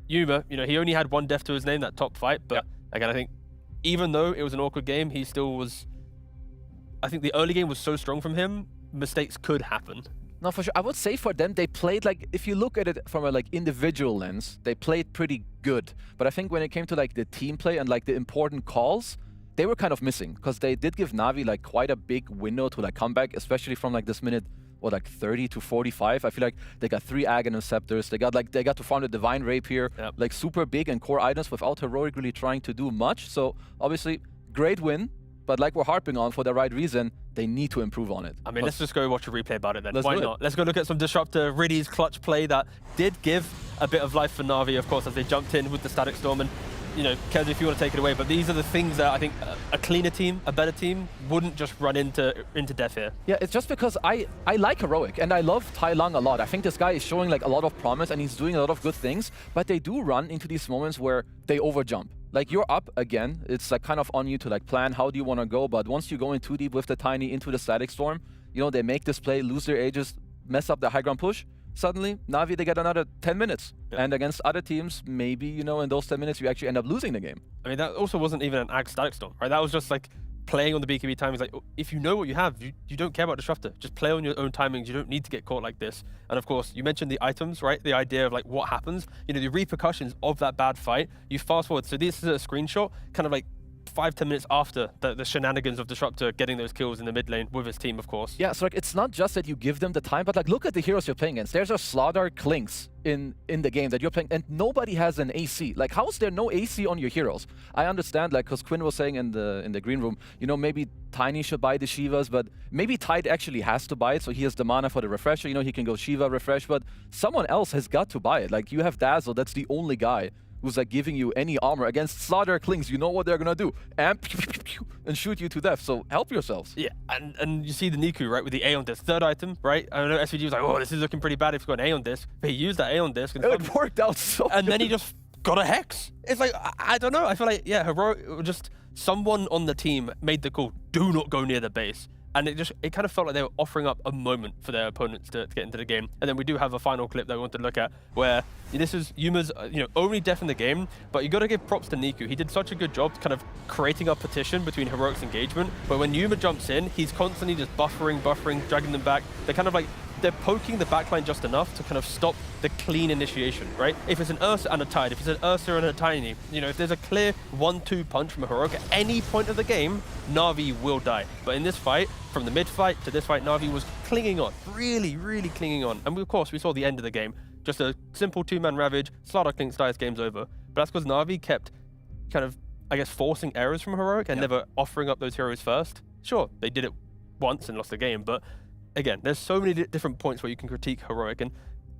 Yuma, he only had one death to his name, that top fight. But again, I think even though it was an awkward game, he still was, I think the early game was so strong from him, mistakes could happen. No, for sure. I would say for them, they played like, if you look at it from a individual lens, they played pretty good. But I think when it came to like the team play and like the important calls, they were kind of missing because they did give Na'Vi like quite a big window to like come back, especially from like this minute, 30 to 45. I feel like they got 3 Aghanim Scepters. They got to farm the Divine Rapier, like super big and core items without Heroic really trying to do much. So obviously, great win. But like we're harping on, for the right reason, they need to improve on it. I mean, let's just go watch a replay about it then. Why not? Let's go look at some Disruptor, Riddy's clutch play that did give a bit of life for Na'Vi, of course, as they jumped in with the Static Storm. And, Kez, if you want to take it away, but these are the things that I think a cleaner team, a better team, wouldn't just run into death here. Yeah, it's just because I like Heroic, and I love Tai Lung a lot. I think this guy is showing like a lot of promise, and he's doing a lot of good things, but they do run into these moments where they overjump. Like you're up again, it's like kind of on you to like plan how do you want to go, but once you go in too deep with the Tiny into the Static Storm, they make this play, lose their ages, mess up the high ground push. Suddenly, Na'Vi, they get another 10 minutes. And against other teams, maybe, in those 10 minutes, you actually end up losing the game. I mean, that also wasn't even an Ag Static Storm, right? That was just like playing on the BKB timings. Like, if you know what you have, you don't care about Disruptor. Just play on your own timings. You don't need to get caught like this. And of course, you mentioned the items, right? The idea of like what happens, the repercussions of that bad fight. You fast forward. So this is a screenshot, kind of like 5-10 minutes after the shenanigans of Disruptor getting those kills in the mid lane with his team, of course. Yeah, so like it's not just that you give them the time, but like look at the heroes you're playing against. There's a Slardar Clinks in the game that you're playing, and nobody has an AC. Like, how is there no AC on your heroes? I understand, like, because Quinn was saying in the green room, maybe Tiny should buy the Shivas, but maybe Tide actually has to buy it, so he has the mana for the refresher. He can go Shiva refresh, but someone else has got to buy it. Like, you have Dazzle, that's the only guy who's like giving you any armor against Slardar Clings. You know what they're gonna do, and shoot you to death. So help yourselves. Yeah, and you see the Niku, right, with the Aeon Disc, third item, right? I know SVG was like, oh, this is looking pretty bad if you've got an Aeon Disc, but he used that Aeon Disc and it worked out so and good. Then he just got a Hex. It's like, I don't know, I feel like, yeah, Heroic, just someone on the team made the call, do not go near the base. And it kind of felt like they were offering up a moment for their opponents to get into the game. And then we do have a final clip that we want to look at where this is Yuma's only death in the game, but you got to give props to Niku. He did such a good job kind of creating a partition between Heroic's engagement. But when Yuma jumps in, he's constantly just buffering, dragging them back. They're kind of like they're poking the backline just enough to kind of stop the clean initiation, right? If it's an Ursa and a Tide, if it's an Ursa and a Tiny, you know, if there's a clear 1-2 punch from a Heroic at any point of the game, Na'Vi will die. But in this fight, from the mid fight to this fight, Na'Vi was clinging on, really, really clinging on. And of course, we saw the end of the game. Just a simple 2-man Ravage, Slardar clinks, dies, game's over. But that's because Na'Vi kept kind of, I guess, forcing errors from Heroic and never offering up those heroes first. Sure, they did it once and lost the game, but again, there's so many different points where you can critique Heroic, and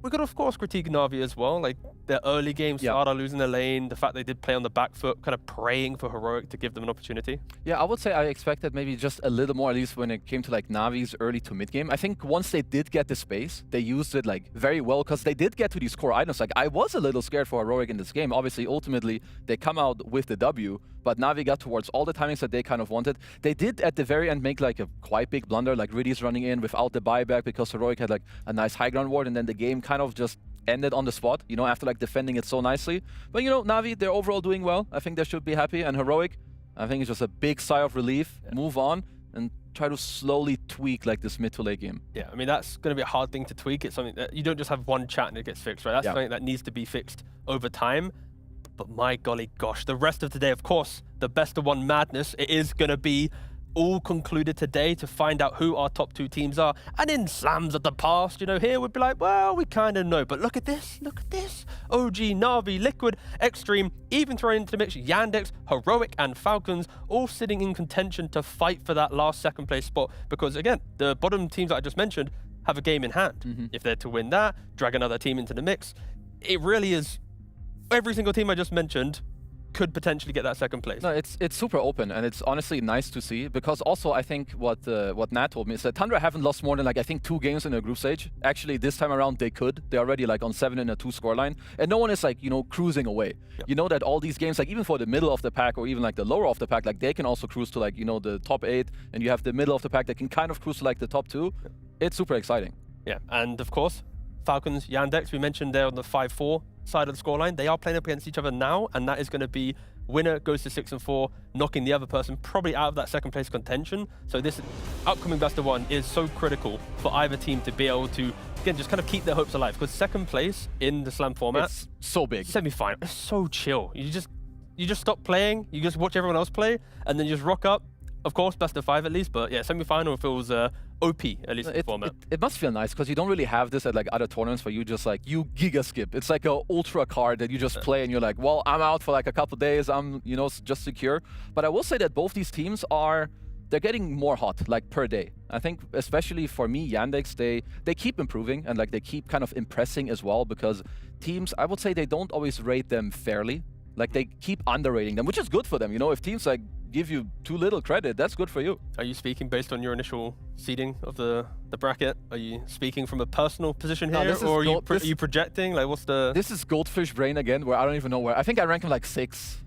we could of course critique Na'Vi as well, like their early games, Slardar losing their lane, the fact they did play on the back foot, kind of praying for Heroic to give them an opportunity. Yeah, I would say I expected maybe just a little more, at least when it came to like Navi's early to mid game. I think once they did get the space, they used it like very well, because they did get to these core items. Like I was a little scared for Heroic in this game. Obviously, ultimately, they come out with the W, but Na'Vi got towards all the timings that they kind of wanted. They did at the very end make like a quite big blunder, like Riddy's running in without the buyback because Heroic had like a nice high ground ward, and then the game kind of just ended on the spot, you know, after like defending it so nicely. But you know, Na'Vi, they're overall doing well. I think they should be happy, and Heroic, I think it's just a big sigh of relief, move on, and try to slowly tweak like this mid to late game. Yeah, I mean, that's going to be a hard thing to tweak. It's something that you don't just have one chat and it gets fixed, right? That's something that needs to be fixed over time. But my golly gosh, the rest of today, of course, the best of one madness, it is going to be all concluded today to find out who our top 2 teams are. And in slams of the past, you know, here we'd be like, well, we kind of know. But look at this, look at this. OG, Na'Vi, Liquid, Xtreme, even throwing into the mix, Yandex, Heroic, and Falcons, all sitting in contention to fight for that last second place spot. Because again, the bottom teams that I just mentioned have a game in hand. If they're to win that, drag another team into the mix, it really is. Every single team I just mentioned could potentially get that second place. No, it's super open, and it's honestly nice to see, because also I think what Nat told me is that Tundra haven't lost more than like I think 2 games in a group stage. Actually, this time around they could. They're already like on 7 in a 2 scoreline, and no one is like, you know, cruising away. You know that all these games, like even for the middle of the pack or even like the lower of the pack, like they can also cruise to like, you know, the top 8, and you have the middle of the pack that can kind of cruise to like the top 2. It's super exciting. Yeah, and of course, Falcons, Yandex, we mentioned they're on the 5-4 side of the scoreline. They are playing up against each other now, and that is going to be winner goes to 6-4, knocking the other person probably out of that second place contention. So this upcoming best of one is so critical for either team to be able to, again, just kind of keep their hopes alive, because second place in the slam format, it's so big. Semi-final, it's so chill. You just stop playing, you just watch everyone else play, and then you just rock up. Of course, best of 5 at least, but yeah, semi-final feels OP, at least in the format. It must feel nice, because you don't really have this at like other tournaments where you just like, you giga skip. It's like a ultra card that you just play and you're like, well, I'm out for like a couple days, I'm, you know, just secure. But I will say that both these teams they're getting more hot, like per day. I think especially for me, Yandex, they keep improving, and like they keep kind of impressing as well, because teams, I would say they don't always rate them fairly. Like they keep underrating them, which is good for them. You know, if teams like give you too little credit, that's good for you. Are you speaking based on your initial seeding of the bracket? Are you speaking from a personal position here, or are you projecting? Like, what's the... This is goldfish brain again, where I don't even know where. I think I rank them like 6.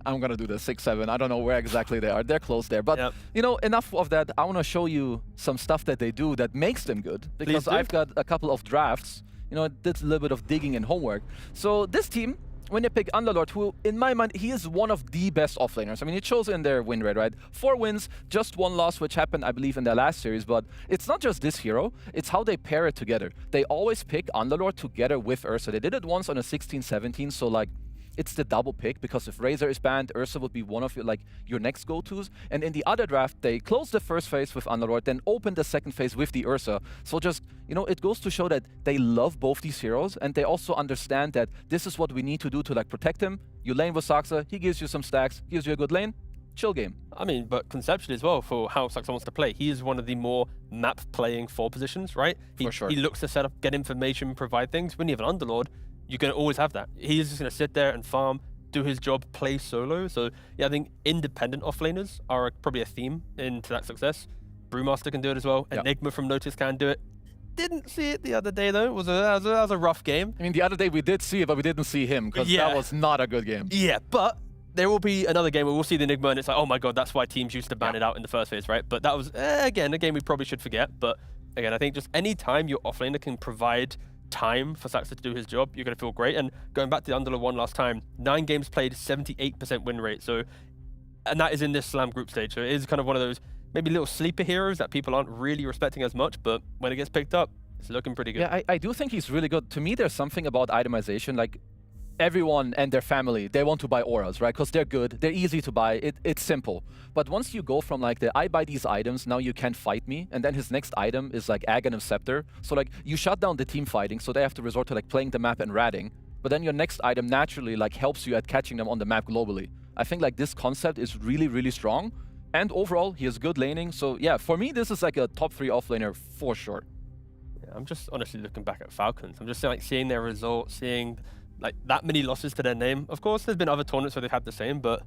I'm gonna do this 6, 7. I don't know where exactly they are. They're close there, but you know, enough of that. I want to show you some stuff that they do that makes them good, because I've got a couple of drafts. You know, did a little bit of digging and homework. So this team, when they pick Underlord, who, in my mind, he is one of the best offlaners. I mean, it shows in their win rate, right? 4 wins, just 1 loss, which happened, I believe, in their last series. But it's not just this hero, it's how they pair it together. They always pick Underlord together with Ursa. They did it once on a 16-17, so like, it's the double pick, because if Razor is banned, Ursa would be one of your next go-tos. And in the other draft, they closed the first phase with Underlord, then opened the second phase with the Ursa. So just, you know, it goes to show that they love both these heroes, and they also understand that this is what we need to do to like protect him. You lane with Saxa, he gives you some stacks, gives you a good lane, chill game. I mean, but conceptually as well, for how Saxa wants to play, he is one of the more map-playing 4 positions, right? For sure. He looks to set up, get information, provide things. When you have an Underlord, you're going to always have that. He's just going to sit there and farm, do his job, play solo. So yeah, I think independent offlaners are probably a theme into that success. Brewmaster can do it as well. Enigma from Natus can do it. Didn't see it the other day though. It was a rough game. I mean, the other day we did see it, but we didn't see him, because that was not a good game. Yeah, but there will be another game where we'll see the Enigma, and it's like, oh my god, that's why teams used to ban it out in the first phase, right? But that was, again, a game we probably should forget. But again, I think just any time your offlaner can provide time for Saxa to do his job, you're going to feel great. And going back to the Underlord one last time, 9 games played, 78% win rate. So, and that is in this slam group stage. So it is kind of one of those maybe little sleeper heroes that people aren't really respecting as much, but when it gets picked up, It's looking pretty good. Yeah, I do think he's really good. To me, there's something about itemization, like everyone and their family, they want to buy auras, right? Because they're good, they're easy to buy, it's simple. But once you go from like the I buy these items, now you can't fight me, and then his next item is like Aghanim Scepter. So like you shut down the team fighting, so they have to resort to like playing the map and ratting. But then your next item naturally like helps you at catching them on the map globally. I think like this concept is really, really strong. And overall, he has good laning. So yeah, for me, this is like a top 3 offlaner for sure. Yeah, I'm just honestly looking back at Falcons. I'm just like seeing their results, seeing like that many losses to their name. Of course, there's been other tournaments where they've had the same, but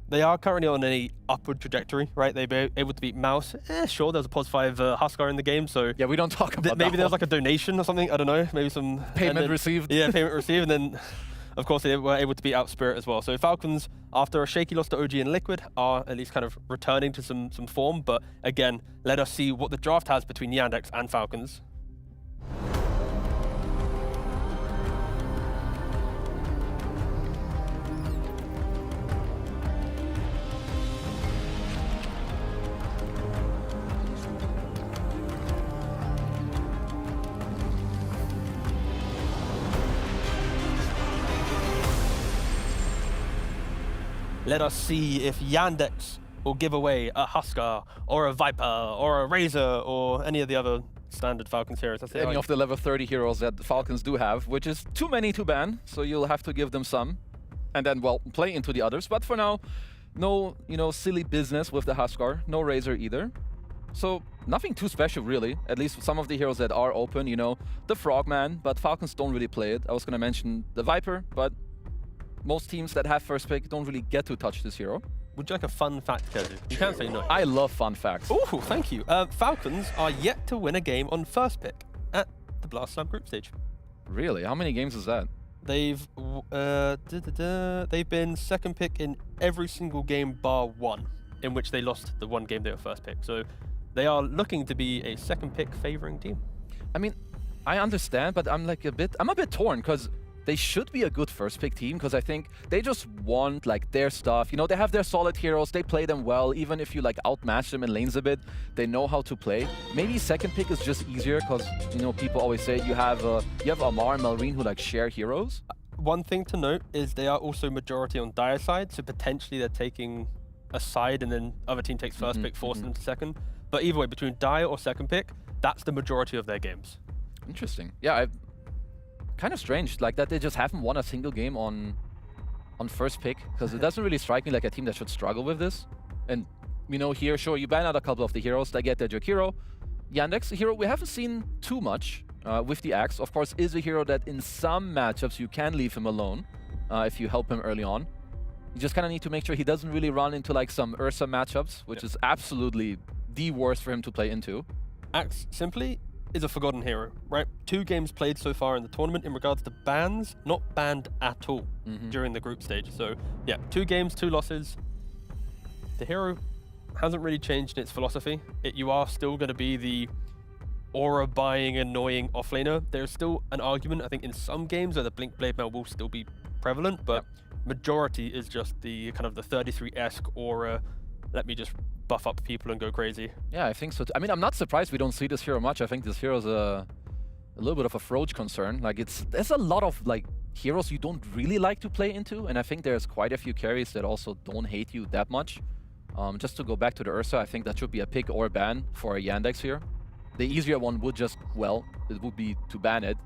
they are currently on an upward trajectory, right? They've been able to beat MOUZ. Sure, there was a +5 Huskar in the game, so yeah, we don't talk about maybe that there was like a donation or something. I don't know, maybe some payment received. Yeah, payment received, and then of course they were able to beat out Spirit as well. So Falcons, after a shaky loss to OG and Liquid, are at least kind of returning to some form. But again, let us see what the draft has between Yandex and Falcons. Let us see if Yandex will give away a Huskar or a Viper or a Razor or any of the other standard Falcons heroes. Any of the level 30 heroes that the Falcons do have, which is too many to ban, so you'll have to give them some. And then, well, play into the others. But for now, no, silly business with the Huskar, no Razor either. So nothing too special, really. At least some of the heroes that are open, the Frogman, but Falcons don't really play it. I was going to mention the Viper, but most teams that have first pick don't really get to touch this hero. Would you like a fun fact, Kezu? You can't say no. I love fun facts. Oh, thank you. Falcons are yet to win a game on first pick at the Blast Slam group stage. Really? How many games is that? They've been second pick in every single game bar one, in which they lost the one game they were first pick. So they are looking to be a second pick favoring team. I mean, I understand, but I'm a bit torn because they should be a good first pick team because I think they just want like their stuff. They have their solid heroes, they play them well. Even if you like outmatch them in lanes a bit, they know how to play. Maybe second pick is just easier because people always say you have Amar and Malrine who like share heroes. One thing to note is they are also majority on Dire side, so potentially they're taking a side and then other team takes first pick, forcing them to second. But either way, between Dire or second pick, that's the majority of their games. Interesting. Yeah, kind of strange like that they just haven't won a single game on first pick because it doesn't really strike me like a team that should struggle with this. And here, sure, you ban out a couple of the heroes, they get their Joke hero. Yandex, a hero we haven't seen too much with the Axe. Of course, is a hero that in some matchups you can leave him alone if you help him early on. You just kind of need to make sure he doesn't really run into like some Ursa matchups, which is absolutely the worst for him to play into. Axe simply is a forgotten hero, right? 2 games played so far in the tournament in regards to bans, not banned at all during the group stage. So yeah, 2 games, 2 losses. The hero hasn't really changed in its philosophy. You are still going to be the aura buying annoying offlaner. There's still an argument, I think, in some games where the Blink Blade Mail will still be prevalent, but majority is just the kind of the 33-esque aura. Let me just buff up people and go crazy. Yeah, I think so too. I mean, I'm not surprised we don't see this hero much. I think this hero is a little bit of a Froge concern. Like there's a lot of like heroes you don't really like to play into, and I think there's quite a few carries that also don't hate you that much. Just to go back to the Ursa, I think that should be a pick or ban for a Yandex here. The easier one would just, it would be to ban it.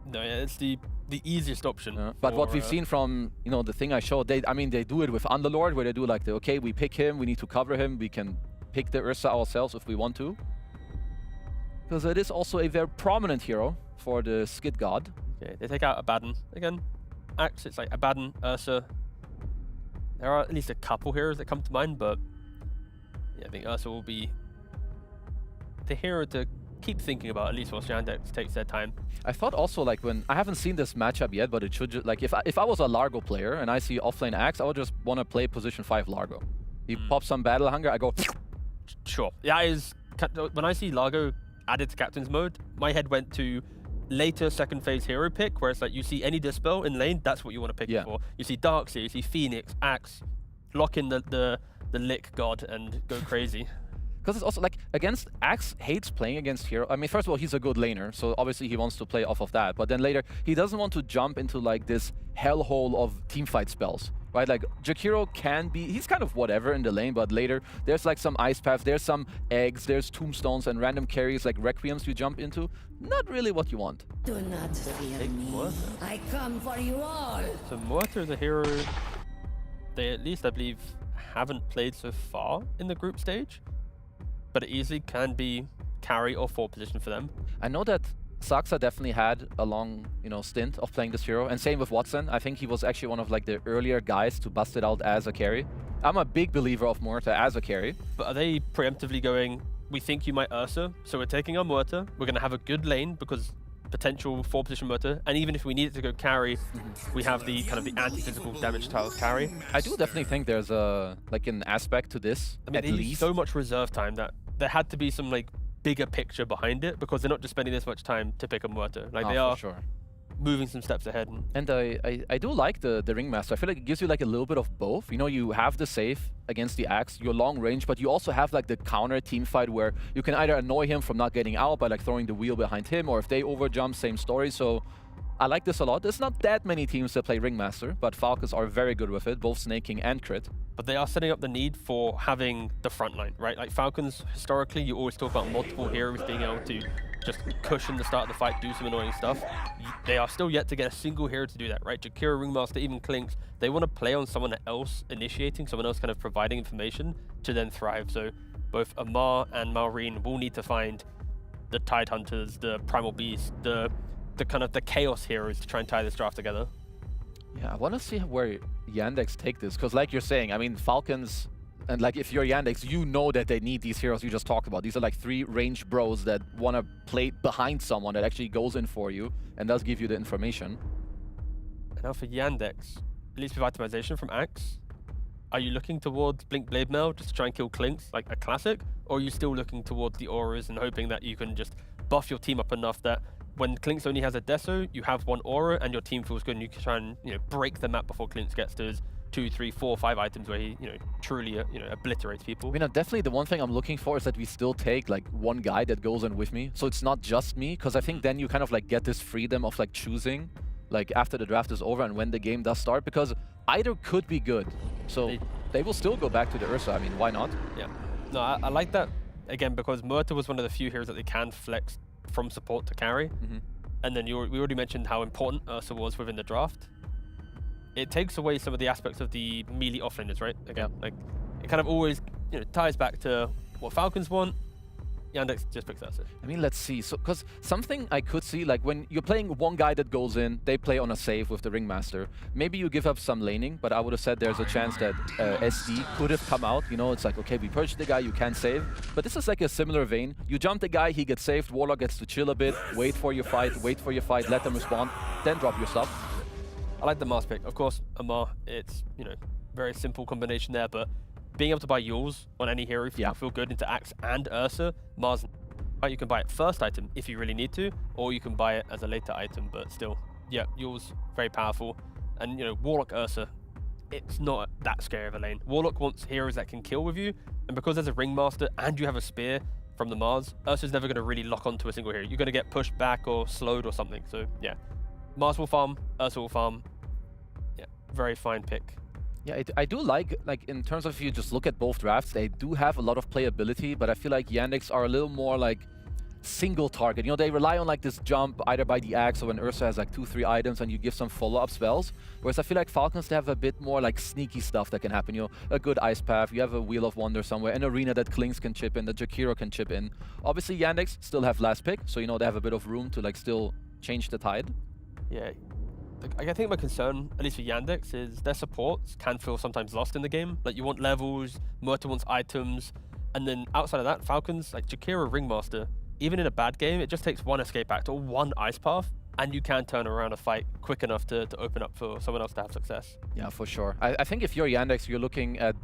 No, yeah, it's the easiest option. But what we've seen from, the thing I showed, they do it with Underlord, where they do like okay, we pick him, we need to cover him, we can pick the Ursa ourselves if we want to. Because it is also a very prominent hero for the Skid God. Okay, they take out Abaddon. Again, Axe, it's like Abaddon, Ursa. There are at least a couple heroes that come to mind, but yeah, I think Ursa will be the hero to keep thinking about, at least while Yandex takes their time. I thought also like when I haven't seen this matchup yet, but it should just like if I was a Largo player and I see offlane Axe, I would just want to play position 5 Largo. He pops some battle hunger, I go. Sure. Yeah, when I see Largo added to captain's mode, my head went to later second phase hero pick, where it's like you see any dispel in lane, that's what you want to pick it for. You see Darkseer, you see Phoenix, Axe, lock in the Lick God and go crazy. Because it's also like against Axe hates playing against Hero. I mean, first of all, he's a good laner, so obviously he wants to play off of that. But then later, he doesn't want to jump into like this hellhole of teamfight spells, right? Like Jakiro can be, he's kind of whatever in the lane, but later there's like some ice paths, there's some eggs, there's tombstones and random carries like requiems you jump into. Not really what you want. Do not fear me. I come for you all. So Malta is a hero they at least, I believe, haven't played so far in the group stage, but it easily can be carry or 4 position for them. I know that Saxa definitely had a long, stint of playing this hero, and same with Watson. I think he was actually one of like the earlier guys to bust it out as a carry. I'm a big believer of Muerta as a carry. But are they preemptively going, we think you might Ursa, so we're taking our Muerta, we're going to have a good lane because potential 4 position Muerta, and even if we need it to go carry, we have the kind of the anti-physical damage tiles carry. I do definitely think there's a like an aspect to this. I mean, at least so much reserve time that there had to be some like bigger picture behind it, because they're not just spending this much time to pick a Muerta. Like they are moving some steps ahead. And I do like the Ringmaster. I feel like it gives you like a little bit of both. You have the save against the Axe, your long range, but you also have like the counter team fight where you can either annoy him from not getting out by like throwing the wheel behind him, or if they overjump, same story. So I like this a lot. There's not that many teams that play Ringmaster, but Falcons are very good with it, both snaking and crit. But they are setting up the need for having the front line, right? Like Falcons, historically, you always talk about multiple heroes being able to just cushion the start of the fight, do some annoying stuff. They are still yet to get a single hero to do that, right? Jakiro, Ringmaster, even Klinks, they want to play on someone else initiating, someone else kind of providing information to then thrive. So both Amar and Maureen will need to find the Tide Hunters, the Primal Beast, the kind of the Chaos heroes to try and tie this draft together. Yeah, I want to see where Yandex take this, because like you're saying, I mean, Falcons, and like if you're Yandex, you know that they need these heroes you just talked about. These are like 3 range bros that want to play behind someone that actually goes in for you and does give you the information. And now for Yandex, at least with itemization from Axe, are you looking towards Blink Blade Mail just to try and kill Klinks like a classic? Or are you still looking towards the auras and hoping that you can just buff your team up enough that when Klinks only has a Deso, you have 1 aura and your team feels good and you can try and break the map before Klinks gets to his 2, 3, 4, 5 items where he truly obliterates people. I mean, definitely the one thing I'm looking for is that we still take like 1 guy that goes in with me, so it's not just me, because I think then you kind of like get this freedom of like choosing like after the draft is over and when the game does start, because either could be good, so they will still go back to the Ursa. I mean, why not? Yeah, no, I like that again, because Muerta was one of the few heroes that they can flex from support to carry. And then we already mentioned how important Ursa was within the draft. It takes away some of the aspects of the melee offlaners, right? Again, like it kind of always ties back to what Falcons want. Yandex just picks Ursa. I mean, let's see. So, because something I could see, like when you're playing 1 guy that goes in, they play on a save with the Ringmaster. Maybe you give up some laning, but I would have said there's a chance that SD could have come out. It's like, okay, we purged the guy, you can save. But this is like a similar vein. You jump the guy, he gets saved, Warlock gets to chill a bit, wait for your fight, let them respond, then drop your stuff. I like the Mars pick. Of course, Amar, it's, very simple combination there, but being able to buy Yules on any hero if you feel good into Axe and Ursa, Mars, you can buy it first item if you really need to, or you can buy it as a later item, but still, yeah, Yules, very powerful. And, Warlock Ursa, it's not that scary of a lane. Warlock wants heroes that can kill with you, and because there's a Ringmaster and you have a spear from the Mars, Ursa's never going to really lock onto a single hero. You're going to get pushed back or slowed or something, so yeah. Mars will farm, Ursa will farm. Yeah, very fine pick. Yeah, I do like in terms of if you just look at both drafts, they do have a lot of playability, but I feel like Yandex are a little more like single target. They rely on like this jump either by the Axe or when Ursa has like 2, 3 items and you give some follow-up spells. Whereas I feel like Falcons, they have a bit more like sneaky stuff that can happen. A good Ice Path, you have a Wheel of Wonder somewhere, an arena that Klinks can chip in, that Jakiro can chip in. Obviously Yandex still have last pick, so they have a bit of room to like still change the tide. Yeah. I think my concern, at least for Yandex, is their supports can feel sometimes lost in the game. Like you want levels, Muerta wants items, and then outside of that, Falcons, like Jakiro, Ringmaster, even in a bad game, it just takes 1 escape act or 1 ice path, and you can turn around a fight quick enough to open up for someone else to have success. Yeah, for sure. I think if you're Yandex, you're looking at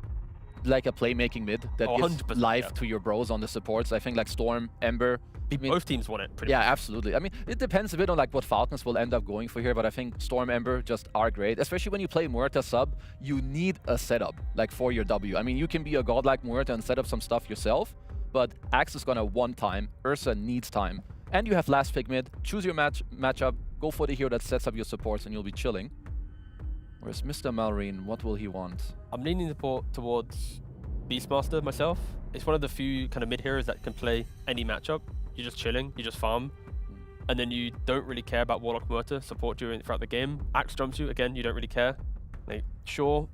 like a playmaking mid that gives life to your bros on the supports. I think like Storm, Ember. Both teams want it pretty much. Yeah, absolutely. I mean, it depends a bit on like what Falcons will end up going for here, but I think Storm, Ember just are great. Especially when you play Muerta sub, you need a setup like for your W. I mean, you can be a godlike Muerta and set up some stuff yourself, but Axe is gonna want time, Ursa needs time. And you have last pick mid, choose your matchup, go for the hero that sets up your supports and you'll be chilling. Whereas Mr. Malrine, what will he want? I'm leaning towards Beastmaster myself. It's one of the few kind of mid heroes that can play any matchup. You're just chilling, you just farm, and then you don't really care about Warlock Muerta support throughout the game. Axe jumps you, again, you don't really care. Like, sure,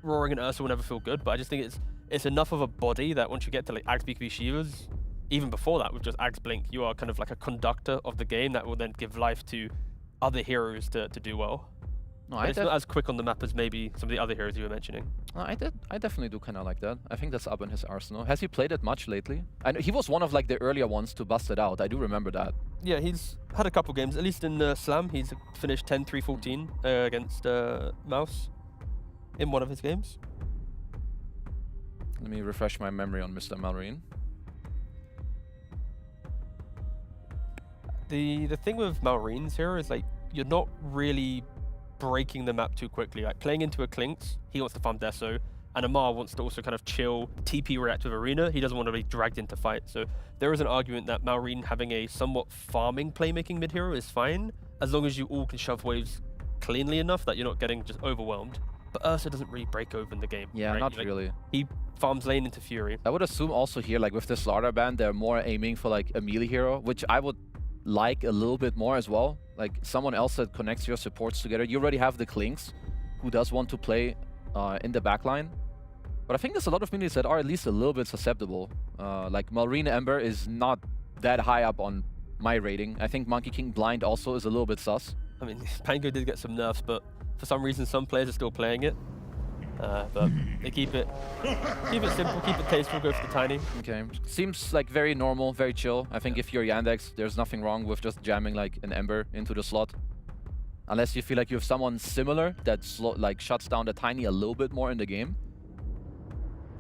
Roaring and Ursa will never feel good, but I just think it's enough of a body that once you get to like Axe BKB Shivas, even before that with just Axe Blink, you are kind of like a conductor of the game that will then give life to other heroes to do well. No, it's not as quick on the map as maybe some of the other heroes you were mentioning. I definitely do kind of like that. I think that's up in his arsenal. Has he played it much lately? And he was one of like the earlier ones to bust it out. I do remember that. Yeah, he's had a couple games. At least in Slam, he's finished 10-3-14 against MOUZ in one of his games. Let me refresh my memory on Mr. Malrine. The thing with Malrine's here is like you're not really breaking the map too quickly. Like playing into a Klinks, he wants to farm Deso, and Amar wants to also kind of chill, TP reactive arena. He doesn't want to be dragged into fight. So there is an argument that Malrine having a somewhat farming playmaking mid hero is fine, as long as you all can shove waves cleanly enough that you're not getting just overwhelmed. But Ursa doesn't really break open the game. Yeah, right? not really. He farms lane into Fury. I would assume also here, like with the Slaughter ban, they're more aiming for like a melee hero, which I would like a little bit more as well. Like someone else that connects your supports together. You already have the Klinks, who does want to play in the backline. But I think there's a lot of minions that are at least a little bit susceptible. Like Malrine Ember is not that high up on my rating. I think Monkey King Blind also is a little bit sus. I mean, Pango did get some nerfs, but for some reason some players are still playing it. But they keep it simple, keep it tasteful, go for the tiny. Okay, seems like very normal, very chill. I think if you're Yandex, there's nothing wrong with just jamming like an Ember into the slot. Unless you feel like you have someone similar that like shuts down the tiny a little bit more in the game.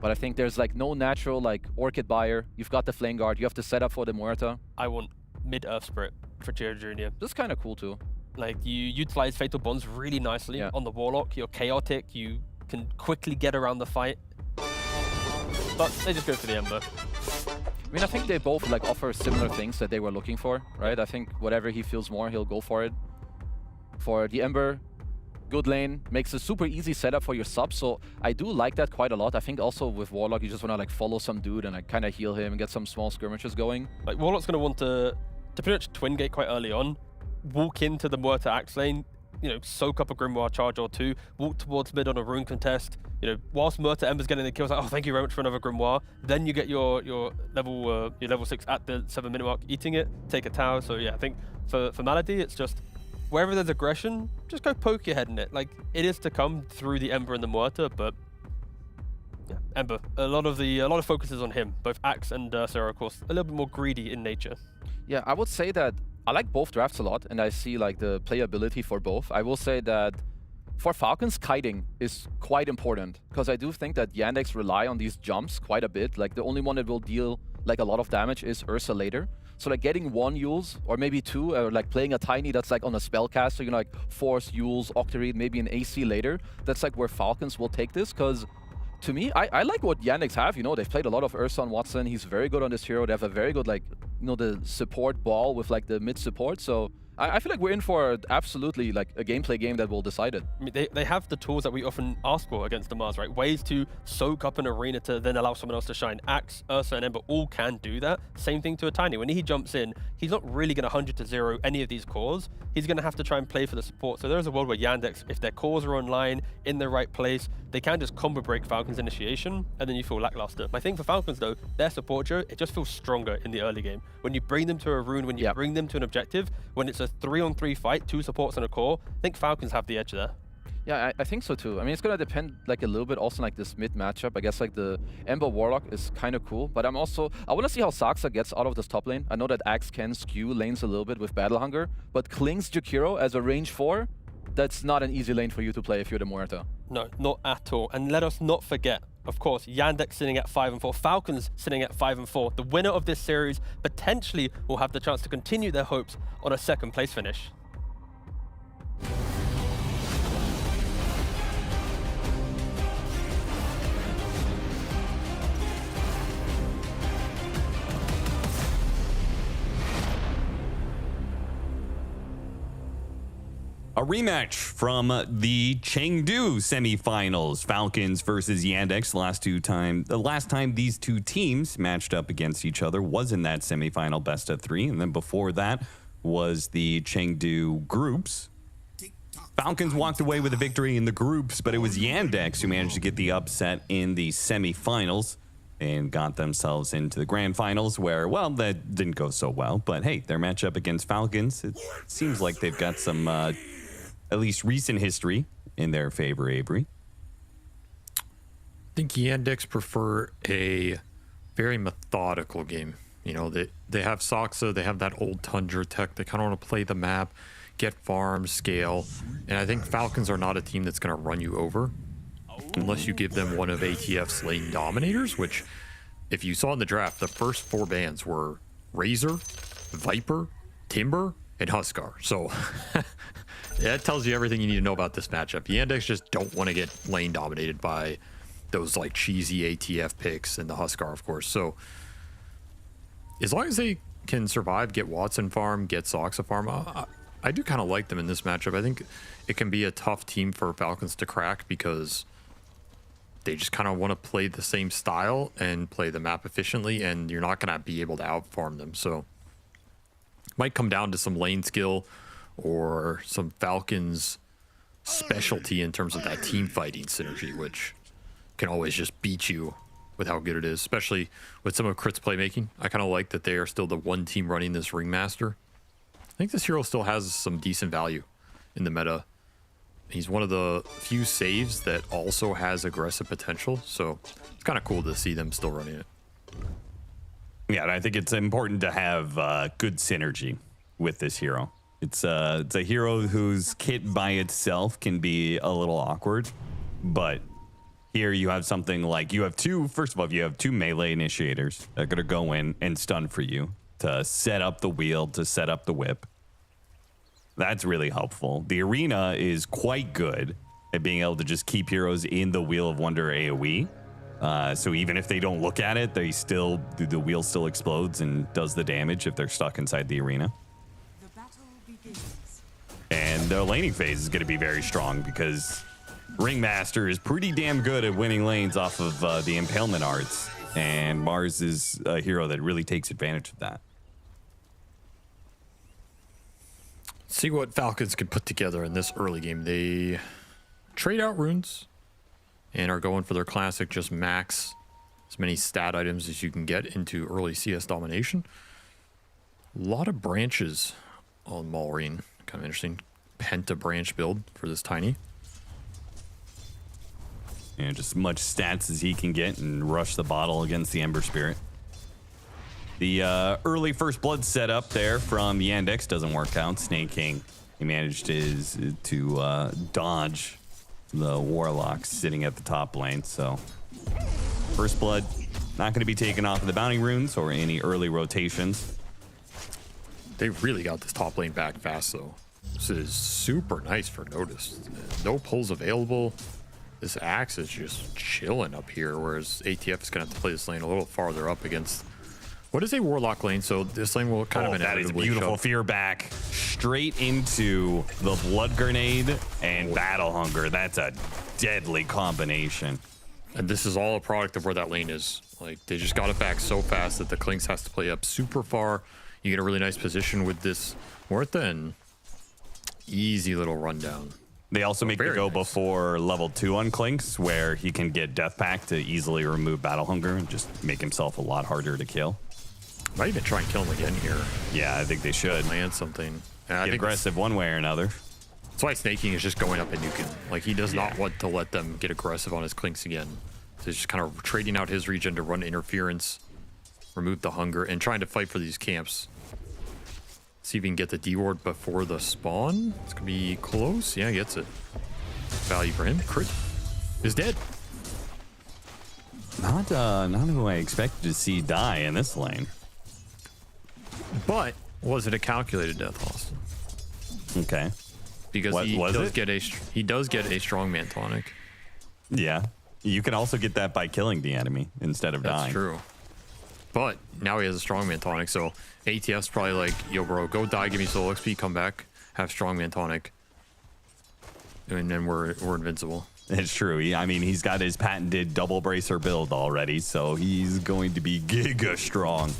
But I think there's like no natural like Orchid buyer. You've got the Flame Guard, you have to set up for the Muerta. I want mid-Earth Spirit for Jiro Jr. That's kind of cool too. Like you utilize Fatal Bonds really nicely on the Warlock. You're chaotic, you can quickly get around the fight, but they just go for the Ember. I mean, I think they both like offer similar things that they were looking for, right? I think whatever he feels more, he'll go for it. For the Ember, good lane, makes a super easy setup for your sub, so I do like that quite a lot. I think also with Warlock, you just want to like follow some dude and like kind of heal him and get some small skirmishes going. Like Warlock's going to want to pretty much twin gate quite early on, walk into the Muerta Axe lane, you know, soak up a Grimoire charge or two, walk towards mid on a rune contest. You know, whilst Muerta Ember's getting the kills, like, oh, thank you very much for another Grimoire. Then you get your level 6 at the 7-minute mark, eating it, take a tower. So yeah, I think for Malady, it's just wherever there's aggression, just go poke your head in it. Like it is to come through the Ember and the Muerta, but yeah, Ember. A lot of focus is on him. Both Axe and Ursa are, of course, a little bit more greedy in nature. Yeah, I would say that I like both drafts a lot, and I see like the playability for both. I will say that for Falcons, kiting is quite important, because I do think that Yandex rely on these jumps quite a bit. Like the only one that will deal like a lot of damage is Ursa later. So like getting one Yules, or maybe two, or like playing a tiny that's like on a spellcast, so you know, like Force, Yules, Octarine, maybe an AC later. That's like where Falcons will take this, because to me, I like what Yandex have. You know, they've played a lot of Ursa and Watson. He's very good on this hero. They have a very good, like, you know, the support ball with like the mid support. So I feel like we're in for absolutely like a gameplay game that will decide it. I mean, they have the tools that we often ask for against the MOUZ, right? Ways to soak up an arena to then allow someone else to shine. Axe, Ursa, and Ember all can do that. Same thing to a Tiny. When he jumps in, he's not really going to 100-0 any of these cores. He's going to have to try and play for the support. So there's a world where Yandex, if their cores are online, in the right place, they can just combo break Falcons initiation, and then you feel lackluster. My thing for Falcons, though, their support, Joe, it just feels stronger in the early game. When you bring them to a rune, when you bring them to an objective, when it's a 3-on-3 fight, 2 supports and a core, I think Falcons have the edge there. Yeah, I think so too. I mean, it's gonna depend like a little bit also like this mid matchup. I guess like the Ember Warlock is kind of cool, but I want to see how Saksa gets out of this top lane. I know that Axe can skew lanes a little bit with Battle Hunger, but Kling's Jakiro as a range 4, that's not an easy lane for you to play if you're the Muerta. No, not at all. And let us not forget, of course, Yandex sitting at 5-4, Falcons sitting at 5-4. The winner of this series potentially will have the chance to continue their hopes on a 2nd place finish. A rematch from the Chengdu semifinals, Falcons versus Yandex. The last time these two teams matched up against each other was in that semifinal best of 3, and then before that was the Chengdu groups. Falcons walked away with a victory in the groups, but it was Yandex who managed to get the upset in the semifinals and got themselves into the grand finals where, well, that didn't go so well. But hey, their matchup against Falcons, it seems like they've got some at least recent history in their favor, Avery. I think Yandex prefer a very methodical game. You know, they have Soxa, they have that old Tundra tech. They kind of want to play the map, get farms, scale. And I think Falcons are not a team that's going to run you over unless you give them one of ATF's lane dominators, which, if you saw in the draft, the first 4 bans were Razor, Viper, Timber, and Huskar. So that tells you everything you need to know about this matchup. Yandex just don't want to get lane dominated by those like cheesy ATF picks and the Huskar, of course. So as long as they can survive, get Watson farm, get Soxa farm, I do kind of like them in this matchup. I think it can be a tough team for Falcons to crack because they just kind of want to play the same style and play the map efficiently, and you're not going to be able to outfarm them. So it might come down to some lane skill or some Falcons specialty in terms of that team fighting synergy, which can always just beat you with how good it is, especially with some of Crit's playmaking. I kind of like that they are still the one team running this Ringmaster. I think this hero still has some decent value in the meta. He's one of the few saves that also has aggressive potential, so it's kind of cool to see them still running it. Yeah, and I think it's important to have good synergy with this hero. It's a hero whose kit by itself can be a little awkward, but here you have something like you have two melee initiators that are going to go in and stun for you to set up the wheel, to set up the whip. That's really helpful. The arena is quite good at being able to just keep heroes in the Wheel of Wonder AoE. So even if they don't look at it, the wheel still explodes and does the damage if they're stuck inside the arena. The battle begins. And the laning phase is going to be very strong because Ringmaster is pretty damn good at winning lanes off of the impalement arts. And MOUZ is a hero that really takes advantage of that. See what Falcons can put together in this early game. They trade out runes and are going for their classic just max as many stat items as you can get into early CS domination. A lot of branches on Maureen. Kind of interesting penta branch build for this Tiny. And just as much stats as he can get and rush the bottle against the Ember Spirit. The early first blood setup there from Yandex doesn't work out. Snake King, he managed to dodge the Warlock sitting at the top lane. So first blood not going to be taken off of the bounty runes or any early rotations. They really got this top lane back fast though. This is super nice for Natus. No pulls available. This Axe is just chilling up here, whereas ATF is going to have to play this lane a little farther up against what is a Warlock lane, so this lane will kind of inevitably that is beautiful shove. fear back straight into the Blood Grenade and Battle Hunger. That's a deadly combination. And this is all a product of where that lane is. Like, they just got it back so fast that the Clinks has to play up super far. You get a really nice position with this Mortha and easy little rundown. They also make you go before level 2 on Clinks, where he can get Death Pack to easily remove Battle Hunger and just make himself a lot harder to kill. Might even try and kill him again here. Yeah, I think they should. Land something. Get aggressive one way or another. That's why Snake King is just going up and nuking. Like, he does not want to let them get aggressive on his Clinks again. So he's just kind of trading out his regen to run interference, remove the hunger, and trying to fight for these camps. See if he can get the D-ward before the spawn. It's going to be close. Yeah, he gets it. Value for him. Crit is dead. Not who I expected to see die in this lane. But was it a calculated death, Austin? Okay. Because he does get a strongman tonic. Yeah. You can also get that by killing the enemy instead of dying. That's true. But now he has a strongman tonic, so ATF's probably like, yo, bro, go die, give me solo XP, come back, have strongman tonic. and then we're invincible. It's true. I mean, he's got his patented double bracer build already, so he's going to be giga strong.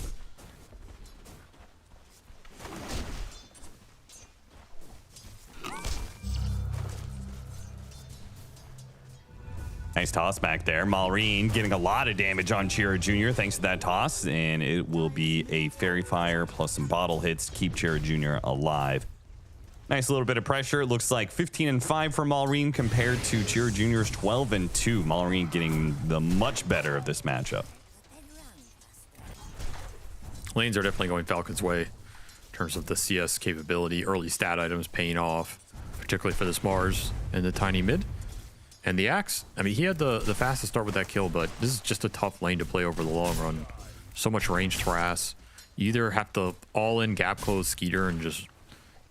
Nice toss back there. Malrine getting a lot of damage on Chiro Jr. thanks to that toss, and it will be a Fairy Fire plus some bottle hits to keep Chiro Jr. alive. Nice little bit of pressure. It looks like 15-5 for Malrine compared to Chiro Jr.'s 12-2. Malrine getting the much better of this matchup. Lanes are definitely going Falcons' way in terms of the CS capability. Early stat items paying off, particularly for this Mars and the tiny mid. And the Axe, I mean, he had the fastest start with that kill, but this is just a tough lane to play over the long run. So much ranged harass. You either have to all-in gap close Skeeter and just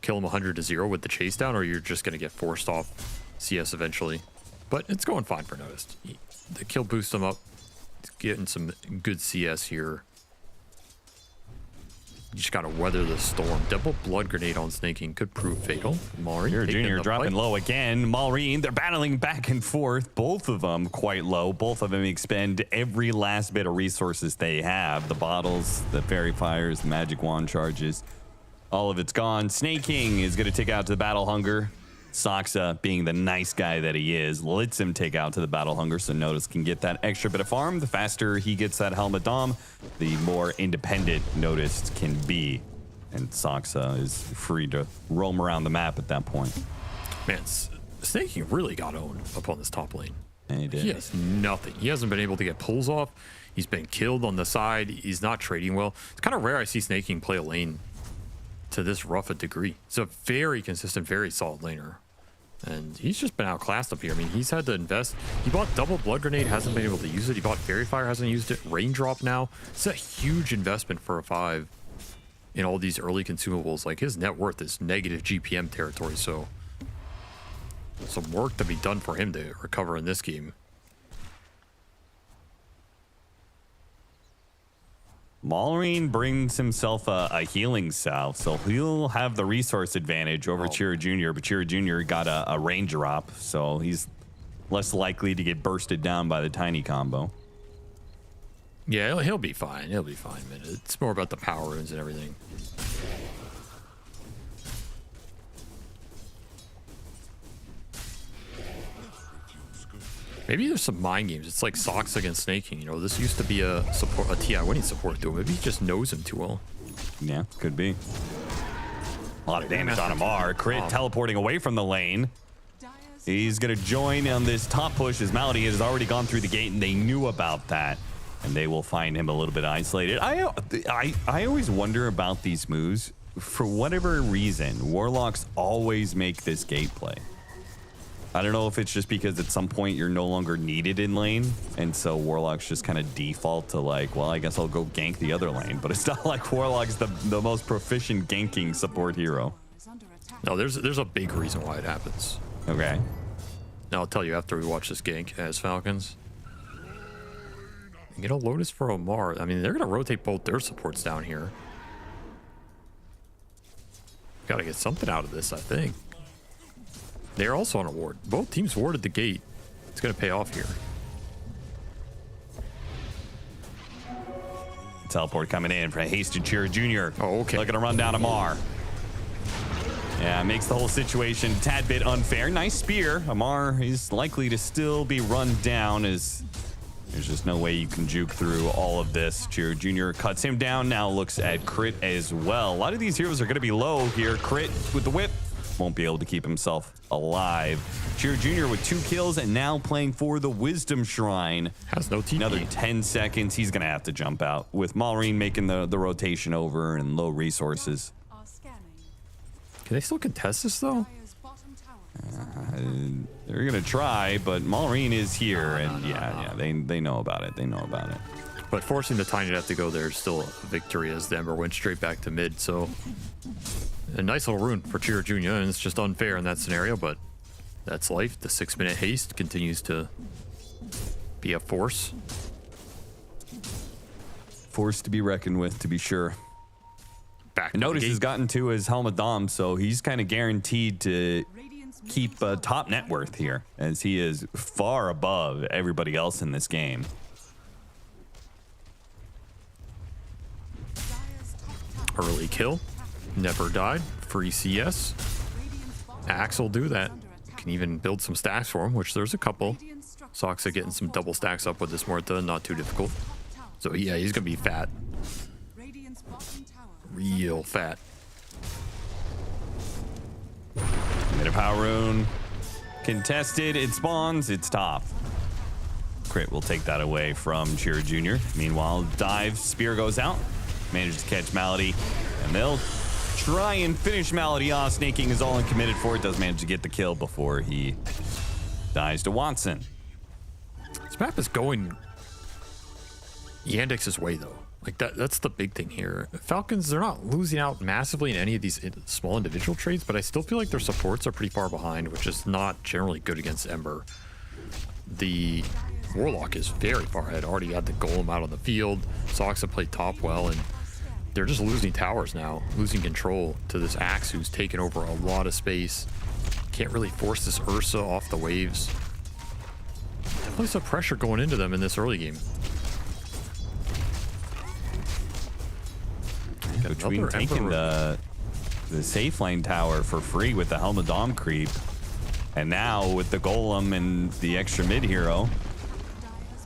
kill him 100-0 with the chase down, or you're just going to get forced off CS eventually. But it's going fine for Natus. The kill boosts him up. He's getting some good CS here. You just got to weather the storm. Double blood grenade on snaking could prove fatal. Malrine Jr. dropping low again. Malrine, they're battling back and forth. Both of them quite low. Both of them expend every last bit of resources they have. The bottles, the fairy fires, the magic wand charges. All of it's gone. Snaking is going to take out to the Battle Hunger. Soxa, being the nice guy that he is, lets him take out to the Battle Hunger so Natus can get that extra bit of farm. The faster he gets that Helmet Dom, the more independent Natus can be. And Soxa is free to roam around the map at that point. Man, Snaking really got owned up on this top lane. And he did. He has nothing. He hasn't been able to get pulls off. He's been killed on the side. He's not trading well. It's kind of rare I see Snaking play a lane to this rough a degree. It's a very consistent, very solid laner. And he's just been outclassed up here. I mean, he's had to invest. He bought double blood grenade, hasn't been able to use it. He bought fairy fire, hasn't used it. Raindrop now. It's a huge investment for a 5 in all these early consumables. Like, his net worth is negative GPM territory, so some work to be done for him to recover in this game. Malrine brings himself a healing salve, so he'll have the resource advantage over Chiro Jr., but Chiro Jr. got a range drop, so he's less likely to get bursted down by the tiny combo. Yeah, he'll be fine. He'll be fine, man. It's more about the power runes and everything. Maybe there's some mind games. It's like Sox against Snaking. You know, this used to be a TI winning support duo. Maybe he just knows him too well. Yeah, could be. A lot of damage on Amar. Crit teleporting away from the lane. He's going to join on this top push as Malady has already gone through the gate, and they knew about that. And they will find him a little bit isolated. I always wonder about these moves. For whatever reason, Warlocks always make this gate play. I don't know if it's just because at some point you're no longer needed in lane, and so Warlock's just kind of default to like, well, I guess I'll go gank the other lane, but it's not like Warlock's the most proficient ganking support hero. No, there's a big reason why it happens. Okay. Now I'll tell you after we watch this gank as Falcons. Get a Lotus for Omar. I mean, they're going to rotate both their supports down here. Got to get something out of this, I think. They're also on a ward. Both teams warded the gate. It's going to pay off here. Teleport coming in for Hasted Chiro Jr. Oh, okay. Looking to run down Amar. Yeah, makes the whole situation a tad bit unfair. Nice spear. Amar is likely to still be run down as there's just no way you can juke through all of this. Chiro Jr. cuts him down. Now looks at Crit as well. A lot of these heroes are going to be low here. Crit with the whip. Won't be able to keep himself alive. Chiro Jr. with 2 kills and now playing for the Wisdom Shrine. Has no TP. Another 10 seconds. He's going to have to jump out with Malrine making the rotation over and low resources. Can they still contest this though? They're going to try, but Malrine is here, and yeah, they know about it. They know about it. But forcing the Tiny to have to go there is still a victory as the Ember went straight back to mid, so a nice little rune for Chiro Jr., and it's just unfair in that scenario, but that's life. The 6-minute haste continues to be a force. Force to be reckoned with, to be sure. Back Notice has gotten to his Helmet Dom, so he's kind of guaranteed to keep top net worth here, as he is far above everybody else in this game. Early kill. Never died. Free CS. Axe will do that. Can even build some stacks for him, which there's a couple. Soxa getting some double stacks up with this Marta, not too difficult. So yeah, he's gonna be fat. Real fat. Mid of power rune. Contested, it spawns, it's top. Crit will take that away from Chira Jr. Meanwhile, dive, spear goes out. Manages to catch Malady, and they'll try and finish Malady off. Snaking is all in committed for it. Does manage to get the kill before he dies to Watson. This map is going Yandex's way, though. Like that's the big thing here. Falcons, they're not losing out massively in any of these small individual trades, but I still feel like their supports are pretty far behind, which is not generally good against Ember. The Warlock is very far ahead. Already got the Golem out on the field. Soxa played top well, and they're just losing towers now, losing control to this Axe who's taken over a lot of space. Can't really force this Ursa off the waves. Definitely some pressure going into them in this early game. Between taking the safe lane tower for free with the Helm of Dom creep, and now with the Golem and the extra mid hero.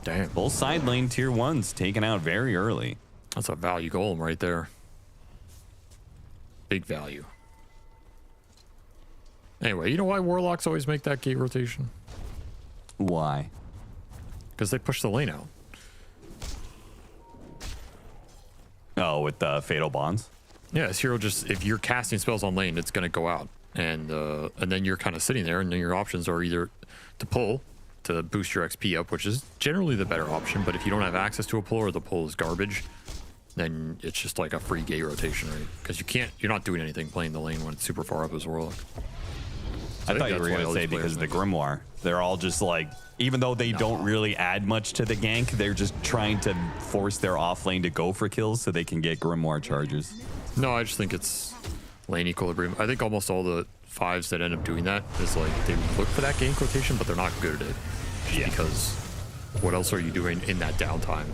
Damn. Both side lane tier 1s taken out very early. That's a value Golem right there. Big value. Anyway, you know why Warlocks always make that gate rotation? Why? Because they push the lane out. Oh, with the Fatal Bonds? Yeah, this hero just, if you're casting spells on lane, it's going to go out. And then you're kind of sitting there, and then your options are either to pull to boost your XP up, which is generally the better option. But if you don't have access to a pull, or the pull is garbage, then it's just like a free gate rotation, right? Because you're not doing anything playing the lane when it's super far up as Warlock. I thought you were going to say because of the Grimoire. They're all just like, even though they don't really add much to the gank, they're just trying to force their off lane to go for kills so they can get Grimoire charges. No, I just think it's lane equilibrium. I think almost all the 5s that end up doing that is like, they look for that gank rotation, but they're not good at it. Just because what else are you doing in that downtime?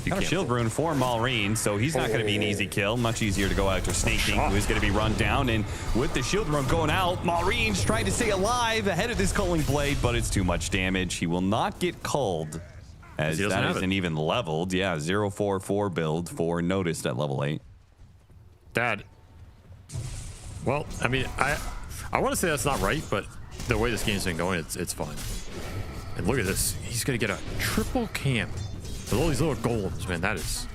Got a shield rune for Malrine, so he's not going to be an easy kill. Much easier to go after Snaking, who's going to be run down. And with the shield rune going out, Malrine's trying to stay alive ahead of this culling blade, but it's too much damage. He will not get culled, as that isn't even leveled. Yeah, 044 build for Natus at level 8. Dad. Well, I mean, I want to say that's not right, but the way this game's been going, it's fine. And look at this. He's going to get a triple camp. With all these little golems, man, that is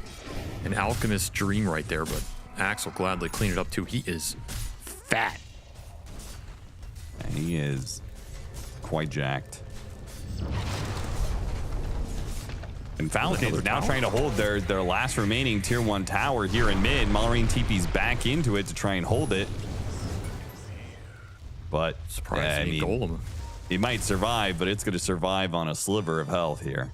an alchemist's dream right there, but Axe will gladly clean it up too. He is fat. And he is quite jacked. And Falcons now trying to hold their last remaining tier 1 tower here in mid. Malrine TP's back into it to try and hold it. But surprisingly, Golem. It might survive, but it's going to survive on a sliver of health here.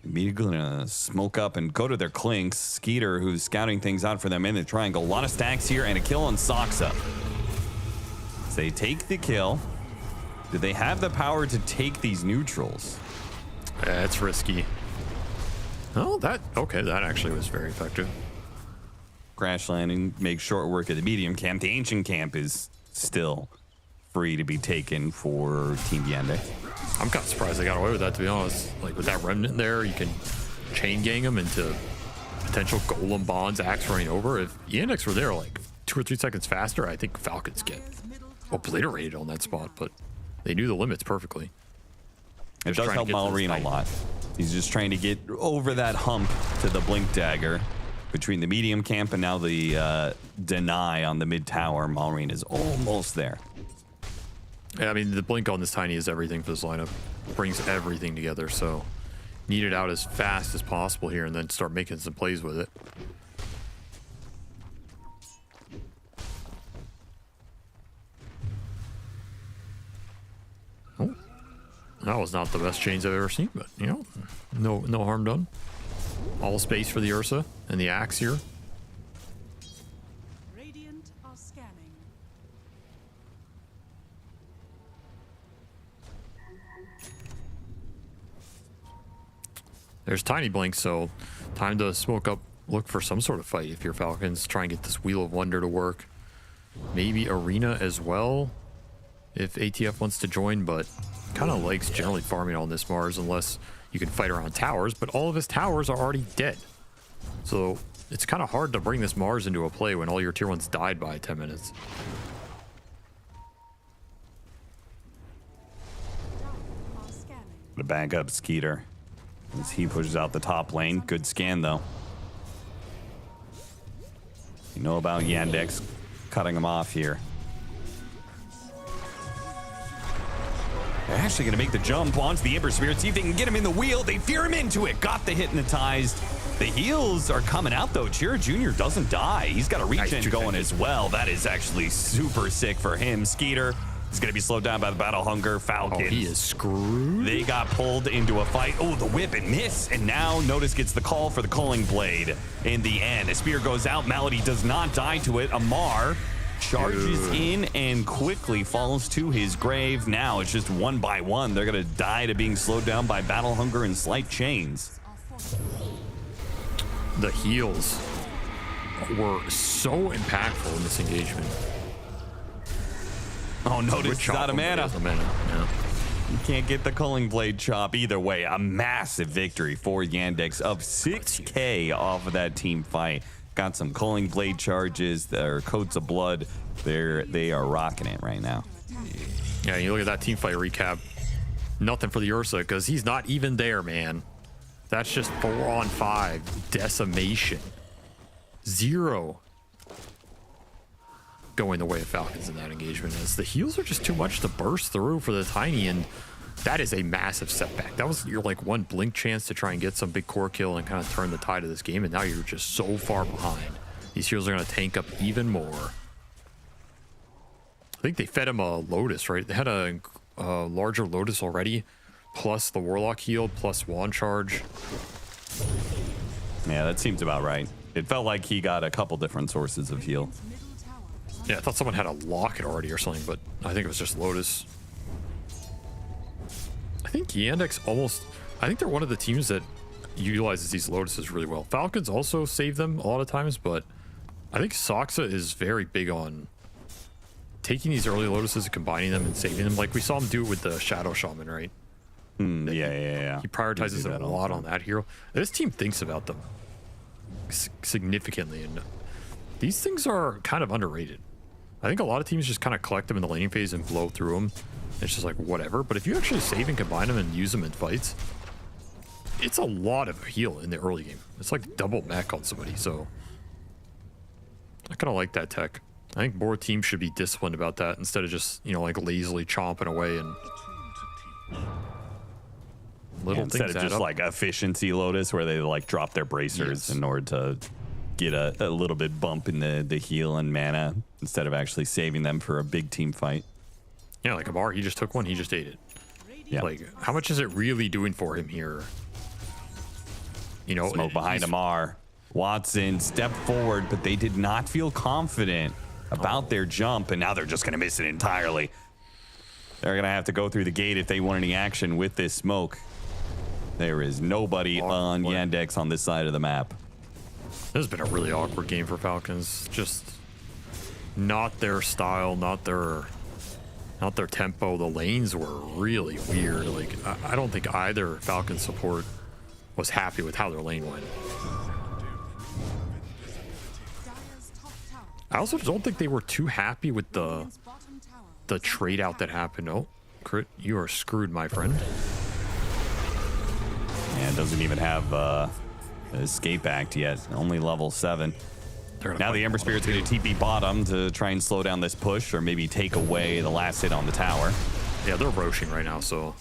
Immediately gonna smoke up and go to their Clinks. Skeeter, who's scouting things out for them in the triangle. A lot of stacks here and a kill on Soxa. So they take the kill. Do they have the power to take these neutrals? That's risky. Oh, that actually was very effective. Crash landing, make short work of the medium camp. The ancient camp is still free to be taken for Team Yandex. I'm kind of surprised they got away with that, to be honest. Like, with that remnant there, you can chain gang them into potential golem bonds, Axe running over. If Yandex were there like 2 or 3 seconds faster, I think Falcons get obliterated on that spot, but they knew the limits perfectly. It does help Malrine a lot. He's just trying to get over that hump to the Blink Dagger between the medium camp and now the deny on the mid tower. Malrine is almost there. Yeah, I mean, the blink on this Tiny is everything for this lineup. Brings everything together, so need it out as fast as possible here and then start making some plays with it. Oh, that was not the best chains I've ever seen, but, you know, no harm done. All space for the Ursa and the Axe here. There's Tiny Blink, so time to smoke up, look for some sort of fight if you're Falcons. Try and get this Wheel of Wonder to work. Maybe Arena as well, if ATF wants to join, but kind of likes generally farming on this Mars unless you can fight around towers, but all of his towers are already dead. So it's kind of hard to bring this Mars into a play when all your tier 1s died by 10 minutes. To back up Skeeter as he pushes out the top lane. Good scan though. You know about Yandex cutting him off here. They're actually going to make the jump onto the Ember Spirit, see if they can get him in the wheel. They fear him into it. Got the hypnotized. The heals are coming out though. Chira Jr. doesn't die. He's got a regen going as well. That is actually super sick for him. Skeeter is going to be slowed down by the Battle Hunger. Falcons. Oh, he is screwed. They got pulled into a fight. Oh, the whip and miss. And now Natus gets the call for the Culling Blade in the end. A spear goes out. Malady does not die to it. Amar charges in and quickly falls to his grave. Now it's just 1 by 1. They're going to die to being slowed down by Battle Hunger and Slight Chains. The heals were so impactful in this engagement. Oh, Natus is out of mana. Yeah. You can't get the Culling Blade chop either way. A massive victory for Yandex of 6K off of that team fight. Got some Culling Blade charges. Their coats of blood. They are rocking it right now. Yeah, you look at that team fight recap. Nothing for the Ursa because he's not even there, man. That's just 4-on-5 decimation. 0 going the way of Falcons in that engagement, as the heals are just too much to burst through for the Tiny, and that is a massive setback. That was your like one blink chance to try and get some big core kill and kind of turn the tide of this game, and now you're just so far behind. These heals are going to tank up even more. I think they fed him a Lotus, right? They had a larger Lotus already, plus the Warlock heal, plus wand charge. Yeah, that seems about right. It felt like he got a couple different sources of heal. Yeah, I thought someone had a Locket already or something, but I think it was just Lotus. I think Yandex I think they're one of the teams that utilizes these Lotuses really well. Falcons also save them a lot of times, but I think Soxa is very big on taking these early Lotuses and combining them and saving them. Like we saw him do it with the Shadow Shaman, right? Yeah. He prioritizes them a lot on that hero. This team thinks about them significantly, and these things are kind of underrated. I think a lot of teams just kind of collect them in the laning phase and blow through them. It's just like whatever. But if you actually save and combine them and use them in fights, it's a lot of heal in the early game. It's like double mech on somebody. So I kind of like that tech. I think more teams should be disciplined about that instead of just, you know, like lazily chomping away and little things instead of just like efficiency Lotus where they like drop their bracers in order to get a little bit bump in the heal and mana instead of actually saving them for a big team fight. Yeah, like Amar, he just took one, he just ate it. Yeah. Like, how much is it really doing for him here? You know, Smoke behind Amar. Watson stepped forward, but they did not feel confident about their jump, and now they're just going to miss it entirely. They're going to have to go through the gate if they want any action with this smoke. There is nobody on Yandex on this side of the map. This has been a really awkward game for Falcons. Just not their style, not their tempo. The lanes were really weird. Like, I don't think either Falcon support was happy with how their lane went. I also don't think they were too happy with the trade out that happened. Oh, Crit, you are screwed, my friend. Yeah, it doesn't even have Escape Act yet. Only level 7. Now the Ember Spirit's going to TP bottom to try and slow down this push, or maybe take away the last hit on the tower. Yeah, they're roshing right now, so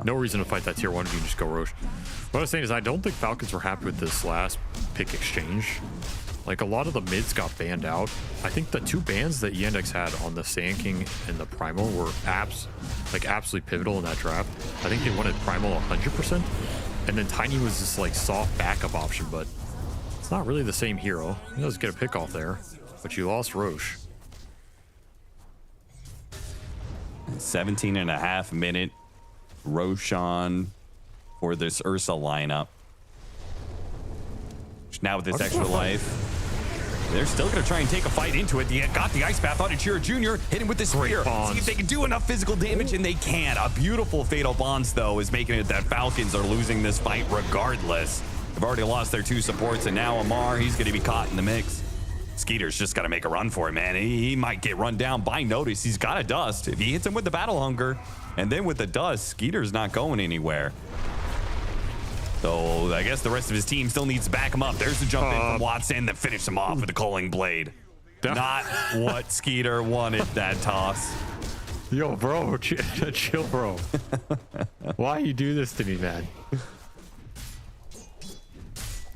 no reason to fight that tier 1 if you can just go rosh. What I was saying is I don't think Falcons were happy with this last pick exchange. Like, a lot of the mids got banned out. I think the 2 bans that Yandex had on the Sand King and the Primal were absolutely pivotal in that draft. I think they wanted Primal 100%, and then Tiny was this like soft backup option, but it's not really the same hero. He does get a pick off there, but you lost Roche. 17.5 minute Roshan for this Ursa lineup. Now with this extra life, they're still going to try and take a fight into it. They got the Ice Path on Chiro Jr. Hitting with the spear. See if they can do enough physical damage, and they can. A beautiful Fatal Bonds, though, is making it that Falcons are losing this fight regardless. They've already lost their 2 supports, and now Amar, he's going to be caught in the mix. Skeeter's just got to make a run for it, man. He might get run down by Natus. He's got a dust. If he hits him with the Battle Hunger, and then with the dust, Skeeter's not going anywhere. So I guess the rest of his team still needs to back him up. There's the jump in from Watson that finished him off with the Culling Blade. Not what Skeeter wanted, that toss. Yo, bro, chill, bro. Why you do this to me, man?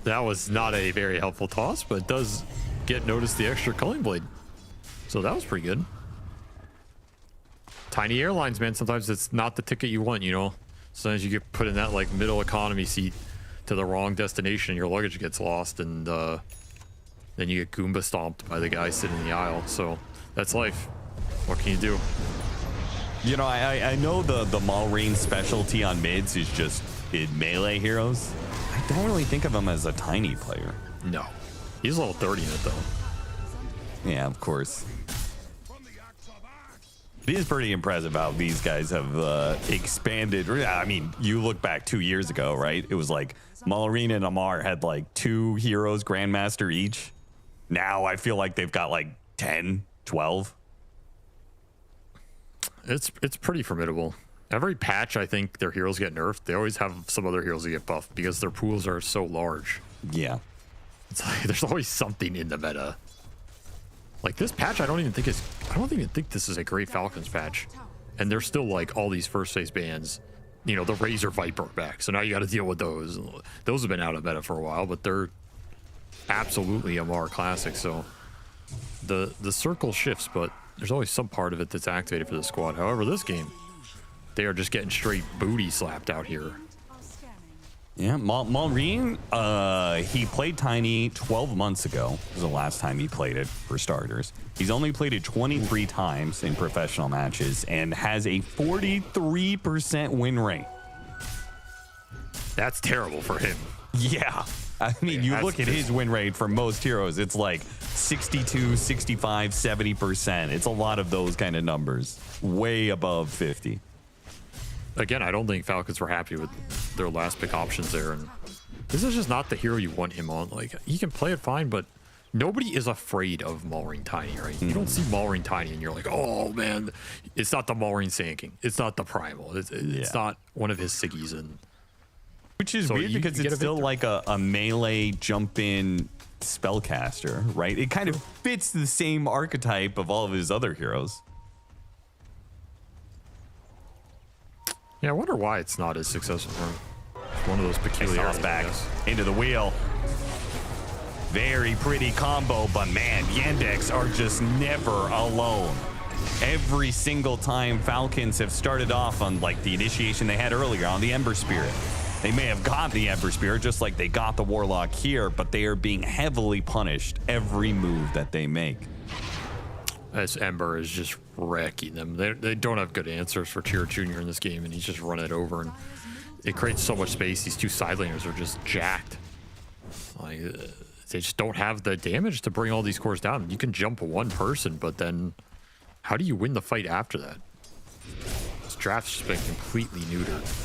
That was not a very helpful toss, but it does get noticed the extra Culling Blade. So that was pretty good. Tiny airlines, man, sometimes it's not the ticket you want, you know? Sometimes you get put in that like middle economy seat to the wrong destination and your luggage gets lost, and then you get Goomba stomped by the guy sitting in the aisle. So that's life. What can you do? You know, I know the Malrine specialty on mids is just in melee heroes. I don't really think of him as a tiny player. No. He's level 30 in it, though. Yeah, of course. It is pretty impressive how these guys have expanded. I mean, you look back 2 years ago, right? It was like Malrine and Amar had like 2 heroes Grandmaster each. Now I feel like they've got like 10, 12. It's pretty formidable. Every patch, I think their heroes get nerfed. They always have some other heroes that get buffed because their pools are so large. Yeah. It's like there's always something in the meta. Like this patch, I don't even think this is a great Falcons patch. And there's still like all these first phase bans. You know, the Razor Viper back. So now you got to deal with those. Those have been out of meta for a while, but they're absolutely Amar classic. So the circle shifts, but there's always some part of it that's activated for the squad. However, this game, they are just getting straight booty slapped out here. Yeah, Malrine, he played Tiny 12 months ago. Was the last time he played it, for starters. He's only played it 23 times in professional matches and has a 43% win rate. That's terrible for him. Yeah. I mean, you look at his win rate for most heroes, it's like 62, 65, 70%. It's a lot of those kind of numbers. Way above 50. Again, I don't think Falcons were happy with their last pick options there, and this is just not the hero you want him on. Like, he can play it fine, but nobody is afraid of Malrine Tiny, right? You don't see Malrine Tiny and you're like, oh man, it's not the Malrine Sanking, it's not the Primal, it's not one of his Siggies, and which is weird because it's still like a melee jump in spellcaster, right? It kind of fits the same archetype of all of his other heroes. Yeah, I wonder why it's not as successful for him. It's one of those peculiarities. Back into the wheel. Very pretty combo, but man, Yandex are just never alone. Every single time Falcons have started off on like the initiation they had earlier on the Ember Spirit. They may have got the Ember Spirit just like they got the Warlock here, but they are being heavily punished every move that they make. As Ember is just wrecking them. They don't have good answers for Chiro Jr. in this game, and he's just running it over, and it creates so much space. These 2 side laners are just jacked. Like, they just don't have the damage to bring all these cores down. You can jump 1 person, but then how do you win the fight after that? This draft's just been completely neutered.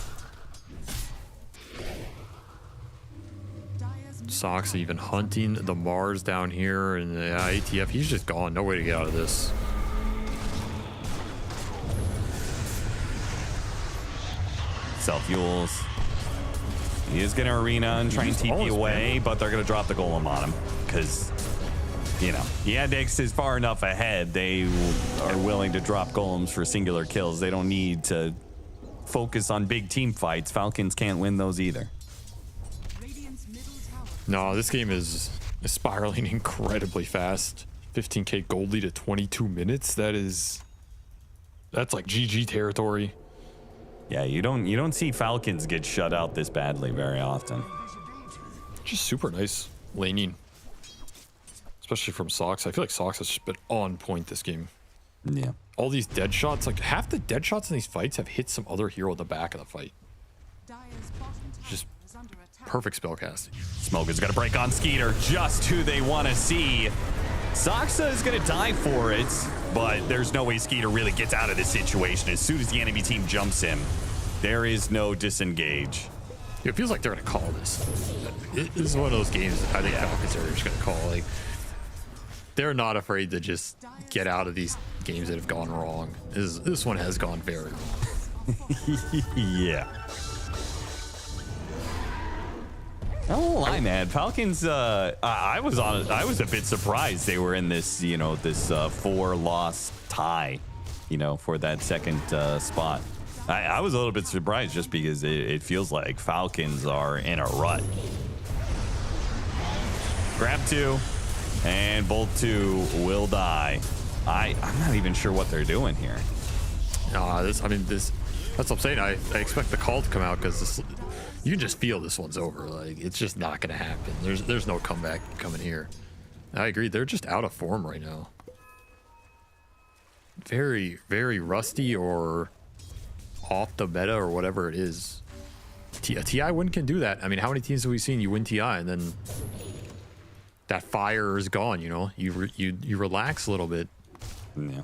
Sox even hunting the Mars down here, and the ATF, he's just gone. No way to get out of this. Self-fuels. He is going to arena and try and TP away, but they're going to drop the golem on him because, you know, Yandex is far enough ahead. They are willing to drop golems for singular kills. They don't need to focus on big team fights. Falcons can't win those either. No, this game is spiraling incredibly fast. 15k gold lead at 22 minutes. That's like GG territory. Yeah, you don't see Falcons get shut out this badly very often. Just super nice laning, especially from Sox. I feel like Sox has just been on point this game. Yeah. all these dead shots, like half the dead shots in these fights have hit some other hero at the back of the fight. Just perfect spellcasting. Smoke is gonna break on Skeeter, just who they want to see. Saksa is gonna die for it, but there's no way Skeeter really gets out of this situation. As soon as the enemy team jumps him, there is no disengage. It feels like they're gonna call this. This is one of those games I think Falcons are just gonna call. Like, they're not afraid to just get out of these games that have gone wrong. This one has gone very wrong. Yeah. I won't lie, man. Falcons. I was a bit surprised they were in this, you know, this 4-loss tie, you know, for that second spot. I was a little bit surprised just because it feels like Falcons are in a rut. Grab 2, and both 2 will die. I'm not even sure what they're doing here. That's what I'm saying. I expect the call to come out because this. You can just feel this one's over. Like, it's just not going to happen. There's no comeback coming here. I agree. They're just out of form right now. Very, very rusty or off the meta or whatever it is. A TI win can do that. I mean, how many teams have we seen you win TI and then that fire is gone, you know? You relax a little bit. Yeah.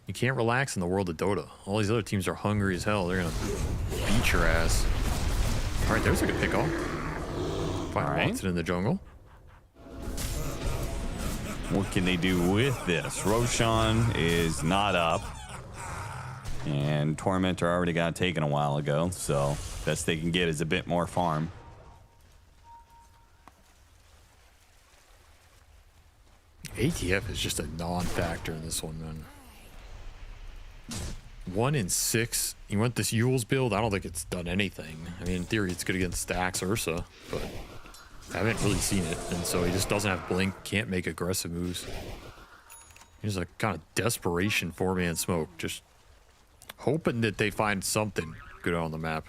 You can't relax in the world of Dota. All these other teams are hungry as hell. They're going to beat your ass. All right, there's a good pick off. Find Watson in the jungle. What can they do with this? Roshan is not up. And Tormentor already got taken a while ago, so best they can get is a bit more farm. ATF is just a non-factor in this one, man. 1 in 6. You want this Yule's build? I don't think it's done anything. I mean, in theory, it's good against Stacks Ursa, but I haven't really seen it. And so he just doesn't have blink, can't make aggressive moves. He's a kind of desperation 4-man smoke, just hoping that they find something good on the map.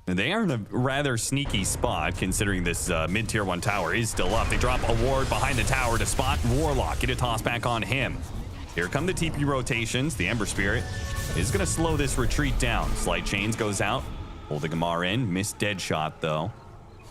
And they are in a rather sneaky spot, considering this mid-tier 1 tower is still up. They drop a ward behind the tower to spot Warlock. Get a toss back on him. Here come the TP rotations. The Ember Spirit is going to slow this retreat down. Slight Chains goes out, holding Amar in. Missed dead shot, though.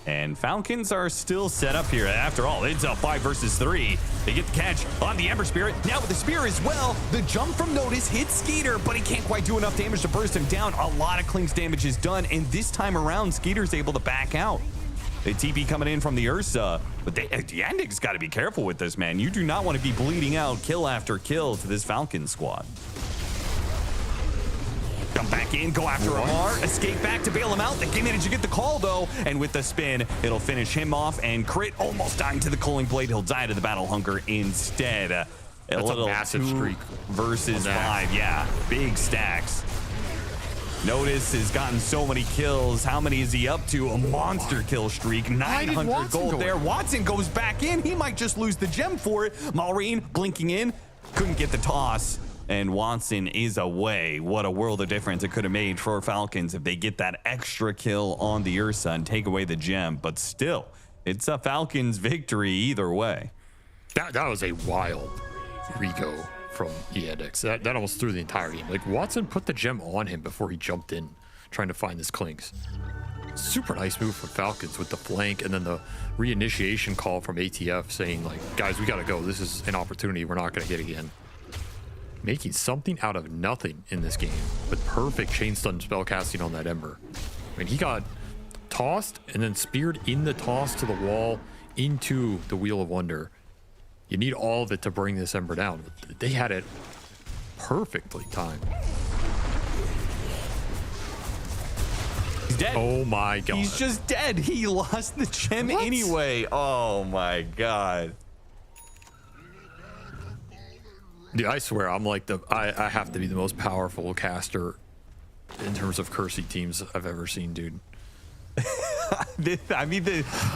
And Falcons are still set up here. After all, it's a 5 versus 3. They get the catch on the Ember Spirit. Now with the Spear as well. The jump from Natus hits Skeeter, but he can't quite do enough damage to burst him down. A lot of Klink's damage is done, and this time around, Skeeter's able to back out. The TP coming in from the Ursa, but Yandex got to be careful with this, man. You do not want to be bleeding out kill after kill to this Falcon squad. Come back in, go after Amar, escape back to bail him out. They manage to get the call, though, and with the spin, it'll finish him off, and Crit almost dying to the Culling Blade. He'll die to the Battle Hunger instead. That's a massive streak. Versus 5, yeah, big stacks. Natus has gotten so many kills. How many is he up to? A monster kill streak. 900 gold there. Watson goes back in. He might just lose the gem for it. Maureen blinking in. Couldn't get the toss. And Watson is away. What a world of difference it could have made for Falcons if they get that extra kill on the Ursa and take away the gem. But still, it's a Falcons victory either way. That was a wild Rico from Yandex. That almost threw the entire game. Like, Watson put the gem on him before he jumped in, trying to find this Klinks. Super nice move from Falcons with the flank, and then the reinitiation call from ATF saying, like, guys, we gotta go. This is an opportunity we're not gonna get again. Making something out of nothing in this game with perfect chain stun spellcasting on that Ember. I mean, he got tossed and then speared in the toss to the wall into the Wheel of Wonder. You need all of it to bring this Ember down. They had it perfectly timed. He's dead. Oh my god. He's just dead. He lost the gem anyway. Oh my god. Dude, I swear, I'm like I have to be the most powerful caster in terms of Cursey teams I've ever seen, dude. I mean,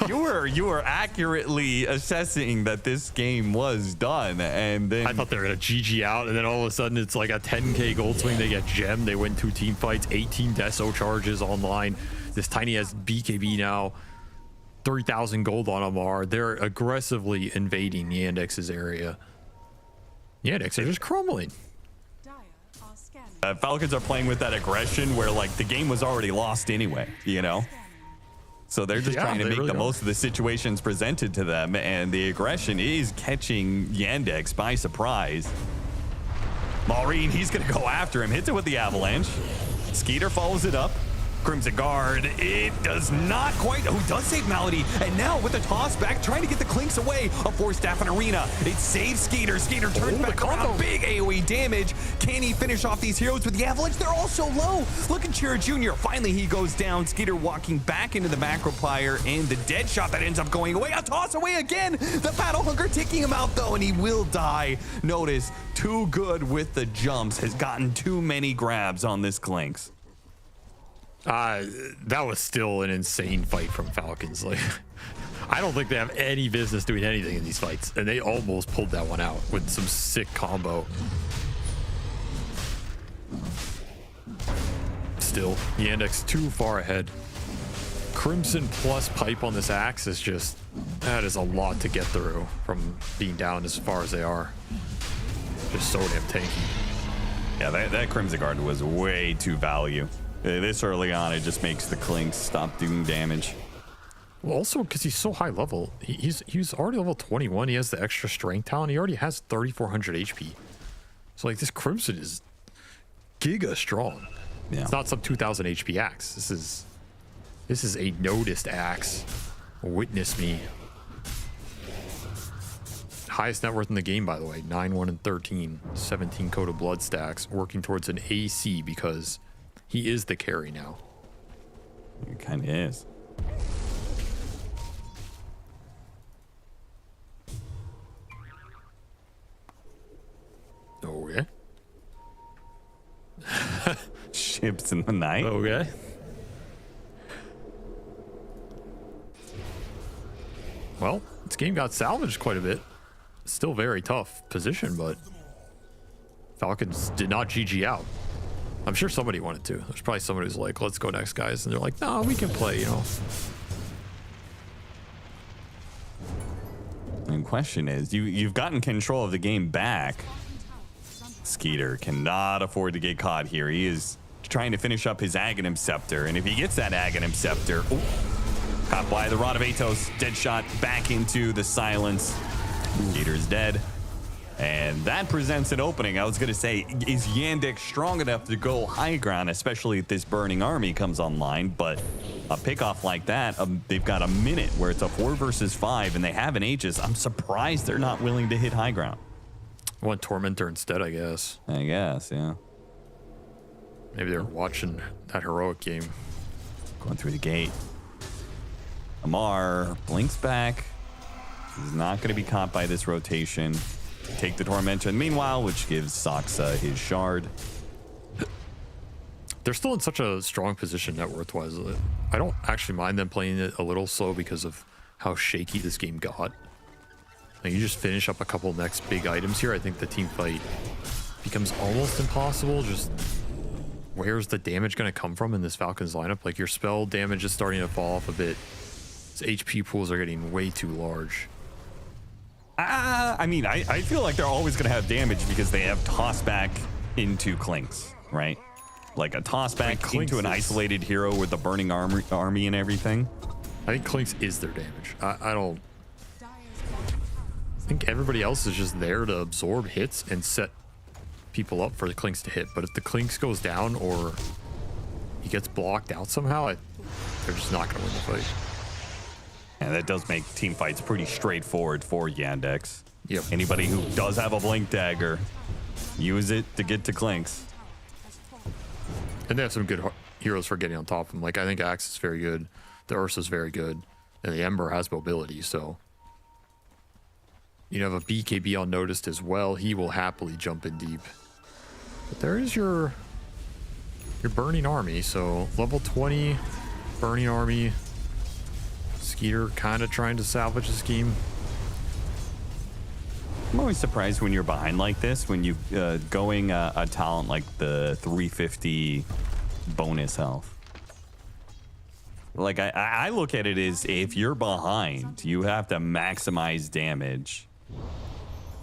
you were accurately assessing that this game was done, and then I thought they were gonna GG out, and then all of a sudden it's like a 10k gold swing. They get gem. They win 2 team fights, 18 Deso charges online. This Tiny has BKB now, 3,000 gold on Amar. They're aggressively invading Yandex's area. Yandex are just crumbling. Falcons are playing with that aggression where like the game was already lost anyway, you know? So they're just trying to make the most of the situations presented to them, and the aggression is catching Yandex by surprise. Maureen, he's gonna go after him, hits it with the avalanche. Skeeter follows it up. Crimson Guard, it does not quite, oh, does save Malady, and now with the toss back, trying to get the Clinks away, a force staff and arena, it saves Skeeter. Skeeter turns back around, big AoE damage. Can he finish off these heroes with the avalanche? They're all so low. Look at Chira Jr., finally he goes down. Skeeter walking back into the macro fire, and the dead shot that ends up going away, a toss away again. The Battle Hunger taking him out though, and he will die. Notice, too good with the jumps, has gotten too many grabs on this Clinks. That was still an insane fight from Falcons. Like, I don't think they have any business doing anything in these fights, and they almost pulled that one out with some sick combo. Still, Yandex too far ahead. Crimson plus pipe on this axe is just, that is a lot to get through from being down as far as they are. Just so damn tanky. Yeah, that Crimson Guard was way too value. This early on, it just makes the Clinks stop doing damage. Well, also because he's so high level, he's already level 21. He has the extra strength talent. He already has 3,400 HP. So like this Crimson is giga strong. Yeah. It's not some 2,000 HP axe. This is a noticed axe. Witness me. Highest net worth in the game, by the way. 9, 1, and 13. 17 Code of Blood stacks. Working towards an AC because he is the carry now. He kind of is. Okay. Ships in the night. Okay. Well, this game got salvaged quite a bit. Still very tough position, but Falcons did not GG out. I'm sure somebody wanted to. There's probably somebody who's like, let's go next, guys. And they're like, no, we can play, you know. And question is, you've gotten control of the game back. Skeeter cannot afford to get caught here. He is trying to finish up his Aghanim Scepter. And if he gets that Aghanim Scepter, caught by the Rod of Atos, dead shot back into the silence. Skeeter's dead. And that presents an opening. I was going to say, is Yandex strong enough to go high ground, especially if this burning army comes online? But a pickoff like that, they've got a minute where it's a 4 versus 5, and they have an Aegis. I'm surprised they're not willing to hit high ground. One Tormentor instead, I guess. I guess, yeah. Maybe they're watching that heroic game. Going through the gate. Amar blinks back. He's not going to be caught by this rotation. Take the Tormentor meanwhile, which gives Saksa his shard. They're still in such a strong position net worth-wise. I don't actually mind them playing it a little slow because of how shaky this game got. Like, you just finish up a couple next big items here. I think the team fight becomes almost impossible. Just where's the damage going to come from in this Falcons lineup? Like, your spell damage is starting to fall off a bit. Its HP pools are getting way too large. I mean, I feel like they're always going to have damage because they have toss back into Clinks, right? Like a toss back into an isolated hero with the burning army and everything. I think Clinks is their damage. I don't think everybody else is just there to absorb hits and set people up for the Clinks to hit. But if the Clinks goes down or he gets blocked out somehow, they're just not going to win the fight. And that does make team fights pretty straightforward for Yandex. Yep. Anybody who does have a Blink Dagger, use it to get to Clinks. And they have some good heroes for getting on top of them. Like, I think Axe is very good. The Ursa's very good. And the Ember has mobility, so you have a BKB unnoticed as well. He will happily jump in deep. But there is your Burning Army. So level 20 Burning Army. Skeeter kind of trying to salvage this game. I'm always surprised when you're behind like this, when you going a talent like the 350 bonus health. Like I look at it as if you're behind, you have to maximize damage,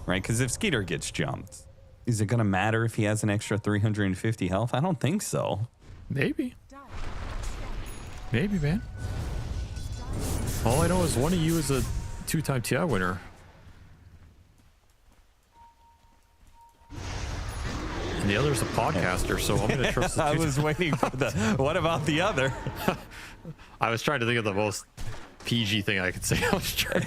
right? Because if Skeeter gets jumped, Is it going to matter if he has an extra 350 health? I don't think so. Maybe. Maybe, man. All I know is one of you is a 2-time TI winner. And the other's a podcaster, so I'm going to trust the I was waiting for the... What about the other? I was trying to think of the most PG thing I could say. I was trying.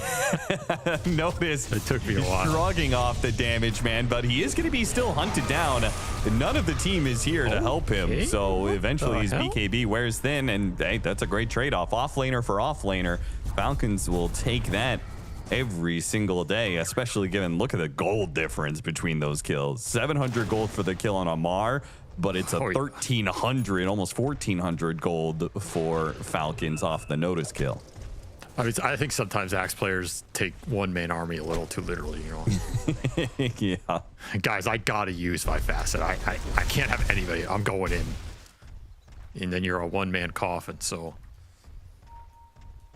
Notice it took me a while. Shrugging off the damage, man, but he is going to be still hunted down. None of the team is here to help him, so eventually his BKB wears thin, and hey, that's a great trade-off. Offlaner for offlaner. Falcons will take that every single day, especially given, look at the gold difference between those kills. 700 gold for the kill on Amar, but it's a 1,300, almost 1,400 gold for Falcons off the Natus kill. I mean, I think sometimes Axe players take one-man army a little too literally, you know. Yeah. Guys, I gotta use my facet. I can't have anybody. I'm going in. And then you're a one-man coffin, so...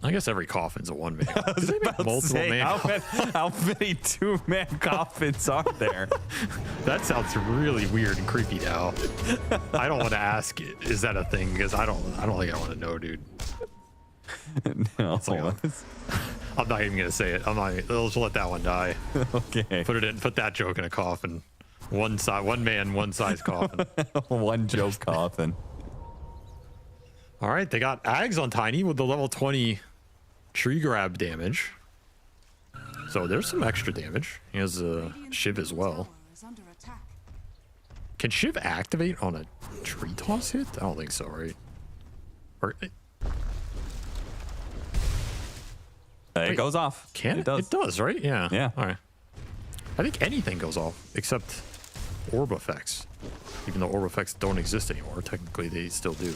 I guess every coffin's a one-man. I was about to say, how many two-man coffins are there? That sounds really weird and creepy now. I don't want to ask, is that a thing? Because I don't think I want to know, dude. No. I'm not even gonna say it. Let's let that one die. Okay. Put that joke in a coffin. One man, one size coffin. One joke coffin. All right, they got Ags on Tiny with the level 20 tree grab damage. So there's some extra damage. He has a Shiv as well. Can Shiv activate on a tree toss hit? I don't think so, right? Or it goes off. Can it? It does, right? Yeah. Yeah. All right. I think anything goes off except orb effects. Even though orb effects don't exist anymore, technically they still do.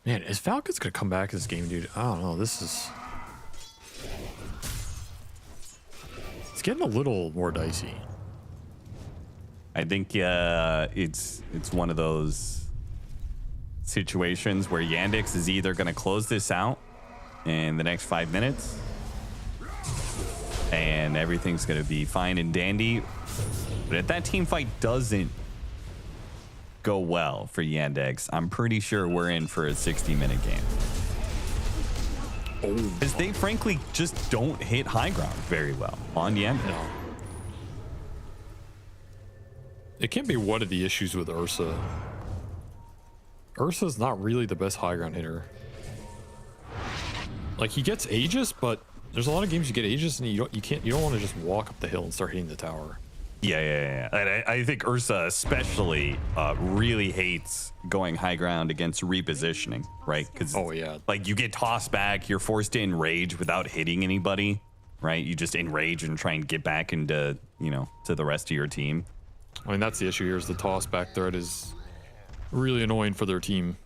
Man, is Falcons gonna come back in this game, dude? I don't know. This is... It's getting a little more dicey. I think it's one of those situations where Yandex is either going to close this out in the next 5 minutes and everything's going to be fine and dandy. But if that team fight doesn't go well for Yandex, I'm pretty sure we're in for a 60-minute game. Because they frankly just don't hit high ground very well on Yandex. No. It can be one of the issues with Ursa. Ursa's not really the best high ground hitter. Like, he gets Aegis, but there's a lot of games you get Aegis and you don't want to just walk up the hill and start hitting the tower. Yeah. And I think Ursa especially really hates going high ground against repositioning, right? Because like you get tossed back, you're forced to enrage without hitting anybody, right? You just enrage and try and get back into, you know, to the rest of your team. I mean, that's the issue here is the toss back threat is really annoying for their team.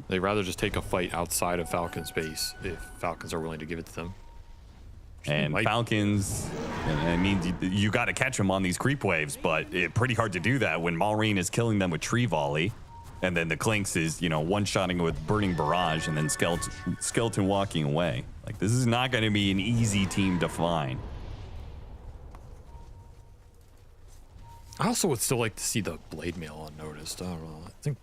They'd rather just take a fight outside of Falcons base if Falcons are willing to give it to them. And Falcons, I mean, you got to catch them on these creep waves, but it's pretty hard to do that when Maureen is killing them with tree volley. And then the Clinks is, you know, one-shotting with burning barrage and then skeleton walking away. Like, this is not going to be an easy team to find. I also would still like to see the blade mail unnoticed. I don't know.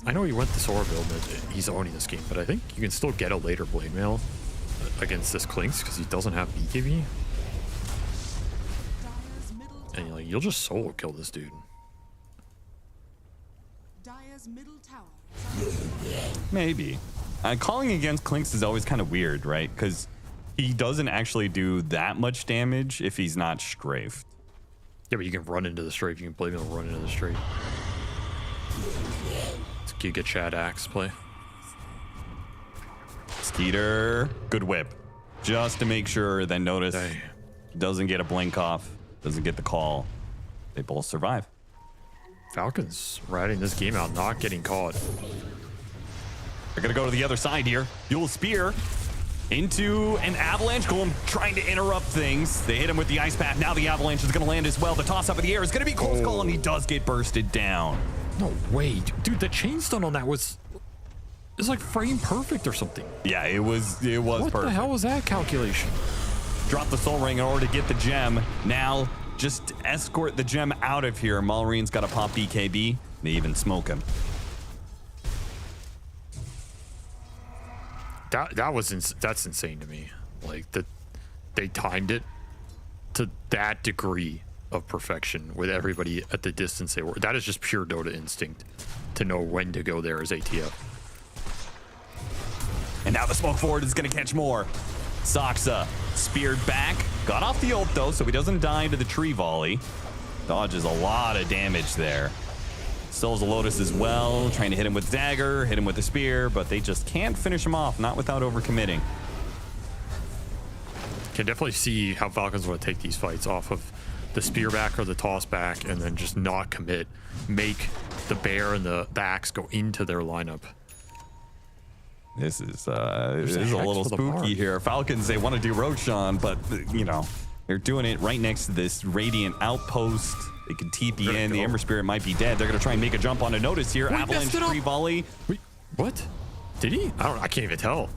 I know he went this aura build and he's owning this game, but I think you can still get a later blade mail against this Clinks because he doesn't have BKB. And like, you'll just solo kill this dude. Maybe. Calling against Clinks is always kind of weird, right? Because he doesn't actually do that much damage if he's not strafed. Yeah, but you can run into the strafe. You can blade mail run into the strafe. It's a Giga Chad Axe play. Skeeter, good whip. Just to make sure that Natus doesn't get a blink off, doesn't get the call. They both survive. Falcons riding this game out, not getting caught. They're gonna go to the other side here. Dual spear. into an avalanche. Golem trying to interrupt things. They hit him with the ice path. Now the avalanche is going to land as well. The toss up in the air is going to be close call, and he does get bursted down. No way, dude. The chain stun on that was like frame perfect or something. Yeah, it was perfect. What the hell was that calculation? Drop the soul ring in order to get the gem. Now just escort the gem out of here. Malreen's got to pop BKB. They even smoke him. That's insane to me. Like that, they timed it to that degree of perfection with everybody at the distance they were. That is just pure Dota instinct to know when to go there as ATF. And now the smoke forward is going to catch more. Saksa speared back, got off the ult though, so he doesn't die to the tree volley. Dodges a lot of damage there. Still has a Lotus as well, trying to hit him with dagger, hit him with the spear, but they just can't finish him off, not without overcommitting. Can definitely see how Falcons want to take these fights off of the spear back or the toss back, and then just not commit. Make the bear and the axe go into their lineup. This is a little spooky here. Falcons, they want to do Roshan, but you know, they're doing it right next to this Radiant outpost. They can TP in. The Ember Spirit might be dead. They're going to try and make a jump on a Natus here. Wait, Avalanche tree volley. Wait, what? Did he? I can't even tell.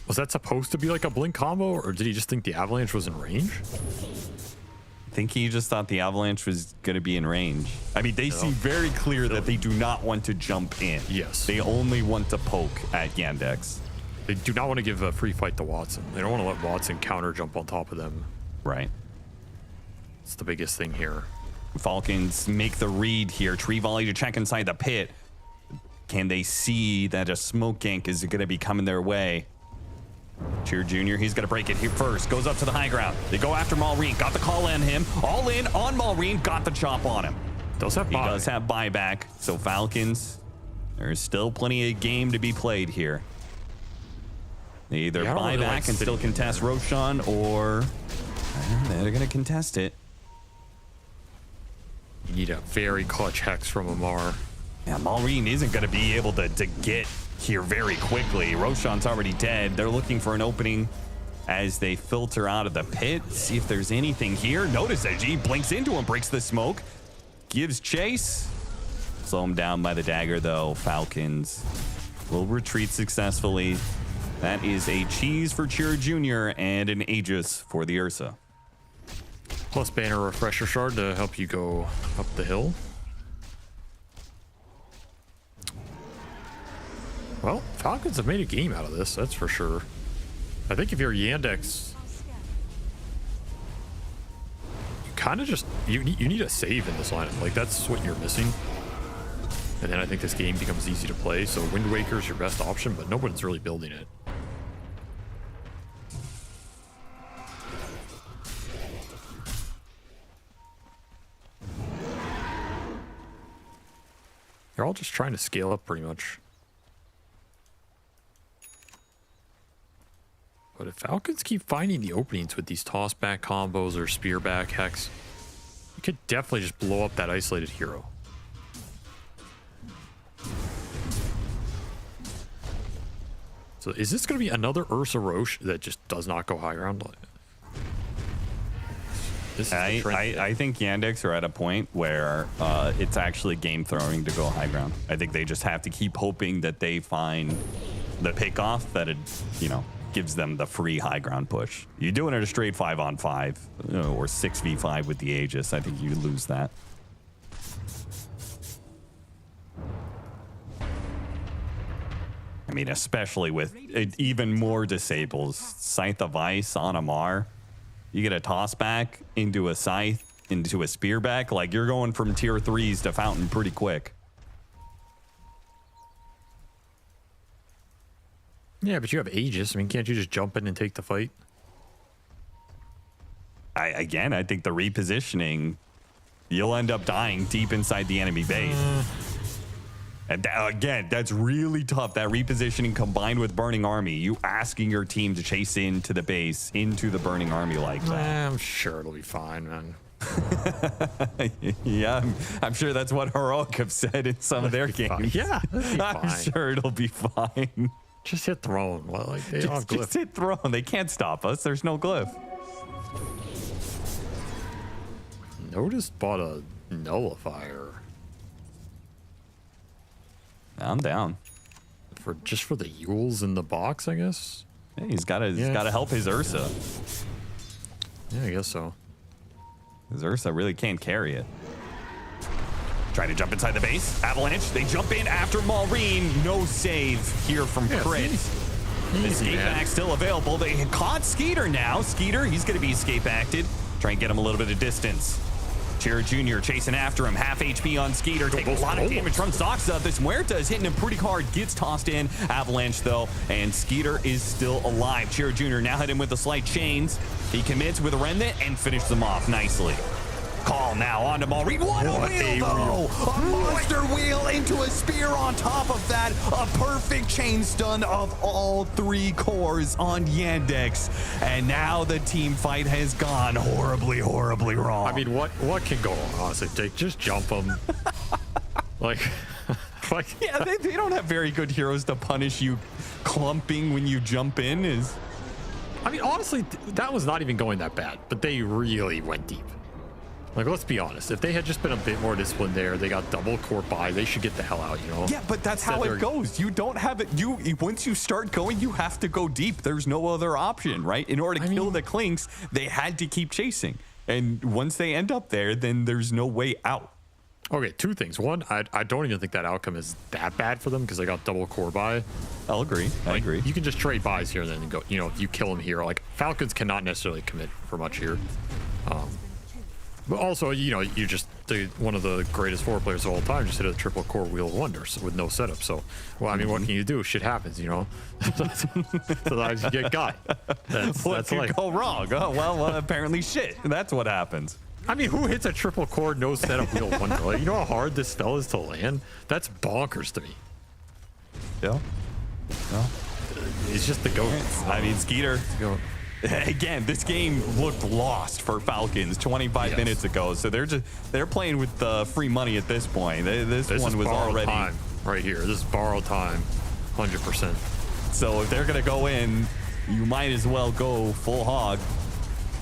Was that supposed to be like a blink combo, or did he just think the Avalanche was in range? I think he just thought the Avalanche was going to be in range. I mean, they seem very clear that they do not want to jump in. Yes. They only want to poke at Yandex. They do not want to give a free fight to Watson. They don't want to let Watson counter jump on top of them. Right. It's the biggest thing here. Falcons make the read here. Tree volley to check inside the pit. Can they see that a smoke gank is going to be coming their way? Cheer Jr., he's going to break it here first. Goes up to the high ground. They go after Malreen. Got the call on him. All in on Malreen. Got the chop on him. He does have buyback. So Falcons, there's still plenty of game to be played here. They either buy back and still contest Roshan, or they're going to contest it. You need a very clutch hex from Amar. Yeah, Malreen isn't going to be able to get here very quickly. Roshan's already dead. They're looking for an opening as they filter out of the pit. See if there's anything here. Notice that G blinks into him, breaks the smoke, gives chase. Slow him down by the dagger, though. Falcons will retreat successfully. That is a cheese for Cheer Jr. and an Aegis for the Ursa. Plus banner refresher shard to help you go up the hill. Well, Falcons have made a game out of this, that's for sure. I think if you're Yandex, you kind of just, you need a save in this lineup. Like, that's what you're missing. And then I think this game becomes easy to play. So Wind Waker is your best option, but nobody's really building it. They're all just trying to scale up pretty much. But if Falcons keep finding the openings with these toss back combos or spear back hex, you could definitely just blow up that isolated hero. So is this going to be another Ursa Roche that just does not go high ground? I think Yandex are at a point where it's actually game throwing to go high ground. I think they just have to keep hoping that they find the pickoff that it, gives them the free high ground push. You're doing it a straight 5-on-5 or 6v5 with the Aegis. I think you lose that. I mean, especially with even more disables. Scythe of Ice on Amar. You get a toss back into a Scythe, into a spear back. Like, you're going from tier 3s to Fountain pretty quick. Yeah, but you have Aegis. I mean, can't you just jump in and take the fight? I think the repositioning, you'll end up dying deep inside the enemy base. And again, that's really tough. That repositioning combined with Burning Army, you asking your team to chase into the base, into the Burning Army like that. I'm sure it'll be fine, man. Yeah, I'm sure that's what HEROIC have said in some of their games. Yeah, I'm sure it'll be fine. Just hit throne. Well, like they don't have glyph. Just hit throne. They can't stop us. There's no glyph. Natus bought a nullifier. I'm down. For the Yules in the box, I guess. Yeah, he's got to help his Ursa. Yeah, I guess so. His Ursa really can't carry it. Try to jump inside the base. Avalanche, they jump in after Maureen. No save here from Crit. The escape act still available. They caught Skeeter now. Skeeter, he's going to be escape acted. Try and get him a little bit of distance. Chira Jr. chasing after him. Half HP on Skeeter. Take a lot of damage from Soxa. This Muerta is hitting him pretty hard. Gets tossed in. Avalanche, though. And Skeeter is still alive. Chira Jr. now hit him with the slight chains. He commits with a remnant and finishes them off nicely. Call now on to Maureen. What a wheel, though! A monster wheel into a spear on top of that. A perfect chain stun of all 3 cores on Yandex. And now the team fight has gone horribly, horribly wrong. I mean, what can go wrong, honestly? Jake, just jump them. Yeah, they don't have very good heroes to punish you clumping when you jump in. I mean, honestly, that was not even going that bad, but they really went deep. Like, let's be honest. If they had just been a bit more disciplined there, they got double core buy, they should get the hell out, you know? Yeah, but that's how it goes. You don't have it. Once you start going, you have to go deep. There's no other option, right? In order to kill the Clinks, they had to keep chasing. And once they end up there, then there's no way out. Okay, 2 things. One, I don't even think that outcome is that bad for them because they got double core buy. I'll agree. I agree. You can just trade buys here and then go, you know, if you kill them here. Like, Falcons cannot necessarily commit for much here. But also, you know, you just, one of the greatest 4 players of all time just hit a triple core Wheel of Wonders with no setup. So, well, I mean, what can you do? Shit happens, you know? Sometimes you get got. What could go wrong? Oh, well, apparently shit. That's what happens. I mean, who hits a triple core, no setup Wheel of Wonder? Like, you know how hard this spell is to land? That's bonkers to me. Yeah. No. It's just the goat. I mean, Skeeter. Again, this game looked lost for Falcons 25 minutes ago, so they're playing with free money at this point. This one was already time right here. This is borrowed time, 100%. So if they're gonna go in, you might as well go full hog,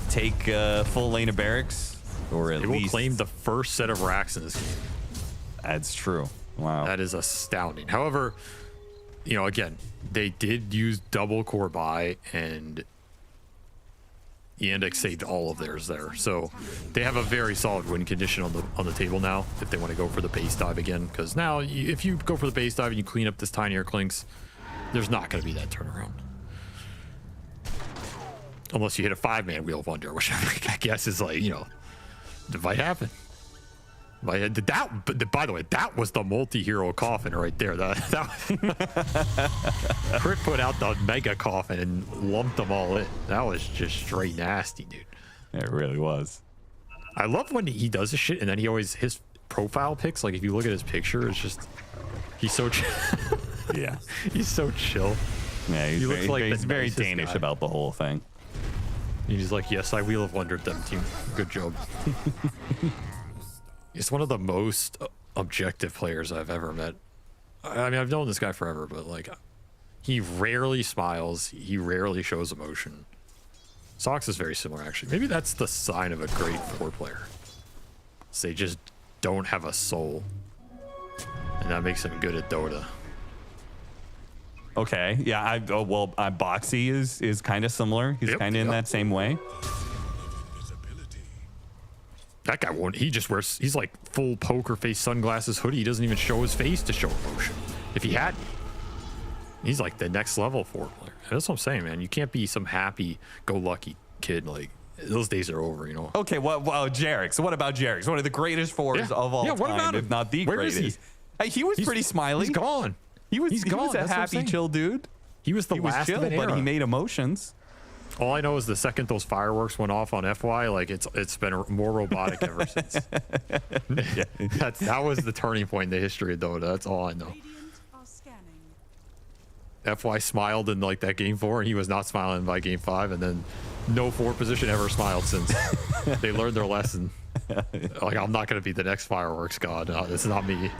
take full lane of barracks, or at least they will claim the first set of racks in this game. That's true. Wow, that is astounding. However, you know, again, they did use double core buy and Yandex saved all of theirs there, so they have a very solid win condition on the table now if they want to go for the base dive again. Because now, if you go for the base dive and you clean up this tinier Clinks, there's not going to be that turnaround, unless you hit a 5-man Wheel of Wonder, which I guess is like, you know, it might happen. But by the way, that was the multi-hero coffin right there. Crit put out the mega coffin and lumped them all in. That was just straight nasty, dude. It really was. I love when he does this shit and then he always, his profile pics, like if you look at his picture, it's just, he's so chill. Yeah. He's so chill. Yeah, he looks like he's very Danish about the whole thing. He's like, yes, I Wheel of Wondered them, team. Good job. He's one of the most objective players I've ever met. I mean, I've known this guy forever, but like, he rarely smiles. He rarely shows emotion. Sox is very similar, actually. Maybe that's the sign of a great 4 player. So they just don't have a soul. And that makes them good at Dota. Okay, yeah, Boxy is kind of similar. He's kind of in that same way. That guy won't. He just wears. He's like full poker face sunglasses hoodie. He doesn't even show his face to show emotion. If he had, he's like the next level 4 player. That's what I'm saying, man. You can't be some happy-go-lucky kid. Like, those days are over, you know. Okay, well, Jerix. What about Jerix? One of the greatest 4s of all time, if not the greatest. He was pretty smiley. He's gone. He was a happy, chill dude. He was chill, but he made emotions. All I know is the second those fireworks went off on FY, like it's been more robotic ever since. That was the turning point in the history of Dota. That's all I know. FY smiled in like that game 4, and he was not smiling by game 5, and then no 4 position ever smiled since. They learned their lesson. Like, I'm not going to be the next fireworks god. It's not me.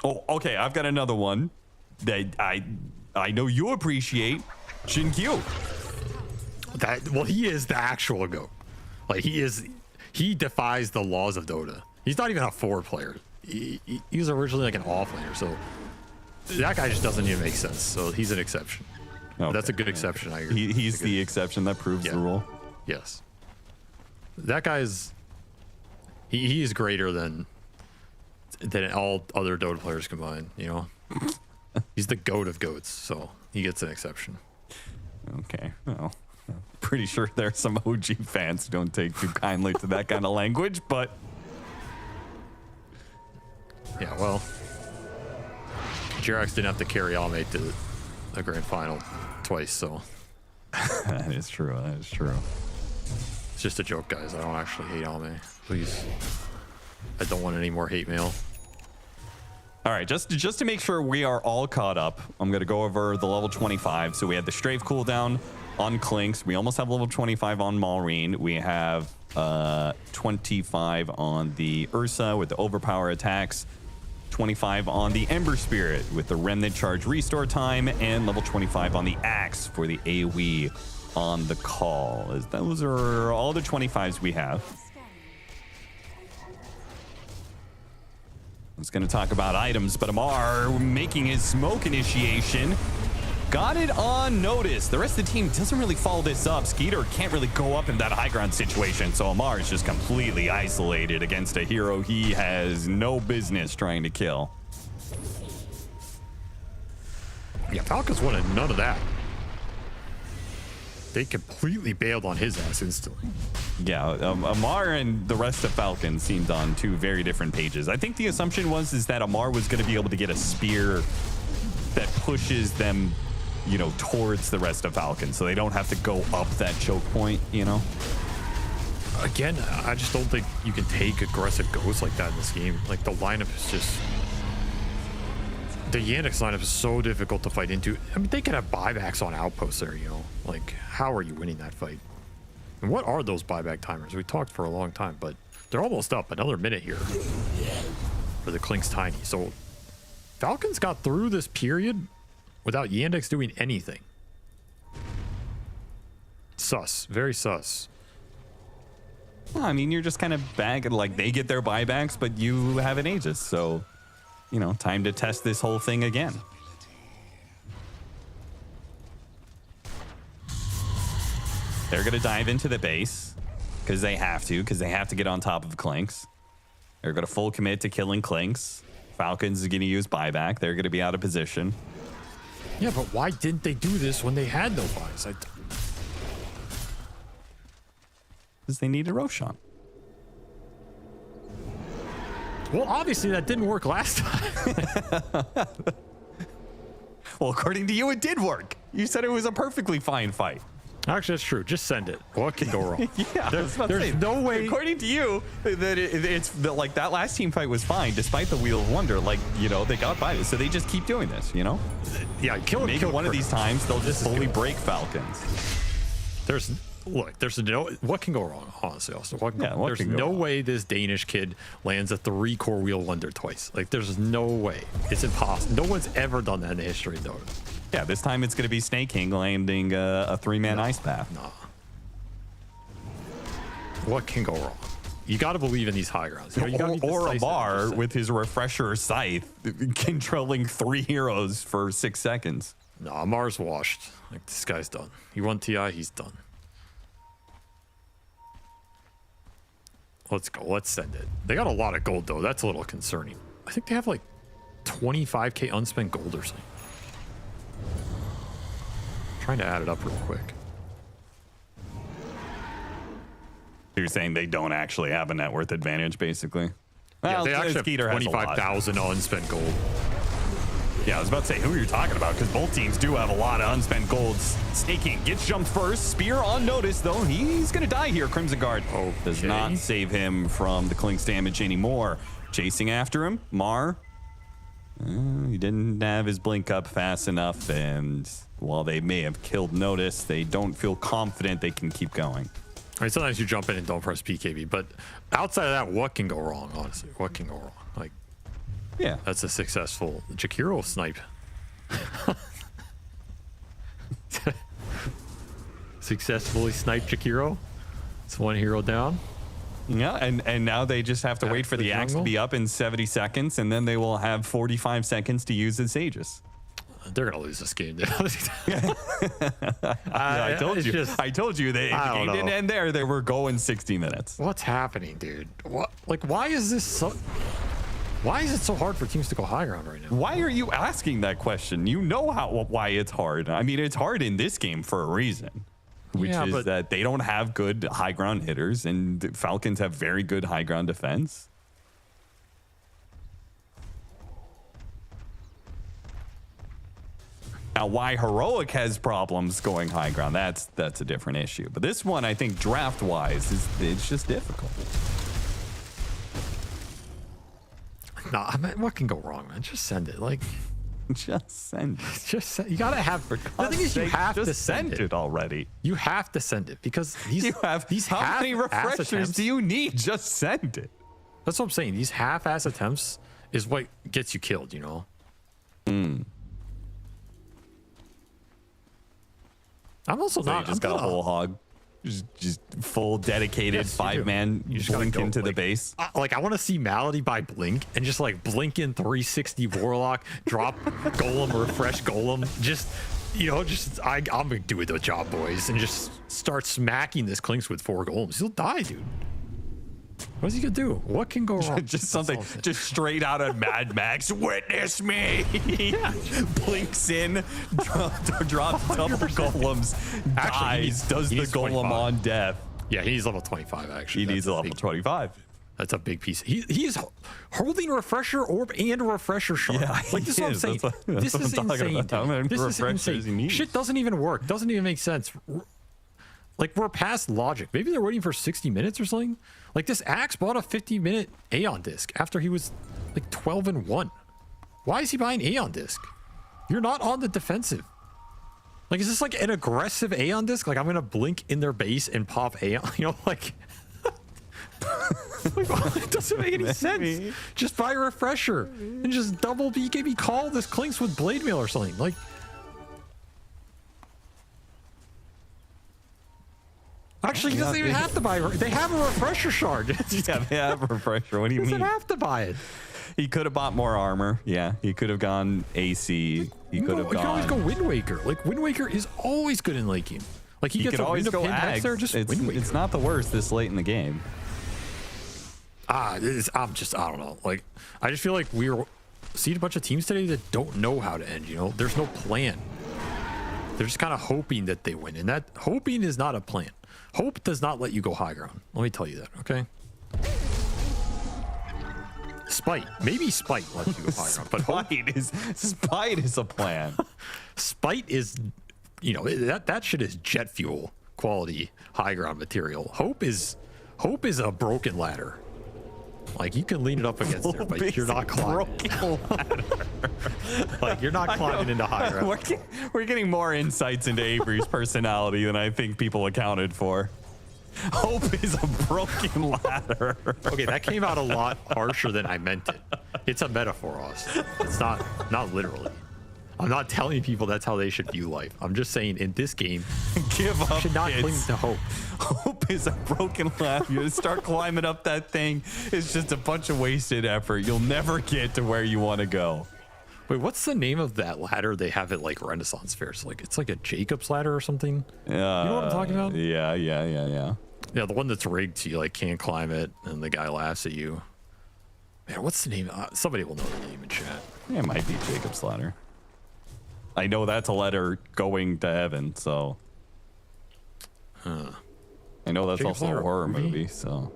Oh, okay. I've got another one that I know you appreciate. Shin-Kyu. Well, he is the actual GOAT. Like, he defies the laws of Dota. He's not even a forward player. He was originally like an offlaner, so that guy just doesn't even make sense. So he's an exception. Okay. That's a good exception. I agree. He's the exception that proves the rule. Yes. That guy's he is greater than all other Dota players combined, you know. He's the GOAT of GOATs, so he gets an exception. Okay. Well, pretty sure there's some OG fans who don't take too kindly to that kind of language, but yeah, well, Jirax didn't have to carry Ame to the grand final twice, so that is true. That is true. It's just a joke, guys. I don't actually hate Ame. Please. I don't want any more hate mail. All right, just to make sure we are all caught up, I'm going to go over the level 25. So we had the strafe cooldown on Clinks. We almost have level 25 on Maureen. We have 25 on the Ursa with the overpower attacks. 25 on the Ember Spirit with the Remnant Charge restore time. And level 25 on the Axe for the AoE on the call. Those are all the 25s we have. I was going to talk about items, but Amar making his smoke initiation. Got it on notice. The rest of the team doesn't really follow this up. Skeeter can't really go up in that high ground situation, so Amar is just completely isolated against a hero he has no business trying to kill. Yeah, Falcons wanted none of that. They completely bailed on his ass instantly. Yeah, Amar and the rest of Falcons seemed on two very different pages. I think the assumption is that Amar was going to be able to get a spear that pushes them, you know, towards the rest of Falcons, so they don't have to go up that choke point, you know? Again, I just don't think you can take aggressive ghosts like that in this game. Like, the lineup is just... The Yandex lineup is so difficult to fight into. I mean, they could have buybacks on outposts there, you know? Like, how are you winning that fight? And what are those buyback timers? We talked for a long time, but they're almost up. Another minute here for the Klink's Tiny. So Falcons got through this period without Yandex doing anything. Sus. Very sus. Well, I mean, you're just kind of back, like, they get their buybacks, but you have an Aegis, so, you know, time to test this whole thing again. They're going to dive into the base because they have to get on top of Clinks. They're going to full commit to killing Clinks. Falcons is going to use buyback. They're going to be out of position. Yeah, but why didn't they do this when they had no buys? Because they needed Roshan. Well, obviously that didn't work last time. Well, according to you, it did work. You said it was a perfectly fine fight. Actually, that's true. Just send it. What can go wrong? Yeah, there's no way. According to you, that it's like that last team fight was fine, despite the Wheel of Wonder. Like, you know, they got by this, so they just keep doing this. You know, yeah, maybe one of these times they'll just fully break Falcons. There's no what can go wrong, honestly, Austin. There's no way this Danish kid lands a 3-core Wheel of Wonder twice. Like, there's no way. It's impossible. No one's ever done that in the history of Dota. Yeah, this time it's going to be Snake King landing a 3-man Ice Path. Nah. What can go wrong? You got to believe in these high grounds. You know, or Amar with his Refresher Scythe controlling 3 heroes for 6 seconds. No, Amar's washed. Like, this guy's done. He won TI, he's done. Let's go. Let's send it. They got a lot of gold, though. That's a little concerning. I think they have like 25k unspent gold or something. Trying to add it up real quick. You're saying they don't actually have a net worth advantage, basically? Yeah, well, they actually have 25,000 unspent gold. Yeah, I was about to say, who are you talking about? Because both teams do have a lot of unspent golds. Snake King gets jumped first. Spear on notice, though. He's going to die here. Crimson Guard does not save him from the Klink's damage anymore. Chasing after him, Mar. He didn't have his blink up fast enough, and while they may have killed Notice, they don't feel confident they can keep going. I mean, sometimes you jump in and don't press PKB, but outside of that, what can go wrong, honestly? What can go wrong? Like, yeah, that's a successful Jakiro snipe. Successfully sniped Jakiro. It's one hero down. Yeah, and now they just have to wait for the axe to be up in 70 seconds, and then they will have 45 seconds to use its Aegis. They're gonna lose this game. I told you. I told you that if the game didn't end there, they were going 60 minutes. What's happening, dude? What? Like, why is this so? Why is it so hard for teams to go high ground right now? Why are you asking that question? You know why it's hard. I mean, it's hard in this game for a reason, which is that they don't have good high ground hitters, and the Falcons have very good high ground defense. Now, why Heroic has problems going high ground, that's a different issue. But this one, I think, draft-wise, it's just difficult. No, I mean, what can go wrong, man? Just send it. Like, just send it. Just send, you gotta have. The thing is, you have to send it already. You have to send it because these how many refreshers do you need? Just send it. That's what I'm saying. These half-ass attempts is what gets you killed. You know. I'm also not. Just got a whole hog. Just full dedicated 5-man. You just blink into the base. Like, I want to see Malady by Blink and just like blink in 360 Warlock, drop Golem, refresh Golem. Just, you know, just I'm gonna do it the job, boys, and just start smacking this Klinks with 4 Golems. He'll die, dude. What's he gonna do? What can go wrong? Just something, just straight out of Mad Max. Witness me. Yeah. Blinks in, drops double golems, dies, does the golem on death. Yeah, he needs level 25. Actually, he needs a level 25. That's a big piece. He's holding refresher orb and refresher shard. Yeah, like this is what I'm saying. This is insane. This is insane. Shit doesn't even work. Doesn't even make sense. Like, we're past logic. Maybe they're waiting for 60 minutes or something. Like, this Axe bought a 50-minute Aeon disc after he was like 12-1. Why is he buying Aeon disc? You're not on the defensive. Like, is this like an aggressive Aeon disc? Like, I'm gonna blink in their base and pop Aeon. You know, like, it doesn't make any sense. Just buy a refresher and just double BKB call this Klinks with Blade Mail or something. Like, actually, he doesn't even have to buy. They have a refresher shard. Yeah, they have a refresher. What do you mean? He doesn't have to buy it. He could have bought more armor. Yeah, he could have gone AC. He could have gone. You can always go Wind Waker. Like, Wind Waker is always good in late game. Like, he gets could always go Ags. There, just Wind Waker. It's not the worst this late in the game. I don't know. Like, I just feel like we're seeing a bunch of teams today that don't know how to end. You know, there's no plan. They're just kind of hoping that they win, and that hoping is not a plan. Hope does not let you go high ground. Let me tell you that, okay? Spite. Maybe Spite lets you go high ground, but Spite is a plan. Spite is, you know, that shit is jet fuel quality high ground material. Hope is a broken ladder. Like, you can lean it up against there, but you're not climbing. Like, you're not climbing into high ground. We're getting more insights into Avery's personality than I think people accounted for. Hope is a broken ladder. Okay, that came out a lot harsher than I meant it. It's a metaphor, Austin. It's not literally. I'm not telling people that's how they should view life. I'm just saying, in this game, give up. Should not cling to hope. Hope is a broken ladder. You start climbing up that thing. It's just a bunch of wasted effort. You'll never get to where you want to go. Wait, what's the name of that ladder? They have it like Renaissance fairs. Like, it's like a Jacob's ladder or something. You know what I'm talking about? Yeah. Yeah, the one that's rigged so you like can't climb it, and the guy laughs at you. Man, what's the name? Somebody will know the name in chat. It might be Jacob's ladder. I know that's a letter going to heaven, so. I know that's Jacob's also a horror movie, so.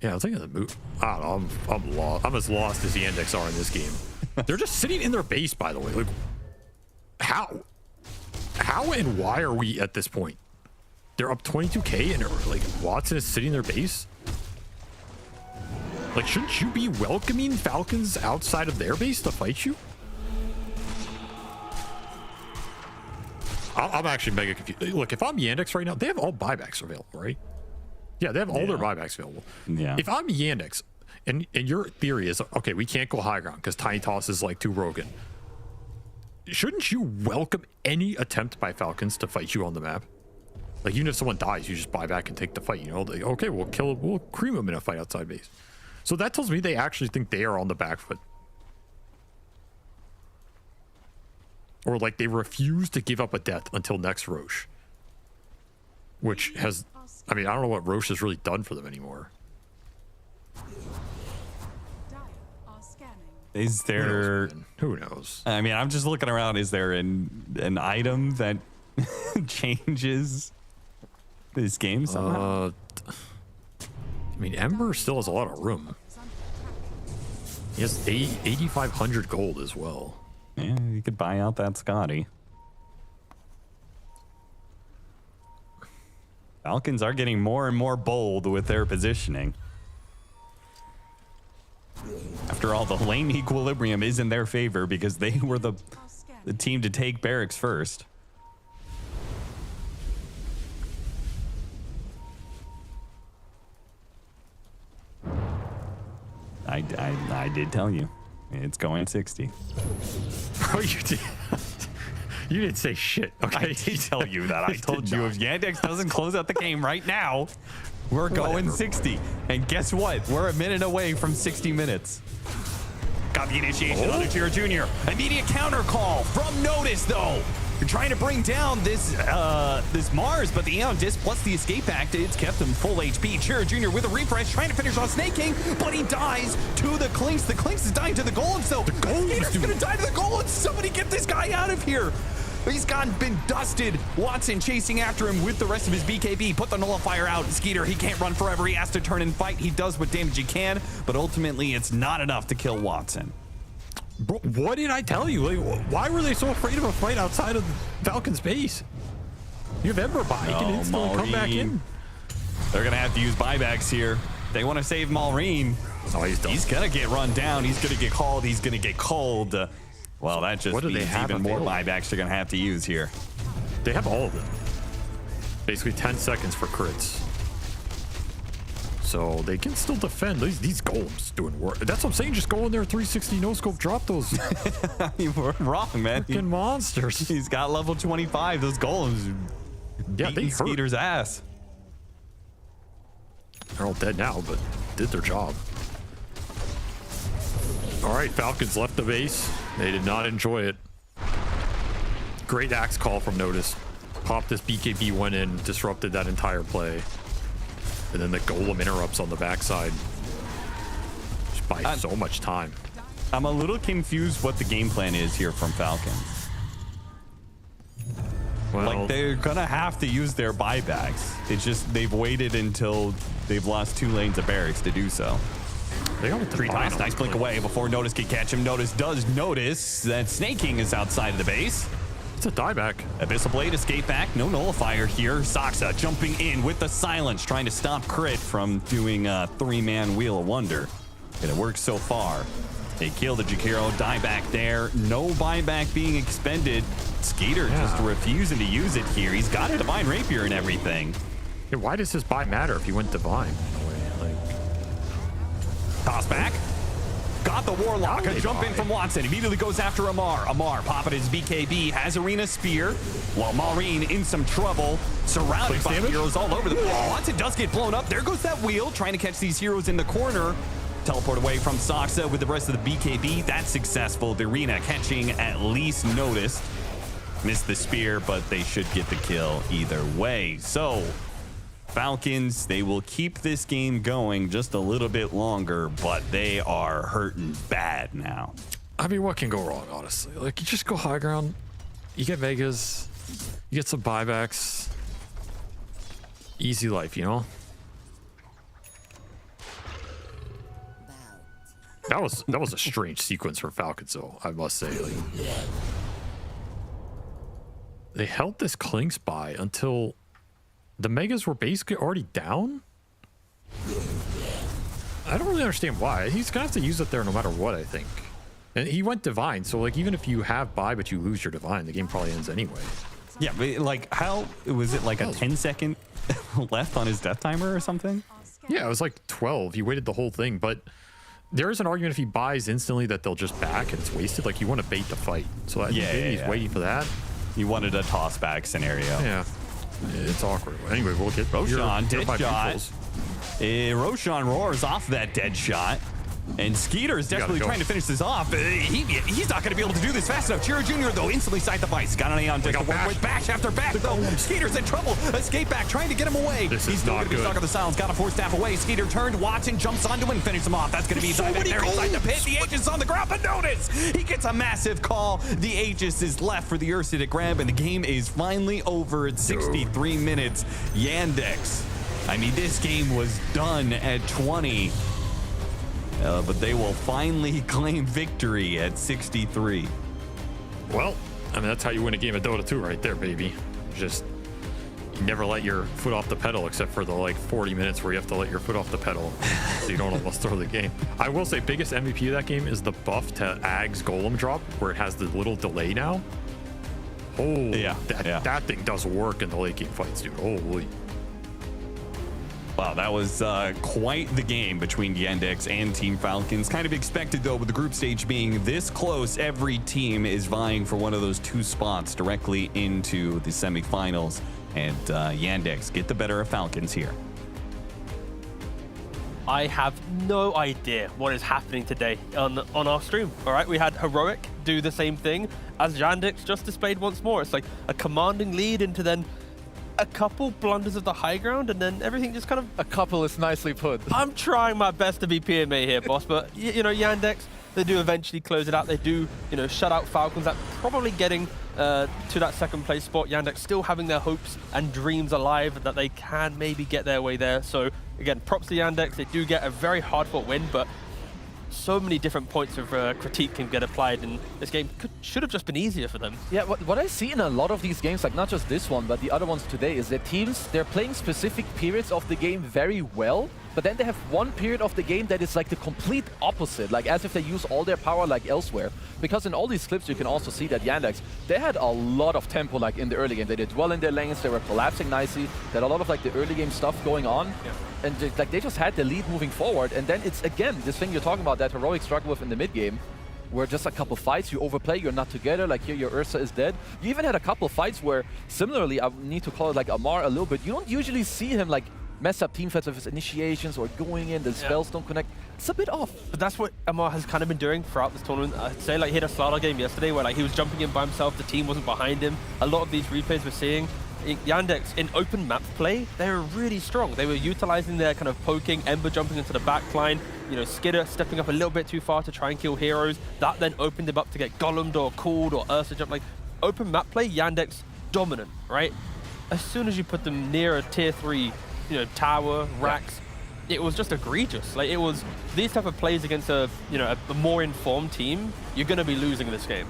Yeah, I was thinking of the movie. I don't know, I'm lost. I'm as lost as the Yandex are in this game. They're just sitting in their base, by the way. Like, how and why are we at this point? They're up 22k and like Watson is sitting in their base. Like, shouldn't you be welcoming Falcons outside of their base to fight you? I'm actually mega confused. Look, if I'm Yandex right now, they have all buybacks available, right? Yeah, they have all their buybacks available. Yeah. If I'm Yandex, and your theory is, okay, we can't go high ground because Tiny Toss is like too broken. Shouldn't you welcome any attempt by Falcons to fight you on the map? Like, even if someone dies, you just buy back and take the fight, you know? Like, okay, we'll cream them in a fight outside base. So that tells me they actually think they are on the back foot. Or like they refuse to give up a death until next Roche. Which has, I mean, I don't know what Roche has really done for them anymore. Is there... Who knows? I mean, I'm just looking around. Is there an item that changes this game somehow? I mean, Ember still has a lot of room. He has 8,500 gold as well. Yeah, you could buy out that Scotty. Falcons are getting more and more bold with their positioning. After all, the lane equilibrium is in their favor because they were the team to take barracks first. I did tell you. It's going 60. Oh, you did. You didn't say shit. Okay, I did tell you that. I told you if Yandex doesn't close out the game right now, we're going 60. And guess what? We're a minute away from 60 minutes. Got the initiation on Tira Jr. Immediate counter call from Natus, though. You're trying to bring down this Mars, but the Aeon Disc plus the Escape Act, it's kept him full HP. Tira Jr. with a refresh, trying to finish off Snake King, but he dies to the Clinks. The Clinks is dying to the Golems, though. The Golems gonna die to the Golems. Somebody get this guy out of here. He's been dusted. Watson chasing after him with the rest of his BKB. Put the nullifier out. Skeeter, he can't run forever. He has to turn and fight. He does what damage he can, but ultimately it's not enough to kill Watson. Bro, what did I tell you? Like, why were they so afraid of a fight outside of Falcon's base? You have Ember buy. He can instantly come back in. They're going to have to use buybacks here. They want to save Malrine. Oh, he's going to get run down. He's going to get called. He's going to get cold. Well, that just means even more buybacks they're going to have to use here. They have all of them. Basically 10 seconds for crits. So they can still defend. These golems doing work. That's what I'm saying. Just go in there, 360 no scope, drop those. You were wrong, man. Freaking monsters. He's got level 25. Those golems. Yeah, they hurt. Skeeter's ass. They're all dead now, but did their job. All right, Falcons left the base. They did not enjoy it. Great axe call from Natus. Popped this BKB, went in, disrupted that entire play. And then the golem interrupts on the backside. Just buys so much time. I'm a little confused what the game plan is here from Falcons. Well, like, they're gonna have to use their buybacks. It's just they've waited until they've lost 2 lanes of barracks to do so. They got 3 times. Nice blink away before Natus can catch him. Natus does notice that Snake King is outside of the base. It's a dieback. Abyssal Blade, escape back. No nullifier here. Saxa jumping in with the silence, trying to stop Crit from doing a 3-man Wheel of Wonder. And it works so far. They kill the Jakiro, dieback there. No buyback being expended. Skeeter just refusing to use it here. He's got a Divine Rapier and everything. Yeah, why does his buy matter if he went Divine? Toss back. Got the Warlock. A jump in from Watson. Immediately goes after Amar. Amar popping his BKB. Has Arena Spear. While Malrine in some trouble. Surrounded by heroes all over the place. Watson does get blown up. There goes that wheel. Trying to catch these heroes in the corner. Teleport away from Saxa with the rest of the BKB. That's successful. The Arena catching at least Natus. Missed the spear, but they should get the kill either way. So Falcons, they will keep this game going just a little bit longer, but they are hurting bad now. I mean, what can go wrong, honestly? Like, you just go high ground, you get Vegas, you get some buybacks. Easy life, you know? That was a strange sequence for Falcons, though, I must say. Like, they held this Clinks by until the Megas were basically already down? I don't really understand why. He's gonna have to use it there no matter what, I think. And he went Divine, so like even if you have buy but you lose your Divine, the game probably ends anyway. Yeah, but like how was it like a 10-second left on his death timer or something? Yeah, it was like 12. He waited the whole thing, but there is an argument if he buys instantly that they'll just back and it's wasted. Like, you want to bait the fight. So maybe he's waiting for that. He wanted a toss back scenario. Yeah, it's awkward. Anyway, we'll get Roshan, dead shot. Roshan roars off that dead shot. And Skeeter is desperately trying to finish this off. He's not going to be able to do this fast enough. Chiro Jr., though, instantly sight the vice. Got an A on deck to work with. Bash after bash, though. Skeeter's in trouble. Escape back, trying to get him away. He's still going to be stuck on the silence. Got a 4-staff away. Skeeter turned. Watson jumps onto him and finishes him off. That's going to be back there inside the pit. The Aegis is on the ground, but notice he gets a massive call. The Aegis is left for the Ursa to grab, and the game is finally over at 63 minutes. Yandex. I mean, this game was done at 20. But they will finally claim victory at 63. Well, I mean, that's how you win a game of Dota 2 right there, baby. Just, you never let your foot off the pedal except for the, like, 40 minutes where you have to let your foot off the pedal so you don't almost throw the game. I will say, biggest MVP of that game is the buff to Ag's Golem drop, where it has the little delay now. Oh, that thing does work in the late game fights, dude. Holy. Wow, that was quite the game between Yandex and Team Falcons. Kind of expected, though, with the group stage being this close, every team is vying for one of those 2 spots directly into the semifinals. And Yandex get the better of Falcons here. I have no idea what is happening today on our stream. All right, we had Heroic do the same thing as Yandex just displayed once more. It's like a commanding lead into then a couple blunders of the high ground, and then everything just kind of... A couple is nicely put. I'm trying my best to be PMA here, boss, but, you know, Yandex, they do eventually close it out. They do, you know, shut out Falcons. That probably getting to that second place spot. Yandex still having their hopes and dreams alive that they can maybe get their way there. So, again, props to Yandex. They do get a very hard-fought win, but so many different points of critique can get applied, and this game should have just been easier for them. Yeah, what I see in a lot of these games, like not just this one, but the other ones today, is that teams, they're playing specific periods of the game very well, but then they have one period of the game that is like the complete opposite, like as if they use all their power like elsewhere. Because in all these clips, you can also see that Yandex, they had a lot of tempo like in the early game. They did well in their lanes, they were collapsing nicely, they had a lot of like the early game stuff going on. Yeah. And they just had the lead moving forward. And then it's, again, this thing you're talking about that Heroic struggle with in the mid game, where just a couple fights, you overplay, you're not together, like here your Ursa is dead. You even had a couple fights where, similarly, I need to call it like Amar a little bit, you don't usually see him like mess up team fights with his initiations or going in, the spells don't connect. It's a bit off. But that's what Amar has kind of been doing throughout this tournament. I'd say like he had a Slaughter game yesterday where like he was jumping in by himself, the team wasn't behind him. A lot of these replays we're seeing, Yandex in open map play, they were really strong. They were utilizing their kind of poking, Ember jumping into the back line, you know, Skidder stepping up a little bit too far to try and kill heroes. That then opened them up to get golemed or called or Ursa jump. Like open map play, Yandex dominant, right? As soon as you put them near a tier 3, you know, tower, racks, it was just egregious. Like it was these type of plays against a, you know, a more informed team, you're going to be losing this game.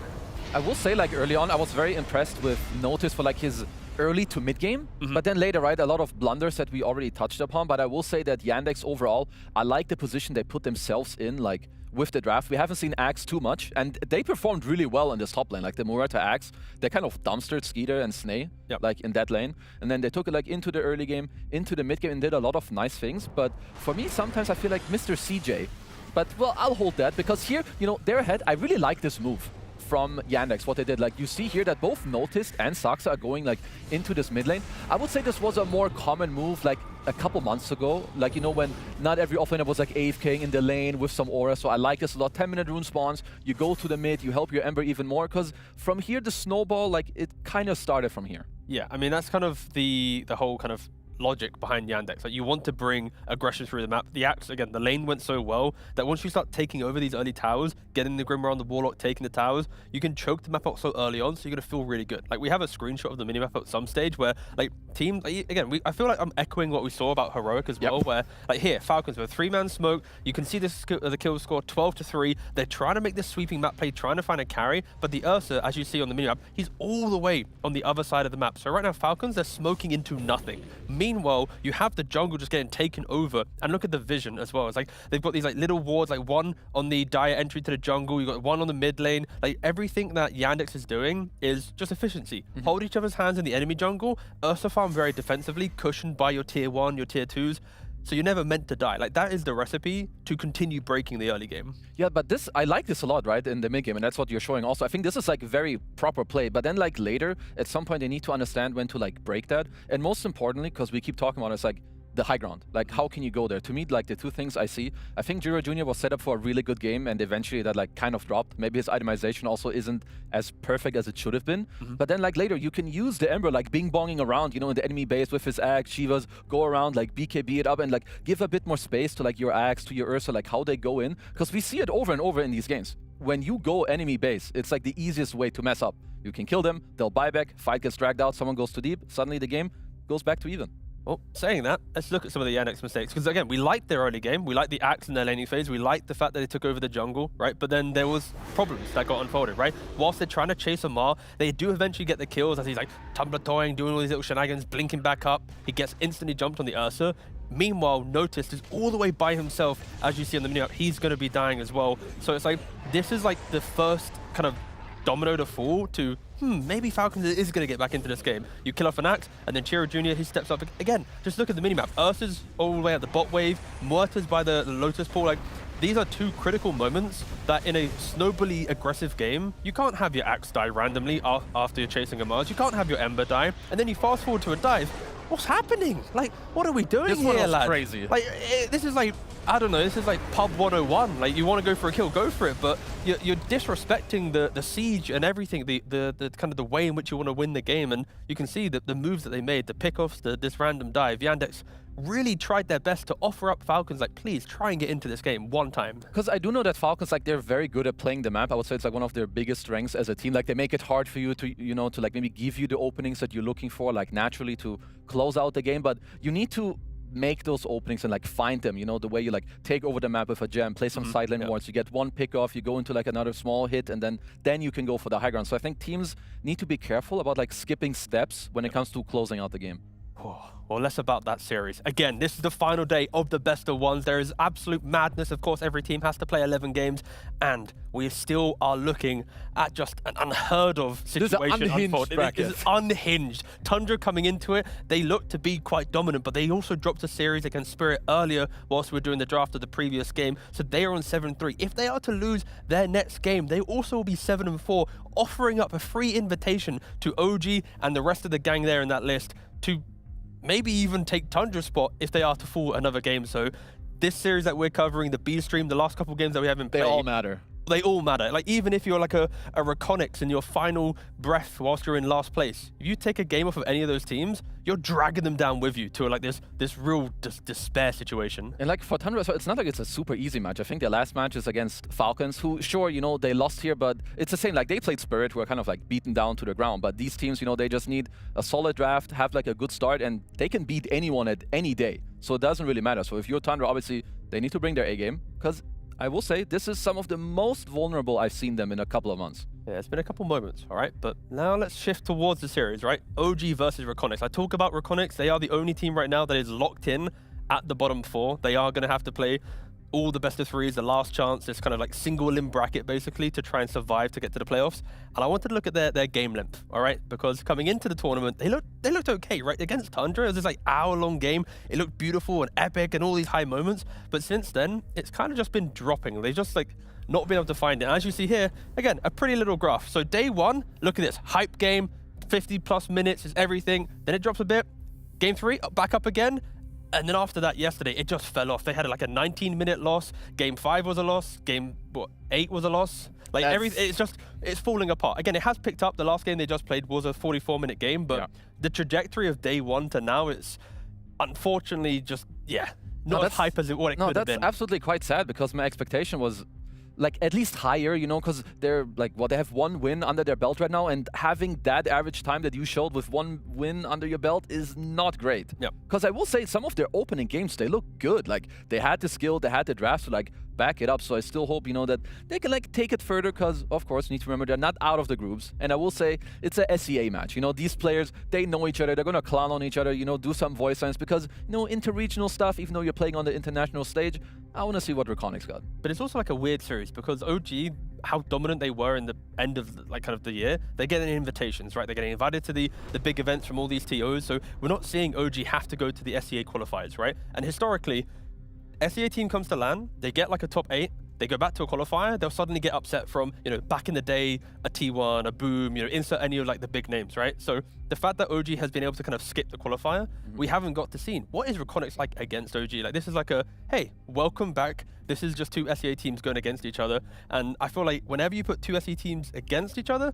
I will say, like early on, I was very impressed with Natus for like his early to mid game, but then later, right, a lot of blunders that we already touched upon. But I will say that Yandex overall, I like the position they put themselves in, like with the draft. We haven't seen Axe too much, and they performed really well in this top lane. Like the Murata Axe, they kind of dumpstered Skeeter and Snay, like in that lane, and then they took it like into the early game, into the mid game, and did a lot of nice things. But for me, sometimes I feel like Mr. CJ. But well, I'll hold that because here, you know, they're ahead. I really like this move from Yandex, what they did. Like you see here that both Noticed and Saxa are going like into this mid lane. I would say this was a more common move like a couple months ago. Like, you know, when not every offlaner was like AFKing in the lane with some aura. So I like this a lot. 10-minute rune spawns, you go to the mid, you help your Ember even more, because from here the snowball, like it kind of started from here. Yeah, I mean that's kind of the whole kind of logic behind Yandex. Like you want to bring aggression through the map. The Axe, again, the lane went so well that once you start taking over these early towers, getting the Grimmer on the Warlock, taking the towers, you can choke the map out so early on, so you're going to feel really good. Like we have a screenshot of the minimap at some stage where like teams, like, again, I feel like I'm echoing what we saw about Heroic as well, where like here, Falcons with a 3-man smoke, you can see this, the kill score 12-3. They're trying to make this sweeping map play, trying to find a carry, but the Ursa, as you see on the minimap, he's all the way on the other side of the map. So right now, Falcons, they're smoking into nothing. Meanwhile, Meanwhile, you have the jungle just getting taken over, and look at the vision as well. It's like they've got these like little wards, like one on the dire entry to the jungle, you got one on the mid lane. Like everything that Yandex is doing is just efficiency. Hold each other's hands in the enemy jungle, Ursa farm very defensively, cushioned by your tier 1, your tier 2s. So you're never meant to die. Like that is the recipe to continue breaking the early game. Yeah, but this, I like this a lot, right, in the mid game, and that's what you're showing also. I think this is like very proper play, but then like later, at some point they need to understand when to like break that. And most importantly, because we keep talking about it, it's like the high ground. Like how can you go there? To me, like the two things I see, I think Jiro Jr. was set up for a really good game, and eventually that like kind of dropped. Maybe his itemization also isn't as perfect as it should have been. But then like later, you can use the Ember like bing-bonging around, you know, in the enemy base with his axe, Shivas, go around, like BKB it up and like give a bit more space to like your axe, to your Ursa, like how they go in. Because we see it over and over in these games. When you go enemy base, it's like the easiest way to mess up. You can kill them, they'll buy back, fight gets dragged out, someone goes too deep, suddenly the game goes back to even. Well, saying that, let's look at some of the Yandex mistakes. Because again, we liked their early game. We liked the axe in their laning phase. We liked the fact that they took over the jungle, right? But then there was problems that got unfolded, right? Whilst they're trying to chase Amar, they do eventually get the kills as he's like tumbler-toying, doing all these little shenanigans, blinking back up. He gets instantly jumped on the Ursa. Meanwhile, Natus is all the way by himself. As you see on the minimap, he's going to be dying as well. So it's like, this is like the first kind of domino to fall to, maybe Falcons is going to get back into this game. You kill off an axe, and then Chiro Jr., he steps up. Again, just look at the minimap. Ursa's all the way at the bot wave, Muerta's by the Lotus pool. Like, these are two critical moments that in a snowbally aggressive game, you can't have your axe die randomly after you're chasing a MOUZ. You can't have your Ember die, and then you fast forward to a dive. What's happening? Like, what are we doing this here, one was lad? crazy. Like, this is like, I don't know, this is like pub 101. Like, you want to go for a kill, go for it, but you're disrespecting the siege and everything, the kind of the way in which you want to win the game. And you can see that the moves that they made, the pickoffs, this random dive, Yandex really tried their best to offer up Falcons, like, please try and get into this game one time. Because I do know that Falcons, like, they're very good at playing the map. I would say it's like one of their biggest strengths as a team. Like, they make it hard for you to, you know, to like maybe give you the openings that you're looking for, like naturally to close out the game. But you need to make those openings and like find them, you know, the way you like take over the map with a gem, play some side lane wards, you get one pick off, you go into like another small hit, and then you can go for the high ground. So I think teams need to be careful about like skipping steps when it comes to closing out the game. Well, less about that series. Again, this is the final day of the best of ones. There is absolute madness. Of course, every team has to play 11 games, and we still are looking at just an unheard of situation unfold. It is unhinged. Tundra coming into it, they look to be quite dominant, but they also dropped a series against Spirit earlier whilst we were doing the draft of the previous game. So they are on 7-3. If they are to lose their next game, they also will be 7-4, offering up a free invitation to OG and the rest of the gang there in that list to maybe even take Tundra's spot if they are to fall another game. So this series that we're covering, the B stream, the last couple games that we haven't played, they all matter. They all matter. Like, even if you're like a REKONIX in your final breath whilst you're in last place, if you take a game off of any of those teams, you're dragging them down with you to like this real despair situation. And like for Tundra, so it's not like it's a super easy match. I think their last match is against Falcons, who, sure, you know, they lost here, but it's the same. Like, they played Spirit, who are kind of like beaten down to the ground. But these teams, you know, they just need a solid draft, have like a good start, and they can beat anyone at any day. So it doesn't really matter. So if you're Tundra, obviously, they need to bring their A game, because I will say this is some of the most vulnerable I've seen them in a couple of months. Yeah, it's been a couple moments, all right? But now let's shift towards the series, right? OG versus REKONIX. I talk about REKONIX. They are the only team right now that is locked in at the bottom 4. They are going to have to play all the best of 3s, the last chance, this kind of like single limb bracket basically to try and survive to get to the playoffs. And I wanted to look at their game length, all right? Because coming into the tournament, they looked okay, right? Against Tundra, it was this like hour-long game. It looked beautiful and epic and all these high moments. But since then, it's kind of just been dropping. They just like not been able to find it. And as you see here, again, a pretty little graph. So day 1, look at this, hype game, 50+ minutes is everything. Then it drops a bit. Game 3, back up again. And then after that, yesterday, it just fell off. They had like a 19-minute loss. Game 5 was a loss. Game 8 was a loss. Like everything, it's falling apart. Again, it has picked up. The last game they just played was a 44-minute game, but the trajectory of day 1 to now, it's unfortunately just, not as hype as what it could have been. No, that's absolutely quite sad, because my expectation was like at least higher, you know, because they're like, they have 1 win under their belt right now, and having that average time that you showed with 1 win under your belt is not great. Yeah. Because I will say some of their opening games, they look good. Like, they had the skill, they had the draft to like back it up. So I still hope, you know, that they can like take it further because, of course, you need to remember they're not out of the groups. And I will say it's a SEA match. You know, these players, they know each other. They're going to clown on each other, you know, do some voice lines because, you know, interregional stuff, even though you're playing on the international stage, I want to see what REKONIX got. But it's also like a weird series because OG, how dominant they were in the end of like kind of the year, they're getting invitations, right? They're getting invited to the big events from all these TOs. So we're not seeing OG have to go to the SEA qualifiers, right? And historically, SEA team comes to LAN, they get like a top 8, they go back to a qualifier, they'll suddenly get upset from, you know, back in the day, a T1, a Boom, you know, insert any of like the big names, right? So the fact that OG has been able to kind of skip the qualifier, we haven't got to see. What is REKONIX like against OG? Like this is like a, hey, welcome back. This is just two SEA teams going against each other. And I feel like whenever you put two SEA teams against each other,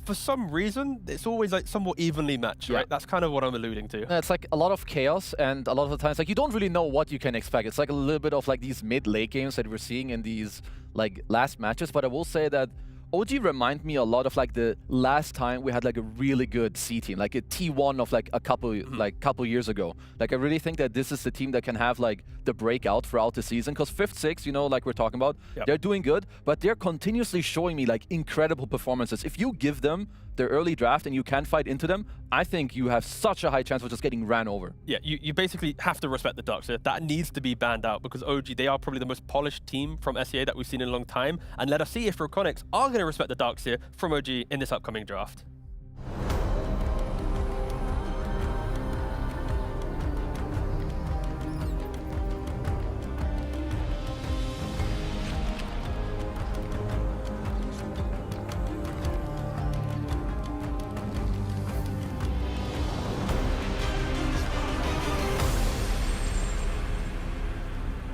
for some reason, it's always like somewhat evenly matched, right? That's kind of what I'm alluding to. Yeah, it's like a lot of chaos, and a lot of the times, like you don't really know what you can expect. It's like a little bit of like these mid-late games that we're seeing in these like last matches. But I will say that OG remind me a lot of like the last time we had like a really good C team, like a T1 of like a couple years ago. Like I really think that this is the team that can have like the breakout throughout the season because 5th, 6th, you know, like we're talking about, they're doing good, but they're continuously showing me like incredible performances. If you give them their early draft and you can fight into them, I think you have such a high chance of just getting ran over. Yeah, you basically have to respect the Darkseer. That needs to be banned out because OG, they are probably the most polished team from SEA that we've seen in a long time. And let us see if REKONIX are going to respect the Darkseer from OG in this upcoming draft.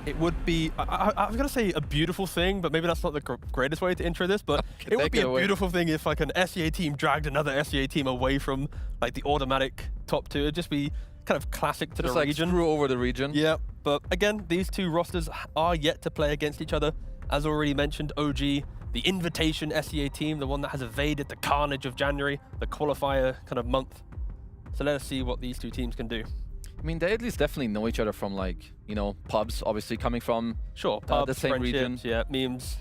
It would be, I was going to say a beautiful thing, but maybe that's not the greatest way to intro this, but it would be a beautiful thing if like an SEA team dragged another SEA team away from like the automatic top 2. It'd just be kind of classic to just the like region. Screw over the region. Yeah, but again, these two rosters are yet to play against each other. As already mentioned, OG, the invitation SEA team, the one that has evaded the carnage of January, the qualifier kind of month. So let us see what these two teams can do. I mean, they at least definitely know each other from like, you know, pubs, obviously coming from pubs, the same region. Yeah, memes.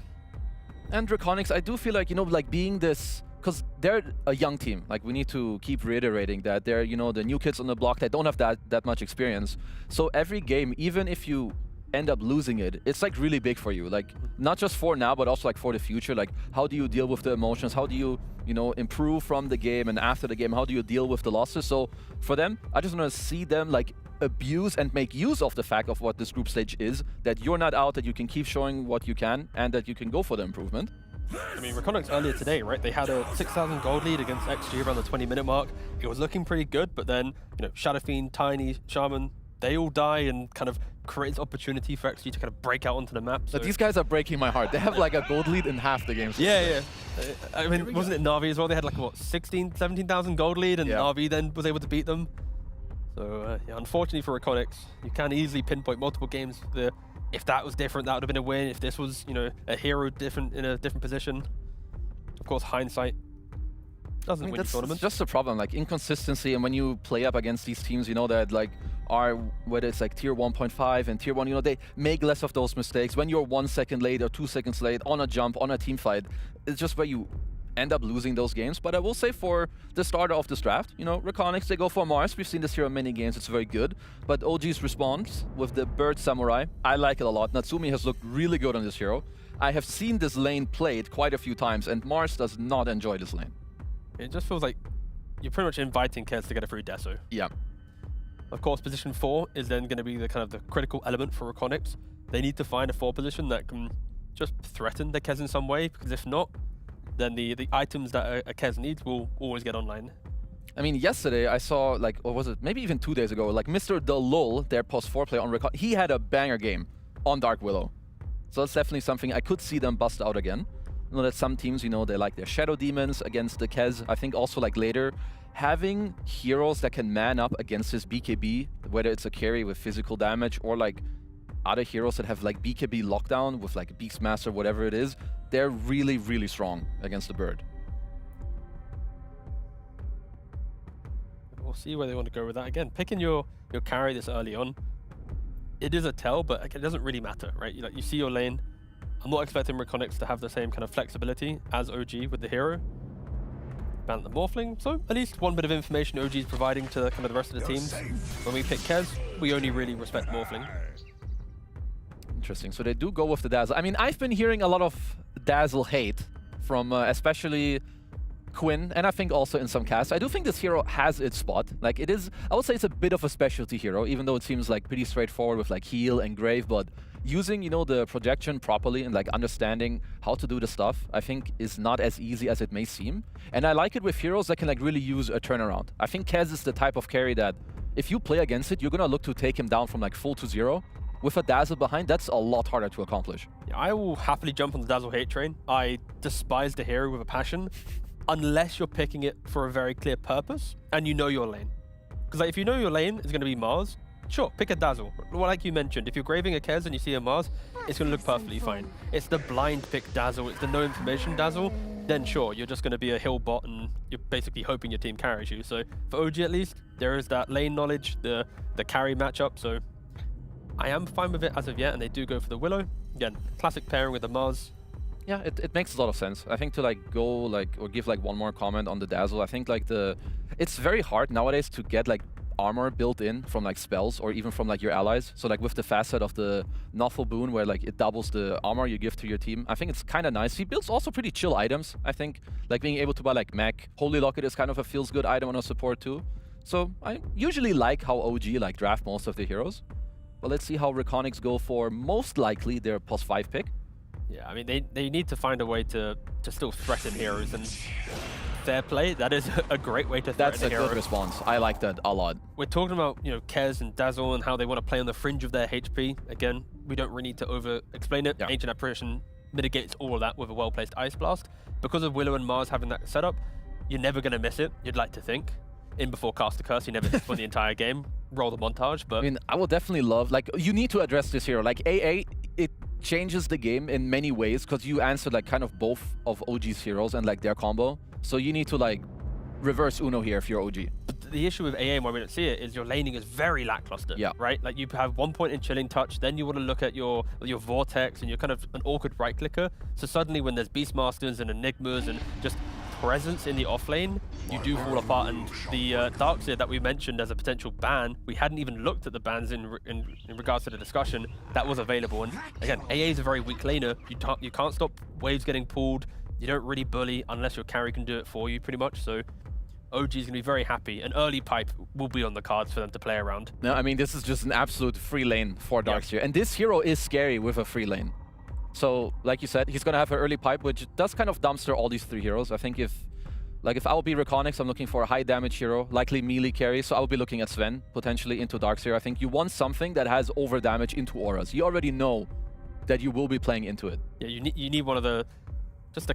And REKONIX, I do feel like, you know, like being this, because they're a young team. Like we need to keep reiterating that they're, you know, the new kids on the block that don't have that much experience. So every game, even if you end up losing it, it's like really big for you. Like not just for now, but also like for the future. Like how do you deal with the emotions? How do you know, improve from the game and after the game? How do you deal with the losses? So for them, I just want to see them like abuse and make use of the fact of what this group stage is, that you're not out, that you can keep showing what you can, and that you can go for the improvement. I mean, REKONIX earlier today, right? They had a 6,000 gold lead against XG around the 20-minute mark. It was looking pretty good, but then, you know, Shadow Fiend, Tiny, Shaman, they all die and kind of creates opportunity for XG to kind of break out onto the map. So but these guys are breaking my heart. They have like a gold lead in half the games. Yeah. I mean, wasn't it Na'Vi as well? They had like, what, 17,000 gold lead, and Na'Vi then was able to beat them. So, yeah, unfortunately for REKONIX, you can easily pinpoint multiple games. If that was different, that would have been a win. If this was, you know, a hero in a different position, of course, hindsight doesn't win that's tournaments. just a problem, like inconsistency. And when you play up against these teams, you know, that like are, whether it's like tier 1.5 and tier 1, you know, they make less of those mistakes. When you're 1 second late or 2 seconds late on a jump, on a team fight, it's just where you end up losing those games. But I will say for the starter of this draft, you know, REKONIX, they go for MOUZ. We've seen this here in many games. It's very good. But OG's response with the Bird Samurai, I like it a lot. Natsumi has looked really good on this hero. I have seen this lane played quite a few times, and MOUZ does not enjoy this lane. It just feels like you're pretty much inviting Kez to get a free Deso. Yeah. Of course, position 4 is then going to be the kind of the critical element for REKONIX. They need to find a 4 position that can just threaten the Kez in some way, because if not, then the items that a Kez needs will always get online. I mean, yesterday I saw, like, or was it maybe even 2 days ago, like Mr. Delul, their post 4 player on REKONIX, he had a banger game on Dark Willow. So that's definitely something I could see them bust out again. You know that some teams, you know, they like their Shadow Demons against the Kez. I think also like later, having heroes that can man up against his BKB, whether it's a carry with physical damage or like other heroes that have like BKB lockdown with like Beastmaster, whatever it is, they're really, really strong against the Bird. We'll see where they want to go with that. Again, picking your carry this early on, it is a tell, but like, it doesn't really matter, right? You see your lane. I'm not expecting REKONIX to have the same kind of flexibility as OG with the hero. Ban the Morphling, so at least one bit of information OG is providing to kind of the rest of the teams. When we pick Kez, we only really respect Morphling. Interesting. So they do go with the Dazzle. I mean, I've been hearing a lot of Dazzle hate from especially Quinn, and I think also in some casts. I do think this hero has its spot. Like, it is, I would say it's a bit of a specialty hero, even though it seems like pretty straightforward with like heal and grave, but using, you know, the projection properly and like understanding how to do the stuff, I think is not as easy as it may seem. And I like it with heroes that can like really use a turnaround. I think Kez is the type of carry that if you play against it, you're gonna look to take him down from like full to 0. With a Dazzle behind, that's a lot harder to accomplish. Yeah, I will happily jump on the Dazzle hate train. I despise the hero with a passion, unless you're picking it for a very clear purpose and you know your lane. Because like, if you know your lane is going to be MOUZ, sure, pick a Dazzle. Well, like you mentioned, if you're graving a Kez and you see a MOUZ, it's going to look perfectly fine. It's the blind pick Dazzle, it's the no information Dazzle, then sure, you're just going to be a hill bot and you're basically hoping your team carries you. So for OG at least, there is that lane knowledge, the carry matchup, so I am fine with it as of yet, and they do go for the Willow. Again, classic pairing with the MOUZ. Yeah, it makes a lot of sense. I think to like go like, or give like one more comment on the Dazzle, I think like it's very hard nowadays to get like armor built in from like spells or even from like your allies. So like with the facet of the Novel Boon where like it doubles the armor you give to your team, I think it's kind of nice. He builds also pretty chill items, I think. Like being able to buy like mech. Holy Locket is kind of a feels good item on a support too. So I usually like how OG like draft most of the heroes. But let's see how REKONIX go for most likely their +5 pick. Yeah, I mean, they need to find a way to still threaten heroes, and fair play, that is a great way to threaten That's a hero. good response. I like that a lot. We're talking about, you know, Kez and Dazzle and how they want to play on the fringe of their HP. Again, we don't really need to over-explain it. Yeah. Ancient Apparition mitigates all of that with a well-placed Ice Blast. Because of Willow and MOUZ having that setup, you're never going to miss it, you'd like to think. In before Cast a Curse, you never miss for the entire game. Roll the montage, but... I mean, I would definitely love... Like, you need to address this hero. Like, AA, it changes the game in many ways because you answered, like, kind of both of OG's heroes and, like, their combo. So you need to, like, reverse Uno here if you're OG. But the issue with AA and why we don't see it is your laning is very lackluster, right? Like, you have 1 point in Chilling Touch, then you want to look at your Vortex, and you're kind of an awkward right-clicker. So suddenly when there's Beastmasters and Enigmas and just presence in the offlane, you do fall apart. And the Darkseid that we mentioned as a potential ban, we hadn't even looked at the bans in regards to the discussion that was available. And again, AA is a very weak laner. You can't stop waves getting pulled. You don't really bully unless your carry can do it for you, pretty much. So OG is going to be very happy. An early pipe will be on the cards for them to play around. No, I mean, this is just an absolute free lane for Darkseid. And this hero is scary with a free lane. So, like you said, he's going to have an early pipe, which does kind of dumpster all these 3 heroes. I think if I will be REKONIX, I'm looking for a high damage hero, likely melee carry, so I will be looking at Sven, potentially into Darkseid. I think you want something that has over damage into auras. You already know that you will be playing into it. Yeah, you need one of the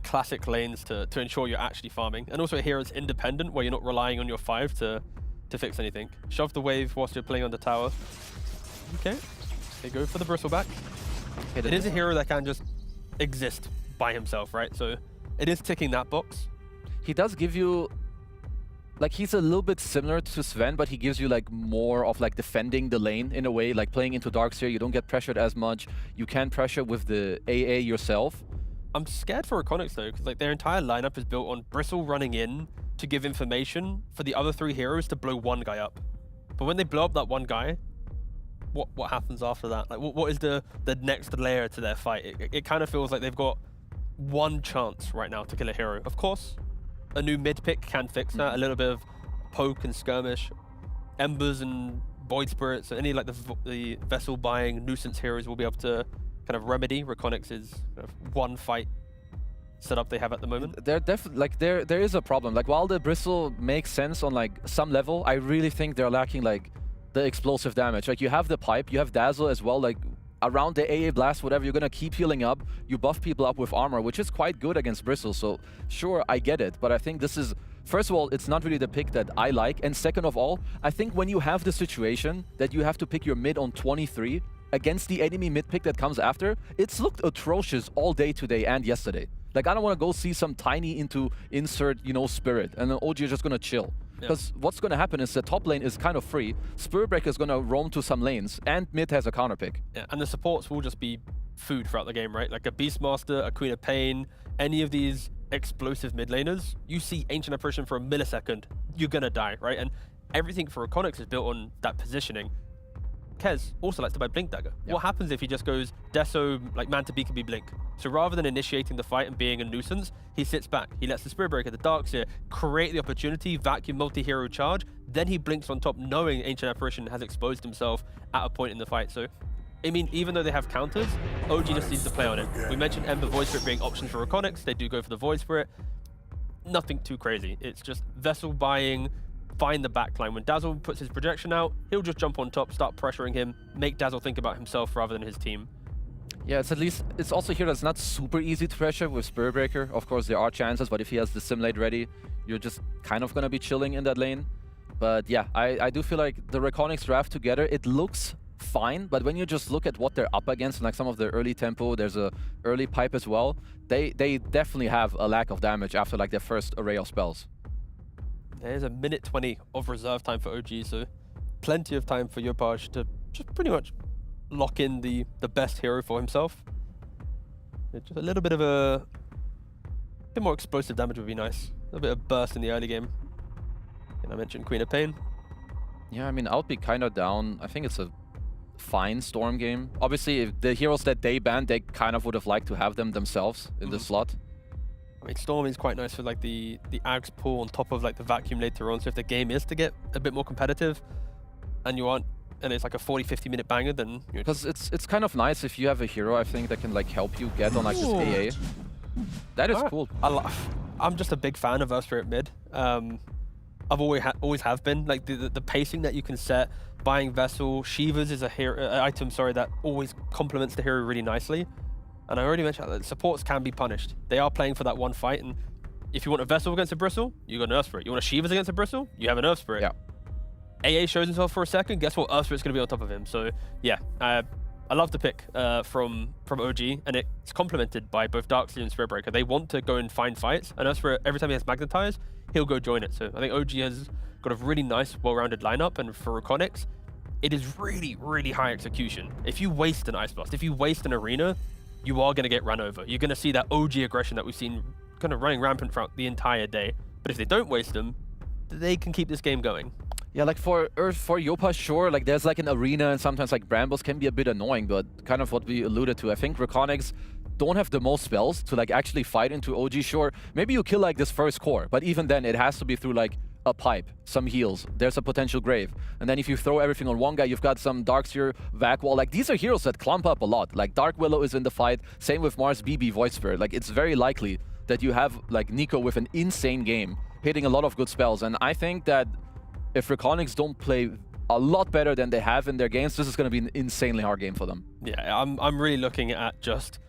classic lanes to ensure you're actually farming. And also a hero that's independent, where you're not relying on your 5 to fix anything. Shove the wave whilst you're playing on the tower. Okay, they go for the bristleback. It is a hero that can just exist by himself, right? So it is ticking that box. He does give you, like, he's a little bit similar to Sven, but he gives you like more of like defending the lane in a way, like playing into Darkseid. You don't get pressured as much. You can pressure with the AA yourself. I'm scared for REKONIX though, because like their entire lineup is built on Bristle running in to give information for the other 3 heroes to blow one guy up. But when they blow up that one guy, what happens after that? Like, what is the next layer to their fight? It kind of feels like they've got one chance right now to kill a hero. Of course, a new mid pick can fix that. A little bit of poke and skirmish, Embers and Void Spirits, any like the vessel buying nuisance heroes will be able to kind of remedy REKONIX's kind of one fight setup they have at the moment. They're definitely like there is a problem. Like, while the Bristle makes sense on like some level, I really think they're lacking like the explosive damage. Like, you have the pipe, you have Dazzle as well, like around the AA blast, whatever, you're gonna keep healing up. You buff people up with armor, which is quite good against Bristle. So sure, I get it, but I think this is, first of all, it's not really the pick that I like, and second of all, I think when you have the situation that you have to pick your mid on 23 against the enemy mid pick that comes after, it's looked atrocious all day today and yesterday. Like, I don't want to go see some tiny into insert, you know, Spirit, and then OG is just gonna chill. Because what's going to happen is the top lane is kind of free. Spiritbreaker is going to roam to some lanes, and mid has a counter pick. Yeah, and the supports will just be food throughout the game, right? Like a Beastmaster, a Queen of Pain, any of these explosive mid laners, you see Ancient Apparition for a millisecond, you're going to die, right? And everything for REKONIX is built on that positioning. Kez also likes to buy Blink Dagger. What happens if he just goes Deso, like man to BKB Blink? So rather than initiating the fight and being a nuisance, he sits back. He lets the Spiritbreaker, the Darkseer, create the opportunity, vacuum multi-hero charge, then he blinks on top knowing Ancient Apparition has exposed himself at a point in the fight. So, I mean, even though they have counters, OG just needs to play on it. We mentioned Ember Void Spirit being options for REKONIX. They do go for the Void Spirit. Nothing too crazy. It's just Vessel buying, find the backline. When Dazzle puts his projection out, he'll just jump on top, start pressuring him, make Dazzle think about himself rather than his team. Yeah, it's also here that's not super easy to pressure with Spiritbreaker. Of course, there are chances, but if he has the Simulate ready, you're just kind of going to be chilling in that lane. But yeah, I do feel like the REKONIX draft together, it looks fine, but when you just look at what they're up against, like some of the early tempo, there's a early pipe as well, they definitely have a lack of damage after like their first array of spells. There's a minute 20 of reserve time for OG, so plenty of time for Yopaj to just pretty much lock in the best hero for himself. Just a little bit of a bit more explosive damage would be nice. A little bit of burst in the early game. And I mentioned Queen of Pain. Yeah, I mean, I would be kind of down. I think it's a fine Storm game. Obviously, if the heroes that they banned, they kind of would have liked to have them themselves in the slot. I mean, Storm is quite nice for like the Ags pool on top of like the vacuum later on. So if the game is to get a bit more competitive and you aren't, and it's like a 40-50 minute banger, then because it's kind of nice if you have a hero, I think, that can like help you get on like this AA. That is cool. I'm just a big fan of Earth Spirit mid. I've always have been. Like the pacing that you can set, buying Vessel, Shivas is a hero item, sorry, that always complements the hero really nicely. And I already mentioned that supports can be punished. They are playing for that one fight, and if you want a Vessel against a Bristle, you got an Earth Spirit. You want a Shivas against a Bristle, you have an Earth Spirit. Yeah. AA shows himself for a second, guess what? Earth Spirit's going to be on top of him. So yeah, I love the pick from OG, and it's complemented by both Darkseer and Spiritbreaker. They want to go and find fights, and Earth Spirit, every time he has Magnetize, he'll go join it. So I think OG has got a really nice, well-rounded lineup, and for REKONIX, it is really, really high execution. If you waste an Ice Blast, if you waste an Arena, you are going to get run over. You're going to see that OG aggression that we've seen kind of running rampant throughout the entire day. But if they don't waste them, they can keep this game going. Yeah, like for Yopaj, sure, like there's like an arena and sometimes like Brambles can be a bit annoying, but kind of what we alluded to. I think REKONIX don't have the most spells to like actually fight into OG, sure. Maybe you kill like this first core, but even then it has to be through like a pipe, some heals, there's a potential grave. And then if you throw everything on one guy, you've got some Darkseer, Vac Wall. Like these are heroes that clump up a lot. Like Dark Willow is in the fight, same with Mars BB Void Spirit. Like it's very likely that you have like Nico with an insane game, hitting a lot of good spells. And I think that if REKONIX don't play a lot better than they have in their games, this is going to be an insanely hard game for them. Yeah, I'm really looking at just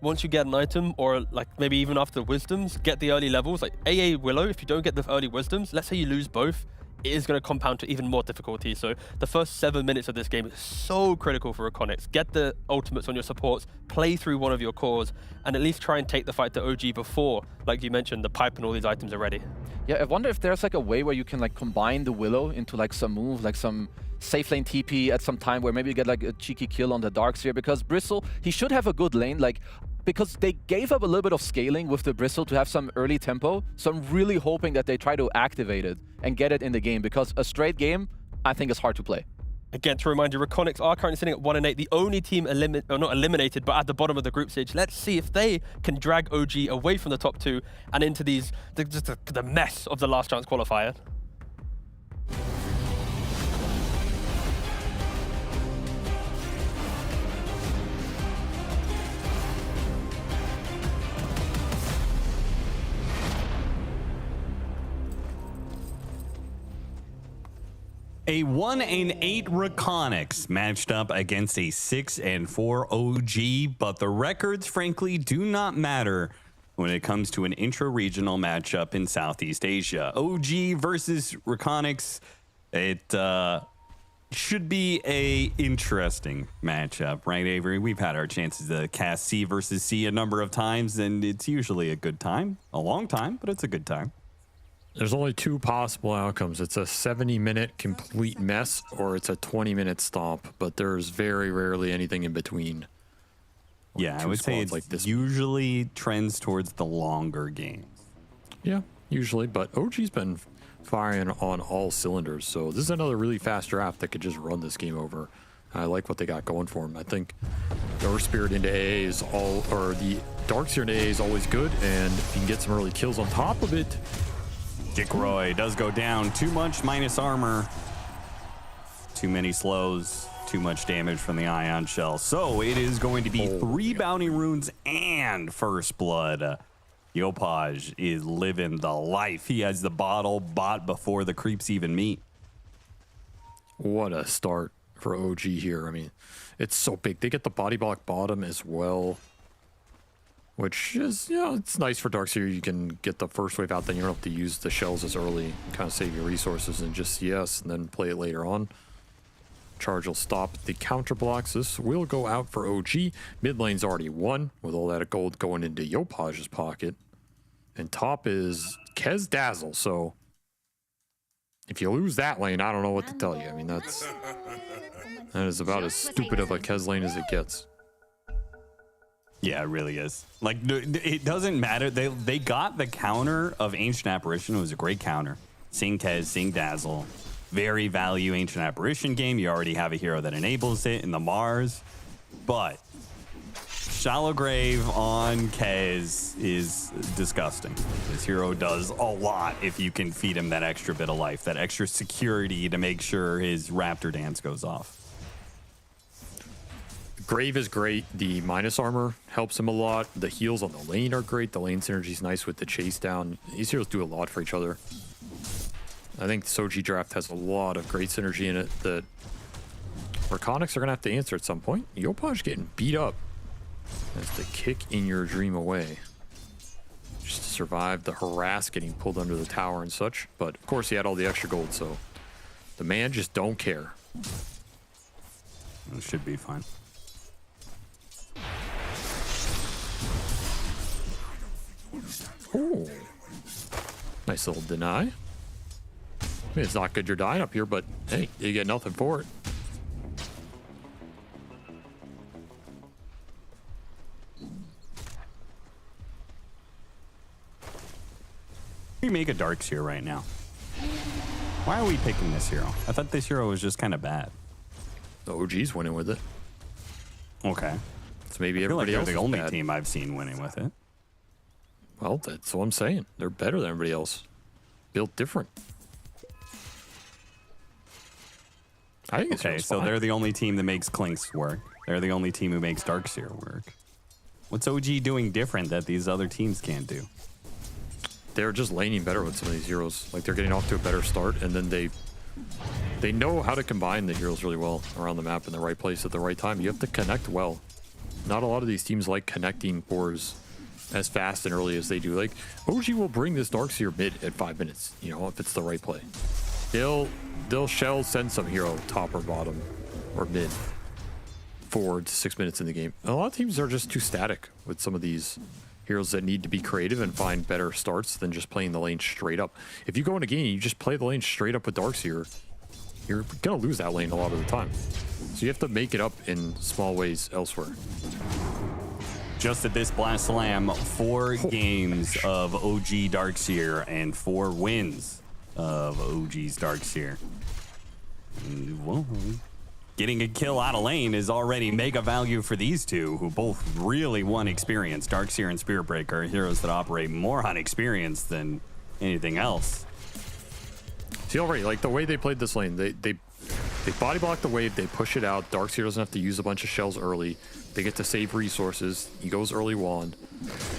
once you get an item, or like maybe even after the wisdoms, get the early levels. Like AA Willow, if you don't get the early wisdoms, let's say you lose both, it is going to compound to even more difficulty. So the first 7 minutes of this game is so critical for REKONIX. Get the ultimates on your supports, play through one of your cores, and at least try and take the fight to OG before, like you mentioned, the pipe and all these items are ready. Yeah, I wonder if there's like a way where you can like combine the Willow into like some move, like some safe lane TP at some time where maybe you get like a cheeky kill on the Darkseer, because Bristle, he should have a good lane, like because they gave up a little bit of scaling with the Bristle to have some early tempo. So I'm really hoping that they try to activate it and get it in the game, because a straight game, I think, is hard to play. Again, to remind you, REKONIX are currently sitting at 1-8, the only team not eliminated, but at the bottom of the group stage. Let's see if they can drag OG away from the top two and into these the mess of the last chance qualifier. A 1-8 REKONIX matched up against a 6-4 OG, but the records frankly do not matter when it comes to an intra-regional matchup in Southeast Asia. OG versus REKONIX, it should be a interesting matchup, right, Avery? We've had our chances to cast C versus C a number of times, and it's usually a good time. A long time, but it's a good time. There's only two possible outcomes. It's a 70-minute complete mess, or it's a 20-minute stomp, but there's very rarely anything in between. Yeah, I would say it's like this usually trends towards the longer games. Yeah, usually, but OG's been firing on all cylinders, so this is another really fast draft that could just run this game over. I like what they got going for him. I think the Earth Spirit into AA is all, or the Darkseer into AA is always good, and if you can get some early kills on top of it. Jikroy does go down. Too much minus armor. Too many slows. Too much damage from the Ion Shell. So it is going to be 3 bounty runes and first blood. Yopaj is living the life. He has the bottle bought before the creeps even meet. What a start for OG here. I mean, it's so big. They get the body block bottom as well, which is, you know, it's nice for Darkseer. You can get the first wave out, then you don't have to use the shells as early, kind of save your resources and just CS and then play it later on. Charge will stop the counter blocks. This will go out for OG. Mid lane's already won with all that gold going into Yopaj's pocket. And top is Kez Dazzle. So if you lose that lane, I don't know what to tell you. I mean, that is about as stupid of a Kez lane as it gets. Yeah, it really is. Like, it doesn't matter. They got the counter of Ancient Apparition. It was a great counter. Sing Kez, Sing Dazzle. Very value Ancient Apparition game. You already have a hero that enables it in the Mars. But Shallow Grave on Kez is disgusting. This hero does a lot if you can feed him that extra bit of life, that extra security to make sure his Raptor dance goes off. Grave is great. The minus armor helps him a lot. The heals on the lane are great. The lane synergy is nice with the chase down. These heroes do a lot for each other. I think this OG draft has a lot of great synergy in it that REKONIX are going to have to answer at some point. Yopaj getting beat up. That's the kick in your dream away. Just to survive the harass getting pulled under the tower and such. But of course he had all the extra gold, so the man just don't care. It should be fine. Ooh. Nice little deny. I mean, it's not good you're dying up here, but hey, you get nothing for it. We make a Darkseer right now. Why are we picking this hero? I thought this hero was just kind of bad. The OG's winning with it. Okay. So maybe I feel like everybody else they're the is only bad. team I've seen winning with it. Well, that's what I'm saying. They're better than everybody else. Built different. I think it's okay, so they're the only team that makes Clinks work. They're the only team who makes Darkseer work. What's OG doing different that these other teams can't do? They're just laning better with some of these heroes. Like, they're getting off to a better start, and then they know how to combine the heroes really well around the map in the right place at the right time. You have to connect well. Not a lot of these teams like connecting cores as fast and early as they do. Like, OG will bring this Darkseer mid at 5 minutes, you know, if it's the right play. They'll shell send some hero top or bottom or mid forward to 6 minutes in the game. And a lot of teams are just too static with some of these heroes that need to be creative and find better starts than just playing the lane straight up. If you go in a game and you just play the lane straight up with Darkseer, you're gonna lose that lane a lot of the time. So you have to make it up in small ways elsewhere. Just at this Blast Slam, 4 games of OG Darkseer and 4 wins of OG's Darkseer. Well, getting a kill out of lane is already mega value for these two, who both really want experience. Darkseer and Spirit Breaker are heroes that operate more on experience than anything else. See, already, like, the way they played this lane, they body block the wave, they push it out. Darkseer doesn't have to use a bunch of shells early. They get to save resources. He goes early wand,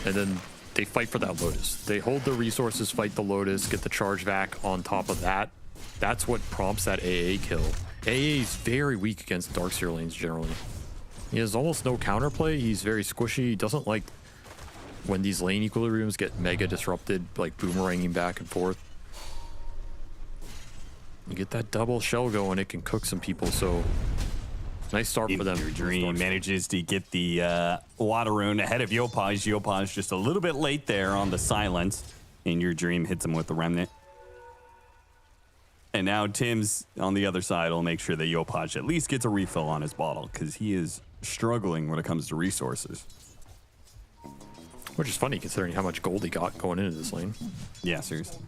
and then they fight for that Lotus. They hold the resources, fight the Lotus, get the charge back on top of that. That's what prompts that AA kill. AA is very weak against Darkseer lanes generally. He has almost no counterplay. He's very squishy. He doesn't like when these lane equilibriums get mega disrupted, like boomeranging back and forth. You get that double shell going, it can cook some people, so nice start for them. Your Dream manages to get the water rune ahead of Yopaj. Yopaj just a little bit late there on the silence, and Your Dream hits him with the remnant. And now Tim's on the other side will make sure that Yopaj at least gets a refill on his bottle because he is struggling when it comes to resources. Which is funny considering how much gold he got going into this lane. Yeah, seriously.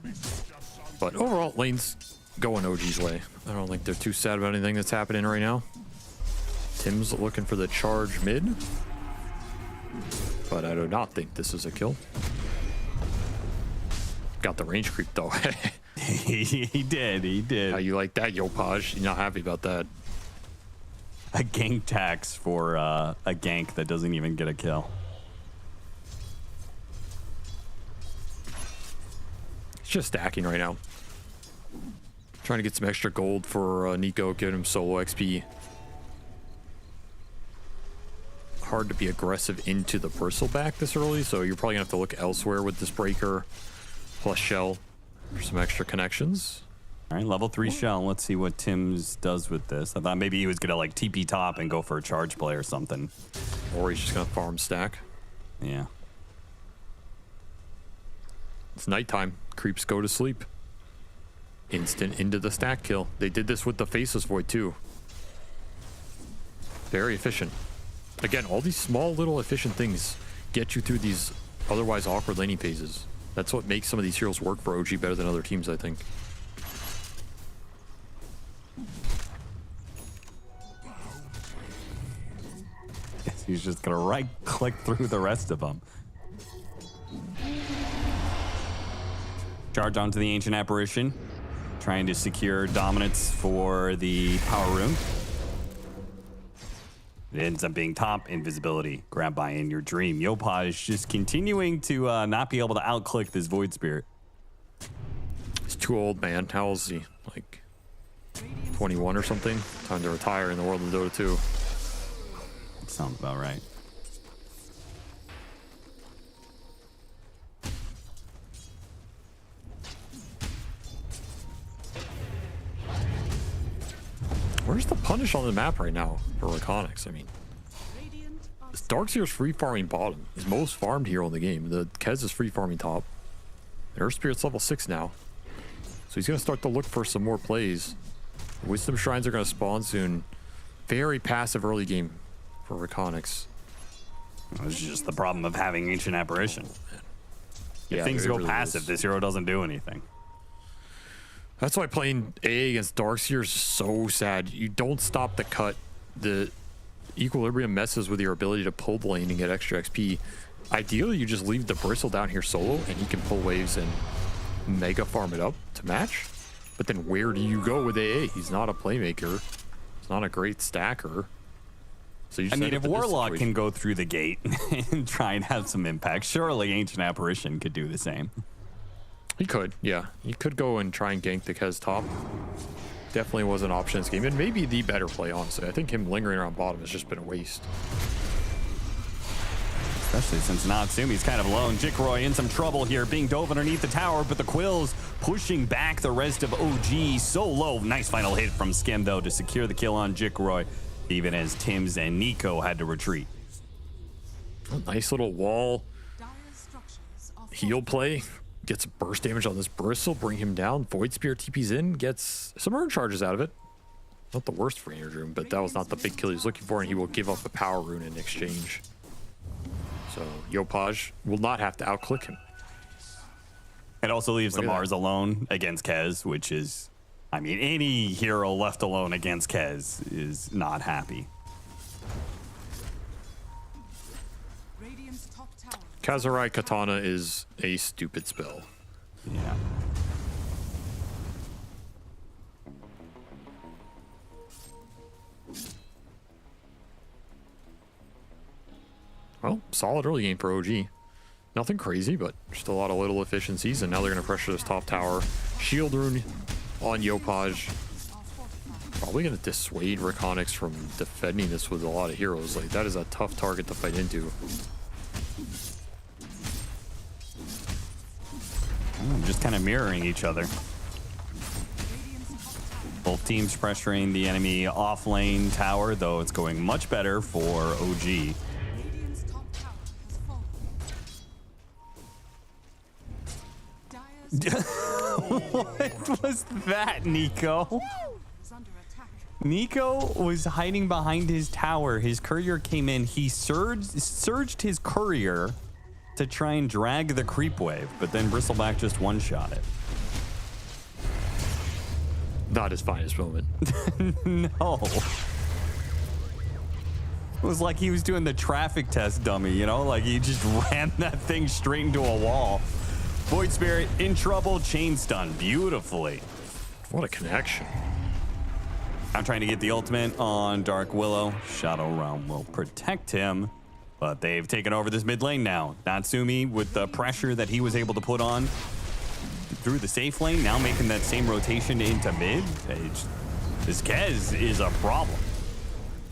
But overall, lane's going OG's way. I don't think they're too sad about anything that's happening right now. Tim's looking for the charge mid. But I do not think this is a kill. Got the range creep though. He did. How you like that, Yopaj? You're not happy about that. A gank tax for a gank that doesn't even get a kill. It's just stacking right now. Trying to get some extra gold for Nico, giving him solo XP. Hard to be aggressive into the bristleback this early, so you're probably gonna have to look elsewhere with this breaker plus shell for some extra connections. All right, level 3 shell. Let's see what Tim's does with this. I thought maybe he was gonna like TP top and go for a charge play or something. Or he's just gonna farm stack. Yeah. It's nighttime. Creeps go to sleep. Instant into the stack kill. They did this with the Faceless Void too. Very efficient. Again, all these small little efficient things get you through these otherwise awkward laning phases. That's what makes some of these heroes work for OG better than other teams, I think. He's just gonna right click through the rest of them. Charge onto the Ancient Apparition, trying to secure dominance for the power room. It ends up being top invisibility. Grab by in your dream. Yopaj just continuing to not be able to outclick this Void Spirit. He's too old, man. How old is he? Like 21 or something? Time to retire in the world of Dota 2. Sounds about right. Where's the punish on the map right now for REKONIX? I mean, Darkseer's free farming bottom. He's most farmed hero in the game. The Kez is free farming top. Earth Spirit's level 6 now. So he's going to start to look for some more plays. Wisdom Shrines are going to spawn soon. Very passive early game for REKONIX. This is just the problem of having Ancient Apparition. If Yeah, things it go really passive, is. this hero doesn't do anything. That's why playing AA against Darkseer is so sad. You don't stop the cut. The equilibrium messes with your ability to pull the lane and get extra XP. Ideally, you just leave the Bristle down here solo and he can pull waves and mega farm it up to match. But then where do you go with AA? He's not a playmaker. He's not a great stacker. So you just I mean, end if up in this Warlock situation. can go through the gate and try and have some impact, surely Ancient Apparition could do the same. He could, yeah. He could go and try and gank the Kez top. Definitely was an option in this game, and maybe the better play, honestly. I think him lingering around bottom has just been a waste. Especially since Natsumi's kind of alone. Jikroy in some trouble here, being dove underneath the tower, but the Quills pushing back the rest of OG so low. Nice final hit from Skim, though, to secure the kill on Jikroy, even as Tims and Nico had to retreat. A nice little wall heal play. Gets burst damage on this Bristle, bring him down. Void Spear TP's in, gets some urn charges out of it. Not the worst for Energy Room, but that was not the big kill he was looking for, and he will give up a power rune in exchange. So Yopaj will not have to outclick him. It also leaves Look the at Mars alone against Kez, which is, I mean, any hero left alone against Kez is not happy. Kazurai Katana is a stupid spell. Yeah. Well, solid early game for OG. Nothing crazy, but just a lot of little efficiencies, and now they're going to pressure this top tower. Shield rune on Yopaj. Probably going to dissuade REKONIX from defending this with a lot of heroes. Like, that is a tough target to fight into. Just kind of mirroring each other. Both teams pressuring the enemy off lane tower, though it's going much better for OG. What was that, Nico? is under attack. Nico was hiding behind his tower. His courier came in. He surged his courier to try and drag the creep wave, but then Bristleback just one-shot it. Not his finest moment. No. It was like he was doing the traffic test dummy, you know? Like he just ran that thing straight into a wall. Void Spirit in trouble, chain stun beautifully. What a connection. I'm trying to get the ultimate on Dark Willow. Shadow Realm will protect him, but they've taken over this mid lane now. Natsumi, with the pressure that he was able to put on through the safe lane, now making that same rotation into mid. This Kez is a problem.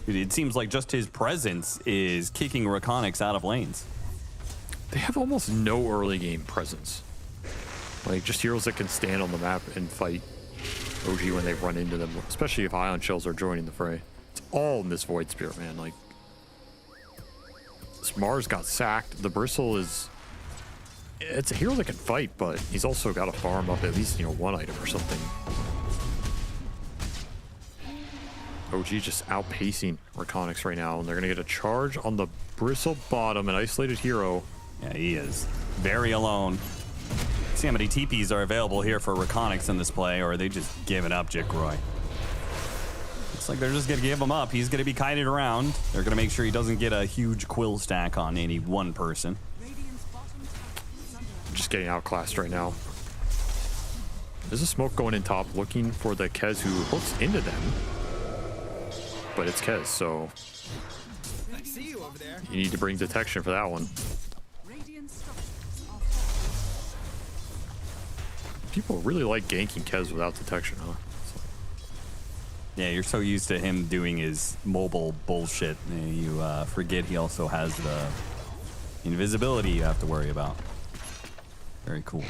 It seems like just his presence is kicking REKONIX out of lanes. They have almost no early game presence. Like, just heroes that can stand on the map and fight OG when they run into them, especially if Ion Shells are joining the fray. It's all in this Void Spirit, man. Like, this Mars got sacked. The Bristle is... It's a hero that can fight, but he's also got to farm up at least, you know, one item or something. OG just outpacing REKONIX right now, and they're going to get a charge on the Bristle bottom, an isolated hero. Yeah, he is very alone. See how many TPs are available here for REKONIX in this play, or are they just giving up Jikroy? Looks like they're just going to give him up. He's going to be kited around. They're going to make sure he doesn't get a huge quill stack on any one person. Just getting outclassed right now. There's a smoke going in top, looking for the Kez who hooks into them. But it's Kez, so you need to bring detection for that one. People really like ganking Kez without detection, huh? Yeah, you're so used to him doing his mobile bullshit. You forget he also has the invisibility you have to worry about. Very cool.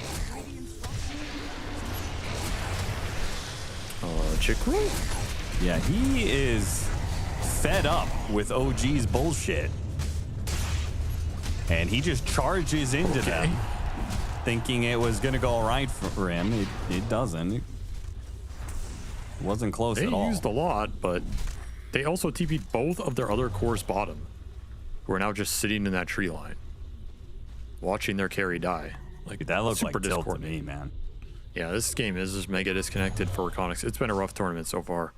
Jikroy? Yeah, he is fed up with OG's bullshit. And he just charges into them, thinking it was going to go all right for him. It doesn't. It wasn't close at all. They used a lot, but they also TP'd both of their other cores bottom, who are now just sitting in that tree line, watching their carry die. Like, that looks like tilt to me, man. Yeah, this game is just mega disconnected for REKONIX. It's been a rough tournament so far.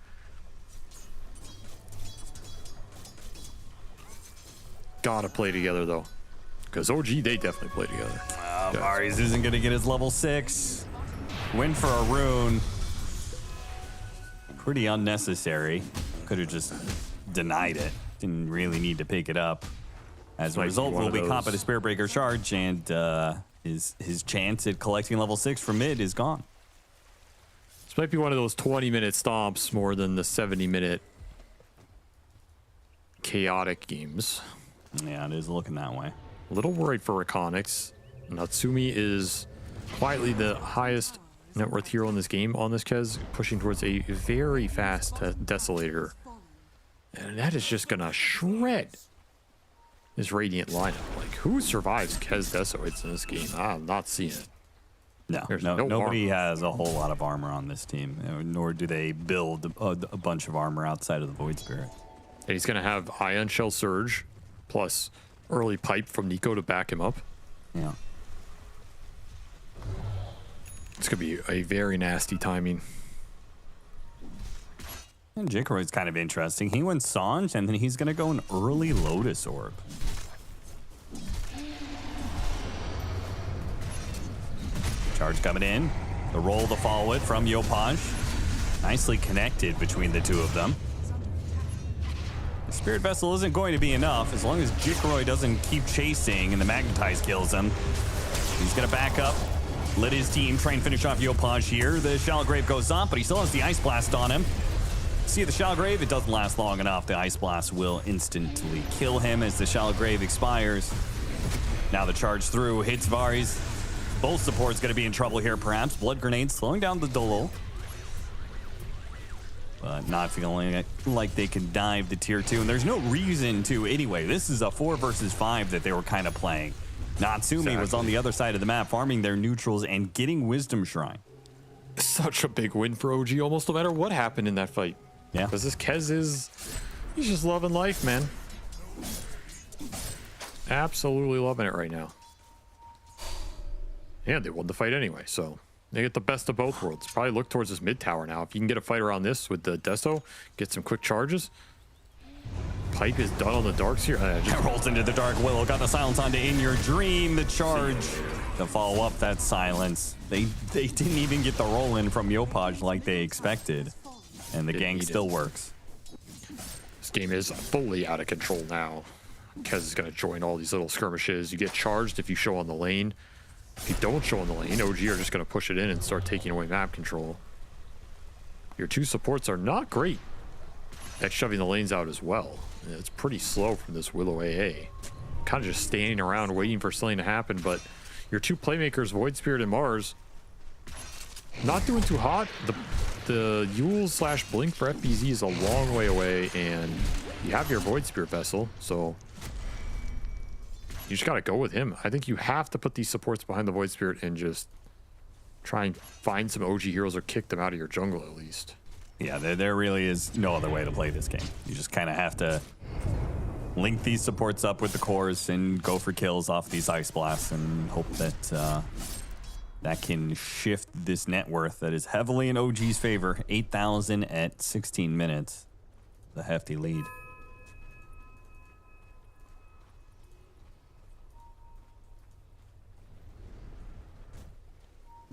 Gotta play together, though. Because OG, they definitely play together. Marius isn't going to get his level 6. Win for a rune. Pretty unnecessary. Could have just denied it. Didn't really need to pick it up. As a result, will be caught by the Spirit Breaker charge, and his chance at collecting level 6 from mid is gone. This might be one of those 20-minute stomps more than the 70-minute chaotic games. Yeah, it is looking that way. A little worried for REKONIX. Natsumi is quietly the highest net worth hero in this game on this Kez, pushing towards a very fast Desolator. And that is just going to shred this Radiant lineup. Like, who survives Kez Desolates in this game? I'm not seeing it. No, nobody has a whole lot of armor on this team, nor do they build a bunch of armor outside of the Void Spirit. And he's going to have Ion Shell Surge, plus early pipe from Nico to back him up. Yeah. It's going to be a very nasty timing. And Jikroy's kind of interesting. He went Sange, and then he's going to go an early Lotus Orb. Charge coming in. The roll, the follow it from Yopaj. Nicely connected between the two of them. The Spirit Vessel isn't going to be enough as long as Jikroy doesn't keep chasing and the Magnetize kills him. He's going to back up. Let his team try and finish off Yopaj here. The Shallow Grave goes up, but he still has the Ice Blast on him. See the Shallow Grave? It doesn't last long enough. The Ice Blast will instantly kill him as the Shallow Grave expires. Now the charge through hits Varys. Both supports going to be in trouble here, perhaps. Blood Grenade slowing down the Dolo. But not feeling like they can dive to tier 2. And there's no reason to anyway. This is a 4 versus 5 that they were kind of playing. Natsumi was on the other side of the map, farming their neutrals and getting Wisdom Shrine. such a big win for OG, almost no matter what happened in that fight. Yeah. Because this Kez he's just loving life, man. Absolutely loving it right now. And they won the fight anyway, so they get the best of both worlds. Probably look towards this mid tower now. If you can get a fight around this with the Deso, get some quick charges. Pipe is done on the darks here. Just rolls into the dark. Willow got the silence onto In Your Dream. The charge to follow up that silence. They didn't even get the roll in from Yopaj like they expected. And the gang still works. This game is fully out of control now. Kez is going to join all these little skirmishes. You get charged if you show on the lane. If you don't show on the lane, OG are just going to push it in and start taking away map control. Your two supports are not great at shoving the lanes out as well. It's pretty slow from this Willow AA. Kind of just standing around waiting for something to happen, but your two playmakers, Void Spirit and MOUZ, not doing too hot. The Yule / Blink for FBZ is a long way away, and you have your Void Spirit vessel, so you just got to go with him. I think you have to put these supports behind the Void Spirit and just try and find some OG heroes or kick them out of your jungle at least. Yeah, there really is no other way to play this game. You just kind of have to link these supports up with the cores and go for kills off these Ice Blasts and hope that that can shift this net worth that is heavily in OG's favor. 8,000 at 16 minutes. The hefty lead.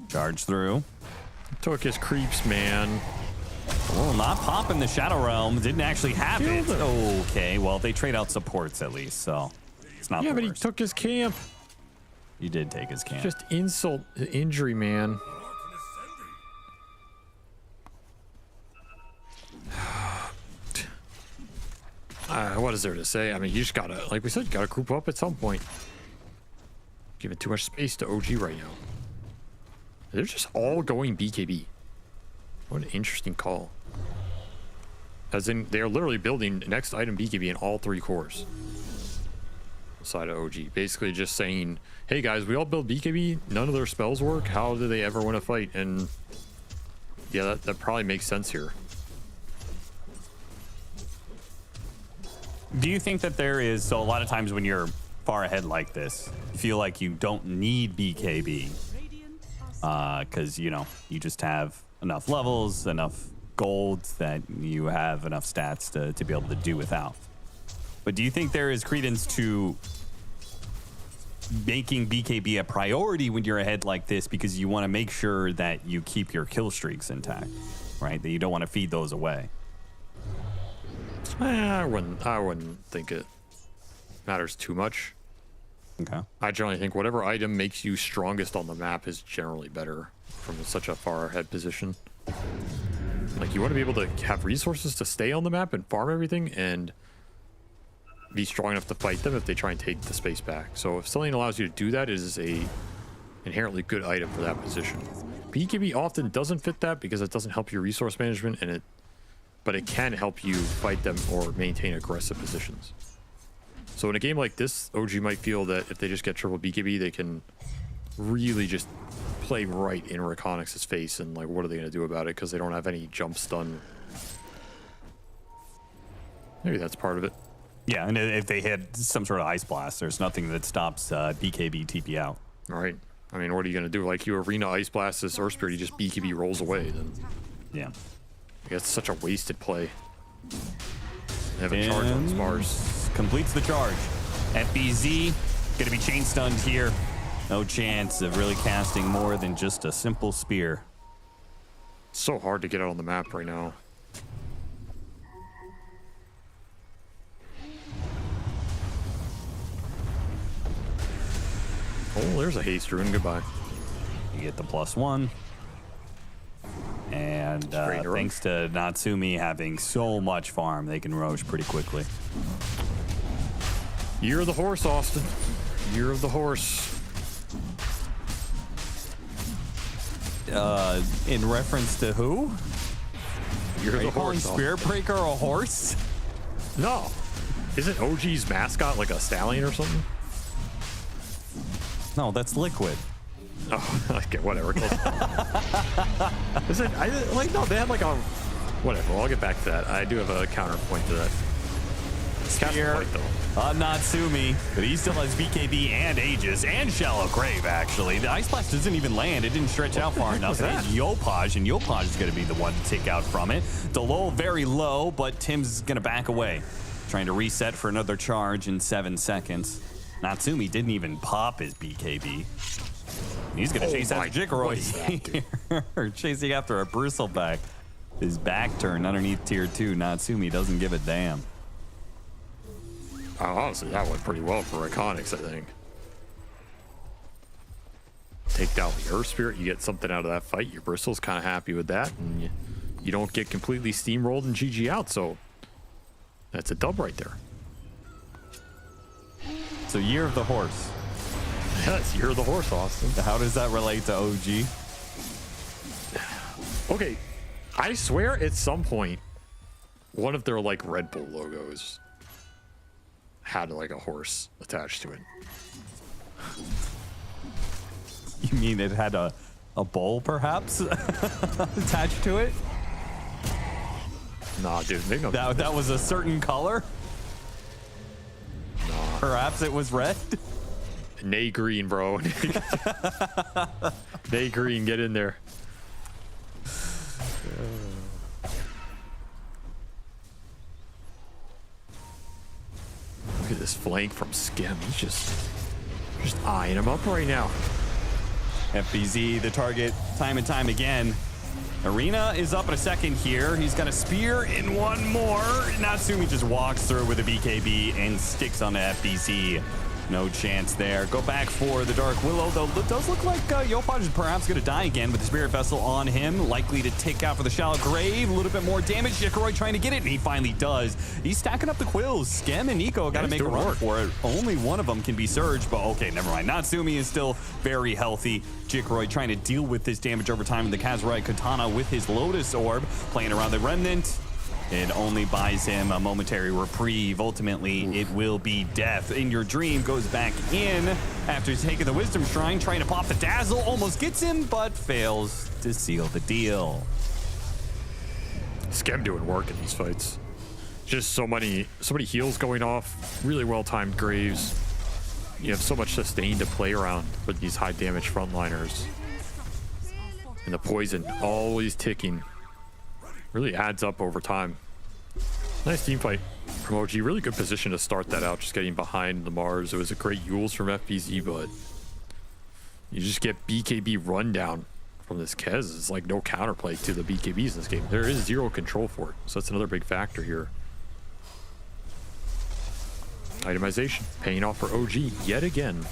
Charge through. Took his creeps, man. Oh, not popping the Shadow Realm. Didn't actually have it. Okay, well, they trade out supports at least, so it's not the but worst. he took his camp. You did take his camp. Just insult to injury, man. What is there to say? I mean, you just gotta, like we said, you gotta group up at some point. Giving too much space to OG right now. They're just all going BKB. What an interesting call. As in, they're literally building next item BKB in all three cores. Side of OG. Basically just saying, hey guys, we all build BKB, none of their spells work, how do they ever win a fight? And yeah, that probably makes sense here. Do you think that there is, so a lot of times when you're far ahead like this, you feel like you don't need BKB because, you know, you just have enough levels, enough golds that you have enough stats to be able to do without. But do you think there is credence to making BKB a priority when you're ahead like this because you want to make sure that you keep your kill streaks intact, right? That you don't want to feed those away. I wouldn't think it matters too much. Okay. I generally think whatever item makes you strongest on the map is generally better from such a far ahead position. Like, you want to be able to have resources to stay on the map and farm everything and be strong enough to fight them if they try and take the space back. So if something allows you to do that, it is a inherently good item for that position. BKB often doesn't fit that because it doesn't help your resource management, but it can help you fight them or maintain aggressive positions. So in a game like this, OG might feel that if they just get triple BKB, they can really just play right in REKONIX.CET's face, and like, what are they going to do about it because they don't have any jump stun? Maybe that's part of it. Yeah, and if they hit some sort of Ice Blast, there's nothing that stops BKB TP out. All right. I mean, what are you going to do? Like, you Arena Ice Blast this Earth Spirit, you just BKB rolls away. Then yeah. It's such a wasted play. They have a charge on Mars. Completes the charge. FBZ going to be chain stunned here. No chance of really casting more than just a simple spear. It's so hard to get out on the map right now. Oh, there's a haste rune. Goodbye. You get the +1. And thanks to Natsumi having so much farm, they can roach pretty quickly. Year of the horse, Austin. Year of the horse. In reference to who? Year of the calling horse. Spirit Breaker a horse? No. Isn't OG's mascot like a stallion or something? No, that's Liquid. Oh, okay, whatever. Is it, no, they had like a... Whatever, I'll get back to that. I do have a counterpoint to that. Spear on Natsumi, but he still has BKB and Aegis and Shallow Grave, actually. The Ice Blast doesn't even land. It didn't stretch out far enough. So it's Yopaj, and Yopaj is going to be the one to take out from it. Delol very low, but Tim's going to back away. Trying to reset for another charge in 7 seconds. Natsumi didn't even pop his BKB. He's going to chase after Jikroy. Chasing after a Bristleback. His back turn underneath tier 2. Natsumi doesn't give a damn. Honestly, that went pretty well for REKONIX, I think. Take down the Earth Spirit, you get something out of that fight. Your Bristol's kind of happy with that, and you don't get completely steamrolled and GG out, so that's a dub right there. So Year of the Horse. Yes, Year of the Horse, Austin. How does that relate to OG? Okay, I swear at some point, one of their like Red Bull logos had like a horse attached to it. You mean it had a bowl, perhaps, attached to it? Nah, dude. That was a certain color? Nah. Perhaps it was red? Nay green, bro. Nay green, get in there. Look at this flank from Skim. He's just eyeing him up right now. FBZ, the target, time and time again. Arena is up in a second here. He's got a spear in one more. Natsumi just walks through with a BKB and sticks on the FBZ. No chance there. Go back for the Dark Willow, though. It does look like Yopaj is perhaps going to die again with the Spirit Vessel on him. Likely to take out for the Shallow Grave. A little bit more damage. Jikroy trying to get it, and he finally does. He's stacking up the quills. Skem and Nico got to make a run for it. Only one of them can be surged, but okay, never mind. Natsumi is still very healthy. Jikroy trying to deal with this damage over time with the Kazurai Katana with his Lotus Orb. Playing around the Remnant. It only buys him a momentary reprieve. Ultimately, it will be death. In Your Dream goes back in after taking the Wisdom Shrine, trying to pop the Dazzle. Almost gets him, but fails to seal the deal. Skem doing work in these fights. Just so many heals going off. Really well-timed Graves. You have so much sustain to play around with these high-damage frontliners. And the poison always ticking. Really adds up over time. Nice team fight from OG. Really good position to start that out, just getting behind the MOUZ. It was a great Yules from FBZ, but you just get BKB rundown from this Kez. It's like no counterplay to the BKBs in this game. There is zero control for it, so that's another big factor here. Itemization paying off for OG yet again.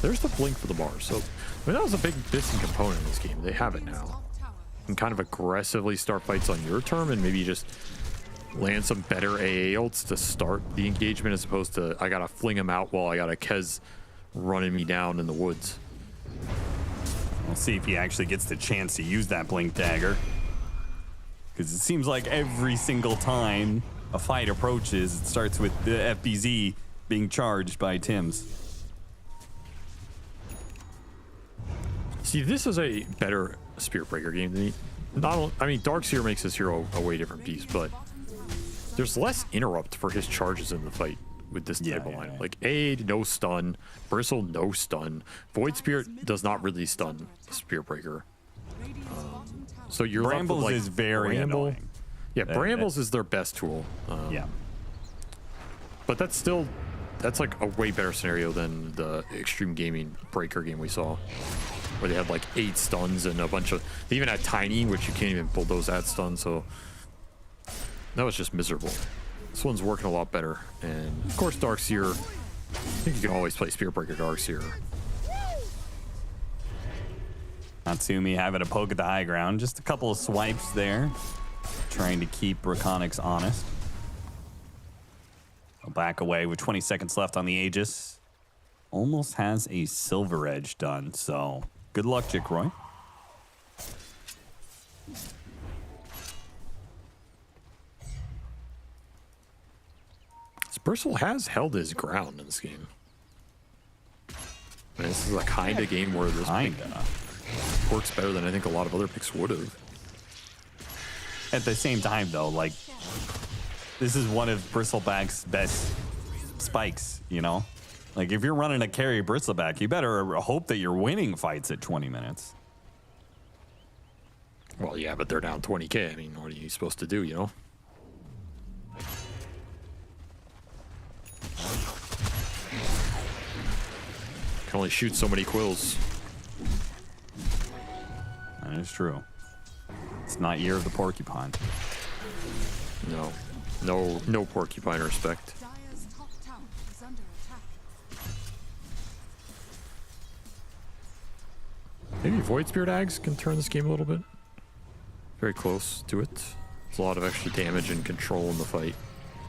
There's the blink for the MOUZ. So I mean, that was a big missing component in this game. They have it now. And kind of aggressively start fights on your turn and maybe just land some better AA ults to start the engagement as opposed to I gotta fling him out while I got a Kez running me down in the woods. We'll see if he actually gets the chance to use that Blink Dagger. Because it seems like every single time a fight approaches, it starts with the FBZ being charged by Tim's. See, this is a better Spirit Breaker game than I mean, Darkseer makes this hero a way different beast, but there's less interrupt for his charges in the fight with this type of lineup. Like Aid, no stun. Bristle, no stun. Void Spirit does not really stun Spirit Breaker. So you're Brambles left with, like, is very annoying. Yeah, Brambles is their best tool. Yeah. But that's like a way better scenario than the Xtreme Gaming Breaker game we saw, where they had like 8 stuns and a bunch of... They even had Tiny, which you can't even bulldoze that stun, so... That was just miserable. This one's working a lot better. And, of course, Darkseer... I think you can always play Spirit Breaker Darkseer. Natsumi having a poke at the high ground. Just a couple of swipes there. Trying to keep REKONIX honest. I'll back away with 20 seconds left on the Aegis. Almost has a Silver Edge done, so... Good luck, Jikroy. Bristle has held his ground in this game. And this is a kind of game where this pick works better than I think a lot of other picks would have. At the same time, though, like, this is one of Bristleback's best spikes, you know? Like, if you're running a carry Bristleback, you better hope that you're winning fights at 20 minutes. Well, yeah, but they're down 20k. I mean, what are you supposed to do, you know? Can only shoot so many quills. That is true. It's not Year of the Porcupine. No porcupine respect. Dire's top tower is under attack. Maybe Void Spirit Ags can turn this game a little bit. Very close to it. There's a lot of extra damage and control in the fight,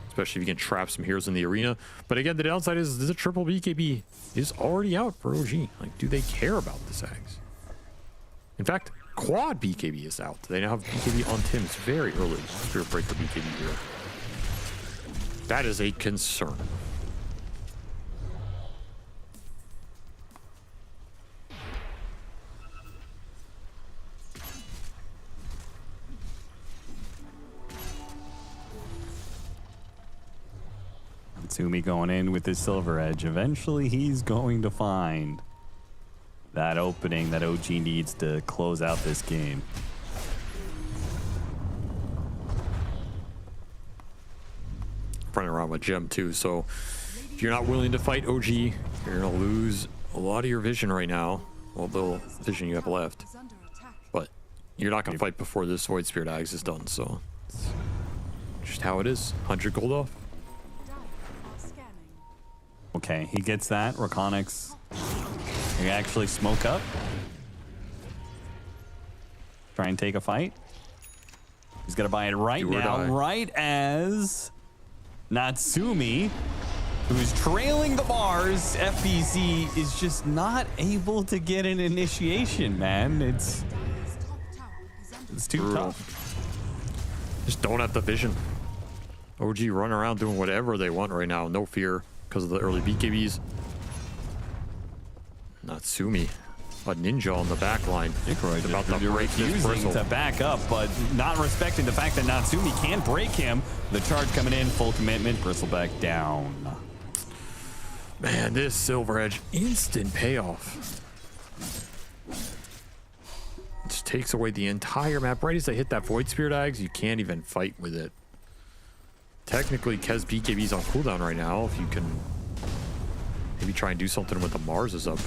especially if you can trap some heroes in the arena. But again, the downside is the triple BKB is already out for OG. Like, do they care about this Ags? In fact, quad BKB is out. They now have BKB on Tim's very early. Spirit Breaker BKB here. That is a concern. Natsumi going in with his Silver Edge. Eventually, he's going to find that opening that OG needs to close out this game. Running around with Gem too, so if you're not willing to fight OG, you're gonna lose a lot of your vision right now. Well, the vision you have left, but you're not gonna fight before this Void Spirit Ags is done. So it's just how it is. 100 gold off. Okay, he gets that. REKONIX, he actually smoke up. Try and take a fight. He's gonna buy it right now, right as Natsumi, who's trailing the bars. FBZ is just not able to get an initiation, man. It's too brutal. tough. Just don't have the vision. OG run around doing whatever they want right now. No fear because of the early BKBs. Natsumi, a ninja on the back line. About to break his bristle to back up, but not respecting the fact that Natsumi can break him. The charge coming in, full commitment, Bristleback down. Man, this Silver Edge, instant payoff. Just takes away the entire map. Right as they hit that Void Spirit Ags, you can't even fight with it. Technically, Kez BKB's on cooldown right now. If you can maybe try and do something with the Mars is up.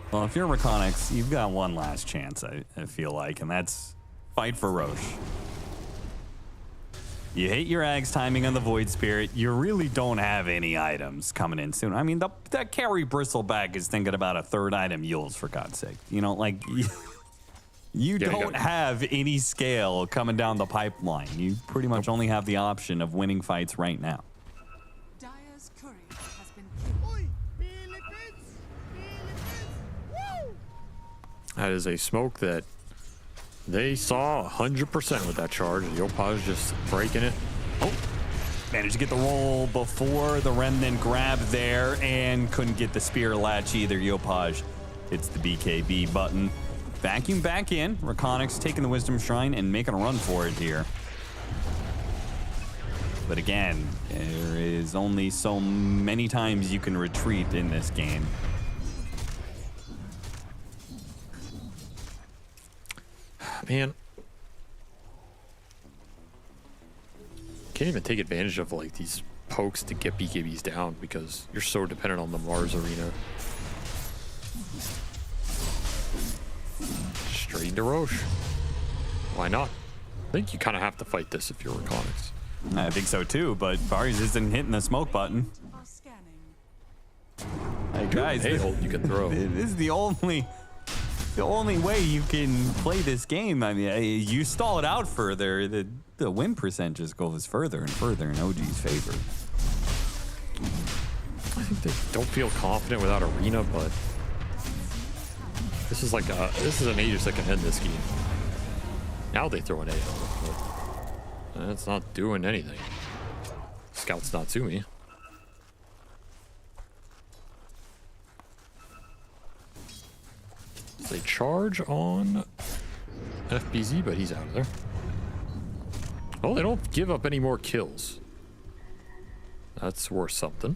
Well, if you're REKONIX, you've got one last chance, I feel like, and that's fight for Roche. You hate your Ags timing on the Void Spirit. You really don't have any items coming in soon. I mean, that carry Bristleback is thinking about a third item Yules, for God's sake. You know, like, you don't have any scale coming down the pipeline. You pretty much only have the option of winning fights right now. Dire's courier has been killed. That is a smoke that they saw 100% with that charge. Yopaj just breaking it. Oh, managed to get the roll before the remnant grab there and couldn't get the spear latch either. Yopaj hits the BKB button. Vacuum back in. REKONIX taking the Wisdom Shrine and making a run for it here. But again, there is only so many times you can retreat in this game. Man, can't even take advantage of like these pokes to get BKBs down because you're so dependent on the Mars arena. Straight into Roche. Why not? I think you kind of have to fight this if you're REKONIX. I think so too, but Barry's isn't hitting the smoke button. Hey guys, you can throw. This is the only way you can play this game. I mean, you stall it out further, the win percent just goes further and further in OG's favor. I think they don't feel confident without arena, but this is like this is an Aegis that can end this game. Now they throw an AO. But it's not doing anything. Scout's Natsumi. They charge on FBZ, but he's out of there. Well, they don't give up any more kills. That's worth something.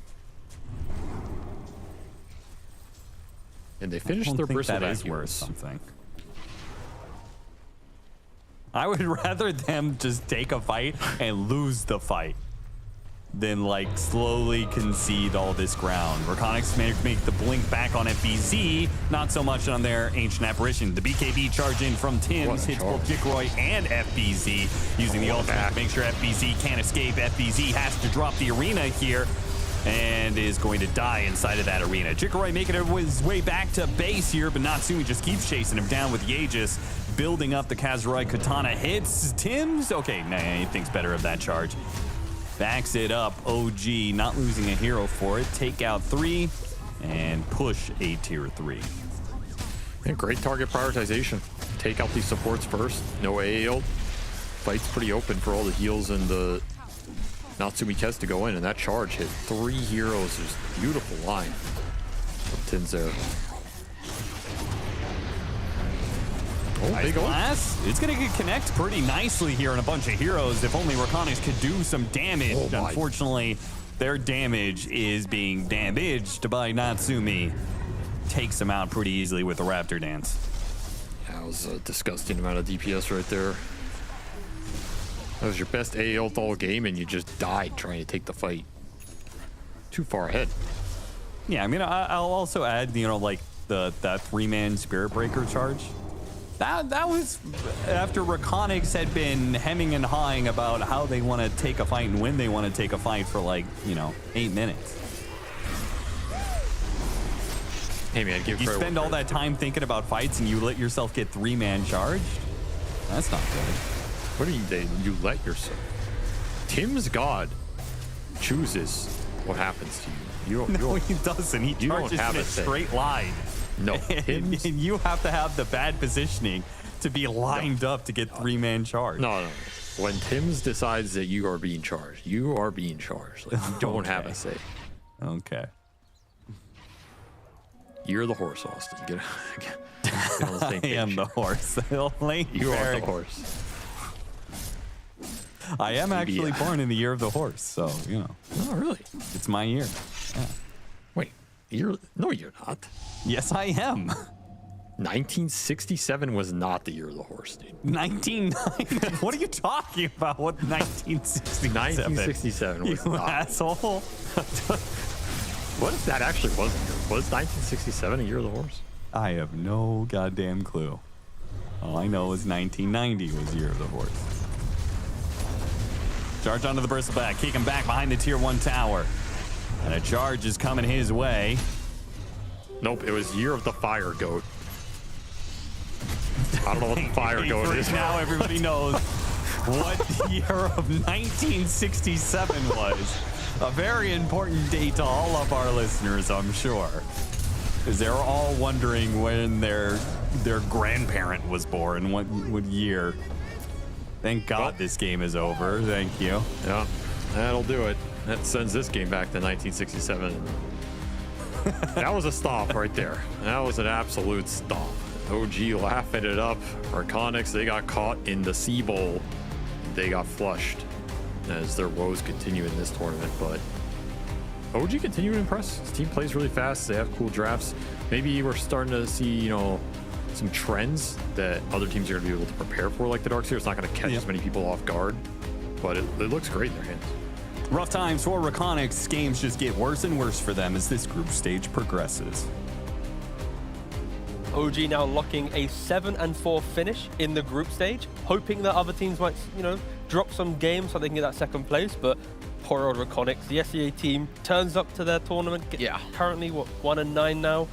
And they finished their bristle that is worth something. I would rather them just take a fight and lose the fight than like slowly concede all this ground. REKONIX make the blink back on FBZ, not so much on their Ancient Apparition. The BKB charge in from Tim's hits both Jikroy and FBZ using the ultimate to make sure FBZ can't escape. FBZ has to drop the arena here and is going to die inside of that arena. Jikroy making his way back to base here, but Natsumi just keeps chasing him down with the Aegis, building up the Kazuroi Katana hits. Tim's, okay, nah, he thinks better of that charge. Backs it up, OG, not losing a hero for it. Take out 3 and push a tier 3. Yeah, great target prioritization. Take out these supports first. No AAL. Fight's pretty open for all the heals and the Natsumi Kez to go in, and that charge hit 3 heroes. Just beautiful line from Tins there. Oh, nice blast. It's going to connect pretty nicely here on a bunch of heroes. If only REKONIX could do some damage. Oh, unfortunately, their damage is being damaged by Natsumi. Takes them out pretty easily with the Raptor Dance. That was a disgusting amount of DPS right there. That was your best AL all game, and you just died trying to take the fight. Too far ahead. Yeah, I mean, I'll also add, you know, like that 3-man Spirit Breaker charge. That was after REKONIX had been hemming and hawing about how they want to take a fight and when they want to take a fight for, like, you know, 8 minutes. Hey man, you spend all that time thinking about fights and you let yourself get 3-man charged? That's not good. What do you let yourself? Tim's God chooses what happens to you. No, he doesn't. He charges in a straight line. No, and you have to have the bad positioning to be lined up to get 3-man charge. No. When Tim's decides that you are being charged, you are being charged. Like, you don't have a say. Okay. You're the horse, Austin. Get on the same I page. am the horse. You are the horse. I am actually born in the year of the horse, so, you know. Oh, really? It's my year. Yeah. Wait, no, you're not. Yes, I am. 1967 was not the year of the horse, dude. 1990. What are you talking about? What 1967? 1967 was you not. asshole. What if that actually was the year? Was 1967 a year of the horse? I have no goddamn clue. All I know is 1990 was year of the horse. Charge onto the bristle back. Kick him back behind the tier 1 tower. And a charge is coming his way. Nope, it was year of the fire goat. I don't know what the fire goat is. Now everybody knows what year of 1967 was. A very important date to all of our listeners, I'm sure. Because they're all wondering when their grandparent was born, what year. Thank God this game is over. Thank you. Yeah, that'll do it. That sends this game back to 1967. That was a stomp right there. That was an absolute stomp. OG laughing it up. REKONIX, they got caught in the Sea Bowl. They got flushed as their woes continue in this tournament. But OG continue to impress. His team plays really fast. They have cool drafts. Maybe we're starting to see, you know, some trends that other teams are going to be able to prepare for, like the Darkseer. It's not going to catch as many people off guard, but it looks great in their hands. Rough times for REKONIX. Games just get worse and worse for them as this group stage progresses. OG now locking a 7-4 finish in the group stage, hoping that other teams might, you know, drop some games so they can get that second place. But poor old REKONIX, the SEA team turns up to their tournament. Currently, what, 1-9 now.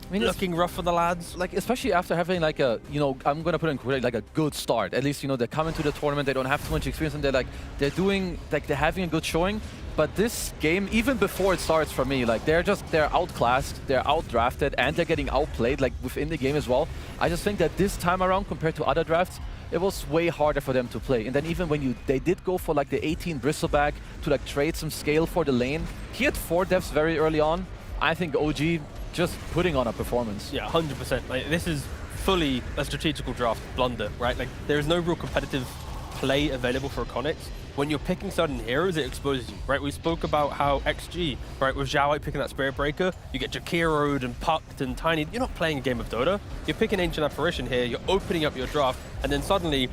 I mean, looking rough for the lads. Like, especially after having like a, you know, I'm gonna put in quote, like a good start. At least, you know, they're coming to the tournament. They don't have too much experience, and they're doing, like, they're having a good showing. But this game, even before it starts for me, like, they're outclassed, they're outdrafted, and they're getting outplayed, like, within the game as well. I just think that this time around, compared to other drafts, it was way harder for them to play. And then even when they did go for like the 18 Bristleback to like trade some scale for the lane, he had 4 deaths very early on. I think OG just putting on a performance. Yeah, 100%. Like, this is fully a strategical draft blunder, right? Like, there is no real competitive play available for REKONIX. When you're picking certain heroes, it exposes you, right? We spoke about how XG, right, with Zhao picking that Spirit Breaker, you get Jakiro'd and Pucked and Tiny. You're not playing a game of Dota. You're picking Ancient Apparition here, you're opening up your draft, and then suddenly,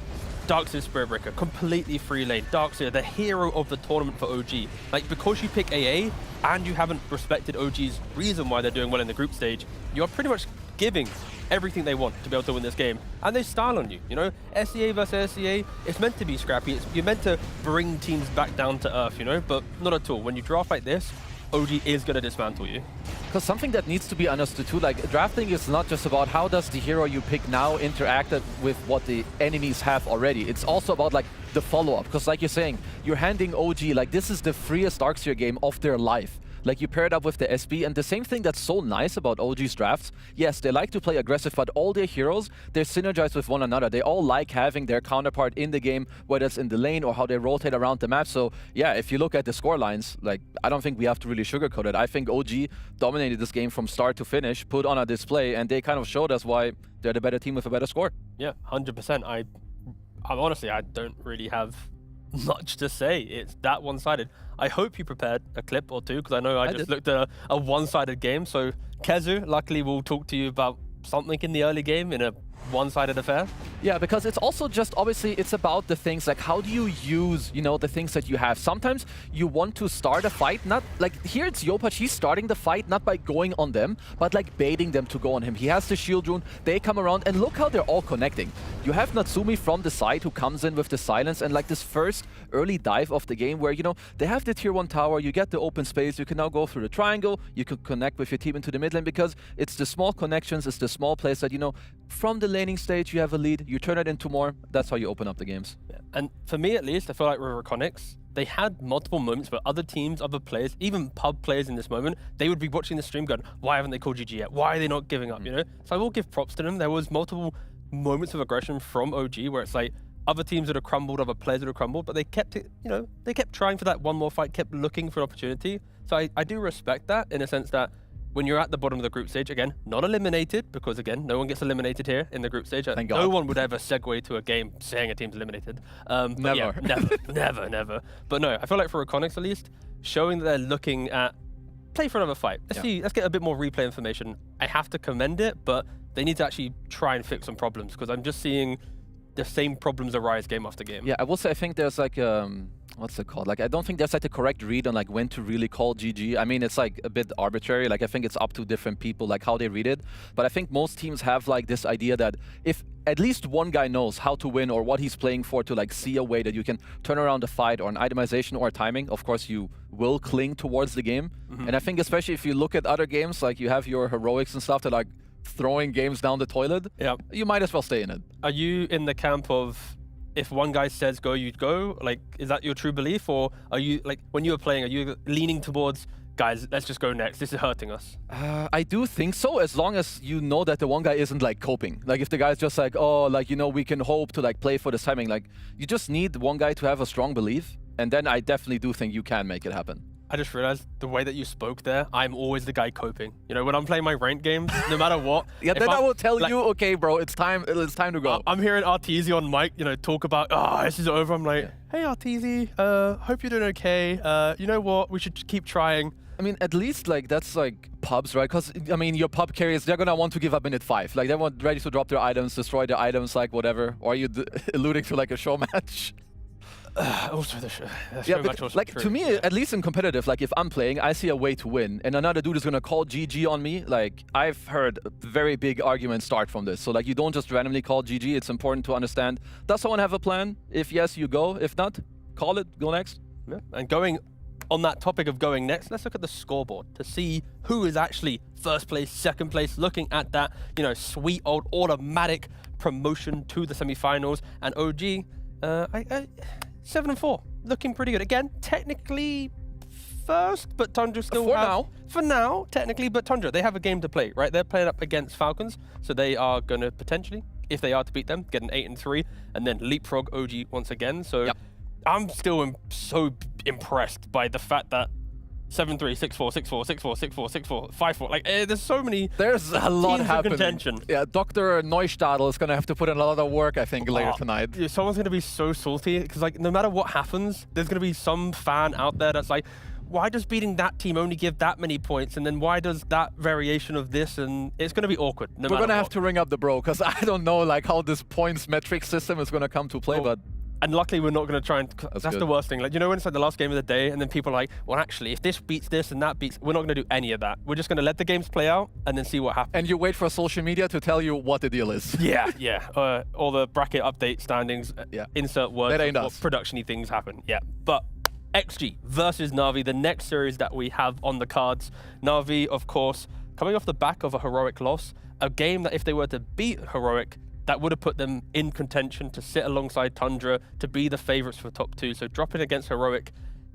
Darkseer Spirit Breaker, completely free lane. Darkseer, the hero of the tournament for OG. Like, because you pick AA, and you haven't respected OG's reason why they're doing well in the group stage, you're pretty much giving everything they want to be able to win this game, and they style on you, you know? SEA versus SEA, it's meant to be scrappy, you're meant to bring teams back down to earth, you know? But not at all. When you draft like this, OG is going to dismantle you. Because something that needs to be understood too, like drafting is not just about how does the hero you pick now interact with what the enemies have already. It's also about like the follow-up, because like you're saying, you're handing OG, like this is the freest Darkseer game of their life. Like you pair it up with the SB, and the same thing that's so nice about OG's drafts, yes, they like to play aggressive, but all their heroes, they're synergized with one another. They all like having their counterpart in the game, whether it's in the lane or how they rotate around the map. So yeah, if you look at the score lines, like I don't think we have to really sugarcoat it. I think OG dominated this game from start to finish, put on a display, and they kind of showed us why they're the better team with a better score. Yeah, 100%. I'm honestly, I don't really have much to say. It's that one-sided. I hope you prepared a clip or two, because I know I just looked at a one-sided game. So Kezu, luckily we'll talk to you about something in the early game in a one-sided affair. Yeah, because it's also just, obviously, it's about the things, like how do you use, you know, the things that you have. Sometimes you want to start a fight, not, like here it's Yopaj, he's starting the fight not by going on them, but like baiting them to go on him. He has the shield rune, they come around, and look how they're all connecting. You have Natsumi from the side who comes in with the silence, and like this first early dive of the game where, you know, they have the tier 1 tower, you get the open space, you can now go through the triangle, you can connect with your team into the mid lane, because it's the small connections, it's the small plays that, you know, from the laning stage you have a lead, you turn it into more, that's how you open up the games. Yeah. And for me at least, I feel like with REKONIX, they had multiple moments where other teams, other players, even pub players in this moment, they would be watching the stream going, why haven't they called GG yet? Why are they not giving up, you know? So I will give props to them. There was multiple moments of aggression from OG where it's like, other teams would have crumbled, other players would have crumbled, but they kept it, you know, they kept trying for that one more fight, kept looking for an opportunity. So I do respect that in a sense that when you're at the bottom of the group stage, again, not eliminated, because again, no one gets eliminated here in the group stage. Thank God. No one would ever segue to a game saying a team's eliminated. Never. Yeah, never. But no, I feel like for REKONIX at least, showing that they're looking at play for another fight. Let's see, let's get a bit more replay information. I have to commend it, but they need to actually try and fix some problems, because I'm just seeing the same problems arise game after game. Yeah, I will say I think there's like what's it called? Like I don't think there's like the correct read on like when to really call GG. I mean, it's like a bit arbitrary. Like I think it's up to different people like how they read it. But I think most teams have like this idea that if at least one guy knows how to win or what he's playing for, to like see a way that you can turn around a fight or an itemization or a timing, of course you will cling towards the game. And I think especially if you look at other games, like you have your heroics and stuff that like throwing games down the toilet, you might as well stay in it. Are you in the camp of if one guy says go, you'd go? Like, is that your true belief? Or are you, like, when you were playing, are you leaning towards, guys, let's just go next, this is hurting us? I do think so, as long as you know that the one guy isn't like coping. Like if the guy's just like, oh, like, you know, we can hope to like play for this timing. Like you just need one guy to have a strong belief. And then I definitely do think you can make it happen. I just realized the way that you spoke there, I'm always the guy coping. You know, when I'm playing my ranked games, no matter what. Yeah, then I will tell you, okay, bro, it's time to go. I'm hearing Arteezy on mic, you know, talk about, oh, this is over. I'm like, hey, Arteezy, hope you're doing okay. You know what? We should keep trying. I mean, at least like that's like pubs, right? Because I mean, your pub carriers, they're gonna want to give up minute 5. Like they want ready to drop their items, destroy their items, like whatever. Or are you alluding to like a show match? Also the show. Yeah, but like to me, at least in competitive, like if I'm playing, I see a way to win, and another dude is gonna call GG on me. Like I've heard very big arguments start from this. So like you don't just randomly call GG. It's important to understand. Does someone have a plan? If yes, you go. If not, call it. Go next. Yeah. And going on that topic of going next, let's look at the scoreboard to see who is actually first place, second place. Looking at that, you know, sweet old automatic promotion to the semi-finals, and OG, 7-4, looking pretty good. Again, technically first, but Tundra still For now, technically, but Tundra, they have a game to play, right? They're playing up against Falcons, so they are going to potentially if they are to beat them, get an 8-3, and then leapfrog OG once again. So I'm still so impressed by the fact that 7-3, 6-4, 6-4, 6-4, 6-4, 6-4, 5-4. Like, there's so many. There's a lot happening. Contention. Yeah, Dr. Neustadel is going to have to put in a lot of work, I think, later tonight. Yeah, someone's going to be so salty because, like, no matter what happens, there's going to be some fan out there that's like, why does beating that team only give that many points? And then why does that variation of this? And it's going to be awkward. We're going to have to ring up the bro because I don't know, like, how this points metric system is going to come to play, but. And luckily, we're not going to try and... That's the worst thing. Like, you know when it's like the last game of the day and then people are like, well, actually, if this beats this and that beats... We're not going to do any of that. We're just going to let the games play out and then see what happens. And you wait for social media to tell you what the deal is. Yeah. All the bracket update standings, insert words, that ain't us. Production-y things happen. Yeah. But XG versus Na'Vi, the next series that we have on the cards. Na'Vi, of course, coming off the back of a HEROIC loss, a game that if they were to beat HEROIC, that would have put them in contention to sit alongside Tundra, to be the favorites for top 2. So dropping against HEROIC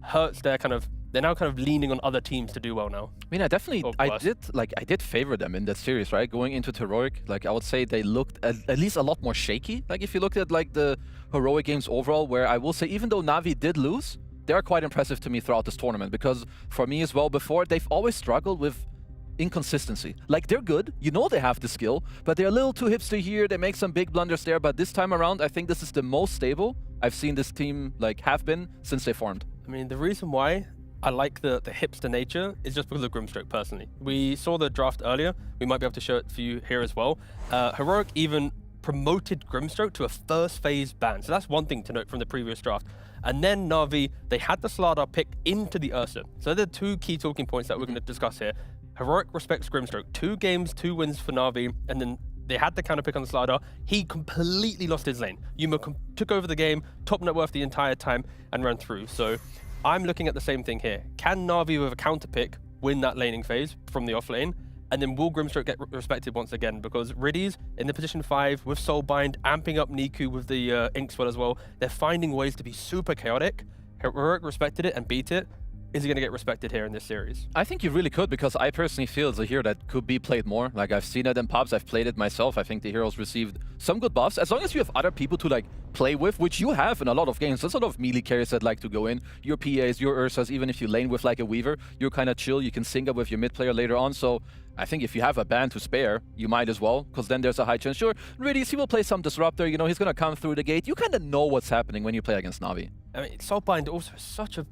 hurts their they're now kind of leaning on other teams to do well now. I mean, I did favor them in that series, right? Going into HEROIC, like I would say they looked at least a lot more shaky. Like if you looked at like the HEROIC games overall, where I will say, even though Na'Vi did lose, they're quite impressive to me throughout this tournament, because for me as well before, they've always struggled with inconsistency. Like they're good, you know they have the skill, but they're a little too hipster here, they make some big blunders there, but this time around I think this is the most stable I've seen this team like have been since they formed. I mean, the reason why I like the hipster nature is just because of Grimstroke personally. We saw the draft earlier, we might be able to show it for you here as well. HEROIC even promoted Grimstroke to a first phase ban, so that's one thing to note from the previous draft. And then Na'Vi, they had the Slardar pick into the Ursa. So they're the two key talking points that we're going to discuss here. HEROIC respects Grimstroke. 2 games, 2 wins for Na'Vi, and then they had the counter pick on the Slardar. He completely lost his lane. Yuma took over the game, top net worth the entire time, and ran through. So I'm looking at the same thing here. Can Na'Vi with a counter pick win that laning phase from the off lane? And then will Grimstroke get respected once again? Because Riddy's in the position 5 with Soulbind, amping up Niku with the Inkswell as well. They're finding ways to be super chaotic. HEROIC respected it and beat it. Is he going to get respected here in this series? I think you really could, because I personally feel it's a hero that could be played more. Like, I've seen it in pubs, I've played it myself. I think the heroes received some good buffs. As long as you have other people to, like, play with, which you have in a lot of games. There's a lot of melee carriers that like to go in. Your PAs, your Ursas, even if you lane with, like, a Weaver, you're kind of chill. You can sync up with your mid player later on. So I think if you have a ban to spare, you might as well, because then there's a high chance. Sure, Riddy's, he will play some Disruptor. You know, he's going to come through the gate. You kind of know what's happening when you play against Na'Vi. I mean, Soulbind also is such a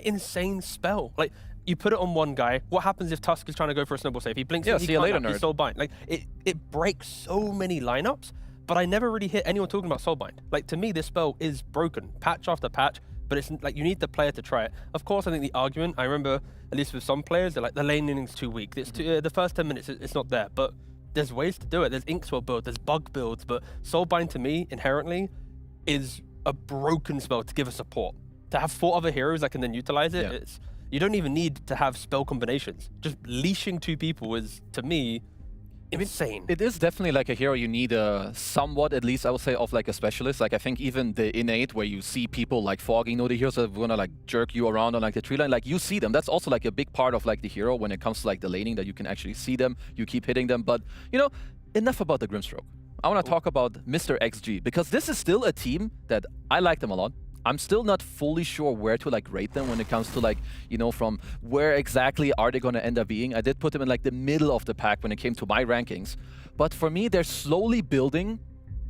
insane spell. Like, you put it on one guy, what happens if Tusk is trying to go for a snowball save? He blinks and he can't, he's Soulbind. Like, it breaks so many lineups, but I never really hear anyone talking about Soulbind. Like, to me, this spell is broken, patch after patch, but it's like, you need the player to try it. Of course, I think the argument, I remember, at least with some players, they're like, the lane inning's too weak. It's too, the first 10 minutes, it's not there, but there's ways to do it. There's Inkswell builds, there's bug builds, but Soulbind, to me, inherently, is a broken spell to give a support. To have 4 other heroes that can then utilize it, you don't even need to have spell combinations. Just leashing 2 people is, to me, insane. It is definitely like a hero you need somewhat, at least I would say, of like a specialist. Like I think even the innate, where you see people like fogging, you know, the heroes that wanna like jerk you around on like the tree line, like you see them. That's also like a big part of like the hero when it comes to like the laning, that you can actually see them, you keep hitting them. But you know, enough about the Grimstroke. I want to talk about Mr. XG, because this is still a team that I like them a lot. I'm still not fully sure where to like rate them when it comes to like, you know, from where exactly are they going to end up being. I did put them in like the middle of the pack when it came to my rankings. But for me, they're slowly building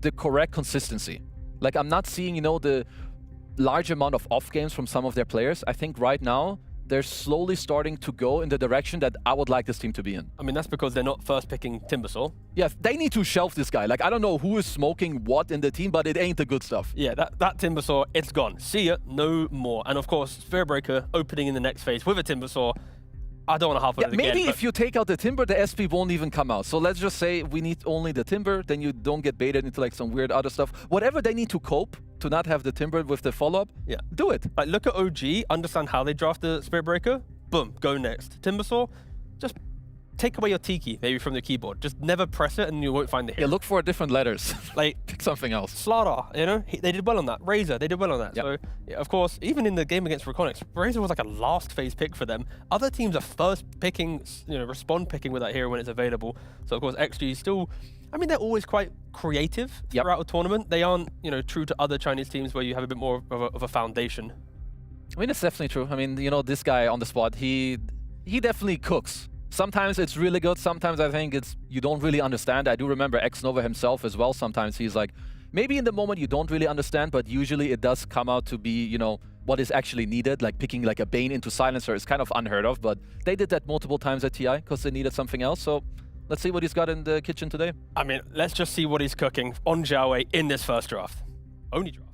the correct consistency. Like, I'm not seeing, you know, the large amount of off games from some of their players. I think right now, they're slowly starting to go in the direction that I would like this team to be in. I mean, that's because they're not first picking Timbersaw. Yeah, they need to shelf this guy. Like, I don't know who is smoking what in the team, but it ain't the good stuff. Yeah, that Timbersaw, it's gone. See ya, no more. And of course, Spiritbreaker opening in the next phase with a Timbersaw. I don't want to half on it again. Maybe if you take out the Timber, the SP won't even come out. So let's just say we need only the Timber, then you don't get baited into like some weird other stuff. Whatever they need to cope to not have the Timber with the follow-up, do it. Like, look at OG, understand how they draft the Spiritbreaker, boom, go next. Timbersaw, just take away your T key maybe from the keyboard. Just never press it and you won't find the hero. Yeah, look for different letters. Like pick something else. Slardar, you know, they did well on that. Razor, they did well on that. Yep. So, yeah, of course, even in the game against REKONIX, Razor was like a last phase pick for them. Other teams are first picking, you know, respawn picking with that hero when it's available. So of course, XG still, I mean, they're always quite creative throughout a tournament. They aren't, you know, true to other Chinese teams where you have a bit more of a foundation. I mean, it's definitely true. I mean, you know, this guy on the spot, he definitely cooks. Sometimes it's really good. Sometimes I think it's you don't really understand. I do remember Xnova himself as well. Sometimes he's like, maybe in the moment you don't really understand, but usually it does come out to be, you know, what is actually needed. Like picking like a Bane into Silencer is kind of unheard of, but they did that multiple times at TI because they needed something else. So let's see what he's got in the kitchen today. I mean, let's just see what he's cooking on Xiaowei in this first draft. Only draft.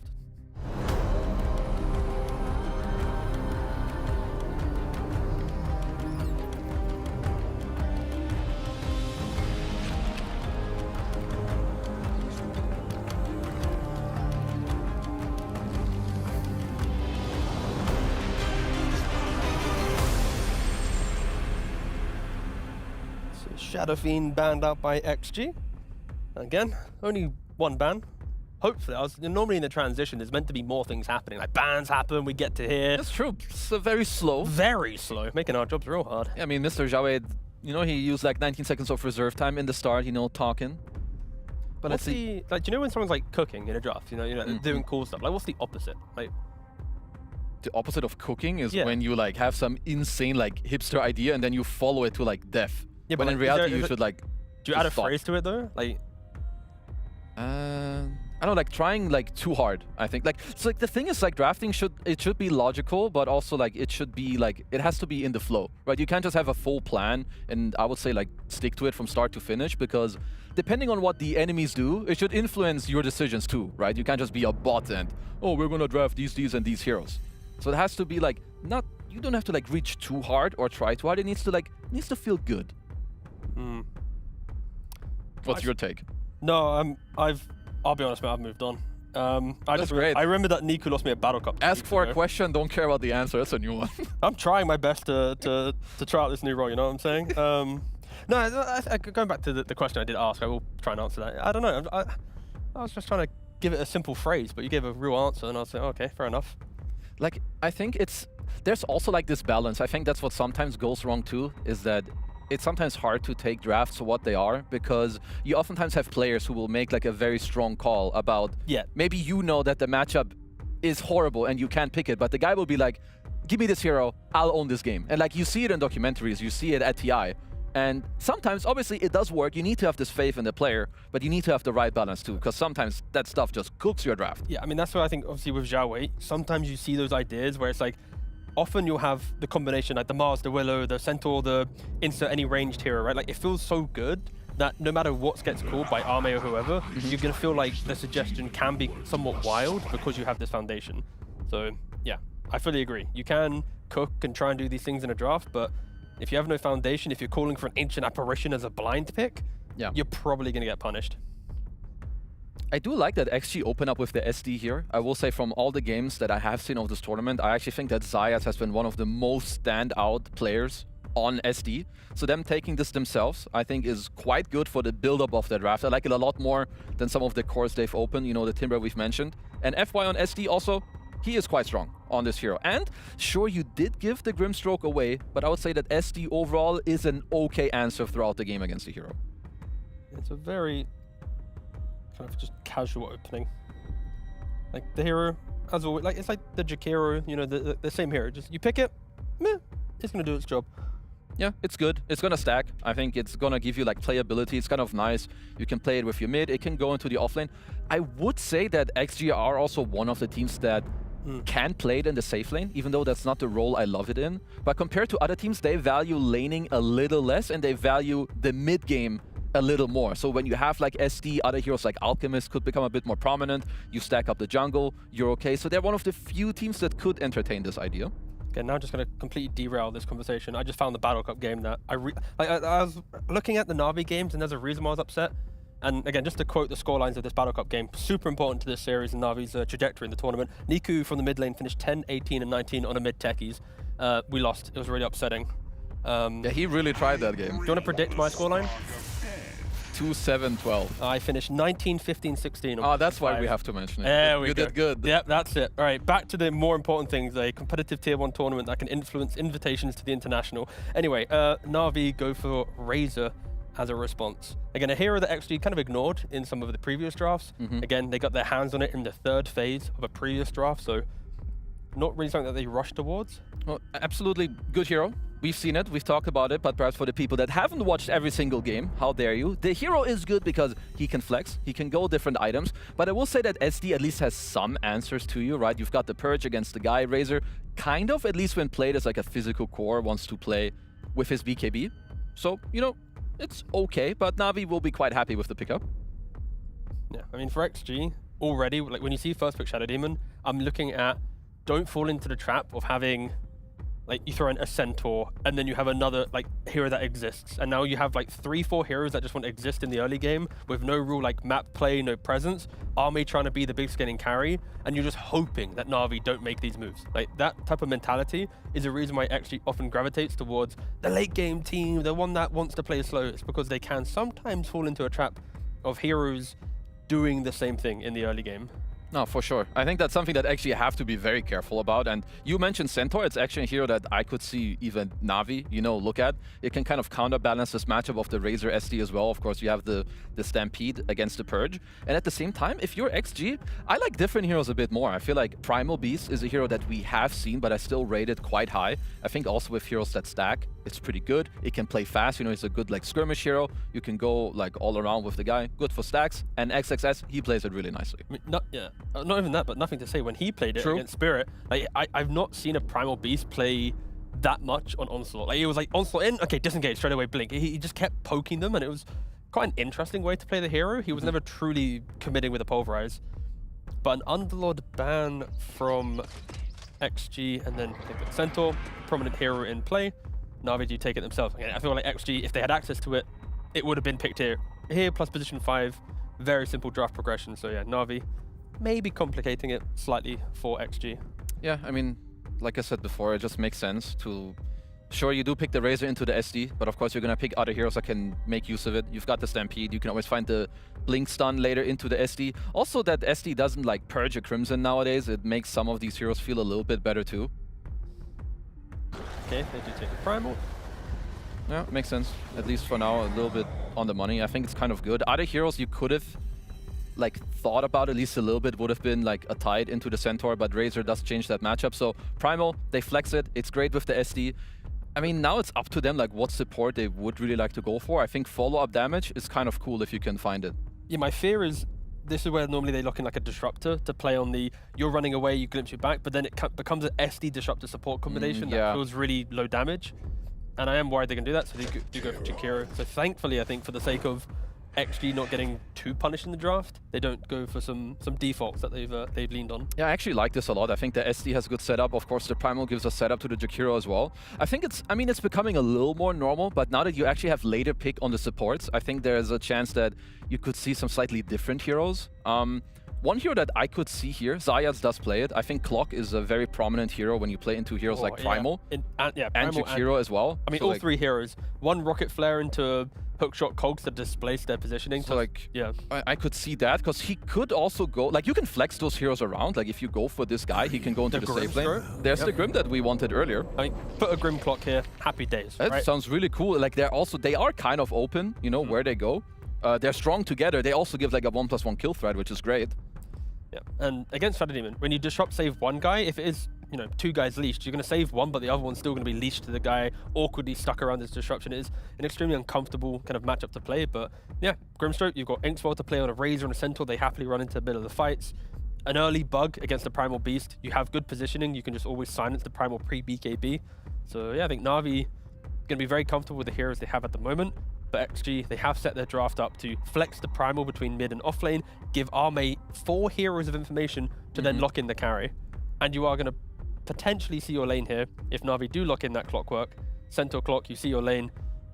Shadow Fiend banned out by XG. Again, only one ban. Hopefully, normally in the transition, there's meant to be more things happening. Like bans happen, we get to here. That's true. It's very slow. Very slow, making our jobs real hard. Yeah, I mean, Mr. Xiaowei, you know, he used like 19 seconds of reserve time in the start, you know, talking. But let's see. Like, do you know when someone's like cooking in a draft? You know, doing cool stuff. Like, what's the opposite? Like, the opposite of cooking is when you like have some insane like hipster idea and then you follow it to like death. Yeah, when but in reality you should like. Do you add a phrase to it though? Like, I don't know, like trying like too hard. I think like it's like the thing is like drafting should be logical, but also like it should be like it has to be in the flow, right? You can't just have a full plan and I would say like stick to it from start to finish because depending on what the enemies do, it should influence your decisions too, right? You can't just be a bot and oh we're gonna draft these and these heroes. So it has to be like not you don't have to like reach too hard or try too hard. It needs to feel good. What's your take? No, I'll be honest, mate, I've moved on. That's great. I remember that Niku lost me a Battle Cup. Ask for a question, don't care about the answer. That's a new one. I'm trying my best to try out this new role, you know what I'm saying? No, going back to the question I did ask, I will try and answer that. I don't know. I was just trying to give it a simple phrase, but you gave a real answer, and I was like, okay, fair enough. Like, I think there's also like this balance. I think that's what sometimes goes wrong too, is that it's sometimes hard to take drafts for what they are because you oftentimes have players who will make like a very strong call about maybe you know that the matchup is horrible and you can't pick it, but the guy will be like, give me this hero, I'll own this game. And like you see it in documentaries, you see it at TI. And sometimes, obviously, it does work. You need to have this faith in the player, but you need to have the right balance too, because sometimes that stuff just cooks your draft. Yeah, I mean, that's what I think, obviously, with Xiaowei, sometimes you see those ideas where it's like, often you'll have the combination, like the MOUZ, the Willow, the Centaur, the insert any ranged hero, right? Like, it feels so good that no matter what gets called by Arme or whoever, you're going to feel like the suggestion can be somewhat wild because you have this foundation. So, yeah, I fully agree. You can cook and try and do these things in a draft, but if you have no foundation, if you're calling for an ancient apparition as a blind pick, you're probably going to get punished. I do like that XG open up with the SD here. I will say from all the games that I have seen of this tournament, I actually think that Zayas has been one of the most standout players on SD. So them taking this themselves, I think is quite good for the build-up of the draft. I like it a lot more than some of the cores they've opened, you know, the Timber we've mentioned. And FY on SD also, he is quite strong on this hero. And sure, you did give the Grimstroke away, but I would say that SD overall is an okay answer throughout the game against the hero. It's a very kind of just casual opening. Like the hero, as always, like it's like the Jakiro, you know, the same hero. Just you pick it, meh, it's gonna do its job. Yeah, it's good. It's gonna stack. I think it's gonna give you like playability. It's kind of nice. You can play it with your mid. It can go into the offlane. I would say that XG are also one of the teams that can play it in the safe lane, even though that's not the role I love it in. But compared to other teams, they value laning a little less and they value the mid game a little more. So when you have like SD, other heroes like Alchemist could become a bit more prominent. You stack up the jungle, you're okay. So they're one of the few teams that could entertain this idea. Okay, now I'm just going to completely derail this conversation. I just found the Battle Cup game that I was looking at the Na'Vi games and there's a reason why I was upset. And again, just to quote the scorelines of this Battle Cup game, super important to this series and Na'Vi's trajectory in the tournament. Niku from the mid lane finished 10, 18, and 19 on a mid techies. We lost. It was really upsetting. Yeah, he really tried that game. Do you want to predict my scoreline? 2-7-12. I finished 19, 15, 16. Oh, that's why we have to mention it. There we you go. did good. Yep, that's it. All right, back to the more important things. A competitive Tier 1 tournament that can influence invitations to the international. Anyway, Na'Vi go for Razor as a response. Again, a hero that XG kind of ignored in some of the previous drafts. Again, they got their hands on it in the 3rd phase of a previous draft, so not really something that they rushed towards. Well, absolutely good hero. We've seen it, we've talked about it, but perhaps for the people that haven't watched every single game, how dare you? The hero is good because he can flex, he can go different items, but I will say that SD at least has some answers to you, right? You've got the Purge against the guy. Razor, kind of, at least when played as like a physical core, wants to play with his BKB. So, you know, it's okay, but Na'Vi will be quite happy with the pickup. Yeah, I mean, for XG, already, like when you see first pick Shadow Demon, I'm looking at don't fall into the trap of having, like, you throw in a Centaur and then you have another, like, hero that exists. And now you have, like, 3-4 heroes that just want to exist in the early game with no real, like, map play, no presence. Army trying to be the big scaling carry, and you're just hoping that Na'Vi don't make these moves. Like, that type of mentality is a reason why XG often gravitates towards the late game team, the one that wants to play slow. It's because they can sometimes fall into a trap of heroes doing the same thing in the early game. No, for sure. I think that's something that actually you have to be very careful about. And you mentioned Centaur. It's actually a hero that I could see even Na'Vi, you know, look at. It can kind of counterbalance this matchup of the Razor SD as well. Of course, you have the Stampede against the Purge. And at the same time, if you're XG, I like different heroes a bit more. I feel like Primal Beast is a hero that we have seen, but I still rate it quite high. I think also with heroes that stack, it's pretty good. It can play fast. You know, it's a good like skirmish hero. You can go like all around with the guy. Good for stacks. And XXS, he plays it really nicely. I mean, not even that, but nothing to say. When he played it against Spirit, like I've not seen a Primal Beast play that much on Onslaught. Like it was like Onslaught in, okay, disengage, straight away blink. He just kept poking them, and it was quite an interesting way to play the hero. He was never truly committing with a Pulverize. But an Underlord ban from XG, and then take the Centaur, prominent hero in play. Na'Vi do take it themselves. Again, I feel like XG, if they had access to it, it would have been picked here. Here plus position 5, very simple draft progression. So yeah, Na'Vi maybe complicating it slightly for XG. Yeah, I mean, like I said before, it just makes sense to... Sure, you do pick the Razor into the SD, but of course you're going to pick other heroes that can make use of it. You've got the Stampede, you can always find the Blink Stun later into the SD. Also, that SD doesn't like purge a Crimson nowadays. It makes some of these heroes feel a little bit better too. Okay, they do take the Primal. Yeah, makes sense. At least for now, a little bit on the money. I think it's kind of good. Other heroes you could have like thought about at least a little bit would have been like a Tide into the Centaur, but Razor does change that matchup. So Primal, they flex it. It's great with the SD. I mean, now it's up to them like what support they would really like to go for. I think follow-up damage is kind of cool if you can find it. Yeah, my fear is this is where normally they lock in like a Disruptor to play on the you're running away, you glimpse your back, but then it becomes an SD Disruptor support combination that feels really low damage. And I am worried they can do that, so they do go for Jakiro. So thankfully, I think for the sake of XG not getting too punished in the draft, they don't go for some defaults that they've leaned on. Yeah, I actually like this a lot. I think the SD has a good setup. Of course, the Primal gives a setup to the Jakiro as well. I think it's becoming a little more normal, but now that you actually have later pick on the supports, I think there's a chance that you could see some slightly different heroes. One hero that I could see here, Zayas does play it. I think Clock is a very prominent hero when you play into heroes like Primal. And Jakiro as well. I mean, so all like, 3 heroes. One Rocket Flare into Hookshot Cogs to displace their positioning. So like, yeah, I could see that, because he could also go, like you can flex those heroes around. Like if you go for this guy, he can go into the safe lane. There's the Grim that we wanted earlier. I mean, put a Grim Clock here, happy days. That sounds really cool. Like they are kind of open, you know, where they go. They're strong together. They also give like a 1+1 kill threat, which is great. Yeah, and against Shadow Demon, when you disrupt save one guy, if it is, you know, 2 guys leashed, you're going to save one, but the other one's still going to be leashed to the guy, awkwardly stuck around this disruption. It is an extremely uncomfortable kind of matchup to play, but yeah, Grimstroke, you've got Inkswell to play on a Razor and a Centaur. They happily run into the middle of the fights. An early bug against the Primal Beast, you have good positioning, you can just always silence the Primal pre-BKB. So yeah, I think Na'Vi going to be very comfortable with the heroes they have at the moment. But XG, they have set their draft up to flex the Primal between mid and off lane, give our mate 4 heroes of information to then lock in the carry. And you are going to potentially see your lane here. If Na'Vi do lock in that Clockwork, Centaur Clock, you see your lane,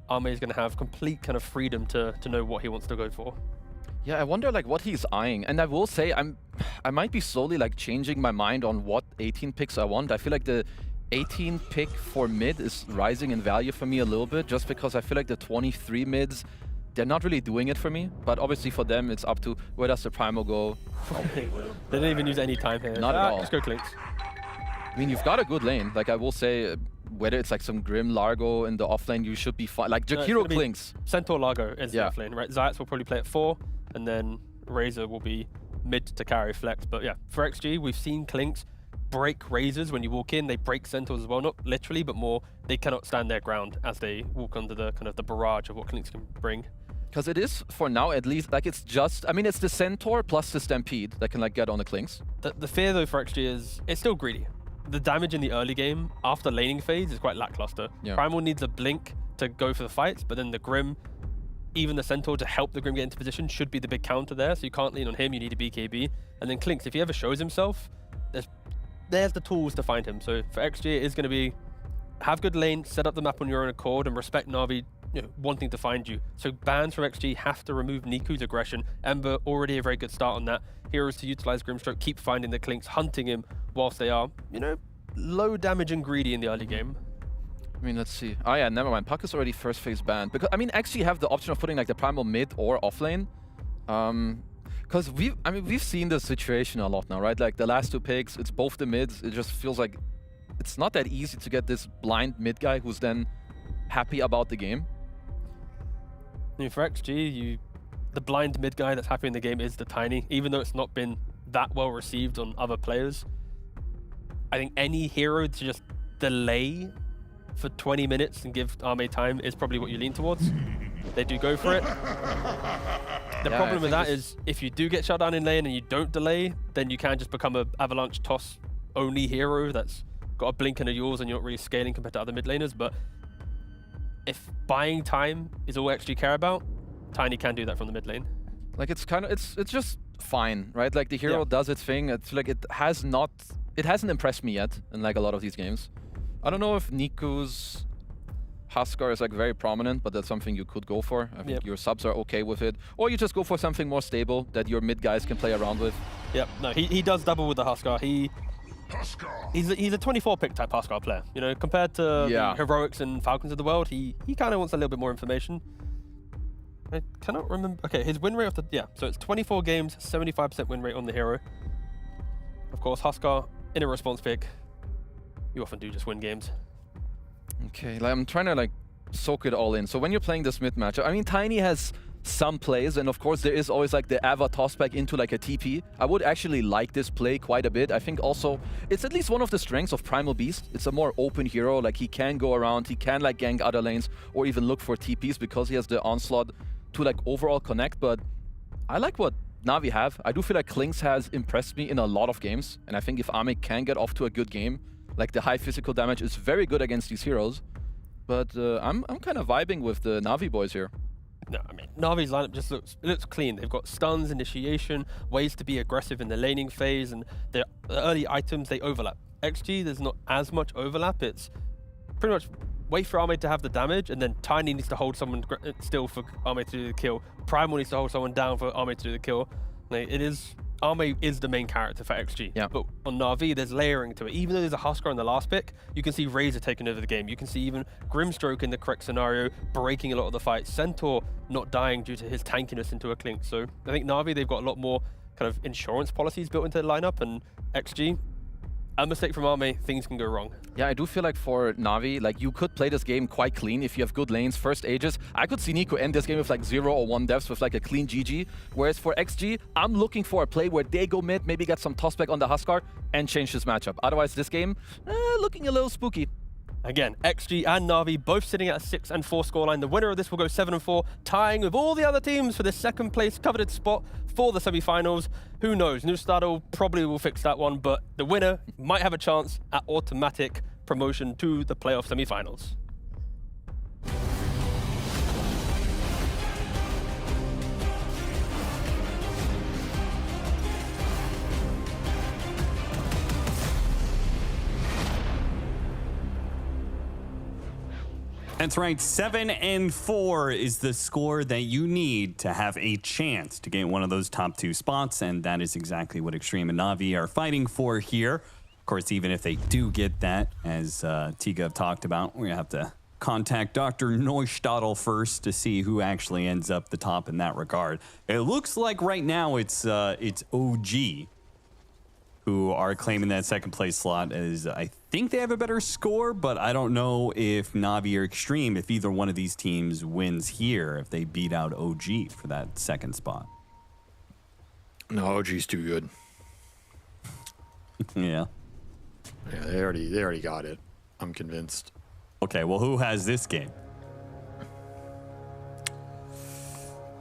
Arme is going to have complete kind of freedom to know what he wants to go for. Yeah, I wonder like what he's eyeing. And I will say I might be slowly like changing my mind on what 18 picks I want. I feel like the 18 pick for mid is rising in value for me a little bit, just because I feel like the 23 mids, they're not really doing it for me. But obviously for them, it's up to where does the Primal go. They didn't even use any time here. Not at all. Just go Clinks. I mean, you've got a good lane. Like, I will say, whether it's like some Grim Largo in the offlane, you should be fine. Like, Jakiro Clinks. Centaur Largo is the offlane, right? Zayats will probably play at 4, and then Razor will be mid to carry flex. But yeah, for XG, we've seen Clinks break Razors when you walk in. They break Centaurs as well, not literally, but more they cannot stand their ground as they walk under the kind of the barrage of what Clinks can bring. Because it is, for now at least, like it's just, I mean, it's the Centaur plus the Stampede that can like get on the Clinks. The fear though for XG is, it's still greedy. The damage in the early game after laning phase is quite lackluster. Yeah. Primal needs a blink to go for the fights, but then the Grim, even the Centaur to help the Grim get into position should be the big counter there, so you can't lean on him, you need a BKB. And then Clinks, if he ever shows himself, there's the tools to find him. So for XG, it is going to be have good lane, set up the map on your own accord, and respect Na'Vi wanting to find you. So bans from XG have to remove Niku's aggression. Ember already a very good start on that. Heroes to utilize Grimstroke, keep finding the Clinks, hunting him whilst they are, low damage and greedy in the early game. I mean, let's see. Oh yeah, never mind. Puck is already first phase banned. Because, I mean, XG have the option of putting like the Primal mid or offlane. Because we've seen this situation a lot now, right? Like the last 2 picks, it's both the mids. It just feels like it's not that easy to get this blind mid guy who's then happy about the game. I mean, for XG, the blind mid guy that's happy in the game is the Tiny, even though it's not been that well received on other players. I think any hero to just delay for 20 minutes and give Arme time is probably what you lean towards. They do go for it. The problem with that is if you do get shut down in lane and you don't delay, then you can just become a Avalanche toss only hero that's got a blink and a yours and you're not really scaling compared to other mid laners. But if buying time is all XG care about, Tiny can do that from the mid lane. Like it's just fine, right? Like the hero does its thing. It's like it hasn't impressed me yet in like a lot of these games. I don't know if Niku's Huskar is like very prominent, but that's something you could go for. I think your subs are okay with it. Or you just go for something more stable that your mid guys can play around with. Yep, no, he does double with the Huskar. He's a 24 pick type Huskar player. Compared to the Heroics and Falcons of the world, he kind of wants a little bit more information. I cannot remember. Okay, his win rate of so it's 24 games, 75% win rate on the hero. Of course, Huskar in a response pick, you often do just win games. Okay, like I'm trying to like soak it all in. So when you're playing this mid matchup, I mean, Tiny has some plays, and of course there is always like the Ava toss back into like a TP. I would actually like this play quite a bit. I think also it's at least one of the strengths of Primal Beast. It's a more open hero. Like he can go around, he can like gank other lanes or even look for TPs because he has the onslaught to like overall connect. But I like what Na'Vi have. I do feel like Clinks has impressed me in a lot of games, and I think if Ame can get off to a good game, like the high physical damage is very good against these heroes. But I'm kind of vibing with the Na'Vi boys here. No, I mean, Na'Vi's lineup just looks clean. They've got stuns, initiation, ways to be aggressive in the laning phase, and the early items, they overlap. XG, there's not as much overlap. It's pretty much wait for Ame to have the damage, and then Tiny needs to hold someone still for Ame to do the kill. Primal needs to hold someone down for Ame to do the kill. Like, Ame is the main character for XG. Yeah. But on Na'Vi, there's layering to it. Even though there's a Huskar on the last pick, you can see Razor taking over the game. You can see even Grimstroke in the correct scenario breaking a lot of the fights. Centaur not dying due to his tankiness into a Clink. So I think Na'Vi, they've got a lot more kind of insurance policies built into the lineup, and XG, a mistake from Ame, things can go wrong. Yeah, I do feel like for Na'Vi, like you could play this game quite clean if you have good lanes, first Aegis. I could see Nico end this game with like 0 or 1 deaths with like a clean GG. Whereas for XG, I'm looking for a play where they go mid, maybe get some tossback on the Huskar and change this matchup. Otherwise, this game, looking a little spooky. Again, XG and Na'Vi both sitting at a 6-4 scoreline. The winner of this will go 7-4, tying with all the other teams for the second place coveted spot for the semi-finals. Who knows? Nustado probably will fix that one, but the winner might have a chance at automatic promotion to the playoff semi-finals. That's right, 7-4 is the score that you need to have a chance to get one of those top 2 spots, and that is exactly what Xtreme and Na'Vi are fighting for here. Of course, even if they do get that, as Tiga talked about, we're going to have to contact Dr. Neustadel first to see who actually ends up the top in that regard. It looks like right now it's OG who are claiming that second place slot, as I think they have a better score, but I don't know if Navi or Xtreme, if either one of these teams wins here, if they beat out OG for that second spot. No, OG's too good. Yeah. Yeah, they already got it. I'm convinced. Okay, well, who has this game?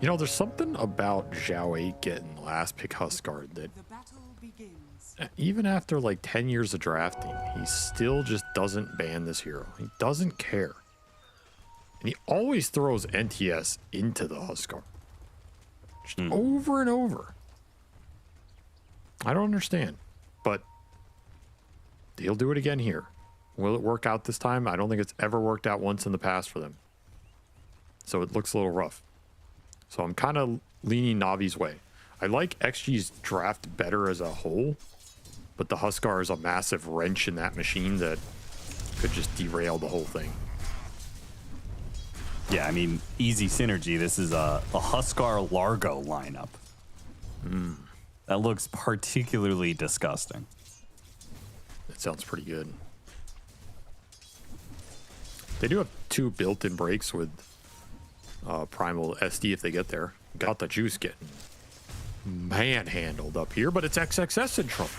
You know, there's something about Zhao 8 getting last pick Huskard that The battle begins. even after like 10 years of drafting, he still just doesn't ban this hero. He doesn't care. And he always throws NTS into the Huskar. Just over and over. I don't understand, but he'll do it again here. Will it work out this time? I don't think it's ever worked out once in the past for them. So it looks a little rough. So I'm kind of leaning Navi's way. I like XG's draft better as a whole, but the Huskar is a massive wrench in that machine that could just derail the whole thing. Yeah, I mean, easy synergy. This is a Huskar Largo lineup. That looks particularly disgusting. That sounds pretty good. They do have 2 built-in breaks with Primal SD if they get there. Got the juice getting manhandled up here, but it's XXS in trouble.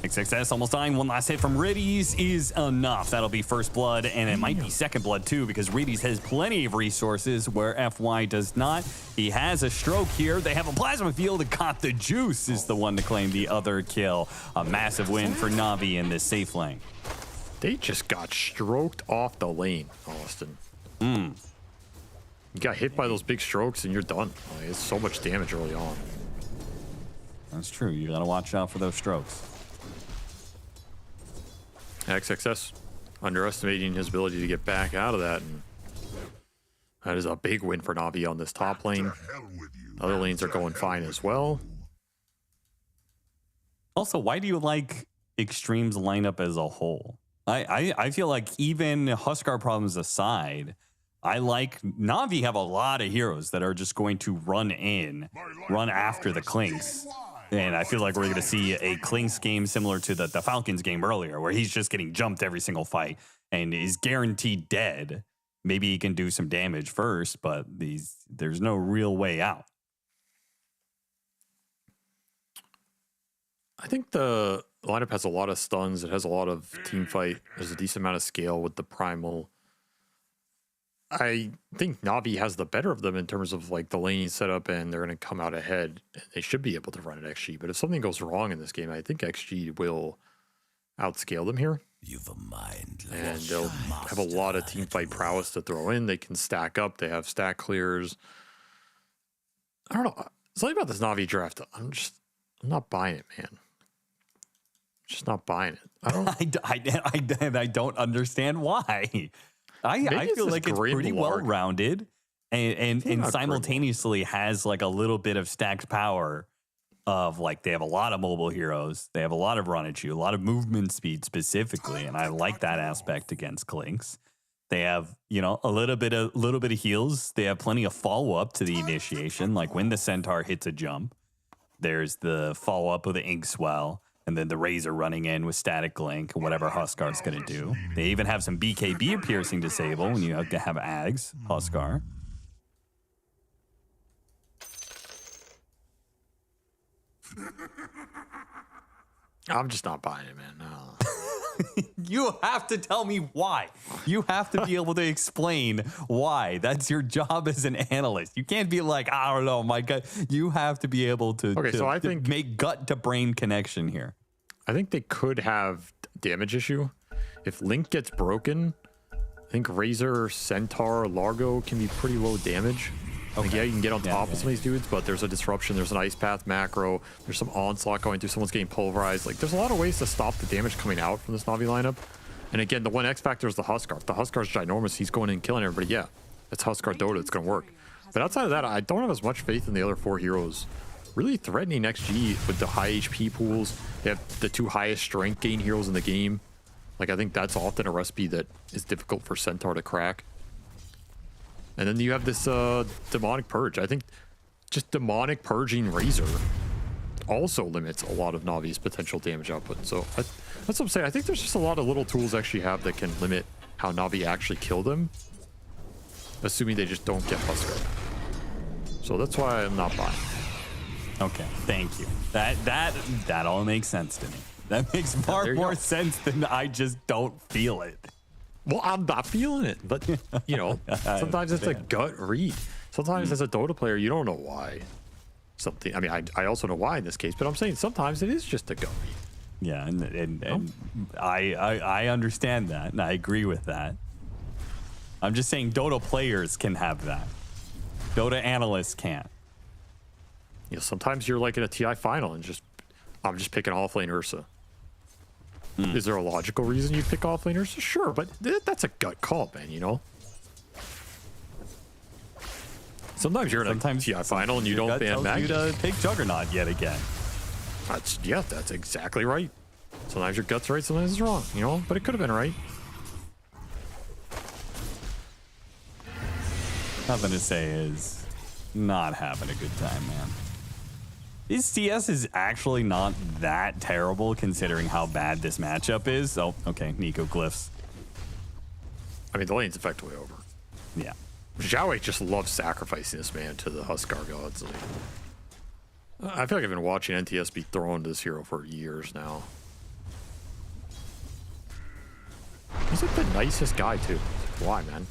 XXS almost dying. One last hit from Riddies is enough. That'll be first blood, and it might be second blood too, because Riddies has plenty of resources where FY does not. He has a stroke here. They have a plasma field, and Got the Juice is the one to claim the other kill. A massive win for Navi in this safe lane. They just got stroked off the lane, Austin. You got hit by those big strokes and you're done. Like, it's so much damage early on. That's true. You got to watch out for those strokes. XXS underestimating his ability to get back out of that. And that is a big win for Navi on this top lane. Other lanes are going fine as well. Also, why do you like Xtreme's lineup as a whole? I feel like even Huskar problems aside, I like Navi have a lot of heroes that are just going to run after the Clinks. And I feel like we're going to see a Clinks game similar to the Falcons game earlier, where he's just getting jumped every single fight and is guaranteed dead. Maybe he can do some damage first, but there's no real way out. I think the lineup has a lot of stuns. It has a lot of team fight. There's a decent amount of scale with the Primal. I think Navi has the better of them in terms of like the laning setup, and they're going to come out ahead. They should be able to run at XG, but if something goes wrong in this game, I think XG will outscale them here. You've a mind, and they'll have a lot of team fight prowess to throw in. They can stack up. They have stack clears. I don't know. Something about this Navi draft, I'm not buying it, man. Just not buying it. I don't understand why. I feel like it's pretty well rounded and simultaneously has like a little bit of stacked power of like they have a lot of mobile heroes, they have a lot of run at you, a lot of movement speed specifically, and I like that aspect against Clinks. They have, you know, a little bit of heals. They have plenty of follow up to the initiation, like when the Centaur hits a jump, there's the follow up with the Ink Swell. And then the Razor running in with Static Link and whatever Huskar's going to do. They even have some BKB piercing disable when you have to have Ags, Huskar. I'm just not buying it, man. No. You have to tell me why. You have to be able to explain why. That's your job as an analyst. You can't be like, I don't know, my gut. You have to be able to, I think make gut to brain connection here. I think they could have damage issue. If Link gets broken, I think Razor, Centaur, Largo can be pretty low damage. Like, yeah, you can get on top of some of these dudes, but there's a disruption. There's an Ice Path macro. There's some onslaught going through. Someone's getting pulverized. Like, there's a lot of ways to stop the damage coming out from this Navi lineup. And again, the one X factor is the Huskar. If the Huskar's ginormous, he's going in and killing everybody. Yeah, it's Huskar Dota. It's going to work. But outside of that, I don't have as much faith in the other 4 heroes really threatening XG with the high HP pools. They have the 2 highest strength gain heroes in the game. Like, I think that's often a recipe that is difficult for Centaur to crack. And then you have this demonic purge. I think just demonic purging Razor also limits a lot of Navi's potential damage output. So that's what I'm saying. I think there's just a lot of little tools actually have that can limit how Navi actually kill them, assuming they just don't get Huskar. So that's why I'm not buying. Okay, thank you. That all makes sense to me. That makes far more sense than I just don't feel it. Well, I'm not feeling it, but you know, sometimes it's a gut read. Sometimes as a Dota player, you don't know why something. I mean, I also know why in this case, but I'm saying sometimes it is just a gut read. Yeah, and I understand that, and I agree with that. I'm just saying Dota players can have that. Dota analysts can't. You know, sometimes you're like in a TI final and I'm just picking offlane Ursa. Is there a logical reason you pick offlane Ursa? Sure, but that's a gut call, man, you know? Sometimes you're in a TI final and you don't ban Mag. You to pick Juggernaut yet again. That's exactly right. Sometimes your gut's right, sometimes it's wrong, you know? But it could have been right. Nothing to say is not having a good time, man. This CS is actually not that terrible considering how bad this matchup is. Oh, okay, Nico glyphs. I mean, the lane's effectively over. Yeah. Xiaowei just loves sacrificing this man to the Huskar gods. Like, I feel like I've been watching NTS be thrown to this hero for years now. He's like the nicest guy, too. Why, man?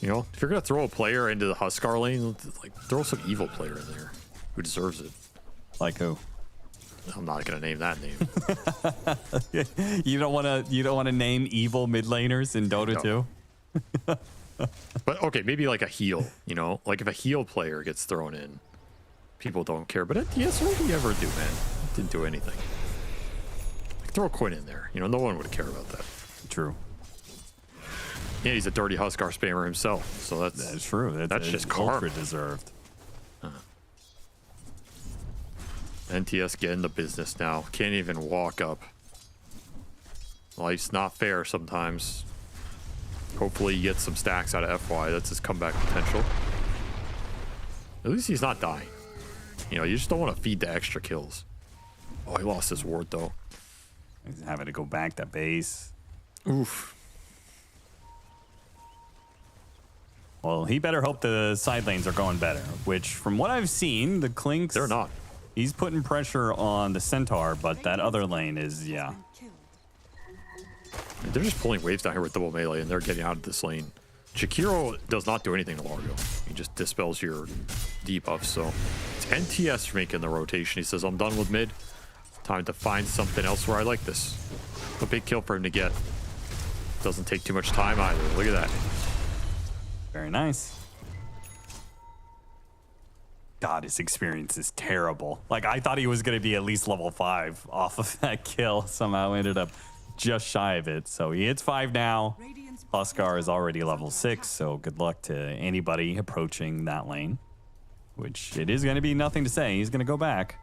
You know, if you're going to throw a player into the Huskar lane, like, throw some evil player in there who deserves it. Like who? I'm not going to name that name. You don't want to name evil mid laners in Dota 2? But okay, maybe like a heal, you know? Like if a heal player gets thrown in, people don't care. But at DS, what did he ever do, man? Didn't do anything. Like, throw a Quinn in there. You know, no one would care about that. True. Yeah, he's a dirty Huskar spammer himself. So that's true. That's just karma. Deserved. NTS getting the business now. Can't even walk up. Life's not fair sometimes. Hopefully he gets some stacks out of FY. That's his comeback potential. At least he's not dying. You know, you just don't want to feed the extra kills. Oh, he lost his ward though. He's having to go back to base. Oof. Well, he better hope the side lanes are going better, which from what I've seen, the Clinks... They're not. He's putting pressure on the Centaur, but that other lane is, yeah. They're just pulling waves down here with double melee, and they're getting out of this lane. Shakiro does not do anything to Largo. He just dispels your debuffs, so it's NTS making the rotation. He says, I'm done with mid. Time to find something else where I like this. A big kill for him to get. Doesn't take too much time either. Look at that. Very nice. God, his experience is terrible. Like, I thought he was going to be at least level 5 off of that kill. Somehow ended up just shy of it. So he hits 5 now. Huskar is already level 6, so good luck to anybody approaching that lane. Which it is going to be nothing to say. He's going to go back.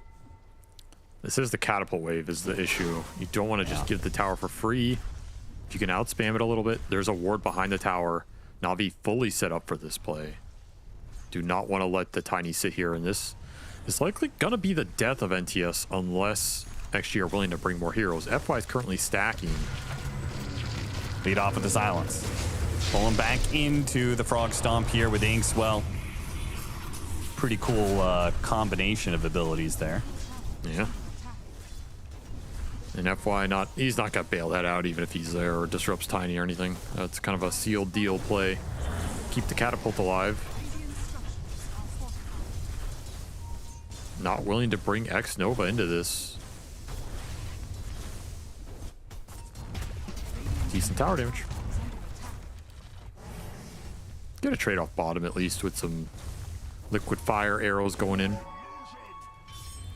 This is the catapult wave is the issue. You don't want to just give the tower for free. If you can outspam it a little bit, there's a ward behind the tower. Na'Vi fully set up for this play. Do not want to let the Tiny sit here, and this is likely going to be the death of NTS unless XG are willing to bring more heroes. FY is currently stacking. Lead off with the silence. Pulling back into the Frog Stomp here with Inkswell. Pretty cool combination of abilities there. Yeah. And FY he's not got bail that out even if he's there or disrupts Tiny or anything. That's kind of a sealed deal play. Keep the catapult alive. Not willing to bring X Nova into this. Decent tower damage. Get a trade off bottom at least with some liquid fire arrows going in.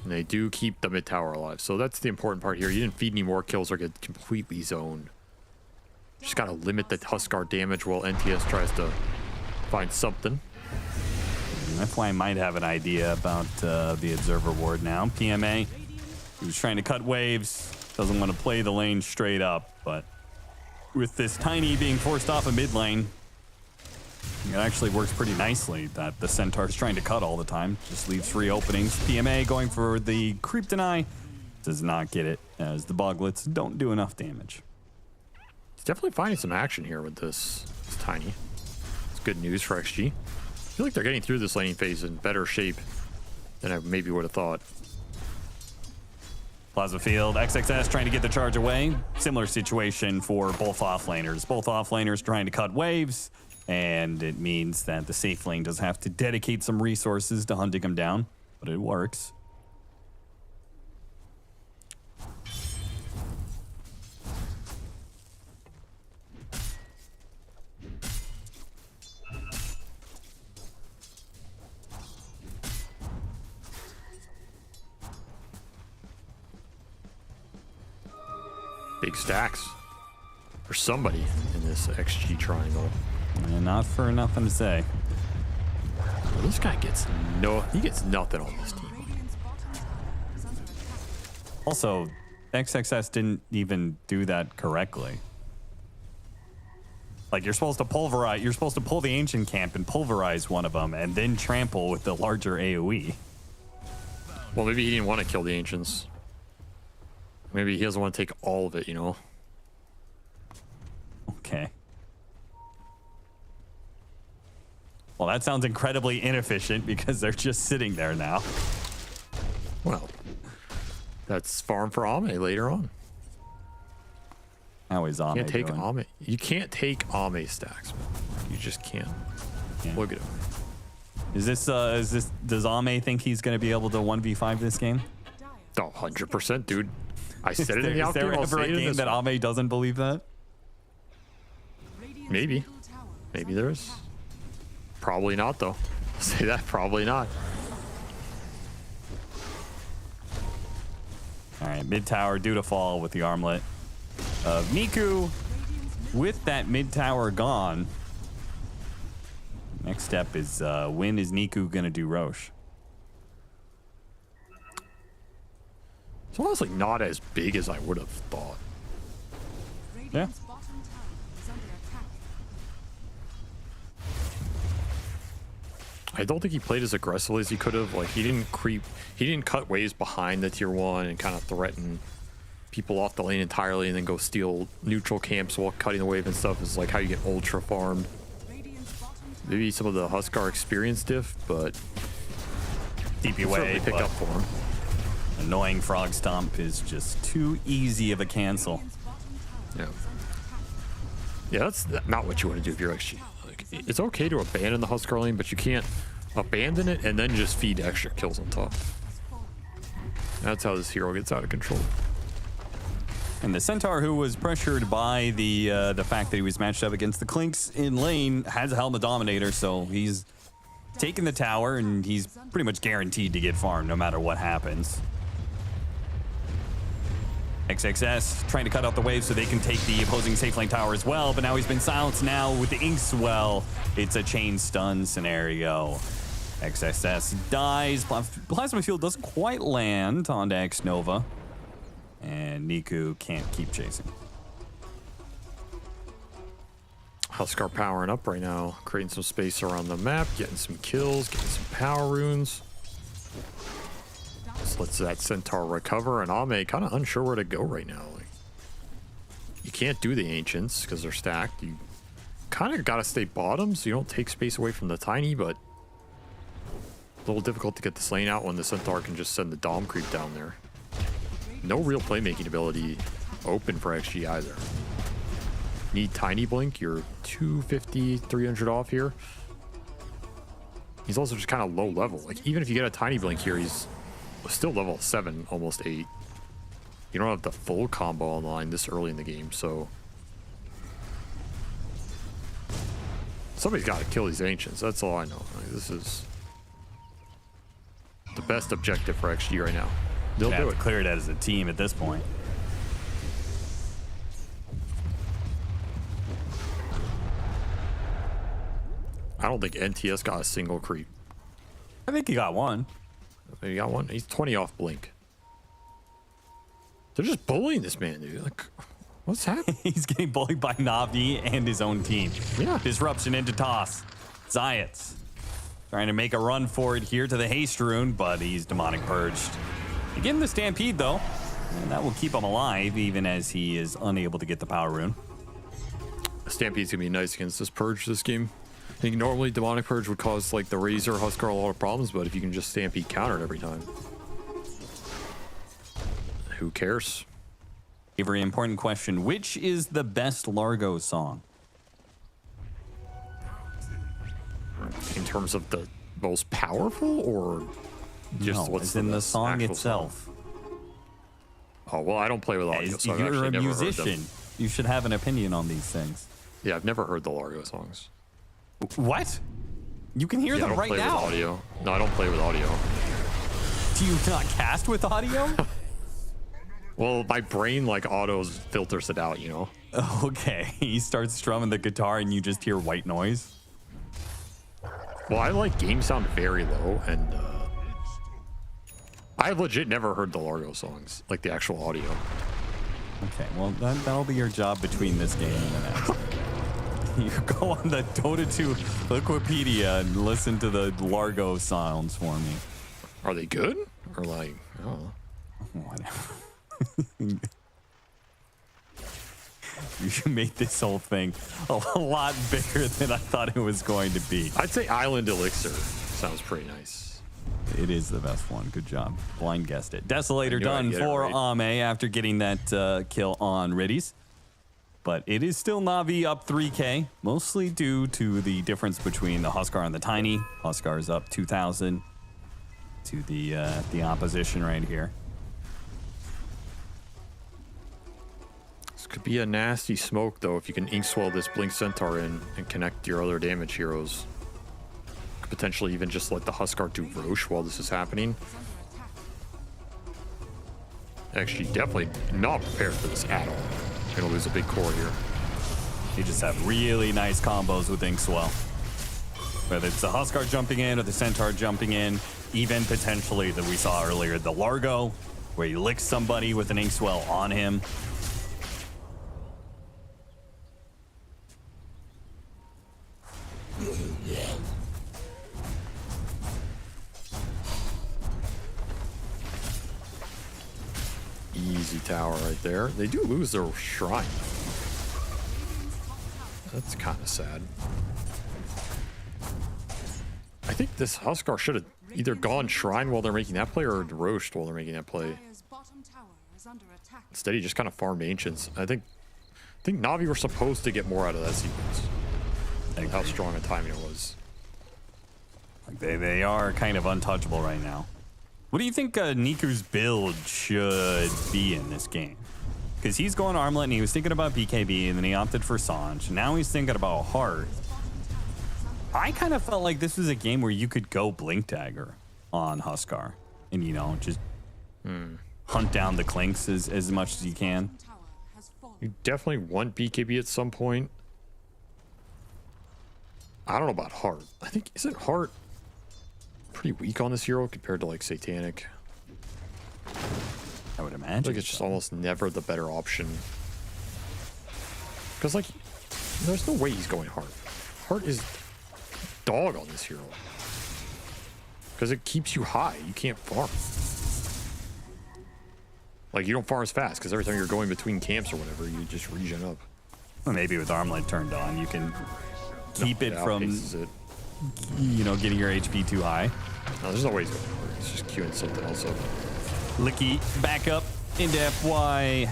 And they do keep the mid tower alive. So that's the important part here. You didn't feed any more kills or get completely zoned. Just got to limit the Huskar damage while NTS tries to find something. FY might have an idea about the Observer Ward now. PMA, who's trying to cut waves, doesn't want to play the lane straight up, but with this Tiny being forced off a mid lane, it actually works pretty nicely that the Centaur's trying to cut all the time. Just leaves free openings. PMA going for the creep deny. Does not get it, as the Boglets don't do enough damage. He's definitely finding some action here with this Tiny. It's good news for XG. I feel like they're getting through this laning phase in better shape than I maybe would have thought. Plasma Field, XXS trying to get the charge away. Similar situation for both offlaners. Both offlaners trying to cut waves, and it means that the safe lane does have to dedicate some resources to hunting him down, but it works. Big stacks for somebody in this XG triangle. And not for nothing to say. Well, this guy gets nothing on this team. Also, XXS didn't even do that correctly. Like, you're supposed to pulverize, you're supposed to pull the ancient camp and pulverize one of them and then trample with the larger AoE. Well, maybe he didn't want to kill the ancients. Maybe he doesn't want to take all of it, you know? Okay. Well, that sounds incredibly inefficient because they're just sitting there now. Well, that's farm for Ame later on. How is Ame You can't take doing? Ame. You can't take Ame stacks, man. You just can't. Yeah. Look at him. Does Ame think he's going to be able to 1v5 this game? Oh, 100%, dude. I said it in the Is there ever a game that Ame doesn't believe that? Maybe. Maybe there is. Probably not, though. I'll say that. Probably not. All right, mid tower due to fall with the armlet of Niku. With that mid tower gone, next step is when is Niku going to do Roche? It's honestly not as big as I would have thought. Yeah. I don't think he played as aggressively as he could have. Like, he didn't cut waves behind the tier 1 and kind of threaten people off the lane entirely and then go steal neutral camps while cutting the wave and stuff. Is like how you get ultra farmed. Maybe some of the Huskar experience diff, but DP away, picked up for him. Annoying Frog Stomp is just too easy of a cancel. Yeah. Yeah, that's not what you want to do if you're XG. Like, it's okay to abandon the Huskar lane, but you can't abandon it and then just feed extra kills on top. That's how this hero gets out of control. And the Centaur, who was pressured by the fact that he was matched up against the Clinks in lane, has a Helma Dominator, so he's taking the tower, and he's pretty much guaranteed to get farmed no matter what happens. XXS trying to cut out the wave so they can take the opposing safe lane tower as well, but now he's been silenced now with the Inkswell. It's a chain stun scenario. XXS dies. Plasma Field doesn't quite land onto X-Nova. And Niku can't keep chasing. Huskar powering up right now, creating some space around the map, getting some kills, getting some power runes. Just lets that Centaur recover, and Ame kind of unsure where to go right now. Like, you can't do the Ancients because they're stacked. You kind of got to stay bottom so you don't take space away from the Tiny, but a little difficult to get this lane out when the Centaur can just send the Dom creep down there. No real playmaking ability open for XG either. Need Tiny Blink, you're 250, 300 off here. He's also just kind of low level. Like, even if you get a Tiny Blink here, he's still level 7, almost 8. You don't have the full combo online this early in the game, so somebody's got to kill these Ancients. That's all I know. Like, this is the best objective for XG right now. They'll do it. Clear it as a team at this point. I don't think NTS got a single creep. I think he got one. He got one. He's 20 off blink. They're just bullying this man, dude. Like, what's happening? He's getting bullied by Na'Vi and his own team. Yeah. Disruption into toss. Zayat trying to make a run for it here to the haste rune, but he's demonic purged. You give him the stampede though, and that will keep him alive even as he is unable to get the power rune. Stampede's gonna be nice against this purge this game. I think normally demonic purge would cause like the Razor Huskar a lot of problems, but if you can just stampede counter it every time, who cares? A very important question: which is the best Largo song? In terms of the most powerful, or just no, what's in the song actual itself? Song? Oh well, I don't play with audio, so I've you're actually a never musician. heard them. You should have an opinion on these things. Yeah, I've never heard the Largo songs. What? You can hear Yeah, them I don't right play now. With audio. No, I don't play with audio. Do you not cast with audio? Well, my brain like autos filters it out, you know. Okay, he starts strumming the guitar and you just hear white noise. Well, I like game sound very low, and I've legit never heard the Largo songs, like the actual audio. Okay, well that'll be your job between this game and the next. You go on the Dota 2 Wikipedia and listen to the Largo sounds for me. Are they good? Or like, oh. Whatever. You made this whole thing a lot bigger than I thought it was going to be. I'd say Island Elixir sounds pretty nice. It is the best one. Good job. Blind guessed it. Desolator done it for right. Ame after getting that kill on Riddies. But it is still Na'Vi up 3K, mostly due to the difference between the Huskar and the Tiny. Huskar is up 2,000 to the opposition right here. This could be a nasty smoke, though, if you can ink swell this Blink Centaur in and connect your other damage heroes. Could potentially even just let the Huskar do Roche while this is happening. Actually, definitely not prepared for this at all. Gonna lose a big core here. You just have really nice combos with Inkswell. Whether it's the Huskar jumping in or the Centaur jumping in, even potentially that we saw earlier, the Largo, where you lick somebody with an Inkswell on him. Easy tower right there. They do lose their shrine. That's kind of sad. I think this Huskar should have either gone shrine while they're making that play or roached while they're making that play. Instead, he just kind of farmed ancients. I think Na'Vi were supposed to get more out of that sequence. Like how strong a timing it was. Like they are kind of untouchable right now. What do you think Niku's build should be in this game? Because he's going Armlet and he was thinking about BKB and then he opted for Sanj. Now he's thinking about Heart. I kind of felt like this was a game where you could go Blink Dagger on Huskar and, you know, just hunt down the Clinks as much as you can. You definitely want BKB at some point. I don't know about Heart. I think, isn't Heart pretty weak on this hero compared to like Satanic? I would imagine. Like it's just almost never the better option. Because like, there's no way he's going Heart. Heart is dog on this hero. Because it keeps you high. You can't farm. Like you don't farm as fast because every time you're going between camps or whatever, you just regen up. Well, maybe with Armlet turned on, you can keep it from, it. you know, getting your HP too high. No, there's no way he's going to work. It's just queuing something else up. Licky back up into FY.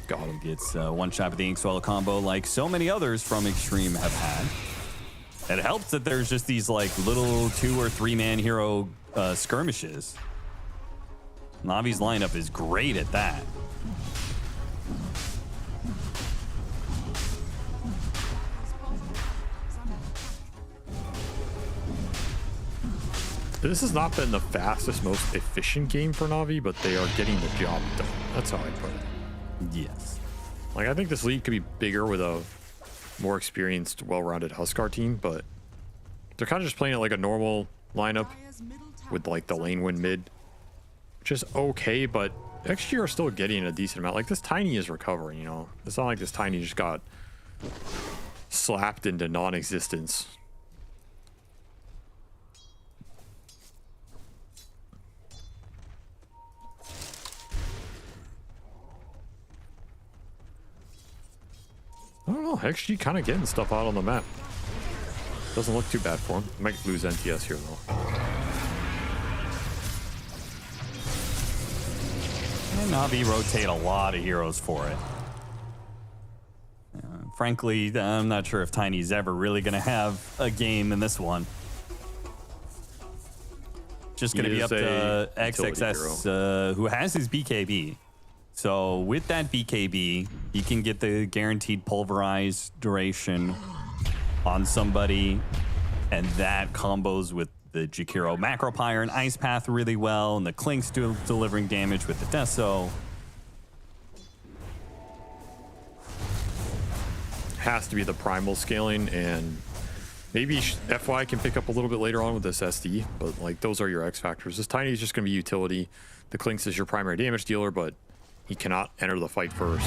Got him. Gets one shot at the Inkswell combo like so many others from Xtreme have had. It helps that there's just these like little 2 or 3 man hero skirmishes. Navi's lineup is great at that. This has not been the fastest, most efficient game for Na'Vi, but they are getting the job done. That's how I put it. Yes. Like, I think this league could be bigger with a more experienced, well-rounded Huskar team, but they're kind of just playing it like a normal lineup. with like the lane win mid, which is okay, but XG are still getting a decent amount. Like this Tiny is recovering, you know. It's not like this Tiny just got slapped into non-existence. I don't know, XG kind of getting stuff out on the map. Doesn't look too bad for him. Might lose NTS here though. And Navi rotate a lot of heroes for it. Frankly, I'm not sure if Tiny's ever really going to have a game in this one. Just going to be up to XXS, who has his BKB. So with that BKB, he can get the guaranteed pulverize duration on somebody, and that combos with the Jakiro Macro Pyre and Ice Path really well, and the Klink's delivering damage with the Deso. Has to be the primal scaling, and maybe FY can pick up a little bit later on with this SD, but like those are your X factors. This Tiny is just going to be utility. The Klink's is your primary damage dealer, but he cannot enter the fight first.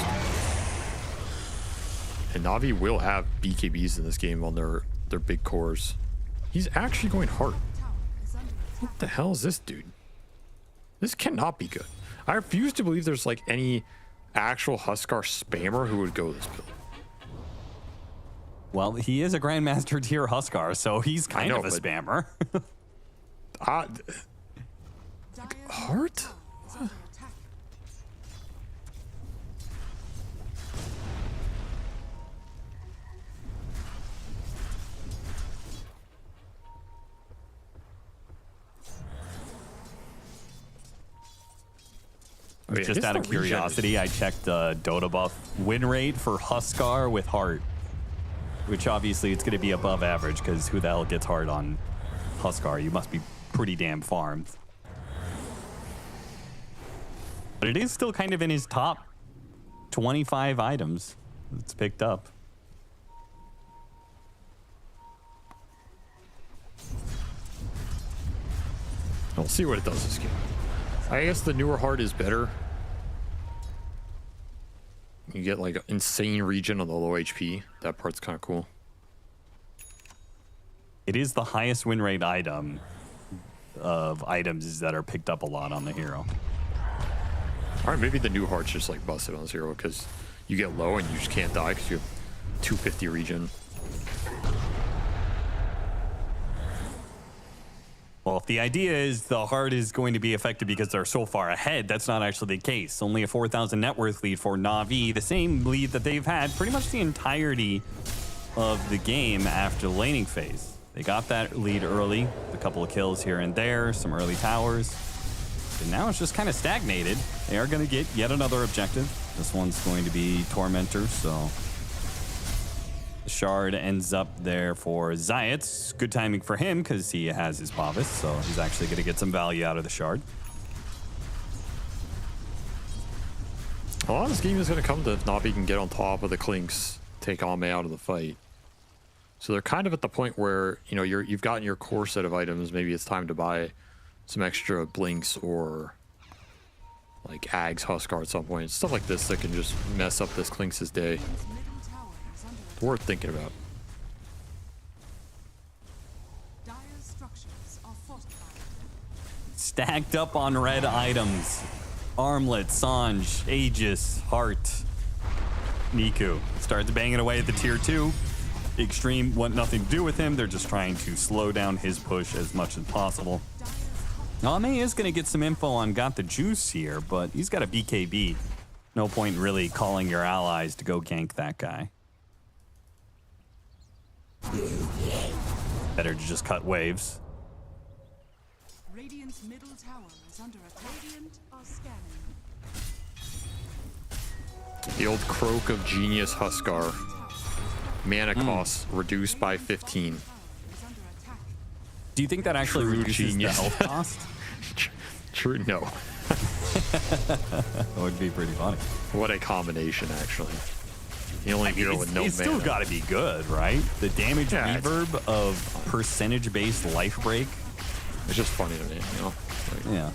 And Navi will have BKBs in this game on their big cores. He's actually going hard. What the hell is this dude? This cannot be good. I refuse to believe there's like any actual Huskar spammer who would go this build. Well, he is a Grandmaster tier Huskar, so he's kind of a spammer. Heart? Just out of curiosity, I checked Dota buff win rate for Huskar with Heart, which obviously it's going to be above average because who the hell gets Heart on Huskar? You must be pretty damn farmed. But it is still kind of in his top 25 items it's picked up. We'll see what it does this game. I guess the newer Heart is better. You get like insane regen on the low HP. That part's kind of cool. It is the highest win rate item of items that are picked up a lot on the hero. All right, maybe the new Heart's just like busted on this hero because you get low and you just can't die because you have 250 regen. Well, if the idea is the Heart is going to be effective because they're so far ahead, that's not actually the case. Only a 4,000 net worth lead for Na'Vi, the same lead that they've had pretty much the entirety of the game after the laning phase. They got that lead early, a couple of kills here and there, some early towers. And now it's just kind of stagnated. They are going to get yet another objective. This one's going to be Tormentor, so the Shard ends up there for Zayat. Good timing for him because he has his Pavis, so he's actually going to get some value out of the Shard. A lot of this game is going to come to if Navi can get on top of the Klinks, take Ame out of the fight. So they're kind of at the point where, you know, you've gotten your core set of items. Maybe it's time to buy some extra Blinks or like Ags Huskar at some point. Stuff like this that can just mess up this Klinks' day. Worth thinking about. Stacked up on red items. Armlet, Sanj, Aegis, Heart, Niku. Starts banging away at the tier 2. Xtreme want nothing to do with him. They're just trying to slow down his push as much as possible. Ame is going to get some info on Got the Juice here, but he's got a BKB. No point really calling your allies to go gank that guy. Better to just cut waves. Radiant's middle tower is under attack. Radiant are scanning. The old Croak of Genius Huskar. Mana costs reduced by 15. Do you think that actually reduces genius. the health cost? True, no. That would be pretty funny. What a combination, actually. The only hero with no mana. It's still got to be good, right? The damage reverb of percentage-based life break It's just funny to me, you know? Like, Yeah.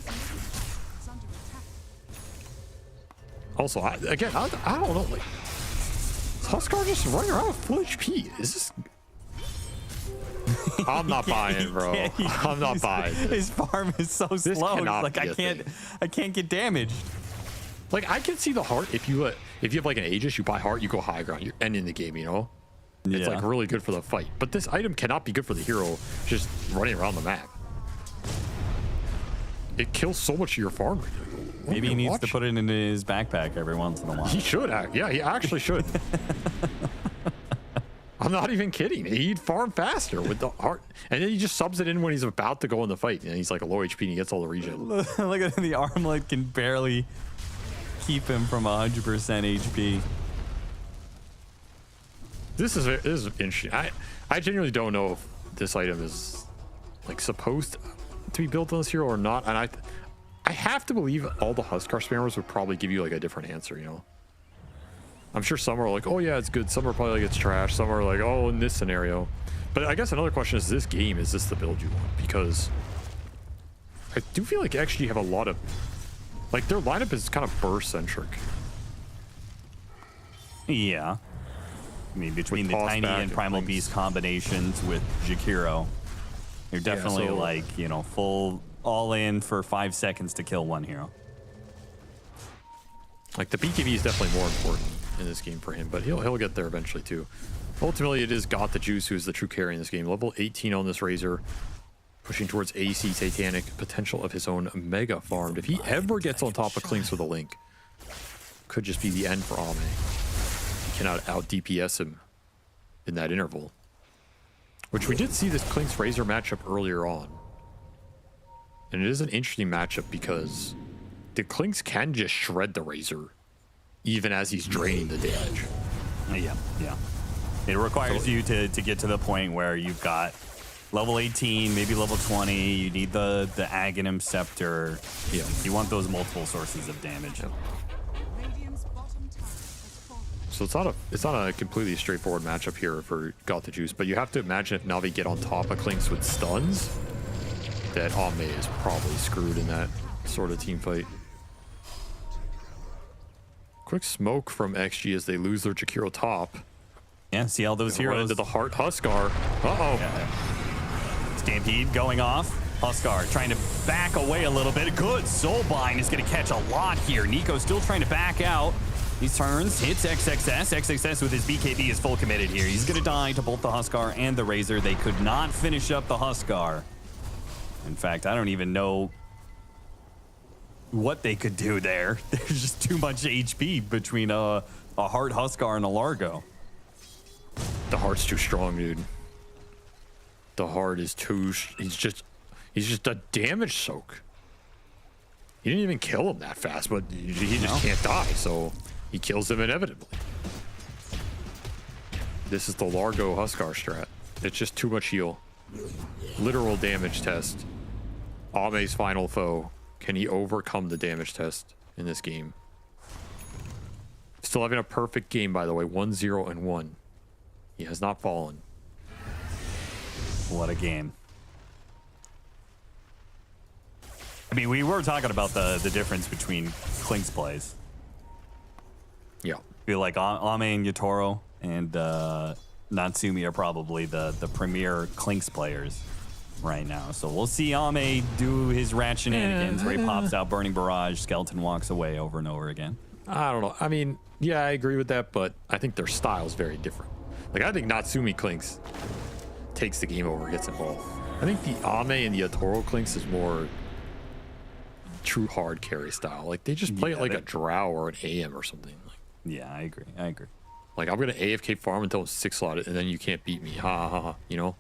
also, I don't know, like, is Huskar just running around with full HP? Is this... I'm not buying, bro. I'm not buying. His farm is so slow. Like I can't get damaged. Like I can see the heart. If you have like an Aegis, you buy heart, you go high ground, you're ending the game. You know, it's like really good for the fight. But this item cannot be good for the hero just running around the map. It kills so much of your farm. Maybe he needs to put it in his backpack every once in a while. He should. Yeah, he actually should. I'm not even kidding. He'd farm faster with the heart. And then he just subs it in when he's about to go in the fight. And he's like a low HP and he gets all the regen. Look at the armlet can barely keep him from 100% HP. This is interesting. I genuinely don't know if this item is like supposed to be built on this hero or not. And I have to believe all the Huskar spammers would probably give you like a different answer, you know? I'm sure some are like, oh yeah, it's good. Some are probably like, it's trash. Some are like, oh, in this scenario. But I guess another question is this game, is this the build you want? Because I do feel like XG have a lot of, like their lineup is kind of burst centric. Yeah. I mean, between the Tiny and Primal Beast combinations with Jakiro, they're definitely like, you know, full all in for 5 seconds to kill one hero. Like the BKB is definitely more important in this game for him, but he'll get there eventually too. Ultimately, it is Got the Juice who's the true carry in this game. Level 18 on this Razor, pushing towards AC Satanic, potential of his own mega farmed. If he ever gets on top of Klinks with a Link, could just be the end for Ame. He cannot out DPS him in that interval, which we did see this Klinks Razor matchup earlier on. And it is an interesting matchup because the Klinks can just shred the Razor even as he's draining the damage. Yeah. It requires you to get to the point where you've got level 18, maybe level 20. You need the Aghanim Scepter. Yeah, you want those multiple sources of damage. So it's not a completely straightforward matchup here for Got the Juice, but you have to imagine if Navi get on top of Klinks with stuns, that Ame is probably screwed in that sort of team fight. Quick smoke from XG as they lose their Jakiro top. Yeah, see all those heroes into the Heart Huskar. Stampede going off. Huskar trying to back away a little bit. Good. Soulbind is going to catch a lot here. Nico still trying to back out. He turns, hits XXS. XXS with his BKB is full committed here. He's going to die to both the Huskar and the Razor. They could not finish up the Huskar. In fact, I don't even know what they could do there. There's just too much HP between a Heart Huskar and a Largo. The Heart's too strong, dude. The Heart is too... He's just a damage soak. He didn't even kill him that fast, but he just can't die, so he kills him inevitably. This is the Largo Huskar strat. It's just too much heal. Literal damage test. Ame's final foe. Can he overcome the damage test in this game? Still having a perfect game, by the way. 1-0-1. He has not fallen. What a game. I mean, we were talking about the difference between Klinks plays. Yeah. I feel like Ame and Yatoro and Natsumi are probably the premier Klinks players right now. So we'll see Ame do his rat shenanigans where he pops out Burning Barrage, Skeleton walks away over and over again. I don't know. I mean, yeah, I agree with that, but I think their style is very different. Like, I think Natsumi Klinks takes the game over, gets involved. I think the Ame and the Yatoro Klinks is more true hard carry style. Like, they just play it like a Drow or an AM or something. Like, yeah, I agree. Like, I'm going to AFK farm until I'm 6-slotted, and then you can't beat me. Ha ha ha, you know?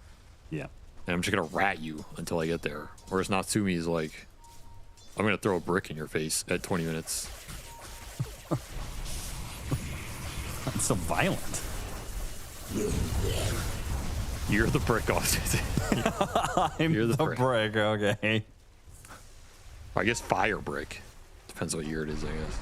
Yeah. And I'm just going to rat you until I get there. Whereas Natsumi is like, I'm going to throw a brick in your face at 20 minutes. That's so violent. You're the brick, Austin. You're the brick, okay. I guess fire brick. Depends what year it is, I guess.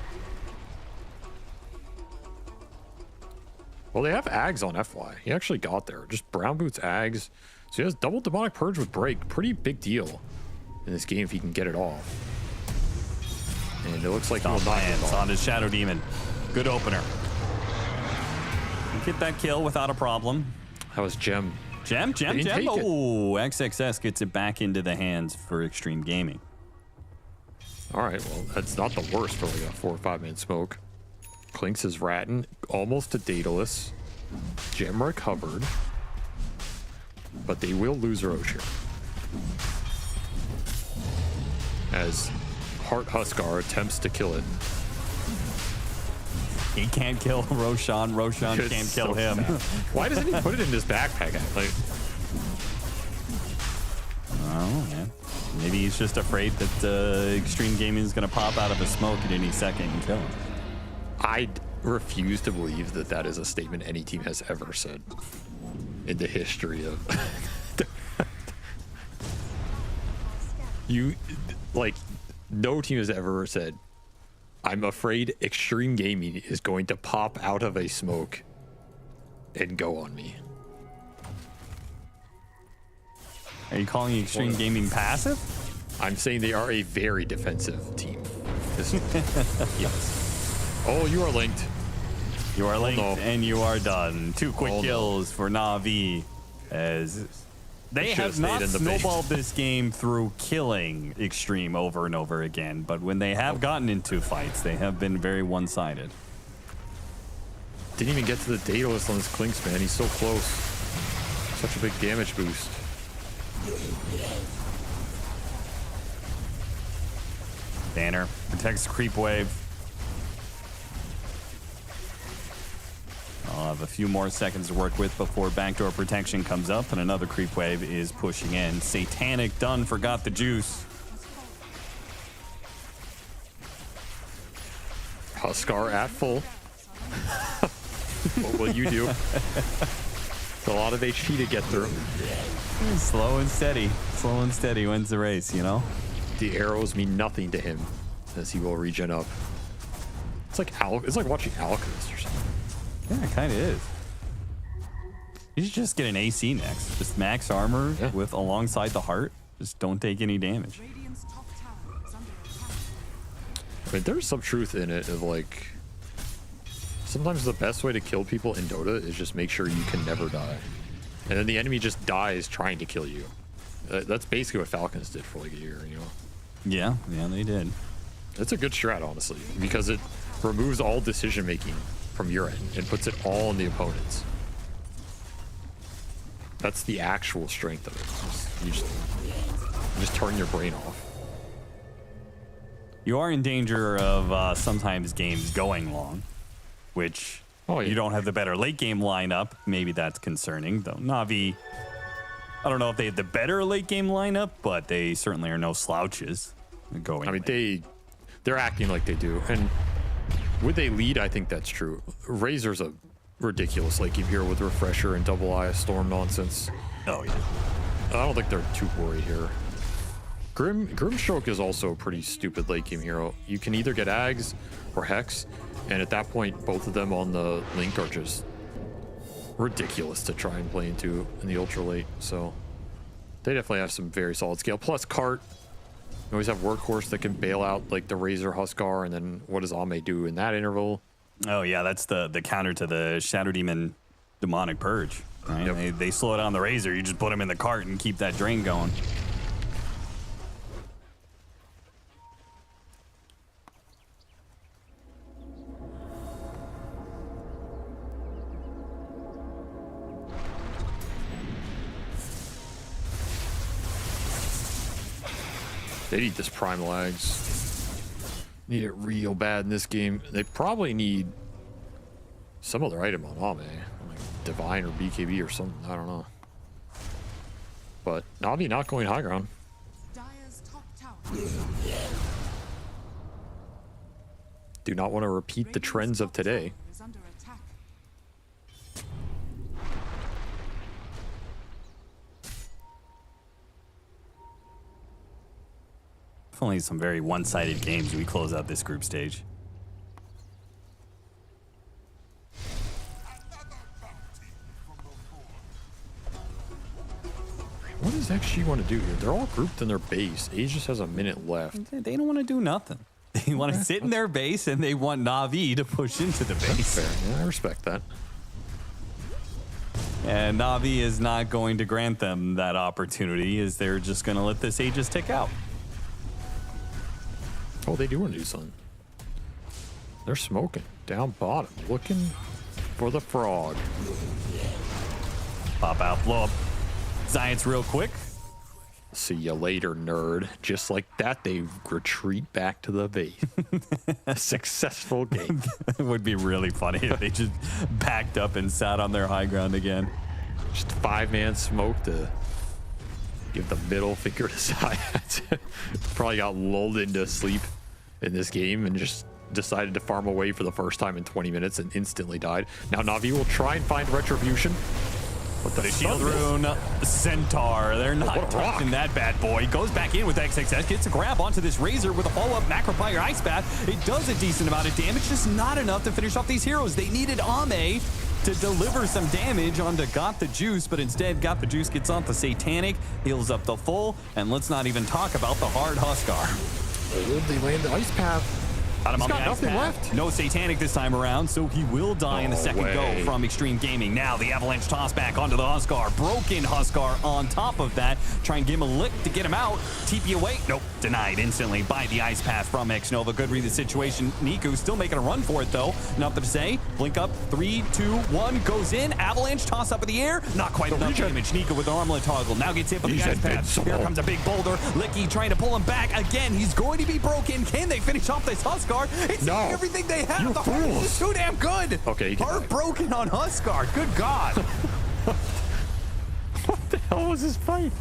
Well, they have Ags on FY. He actually got there. Just Brown Boots Ags. So he has double Demonic Purge with Break. Pretty big deal. in this game if he can get it off. And it looks like he will Stomp not get it hands off. on his Shadow Demon. Good opener. Get that kill without a problem. That was Gem. Gem. They didn't take it. Oh, XXS gets it back into the hands for Xtreme Gaming. All right, well, that's not the worst for like a 4 or 5 man smoke. Clinks is ratting, almost to Daedalus. Gem recovered. But they will lose Roche here. As Heart Huskar attempts to kill it. He can't kill Roshan. Roshan It's can't kill so him. sad. Why doesn't he put it in his backpack? Like, Oh, man. Maybe he's just afraid that Xtreme Gaming is going to pop out of a smoke at any second and kill him. I refuse to believe that that is a statement any team has ever said in the history of you. Like, no team has ever said, I'm afraid Xtreme Gaming is going to pop out of a smoke and go on me. Are you calling Xtreme Gaming passive? I'm saying they are a very defensive team. Yes. Oh, you are linked. You are linked, no. and you are done. 2 quick Oh, no. kills for Na'Vi, as they Should've have not stayed in the base. snowballed this game through killing Xtreme over and over again, but when they have gotten into fights, they have been very one-sided. Didn't even get to the Daedalus on this Clinks, man. He's so close. Such a big damage boost. Banner protects creep wave. I'll have a few more seconds to work with before backdoor protection comes up, and another creep wave is pushing in. Satanic done, forgot the juice. Huskar at full. What will you do? It's a lot of HP to get through. Slow and steady. Slow and steady wins the race, you know? The arrows mean nothing to him as he will regen up. It's like watching Alchemist or something. Yeah, it kind of is. You should just get an AC next. Just max armor with alongside the heart. Just don't take any damage. Radiant's top tower is under attack. I mean, there's some truth in it of like, sometimes the best way to kill people in Dota is just make sure you can never die. And then the enemy just dies trying to kill you. That's basically what Falcons did for like a year, you know? Yeah, they did. It's a good strat, honestly, because it removes all decision making from your end and puts it all on the opponents. That's the actual strength of it. You just turn your brain off. You are in danger of sometimes games going long, which you don't have the better late game lineup. Maybe that's concerning, though. Na'Vi, I don't know if they have the better late game lineup, but they certainly are no slouches going. I mean, they're acting like they do. And would they lead? I think that's true. Razor's a ridiculous late game hero with Refresher and Double Eye Storm nonsense. Oh, yeah. I don't think they're too worried here. Grimstroke is also a pretty stupid late game hero. You can either get Ags or Hex, and at that point, both of them on the Link are just ridiculous to try and play into in the ultra late. So they definitely have some very solid scale. Plus Cart. You always have Workhorse that can bail out like the Razor Huskar, and then what does Ame do in that interval? Oh yeah, that's the counter to the Shadow Demon Demonic Purge. Right? Yep. They slow down the Razor. You just put him in the cart and keep that drain going. They need this Prime Lags. Need it real bad in this game. They probably need some other item on Ame, like Divine or BKB or something. I don't know. But Na'Vi not going high ground. Dire's top tower. Do not want to repeat the trends of today. Is under attack. Definitely some very one-sided games. We close out this group stage. What does XG want to do here? They're all grouped in their base. Age just has a minute left. They don't want to do nothing. They want to sit in their base, and they want Na'Vi to push into the base. That's fair. Yeah, I respect that. And Na'Vi is not going to grant them that opportunity, as they're just going to let this Aegis tick out. Oh, they do want to do something. They're smoking down bottom, looking for the frog. Pop out, blow up Giants real quick. See you later, nerd. Just like that, they retreat back to the base. A successful game. It would be really funny if they just backed up and sat on their high ground again. Just 5-man smoke to give the middle finger to Giants. Probably got lulled into sleep in this game and just decided to farm away for the first time in 20 minutes and instantly died. Now Na'Vi will try and find retribution. But the Shield Rune Centaur, they're not touching that bad boy. Goes back in with XXS, gets a grab onto this Razor with a follow-up Macropire Ice Bath. It does a decent amount of damage, just not enough to finish off these heroes. They needed Ame to deliver some damage onto Got the Juice, but instead Got the Juice gets onto Satanic, heals up the full, and let's not even talk about the hard Huskar. They land the Ice Path. Got him He's on got the ice nothing pad. left. No Satanic this time around, so he will die in the second go from Xtreme Gaming. Now the Avalanche toss back onto the Huskar. Broken Huskar on top of that. Try and give him a lick to get him out. TP away. Nope. Denied instantly by the ice path from Xnova. Good read of the situation. Niku still making a run for it, though. Nothing to say. Blink up. 3, 2, 1. Goes in. Avalanche toss up in the air. Not quite enough damage. Niku with the armlet toggle. Now gets hit with the ice path. Here comes a big boulder. Licky trying to pull him back. Again, he's going to be broken. Can they finish off this Huskar? It's everything they have. The heart is too damn good. Okay, heartbroken on Huskar. Good God. What the hell was this fight?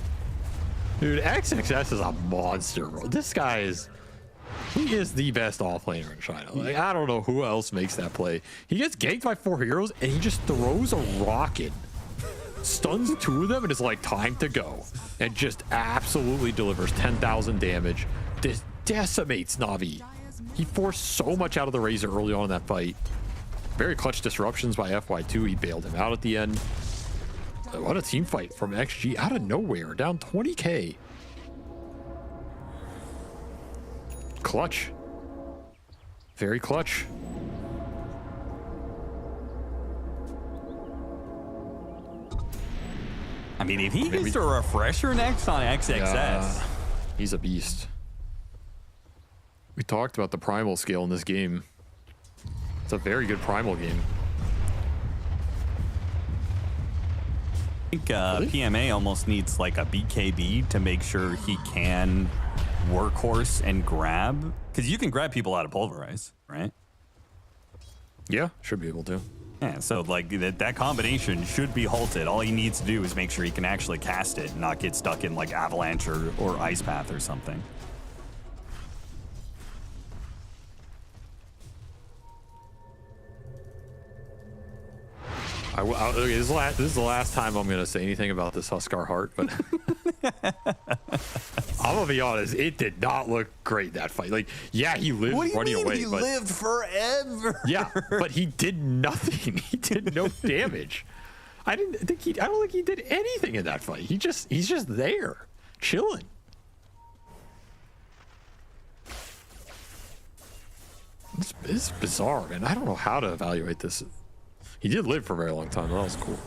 Dude, XXS is a monster, bro. This guy is... He is the best offlaner in China. Like, I don't know who else makes that play. He gets ganked by 4 heroes, and he just throws a rocket. Stuns 2 of them, and it's like, time to go. And just absolutely delivers 10,000 damage. This decimates Na'Vi. He forced so much out of the Razor early on in that fight. Very clutch disruptions by FY2. He bailed him out at the end. What a team fight from XG out of nowhere. Down 20k. Clutch. Very clutch. I mean, if he gets a refresher next on XXS. He's a beast. We talked about the primal scale in this game. It's a very good primal game. I think PMA almost needs like a BKB to make sure he can workhorse and grab. Because you can grab people out of Pulverize, right? Yeah, should be able to. Yeah, so like that combination should be halted. All he needs to do is make sure he can actually cast it and not get stuck in like Avalanche or Ice Path or something. Okay, this is the last time I'm going to say anything about this Huskar Heart, but I'm going to be honest, it did not look great, that fight. Like, yeah, he lived running away. He lived forever. Yeah, but he did nothing. He did no damage. I don't think he did anything in that fight. He's just there, chilling. It's bizarre, man. I don't know how to evaluate this. He did live for a very long time. That was cool.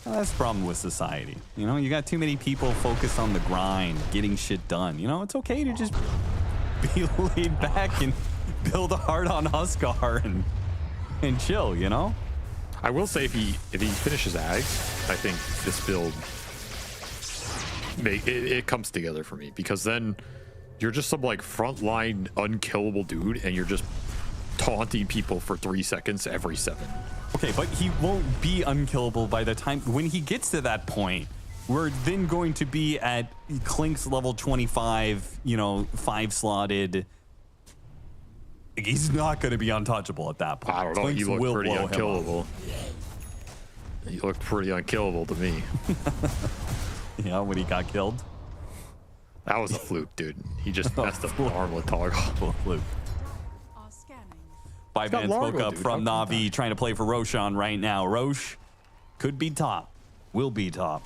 Well, that's the problem with society. You know, you got too many people focused on the grind, getting shit done. You know, it's okay to just be laid back and build a heart on Huskar and chill, you know? I will say if he finishes Ags, I think this build it comes together for me, because then you're just some like frontline unkillable dude and you're just taunting people for 3 seconds every 7. Okay, but he won't be unkillable by the time when he gets to that point. We're then going to be at Klink's level 25, you know, 5-slotted. He's not going to be untouchable at that point. I don't know. He looked pretty unkillable. He looked pretty unkillable to me. Yeah, when he got killed. That was a fluke, dude. He just messed up the armlet toggle. Fluke. 5-man spoke up from Na'Vi, trying to play for Roshan right now. Rosh, Could be top. Will be top.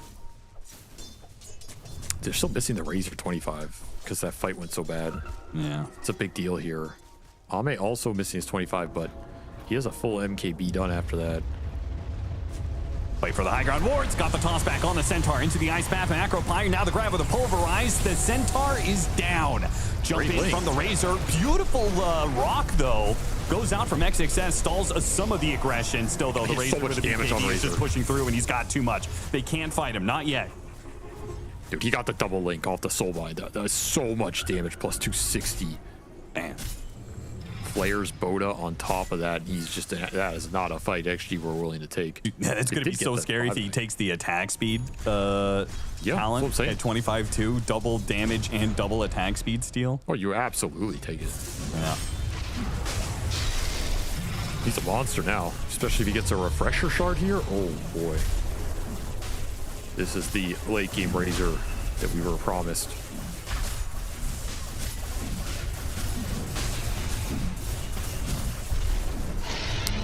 They're still missing the Razor 25 because that fight went so bad. Yeah. It's a big deal here. Ame also missing his 25, but he has a full MKB done after that. Play for the high ground. Ward's got the toss back on the Centaur into the Ice Path. Macro Pyre. Now the grab with a Pulverize. The Centaur is down. Jump in from the Razor. Beautiful rock, though. Goes out from XXS. Stalls some of the aggression. Still, though, the Razor so much with the damage on BKB is Razor. just pushing through, and he's got too much. They can't fight him. Not yet. Dude, he got the double link off the Soulbind. That was so much damage, plus 260. Man. Flares Boda on top of that. He's just, that is not a fight XG we're willing to take. Yeah, it's going to be so scary if he takes the attack speed talent at 25-2, double damage and double attack speed steal. Oh, you absolutely take it. Yeah. He's a monster now, especially if he gets a refresher shard here. Oh boy. This is the late game Razor that we were promised.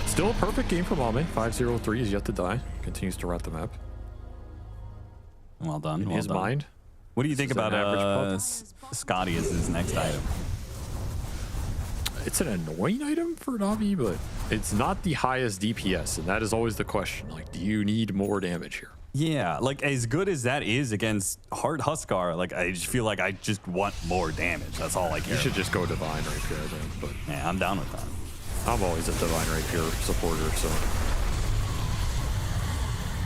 Still a perfect game for Mame. 5-0-3 is yet to die. Continues to rat the map. Well done. In well his done. mind. What do you think This is an about average Scotty as his next item? It's an annoying item for Navi, but it's not the highest DPS, and that is always the question. Like, do you need more damage here? Yeah, like as good as that is against Hard Huskar, like I just feel like I just want more damage. That's all I care. You should just go Divine Rapier, I think. But yeah, I'm down with that. I'm always a Divine Rapier supporter, so.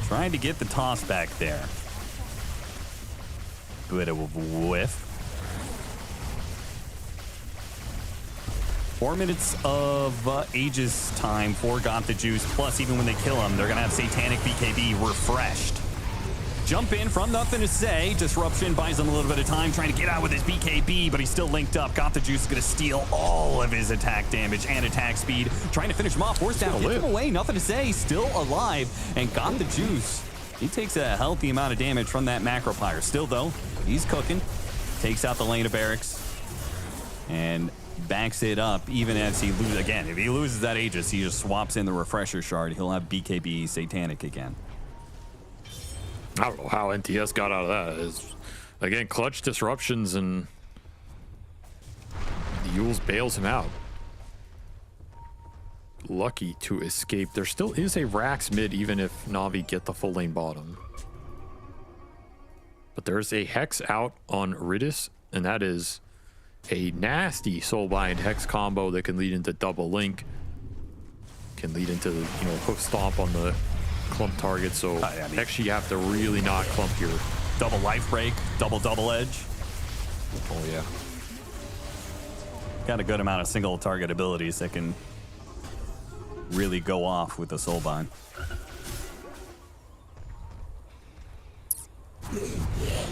Trying to get the toss back there. Bit of a whiff. 4 minutes of Aegis time for Got the Juice. Plus, even when they kill him, they're going to have Satanic BKB refreshed. Jump in from nothing to say. Disruption buys him a little bit of time trying to get out with his BKB, but he's still linked up. Got the Juice is going to steal all of his attack damage and attack speed. Trying to finish him off. Force down. Gets him away. Nothing to say. Still alive. And Got the Juice. He takes a healthy amount of damage from that Macro Pyre. Still, though, he's cooking. Takes out the lane of barracks. And backs it up even as he loses. Again, if he loses that Aegis, he just swaps in the refresher shard. He'll have BKB Satanic again. I don't know how NTS got out of that. Is again, clutch disruptions and the Yules bails him out. Lucky to escape. There still is a Rax mid even if Navi get the full lane bottom. But there's a Hex out on Ridis, and that is a nasty Soulbind Hex combo that can lead into double link. Can lead into, you know, hoof stomp on the clump target. So actually you have to really not clump here. Double life break, double edge. Oh yeah. Got a good amount of single target abilities that can really go off with the Soulbind.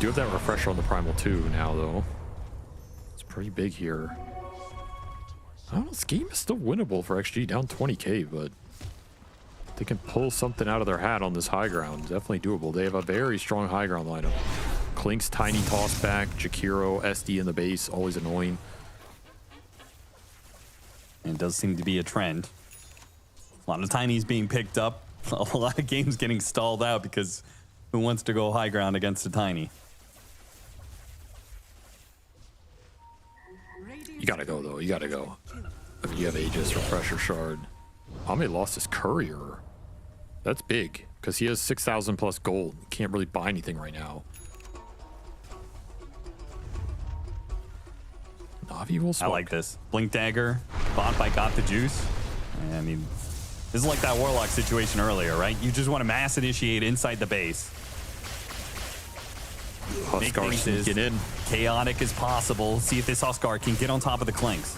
Do have that refresher on the Primal 2 now though. It's pretty big here. I don't know, this game is still winnable for XG, down 20k, but they can pull something out of their hat on this high ground. Definitely doable. They have a very strong high ground lineup. Klink's tiny toss back, Jakiro, SD in the base, always annoying. And it does seem to be a trend. A lot of tinies being picked up. A lot of games getting stalled out because who wants to go high ground against a tiny? You gotta go though, you gotta go. I mean, you have Aegis, Refresher Shard. Ame lost his Courier. That's big, because he has 6,000 plus gold. He can't really buy anything right now. Navi will swap. I like this. Blink Dagger, bought by Got the Juice. I mean, this is like that Warlock situation earlier, right? You just want to mass initiate inside the base. Huskar sneaking in. Chaotic as possible. See if this Huskar can get on top of the Clinks.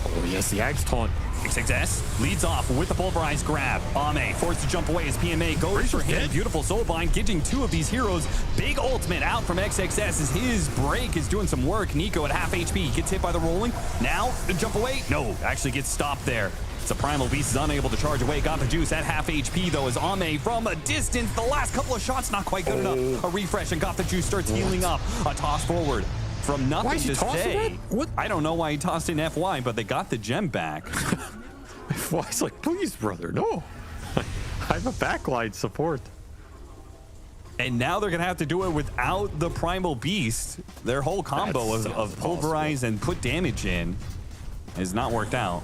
Oh yes, the Axe Taunt. XXS leads off with the pulverized grab. Ame forced to jump away as PMA goes for him. Beautiful Soulbind getting two of these heroes. Big ultimate out from XXS as his break is doing some work. Nico at half HP gets hit by the rolling. Now the jump away. No, actually gets stopped there. The Primal Beast is unable to charge away. Got the Juice at half HP though as Ame from a distance. The last couple of shots not quite good enough. A refresh and Got the Juice starts healing up. A toss forward. From nothing to say. What? I don't know why he tossed in FY, but they got the gem back. FY's like, please, brother, no. type of backline support. And now they're going to have to do it without the Primal Beast. Their whole combo of pulverize and put damage in has not worked out.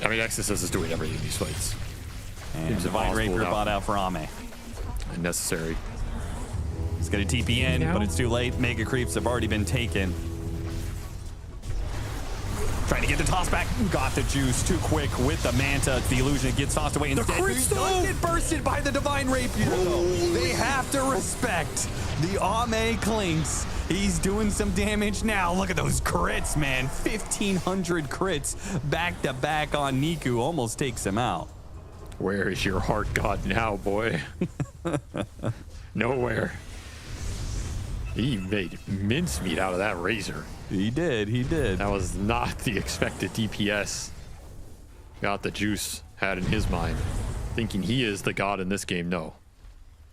I mean, Exodus is doing everything in these fights. And Divine Rapier bought out for Ame. Unnecessary. He's going to TP in, but it's too late. Mega creeps have already been taken. Trying to get the toss back. Got the juice too quick with the Manta. The illusion gets tossed away instead. The crystal get bursted by the Divine Rapier, though. They have to respect the Ame Clinks. He's doing some damage now. Look at those crits, man. 1,500 crits back to back on Niku. Almost takes him out. Where is your heart god now, boy? Nowhere. He made mincemeat out of that Razor. He did. He did. That was not the expected DPS. Got the juice had in his mind. Thinking he is the god in this game. No.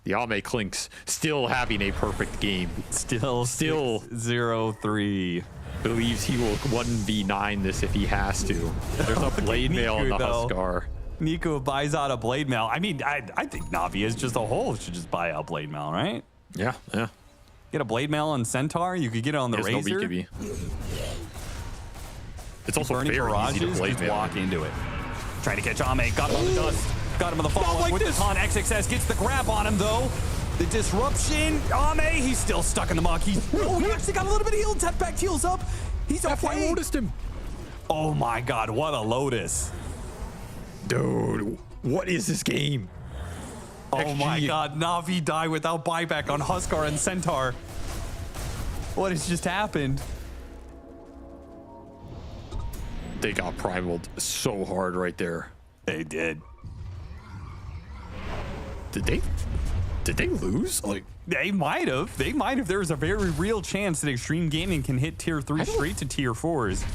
The Ame Clinks still having a perfect game. Still 0-3. Believes he will 1v9 this if he has to. There's a blade mail on the Huskar. Niku buys out a blade mail. I mean, I think Navi as just a whole should just buy out blade mail, right? Yeah, yeah. Get a blade mail on Centaur. You could get it on the Razor. No BKB. It's also Burning very easy to blade just mail. walk into it. Trying to catch Ame. Got him on the dust. Got him on the follow like with this on XXS. Gets the grab on him though. The disruption. Ame, he's still stuck in the muck. He actually got a little bit of heal. Tap back heals up. He's okay. I noticed him. Oh my god, what a Lotus. Dude, what is this game? Oh my god, Navi die without buyback on Huskar and Centaur. What has just happened? They got primaled so hard right there. They did. Did they lose? Like, they might have. They might have. There's a very real chance that Xtreme Gaming can hit tier 3 straight to tier 4s.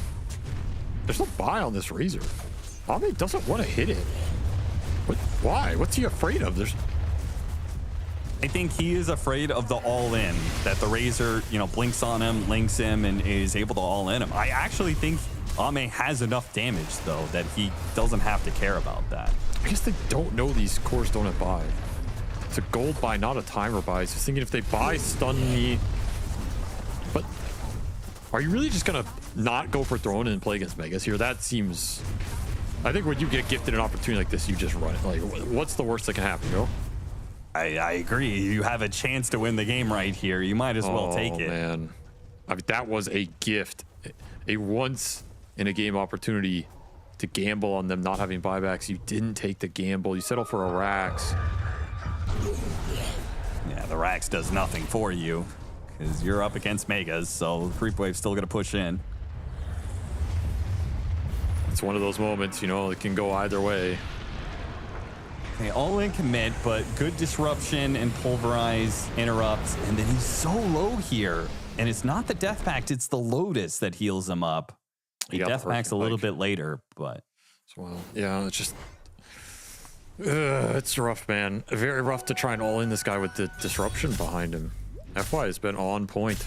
There's no buy on this Razor. Ame doesn't want to hit it. Why? What's he afraid of? I think he is afraid of the all-in, that the Razor, you know, blinks on him, links him, and is able to all-in him. I actually think Ame has enough damage, though, that he doesn't have to care about that. I guess they don't know these cores don't have buy. It's a gold buy, not a timer buy. He's thinking if they buy, stun me. But are you really just going to not go for Throne and play against Megas here? That seems... I think when you get gifted an opportunity like this, you just run it. Like, what's the worst that can happen, bro? I agree. You have a chance to win the game right here. You might as well take it. Oh, man. I mean, that was a gift. A once-in-a-game opportunity to gamble on them not having buybacks. You didn't take the gamble. You settled for a Rax. Yeah, the Rax does nothing for you because you're up against Megas, so Creep Wave's still going to push in. It's one of those moments, you know, it can go either way. Okay, all in commit, but good disruption and pulverize, interrupt, and then he's so low here. And it's not the Death Pact, it's the Lotus that heals him up. The Death Pact's a little bit later, but... Well, yeah, it's just... it's rough, man. Very rough to try and all in this guy with the disruption behind him. FY has been on point.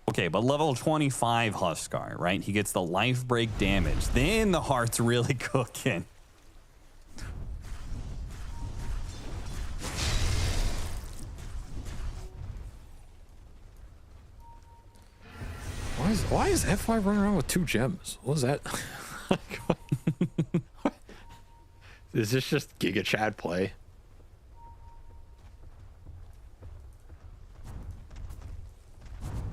Okay, but level 25 Huskar, right? He gets the life break damage. Then the heart's really cooking. Why is FY running around with 2 gems? What was that? Is this just Giga Chad play?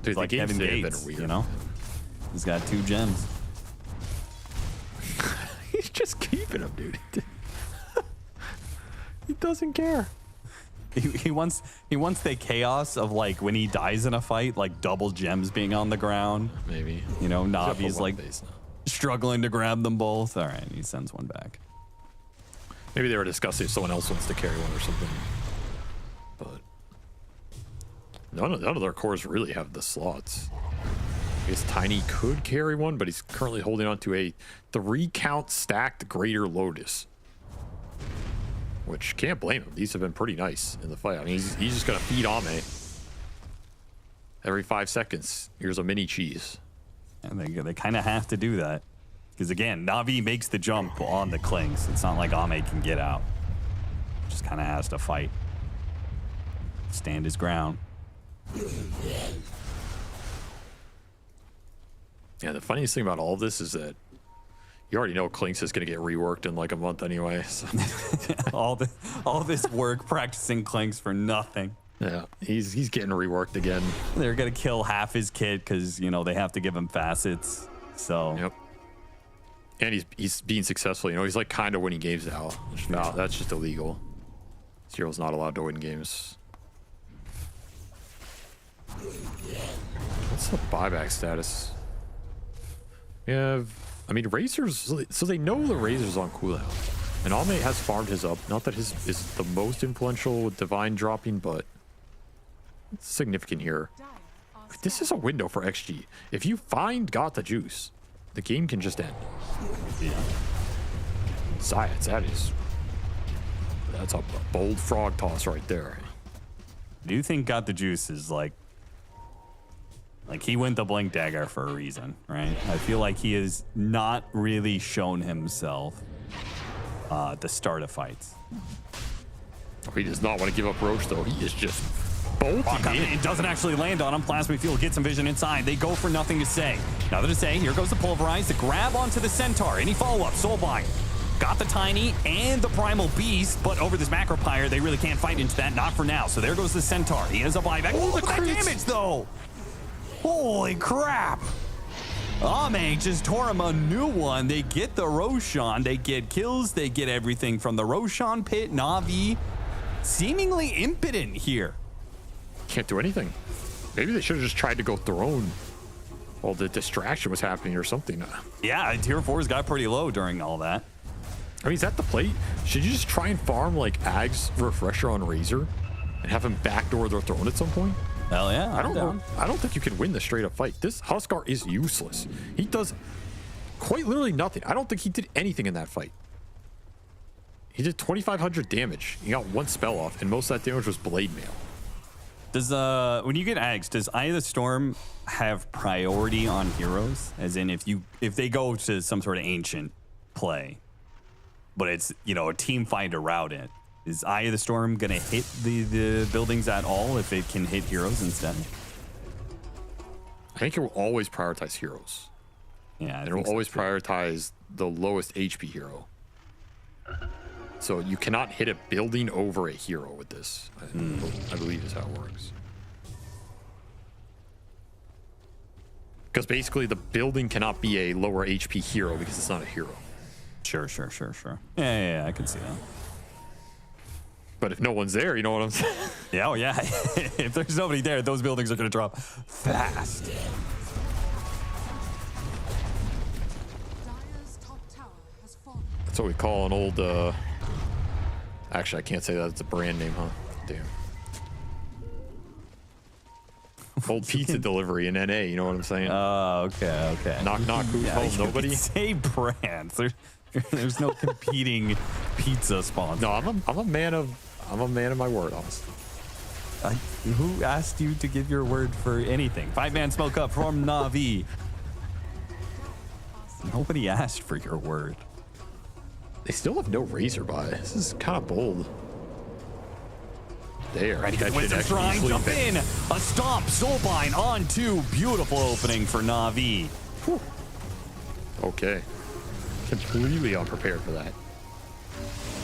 Dude, it's like Kevin Gates, weird, you know? He's got 2 gems. He's just keeping them, dude. He doesn't care. He wants the chaos of, like, when he dies in a fight, like double gems being on the ground. Maybe. You know, Navi's like struggling to grab them both. All right, he sends one back. Maybe they were discussing if someone else wants to carry one or something. But none of their cores really have the slots. I guess Tiny could carry one, but he's currently holding on to a 3-count stacked Greater Lotus. Which, can't blame him. These have been pretty nice in the fight. I mean, he's just going to feed Ame. Every 5 seconds, here's a mini cheese. And they kind of have to do that. Because again, Na'Vi makes the jump on the Klings. It's not like Ame can get out. Just kind of has to fight. Stand his ground. Yeah, the funniest thing about all of this is that you already know Klinks is going to get reworked in like a month anyway. So. all this work practicing Klinks for nothing. Yeah, he's getting reworked again. They're going to kill half his kit because, you know, they have to give him facets. So. Yep. And he's being successful. You know, he's like kind of winning games now. No, that's just illegal. Zero's not allowed to win games. What's the buyback status? Yeah, I mean, Razor's, so they know the Razor's on cooldown. And Ame has farmed his up. Not that his is the most influential with Divine dropping, but it's significant here. This is a window for XG. If you got the juice, the game can just end. Yeah. Science, that's a bold frog toss right there. Do you think got the juice is like he went the blink dagger for a reason, right? I feel like he has not really shown himself at the start of fights. He does not want to give up Roach, though. He is just bolting in. It doesn't actually land on him. Plasma Field gets some vision inside. They go for nothing to say. Nothing to say. Here goes the Pulverize. The grab onto the Centaur. Any follow-up? Soulbind. Got the Tiny and the Primal Beast, but over this Macro Pyre, they really can't fight into that. Not for now. So there goes the Centaur. He has a buyback. Oh, look at that damage, though. Holy crap. Ame just tore him a new one. They get the Roshan. They get kills. They get everything from the Roshan pit. Na'Vi seemingly impotent here. Can't do anything. Maybe they should have just tried to go Throne while the distraction was happening or something. Yeah, tier 4's got pretty low during all that. I mean, is that the plate? Should you just try and farm like Ag's Refresher on Razor and have him backdoor their Throne at some point? Hell yeah. I don't know. I don't think you can win the straight up fight. This Huskar is useless. He does quite literally nothing. I don't think he did anything in that fight. He did 2,500 damage. He got one spell off, and most of that damage was Blade Mail. Does when you get Ags, does Eye of the Storm have priority on heroes? As in, if they go to some sort of ancient play, but it's, you know, a team fight around it, is Eye of the Storm gonna hit the buildings at all if it can hit heroes instead? I think it will always prioritize heroes. Yeah, it will always prioritize the lowest HP hero. So you cannot hit a building over a hero with this. I believe is how it works. Because basically the building cannot be a lower HP hero because it's not a hero. Sure. Yeah, I can see that. But if no one's there, you know what I'm saying? Yeah, oh yeah. If there's nobody there, those buildings are going to drop fast. Dire's top tower has fallen. That's what we call an old... Actually, I can't say that. It's a brand name, huh? Damn. Old pizza delivery in NA, you know what I'm saying? Oh, okay. Knock, who's home? Nobody? Say brands. There's no competing pizza sponsor. No, I'm a man of my word, honestly. Who asked you to give your word for anything? 5-man smoke up from Na'Vi. Nobody asked for your word. They still have no Razor buy. This is kind of bold. There. Ready for the Wizard's Shrine. Jump in. A stomp. Soulbind on 2. Beautiful opening for Na'Vi. Whew. Okay. Completely unprepared for that.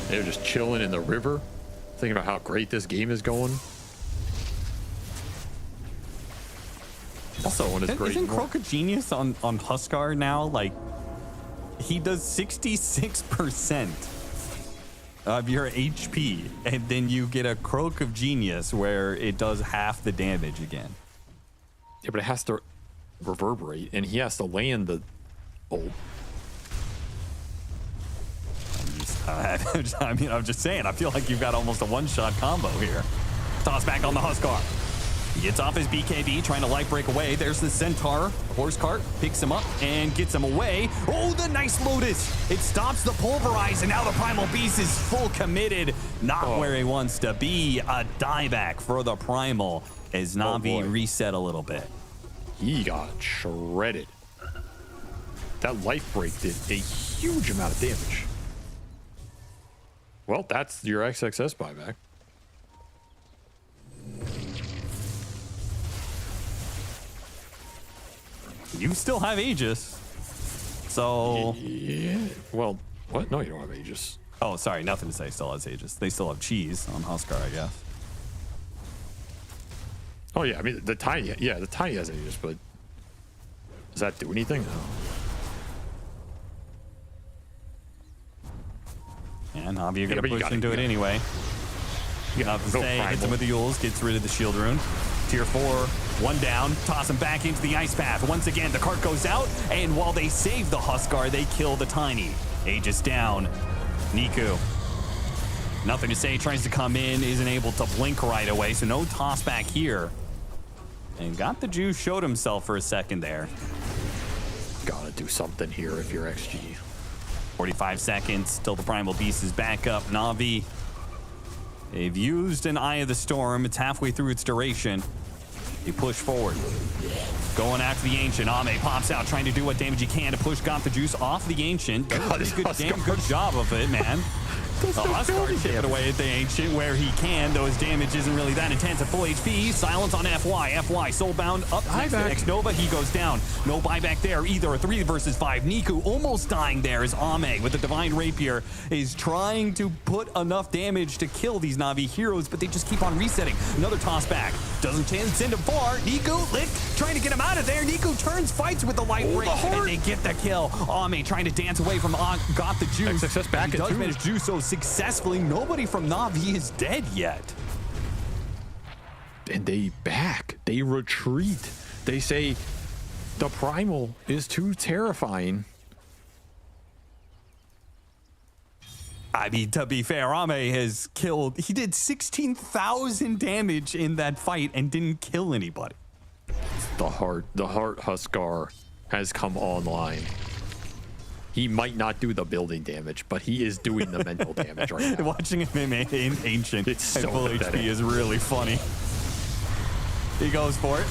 They're just chilling in the river, thinking about how great this game is going. Also, one is great. Isn't Croak a genius on Huskar now? Like, he does 66% of your HP, and then you get a Croak of Genius where it does half the damage again. Yeah, but it has to reverberate, and he has to land the ult. I'm just saying, I feel like you've got almost a one-shot combo here. Toss back on the Huskar. He gets off his BKB, trying to light break away. There's the Centaur. Horse cart picks him up and gets him away. Oh, the nice Lotus. It stops the Pulverize, and now the Primal Beast is full committed. Not where he wants to be. A dieback for the Primal as Na'Vi reset a little bit. He got shredded. that life break did a huge amount of damage. Well, that's your XXS buyback. You still have Aegis. So... Yeah. Well, what? No, you don't have Aegis. Oh, sorry. Nothing to say. Still has Aegis. They still have cheese on Huskar, I guess. Oh, yeah. I mean, the Tiny... Yeah, the Tiny has Aegis, but... Does that do anything? No. And Navi, you're going to push into it anyway. You have to stay, hits him with the Yules, gets rid of the shield rune. Tier 4, one down, toss him back into the ice path. Once again, the cart goes out, and while they save the Huskar, they kill the Tiny. Aegis down. Niku. Nothing to say, tries to come in, isn't able to blink right away, so no toss back here. And got the Jew, showed himself for a second there. Gotta do something here if you're XG. 45 seconds till the Primal Beast is back up. Navi, they've used an Eye of the Storm. It's halfway through its duration. They push forward. Going after the Ancient. Ame pops out, trying to do what damage he can to push Got the Juice off the Ancient. Does a damn good job of it, man. Huskar chipping away at the Ancient where he can, though his damage isn't really that intense at full HP. Silence on FY. FY soulbound up next to X-Nova. He goes down. No buyback there either. 3 versus 5. Niku almost dying there as Ame with the Divine Rapier is trying to put enough damage to kill these Navi heroes, but they just keep on resetting. Another toss back. Doesn't send him far. Niku licked, trying to get him out of there. Niku turns, fights with the light break, and they get the kill. Ame trying to dance away from Got the Juice. XXS back he does manage to do so successfully. Nobody from Navi is dead yet. And they back. They retreat. They say the Primal is too terrifying. I mean, to be fair, Ame has killed... He did 16,000 damage in that fight and didn't kill anybody. The heart Huskar has come online. He might not do the building damage, but he is doing the mental damage right now. Watching him in Ancient it's so full pathetic. HP is really funny. He goes for it.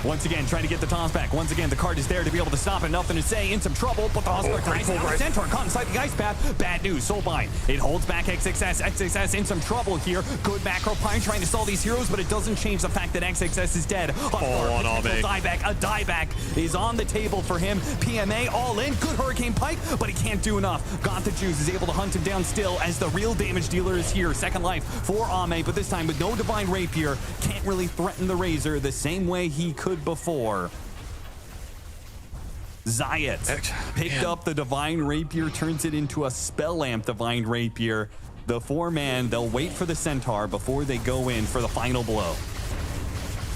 Once again, trying to get the toss back. Once again, the card is there to be able to stop it. Nothing to say. In some trouble, but the Huskar dies out. Centaur caught inside the ice path. Bad news. Soulbind. It holds back XXS. XXS in some trouble here. Good macro Pine trying to stall these heroes, but it doesn't change the fact that XXS is dead. A dieback is on the table for him. PMA all in. Good Hurricane Pike, but he can't do enough. Got the Juice is able to hunt him down still as the real damage dealer is here. Second life for Ame, but this time with no Divine Rapier. Can't really threaten the Razor the same way he could before. Zayat picked up the Divine Rapier, turns it into a Spell Lamp Divine Rapier. The 4-man, they'll wait for the Centaur before they go in for the final blow.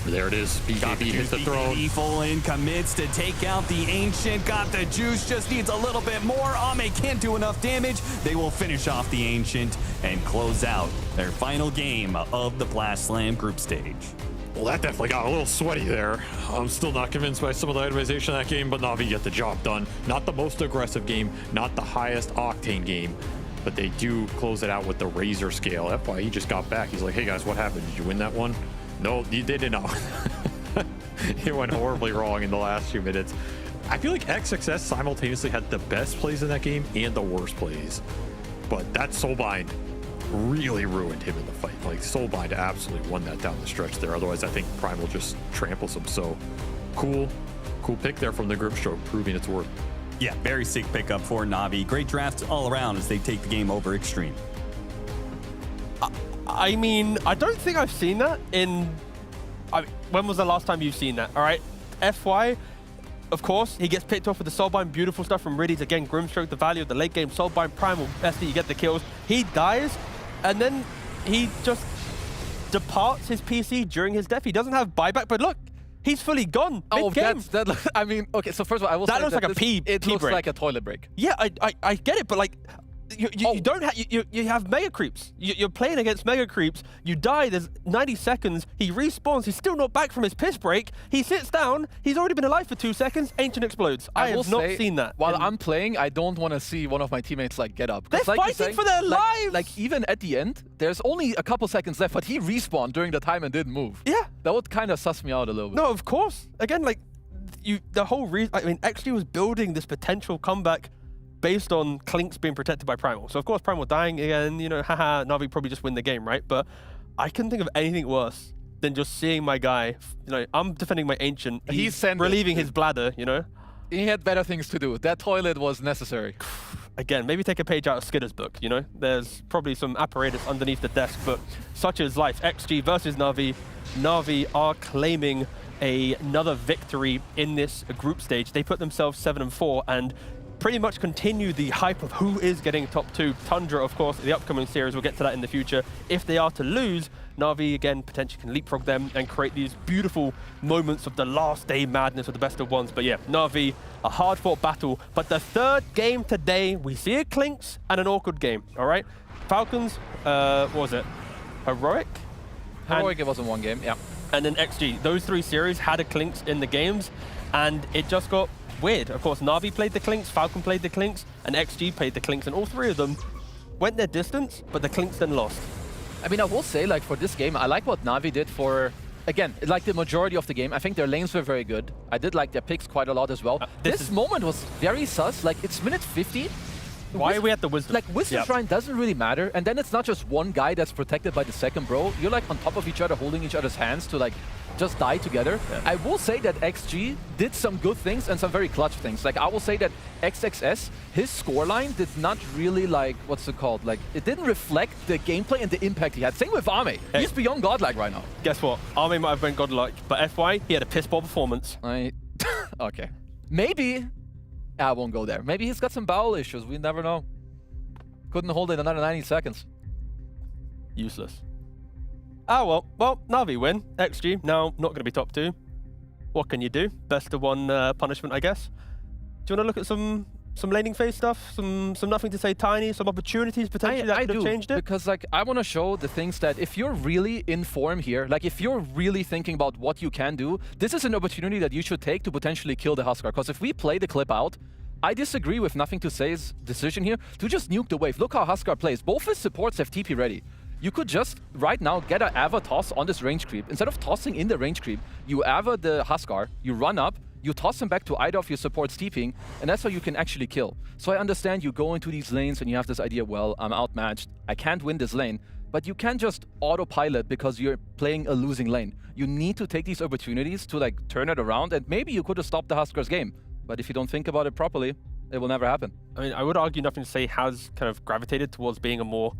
There it is. BKB hits the throne. Full in, commits to take out the Ancient. Got the Juice, just needs a little bit more. Ame can't do enough damage. They will finish off the Ancient and close out their final game of the Blast Slam group stage. Well, that definitely got a little sweaty there. I'm still not convinced by some of the itemization of that game, but Navi get the job done. Not the most aggressive game, not the highest octane game, but they do close it out with the Razor scale. That's why he just got back. He's like, hey guys, what happened? Did you win that one? No, they did not. It went horribly wrong in the last few minutes. I feel like XXS simultaneously had the best plays in that game and the worst plays, but that Soulbind really ruined him in the fight. Like, Soulbind absolutely won that down the stretch there. Otherwise, I think Primal just tramples him. So, cool pick there from the group stroke, proving its worth. Yeah, very sick pickup for Navi. Great drafts all around as they take the game over Xtreme. I mean, I don't think I've seen that in... when was the last time you've seen that? All right, FY, of course, he gets picked off with the Soulbind. Beautiful stuff from Riddies. Again, Grimstroke, the value of the late game. Soulbind, Primal, SD, you get the kills. He dies, and then he just departs his PC during his death. He doesn't have buyback, but look, he's fully gone. Oh, I mean, okay, so first of all, I will say that looks like a pee It looks break. like a toilet break. Yeah, I get it, but like, you don't have you have mega creeps. You're playing against mega creeps. You die. There's 90 seconds. He respawns. He's still not back from his piss break. He sits down. He's already been alive for 2 seconds. Ancient explodes. I have not seen that. While I'm playing, I don't want to see one of my teammates like get up. They're fighting for their lives. Like even at the end, there's only a couple seconds left, but he respawned during the time and didn't move. Yeah, that would kind of suss me out a little bit. No, of course. Again, like, the whole reason, I mean, XG was building this potential comeback based on Clinkz being protected by Primal. So of course Primal dying again, you know, haha, Na'Vi probably just win the game, right? But I couldn't think of anything worse than just seeing my guy, you know, I'm defending my Ancient, he's relieving his bladder, you know? He had better things to do. That toilet was necessary. Again, maybe take a page out of Skitter's book, you know? There's probably some apparatus underneath the desk, but such is life. XG versus Na'Vi. Na'Vi are claiming another victory in this group stage. They put themselves 7-4 and pretty much continue the hype of who is getting top 2. Tundra, of course, the upcoming series, we'll get to that in the future. If they are to lose, Na'Vi, again, potentially can leapfrog them and create these beautiful moments of the last day madness of the best of ones. But yeah, Na'Vi, a hard-fought battle. But the third game today, we see a Clinkz and an awkward game, all right? Falcons, what was it? Heroic? Heroic, it was in one game, yeah. And then XG. Those 3 series had a Clinkz in the games, and it just got weird. Of course, Na'Vi played the Clinkz, Falcon played the Clinkz, and XG played the Clinkz, and all 3 of them went their distance, but the Clinkz then lost. I mean, I will say, like, for this game, I like what Na'Vi did for, again, like the majority of the game. I think their lanes were very good. I did like their picks quite a lot as well. This moment was very sus. Like, it's minute 50. Why are we at the Wisdom? Like, Wisdom Shrine doesn't really matter, and then it's not just one guy that's protected by the second bro. You're, like, on top of each other, holding each other's hands to, like, just die together. Yeah. I will say that XG did some good things and some very clutch things. Like, I will say that XXS, his scoreline did not really, like, what's it called? Like, it didn't reflect the gameplay and the impact he had. Same with Ame. Hey. He's beyond godlike right now. Guess what? Ame might have been godlike, but FY, he had a piss ball performance. Okay. Maybe... I won't go there. Maybe he's got some bowel issues. We never know. Couldn't hold it another 90 seconds. Useless. Ah, well, Na'Vi win. XG, now not going to be top 2. What can you do? Best of 1 punishment, I guess. Do you want to look at some laning phase stuff? Some nothing to say tiny, some opportunities potentially that could have changed it? Because, like, I want to show the things that if you're really in form here, like, if you're really thinking about what you can do, this is an opportunity that you should take to potentially kill the Huskar. Because if we play the clip out, I disagree with Nothing to Say's decision here to just nuke the wave. Look how Huskar plays. Both his supports have TP ready. You could just, right now, get an Ava toss on this range creep. Instead of tossing in the range creep, you Ava the Huskar, you run up, you toss him back to either of your supports TPing, and that's how you can actually kill. So I understand you go into these lanes and you have this idea, well, I'm outmatched, I can't win this lane, but you can't just autopilot because you're playing a losing lane. You need to take these opportunities to, like, turn it around, and maybe you could have stopped the Huskar's game. But if you don't think about it properly, it will never happen. I mean, I would argue Nothing to Say has kind of gravitated towards being a more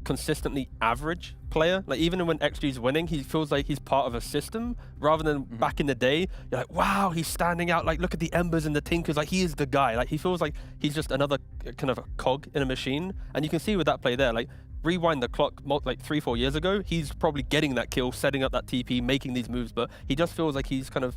consistently average player. Like, even when XG's winning, he feels like he's part of a system rather than back in the day. You're like, wow, he's standing out. Like, look at the Embers and the Tinkers. Like, he is the guy. Like, he feels like he's just another kind of a cog in a machine. And you can see with that play there, like, rewind the clock like 3-4 years ago, he's probably getting that kill, setting up that TP, making these moves, but he just feels like he's kind of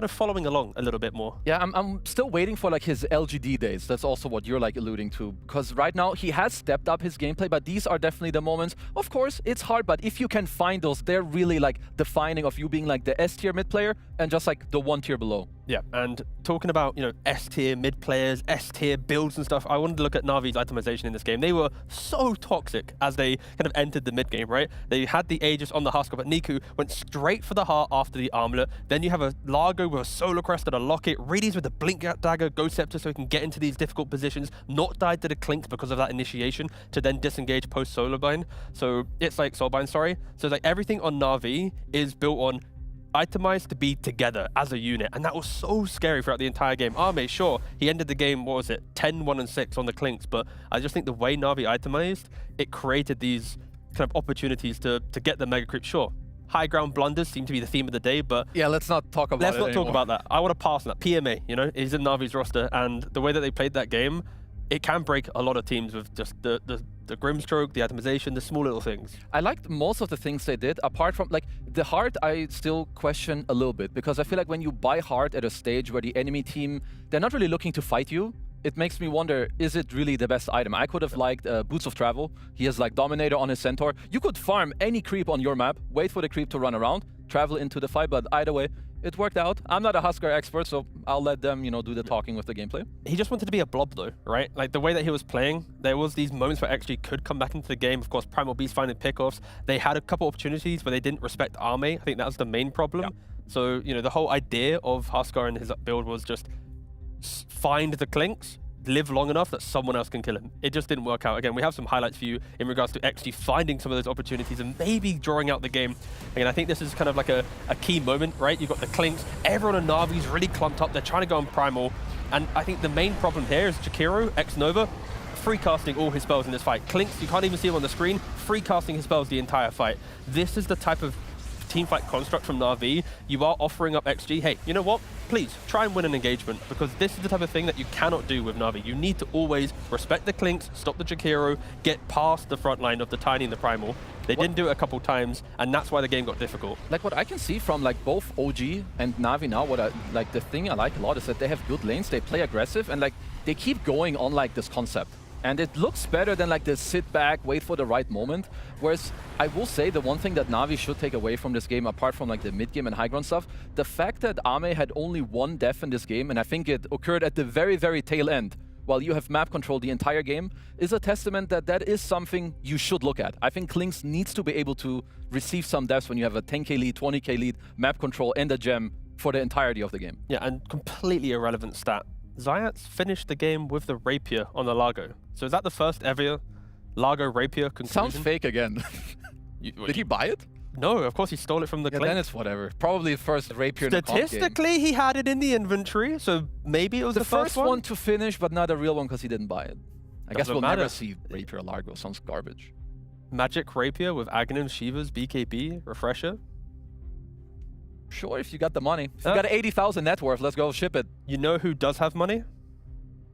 following along a little bit more. Yeah, I'm still waiting for, like, his LGD days. That's also what you're, like, alluding to. Because right now, he has stepped up his gameplay, but these are definitely the moments. Of course, it's hard, but if you can find those, they're really, like, defining of you being, like, the S-tier mid player and just, like, the 1 tier below. Yeah, and talking about, you know, S-tier mid players, S-tier builds and stuff, I wanted to look at Na'Vi's itemization in this game. They were so toxic as they kind of entered the mid game, right? They had the Aegis on the Huskar, but Niku went straight for the heart after the armlet. Then you have a Largo with a Solar Crest and a Locket, Reedies with the Blink Dagger, Ghost Scepter so he can get into these difficult positions, not died to the Clinkz because of that initiation, to then disengage post Solarbind. So it's like Soulbind, sorry. So it's like everything on Na'Vi is built on itemized to be together as a unit, and that was so scary throughout the entire game. Ame, sure, he ended the game, what was it, 10-1-6 on the Clinkz, but I just think the way Na'Vi itemized, it created these kind of opportunities to get the mega creep. Sure, high ground blunders seem to be the theme of the day, but yeah, let's not talk about it. Let's not talk about that. I want to pass on that. PMA, you know, is in Na'Vi's roster, and the way that they played that game, it can break a lot of teams with just the Grimstroke, the atomization, the small little things. I liked most of the things they did, apart from, like, the heart I still question a little bit, because I feel like when you buy heart at a stage where the enemy team, they're not really looking to fight you, it makes me wonder, is it really the best item? I could have liked Boots of Travel. He has, like, Dominator on his Centaur. You could farm any creep on your map, wait for the creep to run around, travel into the fight, but either way, it worked out. I'm not a Huskar expert, so I'll let them, you know, do the talking with the gameplay. He just wanted to be a blob, though, right? Like, the way that he was playing, there was these moments where XG could come back into the game. Of course, Primal Beast finding pickoffs. They had a couple opportunities where they didn't respect Ame. I think that was the main problem. Yeah. So, you know, the whole idea of Huskar and his build was just find the Clinks, live long enough that someone else can kill him. It just didn't work out. Again, we have some highlights for you in regards to XG finding some of those opportunities and maybe drawing out the game. Again, I think this is kind of like a key moment, right? You've got the Clinks, everyone on Na'Vi's really clumped up, they're trying to go on Primal, and I think the main problem here is Jakiro, ex-Nova, free casting all his spells in this fight. Clinks, you can't even see him on the screen, free casting his spells the entire fight. This is the type of teamfight construct from Na'Vi. You are offering up XG. Hey, you know what? Please, try and win an engagement, because this is the type of thing that you cannot do with Na'Vi. You need to always respect the Clinks, stop the Jakiro, get past the front line of the Tiny and the Primal. They didn't do it a couple times, and that's why the game got difficult. Like what I can see from like both OG and Na'Vi now, the thing I like a lot is that they have good lanes, they play aggressive, and like they keep going on like this concept. And it looks better than like this sit back, wait for the right moment. Whereas I will say the one thing that Na'Vi should take away from this game, apart from like the mid game and high ground stuff, the fact that Ame had only one death in this game, and I think it occurred at the very, very tail end, while you have map control the entire game, is a testament that that is something you should look at. I think Klinks needs to be able to receive some deaths when you have a 10k lead, 20k lead, map control, and a gem for the entirety of the game. Yeah, and completely irrelevant stat. Zayat's finished the game with the Rapier on the Largo. So is that the first ever Largo Rapier conclusion? Sounds fake again. Did he buy it? No, of course he stole it from the Then it's whatever. Probably the first Rapier Statistically, in the he had it in the inventory, so maybe it was the first one to finish, but not a real one because he didn't buy it. I guess we'll never see Rapier Largo. Sounds garbage. Magic Rapier with Aghanim, Shivas, BKB, Refresher. Sure, if you got the money. If you got 80,000 net worth, let's go ship it. You know who does have money?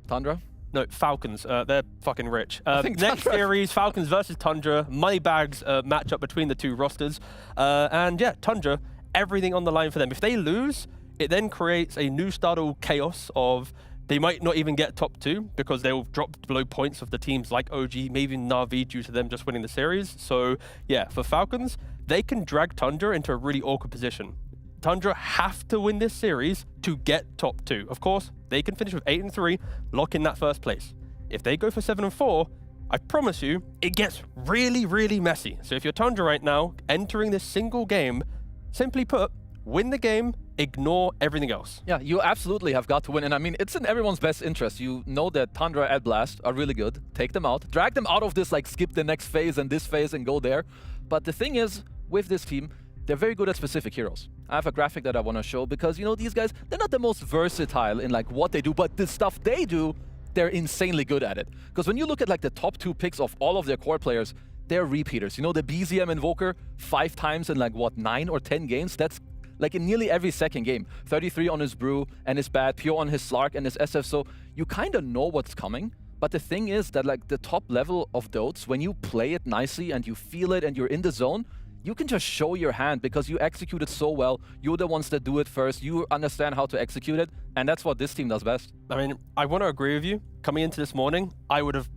Tundra? No, Falcons. They're fucking rich. Next series, Falcons versus Tundra. Money bags matchup between the two rosters. And yeah, Tundra, everything on the line for them. If they lose, it then creates a new startle chaos of they might not even get top 2 because they'll drop below points of the teams like OG, maybe Na'Vi due to them just winning the series. So yeah, for Falcons, they can drag Tundra into a really awkward position. Tundra have to win this series to get top 2. Of course, they can finish with 8 and 3, lock in that first place. If they go for 7 and 4, I promise you, it gets really, really messy. So if you're Tundra right now, entering this single game, simply put, win the game, ignore everything else. Yeah, you absolutely have got to win. And I mean, it's in everyone's best interest. You know that Tundra at Blast are really good. Take them out, drag them out of this, like skip the next phase and this phase and go there. But the thing is, with this team, they're very good at specific heroes. I have a graphic that I want to show because, you know, these guys, they're not the most versatile in like what they do, but the stuff they do, they're insanely good at it. Because when you look at like the top 2 picks of all of their core players, they're repeaters. You know, the BZM Invoker 5 times in like what, 9 or 10 games? That's like in nearly every second game. 33 on his Brew and his Bat, Pure on his Slark and his SF. So you kind of know what's coming. But the thing is that like the top level of Dotes, when you play it nicely and you feel it and you're in the zone, you can just show your hand because you execute it so well. You're the ones that do it first. You understand how to execute it. And that's what this team does best. I mean, I want to agree with you. Coming into this morning, I would have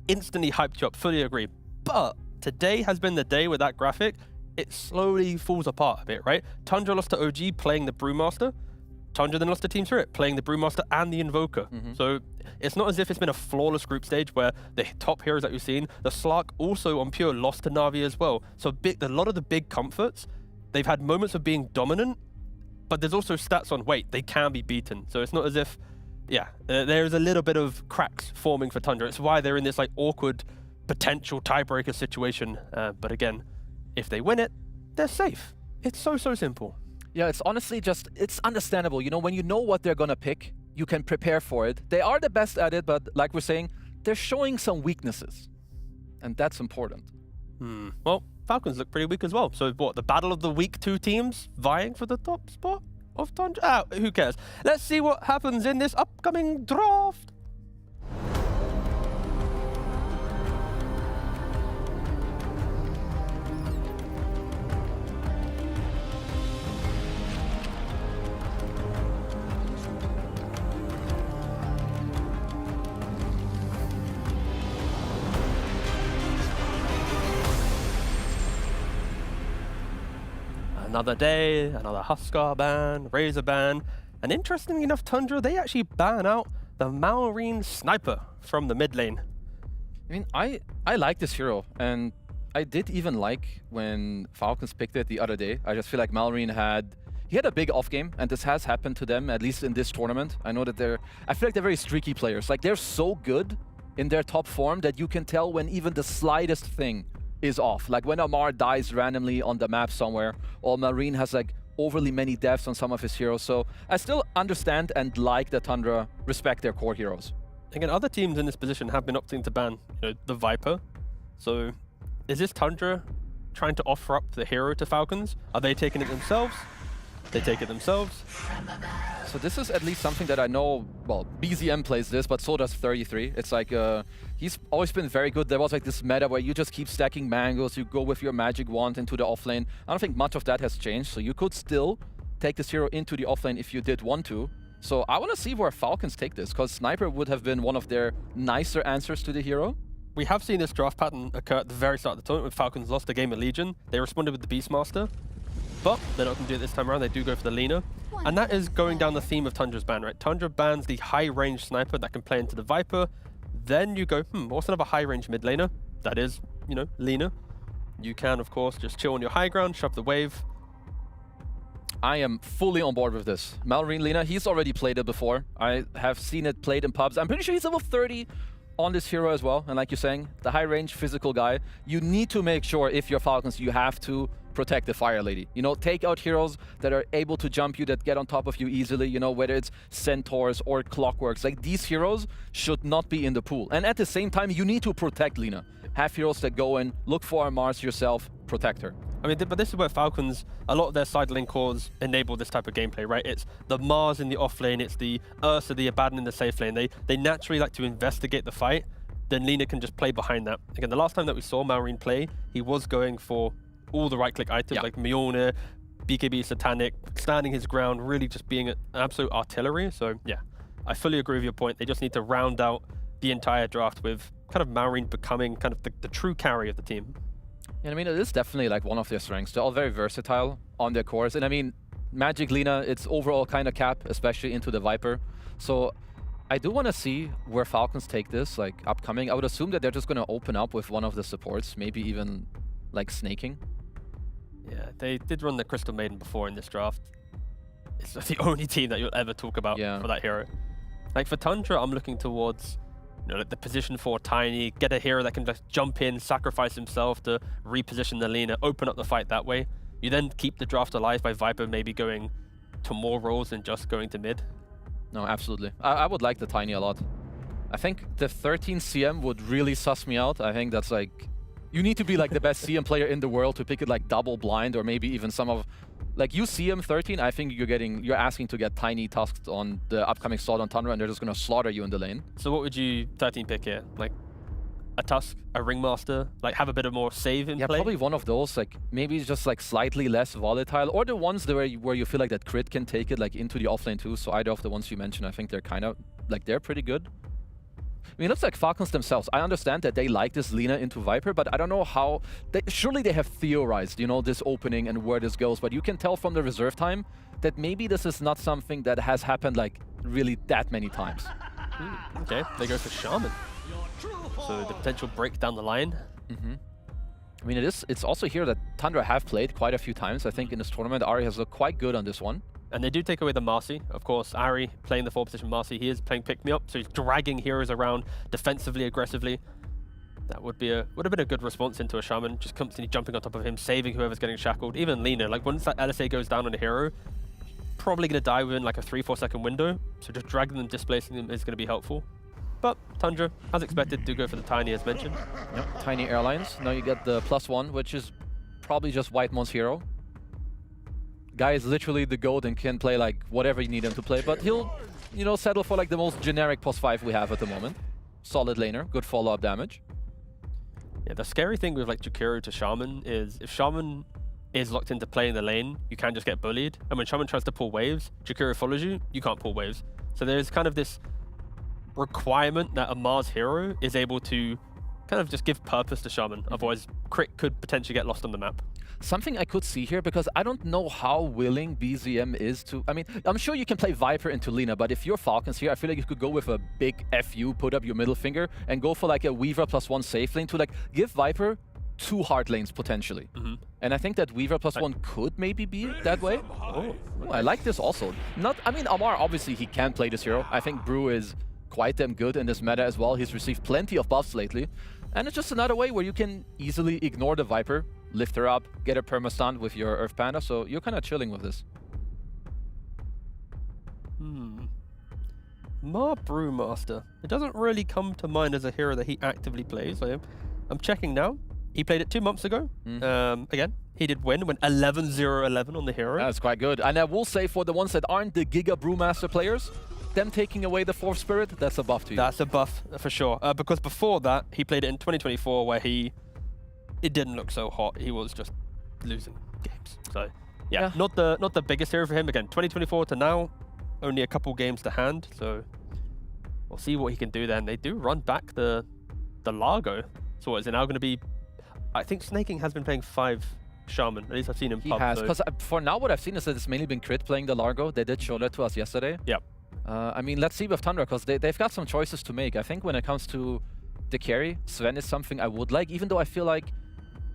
instantly hyped you up. Fully agree. But today has been the day with that graphic. It slowly falls apart a bit, right? Tundra lost to OG playing the Brewmaster. Tundra then lost to Team Spirit playing the Brewmaster and the Invoker. So it's not as if it's been a flawless group stage where the top heroes that we've seen, the Slark also on Pure lost to Na'Vi as well. So a lot of the big comforts, they've had moments of being dominant, but there's also stats on, wait, they can be beaten. So it's not as if, yeah, there's a little bit of cracks forming for Tundra. It's why they're in this like awkward potential tiebreaker situation. But again, if they win it, they're safe. It's so simple. Yeah, it's honestly just, it's understandable. You know, when you know what they're gonna pick, you can prepare for it. They are the best at it, but like we're saying, they're showing some weaknesses. And that's important. Well, Falcons look pretty weak as well. So what, the battle of the weak 2 teams vying for the top spot of Tundra? Who cares? Let's see what happens in this upcoming draft. Another day, another Huskar ban, Razor ban, and interestingly enough, Tundra, they actually ban out the Malrine Sniper from the mid lane. I mean, I like this hero, and I did even like when Falcons picked it the other day. I just feel like Malrine had he had a big off game, and this has happened to them, at least in this tournament. I know that I feel like they're very streaky players. Like, they're so good in their top form that you can tell when even the slightest thing is off. Like when Amar dies randomly on the map somewhere, or Marine has like overly many deaths on some of his heroes. So I still understand and like that Tundra respect their core heroes. Again, other teams in this position have been opting to ban, the Viper. So is this Tundra trying to offer up the hero to Falcons? Are they taking it themselves? They take it themselves. So this is at least something that I know, well, BZM plays this, but so does 33. It's like, he's always been very good. There was like this meta where you just keep stacking mangoes, you go with your magic wand into the offlane. I don't think much of that has changed, so you could still take this hero into the offlane if you did want to. So I want to see where Falcons take this, because Sniper would have been one of their nicer answers to the hero. We have seen this draft pattern occur at the very start of the tournament when Falcons lost the GamerLegion. They responded with the Beastmaster, but they're not going to do it this time around. They do go for the Lina. And that is going down the theme of Tundra's ban, right? Tundra bans the high-range sniper that can play into the Viper. Then you go, what's another high-range mid laner? That is, Lina. You can, of course, just chill on your high ground, shove the wave. I am fully on board with this. Malrine Lina, he's already played it before. I have seen it played in pubs. I'm pretty sure he's level 30 on this hero as well. And like you're saying, the high-range physical guy, you need to make sure if you're Falcons, you have to protect the Fire Lady. Take out heroes that are able to jump you, that get on top of you easily, whether it's Centaurs or Clockworks. Like, these heroes should not be in the pool. And at the same time, you need to protect Lina. Have heroes that go in, look for Mars yourself, protect her. I mean, but this is where Falcons, a lot of their side lane cores enable this type of gameplay, right? It's the Mars in the off lane, it's the Ursa, the Abaddon in the safe lane. They naturally like to investigate the fight. Then Lina can just play behind that. Again, the last time that we saw Malrine play, he was going for all the right-click items like Mjolnir, BKB Satanic, standing his ground, really just being an absolute artillery. So yeah, I fully agree with your point. They just need to round out the entire draft with kind of Malrine becoming kind of the true carry of the team. And I mean, it is definitely like one of their strengths. They're all very versatile on their cores. And I mean, Magic Lina, it's overall kind of cap, especially into the Viper. So I do want to see where Falcons take this, like upcoming. I would assume that they're just going to open up with one of the supports, maybe even like snaking. Yeah, they did run the Crystal Maiden before in this draft. It's the only team that you'll ever talk about for that hero. Like for Tundra, I'm looking towards like the position for Tiny, get a hero that can just jump in, sacrifice himself to reposition the Lina, open up the fight that way. You then keep the draft alive by Viper maybe going to more roles than just going to mid. No, absolutely. I would like the Tiny a lot. I think the 13 CM would really suss me out. I think that's like, you need to be like the best CM player in the world to pick it like double blind, or maybe even some of, like you CM 13, I think you're asking to get Tiny tusked on the upcoming Sword on Tundra, and they're just gonna slaughter you in the lane. So what would you 13 pick here? Like a Tusk, a Ringmaster, like have a bit of more save in play? Yeah, probably one of those, like maybe just like slightly less volatile, or the ones where you feel like that crit can take it like into the offlane too. So either of the ones you mentioned, I think they're kind of, like they're pretty good. I mean, it looks like Falcons themselves. I understand that they like this Lina into Viper, but I don't know how... surely they have theorized, this opening and where this goes, but you can tell from the reserve time that maybe this is not something that has happened, like, really that many times. Okay, they go for Shaman. So the potential break down the line. I mean, it's also here that Tundra have played quite a few times. I think in this tournament, Ari has looked quite good on this one. And they do take away the Marcy. Of course, Ari playing the 4 position Marcy, he is playing pick-me-up, so he's dragging heroes around defensively, aggressively. That would have been a good response into a Shaman, just constantly jumping on top of him, saving whoever's getting shackled. Even Lina, like once that LSA goes down on a hero, probably going to die within like a 3-4 second window, so just dragging them, displacing them is going to be helpful. But Tundra, as expected, do go for the Tiny as mentioned. Yep, Tiny Airlines. Now you get the +1, which is probably just Whitemon's hero. Guy is literally the GOAT and can play like whatever you need him to play, but he'll, settle for like the most generic +5 we have at the moment. Solid laner, good follow-up damage. Yeah, the scary thing with like Jakiro to Shaman is if Shaman is locked into playing the lane, you can just get bullied. And when Shaman tries to pull waves, Jakiro follows you, you can't pull waves. So there's kind of this requirement that a Mars hero is able to kind of just give purpose to Shaman. Otherwise, crit could potentially get lost on the map. Something I could see here, because I don't know how willing BZM is to... I mean, I'm sure you can play Viper into Lina, but if you're Falcons here, I feel like you could go with a big FU, put up your middle finger, and go for like a Weaver +1 safe lane to like give Viper two hard lanes potentially. And I think that Weaver +1 could maybe be that way. Oh, I like this also. I mean, Amar, obviously, he can play this hero. I think Brew is quite damn good in this meta as well. He's received plenty of buffs lately. And it's just another way where you can easily ignore the Viper, lift her up, get a perma-stun with your Earth Panda. So you're kind of chilling with this. Mar Brewmaster. It doesn't really come to mind as a hero that he actively plays. I'm checking now. He played it 2 months ago. Again, he did win, went 11-0-11 on the hero. That's quite good. And I will say for the ones that aren't the Giga Brewmaster players, them taking away the 4th Spirit, that's a buff to you. That's a buff for sure. Because before that, he played it in 2024 where it didn't look so hot. He was just losing games. So yeah, not the biggest hero for him. Again, 2024 to now, only a couple games to hand. So we'll see what he can do then. They do run back the Largo. So what is it now going to be? I think Snaking has been playing 5 Shaman. At least I've seen him pub. He has, because for now what I've seen is that it's mainly been Crit playing the Largo. They did show that to us yesterday. Yep. I mean, let's see with Tundra, because they've got some choices to make. I think when it comes to the carry, Sven is something I would like, even though I feel like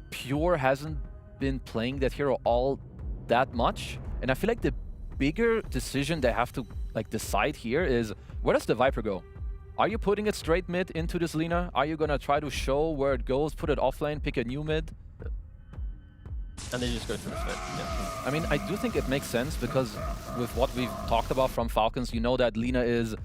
Pure hasn't been playing that hero all that much. And I feel like the bigger decision they have to decide here is, where does the Viper go? Are you putting it straight mid into this Lina? Are you going to try to show where it goes, put it offlane, pick a new mid? And then you just go for the Sven. Yeah. I mean, I do think it makes sense, because with what we've talked about from Falcons, you know that Lina is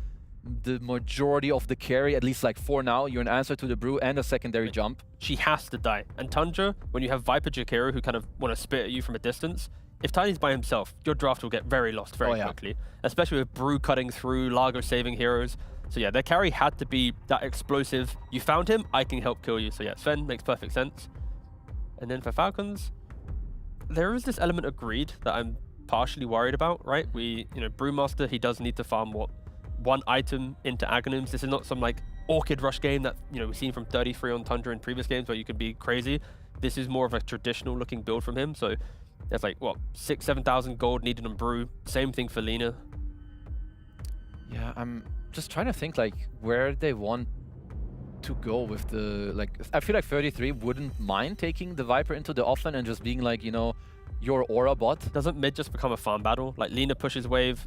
the majority of the carry, at least for now. You're an answer to the Brew and a secondary jump. She has to die. And Tundra, when you have Viper Jakiro who kind of want to spit at you from a distance, if Tiny's by himself, your draft will get very lost very quickly. Especially with Brew cutting through, Largo saving heroes. So yeah, their carry had to be that explosive. You found him, I can help kill you. So yeah, Sven makes perfect sense. And then for Falcons, there is this element of greed that I'm partially worried about, right? Brewmaster, he does need to farm, one item into Aghanims. This is not some Orchid Rush game that, we've seen from 33 on Tundra in previous games where you could be crazy. This is more of a traditional looking build from him. So there's 6,000-7,000 gold needed on Brew. Same thing for Lina. Yeah, I'm just trying to think where they want to go with the I feel like 33 wouldn't mind taking the Viper into the offlane and just being your aura bot. Doesn't mid just become a farm battle? Lina pushes wave,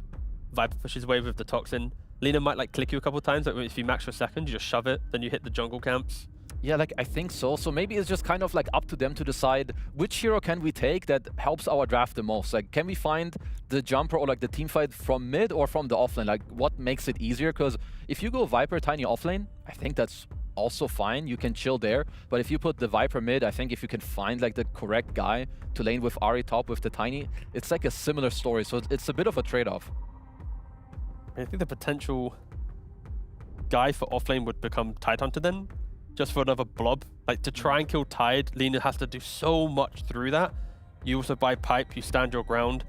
Viper pushes wave with the Toxin. Lina might click you a couple times. If you max your second, you just shove it, then you hit the jungle camps. Yeah, I think so. So maybe it's just kind of up to them to decide which hero can we take that helps our draft the most. Can we find the jumper or the team fight from mid or from the offlane? What makes it easier? Because if you go Viper, Tiny offlane, I think that's also fine. You can chill there. But if you put the Viper mid, I think if you can find the correct guy to lane with Ahri top with the Tiny, it's a similar story. So it's a bit of a trade-off. I think the potential guy for offlane would become Tidehunter then. Just for another blob. To try and kill Tide, Lina has to do so much through that. You also buy pipe, you stand your ground.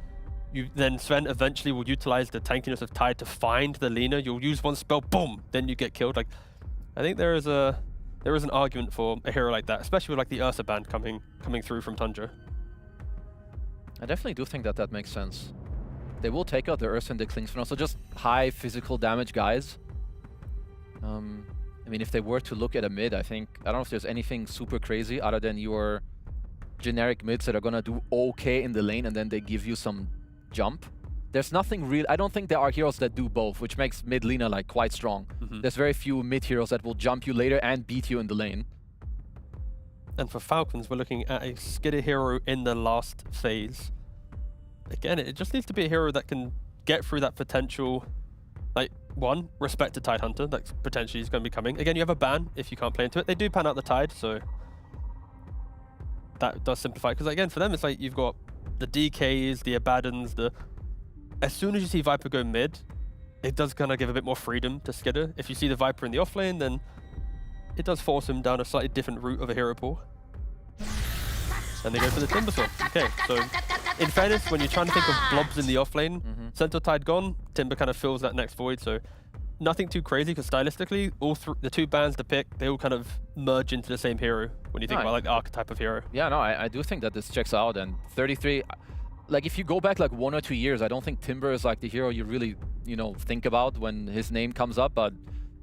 Then Sven eventually will utilize the tankiness of Tide to find the Lina. You'll use one spell, boom, then you get killed. I think there is an argument for a hero like that, especially with the Ursa band coming through from Tundra. I definitely do think that makes sense. They will take out the Ursa and the Klings for now, so just high physical damage guys. I mean, if they were to look at a mid, I don't know if there's anything super crazy other than your generic mids that are gonna do okay in the lane and then they give you some jump. There's nothing real. I don't think there are heroes that do both, which makes mid Lina quite strong. There's very few mid heroes that will jump you later and beat you in the lane. And for Falcons, we're looking at a skidder hero in the last phase. Again, it just needs to be a hero that can get through that potential. One, respect to Tidehunter, that potentially is going to be coming. Again, you have a ban if you can't play into it. They do pan out the Tide, so that does simplify. Because again, for them, it's you've got the DKs, the Abaddons, as soon as you see Viper go mid, it does kind of give a bit more freedom to Skidder. If you see the Viper in the offlane, then it does force him down a slightly different route of a hero pool. And they go for the Timbersaw. Okay, so in fairness, when you're trying to think of blobs in the offlane, Centaur Tide gone, Timber kind of fills that next void. So nothing too crazy, because stylistically, the two bands to pick, they all kind of merge into the same hero when you think about the archetype of hero. Yeah, no, I do think that this checks out. And 33, if you go back 1 or 2 years, I don't think Timber is the hero you really, think about when his name comes up. But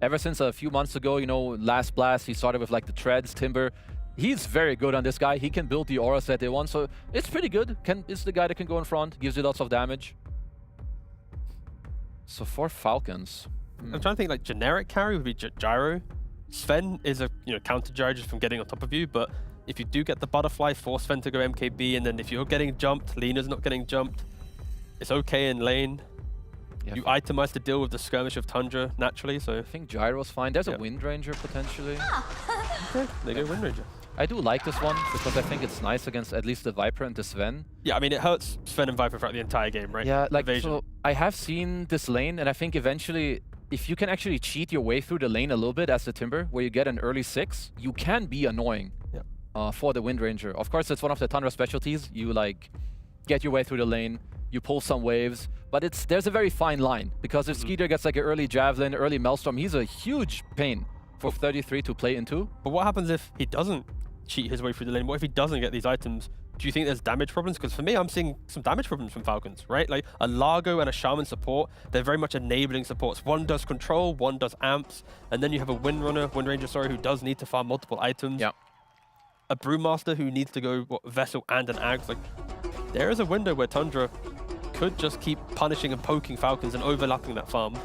ever since a few months ago, Last Blast, he started with the Treads, Timber. he's very good on this guy. He can build the auras that they want, so it's pretty good. Is the guy that can go in front, gives you lots of damage. So for Falcons, I'm trying to think like generic carry would be Gyro. Sven is a counter gyro just from getting on top of you, but if you do get the butterfly, force Sven to go MKB, and then if you're getting jumped, Lena's not getting jumped, it's okay in lane. Yeah, you itemize to deal with the skirmish of Tundra naturally, so... I think Gyro's fine. There's a Wind Ranger potentially. Okay, there you go, Wind Ranger. I do like this one because I think it's nice against at least the Viper and the Sven. Yeah, I mean, it hurts Sven and Viper throughout the entire game, right? Yeah, like, Evasion. so I have seen this lane, and I think eventually, if you can actually cheat your way through the lane a little bit as the Timber, where you get an early 6, you can be annoying for the Wind Ranger. Of course, it's one of the Tundra specialties. You, like, get your way through the lane, you pull some waves, but there's a very fine line, because if Skeeter gets, like, an early Javelin, early Maelstrom, he's a huge pain for 33 to play into. But what happens if he doesn't cheat his way through the lane? What if he doesn't get these items? Do you think there's damage problems? Because for me, I'm seeing some damage problems from Falcons, right? Like a Largo and a Shaman support, they're very much enabling supports. One does control, one does amps, and then you have a Wind Ranger, who does need to farm multiple items. Yeah. A Brewmaster who needs to go Vessel and an Axe. Like, there is a window where Tundra could just keep punishing and poking Falcons and overlapping that farm.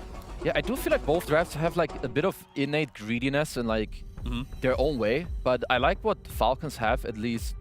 Yeah, I do feel like both drafts have like a bit of innate greediness and like their own way, but I like what Falcons have, at least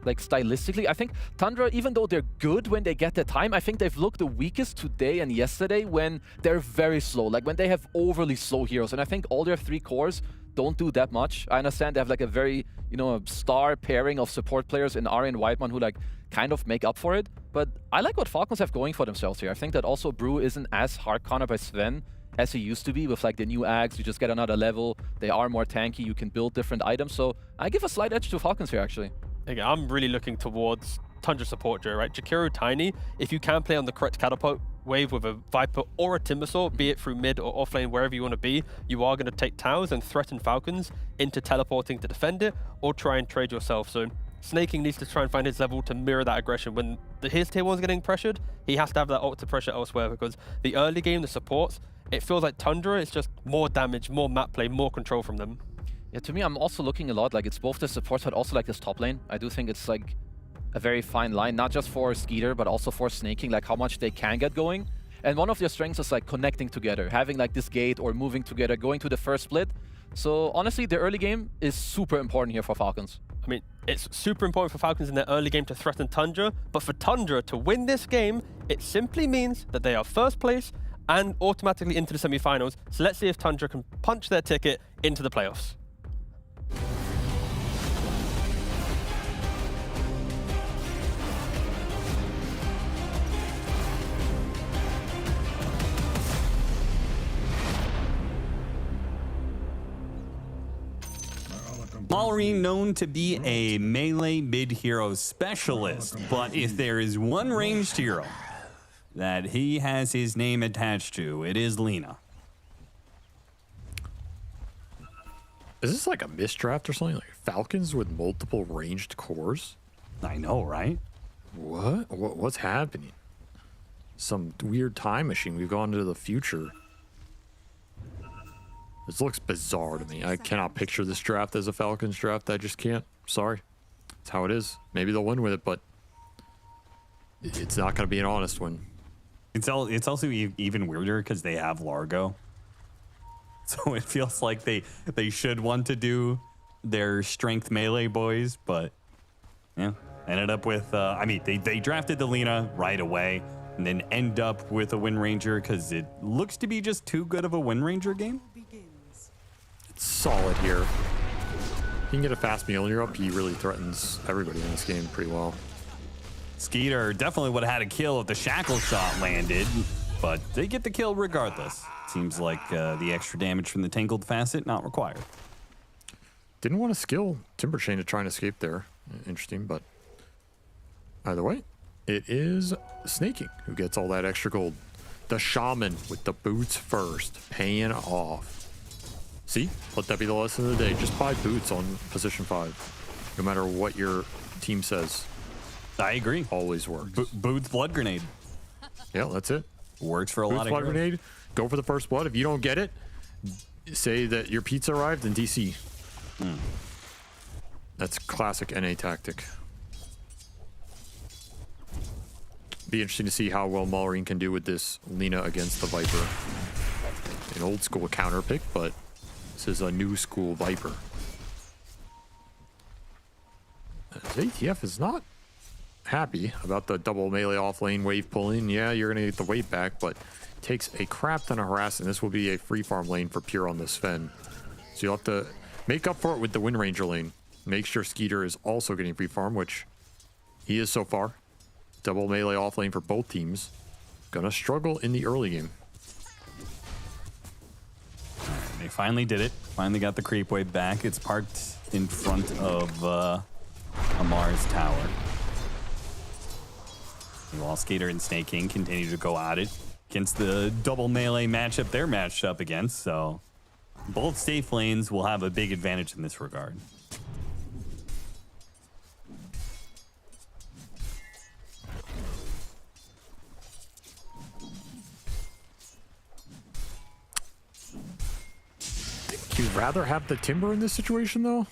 like stylistically. I think Tundra, even though they're good when they get the time, I think they've looked the weakest today and yesterday when they're very slow, like when they have overly slow heroes. And I think all their 3 cores don't do that much. I understand they have like a very, a star pairing of support players in Ari and Whiteman who like kind of make up for it. But I like what Falcons have going for themselves here. I think that also Brew isn't as hard cornered by Sven as he used to be with like the new Ags. You just get another level. They are more tanky. You can build different items. So I give a slight edge to Falcons here, actually. Again, I'm really looking towards Tundra support duo, right? Jakiro Tiny, if you can play on the correct catapult wave with a Viper or a Timbersaw, be it through mid or off lane, wherever you want to be, you are going to take towers and threaten Falcons into teleporting to defend it or try and trade yourself. So Snaking needs to try and find his level to mirror that aggression. When his tier 1's getting pressured, he has to have that ult to pressure elsewhere, because the early game, the supports, it feels like Tundra is just more damage, more map play, more control from them. Yeah, to me, I'm also looking a lot like it's both the supports, but also like this top lane. I do think it's like a very fine line, not just for Skeeter, but also for Snaking, like how much they can get going. And one of their strengths is like connecting together, having like this gate or moving together, going to the first split. So honestly, the early game is super important here for Falcons. I mean, it's super important for Falcons in their early game to threaten Tundra, but for Tundra to win this game, it simply means that they are first place and automatically into the semi-finals. So let's see if Tundra can punch their ticket into the playoffs. Mallory known to be a melee mid-hero specialist, but if there is one ranged hero that he has his name attached to, it is Lina. Is this like a misdraft or something? Like Falcons with multiple ranged cores? I know, right? What's happening? Some weird time machine. We've gone into the future. This looks bizarre to me. I cannot picture this draft as a Falcons draft. I just can't. Sorry. It's how it is. Maybe they'll win with it, but it's not going to be an honest win. It's also even weirder because they have Largo. So it feels like they should want to do their strength melee boys, but yeah, ended up with, I mean, they drafted the Lina right away and then end up with a Wind Ranger because it looks to be just too good of a Wind Ranger game. It's solid here. You can get a fast meal and you're up. He really threatens everybody in this game pretty well. Skeeter definitely would have had a kill if the shackle shot landed, but they get the kill regardless. Seems like the extra damage from the Tangled Facet not required. Didn't want to skill Timber Chain to try and escape there. Interesting, but either way, it is Snaking who gets all that extra gold. The Shaman with the boots first, paying off. See, let that be the lesson of the day. Just buy boots on position 5, no matter what your team says. I agree. Always works. Boots Blood Grenade. Yeah, that's it. Works for a Boots lot of Blood heroes. Grenade. Go for the first blood. If you don't get it, say that your pizza arrived in DC. That's classic NA tactic. Be interesting to see how well Malrine can do with this Lina against the Viper. An old school counter pick, but this is a new school Viper. ATF is not happy about the double melee off lane wave pulling. Yeah, you're gonna get the wave back, but takes a crap ton of harassing. This will be a free farm lane for Pure on this Sven. So you'll have to make up for it with the Wind Ranger lane. Make sure Skeeter is also getting free farm, which he is so far. Double melee off lane for both teams. Gonna struggle in the early game. They finally did it. Finally got the creep wave back. It's parked in front of Amar's tower. While Skater and Snake King continue to go at it against the double melee matchup they're matched up against. So both safe lanes will have a big advantage in this regard. You'd rather have the Timber in this situation, though?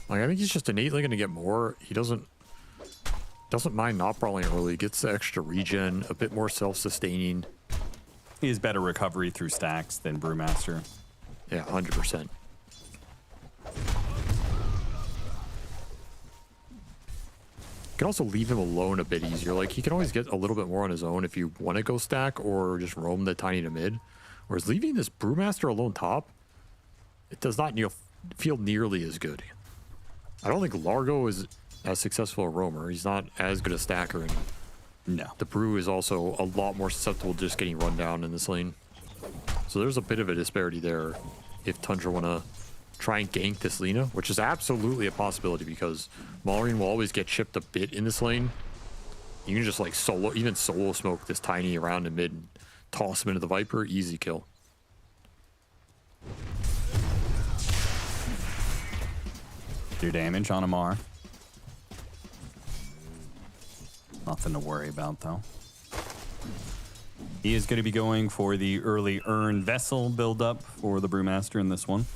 Like, I think he's just innately going to get more. He doesn't mind not brawling early. Gets the extra regen, a bit more self-sustaining. He has better recovery through stacks than Brewmaster. Yeah, 100%. You can also leave him alone a bit easier. Like, he can always get a little bit more on his own if you want to go stack or just roam the tiny to mid. Whereas leaving this Brewmaster alone top, it does not feel nearly as good. I don't think Largo is as successful a roamer. He's not as good a stacker. And no. The Brew is also a lot more susceptible to just getting run down in this lane. So there's a bit of a disparity there if Tundra want to try and gank this Lina, which is absolutely a possibility because Malrine will always get chipped a bit in this lane. You can just like even solo smoke this tiny around in mid and toss him into the Viper, easy kill. Do damage on Amar. Nothing to worry about, though. He is going to be going for the early Earn Vessel build-up for the Brewmaster in this one.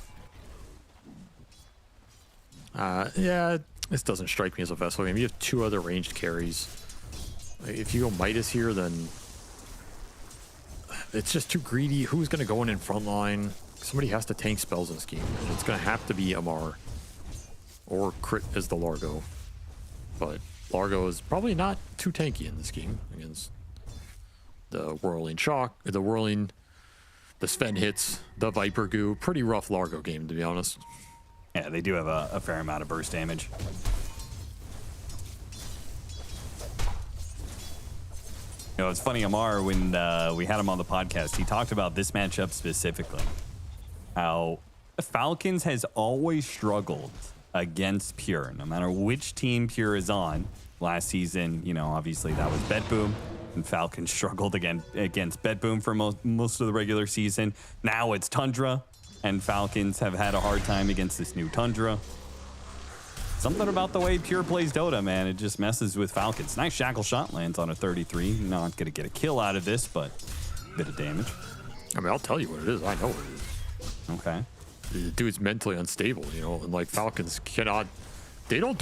Yeah, this doesn't strike me as a Vessel game. You have two other ranged carries. If you go Midas here, then it's just too greedy. Who's going to go in front line? Somebody has to tank spells in this game, and it's going to have to be Amar. Or Crit as the Largo. But Largo is probably not too tanky in this game against the Whirling Shock, the Sven hits, the Viper Goo. Pretty rough Largo game, to be honest. Yeah, they do have a fair amount of burst damage. You know, it's funny, Amar, when we had him on the podcast, he talked about this matchup specifically. How Falcons has always struggled against Pure, no matter which team Pure is on. Last season, you know, obviously that was Bedboom, and Falcons struggled against Bedboom for most of the regular season. Now it's Tundra, and Falcons have had a hard time against this new Tundra. Something about the way Pure plays Dota, man, it just messes with Falcons. Nice Shackle Shot lands on a 33. Not gonna get a kill out of this, but a bit of damage. I mean, I'll tell you what it is. I know what it is. Okay. The dude's mentally unstable, you know, and like Falcons cannot, they don't do